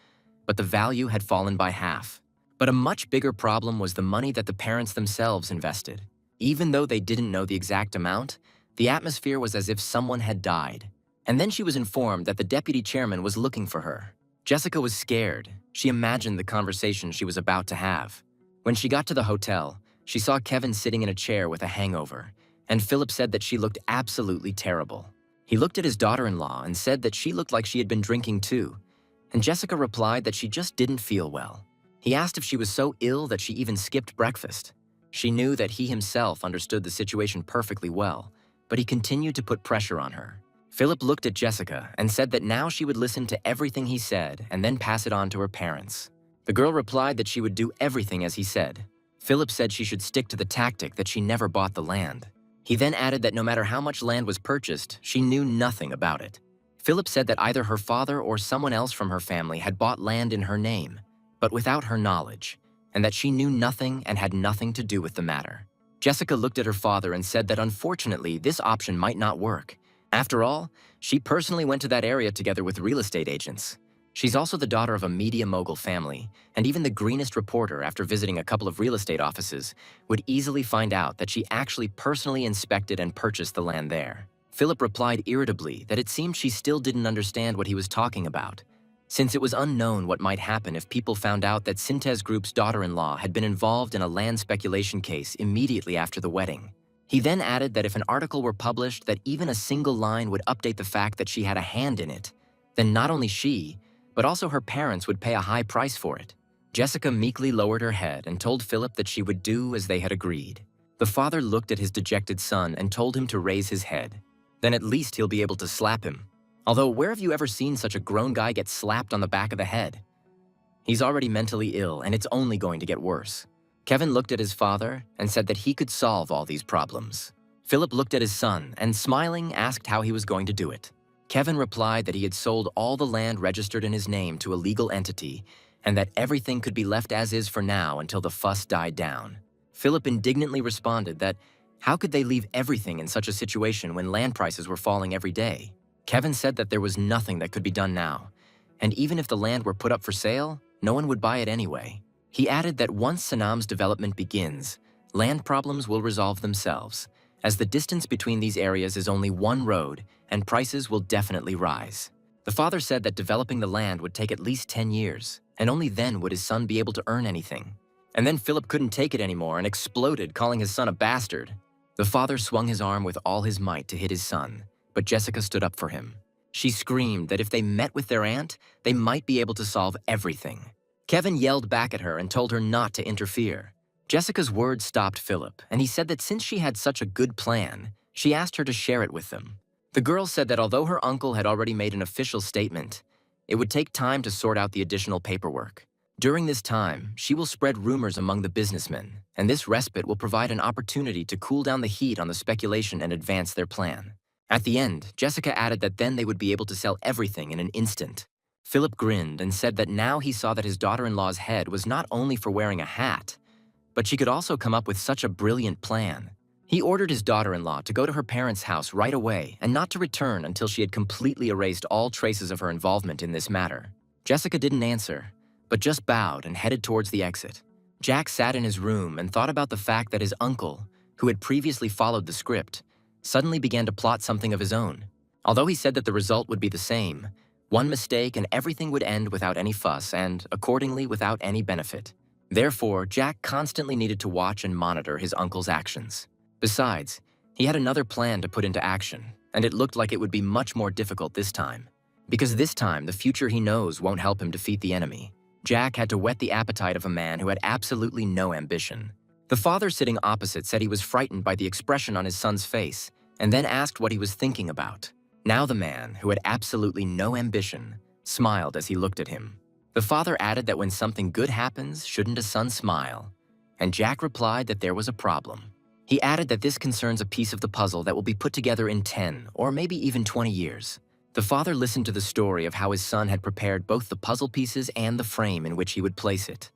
but the value had fallen by half. But a much bigger problem was the money that the parents themselves invested. Even though they didn't know the exact amount, the atmosphere was as if someone had died. And then she was informed that the deputy chairman was looking for her. Jessica was scared. She imagined the conversation she was about to have. When she got to the hotel, she saw Kevin sitting in a chair with a hangover, and Philip said that she looked absolutely terrible. He looked at his daughter-in-law and said that she looked like she had been drinking too, and Jessica replied that she just didn't feel well. He asked if she was so ill that she even skipped breakfast. She knew that he himself understood the situation perfectly well, but he continued to put pressure on her. Philip looked at Jessica and said that now she would listen to everything he said and then pass it on to her parents. The girl replied that she would do everything as he said. Philip said she should stick to the tactic that she never bought the land. He then added that no matter how much land was purchased, she knew nothing about it. Philip said that either her father or someone else from her family had bought land in her name, but without her knowledge, and that she knew nothing and had nothing to do with the matter. Jessica looked at her father and said that unfortunately this option might not work. After all, she personally went to that area together with real estate agents. She's also the daughter of a media mogul family, and even the greenest reporter, after visiting a couple of real estate offices, would easily find out that she actually personally inspected and purchased the land there. Philip replied irritably that it seemed she still didn't understand what he was talking about, since it was unknown what might happen if people found out that Sintez Group's daughter-in-law had been involved in a land speculation case immediately after the wedding. He then added that if an article were published that even a single line would update the fact that she had a hand in it, then not only she, but also her parents would pay a high price for it. Jessica meekly lowered her head and told Philip that she would do as they had agreed. The father looked at his dejected son and told him to raise his head. Then at least he'll be able to slap him. Although, where have you ever seen such a grown guy get slapped on the back of the head? He's already mentally ill, and it's only going to get worse. Kevin looked at his father and said that he could solve all these problems. Philip looked at his son and, smiling, asked how he was going to do it. Kevin replied that he had sold all the land registered in his name to a legal entity and that everything could be left as is for now until the fuss died down. Philip indignantly responded that how could they leave everything in such a situation when land prices were falling every day? Kevin said that there was nothing that could be done now, and even if the land were put up for sale, no one would buy it anyway. He added that once Sanam's development begins, land problems will resolve themselves, as the distance between these areas is only one road and prices will definitely rise. The father said that developing the land would take at least 10 years, and only then would his son be able to earn anything. And then Philip couldn't take it anymore and exploded, calling his son a bastard. The father swung his arm with all his might to hit his son, but Jessica stood up for him. She screamed that if they met with their aunt, they might be able to solve everything. Kevin yelled back at her and told her not to interfere. Jessica's words stopped Philip, and he said that since she had such a good plan, she asked her to share it with them. The girl said that although her uncle had already made an official statement, it would take time to sort out the additional paperwork. During this time, she will spread rumors among the businessmen, and this respite will provide an opportunity to cool down the heat on the speculation and advance their plan. At the end, Jessica added that then they would be able to sell everything in an instant. Philip grinned and said that now he saw that his daughter-in-law's head was not only for wearing a hat, but she could also come up with such a brilliant plan. He ordered his daughter-in-law to go to her parents' house right away and not to return until she had completely erased all traces of her involvement in this matter. Jessica didn't answer, but just bowed and headed towards the exit. Jack sat in his room and thought about the fact that his uncle, who had previously followed the script, suddenly began to plot something of his own. Although he said that the result would be the same, one mistake and everything would end without any fuss and, accordingly, without any benefit. Therefore, Jack constantly needed to watch and monitor his uncle's actions. Besides, he had another plan to put into action, and it looked like it would be much more difficult this time. Because this time, the future he knows won't help him defeat the enemy. Jack had to whet the appetite of a man who had absolutely no ambition. The father sitting opposite said he was frightened by the expression on his son's face, and then asked what he was thinking about. Now the man, who had absolutely no ambition, smiled as he looked at him. The father added that when something good happens, shouldn't a son smile? And Jack replied that there was a problem. He added that this concerns a piece of the puzzle that will be put together in 10 or maybe even 20 years. The father listened to the story of how his son had prepared both the puzzle pieces and the frame in which he would place it.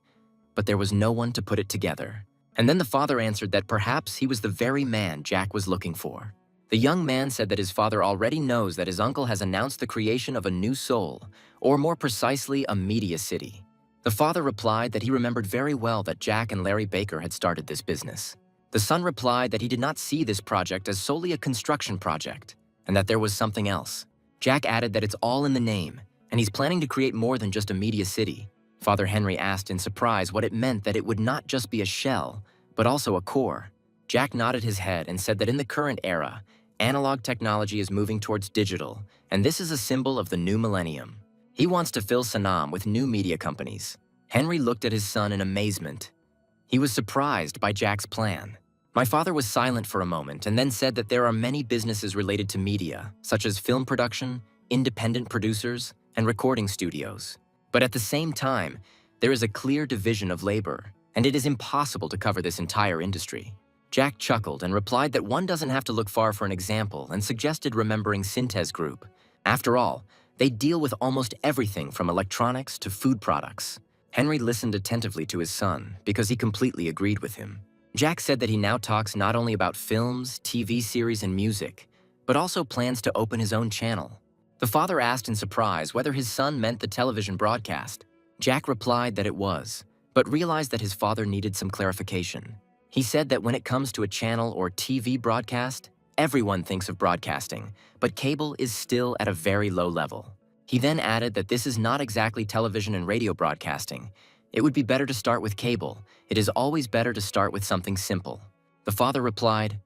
But there was no one to put it together. And then the father answered that perhaps he was the very man Jack was looking for. The young man said that his father already knows that his uncle has announced the creation of a new soul, or more precisely, a media city. The father replied that he remembered very well that Jack and Larry Baker had started this business. The son replied that he did not see this project as solely a construction project, and that there was something else. Jack added that it's all in the name, and he's planning to create more than just a media city. Father Henry asked in surprise what it meant that it would not just be a shell, but also a core. Jack nodded his head and said that in the current era, analog technology is moving towards digital, and this is a symbol of the new millennium. He wants to fill Sanam with new media companies. Henry looked at his son in amazement. He was surprised by Jack's plan. My father was silent for a moment and then said that there are many businesses related to media, such as film production, independent producers, and recording studios. But at the same time, there is a clear division of labor, and it is impossible to cover this entire industry. Jack chuckled and replied that one doesn't have to look far for an example and suggested remembering Synthes Group. After all, they deal with almost everything from electronics to food products. Henry listened attentively to his son because he completely agreed with him. Jack said that he now talks not only about films, TV series, and music, but also plans to open his own channel. The father asked in surprise whether his son meant the television broadcast. Jack replied that it was, but realized that his father needed some clarification. He said that when it comes to a channel or TV broadcast, everyone thinks of broadcasting, but cable is still at a very low level. He then added that this is not exactly television and radio broadcasting. It would be better to start with cable. It is always better to start with something simple. The father replied,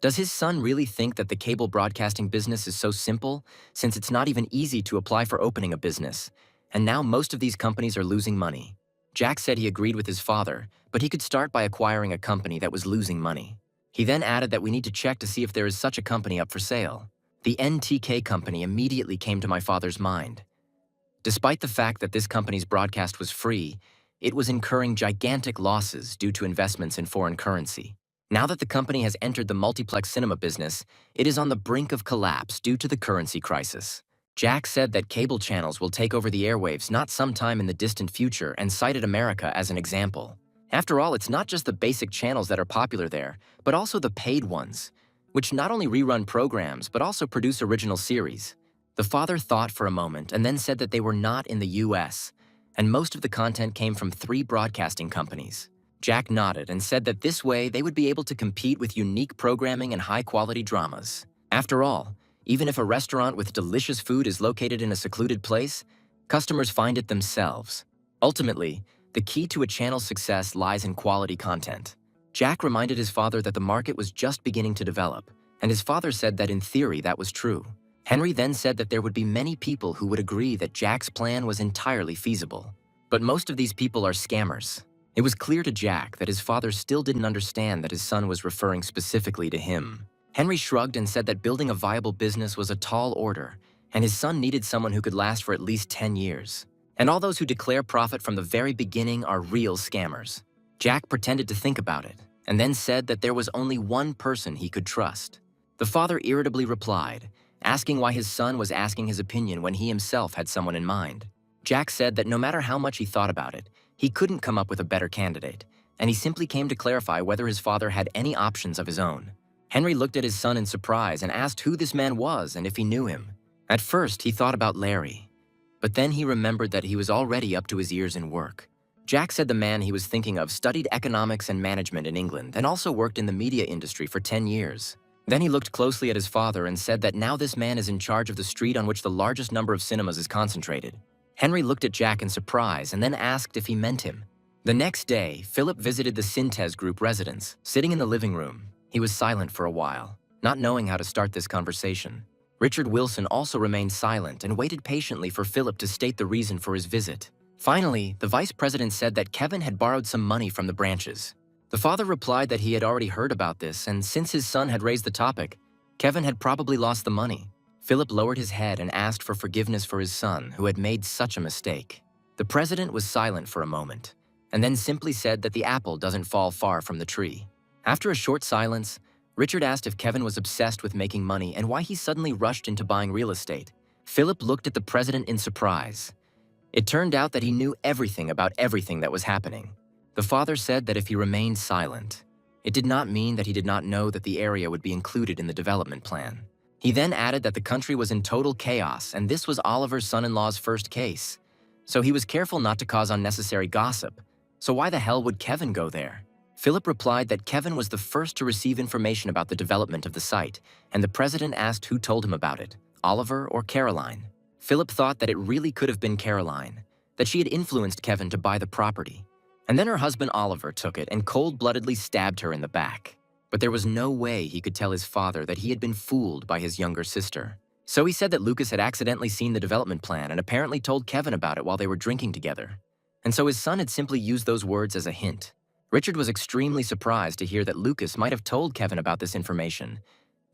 "Does his son really think that the cable broadcasting business is so simple, since it's not even easy to apply for opening a business, and now most of these companies are losing money?" Jack said he agreed with his father, but he could start by acquiring a company that was losing money. He then added that we need to check to see if there is such a company up for sale. The NTK company immediately came to my father's mind. Despite the fact that this company's broadcast was free, it was incurring gigantic losses due to investments in foreign currency. Now that the company has entered the multiplex cinema business, it is on the brink of collapse due to the currency crisis. Jack said that cable channels will take over the airwaves not sometime in the distant future and cited America as an example. After all, it's not just the basic channels that are popular there, but also the paid ones, which not only rerun programs but also produce original series. The father thought for a moment and then said that they were not in the US, and most of the content came from 3 broadcasting companies. Jack nodded and said that this way they would be able to compete with unique programming and high-quality dramas. After all, even if a restaurant with delicious food is located in a secluded place, customers find it themselves. Ultimately, the key to a channel's success lies in quality content. Jack reminded his father that the market was just beginning to develop, and his father said that in theory that was true. Henry then said that there would be many people who would agree that Jack's plan was entirely feasible. But most of these people are scammers. It was clear to Jack that his father still didn't understand that his son was referring specifically to him. Henry shrugged and said that building a viable business was a tall order, and his son needed someone who could last for at least 10 years. And all those who declare profit from the very beginning are real scammers. Jack pretended to think about it, and then said that there was only one person he could trust. The father irritably replied, asking why his son was asking his opinion when he himself had someone in mind. Jack said that no matter how much he thought about it, he couldn't come up with a better candidate, and he simply came to clarify whether his father had any options of his own. Henry looked at his son in surprise and asked who this man was and if he knew him. At first, he thought about Larry, but then he remembered that he was already up to his ears in work. Jack said the man he was thinking of studied economics and management in England and also worked in the media industry for 10 years. Then he looked closely at his father and said that now this man is in charge of the street on which the largest number of cinemas is concentrated. Henry looked at Jack in surprise and then asked if he meant him. The next day, Philip visited the Syntez Group residence. Sitting in the living room, he was silent for a while, not knowing how to start this conversation. Richard Wilson also remained silent and waited patiently for Philip to state the reason for his visit. Finally, the vice president said that Kevin had borrowed some money from the branches. The father replied that he had already heard about this, and since his son had raised the topic, Kevin had probably lost the money. Philip lowered his head and asked for forgiveness for his son, who had made such a mistake. The president was silent for a moment, and then simply said that the apple doesn't fall far from the tree. After a short silence, Richard asked if Kevin was obsessed with making money and why he suddenly rushed into buying real estate. Philip looked at the president in surprise. It turned out that he knew everything about everything that was happening. The father said that if he remained silent, it did not mean that he did not know that the area would be included in the development plan. He then added that the country was in total chaos and this was Oliver's son-in-law's first case. So he was careful not to cause unnecessary gossip. So why the hell would Kevin go there? Philip replied that Kevin was the first to receive information about the development of the site, and the president asked who told him about it, Oliver or Caroline. Philip thought that it really could have been Caroline, that she had influenced Kevin to buy the property. And then her husband Oliver took it and cold-bloodedly stabbed her in the back. But there was no way he could tell his father that he had been fooled by his younger sister. So he said that Lucas had accidentally seen the development plan and apparently told Kevin about it while they were drinking together. And so his son had simply used those words as a hint. Richard was extremely surprised to hear that Lucas might have told Kevin about this information,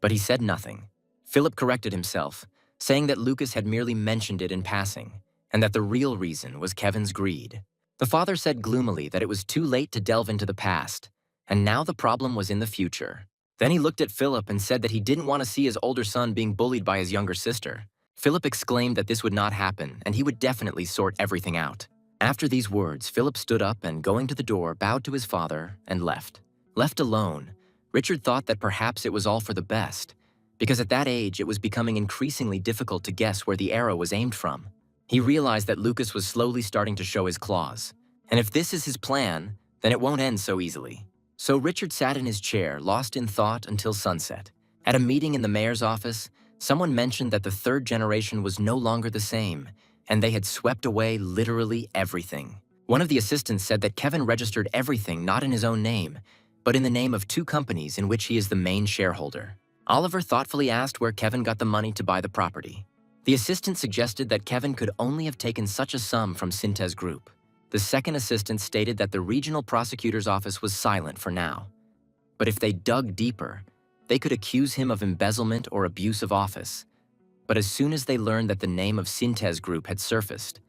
but he said nothing. Philip corrected himself, saying that Lucas had merely mentioned it in passing, and that the real reason was Kevin's greed. The father said gloomily that it was too late to delve into the past, and now the problem was in the future. Then he looked at Philip and said that he didn't want to see his older son being bullied by his younger sister. Philip exclaimed that this would not happen, and he would definitely sort everything out. After these words, Philip stood up and, going to the door, bowed to his father and left. Left alone, Richard thought that perhaps it was all for the best, because at that age it was becoming increasingly difficult to guess where the arrow was aimed from. He realized that Lucas was slowly starting to show his claws, and if this is his plan, then it won't end so easily. So Richard sat in his chair, lost in thought until sunset. At a meeting in the mayor's office, someone mentioned that the third generation was no longer the same, and they had swept away literally everything. One of the assistants said that Kevin registered everything not in his own name, but in the name of 2 companies in which he is the main shareholder. Oliver thoughtfully asked where Kevin got the money to buy the property. The assistant suggested that Kevin could only have taken such a sum from Syntez Group. The second assistant stated that the regional prosecutor's office was silent for now. But if they dug deeper, they could accuse him of embezzlement or abuse of office. But as soon as they learned that the name of Syntez Group had surfaced,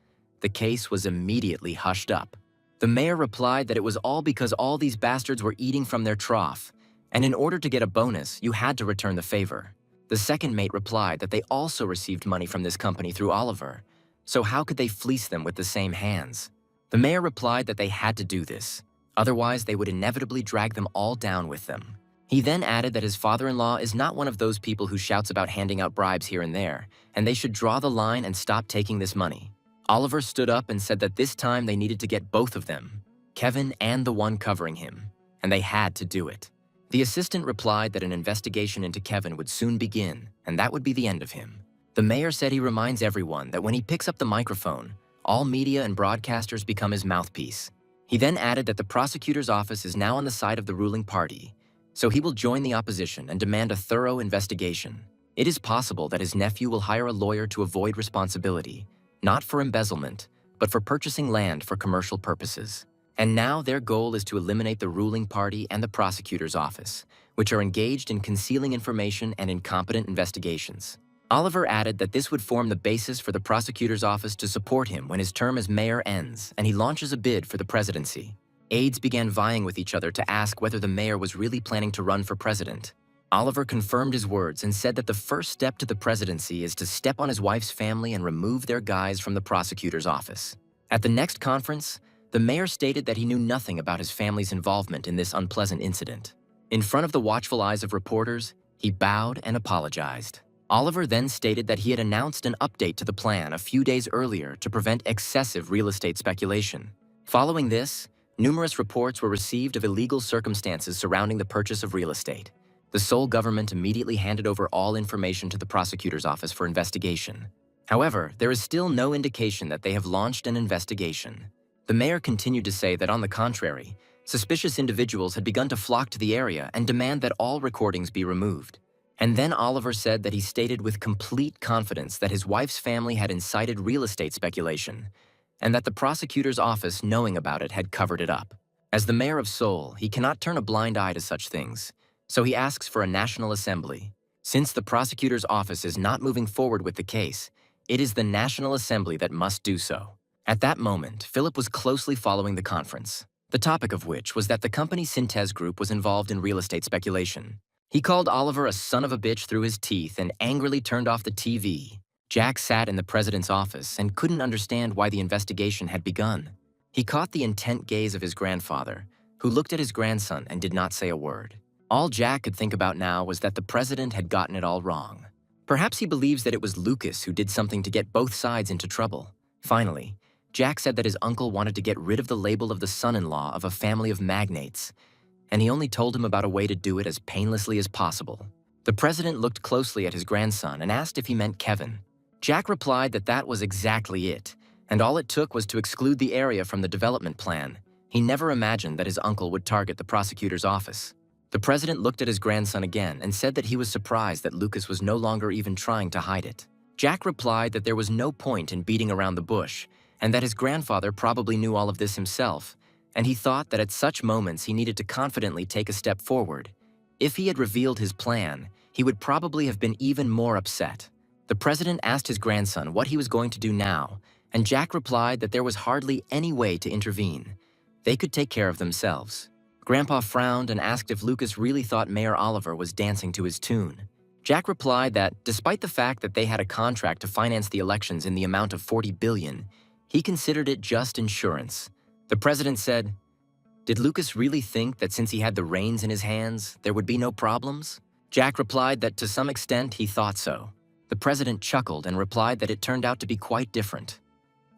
the case was immediately hushed up. The mayor replied that it was all because all these bastards were eating from their trough, and in order to get a bonus, you had to return the favor. The second mate replied that they also received money from this company through Oliver, so how could they fleece them with the same hands? The mayor replied that they had to do this, otherwise they would inevitably drag them all down with them. He then added that his father-in-law is not one of those people who shouts about handing out bribes here and there, and they should draw the line and stop taking this money. Oliver stood up and said that this time they needed to get both of them, Kevin and the one covering him, and they had to do it. The assistant replied that an investigation into Kevin would soon begin, and that would be the end of him. The mayor said he reminds everyone that when he picks up the microphone, all media and broadcasters become his mouthpiece. He then added that the prosecutor's office is now on the side of the ruling party, so he will join the opposition and demand a thorough investigation. It is possible that his nephew will hire a lawyer to avoid responsibility, not for embezzlement, but for purchasing land for commercial purposes. And now their goal is to eliminate the ruling party and the prosecutor's office, which are engaged in concealing information and incompetent investigations. Oliver added that this would form the basis for the prosecutor's office to support him when his term as mayor ends and he launches a bid for the presidency. Aides began vying with each other to ask whether the mayor was really planning to run for president. Oliver confirmed his words and said that the first step to the presidency is to step on his wife's family and remove their guys from the prosecutor's office. At the next conference, the mayor stated that he knew nothing about his family's involvement in this unpleasant incident. In front of the watchful eyes of reporters, he bowed and apologized. Oliver then stated that he had announced an update to the plan a few days earlier to prevent excessive real estate speculation. Following this, numerous reports were received of illegal circumstances surrounding the purchase of real estate. The Seoul government immediately handed over all information to the prosecutor's office for investigation. However, there is still no indication that they have launched an investigation. The mayor continued to say that on the contrary, suspicious individuals had begun to flock to the area and demand that all recordings be removed. And then Oliver said that he stated with complete confidence that his wife's family had incited real estate speculation, and that the prosecutor's office, knowing about it, had covered it up. As the mayor of Seoul, he cannot turn a blind eye to such things, so he asks for a national assembly. Since the prosecutor's office is not moving forward with the case, it is the National Assembly that must do so. At that moment, Philip was closely following the conference, the topic of which was that the company Synthes Group was involved in real estate speculation. He called Oliver a son of a bitch through his teeth and angrily turned off the TV. Jack sat in the president's office and couldn't understand why the investigation had begun. He caught the intent gaze of his grandfather, who looked at his grandson and did not say a word. All Jack could think about now was that the president had gotten it all wrong. Perhaps he believes that it was Lucas who did something to get both sides into trouble. Finally, Jack said that his uncle wanted to get rid of the label of the son-in-law of a family of magnates, and he only told him about a way to do it as painlessly as possible. The president looked closely at his grandson and asked if he meant Kevin. Jack replied that that was exactly it, and all it took was to exclude the area from the development plan. He never imagined that his uncle would target the prosecutor's office. The president looked at his grandson again and said that he was surprised that Lucas was no longer even trying to hide it. Jack replied that there was no point in beating around the bush, and that his grandfather probably knew all of this himself, and he thought that at such moments he needed to confidently take a step forward. If he had revealed his plan, he would probably have been even more upset. The president asked his grandson what he was going to do now, and Jack replied that there was hardly any way to intervene. They could take care of themselves. Grandpa frowned and asked if Lucas really thought Mayor Oliver was dancing to his tune. Jack replied that, despite the fact that they had a contract to finance the elections in the amount of $40 billion, he considered it just insurance. The president said, "Did Lucas really think that since he had the reins in his hands, there would be no problems?" Jack replied that to some extent he thought so. The president chuckled and replied that it turned out to be quite different.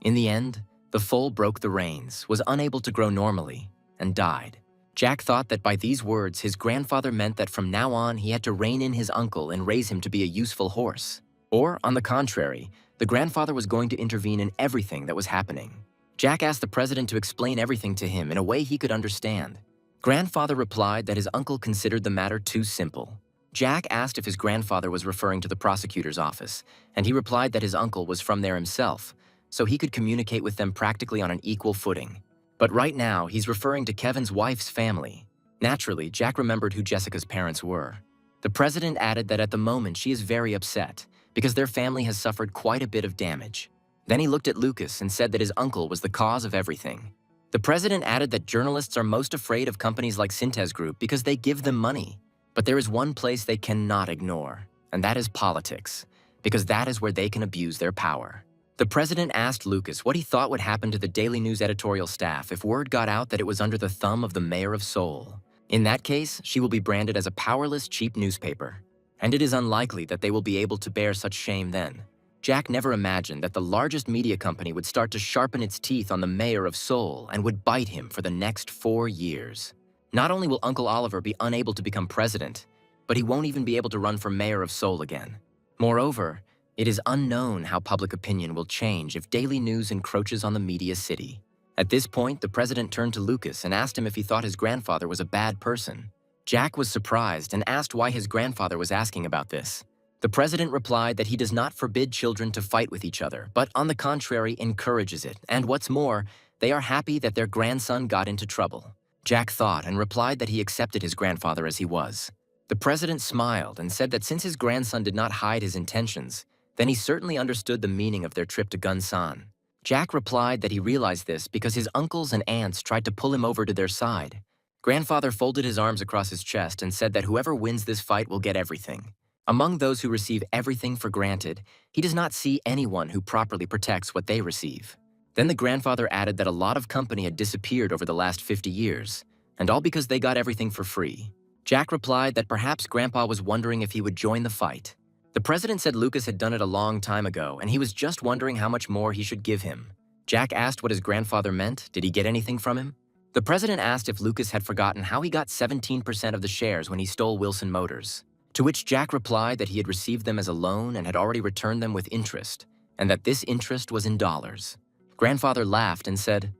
In the end, the foal broke the reins, was unable to grow normally, and died. Jack thought that by these words, his grandfather meant that from now on he had to rein in his uncle and raise him to be a useful horse. Or, on the contrary, the grandfather was going to intervene in everything that was happening. Jack asked the president to explain everything to him in a way he could understand. Grandfather replied that his uncle considered the matter too simple. Jack asked if his grandfather was referring to the prosecutor's office, and he replied that his uncle was from there himself, so he could communicate with them practically on an equal footing. But right now, he's referring to Kevin's wife's family. Naturally, Jack remembered who Jessica's parents were. The president added that at the moment she is very upset, because their family has suffered quite a bit of damage. Then he looked at Lucas and said that his uncle was the cause of everything. The president added that journalists are most afraid of companies like Synthes Group because they give them money. But there is one place they cannot ignore, and that is politics, because that is where they can abuse their power. The president asked Lucas what he thought would happen to the Daily News editorial staff if word got out that it was under the thumb of the mayor of Seoul. In that case, she will be branded as a powerless, cheap newspaper. And it is unlikely that they will be able to bear such shame then. Jack never imagined that the largest media company would start to sharpen its teeth on the mayor of Seoul and would bite him for the next 4 years. Not only will Uncle Oliver be unable to become president, but he won't even be able to run for mayor of Seoul again. Moreover, it is unknown how public opinion will change if daily news encroaches on the media city. At this point, the president turned to Lucas and asked him if he thought his grandfather was a bad person. Jack was surprised and asked why his grandfather was asking about this. The president replied that he does not forbid children to fight with each other, but on the contrary encourages it, and what's more, they are happy that their grandson got into trouble. Jack thought and replied that he accepted his grandfather as he was. The president smiled and said that since his grandson did not hide his intentions, then he certainly understood the meaning of their trip to Gunsan. Jack replied that he realized this because his uncles and aunts tried to pull him over to their side. Grandfather folded his arms across his chest and said that whoever wins this fight will get everything. Among those who receive everything for granted, he does not see anyone who properly protects what they receive. Then the grandfather added that a lot of company had disappeared over the last 50 years, and all because they got everything for free. Jack replied that perhaps Grandpa was wondering if he would join the fight. The president said Lucas had done it a long time ago, and he was just wondering how much more he should give him. Jack asked what his grandfather meant. Did he get anything from him? The president asked if Lucas had forgotten how he got 17% of the shares when he stole Wilson Motors. To which Jack replied that he had received them as a loan and had already returned them with interest, and that this interest was in dollars. Grandfather laughed and said,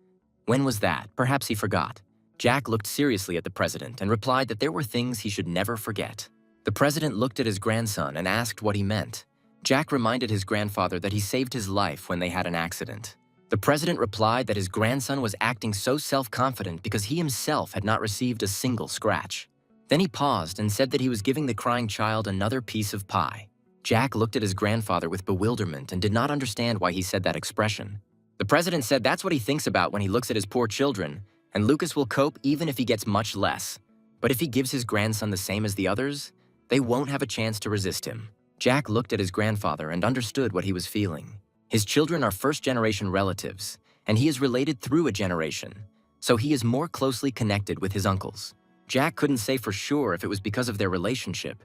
"When was that? Perhaps he forgot." Jack looked seriously at the president and replied that there were things he should never forget. The president looked at his grandson and asked what he meant. Jack reminded his grandfather that he saved his life when they had an accident. The president replied that his grandson was acting so self-confident because he himself had not received a single scratch. Then he paused and said that he was giving the crying child another piece of pie. Jack looked at his grandfather with bewilderment and did not understand why he said that expression. The president said that's what he thinks about when he looks at his poor children, and Lucas will cope even if he gets much less. But if he gives his grandson the same as the others, they won't have a chance to resist him. Jack looked at his grandfather and understood what he was feeling. His children are first-generation relatives, and he is related through a generation, so he is more closely connected with his uncles. Jack couldn't say for sure if it was because of their relationship,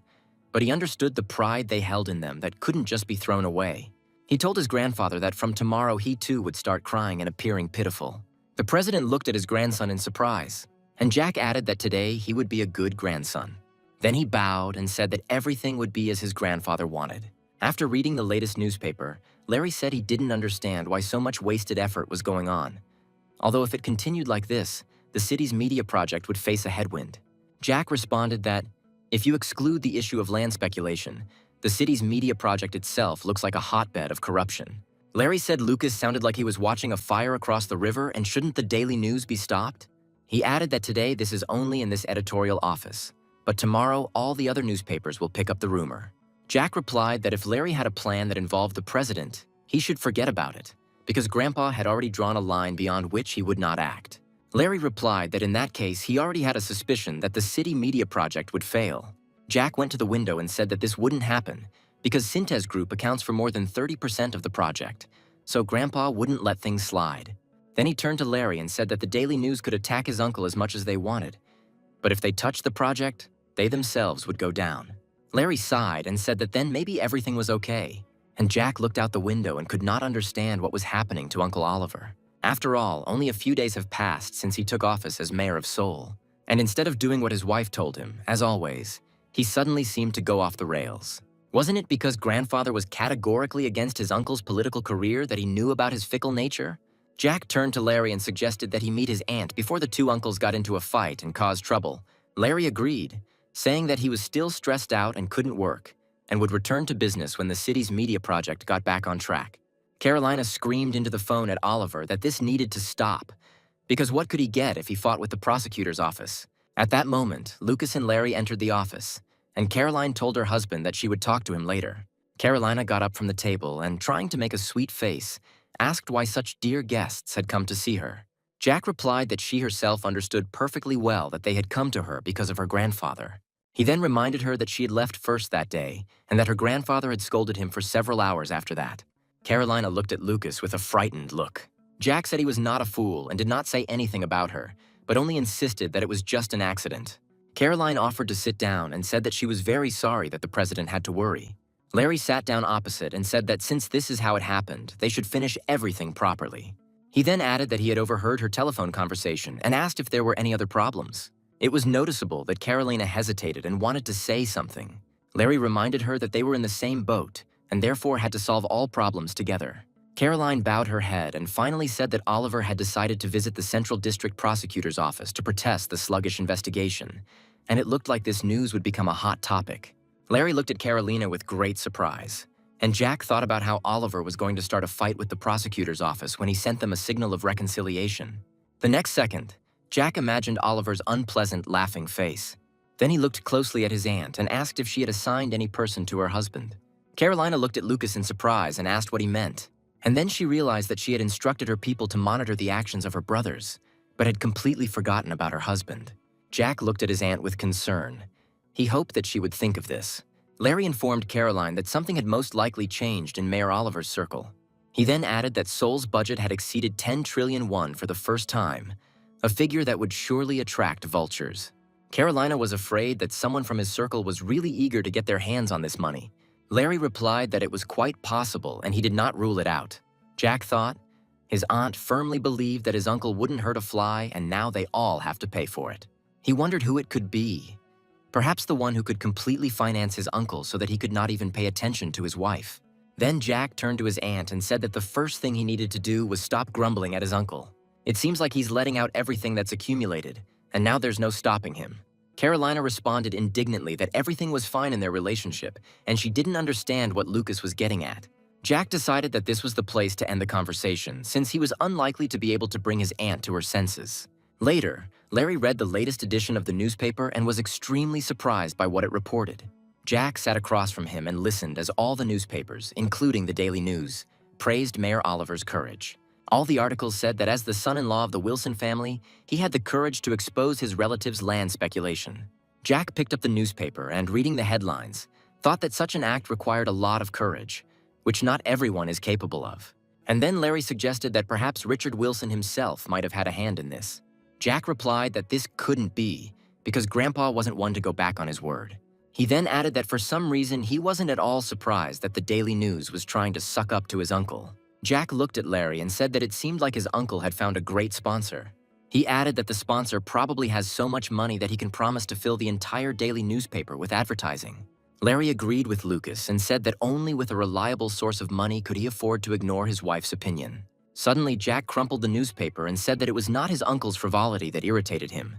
but he understood the pride they held in them that couldn't just be thrown away. He told his grandfather that from tomorrow he too would start crying and appearing pitiful. The president looked at his grandson in surprise, and Jack added that today he would be a good grandson. Then he bowed and said that everything would be as his grandfather wanted. After reading the latest newspaper, Larry said he didn't understand why so much wasted effort was going on. Although if it continued like this, the city's media project would face a headwind. Jack responded that, if you exclude the issue of land speculation, the city's media project itself looks like a hotbed of corruption. Larry said Lucas sounded like he was watching a fire across the river, and shouldn't the daily news be stopped? He added that today this is only in this editorial office, but tomorrow all the other newspapers will pick up the rumor. Jack replied that if Larry had a plan that involved the president, he should forget about it, because Grandpa had already drawn a line beyond which he would not act. Larry replied that in that case he already had a suspicion that the city media project would fail. Jack went to the window and said that this wouldn't happen because Synthes Group accounts for more than 30% of the project, so Grandpa wouldn't let things slide. Then he turned to Larry and said that the Daily News could attack his uncle as much as they wanted, but if they touched the project, they themselves would go down. Larry sighed and said that then maybe everything was okay, and Jack looked out the window and could not understand what was happening to Uncle Oliver. After all, only a few days have passed since he took office as mayor of Seoul, and instead of doing what his wife told him, as always, he suddenly seemed to go off the rails. Wasn't it because Grandfather was categorically against his uncle's political career that he knew about his fickle nature? Jack turned to Larry and suggested that he meet his aunt before the two uncles got into a fight and caused trouble. Larry agreed, saying that he was still stressed out and couldn't work, and would return to business when the city's media project got back on track. Carolina screamed into the phone at Oliver that this needed to stop, because what could he get if he fought with the prosecutor's office? At that moment, Lucas and Larry entered the office, and Caroline told her husband that she would talk to him later. Carolina got up from the table and, trying to make a sweet face, asked why such dear guests had come to see her. Jack replied that she herself understood perfectly well that they had come to her because of her grandfather. He then reminded her that she had left first that day and that her grandfather had scolded him for several hours after that. Carolina looked at Lucas with a frightened look. Jack said he was not a fool and did not say anything about her, but only insisted that it was just an accident. Caroline offered to sit down and said that she was very sorry that the president had to worry. Larry sat down opposite and said that since this is how it happened, they should finish everything properly. He then added that he had overheard her telephone conversation and asked if there were any other problems. It was noticeable that Carolina hesitated and wanted to say something. Larry reminded her that they were in the same boat and therefore had to solve all problems together. Caroline bowed her head and finally said that Oliver had decided to visit the Central District Prosecutor's office to protest the sluggish investigation, and it looked like this news would become a hot topic. Larry looked at Carolina with great surprise, and Jack thought about how Oliver was going to start a fight with the prosecutor's office when he sent them a signal of reconciliation. The next second, Jack imagined Oliver's unpleasant, laughing face. Then he looked closely at his aunt and asked if she had assigned any person to her husband. Carolina looked at Lucas in surprise and asked what he meant, and then she realized that she had instructed her people to monitor the actions of her brothers, but had completely forgotten about her husband. Jack looked at his aunt with concern. He hoped that she would think of this. Larry informed Caroline that something had most likely changed in Mayor Oliver's circle. He then added that Seoul's budget had exceeded 10 trillion won for the first time, a figure that would surely attract vultures. Carolina was afraid that someone from his circle was really eager to get their hands on this money. Larry replied that it was quite possible and he did not rule it out. Jack thought, his aunt firmly believed that his uncle wouldn't hurt a fly and now they all have to pay for it. He wondered who it could be. Perhaps the one who could completely finance his uncle so that he could not even pay attention to his wife. Then Jack turned to his aunt and said that the first thing he needed to do was stop grumbling at his uncle. It seems like he's letting out everything that's accumulated, and now there's no stopping him. Carolina responded indignantly that everything was fine in their relationship, and she didn't understand what Lucas was getting at. Jack decided that this was the place to end the conversation, since he was unlikely to be able to bring his aunt to her senses. Later, Larry read the latest edition of the newspaper and was extremely surprised by what it reported. Jack sat across from him and listened as all the newspapers, including the Daily News, praised Mayor Oliver's courage. All the articles said that as the son-in-law of the Wilson family, he had the courage to expose his relatives' land speculation. Jack picked up the newspaper and, reading the headlines, thought that such an act required a lot of courage, which not everyone is capable of. And then Larry suggested that perhaps Richard Wilson himself might have had a hand in this. Jack replied that this couldn't be, because Grandpa wasn't one to go back on his word. He then added that for some reason he wasn't at all surprised that the Daily News was trying to suck up to his uncle. Jack looked at Larry and said that it seemed like his uncle had found a great sponsor. He added that the sponsor probably has so much money that he can promise to fill the entire daily newspaper with advertising. Larry agreed with Lucas and said that only with a reliable source of money could he afford to ignore his wife's opinion. Suddenly, Jack crumpled the newspaper and said that it was not his uncle's frivolity that irritated him,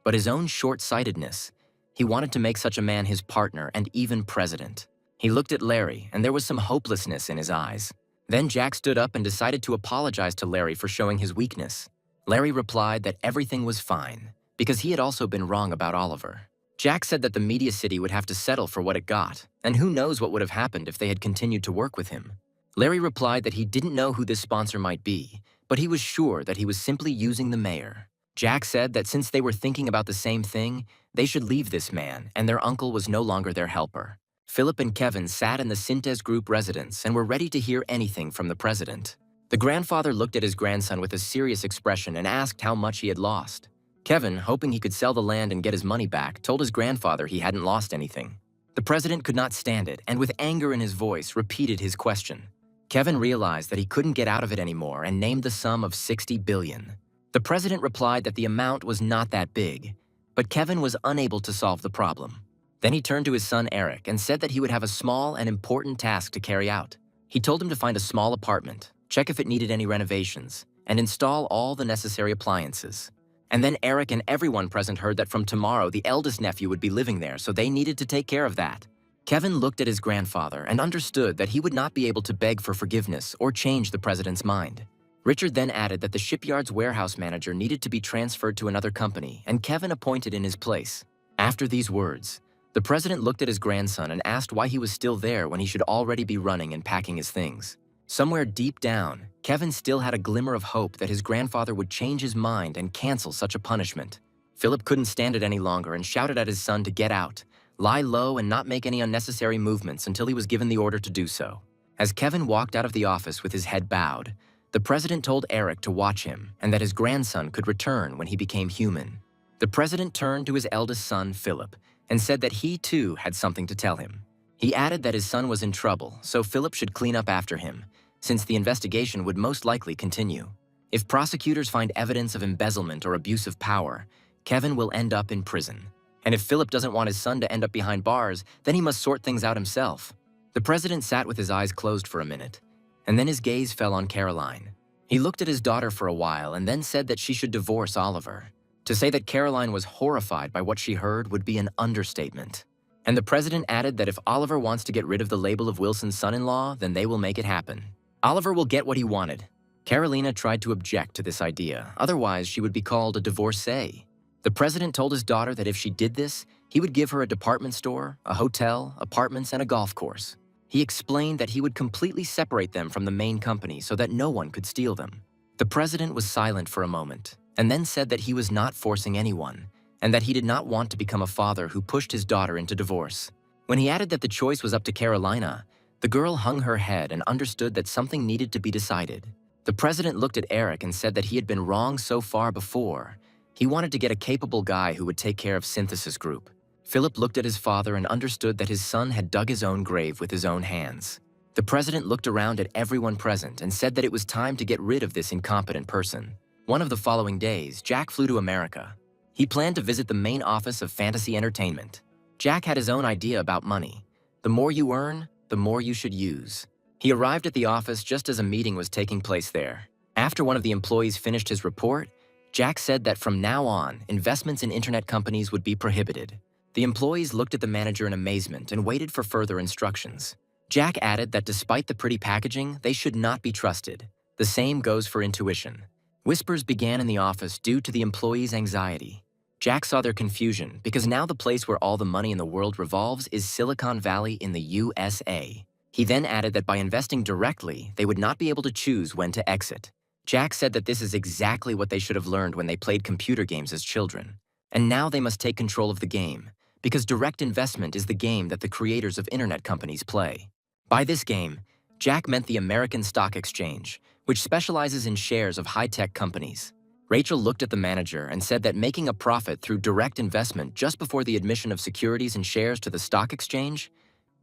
but his own short-sightedness. He wanted to make such a man his partner and even president. He looked at Larry, and there was some hopelessness in his eyes. Then Jack stood up and decided to apologize to Larry for showing his weakness. Larry replied that everything was fine, because he had also been wrong about Oliver. Jack said that the Media City would have to settle for what it got, and who knows what would have happened if they had continued to work with him. Larry replied that he didn't know who this sponsor might be, but he was sure that he was simply using the mayor. Jack said that since they were thinking about the same thing, they should leave this man, and their uncle was no longer their helper. Philip and Kevin sat in the Sintes Group residence and were ready to hear anything from the president. The grandfather looked at his grandson with a serious expression and asked how much he had lost. Kevin, hoping he could sell the land and get his money back, told his grandfather he hadn't lost anything. The president could not stand it, and with anger in his voice, repeated his question. Kevin realized that he couldn't get out of it anymore and named the sum of 60 billion. The president replied that the amount was not that big, but Kevin was unable to solve the problem. Then he turned to his son Eric and said that he would have a small and important task to carry out. He told him to find a small apartment, check if it needed any renovations, and install all the necessary appliances. And then Eric and everyone present heard that from tomorrow the eldest nephew would be living there, so they needed to take care of that. Kevin looked at his grandfather and understood that he would not be able to beg for forgiveness or change the president's mind. Richard then added that the shipyard's warehouse manager needed to be transferred to another company and Kevin appointed in his place. After these words, the president looked at his grandson and asked why he was still there when he should already be running and packing his things. Somewhere deep down, Kevin still had a glimmer of hope that his grandfather would change his mind and cancel such a punishment. Philip couldn't stand it any longer and shouted at his son to get out, lie low and not make any unnecessary movements until he was given the order to do so. As Kevin walked out of the office with his head bowed, the president told Eric to watch him and that his grandson could return when he became human. The president turned to his eldest son, Philip, and said that he too had something to tell him. He added that his son was in trouble, so Philip should clean up after him, since the investigation would most likely continue. If prosecutors find evidence of embezzlement or abuse of power, Kevin will end up in prison. And if Philip doesn't want his son to end up behind bars, then he must sort things out himself. The president sat with his eyes closed for a minute, and then his gaze fell on Caroline. He looked at his daughter for a while and then said that she should divorce Oliver. To say that Caroline was horrified by what she heard would be an understatement. And the president added that if Oliver wants to get rid of the label of Wilson's son-in-law, then they will make it happen. Oliver will get what he wanted. Carolina tried to object to this idea, otherwise she would be called a divorcee. The president told his daughter that if she did this, he would give her a department store, a hotel, apartments, and a golf course. He explained that he would completely separate them from the main company so that no one could steal them. The president was silent for a moment, and then said that he was not forcing anyone, and that he did not want to become a father who pushed his daughter into divorce. When he added that the choice was up to Carolina, the girl hung her head and understood that something needed to be decided. The president looked at Eric and said that he had been wrong so far before. He wanted to get a capable guy who would take care of Synthesis Group. Philip looked at his father and understood that his son had dug his own grave with his own hands. The president looked around at everyone present and said that it was time to get rid of this incompetent person. One of the following days, Jack flew to America. He planned to visit the main office of Fantasy Entertainment. Jack had his own idea about money. The more you earn, the more you should use. He arrived at the office just as a meeting was taking place there. After one of the employees finished his report, Jack said that from now on, investments in internet companies would be prohibited. The employees looked at the manager in amazement and waited for further instructions. Jack added that despite the pretty packaging, they should not be trusted. The same goes for intuition. Whispers began in the office due to the employees' anxiety. Jack saw their confusion because now the place where all the money in the world revolves is Silicon Valley in the USA. He then added that by investing directly, they would not be able to choose when to exit. Jack said that this is exactly what they should have learned when they played computer games as children. And now they must take control of the game, because direct investment is the game that the creators of internet companies play. By this game, Jack meant the American Stock Exchange, which specializes in shares of high-tech companies. Rachel looked at the manager and said that making a profit through direct investment just before the admission of securities and shares to the stock exchange,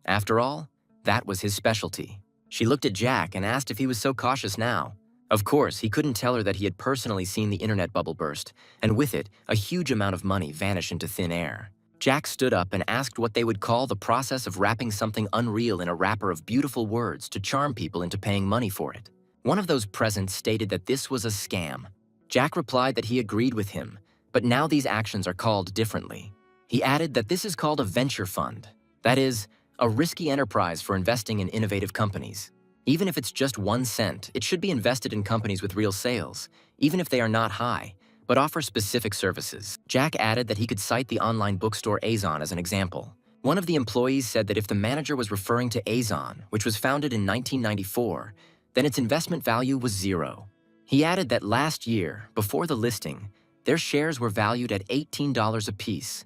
after all, that was his specialty. She looked at Jack and asked if he was so cautious now. Of course, he couldn't tell her that he had personally seen the internet bubble burst, and with it, a huge amount of money vanish into thin air. Jack stood up and asked what they would call the process of wrapping something unreal in a wrapper of beautiful words to charm people into paying money for it. One of those present stated that this was a scam. Jack replied that he agreed with him, but now these actions are called differently. He added that this is called a venture fund. That is, a risky enterprise for investing in innovative companies. Even if it's just 1 cent, it should be invested in companies with real sales, even if they are not high, but offer specific services. Jack added that he could cite the online bookstore Azon as an example. One of the employees said that if the manager was referring to Azon, which was founded in 1994, then its investment value was 0. He added that last year, before the listing, their shares were valued at $18 apiece.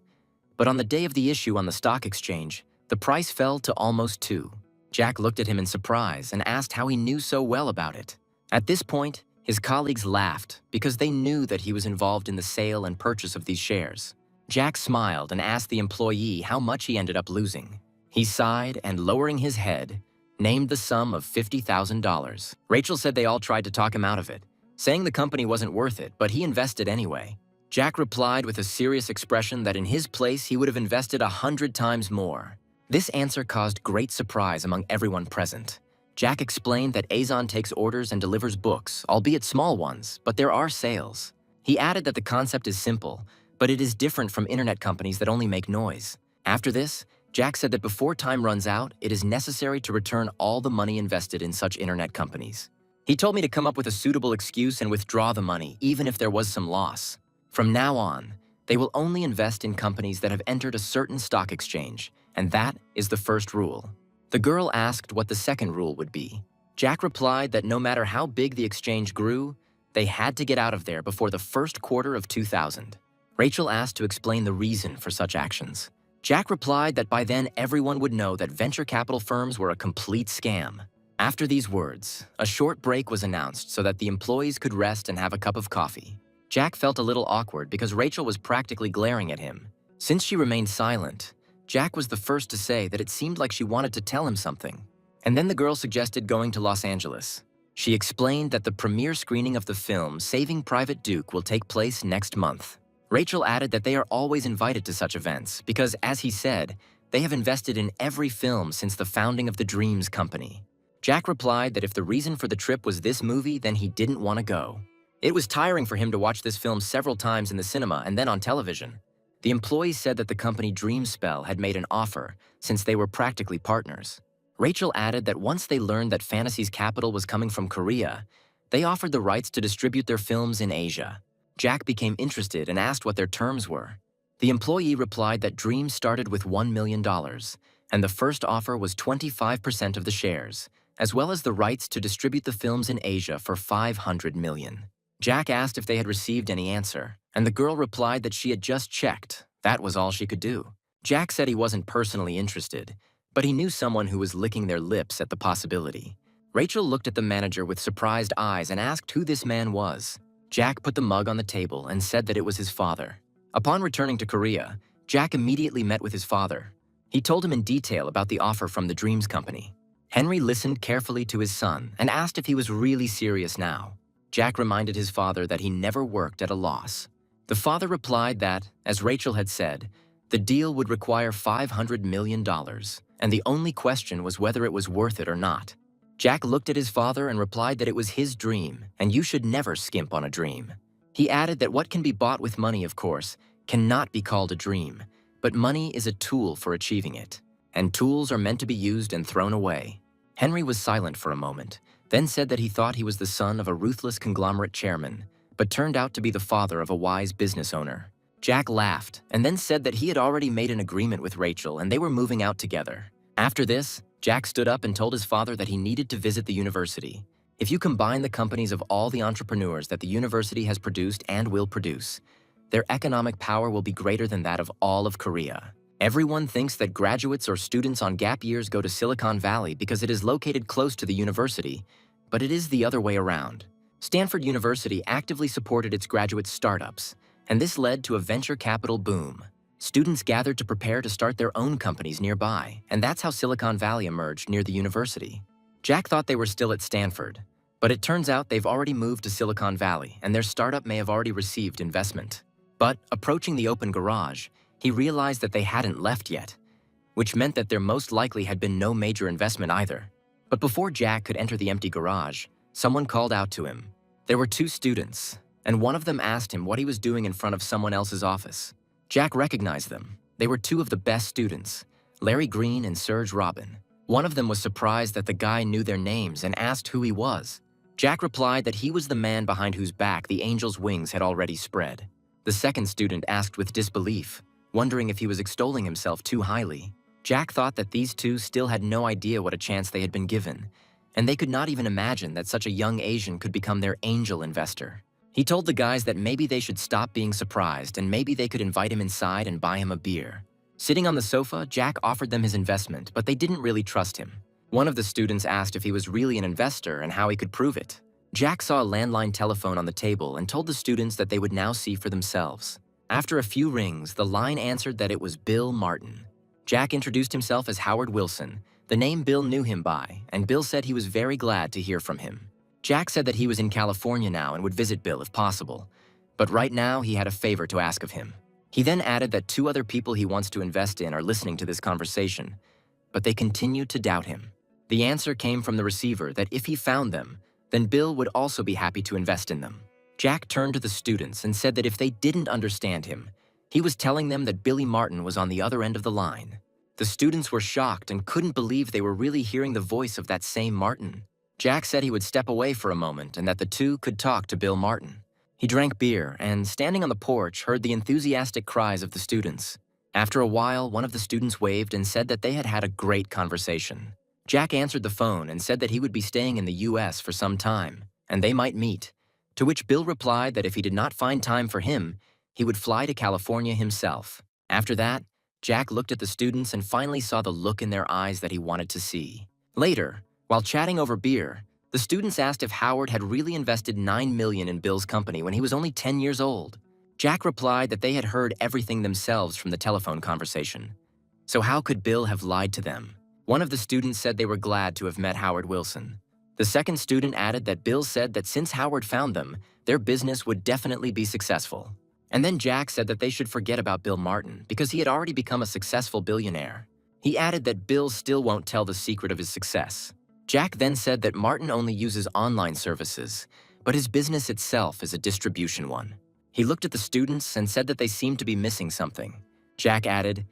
But on the day of the issue on the stock exchange, the price fell to almost $2. Jack looked at him in surprise and asked how he knew so well about it. At this point, his colleagues laughed because they knew that he was involved in the sale and purchase of these shares. Jack smiled and asked the employee how much he ended up losing. He sighed and, lowering his head, named the sum of $50,000. Rachel said they all tried to talk him out of it, saying the company wasn't worth it, but he invested anyway. Jack replied with a serious expression that in his place he would have invested 100 times more. This answer caused great surprise among everyone present. Jack explained that Azon takes orders and delivers books, albeit small ones, but there are sales. He added that the concept is simple, but it is different from internet companies that only make noise. After this, Jack said that before time runs out, it is necessary to return all the money invested in such internet companies. He told me to come up with a suitable excuse and withdraw the money, even if there was some loss. From now on, they will only invest in companies that have entered a certain stock exchange, and that is the first rule. The girl asked what the second rule would be. Jack replied that no matter how big the exchange grew, they had to get out of there before the first quarter of 2000. Rachel asked to explain the reason for such actions. Jack replied that by then everyone would know that venture capital firms were a complete scam. After these words, a short break was announced so that the employees could rest and have a cup of coffee. Jack felt a little awkward because Rachel was practically glaring at him. Since she remained silent, Jack was the first to say that it seemed like she wanted to tell him something. And then the girl suggested going to Los Angeles. She explained that the premiere screening of the film Saving Private Duke will take place next month. Rachel added that they are always invited to such events because, as he said, they have invested in every film since the founding of the Dreams Company. Jack replied that if the reason for the trip was this movie, then he didn't want to go. It was tiring for him to watch this film several times in the cinema and then on television. The employees said that the company Dreamspell had made an offer since they were practically partners. Rachel added that once they learned that Fantasy's capital was coming from Korea, they offered the rights to distribute their films in Asia. Jack became interested and asked what their terms were. The employee replied that Dream started with $1 million, and the first offer was 25% of the shares, as well as the rights to distribute the films in Asia for $500 million. Jack asked if they had received any answer, and the girl replied that she had just checked. That was all she could do. Jack said he wasn't personally interested, but he knew someone who was licking their lips at the possibility. Rachel looked at the manager with surprised eyes and asked who this man was. Jack put the mug on the table and said that it was his father. Upon returning to Korea, Jack immediately met with his father. He told him in detail about the offer from the Dreams Company. Henry listened carefully to his son and asked if he was really serious now. Jack reminded his father that he never worked at a loss. The father replied that, as Rachel had said, the deal would require $500 million, and the only question was whether it was worth it or not. Jack looked at his father and replied that it was his dream, and you should never skimp on a dream. He added that what can be bought with money, of course, cannot be called a dream, but money is a tool for achieving it, and tools are meant to be used and thrown away. Henry was silent for a moment, then said that he thought he was the son of a ruthless conglomerate chairman, but turned out to be the father of a wise business owner. Jack laughed and then said that he had already made an agreement with Rachel and they were moving out together. After this, Jack stood up and told his father that he needed to visit the university. If you combine the companies of all the entrepreneurs that the university has produced and will produce, their economic power will be greater than that of all of Korea. Everyone thinks that graduates or students on gap years go to Silicon Valley because it is located close to the university, but it is the other way around. Stanford University actively supported its graduate startups, and this led to a venture capital boom. Students gathered to prepare to start their own companies nearby, and that's how Silicon Valley emerged near the university. Jack thought they were still at Stanford, but it turns out they've already moved to Silicon Valley, and their startup may have already received investment. But approaching the open garage, he realized that they hadn't left yet, which meant that there most likely had been no major investment either. But before Jack could enter the empty garage, someone called out to him. There were two students, and one of them asked him what he was doing in front of someone else's office. Jack recognized them. They were two of the best students, Larry Green and Serge Robin. One of them was surprised that the guy knew their names and asked who he was. Jack replied that he was the man behind whose back the angel's wings had already spread. The second student asked with disbelief, wondering if he was extolling himself too highly. Jack thought that these two still had no idea what a chance they had been given, and they could not even imagine that such a young Asian could become their angel investor. He told the guys that maybe they should stop being surprised and maybe they could invite him inside and buy him a beer. Sitting on the sofa, Jack offered them his investment, but they didn't really trust him. One of the students asked if he was really an investor and how he could prove it. Jack saw a landline telephone on the table and told the students that they would now see for themselves. After a few rings, the line answered that it was Bill Martin. Jack introduced himself as Howard Wilson, the name Bill knew him by, and Bill said he was very glad to hear from him. Jack said that he was in California now and would visit Bill if possible, but right now he had a favor to ask of him. He then added that two other people he wants to invest in are listening to this conversation, but they continued to doubt him. The answer came from the receiver that if he found them, then Bill would also be happy to invest in them. Jack turned to the students and said that if they didn't understand him, he was telling them that Billy Martin was on the other end of the line. The students were shocked and couldn't believe they were really hearing the voice of that same Martin. Jack said he would step away for a moment and that the two could talk to Bill Martin. He drank beer and, standing on the porch, heard the enthusiastic cries of the students. After a while, one of the students waved and said that they had had a great conversation. Jack answered the phone and said that he would be staying in the US for some time, and they might meet, to which Bill replied that if he did not find time for him, he would fly to California himself. After that, Jack looked at the students and finally saw the look in their eyes that he wanted to see. Later, while chatting over beer, The students asked if Howard had really invested $9 million in Bill's company when he was only 10 years old. Jack replied that they had heard everything themselves from the telephone conversation. So how could Bill have lied to them? One of the students said they were glad to have met Howard Wilson. The second student added that Bill said that since Howard found them, their business would definitely be successful. And then Jack said that they should forget about Bill Martin because he had already become a successful billionaire. He added that Bill still won't tell the secret of his success. Jack then said that Martin only uses online services, but his business itself is a distribution one. He looked at the students and said that they seemed to be missing something. Jack added,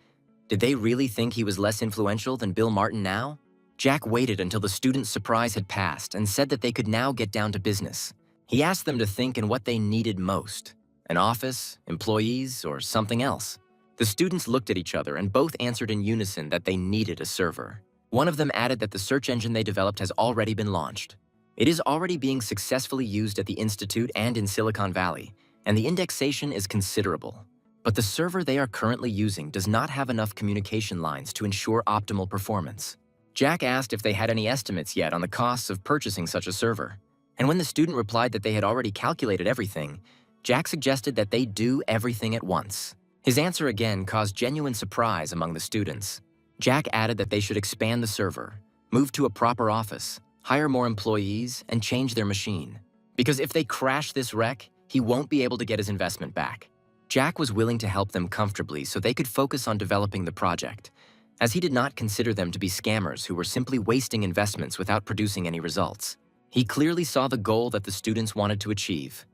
"Did they really think he was less influential than Bill Martin now?" Jack waited until the students' surprise had passed and said that they could now get down to business. He asked them to think in what they needed most: an office, employees, or something else. The students looked at each other and both answered in unison that they needed a server. One of them added that the search engine they developed has already been launched. It is already being successfully used at the Institute and in Silicon Valley, and the indexation is considerable. But the server they are currently using does not have enough communication lines to ensure optimal performance. Jack asked if they had any estimates yet on the costs of purchasing such a server. And when the student replied that they had already calculated everything, Jack suggested that they do everything at once. His answer again caused genuine surprise among the students. Jack added that they should expand the server, move to a proper office, hire more employees, and change their machine. Because if they crash this wreck, he won't be able to get his investment back. Jack was willing to help them comfortably so they could focus on developing the project, as he did not consider them to be scammers who were simply wasting investments without producing any results. He clearly saw the goal that the students wanted to achieve.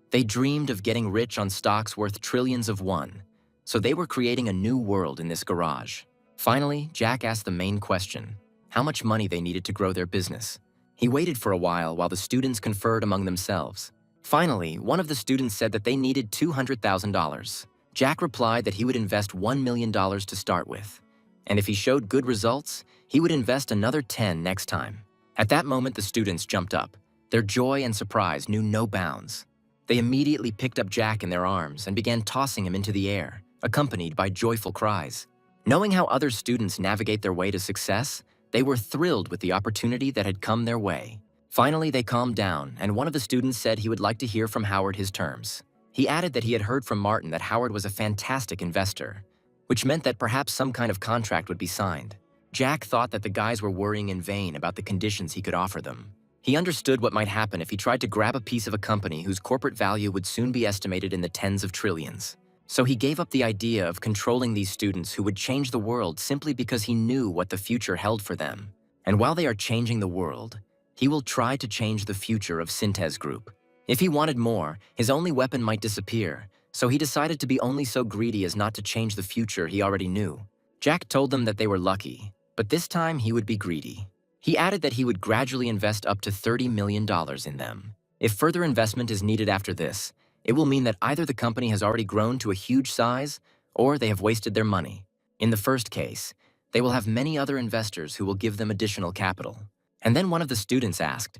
They dreamed of getting rich on stocks worth trillions of won, so they were creating a new world in this garage. Finally, Jack asked the main question: how much money they needed to grow their business. He waited for a while the students conferred among themselves. Finally, one of the students said that they needed $200,000. Jack replied that he would invest $1 million to start with, and if he showed good results, he would invest another 10 next time. At that moment, the students jumped up. Their joy and surprise knew no bounds. They immediately picked up Jack in their arms and began tossing him into the air, accompanied by joyful cries. Knowing how other students navigate their way to success, they were thrilled with the opportunity that had come their way. Finally, they calmed down, and one of the students said he would like to hear from Howard his terms. He added that he had heard from Martin that Howard was a fantastic investor, which meant that perhaps some kind of contract would be signed. Jack thought that the guys were worrying in vain about the conditions he could offer them. He understood what might happen if he tried to grab a piece of a company whose corporate value would soon be estimated in the tens of trillions. So he gave up the idea of controlling these students who would change the world simply because he knew what the future held for them. And while they are changing the world, he will try to change the future of Syntez Group. If he wanted more, his only weapon might disappear, so he decided to be only so greedy as not to change the future he already knew. Jack told them that they were lucky, but this time he would be greedy. He added that he would gradually invest up to $30 million in them. If further investment is needed after this, it will mean that either the company has already grown to a huge size, or they have wasted their money. In the first case, they will have many other investors who will give them additional capital. And then one of the students asked,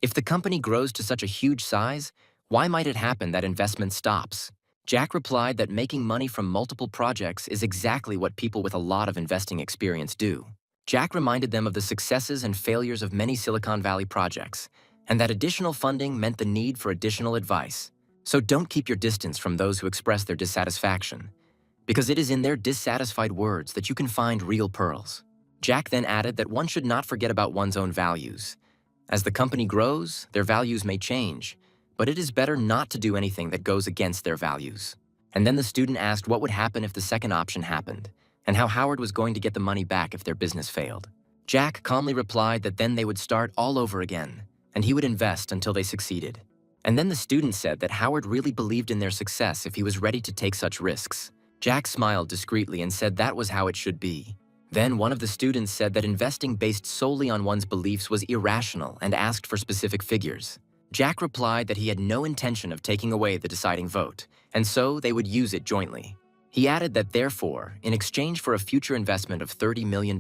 if the company grows to such a huge size, why might it happen that investment stops? Jack replied that making money from multiple projects is exactly what people with a lot of investing experience do. Jack reminded them of the successes and failures of many Silicon Valley projects, and that additional funding meant the need for additional advice. So don't keep your distance from those who express their dissatisfaction, because it is in their dissatisfied words that you can find real pearls. Jack then added that one should not forget about one's own values. As the company grows, their values may change, but it is better not to do anything that goes against their values. And then the student asked what would happen if the second option happened, and how Howard was going to get the money back if their business failed. Jack calmly replied that then they would start all over again, and he would invest until they succeeded. And then the student said that Howard really believed in their success if he was ready to take such risks. Jack smiled discreetly and said that was how it should be. Then one of the students said that investing based solely on one's beliefs was irrational and asked for specific figures. Jack replied that he had no intention of taking away the deciding vote, and so they would use it jointly. He added that therefore, in exchange for a future investment of $30 million,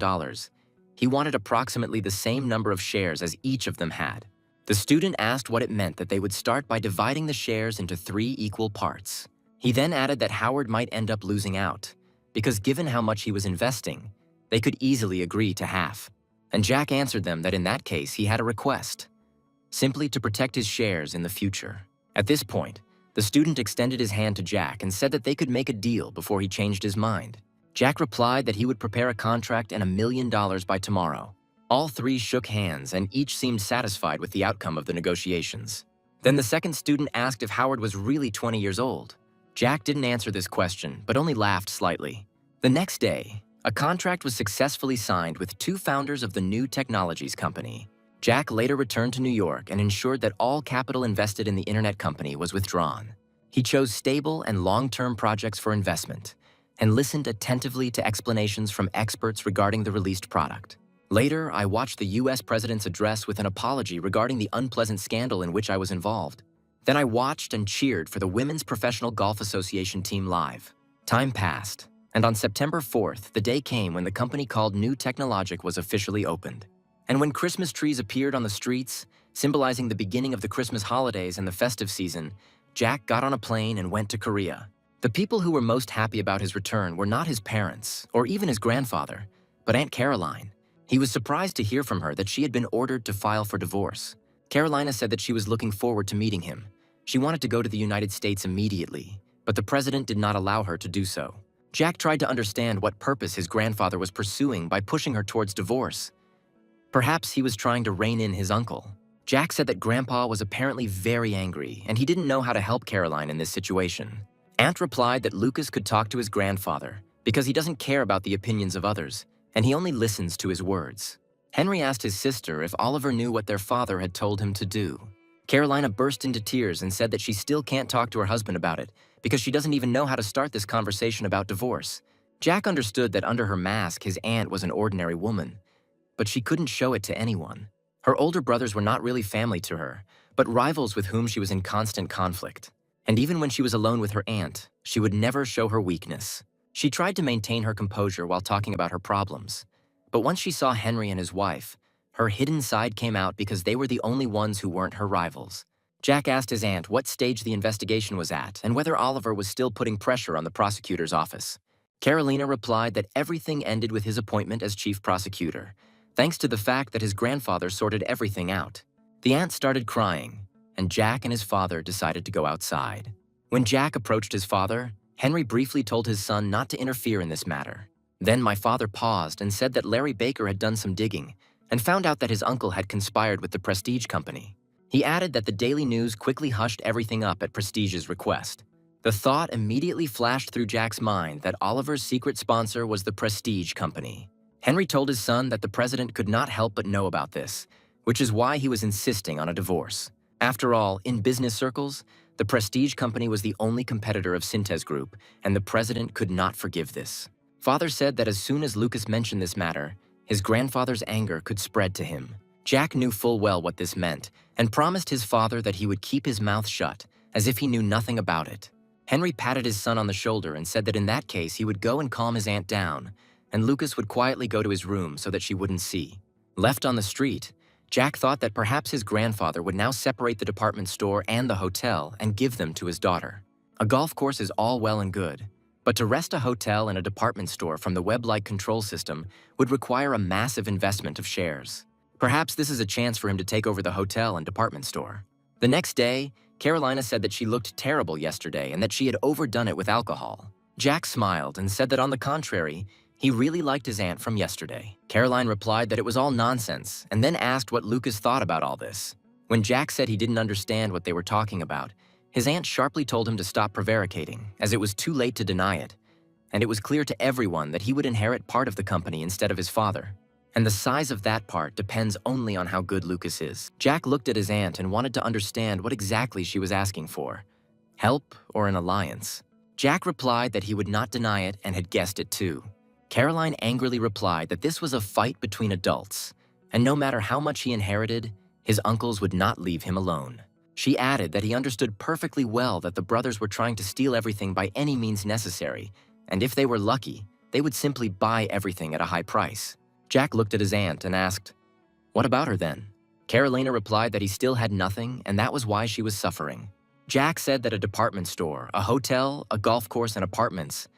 he wanted approximately the same number of shares as each of them had. The student asked what it meant that they would start by dividing the shares into 3 equal parts. He then added that Howard might end up losing out, because given how much he was investing, they could easily agree to half. And Jack answered them that in that case he had a request. simply to protect his shares in the future. At this point, the student extended his hand to Jack and said that they could make a deal before he changed his mind. Jack replied that he would prepare a contract and $1 million by tomorrow. All three shook hands and each seemed satisfied with the outcome of the negotiations. Then the second student asked if Howard was really 20 years old. Jack didn't answer this question, but only laughed slightly. The next day, a contract was successfully signed with two founders of the new technologies company. Jack later returned to New York and ensured that all capital invested in the internet company was withdrawn. He chose stable and long-term projects for investment and listened attentively to explanations from experts regarding the released product. Later, I watched the US president's address with an apology regarding the unpleasant scandal in which I was involved. Then I watched and cheered for the Women's Professional Golf Association team live. Time passed, and on September 4th, the day came when the company called New Technologic was officially opened. And when Christmas trees appeared on the streets, symbolizing the beginning of the Christmas holidays and the festive season, Jack got on a plane and went to Korea. The people who were most happy about his return were not his parents, or even his grandfather, but Aunt Caroline. He was surprised to hear from her that she had been ordered to file for divorce. Carolina said that she was looking forward to meeting him. She wanted to go to the United States immediately, but the president did not allow her to do so. Jack tried to understand what purpose his grandfather was pursuing by pushing her towards divorce. Perhaps he was trying to rein in his uncle. Jack said that Grandpa was apparently very angry, and he didn't know how to help Caroline in this situation. Aunt replied that Lucas could talk to his grandfather because he doesn't care about the opinions of others, and he only listens to his words. Henry asked his sister if Oliver knew what their father had told him to do. Carolina burst into tears and said that she still can't talk to her husband about it because she doesn't even know how to start this conversation about divorce. Jack understood that under her mask, his aunt was an ordinary woman, but she couldn't show it to anyone. Her older brothers were not really family to her, but rivals with whom she was in constant conflict. And even when she was alone with her aunt, she would never show her weakness. She tried to maintain her composure while talking about her problems. But once she saw Henry and his wife, her hidden side came out because they were the only ones who weren't her rivals. Jack asked his aunt what stage the investigation was at and whether Oliver was still putting pressure on the prosecutor's office. Carolina replied that everything ended with his appointment as chief prosecutor, thanks to the fact that his grandfather sorted everything out. The aunt started crying, and Jack and his father decided to go outside. When Jack approached his father, Henry briefly told his son not to interfere in this matter. Then my father paused and said that Larry Baker had done some digging and found out that his uncle had conspired with the Prestige Company. He added that the Daily News quickly hushed everything up at Prestige's request. The thought immediately flashed through Jack's mind that Oliver's secret sponsor was the Prestige Company. Henry told his son that the president could not help but know about this, which is why he was insisting on a divorce. After all, in business circles, the Prestige Company was the only competitor of Synthes Group, and the president could not forgive this. Father said that as soon as Lucas mentioned this matter, his grandfather's anger could spread to him. Jack knew full well what this meant, and promised his father that he would keep his mouth shut, as if he knew nothing about it. Henry patted his son on the shoulder and said that in that case he would go and calm his aunt down, and Lucas would quietly go to his room so that she wouldn't see. Left on the street, Jack thought that perhaps his grandfather would now separate the department store and the hotel and give them to his daughter. A golf course is all well and good, but to wrest a hotel and a department store from the web-like control system would require a massive investment of shares. Perhaps this is a chance for him to take over the hotel and department store. The next day, Carolina said that she looked terrible yesterday and that she had overdone it with alcohol. Jack smiled and said that on the contrary, he really liked his aunt from yesterday. Caroline replied that it was all nonsense and then asked what Lucas thought about all this. When Jack said he didn't understand what they were talking about, his aunt sharply told him to stop prevaricating, as it was too late to deny it. And it was clear to everyone that he would inherit part of the company instead of his father. And the size of that part depends only on how good Lucas is. Jack looked at his aunt and wanted to understand what exactly she was asking for. Help or an alliance? Jack replied that he would not deny it and had guessed it too. Caroline angrily replied that this was a fight between adults, and no matter how much he inherited, his uncles would not leave him alone. She added that he understood perfectly well that the brothers were trying to steal everything by any means necessary, and if they were lucky, they would simply buy everything at a high price. Jack looked at his aunt and asked, "What about her then?" Carolina replied that he still had nothing, and that was why she was suffering. Jack said that a department store, a hotel, a golf course, and apartments,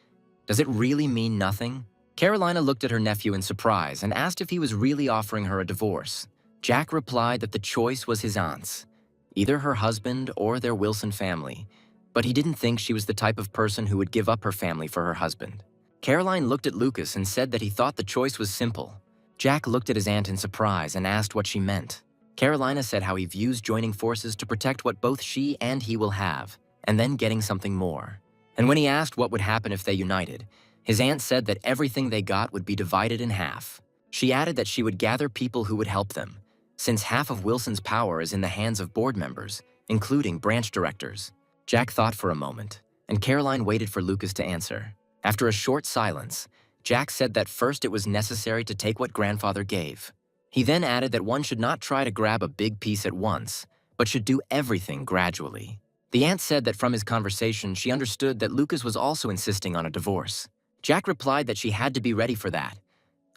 does it really mean nothing? Carolina looked at her nephew in surprise and asked if he was really offering her a divorce. Jack replied that the choice was his aunt's, either her husband or their Wilson family, but he didn't think she was the type of person who would give up her family for her husband. Caroline looked at Lucas and said that he thought the choice was simple. Jack looked at his aunt in surprise and asked what she meant. Carolina said how he views joining forces to protect what both she and he will have, and then getting something more. And when he asked what would happen if they united, his aunt said that everything they got would be divided in half. She added that she would gather people who would help them, since half of Wilson's power is in the hands of board members, including branch directors. Jack thought for a moment, and Caroline waited for Lucas to answer. After a short silence, Jack said that first it was necessary to take what grandfather gave. He then added that one should not try to grab a big piece at once, but should do everything gradually. The aunt said that from his conversation, she understood that Lucas was also insisting on a divorce. Jack replied that she had to be ready for that.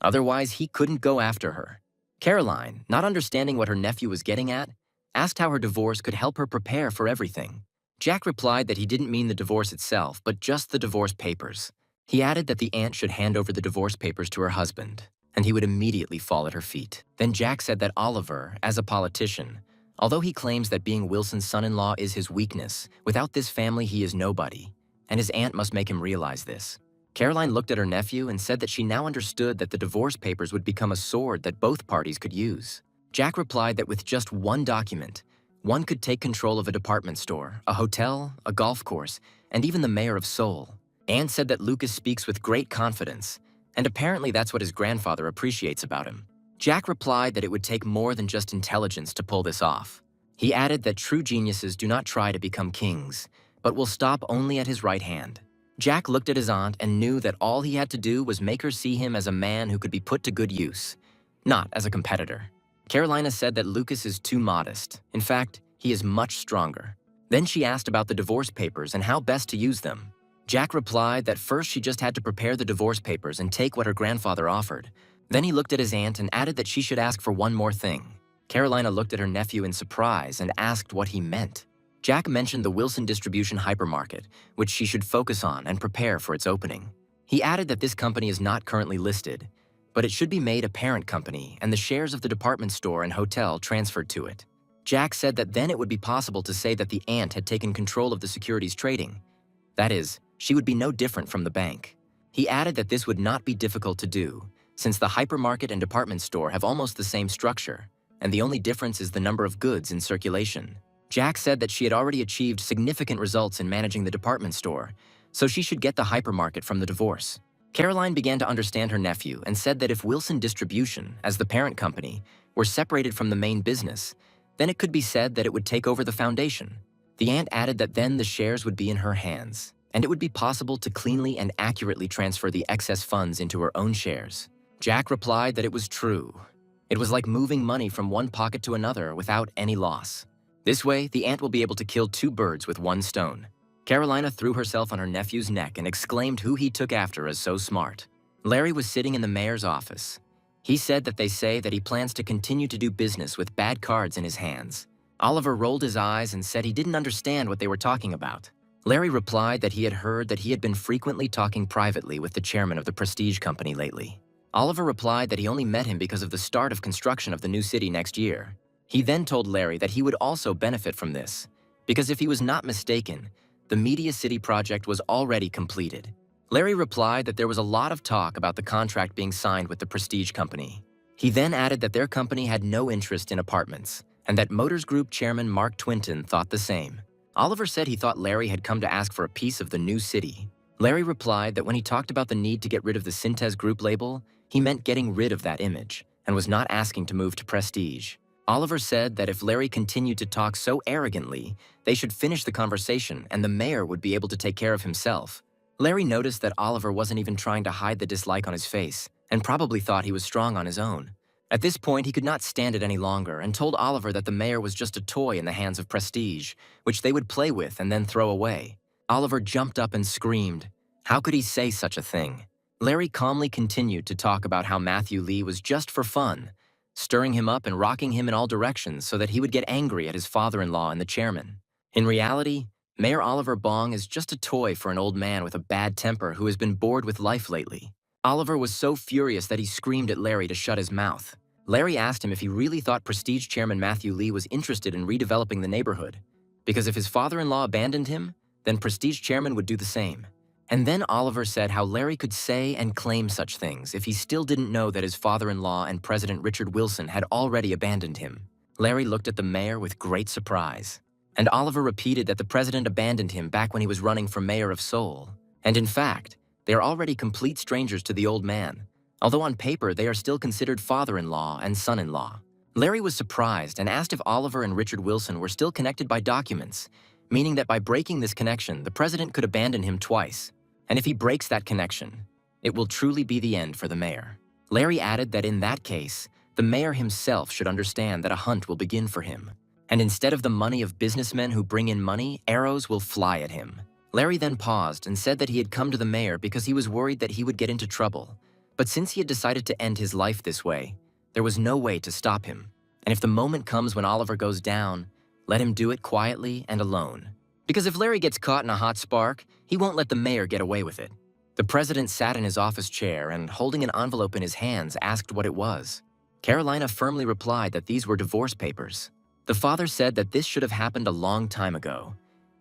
Otherwise, he couldn't go after her. Caroline, not understanding what her nephew was getting at, asked how her divorce could help her prepare for everything. Jack replied that he didn't mean the divorce itself, but just the divorce papers. He added that the aunt should hand over the divorce papers to her husband, and he would immediately fall at her feet. Then Jack said that Oliver, as a politician, although he claims that being Wilson's son-in-law is his weakness, without this family he is nobody, and his aunt must make him realize this. Caroline looked at her nephew and said that she now understood that the divorce papers would become a sword that both parties could use. Jack replied that with just one document, one could take control of a department store, a hotel, a golf course, and even the mayor of Seoul. Anne said that Lucas speaks with great confidence, and apparently that's what his grandfather appreciates about him. Jack replied that it would take more than just intelligence to pull this off. He added that true geniuses do not try to become kings, but will stop only at his right hand. Jack looked at his aunt and knew that all he had to do was make her see him as a man who could be put to good use, not as a competitor. Carolina said that Lucas is too modest. In fact, he is much stronger. Then she asked about the divorce papers and how best to use them. Jack replied that first she just had to prepare the divorce papers and take what her grandfather offered. Then he looked at his aunt and added that she should ask for one more thing. Carolina looked at her nephew in surprise and asked what he meant. Jack mentioned the Wilson Distribution hypermarket, which she should focus on and prepare for its opening. He added that this company is not currently listed, but it should be made a parent company and the shares of the department store and hotel transferred to it. Jack said that then it would be possible to say that the aunt had taken control of the securities trading. That is, she would be no different from the bank. He added that this would not be difficult to do, since the hypermarket and department store have almost the same structure, and the only difference is the number of goods in circulation. Jack said that she had already achieved significant results in managing the department store, so she should get the hypermarket from the divorce. Caroline began to understand her nephew and said that if Wilson Distribution, as the parent company, were separated from the main business, then it could be said that it would take over the foundation. The aunt added that then the shares would be in her hands, and it would be possible to cleanly and accurately transfer the excess funds into her own shares. Jack replied that it was true. It was like moving money from one pocket to another without any loss. This way, the aunt will be able to kill two birds with one stone. Carolina threw herself on her nephew's neck and exclaimed who he took after as so smart. Larry was sitting in the mayor's office. He said that they say that he plans to continue to do business with bad cards in his hands. Oliver rolled his eyes and said he didn't understand what they were talking about. Larry replied that he had heard that he had been frequently talking privately with the chairman of the prestige company lately. Oliver replied that he only met him because of the start of construction of the new city next year. He then told Larry that he would also benefit from this, because if he was not mistaken, the Media City project was already completed. Larry replied that there was a lot of talk about the contract being signed with the prestige company. He then added that their company had no interest in apartments, and that Motors Group chairman Mark Twinton thought the same. Oliver said he thought Larry had come to ask for a piece of the new city. Larry replied that when he talked about the need to get rid of the Synthes Group label, he meant getting rid of that image, and was not asking to move to prestige. Oliver said that if Larry continued to talk so arrogantly, they should finish the conversation and the mayor would be able to take care of himself. Larry noticed that Oliver wasn't even trying to hide the dislike on his face, and probably thought he was strong on his own. At this point, he could not stand it any longer and told Oliver that the mayor was just a toy in the hands of prestige, which they would play with and then throw away. Oliver jumped up and screamed. How could he say such a thing? Larry calmly continued to talk about how Matthew Lee was just for fun, stirring him up and rocking him in all directions so that he would get angry at his father-in-law and the chairman. In reality, Mayor Oliver Bong is just a toy for an old man with a bad temper who has been bored with life lately. Oliver was so furious that he screamed at Larry to shut his mouth. Larry asked him if he really thought Prestige Chairman Matthew Lee was interested in redeveloping the neighborhood, because if his father-in-law abandoned him, then Prestige Chairman would do the same. And then Oliver said how Larry could say and claim such things if he still didn't know that his father-in-law and President Richard Wilson had already abandoned him. Larry looked at the mayor with great surprise. And Oliver repeated that the president abandoned him back when he was running for mayor of Seoul. And in fact, they are already complete strangers to the old man, although on paper they are still considered father-in-law and son-in-law. Larry was surprised and asked if Oliver and Richard Wilson were still connected by documents, meaning that by breaking this connection, the president could abandon him twice. And if he breaks that connection, it will truly be the end for the mayor. Larry added that in that case, the mayor himself should understand that a hunt will begin for him. And instead of the money of businessmen who bring in money, arrows will fly at him. Larry then paused and said that he had come to the mayor because he was worried that he would get into trouble. But since he had decided to end his life this way, there was no way to stop him. And if the moment comes when Oliver goes down, let him do it quietly and alone. Because if Larry gets caught in a hot spark, he won't let the mayor get away with it. The president sat in his office chair and, holding an envelope in his hands, asked what it was. Carolina firmly replied that these were divorce papers. The father said that this should have happened a long time ago.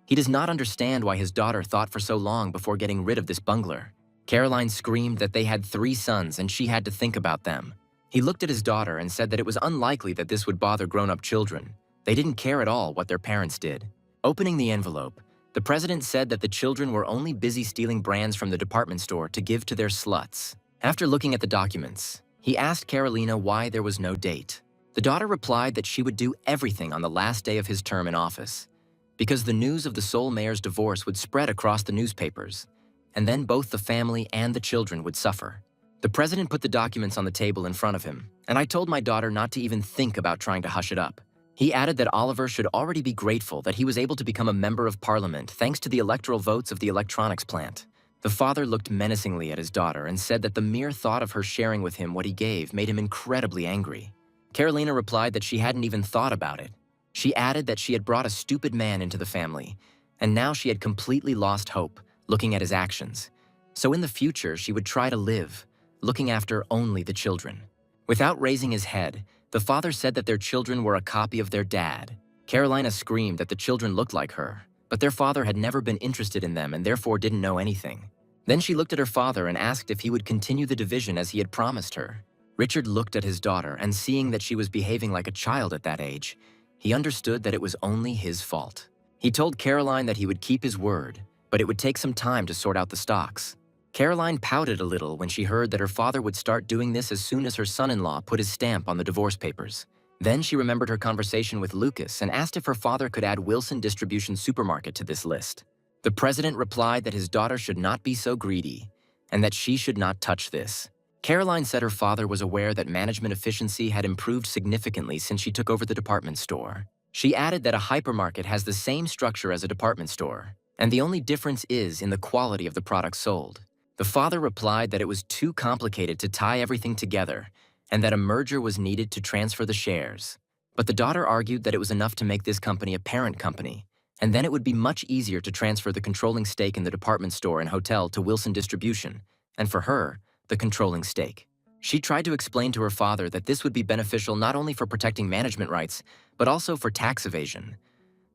He does not understand why his daughter thought for so long before getting rid of this bungler. Caroline screamed that they had 3 sons and she had to think about them. He looked at his daughter and said that it was unlikely that this would bother grown-up children. They didn't care at all what their parents did. Opening the envelope, the president said that the children were only busy stealing brands from the department store to give to their sluts. After looking at the documents, he asked Carolina why there was no date. The daughter replied that she would do everything on the last day of his term in office, because the news of the Seoul mayor's divorce would spread across the newspapers, and then both the family and the children would suffer. The president put the documents on the table in front of him, and I told my daughter not to even think about trying to hush it up. He added that Oliver should already be grateful that he was able to become a member of parliament thanks to the electoral votes of the electronics plant. The father looked menacingly at his daughter and said that the mere thought of her sharing with him what he gave made him incredibly angry. Carolina replied that she hadn't even thought about it. She added that she had brought a stupid man into the family, and now she had completely lost hope, looking at his actions. So in the future, she would try to live, looking after only the children. Without raising his head, the father said that their children were a copy of their dad. Carolina screamed that the children looked like her, but their father had never been interested in them and therefore didn't know anything. Then she looked at her father and asked if he would continue the division as he had promised her. Richard looked at his daughter, and seeing that she was behaving like a child at that age, he understood that it was only his fault. He told Caroline that he would keep his word, but it would take some time to sort out the stocks. Caroline pouted a little when she heard that her father would start doing this as soon as her son-in-law put his stamp on the divorce papers. Then she remembered her conversation with Lucas and asked if her father could add Wilson Distribution Supermarket to this list. The president replied that his daughter should not be so greedy and that she should not touch this. Caroline said her father was aware that management efficiency had improved significantly since she took over the department store. She added that a hypermarket has the same structure as a department store, and the only difference is in the quality of the products sold. The father replied that it was too complicated to tie everything together and that a merger was needed to transfer the shares. But the daughter argued that it was enough to make this company a parent company, and then it would be much easier to transfer the controlling stake in the department store and hotel to Wilson Distribution, and for her, the controlling stake. She tried to explain to her father that this would be beneficial not only for protecting management rights, but also for tax evasion.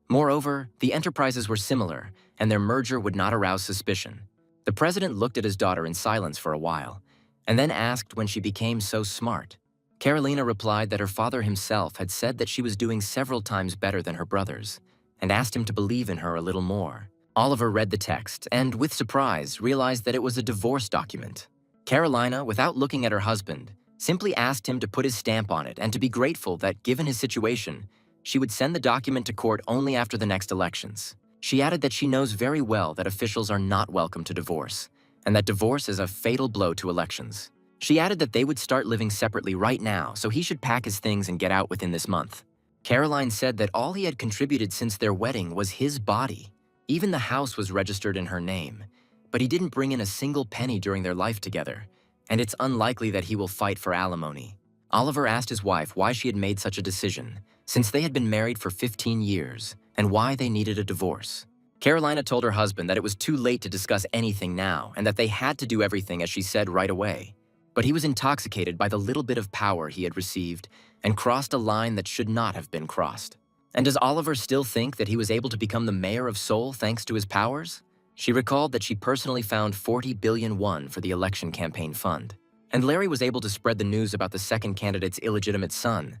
Moreover, the enterprises were similar, and their merger would not arouse suspicion. The president looked at his daughter in silence for a while, and then asked when she became so smart. Carolina replied that her father himself had said that she was doing several times better than her brothers, and asked him to believe in her a little more. Oliver read the text, and with surprise, realized that it was a divorce document. Carolina, without looking at her husband, simply asked him to put his stamp on it and to be grateful that, given his situation, she would send the document to court only after the next elections. She added that she knows very well that officials are not welcome to divorce, and that divorce is a fatal blow to elections. She added that they would start living separately right now, so he should pack his things and get out within this month. Caroline said that all he had contributed since their wedding was his body. Even the house was registered in her name, but he didn't bring in a single penny during their life together, and it's unlikely that he will fight for alimony. Oliver asked his wife why she had made such a decision, since they had been married for 15 years, and why they needed a divorce. Carolina told her husband that it was too late to discuss anything now, and that they had to do everything as she said right away. But he was intoxicated by the little bit of power he had received and crossed a line that should not have been crossed. And does Oliver still think that he was able to become the mayor of Seoul thanks to his powers? She recalled that she personally found 40 billion won for the election campaign fund. And Larry was able to spread the news about the second candidate's illegitimate son.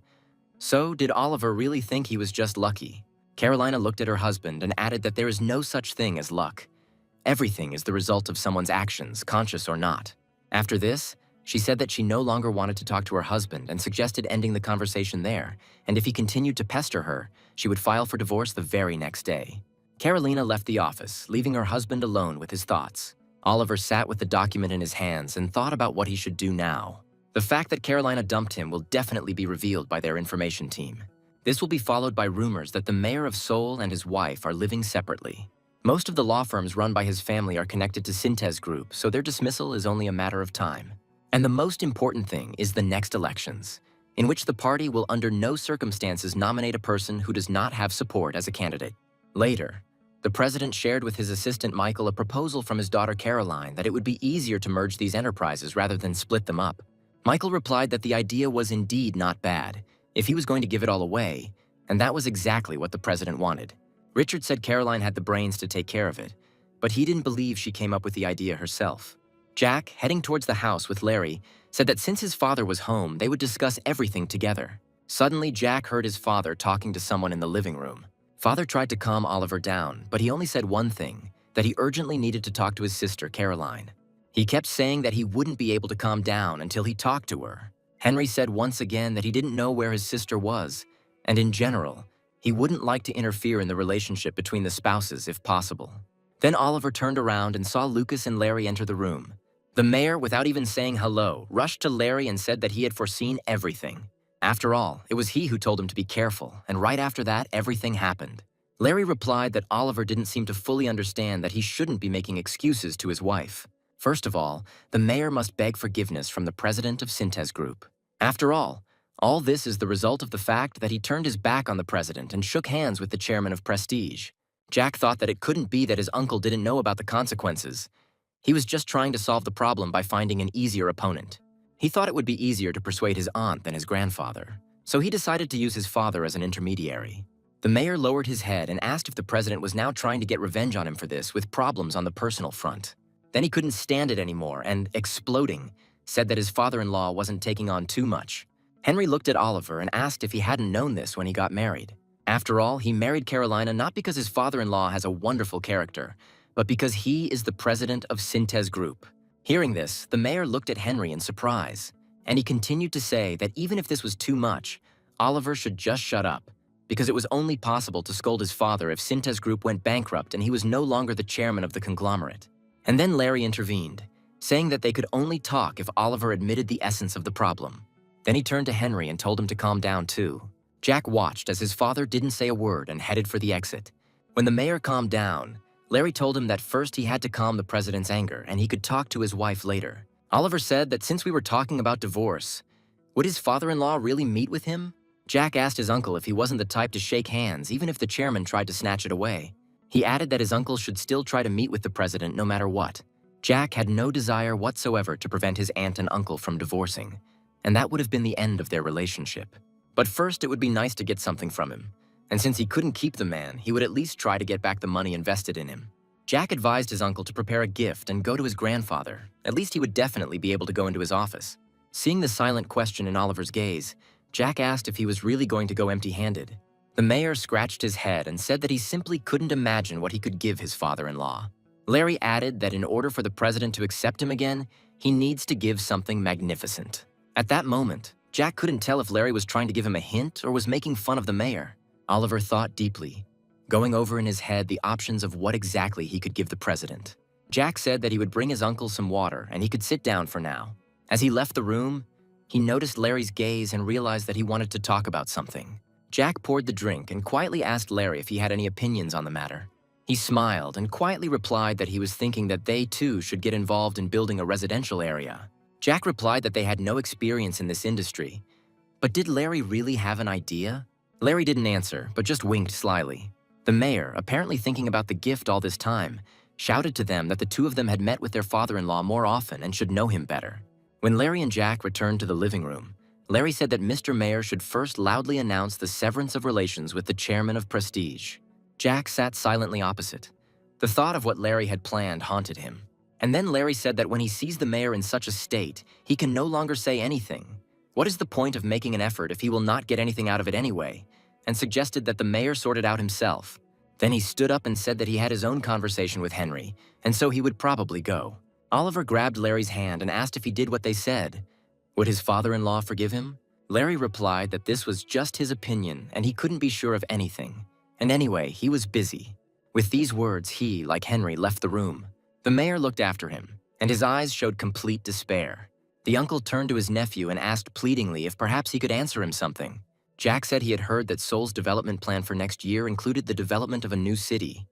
So, did Oliver really think he was just lucky? Carolina looked at her husband and added that there is no such thing as luck. Everything is the result of someone's actions, conscious or not. After this, she said that she no longer wanted to talk to her husband and suggested ending the conversation there, and if he continued to pester her, she would file for divorce the very next day. Carolina left the office, leaving her husband alone with his thoughts. Oliver sat with the document in his hands and thought about what he should do now. The fact that Carolina dumped him will definitely be revealed by their information team. This will be followed by rumors that the mayor of Seoul and his wife are living separately. Most of the law firms run by his family are connected to Sintez Group, so their dismissal is only a matter of time. And the most important thing is the next elections, in which the party will under no circumstances nominate a person who does not have support as a candidate. Later, the president shared with his assistant Michael a proposal from his daughter Caroline that it would be easier to merge these enterprises rather than split them up. Michael replied that the idea was indeed not bad, if he was going to give it all away, and that was exactly what the president wanted. Richard said Caroline had the brains to take care of it, but he didn't believe she came up with the idea herself. Jack, heading towards the house with Larry, said that since his father was home, they would discuss everything together. Suddenly, Jack heard his father talking to someone in the living room. Father tried to calm Oliver down, but he only said one thing, that he urgently needed to talk to his sister, Caroline. He kept saying that he wouldn't be able to calm down until he talked to her. Henry said once again that he didn't know where his sister was, and in general, he wouldn't like to interfere in the relationship between the spouses if possible. Then Oliver turned around and saw Lucas and Larry enter the room. The mayor, without even saying hello, rushed to Larry and said that he had foreseen everything. After all, it was he who told him to be careful, and right after that, everything happened. Larry replied that Oliver didn't seem to fully understand that he shouldn't be making excuses to his wife. First of all the must beg forgiveness from the president of Sintez Group. After all this is the result of the fact that he turned his back on the president and shook hands with the chairman of Prestige. Jack thought that it couldn't be that his uncle didn't know about the consequences. He was just trying to solve the problem by finding an easier opponent. He thought it would be easier to persuade his aunt than his grandfather, so he decided to use his father as an intermediary. The mayor lowered his head and asked if the president was now trying to get revenge on him for this with problems on the personal front. Then he couldn't stand it anymore and, exploding, said that his father-in-law wasn't taking on too much. Henry looked at Oliver and asked if he hadn't known this when he got married. After all, he married Carolina not because his father-in-law has a wonderful character, but because he is the president of Sintez Group. Hearing this, the mayor looked at Henry in surprise, and he continued to say that even if this was too much, Oliver should just shut up, because it was only possible to scold his father if Sintez Group went bankrupt and he was no longer the chairman of the conglomerate. And then Larry intervened, saying that they could only talk if Oliver admitted the essence of the problem. Then he turned to Henry and told him to calm down too. Jack watched as his father didn't say a word and headed for the exit. When the mayor calmed down, Larry told him that first he had to calm the president's anger and he could talk to his wife later. Oliver said that since we were talking about divorce, would his father-in-law really meet with him? Jack asked his uncle if he wasn't the type to shake hands even if the chairman tried to snatch it away. He added that his uncle should still try to meet with the president no matter what. Jack had no desire whatsoever to prevent his aunt and uncle from divorcing, and that would have been the end of their relationship. But first, it would be nice to get something from him, and since he couldn't keep the man, he would at least try to get back the money invested in him. Jack advised his uncle to prepare a gift and go to his grandfather. At least he would definitely be able to go into his office. Seeing the silent question in Oliver's gaze, Jack asked if he was really going to go empty-handed. The mayor scratched his head and said that he simply couldn't imagine what he could give his father-in-law. Larry added that in order for the president to accept him again, he needs to give something magnificent. At that moment, Jack couldn't tell if Larry was trying to give him a hint or was making fun of the mayor. Oliver thought deeply, going over in his head the options of what exactly he could give the president. Jack said that he would bring his uncle some water and he could sit down for now. As he left the room, he noticed Larry's gaze and realized that he wanted to talk about something. Jack poured the drink and quietly asked Larry if he had any opinions on the matter. He smiled and quietly replied that he was thinking that they too should get involved in building a residential area. Jack replied that they had no experience in this industry. But did Larry really have an idea? Larry didn't answer, but just winked slyly. The mayor, apparently thinking about the gift all this time, shouted to them that the two of them had met with their father-in-law more often and should know him better. When Larry and Jack returned to the living room, Larry said that Mr. Mayor should first loudly announce the severance of relations with the chairman of Prestige. Jack sat silently opposite. The thought of what Larry had planned haunted him. And then Larry said that when he sees the mayor in such a state, he can no longer say anything. What is the point of making an effort if he will not get anything out of it anyway? And suggested that the mayor sort it out himself. Then he stood up and said that he had his own conversation with Henry, and so he would probably go. Oliver grabbed Larry's hand and asked if he did what they said. Would his father-in-law forgive him? Larry replied that this was just his opinion and he couldn't be sure of anything. And anyway, he was busy. With these words, he, like Henry, left the room. The mayor looked after him, and his eyes showed complete despair. The uncle turned to his nephew and asked pleadingly if perhaps he could answer him something. Jack said he had heard that Seoul's development plan for next year included the development of a new city.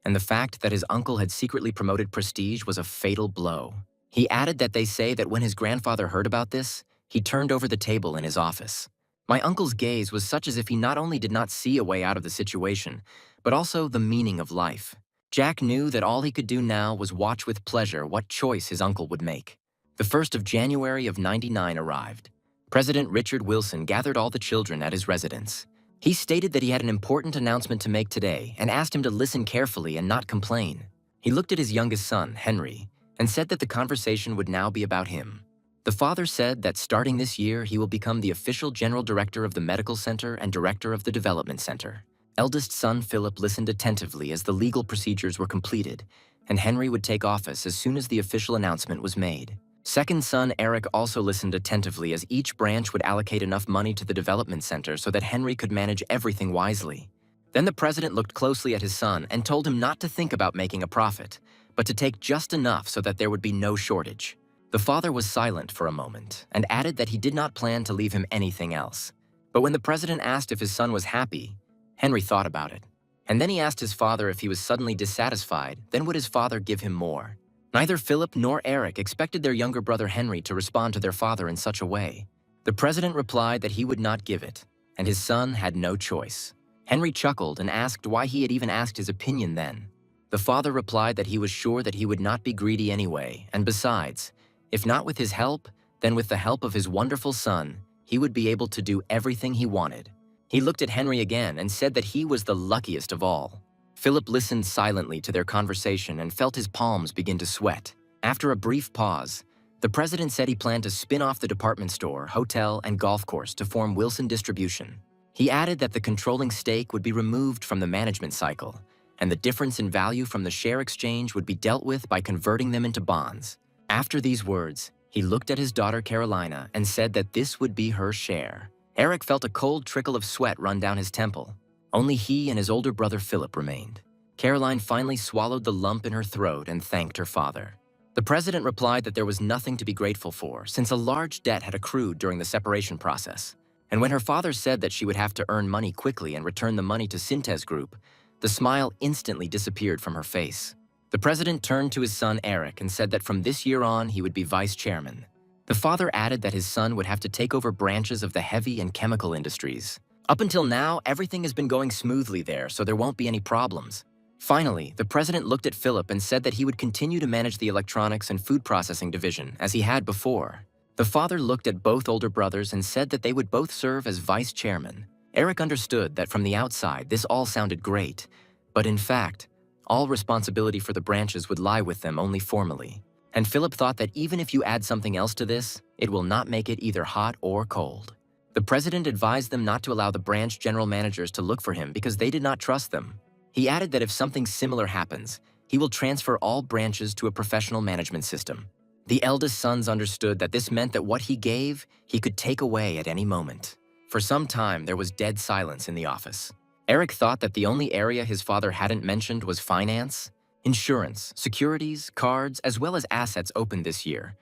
And the fact that his uncle had secretly promoted Prestige was a fatal blow. He added that they say that when his grandfather heard about this, he turned over the table in his office. My uncle's gaze was such as if he not only did not see a way out of the situation, but also the meaning of life. Jack knew that all he could do now was watch with pleasure what choice his uncle would make. The 1st of January of '99 arrived. President Richard Wilson gathered all the children at his residence. He stated that he had an important announcement to make today and asked him to listen carefully and not complain. He looked at his youngest son, Henry, and said that the conversation would now be about him. The father said that starting this year, he will become the official general director of the medical center and director of the development center. Eldest son Philip listened attentively as the legal procedures were completed, and Henry would take office as soon as the official announcement was made. Second son Eric also listened attentively as each branch would allocate enough money to the development center so that Henry could manage everything wisely. Then the president looked closely at his son and told him not to think about making a profit, but to take just enough so that there would be no shortage. The father was silent for a moment and added that he did not plan to leave him anything else. But when the president asked if his son was happy, Henry thought about it. And then he asked his father if he was suddenly dissatisfied, then would his father give him more? Neither Philip nor Eric expected their younger brother Henry to respond to their father in such a way. The president replied that he would not give it, and his son had no choice. Henry chuckled and asked why he had even asked his opinion then. The father replied that he was sure that he would not be greedy anyway, and besides, if not with his help, then with the help of his wonderful son, he would be able to do everything he wanted. He looked at Henry again and said that he was the luckiest of all. Philip listened silently to their conversation and felt his palms begin to sweat. After a brief pause, the president said he planned to spin off the department store, hotel, and golf course to form Wilson Distribution. He added that the controlling stake would be removed from the management cycle, and the difference in value from the share exchange would be dealt with by converting them into bonds. After these words, he looked at his daughter Carolina and said that this would be her share. Eric felt a cold trickle of sweat run down his temple. Only he and his older brother Philip remained. Caroline finally swallowed the lump in her throat and thanked her father. The president replied that there was nothing to be grateful for, since a large debt had accrued during the separation process. And when her father said that she would have to earn money quickly and return the money to Synthes Group, the smile instantly disappeared from her face. The president turned to his son Eric and said that from this year on he would be vice chairman. The father added that his son would have to take over branches of the heavy and chemical industries. Up until now, everything has been going smoothly there, so there won't be any problems. Finally, the president looked at Philip and said that he would continue to manage the electronics and food processing division as he had before. The father looked at both older brothers and said that they would both serve as vice chairman. Eric understood that from the outside this all sounded great, but in fact, all responsibility for the branches would lie with them only formally. And Philip thought that even if you add something else to this, it will not make it either hot or cold. The president advised them not to allow the branch general managers to look for him because they did not trust them. He added that if something similar happens, he will transfer all branches to a professional management system. The eldest sons understood that this meant that what he gave, he could take away at any moment. For some time, there was dead silence in the office. Eric thought that the only area his father hadn't mentioned was finance, insurance, securities, cards, as well as assets opened this year.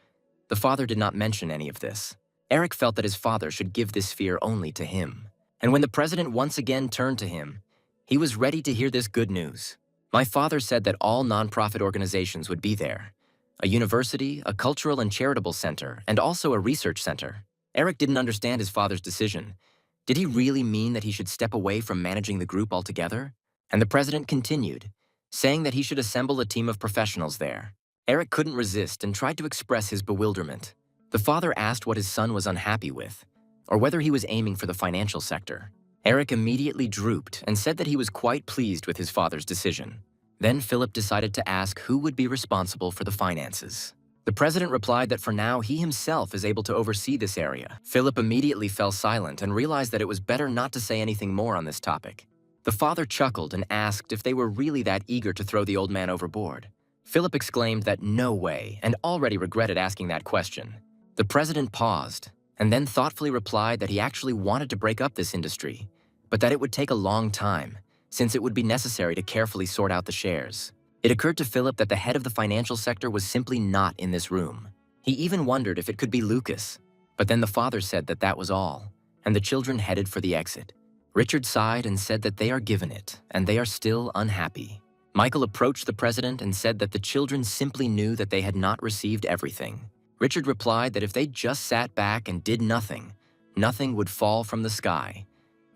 The father did not mention any of this. Eric felt that his father should give this sphere only to him. And when the president once again turned to him, he was ready to hear this good news. My father said that all nonprofit organizations would be there. A university, a cultural and charitable center, and also a research center. Eric didn't understand his father's decision. Did he really mean that he should step away from managing the group altogether? And the president continued, saying that he should assemble a team of professionals there. Eric couldn't resist and tried to express his bewilderment. The father asked what his son was unhappy with, or whether he was aiming for the financial sector. Eric immediately drooped and said that he was quite pleased with his father's decision. Then Philip decided to ask who would be responsible for the finances. The president replied that for now he himself is able to oversee this area. Philip immediately fell silent and realized that it was better not to say anything more on this topic. The father chuckled and asked if they were really that eager to throw the old man overboard. Philip exclaimed that no way, and already regretted asking that question. The president paused, and then thoughtfully replied that he actually wanted to break up this industry, but that it would take a long time, since it would be necessary to carefully sort out the shares. It occurred to Philip that the head of the financial sector was simply not in this room. He even wondered if it could be Lucas, but then the father said that that was all, and the children headed for the exit. Richard sighed and said that they are given it, and they are still unhappy. Michael approached the president and said that the children simply knew that they had not received everything. Richard replied that if they just sat back and did nothing, nothing would fall from the sky.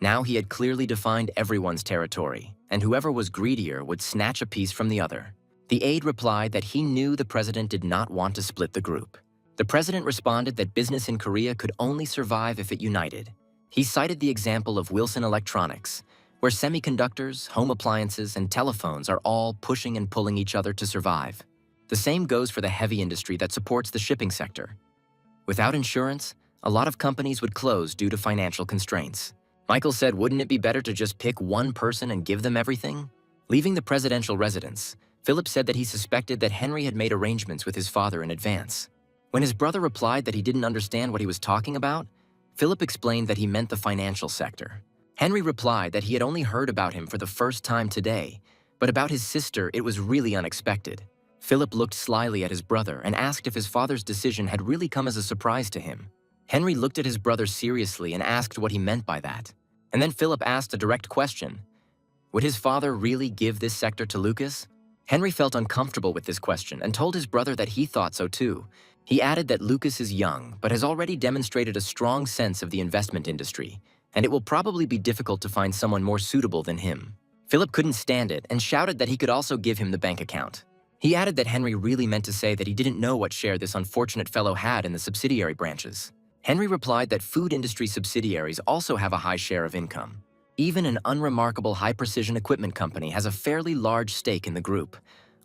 Now he had clearly defined everyone's territory, and whoever was greedier would snatch a piece from the other. The aide replied that he knew the president did not want to split the group. The president responded that business in Korea could only survive if it united. He cited the example of Wilson Electronics, where semiconductors, home appliances, and telephones are all pushing and pulling each other to survive. The same goes for the heavy industry that supports the shipping sector. Without insurance, a lot of companies would close due to financial constraints. Michael said, wouldn't it be better to just pick one person and give them everything? Leaving the presidential residence, Philip said that he suspected that Henry had made arrangements with his father in advance. When his brother replied that he didn't understand what he was talking about, Philip explained that he meant the financial sector. Henry replied that he had only heard about him for the first time today, but about his sister it was really unexpected. Philip looked slyly at his brother and asked if his father's decision had really come as a surprise to him. Henry looked at his brother seriously and asked what he meant by that. And then Philip asked a direct question. Would his father really give this sector to Lucas? Henry felt uncomfortable with this question and told his brother that he thought so too. He added that Lucas is young, but has already demonstrated a strong sense of the investment industry, and it will probably be difficult to find someone more suitable than him. Philip couldn't stand it and shouted that he could also give him the bank account. He added that Henry really meant to say that he didn't know what share this unfortunate fellow had in the subsidiary branches. Henry replied that food industry subsidiaries also have a high share of income. Even an unremarkable high-precision equipment company has a fairly large stake in the group,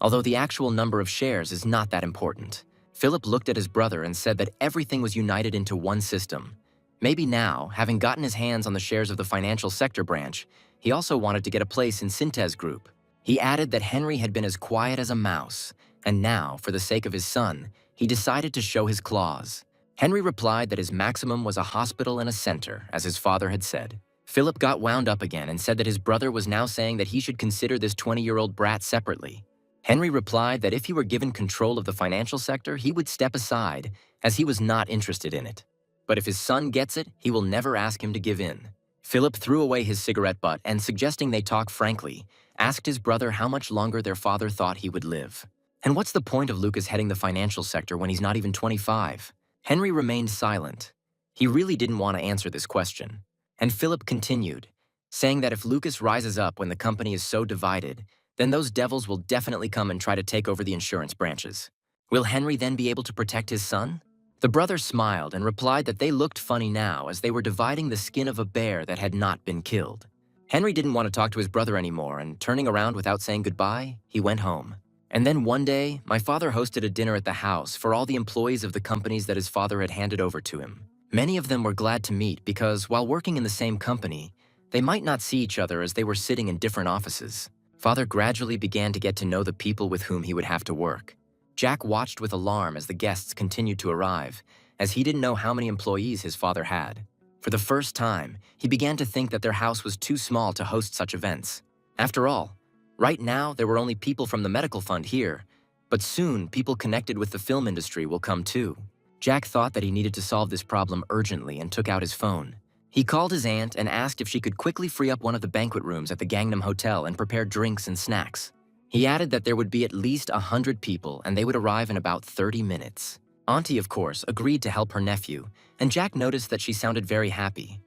although the actual number of shares is not that important. Philip looked at his brother and said that everything was united into one system. Maybe now, having gotten his hands on the shares of the financial sector branch, he also wanted to get a place in Sintez Group. He added that Henry had been as quiet as a mouse, and now, for the sake of his son, he decided to show his claws. Henry replied that his maximum was a hospital and a center, as his father had said. Philip got wound up again and said that his brother was now saying that he should consider this 20-year-old brat separately. Henry replied that if he were given control of the financial sector, he would step aside, as he was not interested in it. But if his son gets it, he will never ask him to give in. Philip threw away his cigarette butt and, suggesting they talk frankly, asked his brother how much longer their father thought he would live. And what's the point of Lucas heading the financial sector when he's not even 25? Henry remained silent. He really didn't want to answer this question. And Philip continued, saying that if Lucas rises up when the company is so divided, then those devils will definitely come and try to take over the insurance branches. Will Henry then be able to protect his son? The brother smiled and replied that they looked funny now as they were dividing the skin of a bear that had not been killed. Henry didn't want to talk to his brother anymore, and turning around without saying goodbye, he went home. And then one day, my father hosted a dinner at the house for all the employees of the companies that his father had handed over to him. Many of them were glad to meet because, while working in the same company, they might not see each other as they were sitting in different offices. Father gradually began to get to know the people with whom he would have to work. Jack watched with alarm as the guests continued to arrive, as he didn't know how many employees his father had. For the first time, he began to think that their house was too small to host such events. After all, right now there were only people from the medical fund here, but soon people connected with the film industry will come too. Jack thought that he needed to solve this problem urgently and took out his phone. He called his aunt and asked if she could quickly free up one of the banquet rooms at the Gangnam Hotel and prepare drinks and snacks. He added that there would be at least 100 people and they would arrive in about 30 minutes. Auntie, of course, agreed to help her nephew, and Jack noticed that she sounded very happy.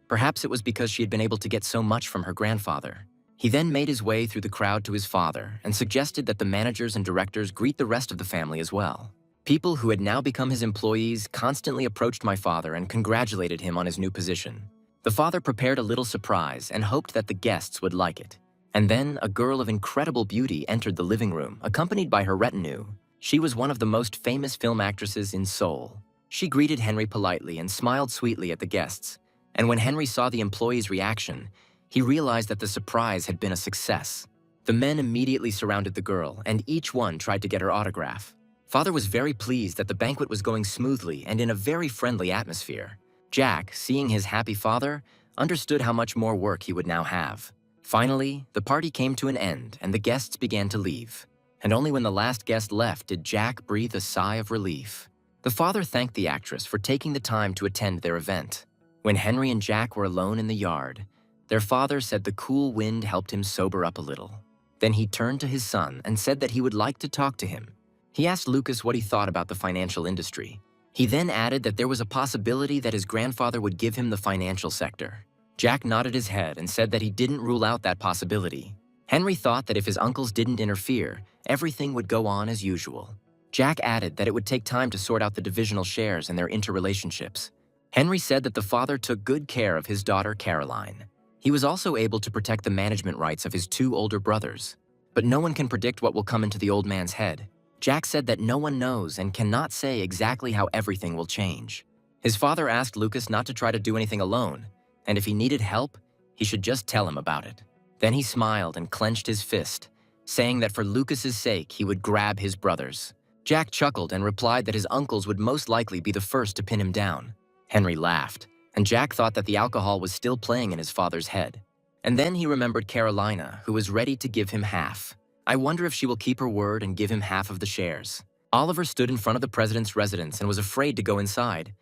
Perhaps it was because she had been able to get so much from her grandfather. He then made his way through the crowd to his father and suggested that the managers and directors greet the rest of the family as well. People who had now become his employees constantly approached my father and congratulated him on his new position. The father prepared a little surprise and hoped that the guests would like it. And then a girl of incredible beauty entered the living room, accompanied by her retinue. She was one of the most famous film actresses in Seoul. She greeted Henry politely and smiled sweetly at the guests. And when Henry saw the employees' reaction, he realized that the surprise had been a success. The men immediately surrounded the girl, and each one tried to get her autograph. Father was very pleased that the banquet was going smoothly and in a very friendly atmosphere. Jack, seeing his happy father, understood how much more work he would now have. Finally, the party came to an end and the guests began to leave. And only when the last guest left did Jack breathe a sigh of relief. The father thanked the actress for taking the time to attend their event. When Henry and Jack were alone in the yard, their father said the cool wind helped him sober up a little. Then he turned to his son and said that he would like to talk to him. He asked Lucas what he thought about the financial industry. He then added that there was a possibility that his grandfather would give him the financial sector. Jack nodded his head and said that he didn't rule out that possibility. Henry thought that if his uncles didn't interfere, everything would go on as usual. Jack added that it would take time to sort out the divisional shares and their interrelationships. Henry said that the father took good care of his daughter Caroline. He was also able to protect the management rights of his two older brothers. But no one can predict what will come into the old man's head. Jack said that no one knows and cannot say exactly how everything will change. His father asked Lucas not to try to do anything alone, and if he needed help, he should just tell him about it. Then he smiled and clenched his fist, saying that for Lucas's sake he would grab his brothers. Jack chuckled and replied that his uncles would most likely be the first to pin him down. Henry laughed, and Jack thought that the alcohol was still playing in his father's head. And then he remembered Carolina, who was ready to give him half. I wonder if she will keep her word and give him half of the shares. Oliver stood in front of the president's residence and was afraid to go inside,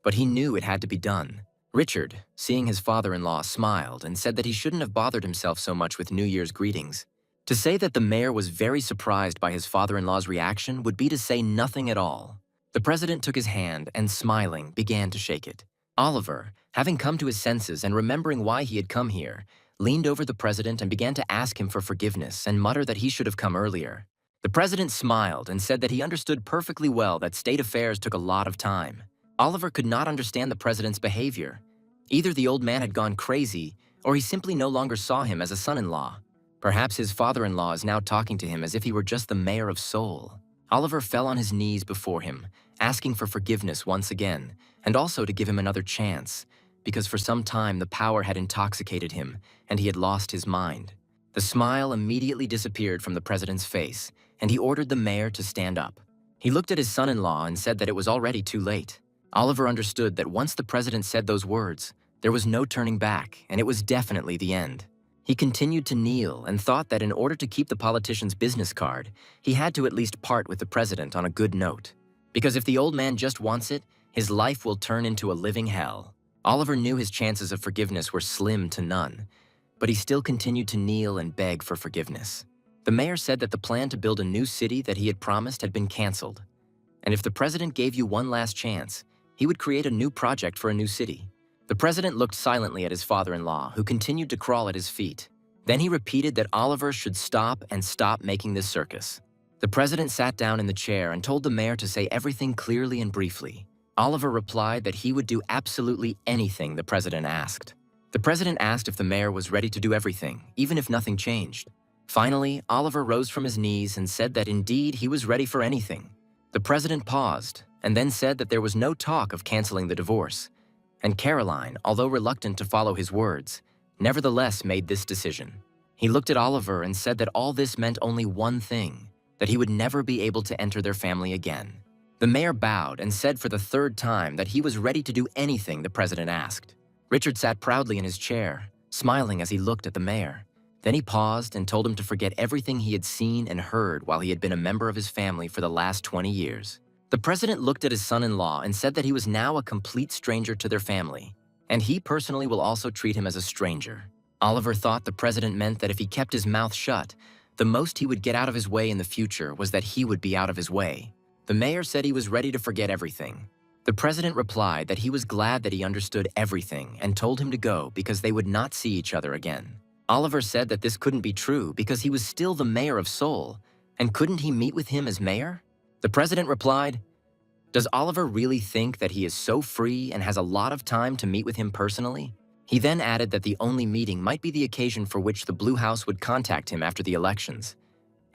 but he knew it had to be done. Richard, seeing his father-in-law, smiled and said that he shouldn't have bothered himself so much with New Year's greetings. To say that the mayor was very surprised by his father-in-law's reaction would be to say nothing at all. The president took his hand and, smiling, began to shake it. Oliver, having come to his senses and remembering why he had come here, leaned over the president and began to ask him for forgiveness and mutter that he should have come earlier. The president smiled and said that he understood perfectly well that state affairs took a lot of time. Oliver could not understand the president's behavior. Either the old man had gone crazy, or he simply no longer saw him as a son-in-law. Perhaps his father-in-law is now talking to him as if he were just the mayor of Seoul. Oliver fell on his knees before him, asking for forgiveness once again, and also to give him another chance, because for some time the power had intoxicated him, and he had lost his mind. The smile immediately disappeared from the president's face, and he ordered the mayor to stand up. He looked at his son-in-law and said that it was already too late. Oliver understood that once the president said those words, there was no turning back, and it was definitely the end. He continued to kneel and thought that in order to keep the politician's business card, he had to at least part with the president on a good note. Because if the old man just wants it, his life will turn into a living hell. Oliver knew his chances of forgiveness were slim to none, but he still continued to kneel and beg for forgiveness. The mayor said that the plan to build a new city that he had promised had been canceled, and if the president gave you one last chance, he would create a new project for a new city. The president looked silently at his father-in-law, who continued to crawl at his feet. Then he repeated that Oliver should stop making this circus. The president sat down in the chair and told the mayor to say everything clearly and briefly. Oliver replied that he would do absolutely anything the president asked. The president asked if the mayor was ready to do everything, even if nothing changed. Finally, Oliver rose from his knees and said that indeed he was ready for anything. The president paused and then said that there was no talk of canceling the divorce. And Caroline, although reluctant to follow his words, nevertheless made this decision. He looked at Oliver and said that all this meant only one thing, that he would never be able to enter their family again. The mayor bowed and said for the third time that he was ready to do anything the president asked. Richard sat proudly in his chair, smiling as he looked at the mayor. Then he paused and told him to forget everything he had seen and heard while he had been a member of his family for the last 20 years. The president looked at his son-in-law and said that he was now a complete stranger to their family, and he personally will also treat him as a stranger. Oliver thought the president meant that if he kept his mouth shut, the most he would get out of his way in the future was that he would be out of his way. The mayor said he was ready to forget everything. The president replied that he was glad that he understood everything and told him to go because they would not see each other again. Oliver said that this couldn't be true because he was still the mayor of Seoul, and couldn't he meet with him as mayor? The president replied, Does Oliver really think that he is so free and has a lot of time to meet with him personally? He then added that the only meeting might be the occasion for which the Blue House would contact him after the elections.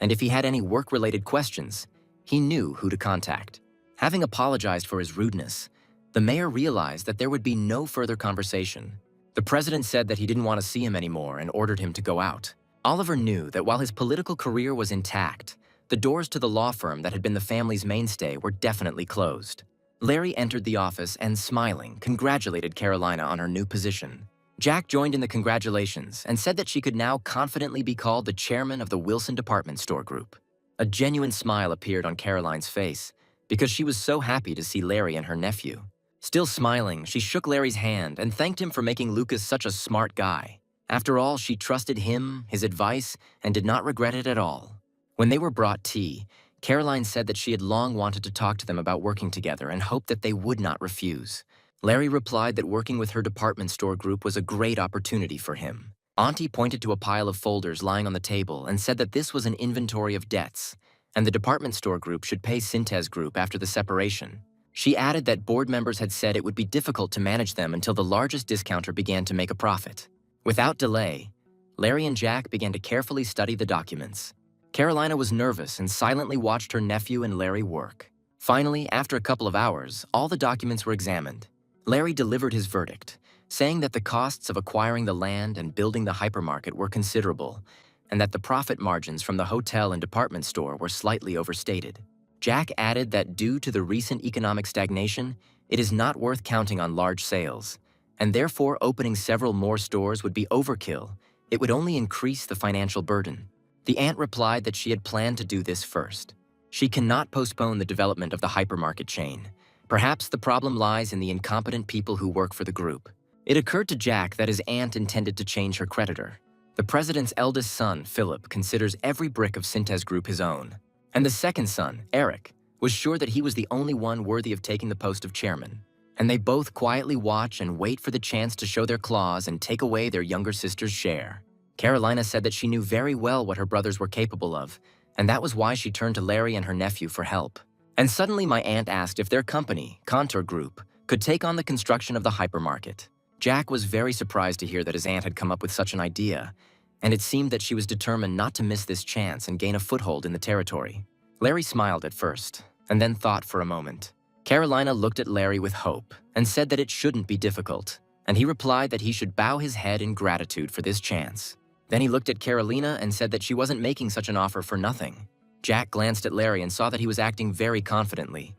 And if he had any work-related questions, he knew who to contact. Having apologized for his rudeness, the mayor realized that there would be no further conversation. The president said that he didn't want to see him anymore and ordered him to go out. Oliver knew that while his political career was intact, the doors to the law firm that had been the family's mainstay were definitely closed. Larry entered the office and, smiling, congratulated Carolina on her new position. Jack joined in the congratulations and said that she could now confidently be called the chairman of the Wilson Department Store Group. A genuine smile appeared on Caroline's face because she was so happy to see Larry and her nephew. Still smiling, she shook Larry's hand and thanked him for making Lucas such a smart guy. After all, she trusted him, his advice, and did not regret it at all. When they were brought tea, Caroline said that she had long wanted to talk to them about working together and hoped that they would not refuse. Larry replied that working with her department store group was a great opportunity for him. Auntie pointed to a pile of folders lying on the table and said that this was an inventory of debts, and the department store group should pay Sintez Group after the separation. She added that board members had said it would be difficult to manage them until the largest discounter began to make a profit. Without delay, Larry and Jack began to carefully study the documents. Carolina was nervous and silently watched her nephew and Larry work. Finally, after a couple of hours, all the documents were examined. Larry delivered his verdict, saying that the costs of acquiring the land and building the hypermarket were considerable, and that the profit margins from the hotel and department store were slightly overstated. Jack added that due to the recent economic stagnation, it is not worth counting on large sales, and therefore opening several more stores would be overkill. It would only increase the financial burden. The aunt replied that she had planned to do this first. She cannot postpone the development of the hypermarket chain. Perhaps the problem lies in the incompetent people who work for the group. It occurred to Jack that his aunt intended to change her creditor. The president's eldest son, Philip, considers every brick of Sintez Group his own. And the second son, Eric, was sure that he was the only one worthy of taking the post of chairman. And they both quietly watch and wait for the chance to show their claws and take away their younger sister's share. Carolina said that she knew very well what her brothers were capable of, and that was why she turned to Larry and her nephew for help. And suddenly my aunt asked if their company, Contour Group, could take on the construction of the hypermarket. Jack was very surprised to hear that his aunt had come up with such an idea, and it seemed that she was determined not to miss this chance and gain a foothold in the territory. Larry smiled at first, and then thought for a moment. Carolina looked at Larry with hope and said that it shouldn't be difficult, and he replied that he should bow his head in gratitude for this chance. Then he looked at Carolina and said that she wasn't making such an offer for nothing. Jack glanced at Larry and saw that he was acting very confidently.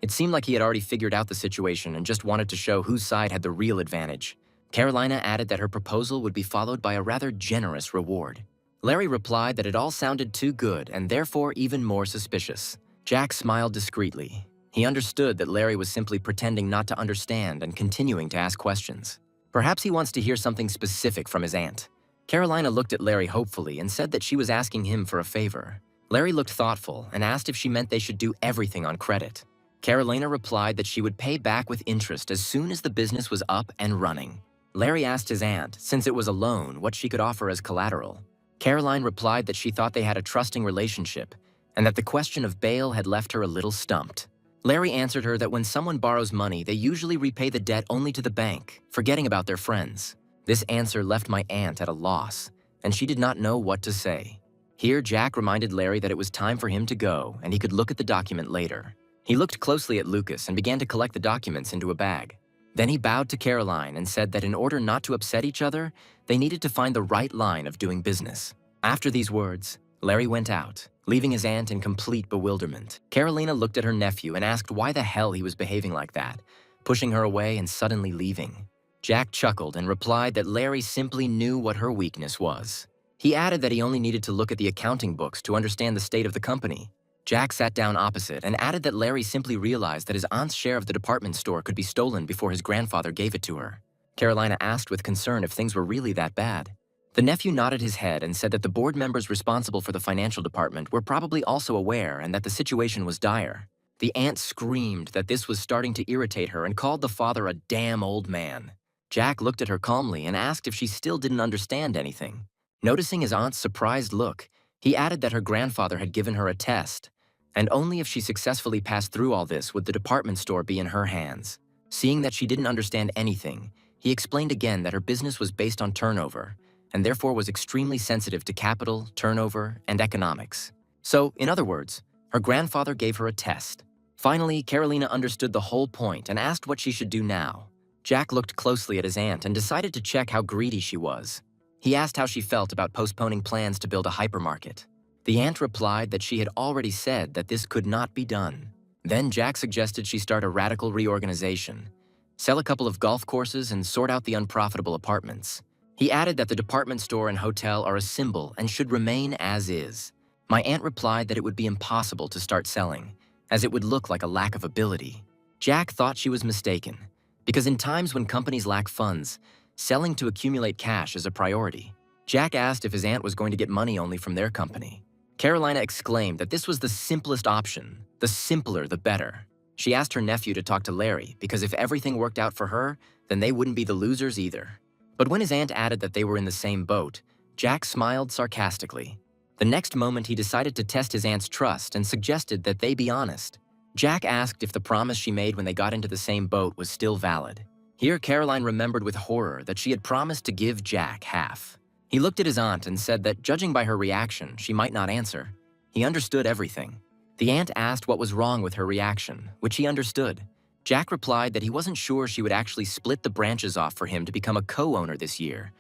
It seemed like he had already figured out the situation and just wanted to show whose side had the real advantage. Carolina added that her proposal would be followed by a rather generous reward. Larry replied that it all sounded too good and therefore even more suspicious. Jack smiled discreetly. He understood that Larry was simply pretending not to understand and continuing to ask questions. Perhaps he wants to hear something specific from his aunt. Carolina looked at Larry hopefully and said that she was asking him for a favor. Larry looked thoughtful and asked if she meant they should do everything on credit. Carolina replied that she would pay back with interest as soon as the business was up and running. Larry asked his aunt, since it was a loan, what she could offer as collateral. Caroline replied that she thought they had a trusting relationship and that the question of bail had left her a little stumped. Larry answered her that when someone borrows money, they usually repay the debt only to the bank, forgetting about their friends. This answer left my aunt at a loss, and she did not know what to say. Here, Jack reminded Larry that it was time for him to go, and he could look at the document later. He looked closely at Lucas and began to collect the documents into a bag. Then he bowed to Caroline and said that in order not to upset each other, they needed to find the right line of doing business. After these words, Larry went out, leaving his aunt in complete bewilderment. Carolina looked at her nephew and asked why the hell he was behaving like that, pushing her away and suddenly leaving. Jack chuckled and replied that Larry simply knew what her weakness was. He added that he only needed to look at the accounting books to understand the state of the company. Jack sat down opposite and added that Larry simply realized that his aunt's share of the department store could be stolen before his grandfather gave it to her. Carolina asked with concern if things were really that bad. The nephew nodded his head and said that the board members responsible for the financial department were probably also aware and that the situation was dire. The aunt screamed that this was starting to irritate her and called the father a damn old man. Jack looked at her calmly and asked if she still didn't understand anything. Noticing his aunt's surprised look, he added that her grandfather had given her a test, And only if she successfully passed through all this would the department store be in her hands. Seeing that she didn't understand anything, he explained again that her business was based on turnover, and therefore was extremely sensitive to capital, turnover, and economics. So, in other words, her grandfather gave her a test. Finally, Carolina understood the whole point and asked what she should do now. Jack looked closely at his aunt and decided to check how greedy she was. He asked how she felt about postponing plans to build a hypermarket. The aunt replied that she had already said that this could not be done. Then Jack suggested she start a radical reorganization, sell a couple of golf courses, and sort out the unprofitable apartments. He added that the department store and hotel are a symbol and should remain as is. My aunt replied that it would be impossible to start selling, as it would look like a lack of ability. Jack thought she was mistaken, because in times when companies lack funds, selling to accumulate cash is a priority. Jack asked if his aunt was going to get money only from their company. Carolina exclaimed that this was the simplest option. The simpler, the better. She asked her nephew to talk to Larry, because if everything worked out for her, then they wouldn't be the losers either. But when his aunt added that they were in the same boat, Jack smiled sarcastically. The next moment, he decided to test his aunt's trust and suggested that they be honest. Jack asked if the promise she made when they got into the same boat was still valid. Here, Caroline remembered with horror that she had promised to give Jack half. He looked at his aunt and said that, judging by her reaction, she might not answer. He understood everything. The aunt asked what was wrong with her reaction, which he understood. Jack replied that he wasn't sure she would actually split the branches off for him to become a co-owner this year,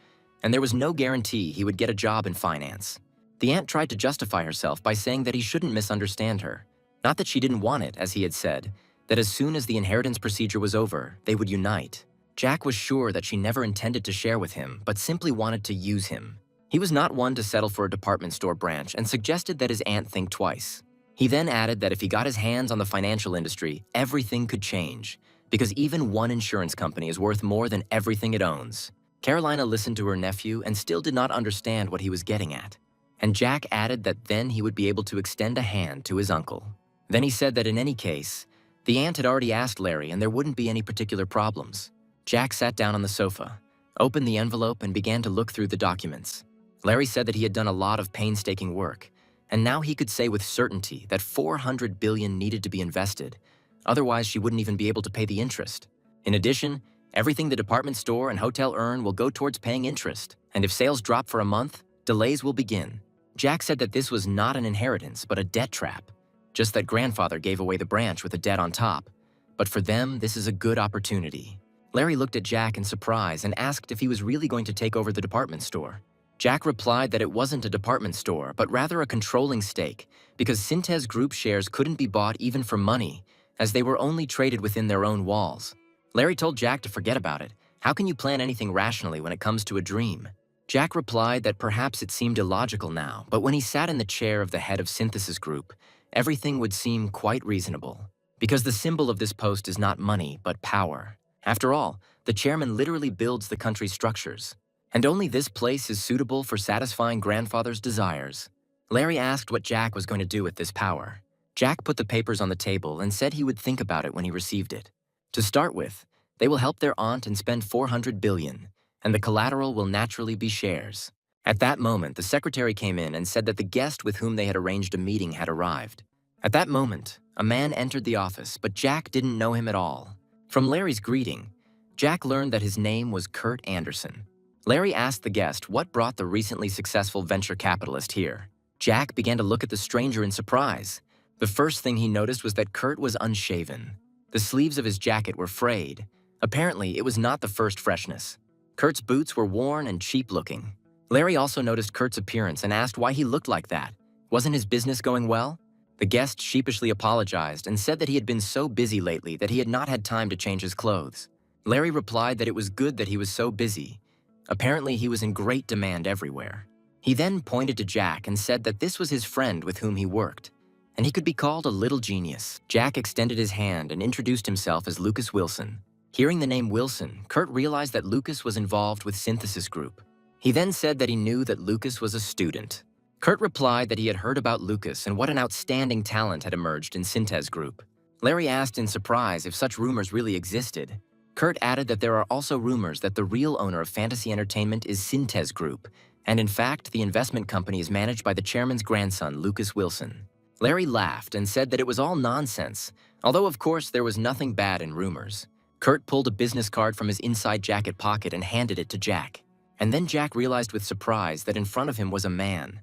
and there was no guarantee he would get a job in finance. The aunt tried to justify herself by saying that he shouldn't misunderstand her. Not that she didn't want it, as he had said, that as soon as the inheritance procedure was over, they would unite. Jack was sure that she never intended to share with him, but simply wanted to use him. He was not one to settle for a department store branch and suggested that his aunt think twice. He then added that if he got his hands on the financial industry, everything could change, because even one insurance company is worth more than everything it owns. Carolina listened to her nephew and still did not understand what he was getting at. And Jack added that then he would be able to extend a hand to his uncle. Then he said that in any case, the aunt had already asked Larry and there wouldn't be any particular problems. Jack sat down on the sofa, opened the envelope, and began to look through the documents. Larry said that he had done a lot of painstaking work, and now he could say with certainty that $400 billion needed to be invested. Otherwise, she wouldn't even be able to pay the interest. In addition, everything the department store and hotel earn will go towards paying interest, and if sales drop for a month, delays will begin. Jack said that this was not an inheritance, but a debt trap. Just that grandfather gave away the branch with a debt on top. But for them, this is a good opportunity. Larry looked at Jack in surprise and asked if he was really going to take over the department store. Jack replied that it wasn't a department store, but rather a controlling stake, because Syntez Group shares couldn't be bought even for money, as they were only traded within their own walls. Larry told Jack to forget about it. How can you plan anything rationally when it comes to a dream? Jack replied that perhaps it seemed illogical now, but when he sat in the chair of the head of Synthesis Group, everything would seem quite reasonable. Because the symbol of this post is not money, but power. After all, the chairman literally builds the country's structures. And only this place is suitable for satisfying grandfather's desires. Larry asked what Jack was going to do with this power. Jack put the papers on the table and said he would think about it when he received it. To start with, they will help their aunt and spend $400 billion, and the collateral will naturally be shares. At that moment, the secretary came in and said that the guest with whom they had arranged a meeting had arrived. At that moment, a man entered the office, but Jack didn't know him at all. From Larry's greeting, Jack learned that his name was Kurt Anderson. Larry asked the guest what brought the recently successful venture capitalist here. Jack began to look at the stranger in surprise. The first thing he noticed was that Kurt was unshaven. The sleeves of his jacket were frayed. Apparently, it was not the first freshness. Kurt's boots were worn and cheap-looking. Larry also noticed Kurt's appearance and asked why he looked like that. Wasn't his business going well? The guest sheepishly apologized and said that he had been so busy lately that he had not had time to change his clothes. Larry replied that it was good that he was so busy. Apparently, he was in great demand everywhere. He then pointed to Jack and said that this was his friend with whom he worked, and he could be called a little genius. Jack extended his hand and introduced himself as Lucas Wilson. Hearing the name Wilson, Kurt realized that Lucas was involved with Synthesis Group. He then said that he knew that Lucas was a student. Kurt replied that he had heard about Lucas and what an outstanding talent had emerged in Syntez Group. Larry asked in surprise if such rumors really existed. Kurt added that there are also rumors that the real owner of Fantasy Entertainment is Syntez Group, and in fact, the investment company is managed by the chairman's grandson, Lucas Wilson. Larry laughed and said that it was all nonsense, although of course there was nothing bad in rumors. Kurt pulled a business card from his inside jacket pocket and handed it to Jack. And then Jack realized with surprise that in front of him was a man,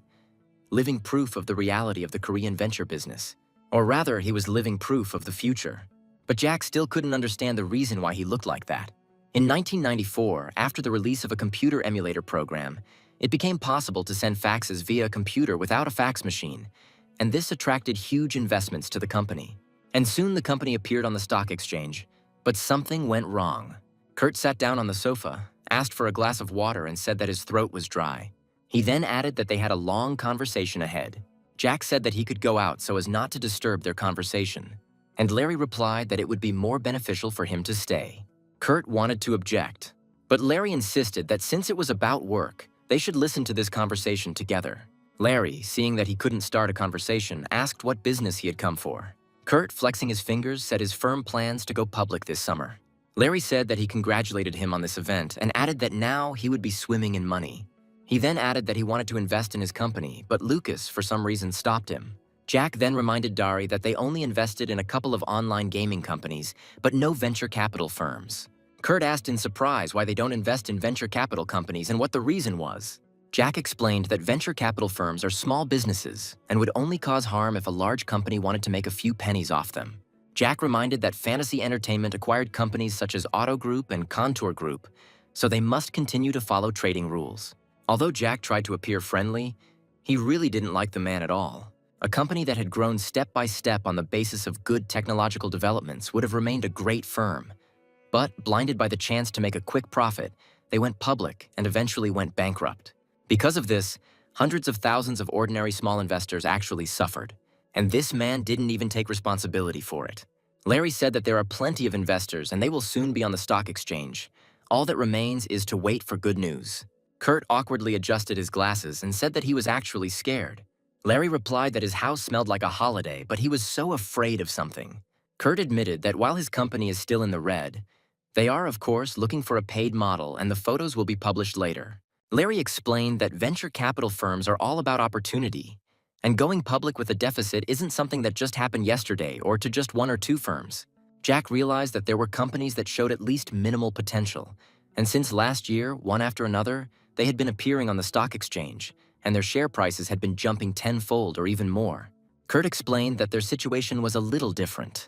living proof of the reality of the Korean venture business. Or rather, he was living proof of the future. But Jack still couldn't understand the reason why he looked like that. In 1994, after the release of a computer emulator program, it became possible to send faxes via a computer without a fax machine, and this attracted huge investments to the company. And soon the company appeared on the stock exchange, but something went wrong. Kurt sat down on the sofa, asked for a glass of water, and said that his throat was dry. He then added that they had a long conversation ahead. Jack said that he could go out so as not to disturb their conversation, and Larry replied that it would be more beneficial for him to stay. Kurt wanted to object, but Larry insisted that since it was about work, they should listen to this conversation together. Larry, seeing that he couldn't start a conversation, asked what business he had come for. Kurt, flexing his fingers, said his firm plans to go public this summer. Larry said that he congratulated him on this event and added that now he would be swimming in money. He then added that he wanted to invest in his company, but Lucas, for some reason, stopped him. Jack then reminded Dari that they only invested in a couple of online gaming companies, but no venture capital firms. Kurt asked in surprise why they don't invest in venture capital companies and what the reason was. Jack explained that venture capital firms are small businesses and would only cause harm if a large company wanted to make a few pennies off them. Jack reminded that Fantasy Entertainment acquired companies such as Auto Group and Contour Group, so they must continue to follow trading rules. Although Jack tried to appear friendly, he really didn't like the man at all. A company that had grown step by step on the basis of good technological developments would have remained a great firm. But, blinded by the chance to make a quick profit, they went public and eventually went bankrupt. Because of this, hundreds of thousands of ordinary small investors actually suffered. And this man didn't even take responsibility for it. Larry said that there are plenty of investors and they will soon be on the stock exchange. All that remains is to wait for good news. Kurt awkwardly adjusted his glasses and said that he was actually scared. Larry replied that his house smelled like a holiday, but he was so afraid of something. Kurt admitted that while his company is still in the red, they are, of course, looking for a paid model and the photos will be published later. Larry explained that venture capital firms are all about opportunity, and going public with a deficit isn't something that just happened yesterday or to just one or two firms. Jack realized that there were companies that showed at least minimal potential, and since last year, one after another, they had been appearing on the stock exchange, and their share prices had been jumping tenfold or even more. Kurt explained that their situation was a little different.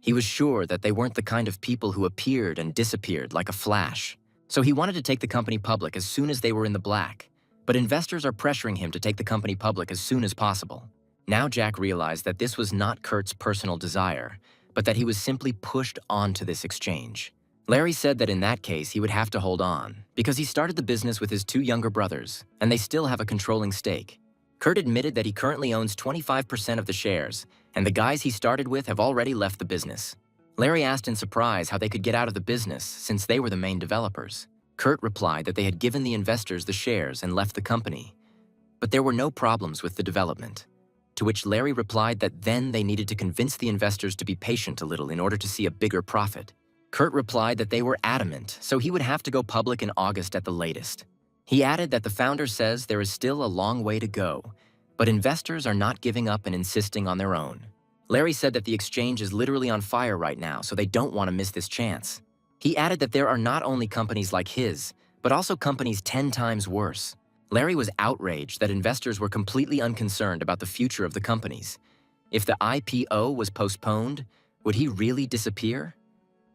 He was sure that they weren't the kind of people who appeared and disappeared like a flash. So he wanted to take the company public as soon as they were in the black. But investors are pressuring him to take the company public as soon as possible. Now Jack realized that this was not Kurt's personal desire, but that he was simply pushed onto this exchange. Larry said that in that case he would have to hold on, because he started the business with his two younger brothers, and they still have a controlling stake. Kurt admitted that he currently owns 25% of the shares, and the guys he started with have already left the business. Larry asked in surprise how they could get out of the business since they were the main developers. Kurt replied that they had given the investors the shares and left the company, but there were no problems with the development. To which Larry replied that then they needed to convince the investors to be patient a little in order to see a bigger profit. Kurt replied that they were adamant, so he would have to go public in August at the latest. He added that the founder says there is still a long way to go, but investors are not giving up and insisting on their own. Larry said that the exchange is literally on fire right now, so they don't want to miss this chance. He added that there are not only companies like his, but also companies 10 times worse. Larry was outraged that investors were completely unconcerned about the future of the companies. If the IPO was postponed, would he really disappear?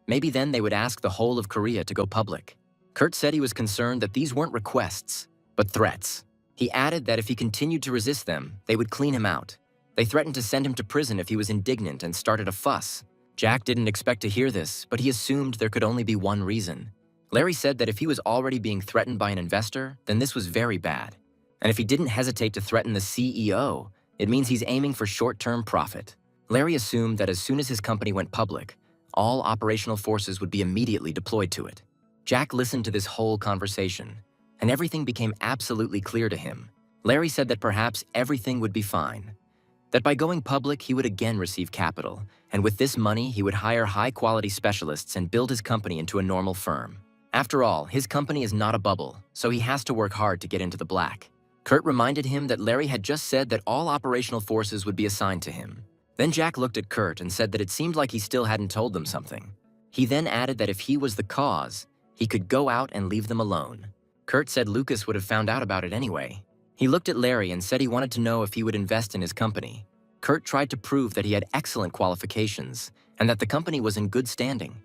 Maybe then they would ask the whole of Korea to go public. Kurt said he was concerned that these weren't requests, but threats. He added that if he continued to resist them, they would clean him out. They threatened to send him to prison if he was indignant and started a fuss. Jack didn't expect to hear this, but he assumed there could only be one reason. Larry said that if he was already being threatened by an investor, then this was very bad. And if he didn't hesitate to threaten the CEO, it means he's aiming for short-term profit. Larry assumed that as soon as his company went public, all operational forces would be immediately deployed to it. Jack listened to this whole conversation, and everything became absolutely clear to him. Larry said that perhaps everything would be fine, that by going public he would again receive capital, and with this money he would hire high-quality specialists and build his company into a normal firm. After all, his company is not a bubble, so he has to work hard to get into the black. Kurt reminded him that Larry had just said that all operational forces would be assigned to him. Then Jack looked at Kurt and said that it seemed like he still hadn't told them something. He then added that if he was the cause, he could go out and leave them alone. Kurt said Lucas would have found out about it anyway. He looked at Larry and said he wanted to know if he would invest in his company. Kurt tried to prove that he had excellent qualifications and that the company was in good standing.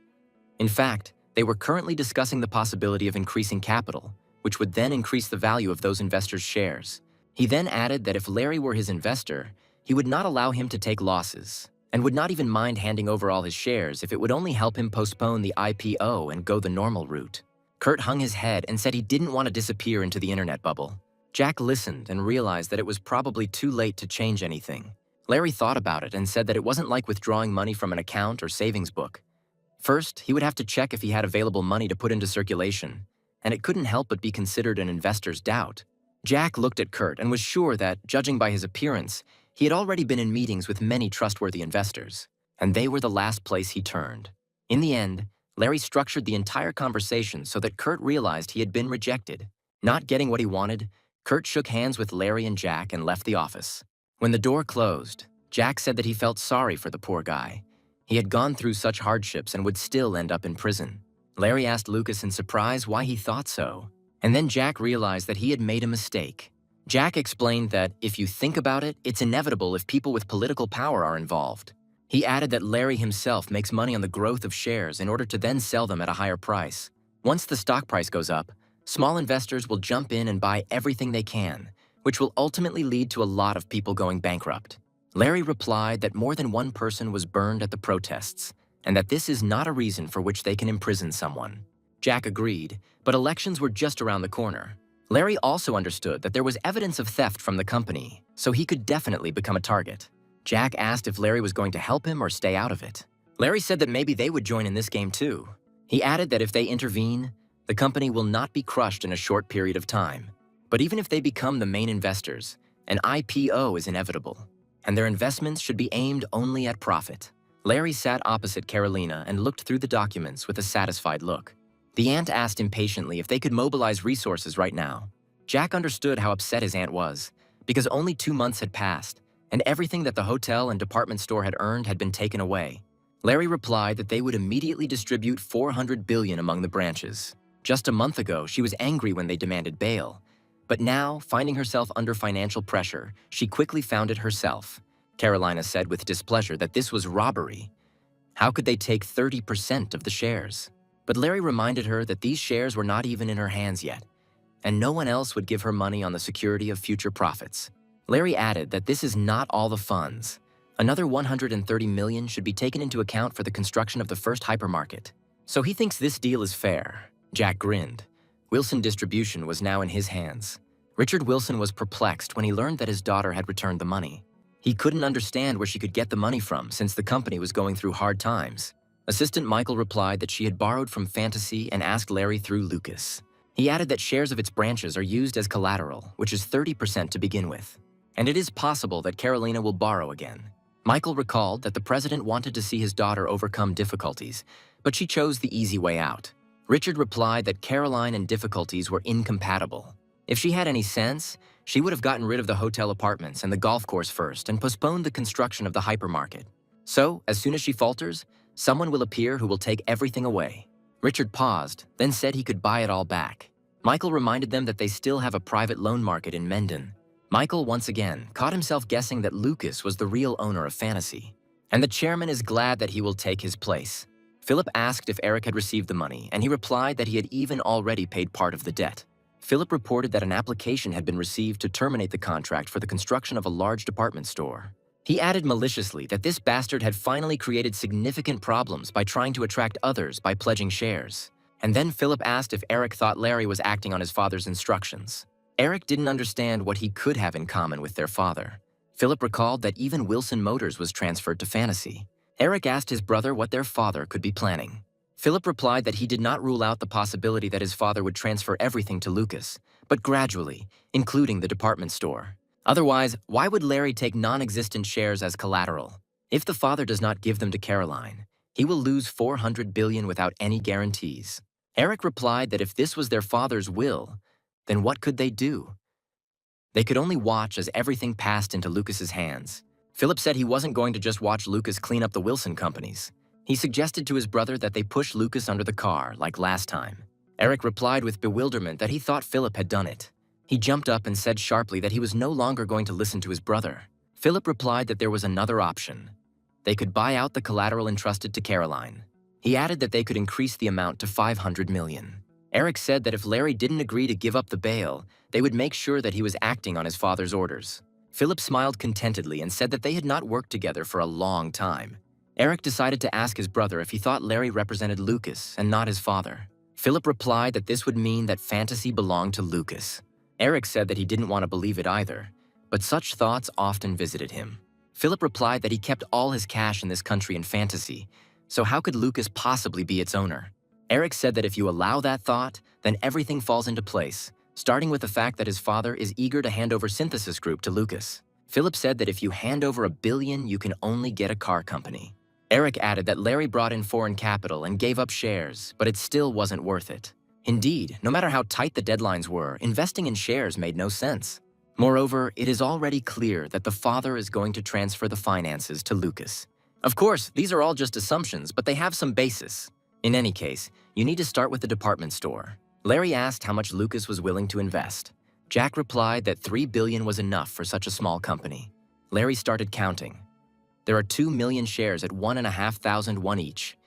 In fact, they were currently discussing the possibility of increasing capital, which would then increase the value of those investors' shares. He then added that if Larry were his investor, he would not allow him to take losses and would not even mind handing over all his shares if it would only help him postpone the IPO and go the normal route. Kurt hung his head and said he didn't want to disappear into the internet bubble. Jack listened and realized that it was probably too late to change anything. Larry thought about it and said that it wasn't like withdrawing money from an account or savings book. First, he would have to check if he had available money to put into circulation, and it couldn't help but be considered an investor's doubt. Jack looked at Kurt and was sure that, judging by his appearance, he had already been in meetings with many trustworthy investors, and they were the last place he turned. In the end, Larry structured the entire conversation so that Kurt realized he had been rejected. Not getting what he wanted, Kurt shook hands with Larry and Jack and left the office. When the door closed, Jack said that he felt sorry for the poor guy. He had gone through such hardships and would still end up in prison. Larry asked Lucas in surprise why he thought so, and then Jack realized that he had made a mistake. Jack explained that if you think about it, it's inevitable if people with political power are involved. He added that Larry himself makes money on the growth of shares in order to then sell them at a higher price. Once the stock price goes up, small investors will jump in and buy everything they can, which will ultimately lead to a lot of people going bankrupt. Larry replied that more than one person was burned at the protests, and that this is not a reason for which they can imprison someone. Jack agreed, but elections were just around the corner. Larry also understood that there was evidence of theft from the company, so he could definitely become a target. Jack asked if Larry was going to help him or stay out of it. Larry said that maybe they would join in this game too. He added that if they intervene, the company will not be crushed in a short period of time. But even if they become the main investors, an IPO is inevitable, and their investments should be aimed only at profit. Larry sat opposite Carolina and looked through the documents with a satisfied look. The aunt asked impatiently if they could mobilize resources right now. Jack understood how upset his aunt was, because only 2 months had passed, and everything that the hotel and department store had earned had been taken away. Larry replied that they would immediately distribute $400 billion among the branches. Just a month ago, she was angry when they demanded bail. But now, finding herself under financial pressure, she quickly found it herself. Carolina said with displeasure that this was robbery. How could they take 30% of the shares? But Larry reminded her that these shares were not even in her hands yet, and no one else would give her money on the security of future profits. Larry added that this is not all the funds. Another $130 million should be taken into account for the construction of the first hypermarket. So he thinks this deal is fair. Jack grinned. Wilson Distribution was now in his hands. Richard Wilson was perplexed when he learned that his daughter had returned the money. He couldn't understand where she could get the money from since the company was going through hard times. Assistant Michael replied that she had borrowed from Fantasy and asked Larry through Lucas. He added that shares of its branches are used as collateral, which is 30% to begin with. And it is possible that Carolina will borrow again. Michael recalled that the president wanted to see his daughter overcome difficulties, but she chose the easy way out. Richard replied that Caroline and difficulties were incompatible. If she had any sense, she would have gotten rid of the hotel apartments and the golf course first and postponed the construction of the hypermarket. So, as soon as she falters, someone will appear who will take everything away. Richard paused, then said he could buy it all back. Michael reminded them that they still have a private loan market in Mendon. Michael, once again, caught himself guessing that Lucas was the real owner of Fantasy. And the chairman is glad that he will take his place. Philip asked if Eric had received the money, and he replied that he had even already paid part of the debt. Philip reported that an application had been received to terminate the contract for the construction of a large department store. He added maliciously that this bastard had finally created significant problems by trying to attract others by pledging shares. And then Philip asked if Eric thought Larry was acting on his father's instructions. Eric didn't understand what he could have in common with their father. Philip recalled that even Wilson Motors was transferred to Fantasy. Eric asked his brother what their father could be planning. Philip replied that he did not rule out the possibility that his father would transfer everything to Lucas, but gradually, including the department store. Otherwise, why would Larry take non-existent shares as collateral? If the father does not give them to Caroline, he will lose $400 billion without any guarantees. Eric replied that if this was their father's will, then what could they do? They could only watch as everything passed into Lucas's hands. Philip said he wasn't going to just watch Lucas clean up the Wilson companies. He suggested to his brother that they push Lucas under the car, like last time. Eric replied with bewilderment that he thought Philip had done it. He jumped up and said sharply that he was no longer going to listen to his brother. Philip replied that there was another option. They could buy out the collateral entrusted to Caroline. He added that they could increase the amount to $500 million. Eric said that if Larry didn't agree to give up the bail, they would make sure that he was acting on his father's orders. Philip smiled contentedly and said that they had not worked together for a long time. Eric decided to ask his brother if he thought Larry represented Lucas and not his father. Philip replied that this would mean that fantasy belonged to Lucas. Eric said that he didn't want to believe it either, but such thoughts often visited him. Philip replied that he kept all his cash in this country in fantasy, so how could Lucas possibly be its owner? Eric said that if you allow that thought, then everything falls into place, starting with the fact that his father is eager to hand over Synthesis Group to Lucas. Philip said that if you hand over $1 billion, you can only get a car company. Eric added that Larry brought in foreign capital and gave up shares, but it still wasn't worth it. Indeed, no matter how tight the deadlines were, investing in shares made no sense. Moreover, it is already clear that the father is going to transfer the finances to Lucas. Of course, these are all just assumptions, but they have some basis. In any case, you need to start with the department store. Larry asked how much Lucas was willing to invest. Jack replied that $3 billion was enough for such a small company. Larry started counting. There are 2 million shares at 1,500 won each.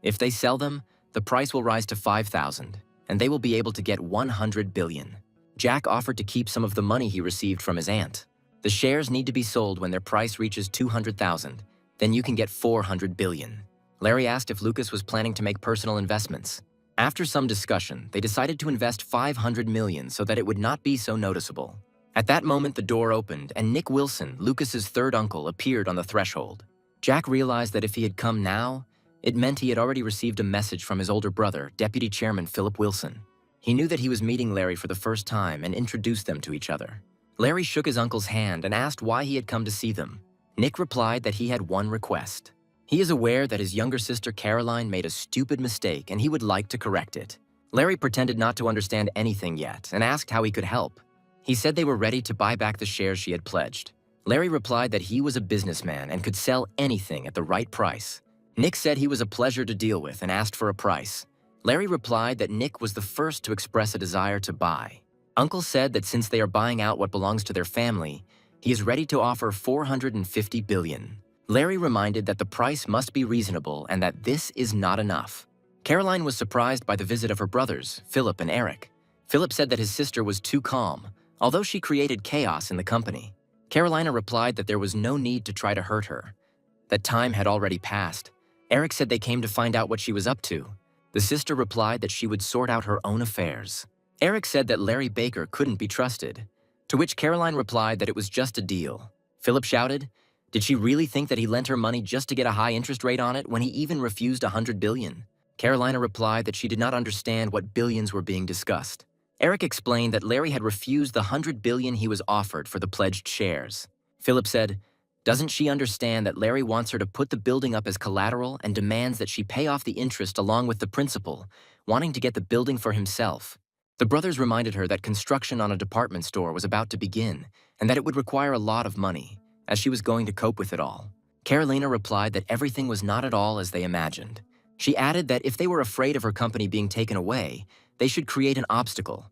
If they sell them, the price will rise to 5,000, and they will be able to get 100 billion. Jack offered to keep some of the money he received from his aunt. The shares need to be sold when their price reaches 200,000. Then you can get 400 billion. Larry asked if Lucas was planning to make personal investments. After some discussion, they decided to invest 500 million so that it would not be so noticeable. At that moment, the door opened and Nick Wilson, Lucas's third uncle, appeared on the threshold. Jack realized that if he had come now, it meant he had already received a message from his older brother, Deputy Chairman Philip Wilson. He knew that he was meeting Larry for the first time and introduced them to each other. Larry shook his uncle's hand and asked why he had come to see them. Nick replied that he had one request. He is aware that his younger sister Caroline made a stupid mistake and he would like to correct it. Larry pretended not to understand anything yet and asked how he could help. He said they were ready to buy back the shares she had pledged. Larry replied that he was a businessman and could sell anything at the right price. Nick said he was a pleasure to deal with and asked for a price. Larry replied that Nick was the first to express a desire to buy. Uncle said that since they are buying out what belongs to their family, he is ready to offer 450 billion. Larry reminded that the price must be reasonable and that this is not enough. Caroline was surprised by the visit of her brothers, Philip and Eric. Philip said that his sister was too calm, although she created chaos in the company. Carolina replied that there was no need to try to hurt her, that time had already passed. Eric said they came to find out what she was up to. The sister replied that she would sort out her own affairs. Eric said that Larry Baker couldn't be trusted, to which Caroline replied that it was just a deal. Philip shouted, did she really think that he lent her money just to get a high interest rate on it when he even refused 100 billion? Carolina replied that she did not understand what billions were being discussed. Eric explained that Larry had refused the 100 billion he was offered for the pledged shares. Philip said, doesn't she understand that Larry wants her to put the building up as collateral and demands that she pay off the interest along with the principal, wanting to get the building for himself? The brothers reminded her that construction on a department store was about to begin and that it would require a lot of money, as she was going to cope with it all. Carolina replied that everything was not at all as they imagined. She added that if they were afraid of her company being taken away, they should create an obstacle.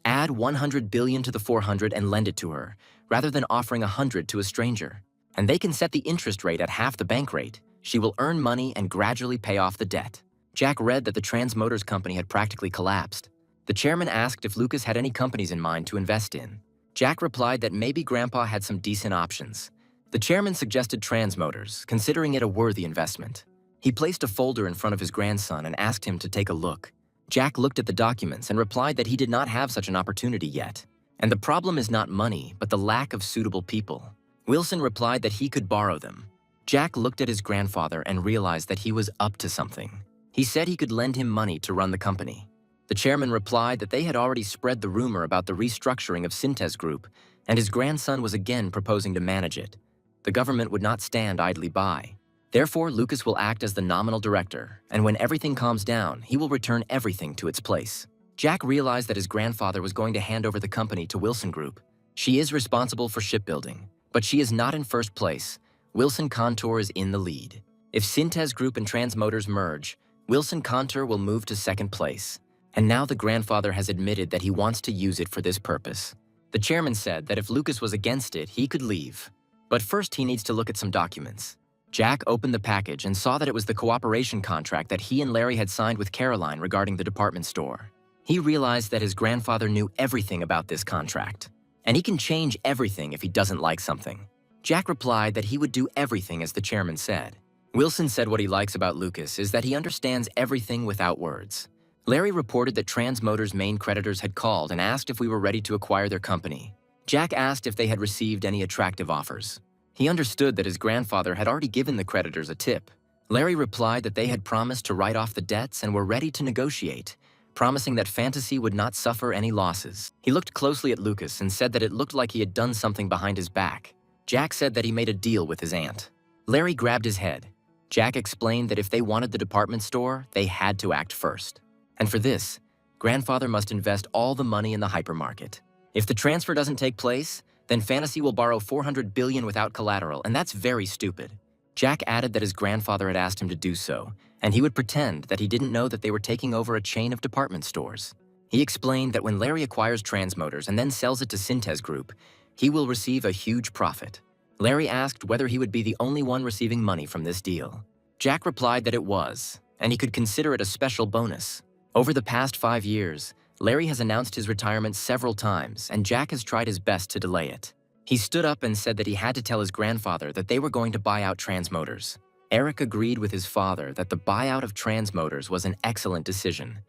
Add 100 billion to the 400 and lend it to her, rather than offering 100 to a stranger. And they can set the interest rate at half the bank rate. She will earn money and gradually pay off the debt. Jack read that the Trans Motors company had practically collapsed. The chairman asked if Lucas had any companies in mind to invest in. Jack replied that maybe Grandpa had some decent options. The chairman suggested Trans Motors, considering it a worthy investment. He placed a folder in front of his grandson and asked him to take a look. Jack looked at the documents and replied that he did not have such an opportunity yet. And the problem is not money, but the lack of suitable people. Wilson replied that he could borrow them. Jack looked at his grandfather and realized that he was up to something. He said he could lend him money to run the company. The chairman replied that they had already spread the rumor about the restructuring of Synthes Group, and his grandson was again proposing to manage it. The government would not stand idly by. Therefore, Lucas will act as the nominal director, and when everything calms down, he will return everything to its place. Jack realized that his grandfather was going to hand over the company to Wilson Group. She is responsible for shipbuilding, but she is not in first place. Wilson Contour is in the lead. If Synthes Group and Transmotors merge, Wilson Contour will move to second place. And now the grandfather has admitted that he wants to use it for this purpose. The chairman said that if Lucas was against it, he could leave. But first he needs to look at some documents. Jack opened the package and saw that it was the cooperation contract that he and Larry had signed with Caroline regarding the department store. He realized that his grandfather knew everything about this contract. And he can change everything if he doesn't like something. Jack replied that he would do everything as the chairman said. Wilson said what he likes about Lucas is that he understands everything without words. Larry reported that Transmotors' main creditors had called and asked if we were ready to acquire their company. Jack asked if they had received any attractive offers. He understood that his grandfather had already given the creditors a tip. Larry replied that they had promised to write off the debts and were ready to negotiate, promising that Fantasy would not suffer any losses. He looked closely at Lucas and said that it looked like he had done something behind his back. Jack said that he made a deal with his aunt. Larry grabbed his head. Jack explained that if they wanted the department store, they had to act first. And for this, grandfather must invest all the money in the hypermarket. If the transfer doesn't take place, then Fantasy will borrow $400 billion without collateral, and that's very stupid. Jack added that his grandfather had asked him to do so, and he would pretend that he didn't know that they were taking over a chain of department stores. He explained that when Larry acquires Transmotors and then sells it to Synthes Group, he will receive a huge profit. Larry asked whether he would be the only one receiving money from this deal. Jack replied that it was, and he could consider it a special bonus. Over the past 5 years, Larry has announced his retirement several times, and Jack has tried his best to delay it. He stood up and said that he had to tell his grandfather that they were going to buy out Transmotors. Eric agreed with his father that the buyout of Transmotors was an excellent decision,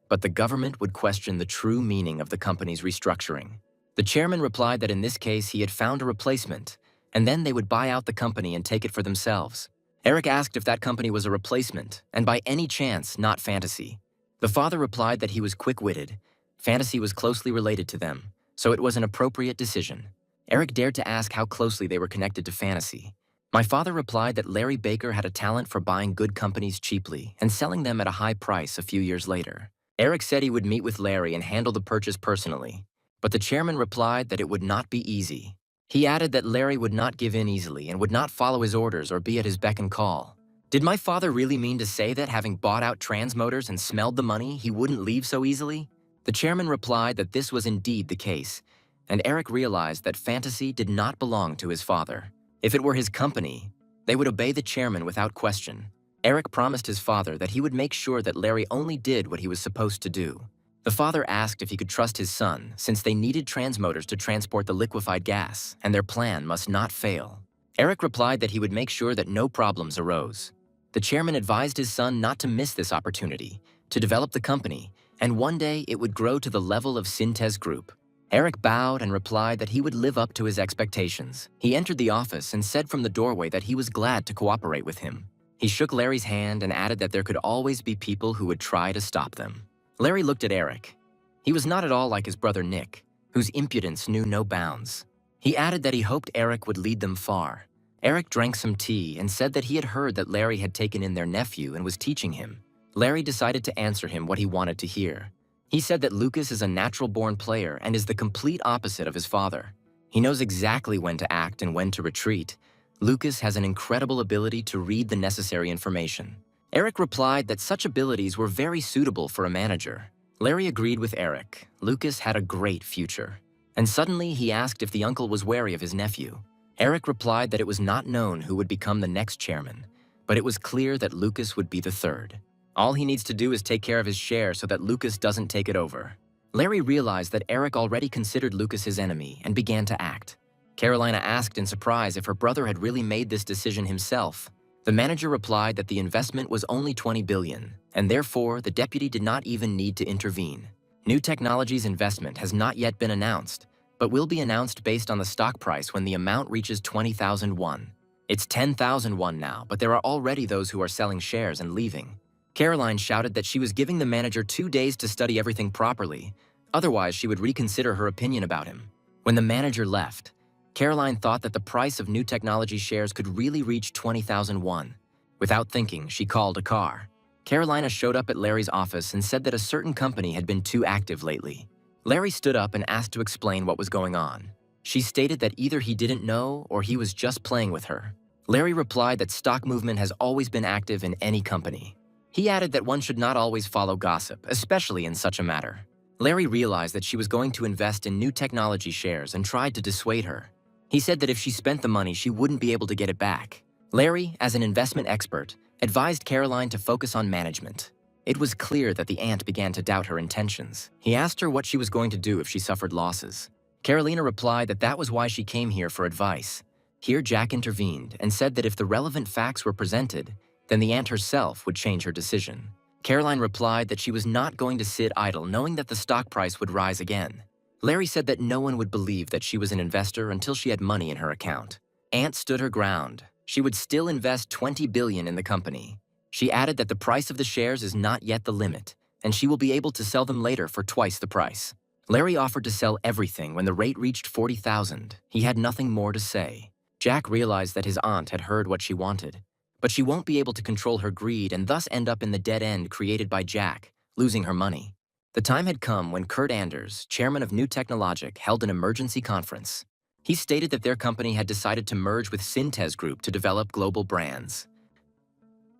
but the government would question the true meaning of the company's restructuring. The chairman replied that in this case he had found a replacement, and then they would buy out the company and take it for themselves. Eric asked if that company was a replacement, and by any chance not Fantasy. The father replied that he was quick-witted. Fantasy was closely related to them, so it was an appropriate decision. Eric dared to ask how closely they were connected to Fantasy. My father replied that Larry Baker had a talent for buying good companies cheaply and selling them at a high price a few years later. Eric said he would meet with Larry and handle the purchase personally, but the chairman replied that it would not be easy. He added that Larry would not give in easily and would not follow his orders or be at his beck and call. Did my father really mean to say that, having bought out Transmotors and smelled the money, he wouldn't leave so easily? The chairman replied that this was indeed the case, and Eric realized that Fantasy did not belong to his father. If it were his company, they would obey the chairman without question. Eric promised his father that he would make sure that Larry only did what he was supposed to do. The father asked if he could trust his son, since they needed Transmotors to transport the liquefied gas, and their plan must not fail. Eric replied that he would make sure that no problems arose. The chairman advised his son not to miss this opportunity, to develop the company, and one day it would grow to the level of Synthes Group. Eric bowed and replied that he would live up to his expectations. He entered the office and said from the doorway that he was glad to cooperate with him. He shook Larry's hand and added that there could always be people who would try to stop them. Larry looked at Eric. He was not at all like his brother Nick, whose impudence knew no bounds. He added that he hoped Eric would lead them far. Eric drank some tea and said that he had heard that Larry had taken in their nephew and was teaching him. Larry decided to answer him what he wanted to hear. He said that Lucas is a natural-born player and is the complete opposite of his father. He knows exactly when to act and when to retreat. Lucas has an incredible ability to read the necessary information. Eric replied that such abilities were very suitable for a manager. Larry agreed with Eric. Lucas had a great future. And suddenly he asked if the uncle was wary of his nephew. Eric replied that it was not known who would become the next chairman, but it was clear that Lucas would be the third. All he needs to do is take care of his share so that Lucas doesn't take it over. Larry realized that Eric already considered Lucas his enemy and began to act. Carolina asked in surprise if her brother had really made this decision himself. The manager replied that the investment was only $20 billion, and therefore the deputy did not even need to intervene. New Technology's investment has not yet been announced, but will be announced based on the stock price when the amount reaches 20,000 won. It's 10,000 won now, but there are already those who are selling shares and leaving. Caroline shouted that she was giving the manager 2 days to study everything properly, otherwise she would reconsider her opinion about him. When the manager left, Caroline thought that the price of New Technology shares could really reach 20,000 won. Without thinking, she called a car. Carolina showed up at Larry's office and said that a certain company had been too active lately. Larry stood up and asked to explain what was going on. She stated that either he didn't know or he was just playing with her. Larry replied that stock movement has always been active in any company. He added that one should not always follow gossip, especially in such a matter. Larry realized that she was going to invest in new technology shares and tried to dissuade her. He said that if she spent the money, she wouldn't be able to get it back. Larry, as an investment expert, advised Caroline to focus on management. It was clear that the aunt began to doubt her intentions. He asked her what she was going to do if she suffered losses. Carolina replied that that was why she came here for advice. Here Jack intervened and said that if the relevant facts were presented, then the aunt herself would change her decision. Caroline replied that she was not going to sit idle knowing that the stock price would rise again. Larry said that no one would believe that she was an investor until she had money in her account. Aunt stood her ground. She would still invest $20 billion in the company. She added that the price of the shares is not yet the limit, and she will be able to sell them later for twice the price. Larry offered to sell everything when the rate reached 40,000. He had nothing more to say. Jack realized that his aunt had heard what she wanted, but she won't be able to control her greed and thus end up in the dead end created by Jack, losing her money. The time had come when Kurt Anders, chairman of New Technologic, held an emergency conference. He stated that their company had decided to merge with Synthes Group to develop global brands.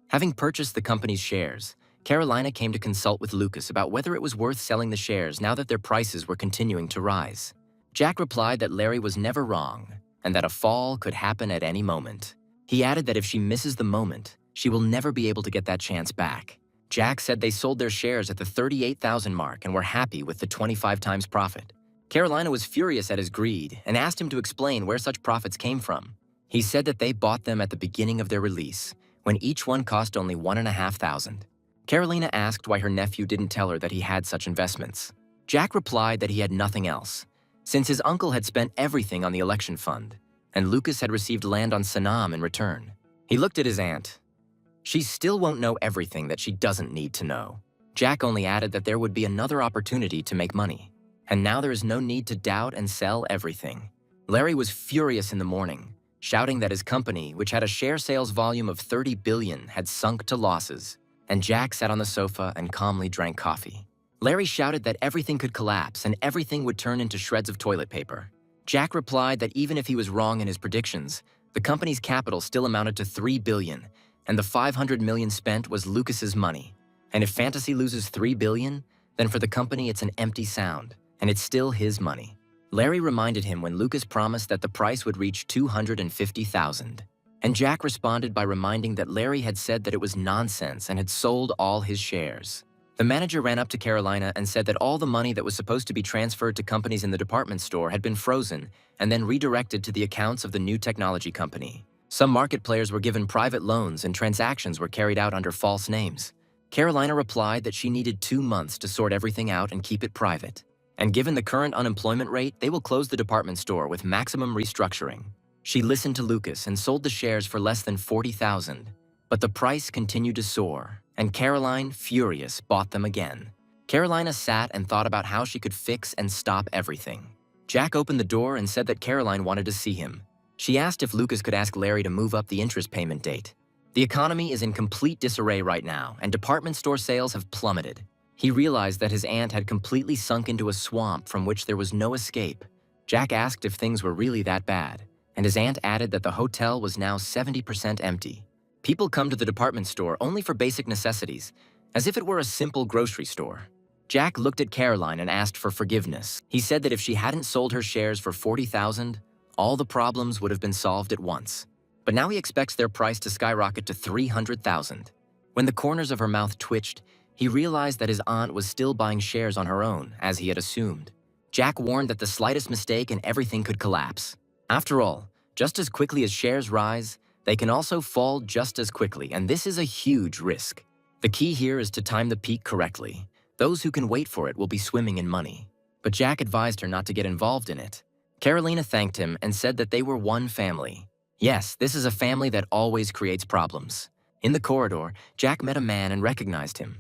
Having purchased the company's shares, Carolina came to consult with Lucas about whether it was worth selling the shares now that their prices were continuing to rise. Jack replied that Larry was never wrong and that a fall could happen at any moment. He added that if she misses the moment, she will never be able to get that chance back. Jack said they sold their shares at the 38,000 mark and were happy with the 25 times profit. Carolina was furious at his greed and asked him to explain where such profits came from. He said that they bought them at the beginning of their release, when each one cost only $1,500. Carolina asked why her nephew didn't tell her that he had such investments. Jack replied that he had nothing else, since his uncle had spent everything on the election fund, and Lucas had received land on Sanam in return. He looked at his aunt. She still won't know everything that she doesn't need to know. Jack only added that there would be another opportunity to make money, and now there is no need to doubt and sell everything. Larry was furious in the morning, shouting that his company, which had a share sales volume of $30 billion, had sunk to losses, and Jack sat on the sofa and calmly drank coffee. Larry shouted that everything could collapse and everything would turn into shreds of toilet paper. Jack replied that even if he was wrong in his predictions, the company's capital still amounted to $3 billion, and the $500 million spent was Lucas's money. And if Fantasy loses $3 billion, then for the company it's an empty sound, and it's still his money. Larry reminded him when Lucas promised that the price would reach $250,000. And Jack responded by reminding that Larry had said that it was nonsense and had sold all his shares. The manager ran up to Carolina and said that all the money that was supposed to be transferred to companies in the department store had been frozen and then redirected to the accounts of the new technology company. Some market players were given private loans and transactions were carried out under false names. Carolina replied that she needed 2 months to sort everything out and keep it private. And given the current unemployment rate, they will close the department store with maximum restructuring. She listened to Lucas and sold the shares for less than $40,000. But the price continued to soar, and Caroline, furious, bought them again. Carolina sat and thought about how she could fix and stop everything. Jack opened the door and said that Caroline wanted to see him. She asked if Lucas could ask Larry to move up the interest payment date. The economy is in complete disarray right now, and department store sales have plummeted. He realized that his aunt had completely sunk into a swamp from which there was no escape. Jack asked if things were really that bad, and his aunt added that the hotel was now 70% empty. People come to the department store only for basic necessities, as if it were a simple grocery store. Jack looked at Caroline and asked for forgiveness. He said that if she hadn't sold her shares for $40,000, all the problems would have been solved at once. But now he expects their price to skyrocket to $300,000. When the corners of her mouth twitched, he realized that his aunt was still buying shares on her own, as he had assumed. Jack warned that the slightest mistake and everything could collapse. After all, just as quickly as shares rise, they can also fall just as quickly, and this is a huge risk. The key here is to time the peak correctly. Those who can wait for it will be swimming in money. But Jack advised her not to get involved in it. Carolina thanked him and said that they were one family. Yes, this is a family that always creates problems. In the corridor, Jack met a man and recognized him.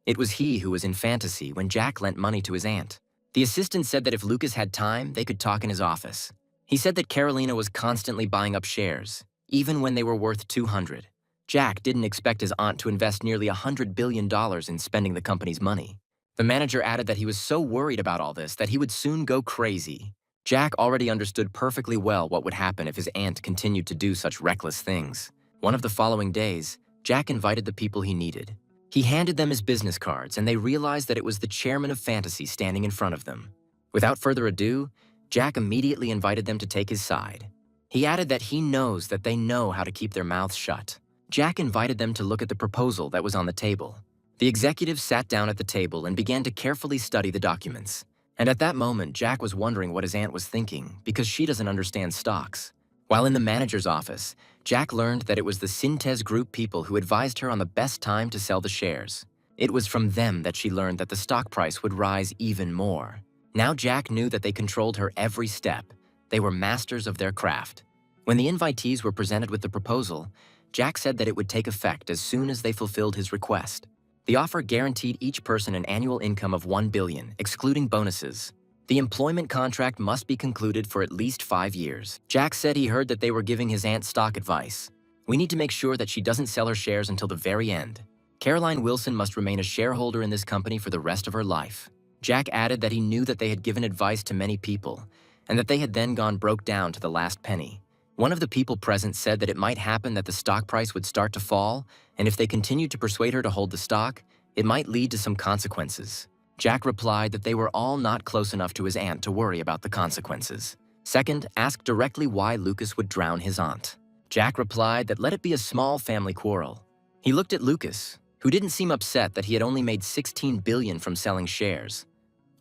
It was he who was in Fantasy when Jack lent money to his aunt. The assistant said that if Lucas had time, they could talk in his office. He said that Carolina was constantly buying up shares, even when they were worth $200. Jack didn't expect his aunt to invest nearly $100 billion in spending the company's money. The manager added that he was so worried about all this that he would soon go crazy. Jack already understood perfectly well what would happen if his aunt continued to do such reckless things. One of the following days, Jack invited the people he needed. He handed them his business cards, and they realized that it was the chairman of Fantasy standing in front of them. Without further ado, Jack immediately invited them to take his side. He added that he knows that they know how to keep their mouths shut. Jack invited them to look at the proposal that was on the table. The executives sat down at the table and began to carefully study the documents. And at that moment, Jack was wondering what his aunt was thinking, because she doesn't understand stocks. While in the manager's office, Jack learned that it was the Synthes Group people who advised her on the best time to sell the shares. It was from them that she learned that the stock price would rise even more. Now Jack knew that they controlled her every step. They were masters of their craft. When the invitees were presented with the proposal, Jack said that it would take effect as soon as they fulfilled his request. The offer guaranteed each person an annual income of $1 billion, excluding bonuses. The employment contract must be concluded for at least 5 years. Jack said he heard that they were giving his aunt stock advice. We need to make sure that she doesn't sell her shares until the very end. Caroline Wilson must remain a shareholder in this company for the rest of her life. Jack added that he knew that they had given advice to many people, and that they had then gone broke down to the last penny. One of the people present said that it might happen that the stock price would start to fall, and if they continued to persuade her to hold the stock, it might lead to some consequences. Jack replied that they were all not close enough to his aunt to worry about the consequences. Second, asked directly why Lucas would drown his aunt. Jack replied that let it be a small family quarrel. He looked at Lucas, who didn't seem upset that he had only made $16 billion from selling shares,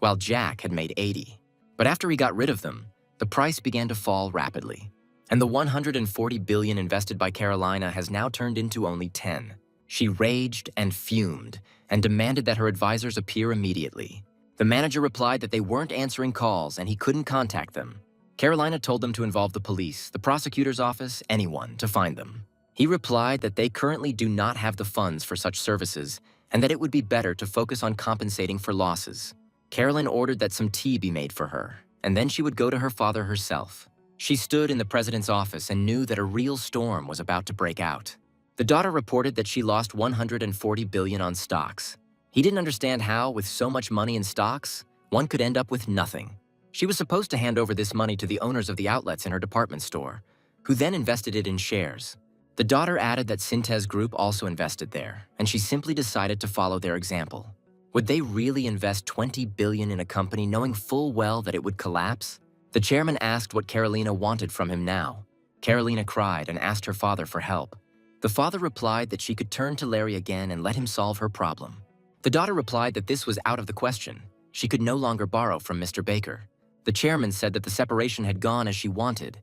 while Jack had made 80. But after he got rid of them, the price began to fall rapidly. And the $140 billion invested by Carolina has now turned into only 10. She raged and fumed and demanded that her advisors appear immediately. The manager replied that they weren't answering calls and he couldn't contact them. Carolina told them to involve the police, the prosecutor's office, anyone, to find them. He replied that they currently do not have the funds for such services and that it would be better to focus on compensating for losses. Carolyn ordered that some tea be made for her, and then she would go to her father herself. She stood in the president's office and knew that a real storm was about to break out. The daughter reported that she lost $140 billion on stocks. He didn't understand how, with so much money in stocks, one could end up with nothing. She was supposed to hand over this money to the owners of the outlets in her department store, who then invested it in shares. The daughter added that Synthes Group also invested there, and she simply decided to follow their example. Would they really invest $20 billion in a company knowing full well that it would collapse? The chairman asked what Carolina wanted from him now. Carolina cried and asked her father for help. The father replied that she could turn to Larry again and let him solve her problem. The daughter replied that this was out of the question. She could no longer borrow from Mr. Baker. The chairman said that the separation had gone as she wanted,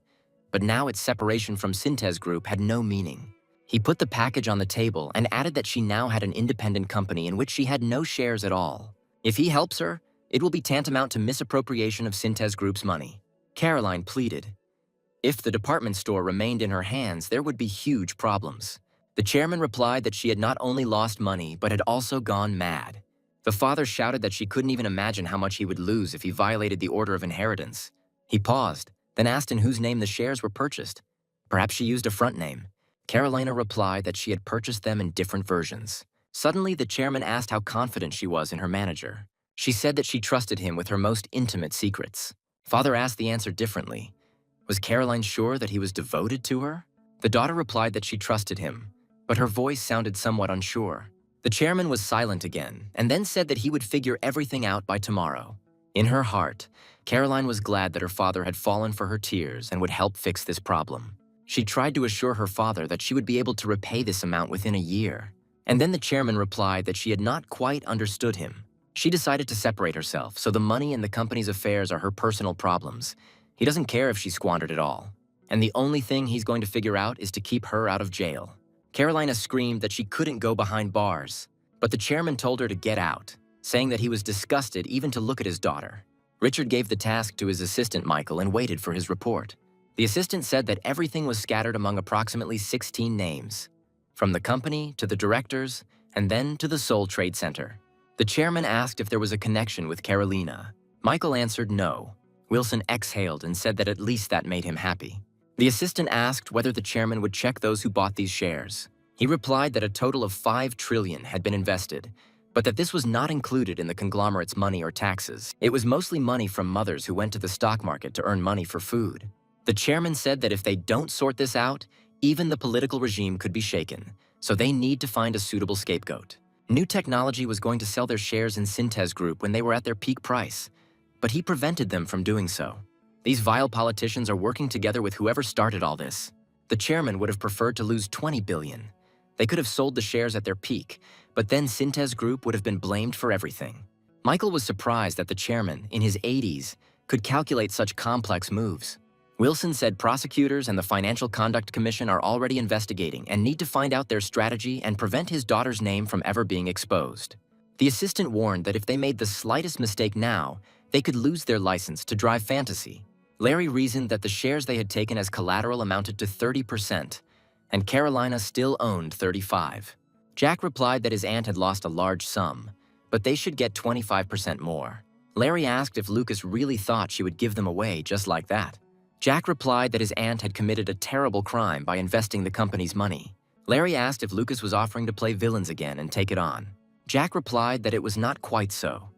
but now its separation from Synthes Group had no meaning. He put the package on the table and added that she now had an independent company in which she had no shares at all. If he helps her, it will be tantamount to misappropriation of Synthes Group's money. Caroline pleaded. If the department store remained in her hands, there would be huge problems. The chairman replied that she had not only lost money, but had also gone mad. The father shouted that she couldn't even imagine how much he would lose if he violated the order of inheritance. He paused, then asked in whose name the shares were purchased. Perhaps she used a front name. Carolina replied that she had purchased them in different versions. Suddenly, the chairman asked how confident she was in her manager. She said that she trusted him with her most intimate secrets. Father asked the answer differently. Was Caroline sure that he was devoted to her? The daughter replied that she trusted him, but her voice sounded somewhat unsure. The chairman was silent again, and then said that he would figure everything out by tomorrow. In her heart, Caroline was glad that her father had fallen for her tears and would help fix this problem. She tried to assure her father that she would be able to repay this amount within a year. And then the chairman replied that she had not quite understood him. She decided to separate herself, so the money and the company's affairs are her personal problems. He doesn't care if she squandered it all. And the only thing he's going to figure out is to keep her out of jail. Carolina screamed that she couldn't go behind bars, but the chairman told her to get out, saying that he was disgusted even to look at his daughter. Richard gave the task to his assistant Michael and waited for his report. The assistant said that everything was scattered among approximately 16 names, from the company to the directors and then to the Seoul Trade Center. The chairman asked if there was a connection with Carolina. Michael answered no. Wilson exhaled and said that at least that made him happy. The assistant asked whether the chairman would check those who bought these shares. He replied that a total of $5 trillion had been invested, but that this was not included in the conglomerate's money or taxes. It was mostly money from mothers who went to the stock market to earn money for food. The chairman said that if they don't sort this out, even the political regime could be shaken, so they need to find a suitable scapegoat. New Technology was going to sell their shares in Syntez Group when they were at their peak price, but he prevented them from doing so. These vile politicians are working together with whoever started all this. The chairman would have preferred to lose 20 billion. They could have sold the shares at their peak, but then Syntez Group would have been blamed for everything. Michael was surprised that the chairman, in his 80s, could calculate such complex moves. Wilson said prosecutors and the Financial Conduct Commission are already investigating and need to find out their strategy and prevent his daughter's name from ever being exposed. The assistant warned that if they made the slightest mistake now, they could lose their license to drive fantasy. Larry reasoned that the shares they had taken as collateral amounted to 30%, and Carolina still owned 35%. Jack replied that his aunt had lost a large sum, but they should get 25% more. Larry asked if Lucas really thought she would give them away just like that. Jack replied that his aunt had committed a terrible crime by investing the company's money. Larry asked if Lucas was offering to play villains again and take it on. Jack replied that it was not quite so.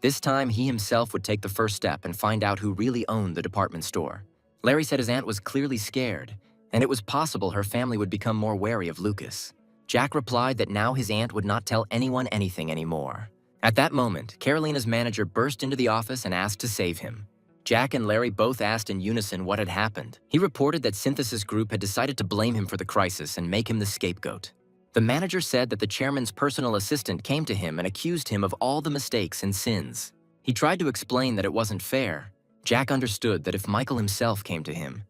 This time, he himself would take the first step and find out who really owned the department store. Larry said his aunt was clearly scared, and it was possible her family would become more wary of Lucas. Jack replied that now his aunt would not tell anyone anything anymore. At that moment, Carolina's manager burst into the office and asked to save him. Jack and Larry both asked in unison what had happened. He reported that Synthesis Group had decided to blame him for the crisis and make him the scapegoat. The manager said that the chairman's personal assistant came to him and accused him of all the mistakes and sins. He tried to explain that it wasn't fair. Jack understood that if Michael himself came to him,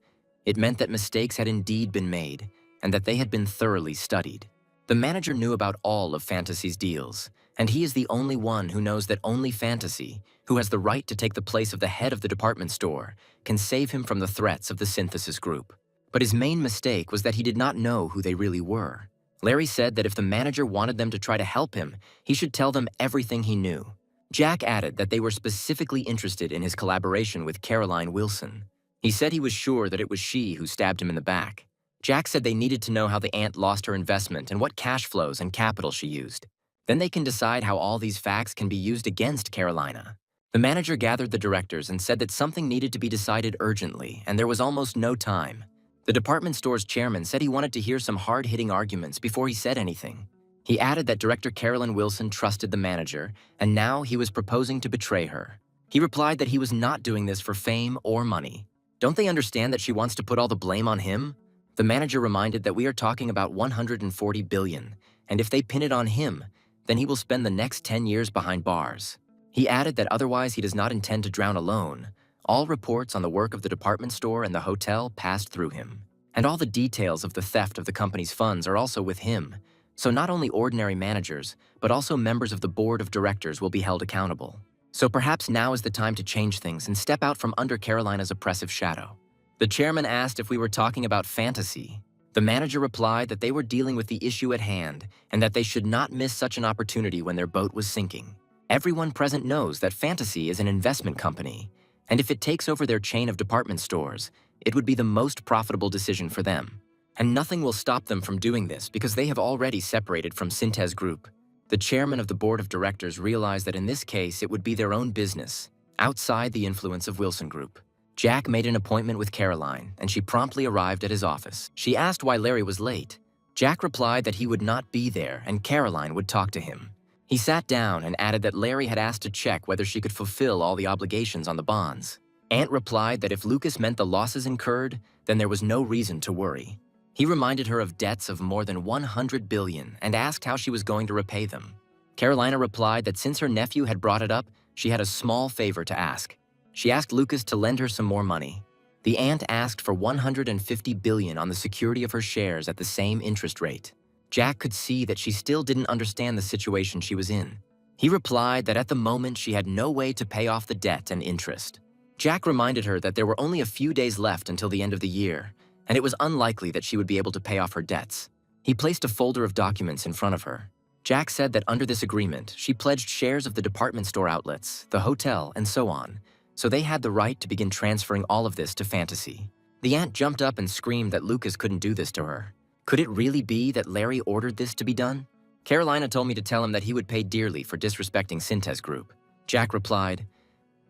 it meant that mistakes had indeed been made and that they had been thoroughly studied. The manager knew about all of Fantasy's deals, and he is the only one who knows that only Fantasy, who has the right to take the place of the head of the department store, can save him from the threats of the Synthesis Group. But his main mistake was that he did not know who they really were. Larry said that if the manager wanted them to try to help him, he should tell them everything he knew. Jack added that they were specifically interested in his collaboration with Caroline Wilson. He said he was sure that it was she who stabbed him in the back. Jack said they needed to know how the aunt lost her investment and what cash flows and capital she used. Then they can decide how all these facts can be used against Carolina. The manager gathered the directors and said that something needed to be decided urgently, and there was almost no time. The department store's chairman said he wanted to hear some hard-hitting arguments before he said anything. He added that Director Carolyn Wilson trusted the manager, and now he was proposing to betray her. He replied that he was not doing this for fame or money. Don't they understand that she wants to put all the blame on him? The manager reminded that we are talking about 140 billion, and if they pin it on him, then he will spend the next 10 years behind bars. He added that otherwise he does not intend to drown alone. All reports on the work of the department store and the hotel passed through him. And all the details of the theft of the company's funds are also with him. So not only ordinary managers, but also members of the board of directors will be held accountable. So perhaps now is the time to change things and step out from under Carolina's oppressive shadow. The chairman asked if we were talking about fantasy. The manager replied that they were dealing with the issue at hand and that they should not miss such an opportunity when their boat was sinking. Everyone present knows that Fantasy is an investment company, and if it takes over their chain of department stores, it would be the most profitable decision for them. And nothing will stop them from doing this because they have already separated from Syntez Group. The chairman of the board of directors realized that in this case it would be their own business, outside the influence of Wilson Group. Jack made an appointment with Caroline, and she promptly arrived at his office. She asked why Larry was late. Jack replied that he would not be there and Caroline would talk to him. He sat down and added that Larry had asked to check whether she could fulfill all the obligations on the bonds. Aunt replied that if Lucas meant the losses incurred, then there was no reason to worry. He reminded her of debts of more than 100 billion and asked how she was going to repay them. Carolina replied that since her nephew had brought it up, she had a small favor to ask. She asked Lucas to lend her some more money. The aunt asked for 150 billion on the security of her shares at the same interest rate. Jack could see that she still didn't understand the situation she was in. He replied that at the moment she had no way to pay off the debt and interest. Jack reminded her that there were only a few days left until the end of the year, and it was unlikely that she would be able to pay off her debts. He placed a folder of documents in front of her. Jack said that under this agreement, she pledged shares of the department store outlets, the hotel, and so on, so they had the right to begin transferring all of this to Fantasy. The aunt jumped up and screamed that Lucas couldn't do this to her. Could it really be that Larry ordered this to be done? Carolina told me to tell him that he would pay dearly for disrespecting Synthes Group. Jack replied,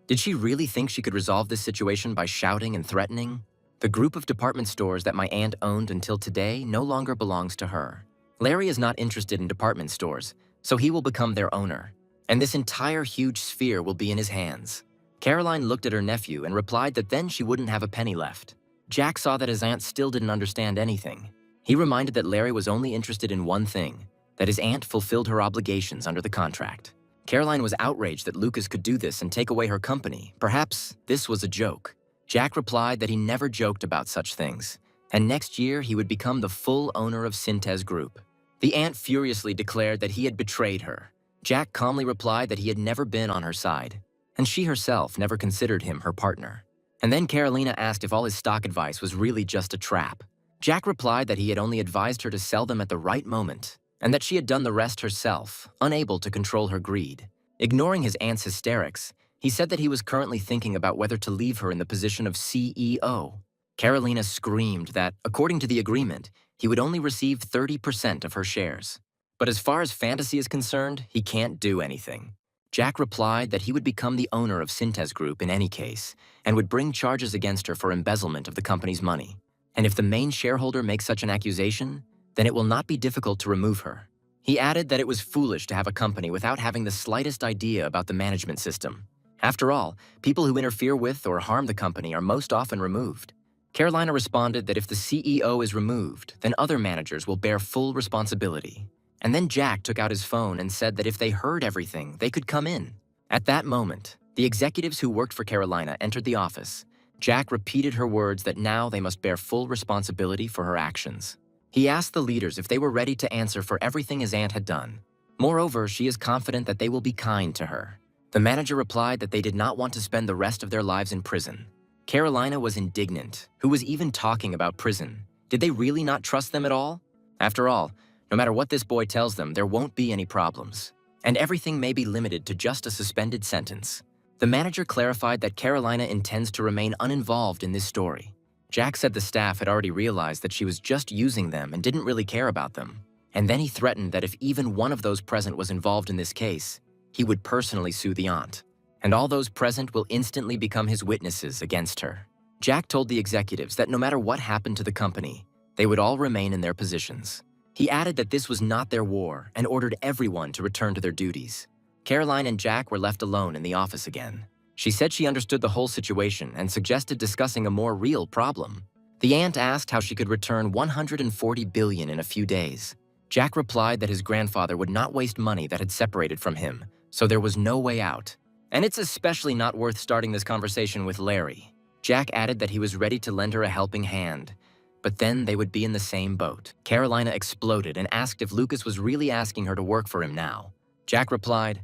"Did she really think she could resolve this situation by shouting and threatening? The group of department stores that my aunt owned until today no longer belongs to her. Larry is not interested in department stores, so he will become their owner. And this entire huge sphere will be in his hands." Caroline looked at her nephew and replied that then she wouldn't have a penny left. Jack saw that his aunt still didn't understand anything. He reminded that Larry was only interested in one thing, that his aunt fulfilled her obligations under the contract. Caroline was outraged that Lucas could do this and take away her company. Perhaps this was a joke. Jack replied that he never joked about such things, and next year he would become the full owner of Synthes Group. The aunt furiously declared that he had betrayed her. Jack calmly replied that he had never been on her side, and she herself never considered him her partner. And then Carolina asked if all his stock advice was really just a trap. Jack replied that he had only advised her to sell them at the right moment, and that she had done the rest herself, unable to control her greed. Ignoring his aunt's hysterics, he said that he was currently thinking about whether to leave her in the position of CEO. Carolina screamed that, according to the agreement, he would only receive 30% of her shares. But as far as Fantasy is concerned, he can't do anything. Jack replied that he would become the owner of Synthes Group in any case, and would bring charges against her for embezzlement of the company's money. And if the main shareholder makes such an accusation, then it will not be difficult to remove her. He added that it was foolish to have a company without having the slightest idea about the management system. After all, people who interfere with or harm the company are most often removed. Carolina responded that if the CEO is removed, then other managers will bear full responsibility. And then Jack took out his phone and said that if they heard everything, they could come in. At that moment, the executives who worked for Carolina entered the office. Jack repeated her words that now they must bear full responsibility for her actions. He asked the leaders if they were ready to answer for everything his aunt had done. Moreover, she is confident that they will be kind to her. The manager replied that they did not want to spend the rest of their lives in prison. Carolina was indignant. Who was even talking about prison? Did they really not trust them at all? After all, no matter what this boy tells them, there won't be any problems. And everything may be limited to just a suspended sentence. The manager clarified that Carolina intends to remain uninvolved in this story. Jack said the staff had already realized that she was just using them and didn't really care about them. And then he threatened that if even one of those present was involved in this case, he would personally sue the aunt. And all those present will instantly become his witnesses against her. Jack told the executives that no matter what happened to the company, they would all remain in their positions. He added that this was not their war and ordered everyone to return to their duties. Caroline and Jack were left alone in the office again. She said she understood the whole situation and suggested discussing a more real problem. The aunt asked how she could return $140 billion in a few days. Jack replied that his grandfather would not waste money that had separated from him, so there was no way out. And it's especially not worth starting this conversation with Larry. Jack added that he was ready to lend her a helping hand, but then they would be in the same boat. Carolina exploded and asked if Lucas was really asking her to work for him now. Jack replied,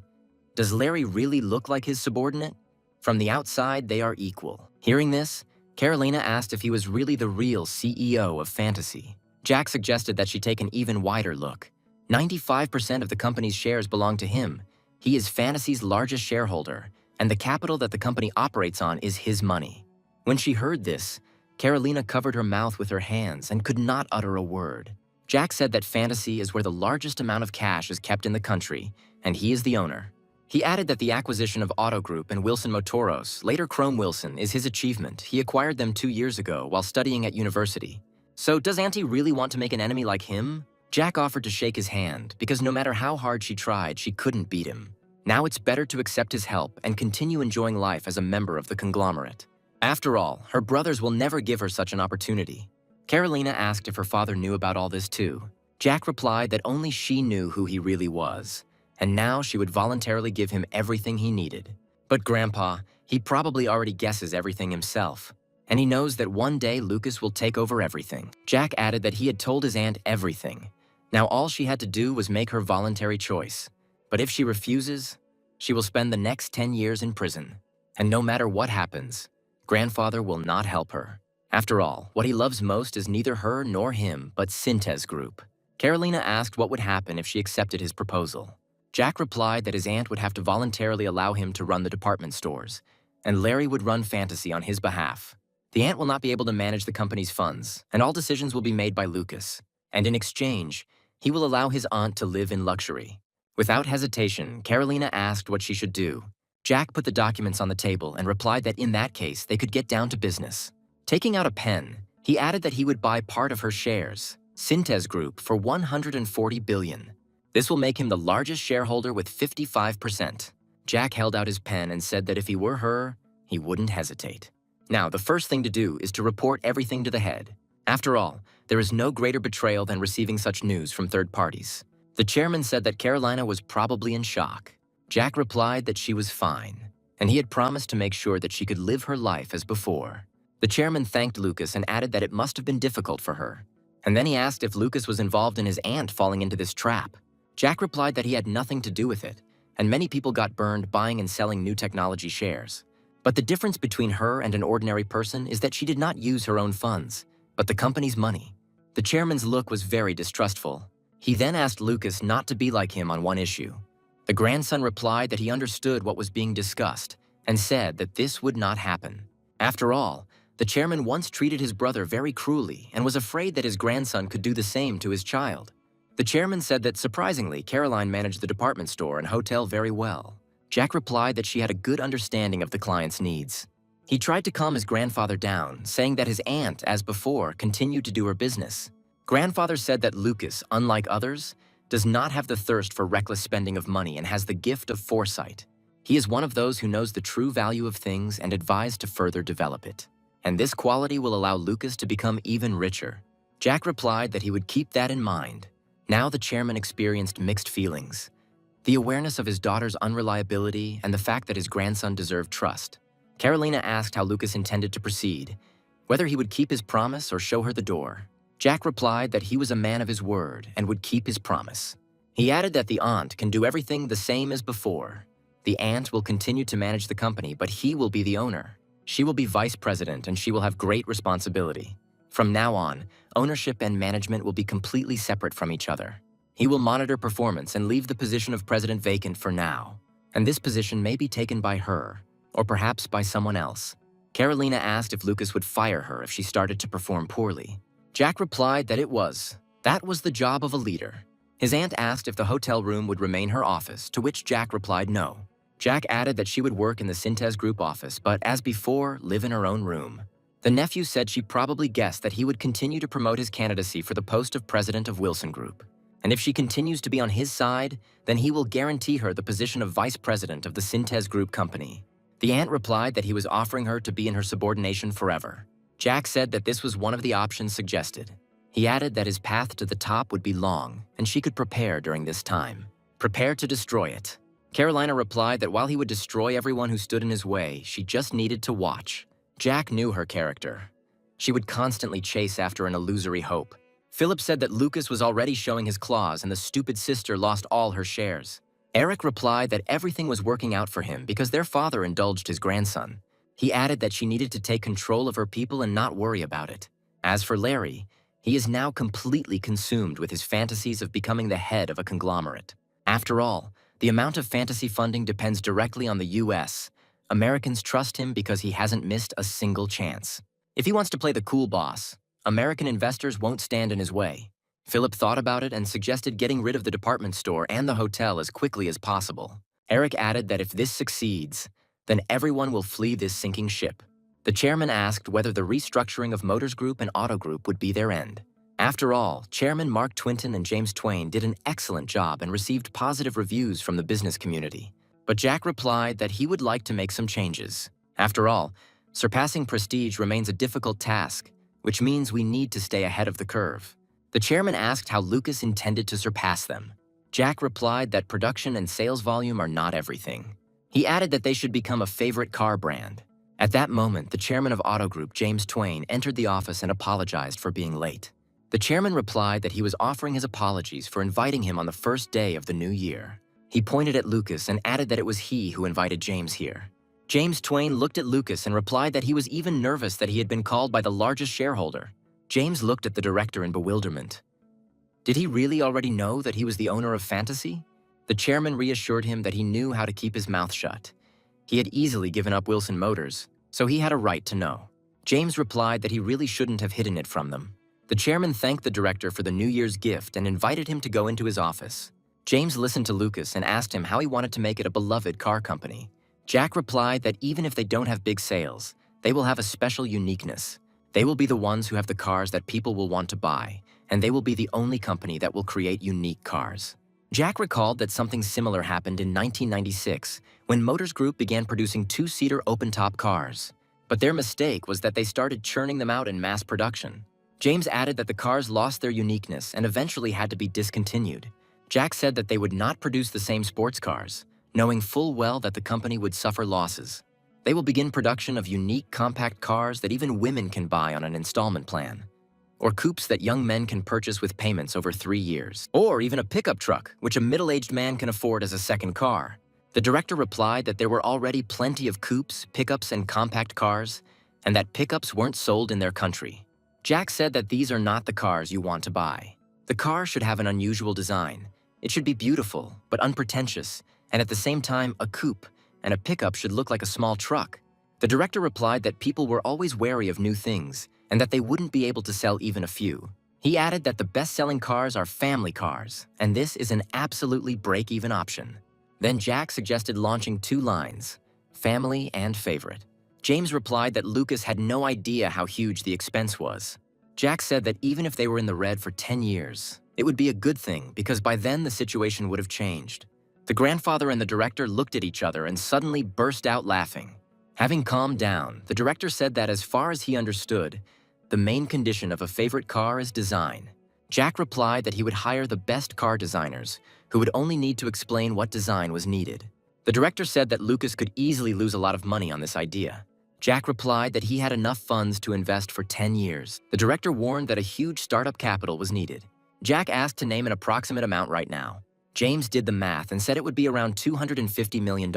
"Does Larry really look like his subordinate? From the outside, they are equal." Hearing this, Carolina asked if he was really the real CEO of Fantasy. Jack suggested that she take an even wider look. 95% of the company's shares belong to him. He is Fantasy's largest shareholder, and the capital that the company operates on is his money. When she heard this, Carolina covered her mouth with her hands and could not utter a word. Jack said that Fantasy is where the largest amount of cash is kept in the country, and he is the owner. He added that the acquisition of Auto Group and Wilson Motoros, later Chrome Wilson, is his achievement. He acquired them 2 years ago while studying at university. So does Auntie really want to make an enemy like him? Jack offered to shake his hand because no matter how hard she tried, she couldn't beat him. Now it's better to accept his help and continue enjoying life as a member of the conglomerate. After all, her brothers will never give her such an opportunity. Carolina asked if her father knew about all this too. Jack replied that only she knew who he really was, and now she would voluntarily give him everything he needed. But Grandpa, he probably already guesses everything himself, and he knows that one day Lucas will take over everything. Jack added that he had told his aunt everything. Now all she had to do was make her voluntary choice. But if she refuses, she will spend the next 10 years in prison. And no matter what happens, Grandfather will not help her. After all, what he loves most is neither her nor him, but Synthes Group. Carolina asked what would happen if she accepted his proposal. Jack replied that his aunt would have to voluntarily allow him to run the department stores, and Larry would run Fantasy on his behalf. The aunt will not be able to manage the company's funds, and all decisions will be made by Lucas. And in exchange, He will allow his aunt to live in luxury. Without hesitation, Carolina asked what she should do. Jack put the documents on the table and replied that in that case, they could get down to business. Taking out a pen, he added that he would buy part of her shares, Synthes Group, for $140 billion. This will make him the largest shareholder with 55%. Jack held out his pen and said that if he were her, he wouldn't hesitate. Now, the first thing to do is to report everything to the head. After all, there is no greater betrayal than receiving such news from third parties. The chairman said that Carolina was probably in shock. Jack replied that she was fine, and he had promised to make sure that she could live her life as before. The chairman thanked Lucas and added that it must have been difficult for her. And then he asked if Lucas was involved in his aunt falling into this trap. Jack replied that he had nothing to do with it, and many people got burned buying and selling new technology shares. But the difference between her and an ordinary person is that she did not use her own funds, but the company's money. The chairman's look was very distrustful. He then asked Lucas not to be like him on one issue. The grandson replied that he understood what was being discussed and said that this would not happen. After all, the chairman once treated his brother very cruelly and was afraid that his grandson could do the same to his child. The chairman said that surprisingly, Caroline managed the department store and hotel very well. Jack replied that she had a good understanding of the client's needs. He tried to calm his grandfather down, saying that his aunt, as before, continued to do her business. Grandfather said that Lucas, unlike others, does not have the thirst for reckless spending of money and has the gift of foresight. He is one of those who knows the true value of things and advised to further develop it. And this quality will allow Lucas to become even richer. Jack replied that he would keep that in mind. Now the chairman experienced mixed feelings. The awareness of his daughter's unreliability and the fact that his grandson deserved trust. Carolina asked how Lucas intended to proceed, whether he would keep his promise or show her the door. Jack replied that he was a man of his word and would keep his promise. He added that the aunt can do everything the same as before. The aunt will continue to manage the company, but he will be the owner. She will be vice president and she will have great responsibility. From now on, ownership and management will be completely separate from each other. He will monitor performance and leave the position of president vacant for now. And this position may be taken by her, or perhaps by someone else. Carolina asked if Lucas would fire her if she started to perform poorly. Jack replied that that was the job of a leader. His aunt asked if the hotel room would remain her office, to which Jack replied no. Jack added that she would work in the Synthes Group office, but as before, live in her own room. The nephew said she probably guessed that he would continue to promote his candidacy for the post of president of Wilson Group. And if she continues to be on his side, then he will guarantee her the position of vice president of the Synthes Group company. The aunt replied that he was offering her to be in her subordination forever. Jack said that this was one of the options suggested. He added that his path to the top would be long, and she could prepare during this time. Prepare to destroy it. Carolina replied that while he would destroy everyone who stood in his way, she just needed to watch. Jack knew her character. She would constantly chase after an illusory hope. Philip said that Lucas was already showing his claws and the stupid sister lost all her shares. Eric replied that everything was working out for him because their father indulged his grandson. He added that she needed to take control of her people and not worry about it. As for Larry, he is now completely consumed with his fantasies of becoming the head of a conglomerate. After all, the amount of fantasy funding depends directly on the US. Americans trust him because he hasn't missed a single chance. If he wants to play the cool boss, American investors won't stand in his way. Philip thought about it and suggested getting rid of the department store and the hotel as quickly as possible. Eric added that if this succeeds, then everyone will flee this sinking ship. The chairman asked whether the restructuring of Motors Group and Auto Group would be their end. After all, Chairman Mark Twinton and James Twain did an excellent job and received positive reviews from the business community. But Jack replied that he would like to make some changes. After all, surpassing prestige remains a difficult task, which means we need to stay ahead of the curve. The chairman asked how Lucas intended to surpass them. Jack replied that production and sales volume are not everything. He added that they should become a favorite car brand. At that moment, the chairman of Auto Group, James Twain, entered the office and apologized for being late. The chairman replied that he was offering his apologies for inviting him on the first day of the new year. He pointed at Lucas and added that it was he who invited James here. James Twain looked at Lucas and replied that he was even nervous that he had been called by the largest shareholder. James looked at the director in bewilderment. Did he really already know that he was the owner of Fantasy? The chairman reassured him that he knew how to keep his mouth shut. He had easily given up Wilson Motors, so he had a right to know. James replied that he really shouldn't have hidden it from them. The chairman thanked the director for the New Year's gift and invited him to go into his office. James listened to Lucas and asked him how he wanted to make it a beloved car company. Jack replied that even if they don't have big sales, they will have a special uniqueness. They will be the ones who have the cars that people will want to buy, and they will be the only company that will create unique cars. Jack recalled that something similar happened in 1996 when Motors Group began producing two-seater open-top cars. But their mistake was that they started churning them out in mass production. James added that the cars lost their uniqueness and eventually had to be discontinued. Jack said that they would not produce the same sports cars, knowing full well that the company would suffer losses. They will begin production of unique compact cars that even women can buy on an installment plan, or coupes that young men can purchase with payments over 3 years, or even a pickup truck, which a middle-aged man can afford as a second car. The director replied that there were already plenty of coupes, pickups, and compact cars, and that pickups weren't sold in their country. Jack said that these are not the cars you want to buy. The car should have an unusual design. It should be beautiful, but unpretentious, and at the same time a coupe, and a pickup should look like a small truck. The director replied that people were always wary of new things, and that they wouldn't be able to sell even a few. He added that the best-selling cars are family cars, and this is an absolutely break-even option. Then Jack suggested launching 2 lines, family and favorite. James replied that Lucas had no idea how huge the expense was. Jack said that even if they were in the red for 10 years, it would be a good thing because by then the situation would have changed. The grandfather and the director looked at each other and suddenly burst out laughing. Having calmed down, the director said that as far as he understood, the main condition of a favorite car is design. Jack replied that he would hire the best car designers, who would only need to explain what design was needed. The director said that Lucas could easily lose a lot of money on this idea. Jack replied that he had enough funds to invest for 10 years. The director warned that a huge startup capital was needed. Jack asked to name an approximate amount right now. James did the math and said it would be around $250 million,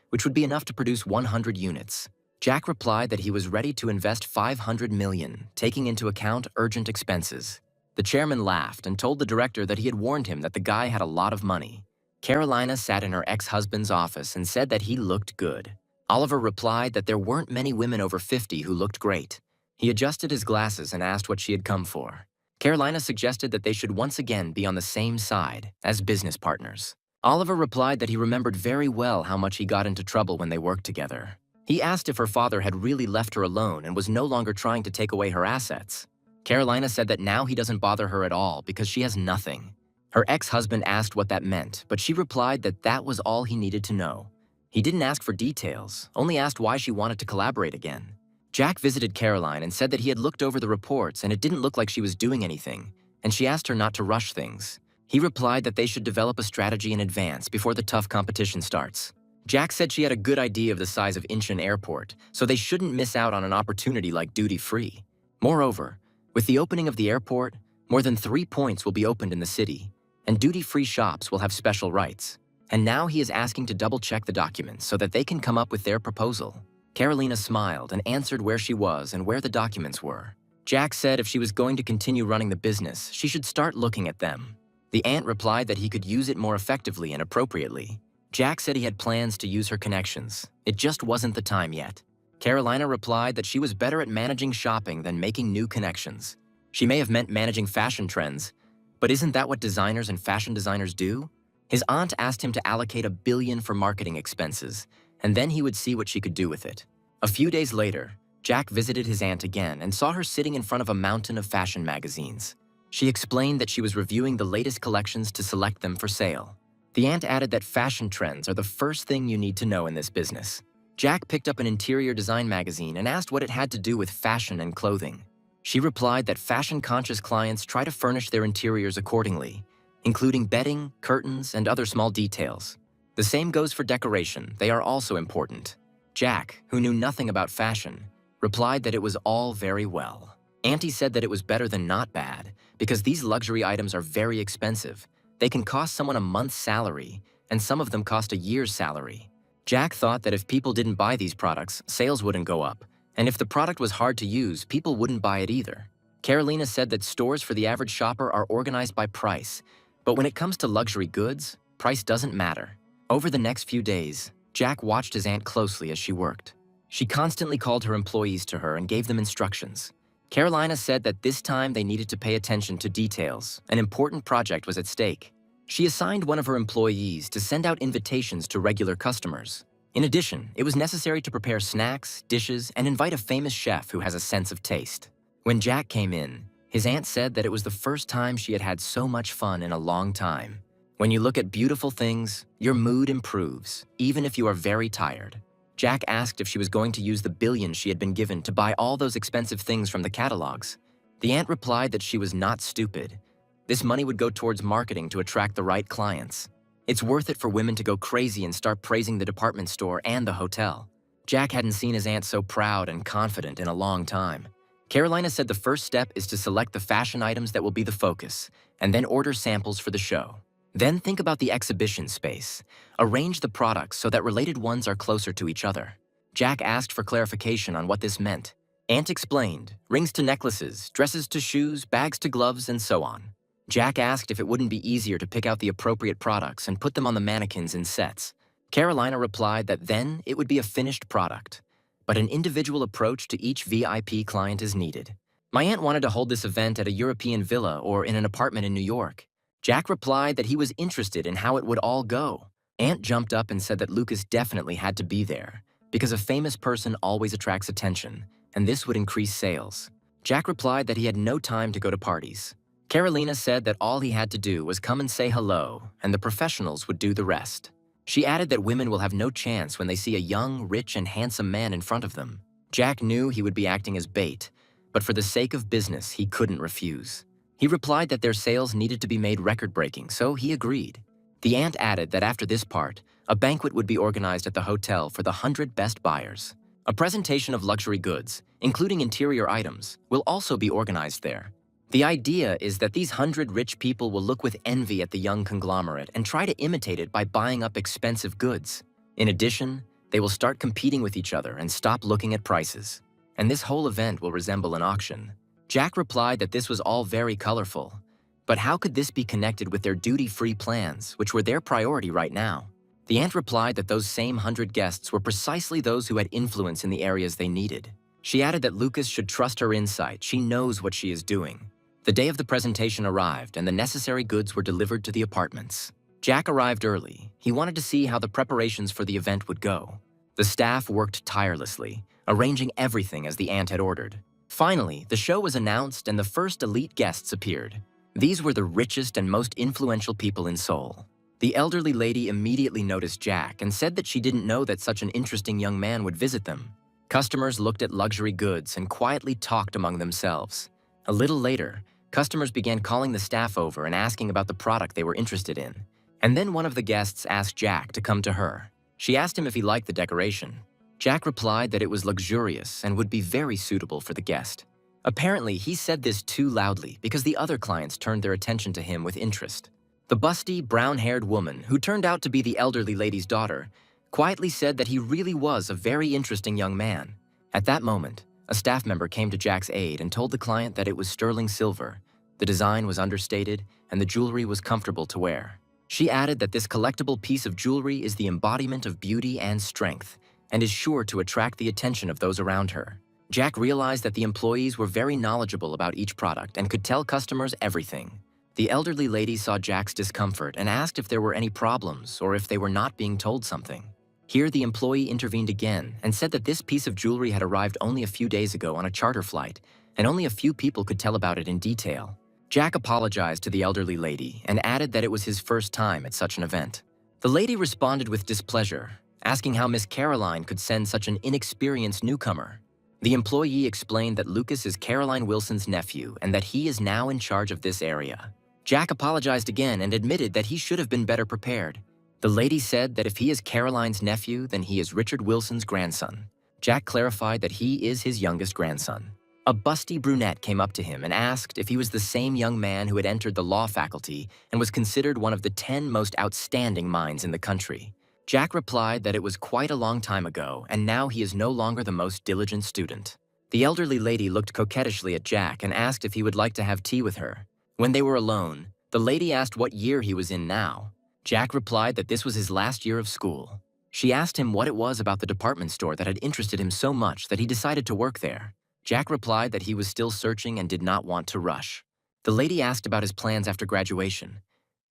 which would be enough to produce 100 units. Jack replied that he was ready to invest $500 million, taking into account urgent expenses. The chairman laughed and told the director that he had warned him that the guy had a lot of money. Carolina sat in her ex-husband's office and said that he looked good. Oliver replied that there weren't many women over 50 who looked great. He adjusted his glasses and asked what she had come for. Carolina suggested that they should once again be on the same side, as business partners. Oliver replied that he remembered very well how much he got into trouble when they worked together. He asked if her father had really left her alone and was no longer trying to take away her assets. Carolina said that now he doesn't bother her at all because she has nothing. Her ex-husband asked what that meant, but she replied that that was all he needed to know. He didn't ask for details, only asked why she wanted to collaborate again. Jack visited Caroline and said that he had looked over the reports and it didn't look like she was doing anything, and she asked her not to rush things. He replied that they should develop a strategy in advance before the tough competition starts. Jack said she had a good idea of the size of Incheon Airport, so they shouldn't miss out on an opportunity like duty-free. Moreover, with the opening of the airport, more than 3 points will be opened in the city, and duty-free shops will have special rights. And now he is asking to double-check the documents so that they can come up with their proposal. Carolina smiled and answered where she was and where the documents were. Jack said if she was going to continue running the business, she should start looking at them. The aunt replied that he could use it more effectively and appropriately. Jack said he had plans to use her connections. It just wasn't the time yet. Carolina replied that she was better at managing shopping than making new connections. She may have meant managing fashion trends, but isn't that what designers and fashion designers do? His aunt asked him to allocate $1 billion for marketing expenses, and then he would see what she could do with it. A few days later, Jack visited his aunt again and saw her sitting in front of a mountain of fashion magazines. She explained that she was reviewing the latest collections to select them for sale. The aunt added that fashion trends are the first thing you need to know in this business. Jack picked up an interior design magazine and asked what it had to do with fashion and clothing. She replied that fashion-conscious clients try to furnish their interiors accordingly, including bedding, curtains, and other small details. The same goes for decoration. They are also important. Jack, who knew nothing about fashion, replied that it was all very well. Auntie said that it was better than not bad, because these luxury items are very expensive. They can cost someone a month's salary, and some of them cost a year's salary. Jack thought that if people didn't buy these products, sales wouldn't go up, and if the product was hard to use, people wouldn't buy it either. Carolina said that stores for the average shopper are organized by price, but when it comes to luxury goods, price doesn't matter. Over the next few days, Jack watched his aunt closely as she worked. She constantly called her employees to her and gave them instructions. Carolina said that this time they needed to pay attention to details. An important project was at stake. She assigned one of her employees to send out invitations to regular customers. In addition, it was necessary to prepare snacks, dishes, and invite a famous chef who has a sense of taste. When Jack came in, his aunt said that it was the first time she had had so much fun in a long time. When you look at beautiful things, your mood improves, even if you are very tired. Jack asked if she was going to use the billions she had been given to buy all those expensive things from the catalogs. The aunt replied that she was not stupid. This money would go towards marketing to attract the right clients. It's worth it for women to go crazy and start praising the department store and the hotel. Jack hadn't seen his aunt so proud and confident in a long time. Carolina said the first step is to select the fashion items that will be the focus, and then order samples for the show. Then think about the exhibition space. Arrange the products so that related ones are closer to each other. Jack asked for clarification on what this meant. Aunt explained, rings to necklaces, dresses to shoes, bags to gloves, and so on. Jack asked if it wouldn't be easier to pick out the appropriate products and put them on the mannequins in sets. Carolina replied that then it would be a finished product. But an individual approach to each VIP client is needed. My aunt wanted to hold this event at a European villa or in an apartment in New York. Jack replied that he was interested in how it would all go. Aunt jumped up and said that Lucas definitely had to be there, because a famous person always attracts attention, and this would increase sales. Jack replied that he had no time to go to parties. Carolina said that all he had to do was come and say hello, and the professionals would do the rest. She added that women will have no chance when they see a young, rich, and handsome man in front of them. Jack knew he would be acting as bait, but for the sake of business, he couldn't refuse. He replied that their sales needed to be made record-breaking, so he agreed. The aunt added that after this part, a banquet would be organized at the hotel for the 100 best buyers. A presentation of luxury goods, including interior items, will also be organized there. The idea is that these 100 rich people will look with envy at the young conglomerate and try to imitate it by buying up expensive goods. In addition, they will start competing with each other and stop looking at prices. And this whole event will resemble an auction. Jack replied that this was all very colorful, but how could this be connected with their duty-free plans, which were their priority right now? The aunt replied that those same 100 guests were precisely those who had influence in the areas they needed. She added that Lucas should trust her insight. She knows what she is doing. The day of the presentation arrived, and the necessary goods were delivered to the apartments. Jack arrived early. He wanted to see how the preparations for the event would go. The staff worked tirelessly, arranging everything as the aunt had ordered. Finally, the show was announced and the first elite guests appeared. These were the richest and most influential people in Seoul. The elderly lady immediately noticed Jack and said that she didn't know that such an interesting young man would visit them. Customers looked at luxury goods and quietly talked among themselves. A little later, customers began calling the staff over and asking about the product they were interested in. And then one of the guests asked Jack to come to her. She asked him if he liked the decoration. Jack replied that it was luxurious and would be very suitable for the guest. Apparently, he said this too loudly because the other clients turned their attention to him with interest. The busty, brown-haired woman, who turned out to be the elderly lady's daughter, quietly said that he really was a very interesting young man. At that moment, a staff member came to Jack's aid and told the client that it was sterling silver. The design was understated, and the jewelry was comfortable to wear. She added that this collectible piece of jewelry is the embodiment of beauty and strength, and is sure to attract the attention of those around her. Jack realized that the employees were very knowledgeable about each product and could tell customers everything. The elderly lady saw Jack's discomfort and asked if there were any problems or if they were not being told something. Here, the employee intervened again and said that this piece of jewelry had arrived only a few days ago on a charter flight, and only a few people could tell about it in detail. Jack apologized to the elderly lady and added that it was his first time at such an event. The lady responded with displeasure, asking how Miss Caroline could send such an inexperienced newcomer. The employee explained that Lucas is Caroline Wilson's nephew and that he is now in charge of this area. Jack apologized again and admitted that he should have been better prepared. The lady said that if he is Caroline's nephew, then he is Richard Wilson's grandson. Jack clarified that he is his youngest grandson. A busty brunette came up to him and asked if he was the same young man who had entered the law faculty and was considered one of the 10 most outstanding minds in the country. Jack replied that it was quite a long time ago, and now he is no longer the most diligent student. The elderly lady looked coquettishly at Jack and asked if he would like to have tea with her. When they were alone, the lady asked what year he was in now. Jack replied that this was his last year of school. She asked him what it was about the department store that had interested him so much that he decided to work there. Jack replied that he was still searching and did not want to rush. The lady asked about his plans after graduation.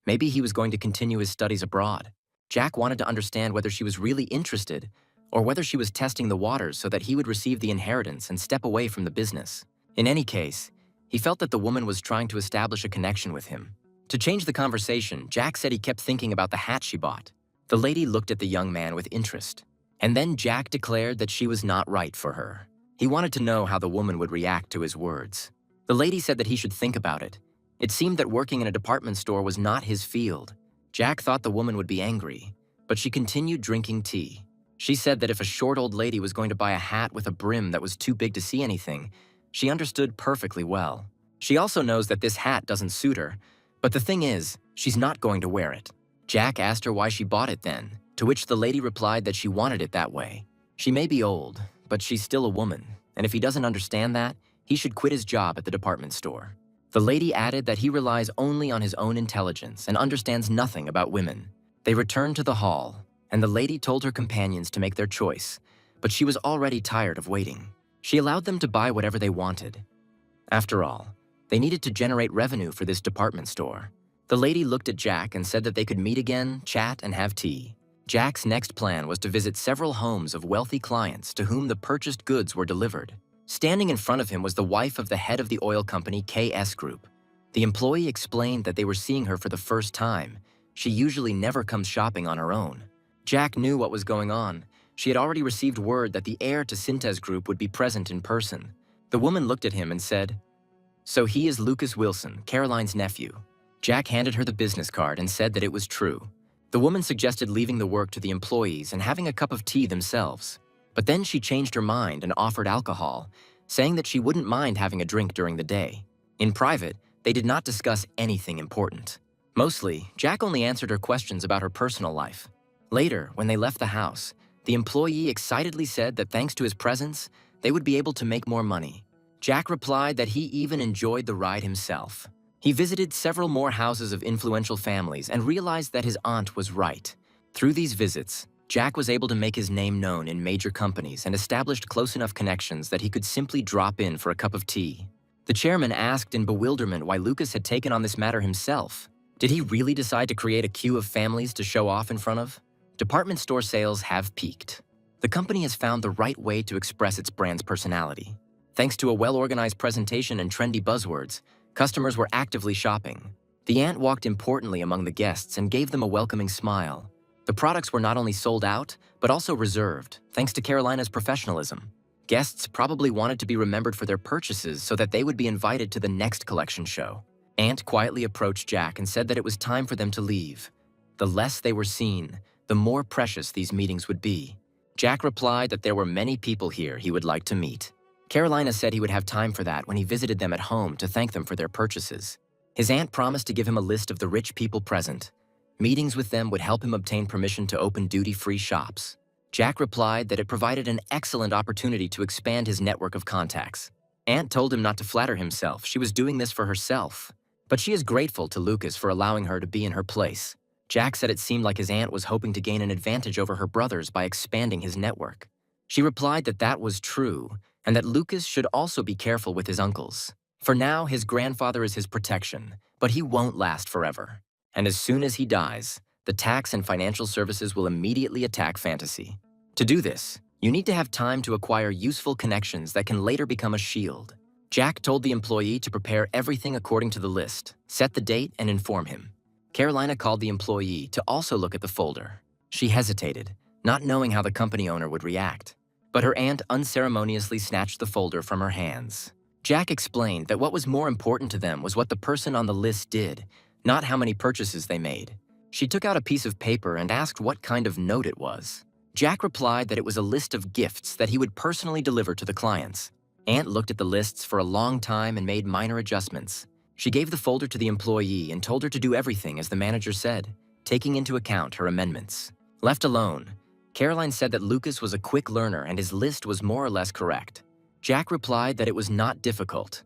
Maybe he was going to continue his studies abroad. Jack wanted to understand whether she was really interested or whether she was testing the waters so that he would receive the inheritance and step away from the business. In any case, he felt that the woman was trying to establish a connection with him. To change the conversation, Jack said he kept thinking about the hat she bought. The lady looked at the young man with interest. And then Jack declared that she was not right for her. He wanted to know how the woman would react to his words. The lady said that he should think about it. It seemed that working in a department store was not his field. Jack thought the woman would be angry, but she continued drinking tea. She said that if a short old lady was going to buy a hat with a brim that was too big to see anything, she understood perfectly well. She also knows that this hat doesn't suit her, but the thing is, she's not going to wear it. Jack asked her why she bought it then, to which the lady replied that she wanted it that way. She may be old, but she's still a woman, and if he doesn't understand that, he should quit his job at the department store. The lady added that he relies only on his own intelligence and understands nothing about women. They returned to the hall, and the lady told her companions to make their choice, but she was already tired of waiting. She allowed them to buy whatever they wanted. After all, they needed to generate revenue for this department store. The lady looked at Jack and said that they could meet again, chat, and have tea. Jack's next plan was to visit several homes of wealthy clients to whom the purchased goods were delivered. Standing in front of him was the wife of the head of the oil company KS Group. The employee explained that they were seeing her for the first time. She usually never comes shopping on her own. Jack knew what was going on. She had already received word that the heir to Sintez Group would be present in person. The woman looked at him and said, "So he is Lucas Wilson, Caroline's nephew." Jack handed her the business card and said that it was true. The woman suggested leaving the work to the employees and having a cup of tea themselves. But then she changed her mind and offered alcohol, saying that she wouldn't mind having a drink during the day. In private, they did not discuss anything important. Mostly, Jack only answered her questions about her personal life. Later, when they left the house, the employee excitedly said that thanks to his presence, they would be able to make more money. Jack replied that he even enjoyed the ride himself. He visited several more houses of influential families and realized that his aunt was right. Through these visits, Jack was able to make his name known in major companies and established close enough connections that he could simply drop in for a cup of tea. The chairman asked in bewilderment why Lucas had taken on this matter himself. Did he really decide to create a queue of families to show off in front of? Department store sales have peaked. The company has found the right way to express its brand's personality. Thanks to a well-organized presentation and trendy buzzwords, customers were actively shopping. The aunt walked importantly among the guests and gave them a welcoming smile. The products were not only sold out, but also reserved, thanks to Carolina's professionalism. Guests probably wanted to be remembered for their purchases so that they would be invited to the next collection show. Aunt quietly approached Jack and said that it was time for them to leave. The less they were seen, the more precious these meetings would be. Jack replied that there were many people here he would like to meet. Carolina said he would have time for that when he visited them at home to thank them for their purchases. His aunt promised to give him a list of the rich people present. Meetings with them would help him obtain permission to open duty-free shops. Jack replied that it provided an excellent opportunity to expand his network of contacts. Aunt told him not to flatter himself. She was doing this for herself. But she is grateful to Lucas for allowing her to be in her place. Jack said it seemed like his aunt was hoping to gain an advantage over her brothers by expanding his network. She replied that that was true, and that Lucas should also be careful with his uncles. For now, his grandfather is his protection, but he won't last forever. And as soon as he dies, the tax and financial services will immediately attack Fantasy. To do this, you need to have time to acquire useful connections that can later become a shield. Jack told the employee to prepare everything according to the list, set the date, and inform him. Carolina called the employee to also look at the folder. She hesitated, not knowing how the company owner would react. But her aunt unceremoniously snatched the folder from her hands. Jack explained that what was more important to them was what the person on the list did, not how many purchases they made. She took out a piece of paper and asked what kind of note it was. Jack replied that it was a list of gifts that he would personally deliver to the clients. Aunt looked at the lists for a long time and made minor adjustments. She gave the folder to the employee and told her to do everything as the manager said, taking into account her amendments. Left alone, Caroline said that Lucas was a quick learner and his list was more or less correct. Jack replied that it was not difficult.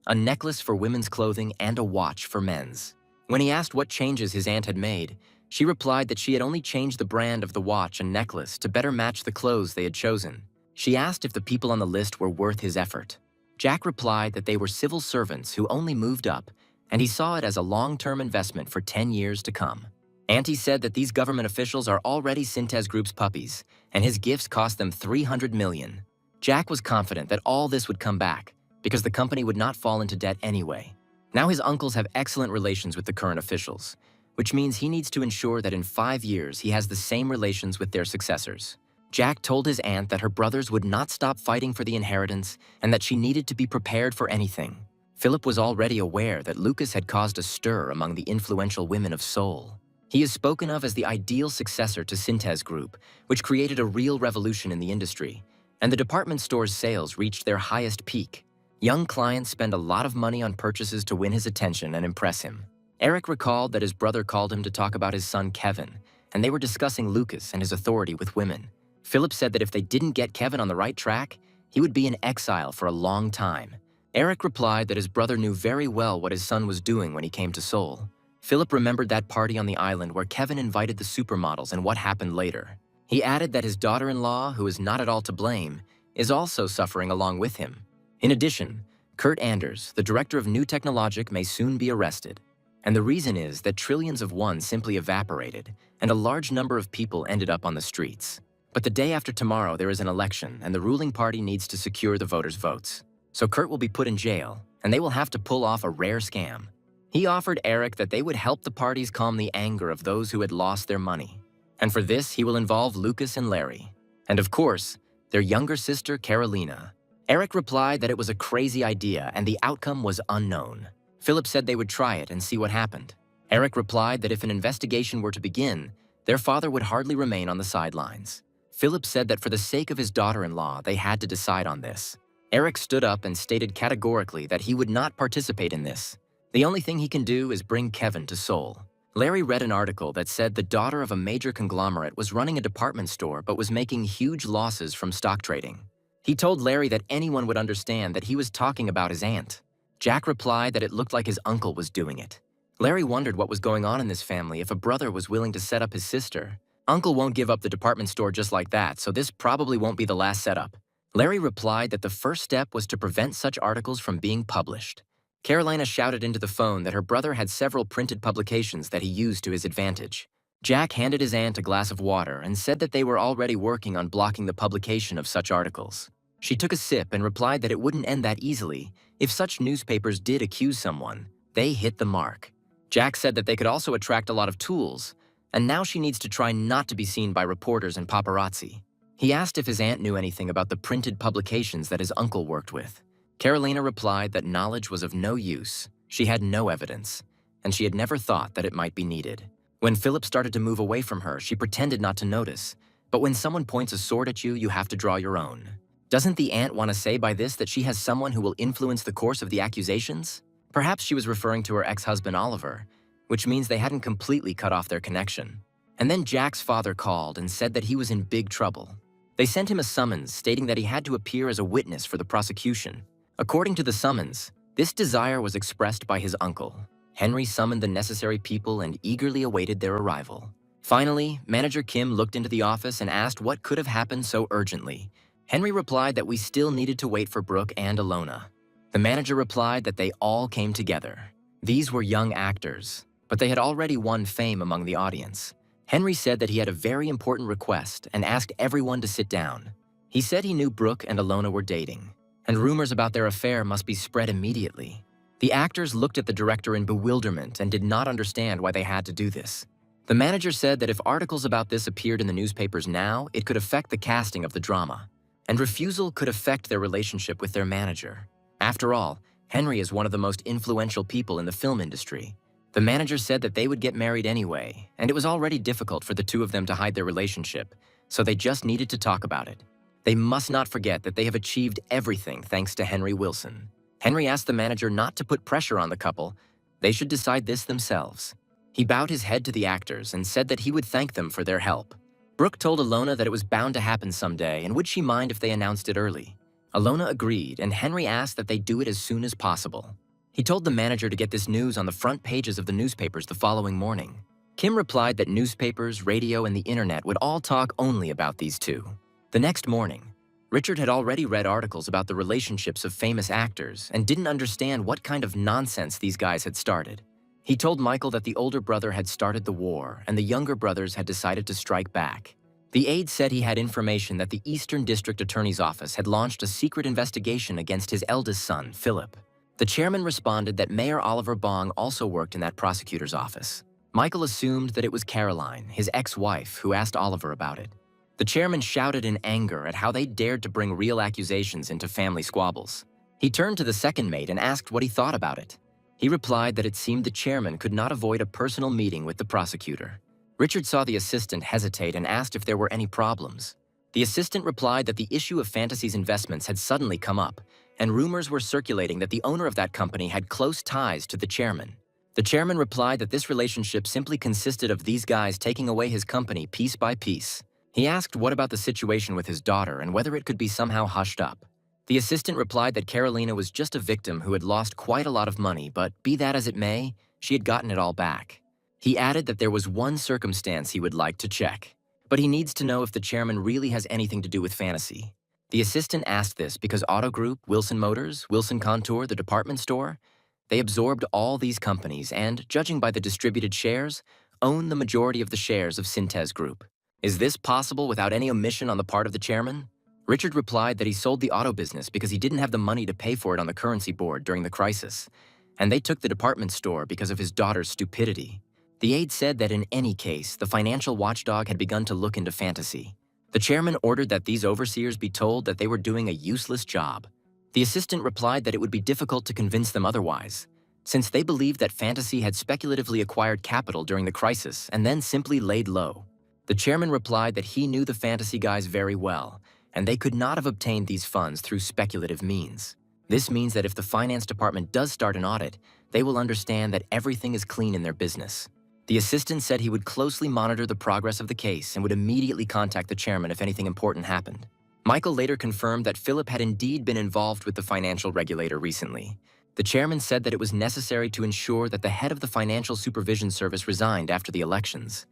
A necklace for women's clothing and a watch for men's. When he asked what changes his aunt had made, she replied that she had only changed the brand of the watch and necklace to better match the clothes they had chosen. She asked if the people on the list were worth his effort. Jack replied that they were civil servants who only moved up, and he saw it as a long-term investment for 10 years to come. Auntie said that these government officials are already Syntez Group's puppies, and his gifts cost them $300 million. Jack was confident that all this would come back, because the company would not fall into debt anyway. Now his uncles have excellent relations with the current officials, which means he needs to ensure that in 5 years he has the same relations with their successors. Jack told his aunt that her brothers would not stop fighting for the inheritance and that she needed to be prepared for anything. Philip was already aware that Lucas had caused a stir among the influential women of Seoul. He is spoken of as the ideal successor to Syntez Group, which created a real revolution in the industry, and the department store's sales reached their highest peak. Young clients spend a lot of money on purchases to win his attention and impress him. Eric recalled that his brother called him to talk about his son Kevin, and they were discussing Lucas and his authority with women. Philip said that if they didn't get Kevin on the right track, he would be in exile for a long time. Eric replied that his brother knew very well what his son was doing when he came to Seoul. Philip remembered that party on the island where Kevin invited the supermodels and what happened later. He added that his daughter-in-law, who is not at all to blame, is also suffering along with him. In addition, Kurt Anders, the director of New Technologic, may soon be arrested. And the reason is that trillions of won simply evaporated, and a large number of people ended up on the streets. But the day after tomorrow there is an election, and the ruling party needs to secure the voters' votes. So Kurt will be put in jail, and they will have to pull off a rare scam. He offered Eric that they would help the parties calm the anger of those who had lost their money. And for this, he will involve Lucas and Larry. And of course, their younger sister, Carolina. Eric replied that it was a crazy idea and the outcome was unknown. Philip said they would try it and see what happened. Eric replied that if an investigation were to begin, their father would hardly remain on the sidelines. Philip said that for the sake of his daughter-in-law, they had to decide on this. Eric stood up and stated categorically that he would not participate in this. The only thing he can do is bring Kevin to Seoul. Larry read an article that said the daughter of a major conglomerate was running a department store but was making huge losses from stock trading. He told Larry that anyone would understand that he was talking about his aunt. Jack replied that it looked like his uncle was doing it. Larry wondered what was going on in this family if a brother was willing to set up his sister. Uncle won't give up the department store just like that, so this probably won't be the last setup. Larry replied that the first step was to prevent such articles from being published. Carolina shouted into the phone that her brother had several printed publications that he used to his advantage. Jack handed his aunt a glass of water and said that they were already working on blocking the publication of such articles. She took a sip and replied that it wouldn't end that easily. If such newspapers did accuse someone, they hit the mark. Jack said that they could also attract a lot of tools, and now she needs to try not to be seen by reporters and paparazzi. He asked if his aunt knew anything about the printed publications that his uncle worked with. Carolina replied that knowledge was of no use, she had no evidence, and she had never thought that it might be needed. When Philip started to move away from her, she pretended not to notice. But when someone points a sword at you, you have to draw your own. Doesn't the aunt want to say by this that she has someone who will influence the course of the accusations? Perhaps she was referring to her ex-husband Oliver, which means they hadn't completely cut off their connection. And then Jack's father called and said that he was in big trouble. They sent him a summons stating that he had to appear as a witness for the prosecution. According to the summons, this desire was expressed by his uncle. Henry summoned the necessary people and eagerly awaited their arrival. Finally, Manager Kim looked into the office and asked what could have happened so urgently. Henry replied that we still needed to wait for Brooke and Alona. The manager replied that they all came together. These were young actors, but they had already won fame among the audience. Henry said that he had a very important request and asked everyone to sit down. He said he knew Brooke and Alona were dating, and rumors about their affair must be spread immediately. The actors looked at the director in bewilderment and did not understand why they had to do this. The manager said that if articles about this appeared in the newspapers now, it could affect the casting of the drama, and refusal could affect their relationship with their manager. After all, Henry is one of the most influential people in the film industry. The manager said that they would get married anyway, and it was already difficult for the two of them to hide their relationship, so they just needed to talk about it. They must not forget that they have achieved everything thanks to Henry Wilson. Henry asked the manager not to put pressure on the couple. They should decide this themselves. He bowed his head to the actors and said that he would thank them for their help. Brooke told Alona that it was bound to happen someday, and would she mind if they announced it early? Alona agreed, and Henry asked that they do it as soon as possible. He told the manager to get this news on the front pages of the newspapers the following morning. Kim replied that newspapers, radio, and the internet would all talk only about these two. The next morning, Richard had already read articles about the relationships of famous actors and didn't understand what kind of nonsense these guys had started. He told Michael that the older brother had started the war and the younger brothers had decided to strike back. The aide said he had information that the Eastern District Attorney's Office had launched a secret investigation against his eldest son, Philip. The chairman responded that Mayor Oliver Bong also worked in that prosecutor's office. Michael assumed that it was Caroline, his ex-wife, who asked Oliver about it. The chairman shouted in anger at how they dared to bring real accusations into family squabbles. He turned to the second mate and asked what he thought about it. He replied that it seemed the chairman could not avoid a personal meeting with the prosecutor. Richard saw the assistant hesitate and asked if there were any problems. The assistant replied that the issue of Fantasy's investments had suddenly come up, and rumors were circulating that the owner of that company had close ties to the chairman. The chairman replied that this relationship simply consisted of these guys taking away his company piece by piece. He asked what about the situation with his daughter and whether it could be somehow hushed up. The assistant replied that Carolina was just a victim who had lost quite a lot of money, but be that as it may, she had gotten it all back. He added that there was one circumstance he would like to check, but he needs to know if the chairman really has anything to do with Fantasy. The assistant asked this because Auto Group, Wilson Motors, Wilson Contour, the department store, they absorbed all these companies and, judging by the distributed shares, own the majority of the shares of Synthes Group. Is this possible without any omission on the part of the chairman? Richard replied that he sold the auto business because he didn't have the money to pay for it on the currency board during the crisis, and they took the department store because of his daughter's stupidity. The aide said that in any case, the financial watchdog had begun to look into Fantasy. The chairman ordered that these overseers be told that they were doing a useless job. The assistant replied that it would be difficult to convince them otherwise, since they believed that Fantasy had speculatively acquired capital during the crisis and then simply laid low. The chairman replied that he knew the Fantasy guys very well, and they could not have obtained these funds through speculative means. This means that if the finance department does start an audit, they will understand that everything is clean in their business. The assistant said he would closely monitor the progress of the case and would immediately contact the chairman if anything important happened. Michael later confirmed that Philip had indeed been involved with the financial regulator recently. The chairman said that it was necessary to ensure that the head of the Financial Supervision Service resigned after the elections.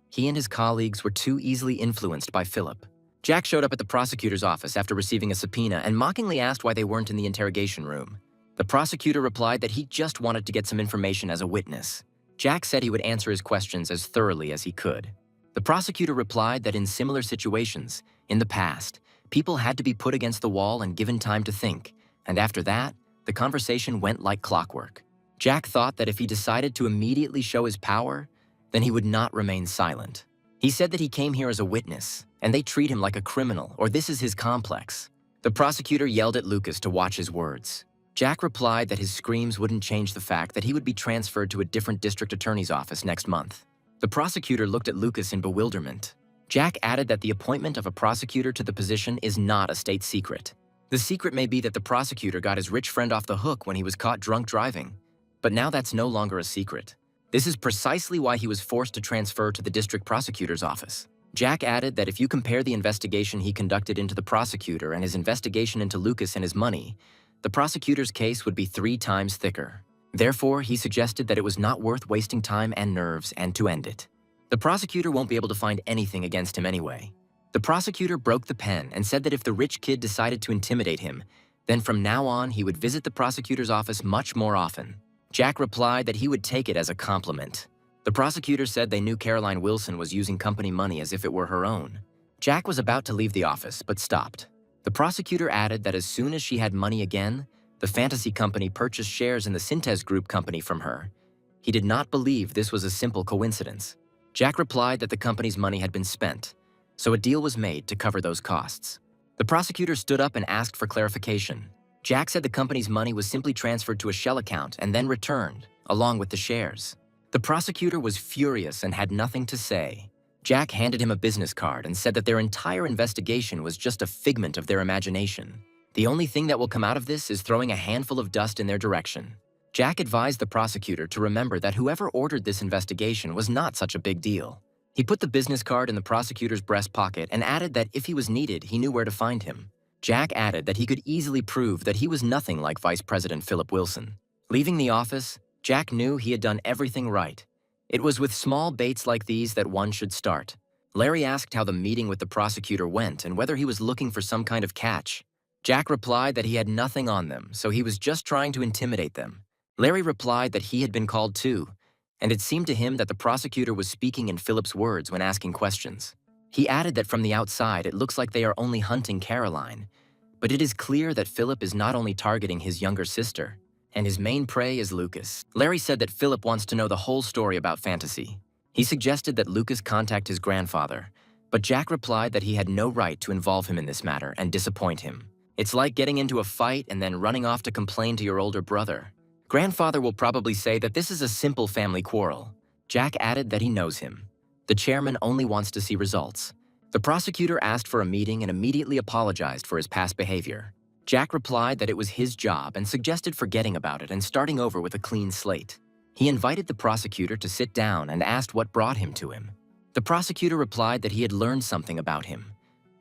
He and his colleagues were too easily influenced by Philip. Jack showed up at the prosecutor's office after receiving a subpoena and mockingly asked why they weren't in the interrogation room. The prosecutor replied that he just wanted to get some information as a witness. Jack said he would answer his questions as thoroughly as he could. The prosecutor replied that in similar situations, in the past, people had to be put against the wall and given time to think, and after that, the conversation went like clockwork. Jack thought that if he decided to immediately show his power, then he would not remain silent. He said that he came here as a witness, and they treat him like a criminal, or this is his complex. The prosecutor yelled at Lucas to watch his words. Jack replied that his screams wouldn't change the fact that he would be transferred to a different district attorney's office next month. The prosecutor looked at Lucas in bewilderment. Jack added that the appointment of a prosecutor to the position is not a state secret. The secret may be that the prosecutor got his rich friend off the hook when he was caught drunk driving, but now that's no longer a secret. This is precisely why he was forced to transfer to the district prosecutor's office. Jack added that if you compare the investigation he conducted into the prosecutor and his investigation into Lucas and his money, the prosecutor's case would be 3 times thicker. Therefore, he suggested that it was not worth wasting time and nerves and to end it. The prosecutor won't be able to find anything against him anyway. The prosecutor broke the pen and said that if the rich kid decided to intimidate him, then from now on he would visit the prosecutor's office much more often. Jack replied that he would take it as a compliment. The prosecutor said they knew Caroline Wilson was using company money as if it were her own. Jack was about to leave the office, but stopped. The prosecutor added that as soon as she had money again, the fantasy company purchased shares in the Synthes Group company from her. He did not believe this was a simple coincidence. Jack replied that the company's money had been spent, so a deal was made to cover those costs. The prosecutor stood up and asked for clarification. Jack said the company's money was simply transferred to a shell account and then returned, along with the shares. The prosecutor was furious and had nothing to say. Jack handed him a business card and said that their entire investigation was just a figment of their imagination. The only thing that will come out of this is throwing a handful of dust in their direction. Jack advised the prosecutor to remember that whoever ordered this investigation was not such a big deal. He put the business card in the prosecutor's breast pocket and added that if he was needed, he knew where to find him. Jack added that he could easily prove that he was nothing like Vice President Philip Wilson. Leaving the office, Jack knew he had done everything right. It was with small baits like these that one should start. Larry asked how the meeting with the prosecutor went and whether he was looking for some kind of catch. Jack replied that he had nothing on them, so he was just trying to intimidate them. Larry replied that he had been called too, and it seemed to him that the prosecutor was speaking in Philip's words when asking questions. He added that from the outside it looks like they are only hunting Caroline, but it is clear that Philip is not only targeting his younger sister, and his main prey is Lucas. Larry said that Philip wants to know the whole story about fantasy. He suggested that Lucas contact his grandfather, but Jack replied that he had no right to involve him in this matter and disappoint him. It's like getting into a fight and then running off to complain to your older brother. Grandfather will probably say that this is a simple family quarrel. Jack added that he knows him. The chairman only wants to see results. The prosecutor asked for a meeting and immediately apologized for his past behavior. Jack replied that it was his job and suggested forgetting about it and starting over with a clean slate. He invited the prosecutor to sit down and asked what brought him to him. The prosecutor replied that he had learned something about him.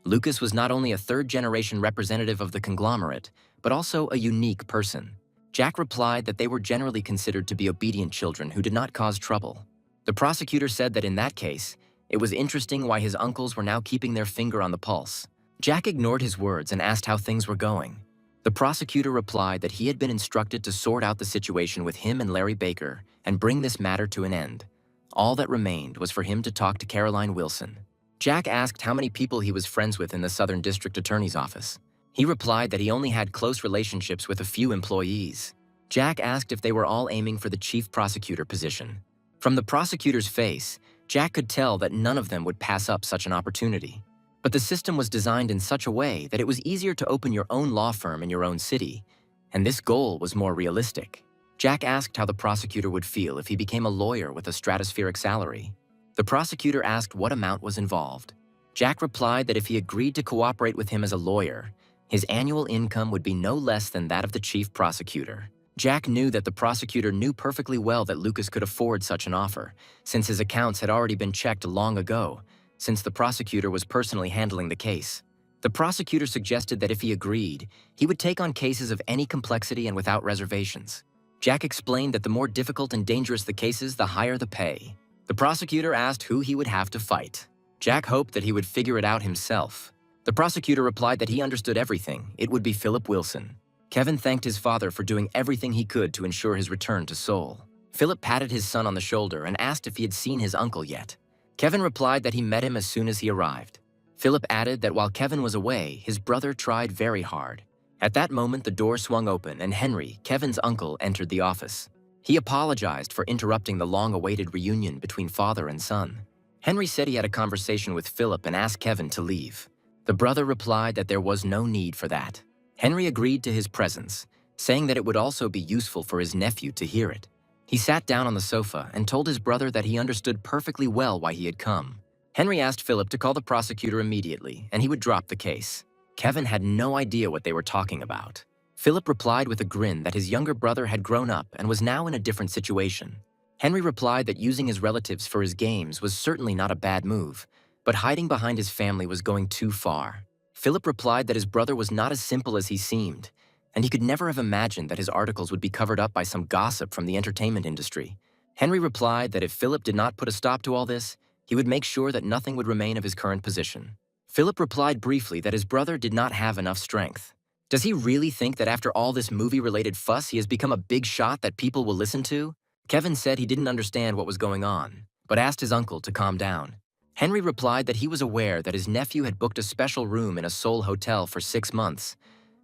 Lucas was not only a third-generation representative of the conglomerate, but also a unique person. Jack replied that they were generally considered to be obedient children who did not cause trouble. The prosecutor said that in that case, it was interesting why his uncles were now keeping their finger on the pulse. Jack ignored his words and asked how things were going. The prosecutor replied that he had been instructed to sort out the situation with him and Larry Baker and bring this matter to an end. All that remained was for him to talk to Caroline Wilson. Jack asked how many people he was friends with in the Southern District Attorney's office. He replied that he only had close relationships with a few employees. Jack asked if they were all aiming for the chief prosecutor position. From the prosecutor's face, Jack could tell that none of them would pass up such an opportunity. But the system was designed in such a way that it was easier to open your own law firm in your own city, and this goal was more realistic. Jack asked how the prosecutor would feel if he became a lawyer with a stratospheric salary. The prosecutor asked what amount was involved. Jack replied that if he agreed to cooperate with him as a lawyer, his annual income would be no less than that of the chief prosecutor. Jack knew that the prosecutor knew perfectly well that Lucas could afford such an offer, since his accounts had already been checked long ago, since the prosecutor was personally handling the case. The prosecutor suggested that if he agreed, he would take on cases of any complexity and without reservations. Jack explained that the more difficult and dangerous the cases, the higher the pay. The prosecutor asked who he would have to fight. Jack hoped that he would figure it out himself. The prosecutor replied that he understood everything. It would be Philip Wilson. Kevin thanked his father for doing everything he could to ensure his return to Seoul. Philip patted his son on the shoulder and asked if he had seen his uncle yet. Kevin replied that he met him as soon as he arrived. Philip added that while Kevin was away, his brother tried very hard. At that moment, the door swung open and Henry, Kevin's uncle, entered the office. He apologized for interrupting the long-awaited reunion between father and son. Henry said he had a conversation with Philip and asked Kevin to leave. The brother replied that there was no need for that. Henry agreed to his presence, saying that it would also be useful for his nephew to hear it. He sat down on the sofa and told his brother that he understood perfectly well why he had come. Henry asked Philip to call the prosecutor immediately, and he would drop the case. Kevin had no idea what they were talking about. Philip replied with a grin that his younger brother had grown up and was now in a different situation. Henry replied that using his relatives for his games was certainly not a bad move, but hiding behind his family was going too far. Philip replied that his brother was not as simple as he seemed, and he could never have imagined that his articles would be covered up by some gossip from the entertainment industry. Henry replied that if Philip did not put a stop to all this, he would make sure that nothing would remain of his current position. Philip replied briefly that his brother did not have enough strength. Does he really think that after all this movie-related fuss, he has become a big shot that people will listen to? Kevin said he didn't understand what was going on, but asked his uncle to calm down. Henry replied that he was aware that his nephew had booked a special room in a Seoul hotel for 6 months,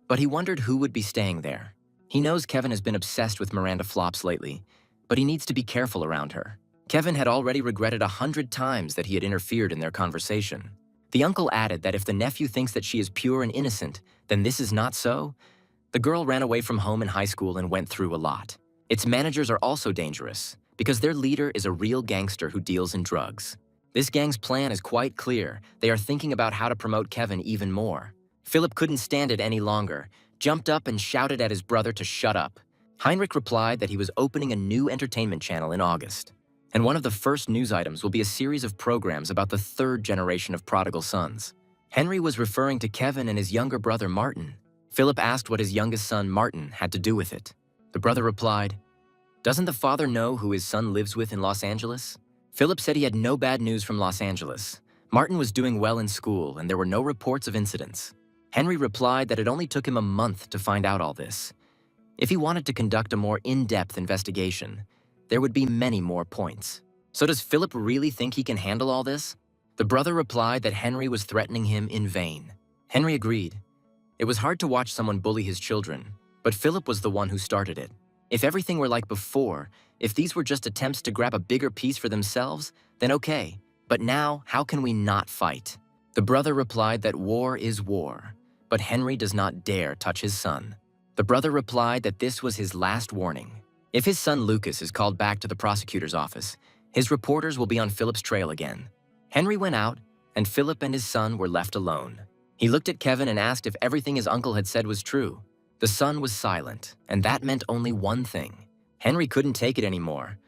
but he wondered who would be staying there. He knows Kevin has been obsessed with Miranda Flops lately, but he needs to be careful around her. Kevin had already regretted 100 times that he had interfered in their conversation. The uncle added that if the nephew thinks that she is pure and innocent, then this is not so. The girl ran away from home in high school and went through a lot. Its managers are also dangerous, because their leader is a real gangster who deals in drugs. This gang's plan is quite clear. They are thinking about how to promote Kevin even more. Philip couldn't stand it any longer, jumped up and shouted at his brother to shut up. Heinrich replied that he was opening a new entertainment channel in August, and one of the first news items will be a series of programs about the third generation of prodigal sons. Henry was referring to Kevin and his younger brother Martin. Philip asked what his youngest son Martin had to do with it. The brother replied, "Doesn't the father know who his son lives with in Los Angeles?" Philip said he had no bad news from Los Angeles, Martin was doing well in school and there were no reports of incidents. Henry replied that it only took him a month to find out all this. If he wanted to conduct a more in-depth investigation, there would be many more points. So does Philip really think he can handle all this? The brother replied that Henry was threatening him in vain. Henry agreed. It was hard to watch someone bully his children, but Philip was the one who started it. If everything were like before, if these were just attempts to grab a bigger piece for themselves, then okay. But now, how can we not fight? The brother replied that war is war, but Henry does not dare touch his son. The brother replied that this was his last warning. If his son Lucas is called back to the prosecutor's office, his reporters will be on Philip's trail again. Henry went out, and Philip and his son were left alone. He looked at Kevin and asked if everything his uncle had said was true. The son was silent, and that meant only one thing. Henry couldn't take it anymore,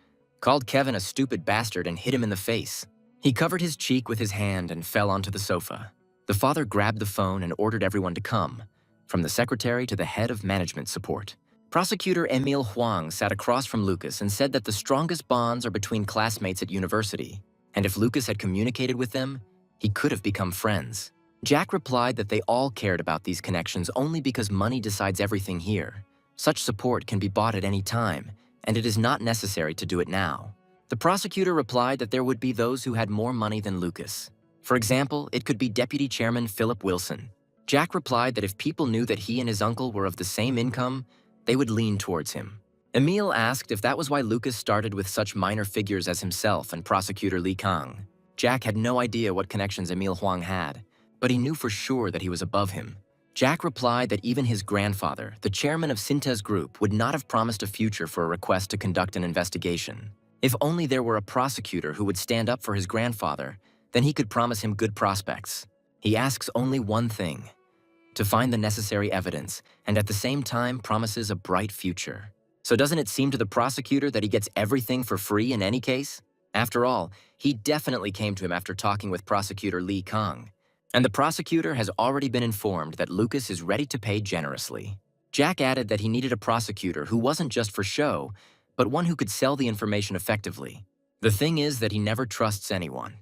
called Kevin a stupid bastard and hit him in the face. He covered his cheek with his hand and fell onto the sofa. The father grabbed the phone and ordered everyone to come, from the secretary to the head of management support. Prosecutor Emil Huang sat across from Lucas and said that the strongest bonds are between classmates at university, and if Lucas had communicated with them, he could have become friends. Jack replied that they all cared about these connections only because money decides everything here. Such support can be bought at any time, and it is not necessary to do it now. The prosecutor replied that there would be those who had more money than Lucas. For example, it could be Deputy Chairman Philip Wilson. Jack replied that if people knew that he and his uncle were of the same income, they would lean towards him. Emil asked if that was why Lucas started with such minor figures as himself and Prosecutor Li Kang. Jack had no idea what connections Emil Huang had, but he knew for sure that he was above him. Jack replied that even his grandfather, the chairman of Sinta's group, would not have promised a future for a request to conduct an investigation. If only there were a prosecutor who would stand up for his grandfather, then he could promise him good prospects. He asks only one thing: to find the necessary evidence, and at the same time promises a bright future. So doesn't it seem to the prosecutor that he gets everything for free in any case? After all, he definitely came to him after talking with Prosecutor Li Kang. And the prosecutor has already been informed that Lucas is ready to pay generously. Jack added that he needed a prosecutor who wasn't just for show, but one who could sell the information effectively. The thing is that he never trusts anyone.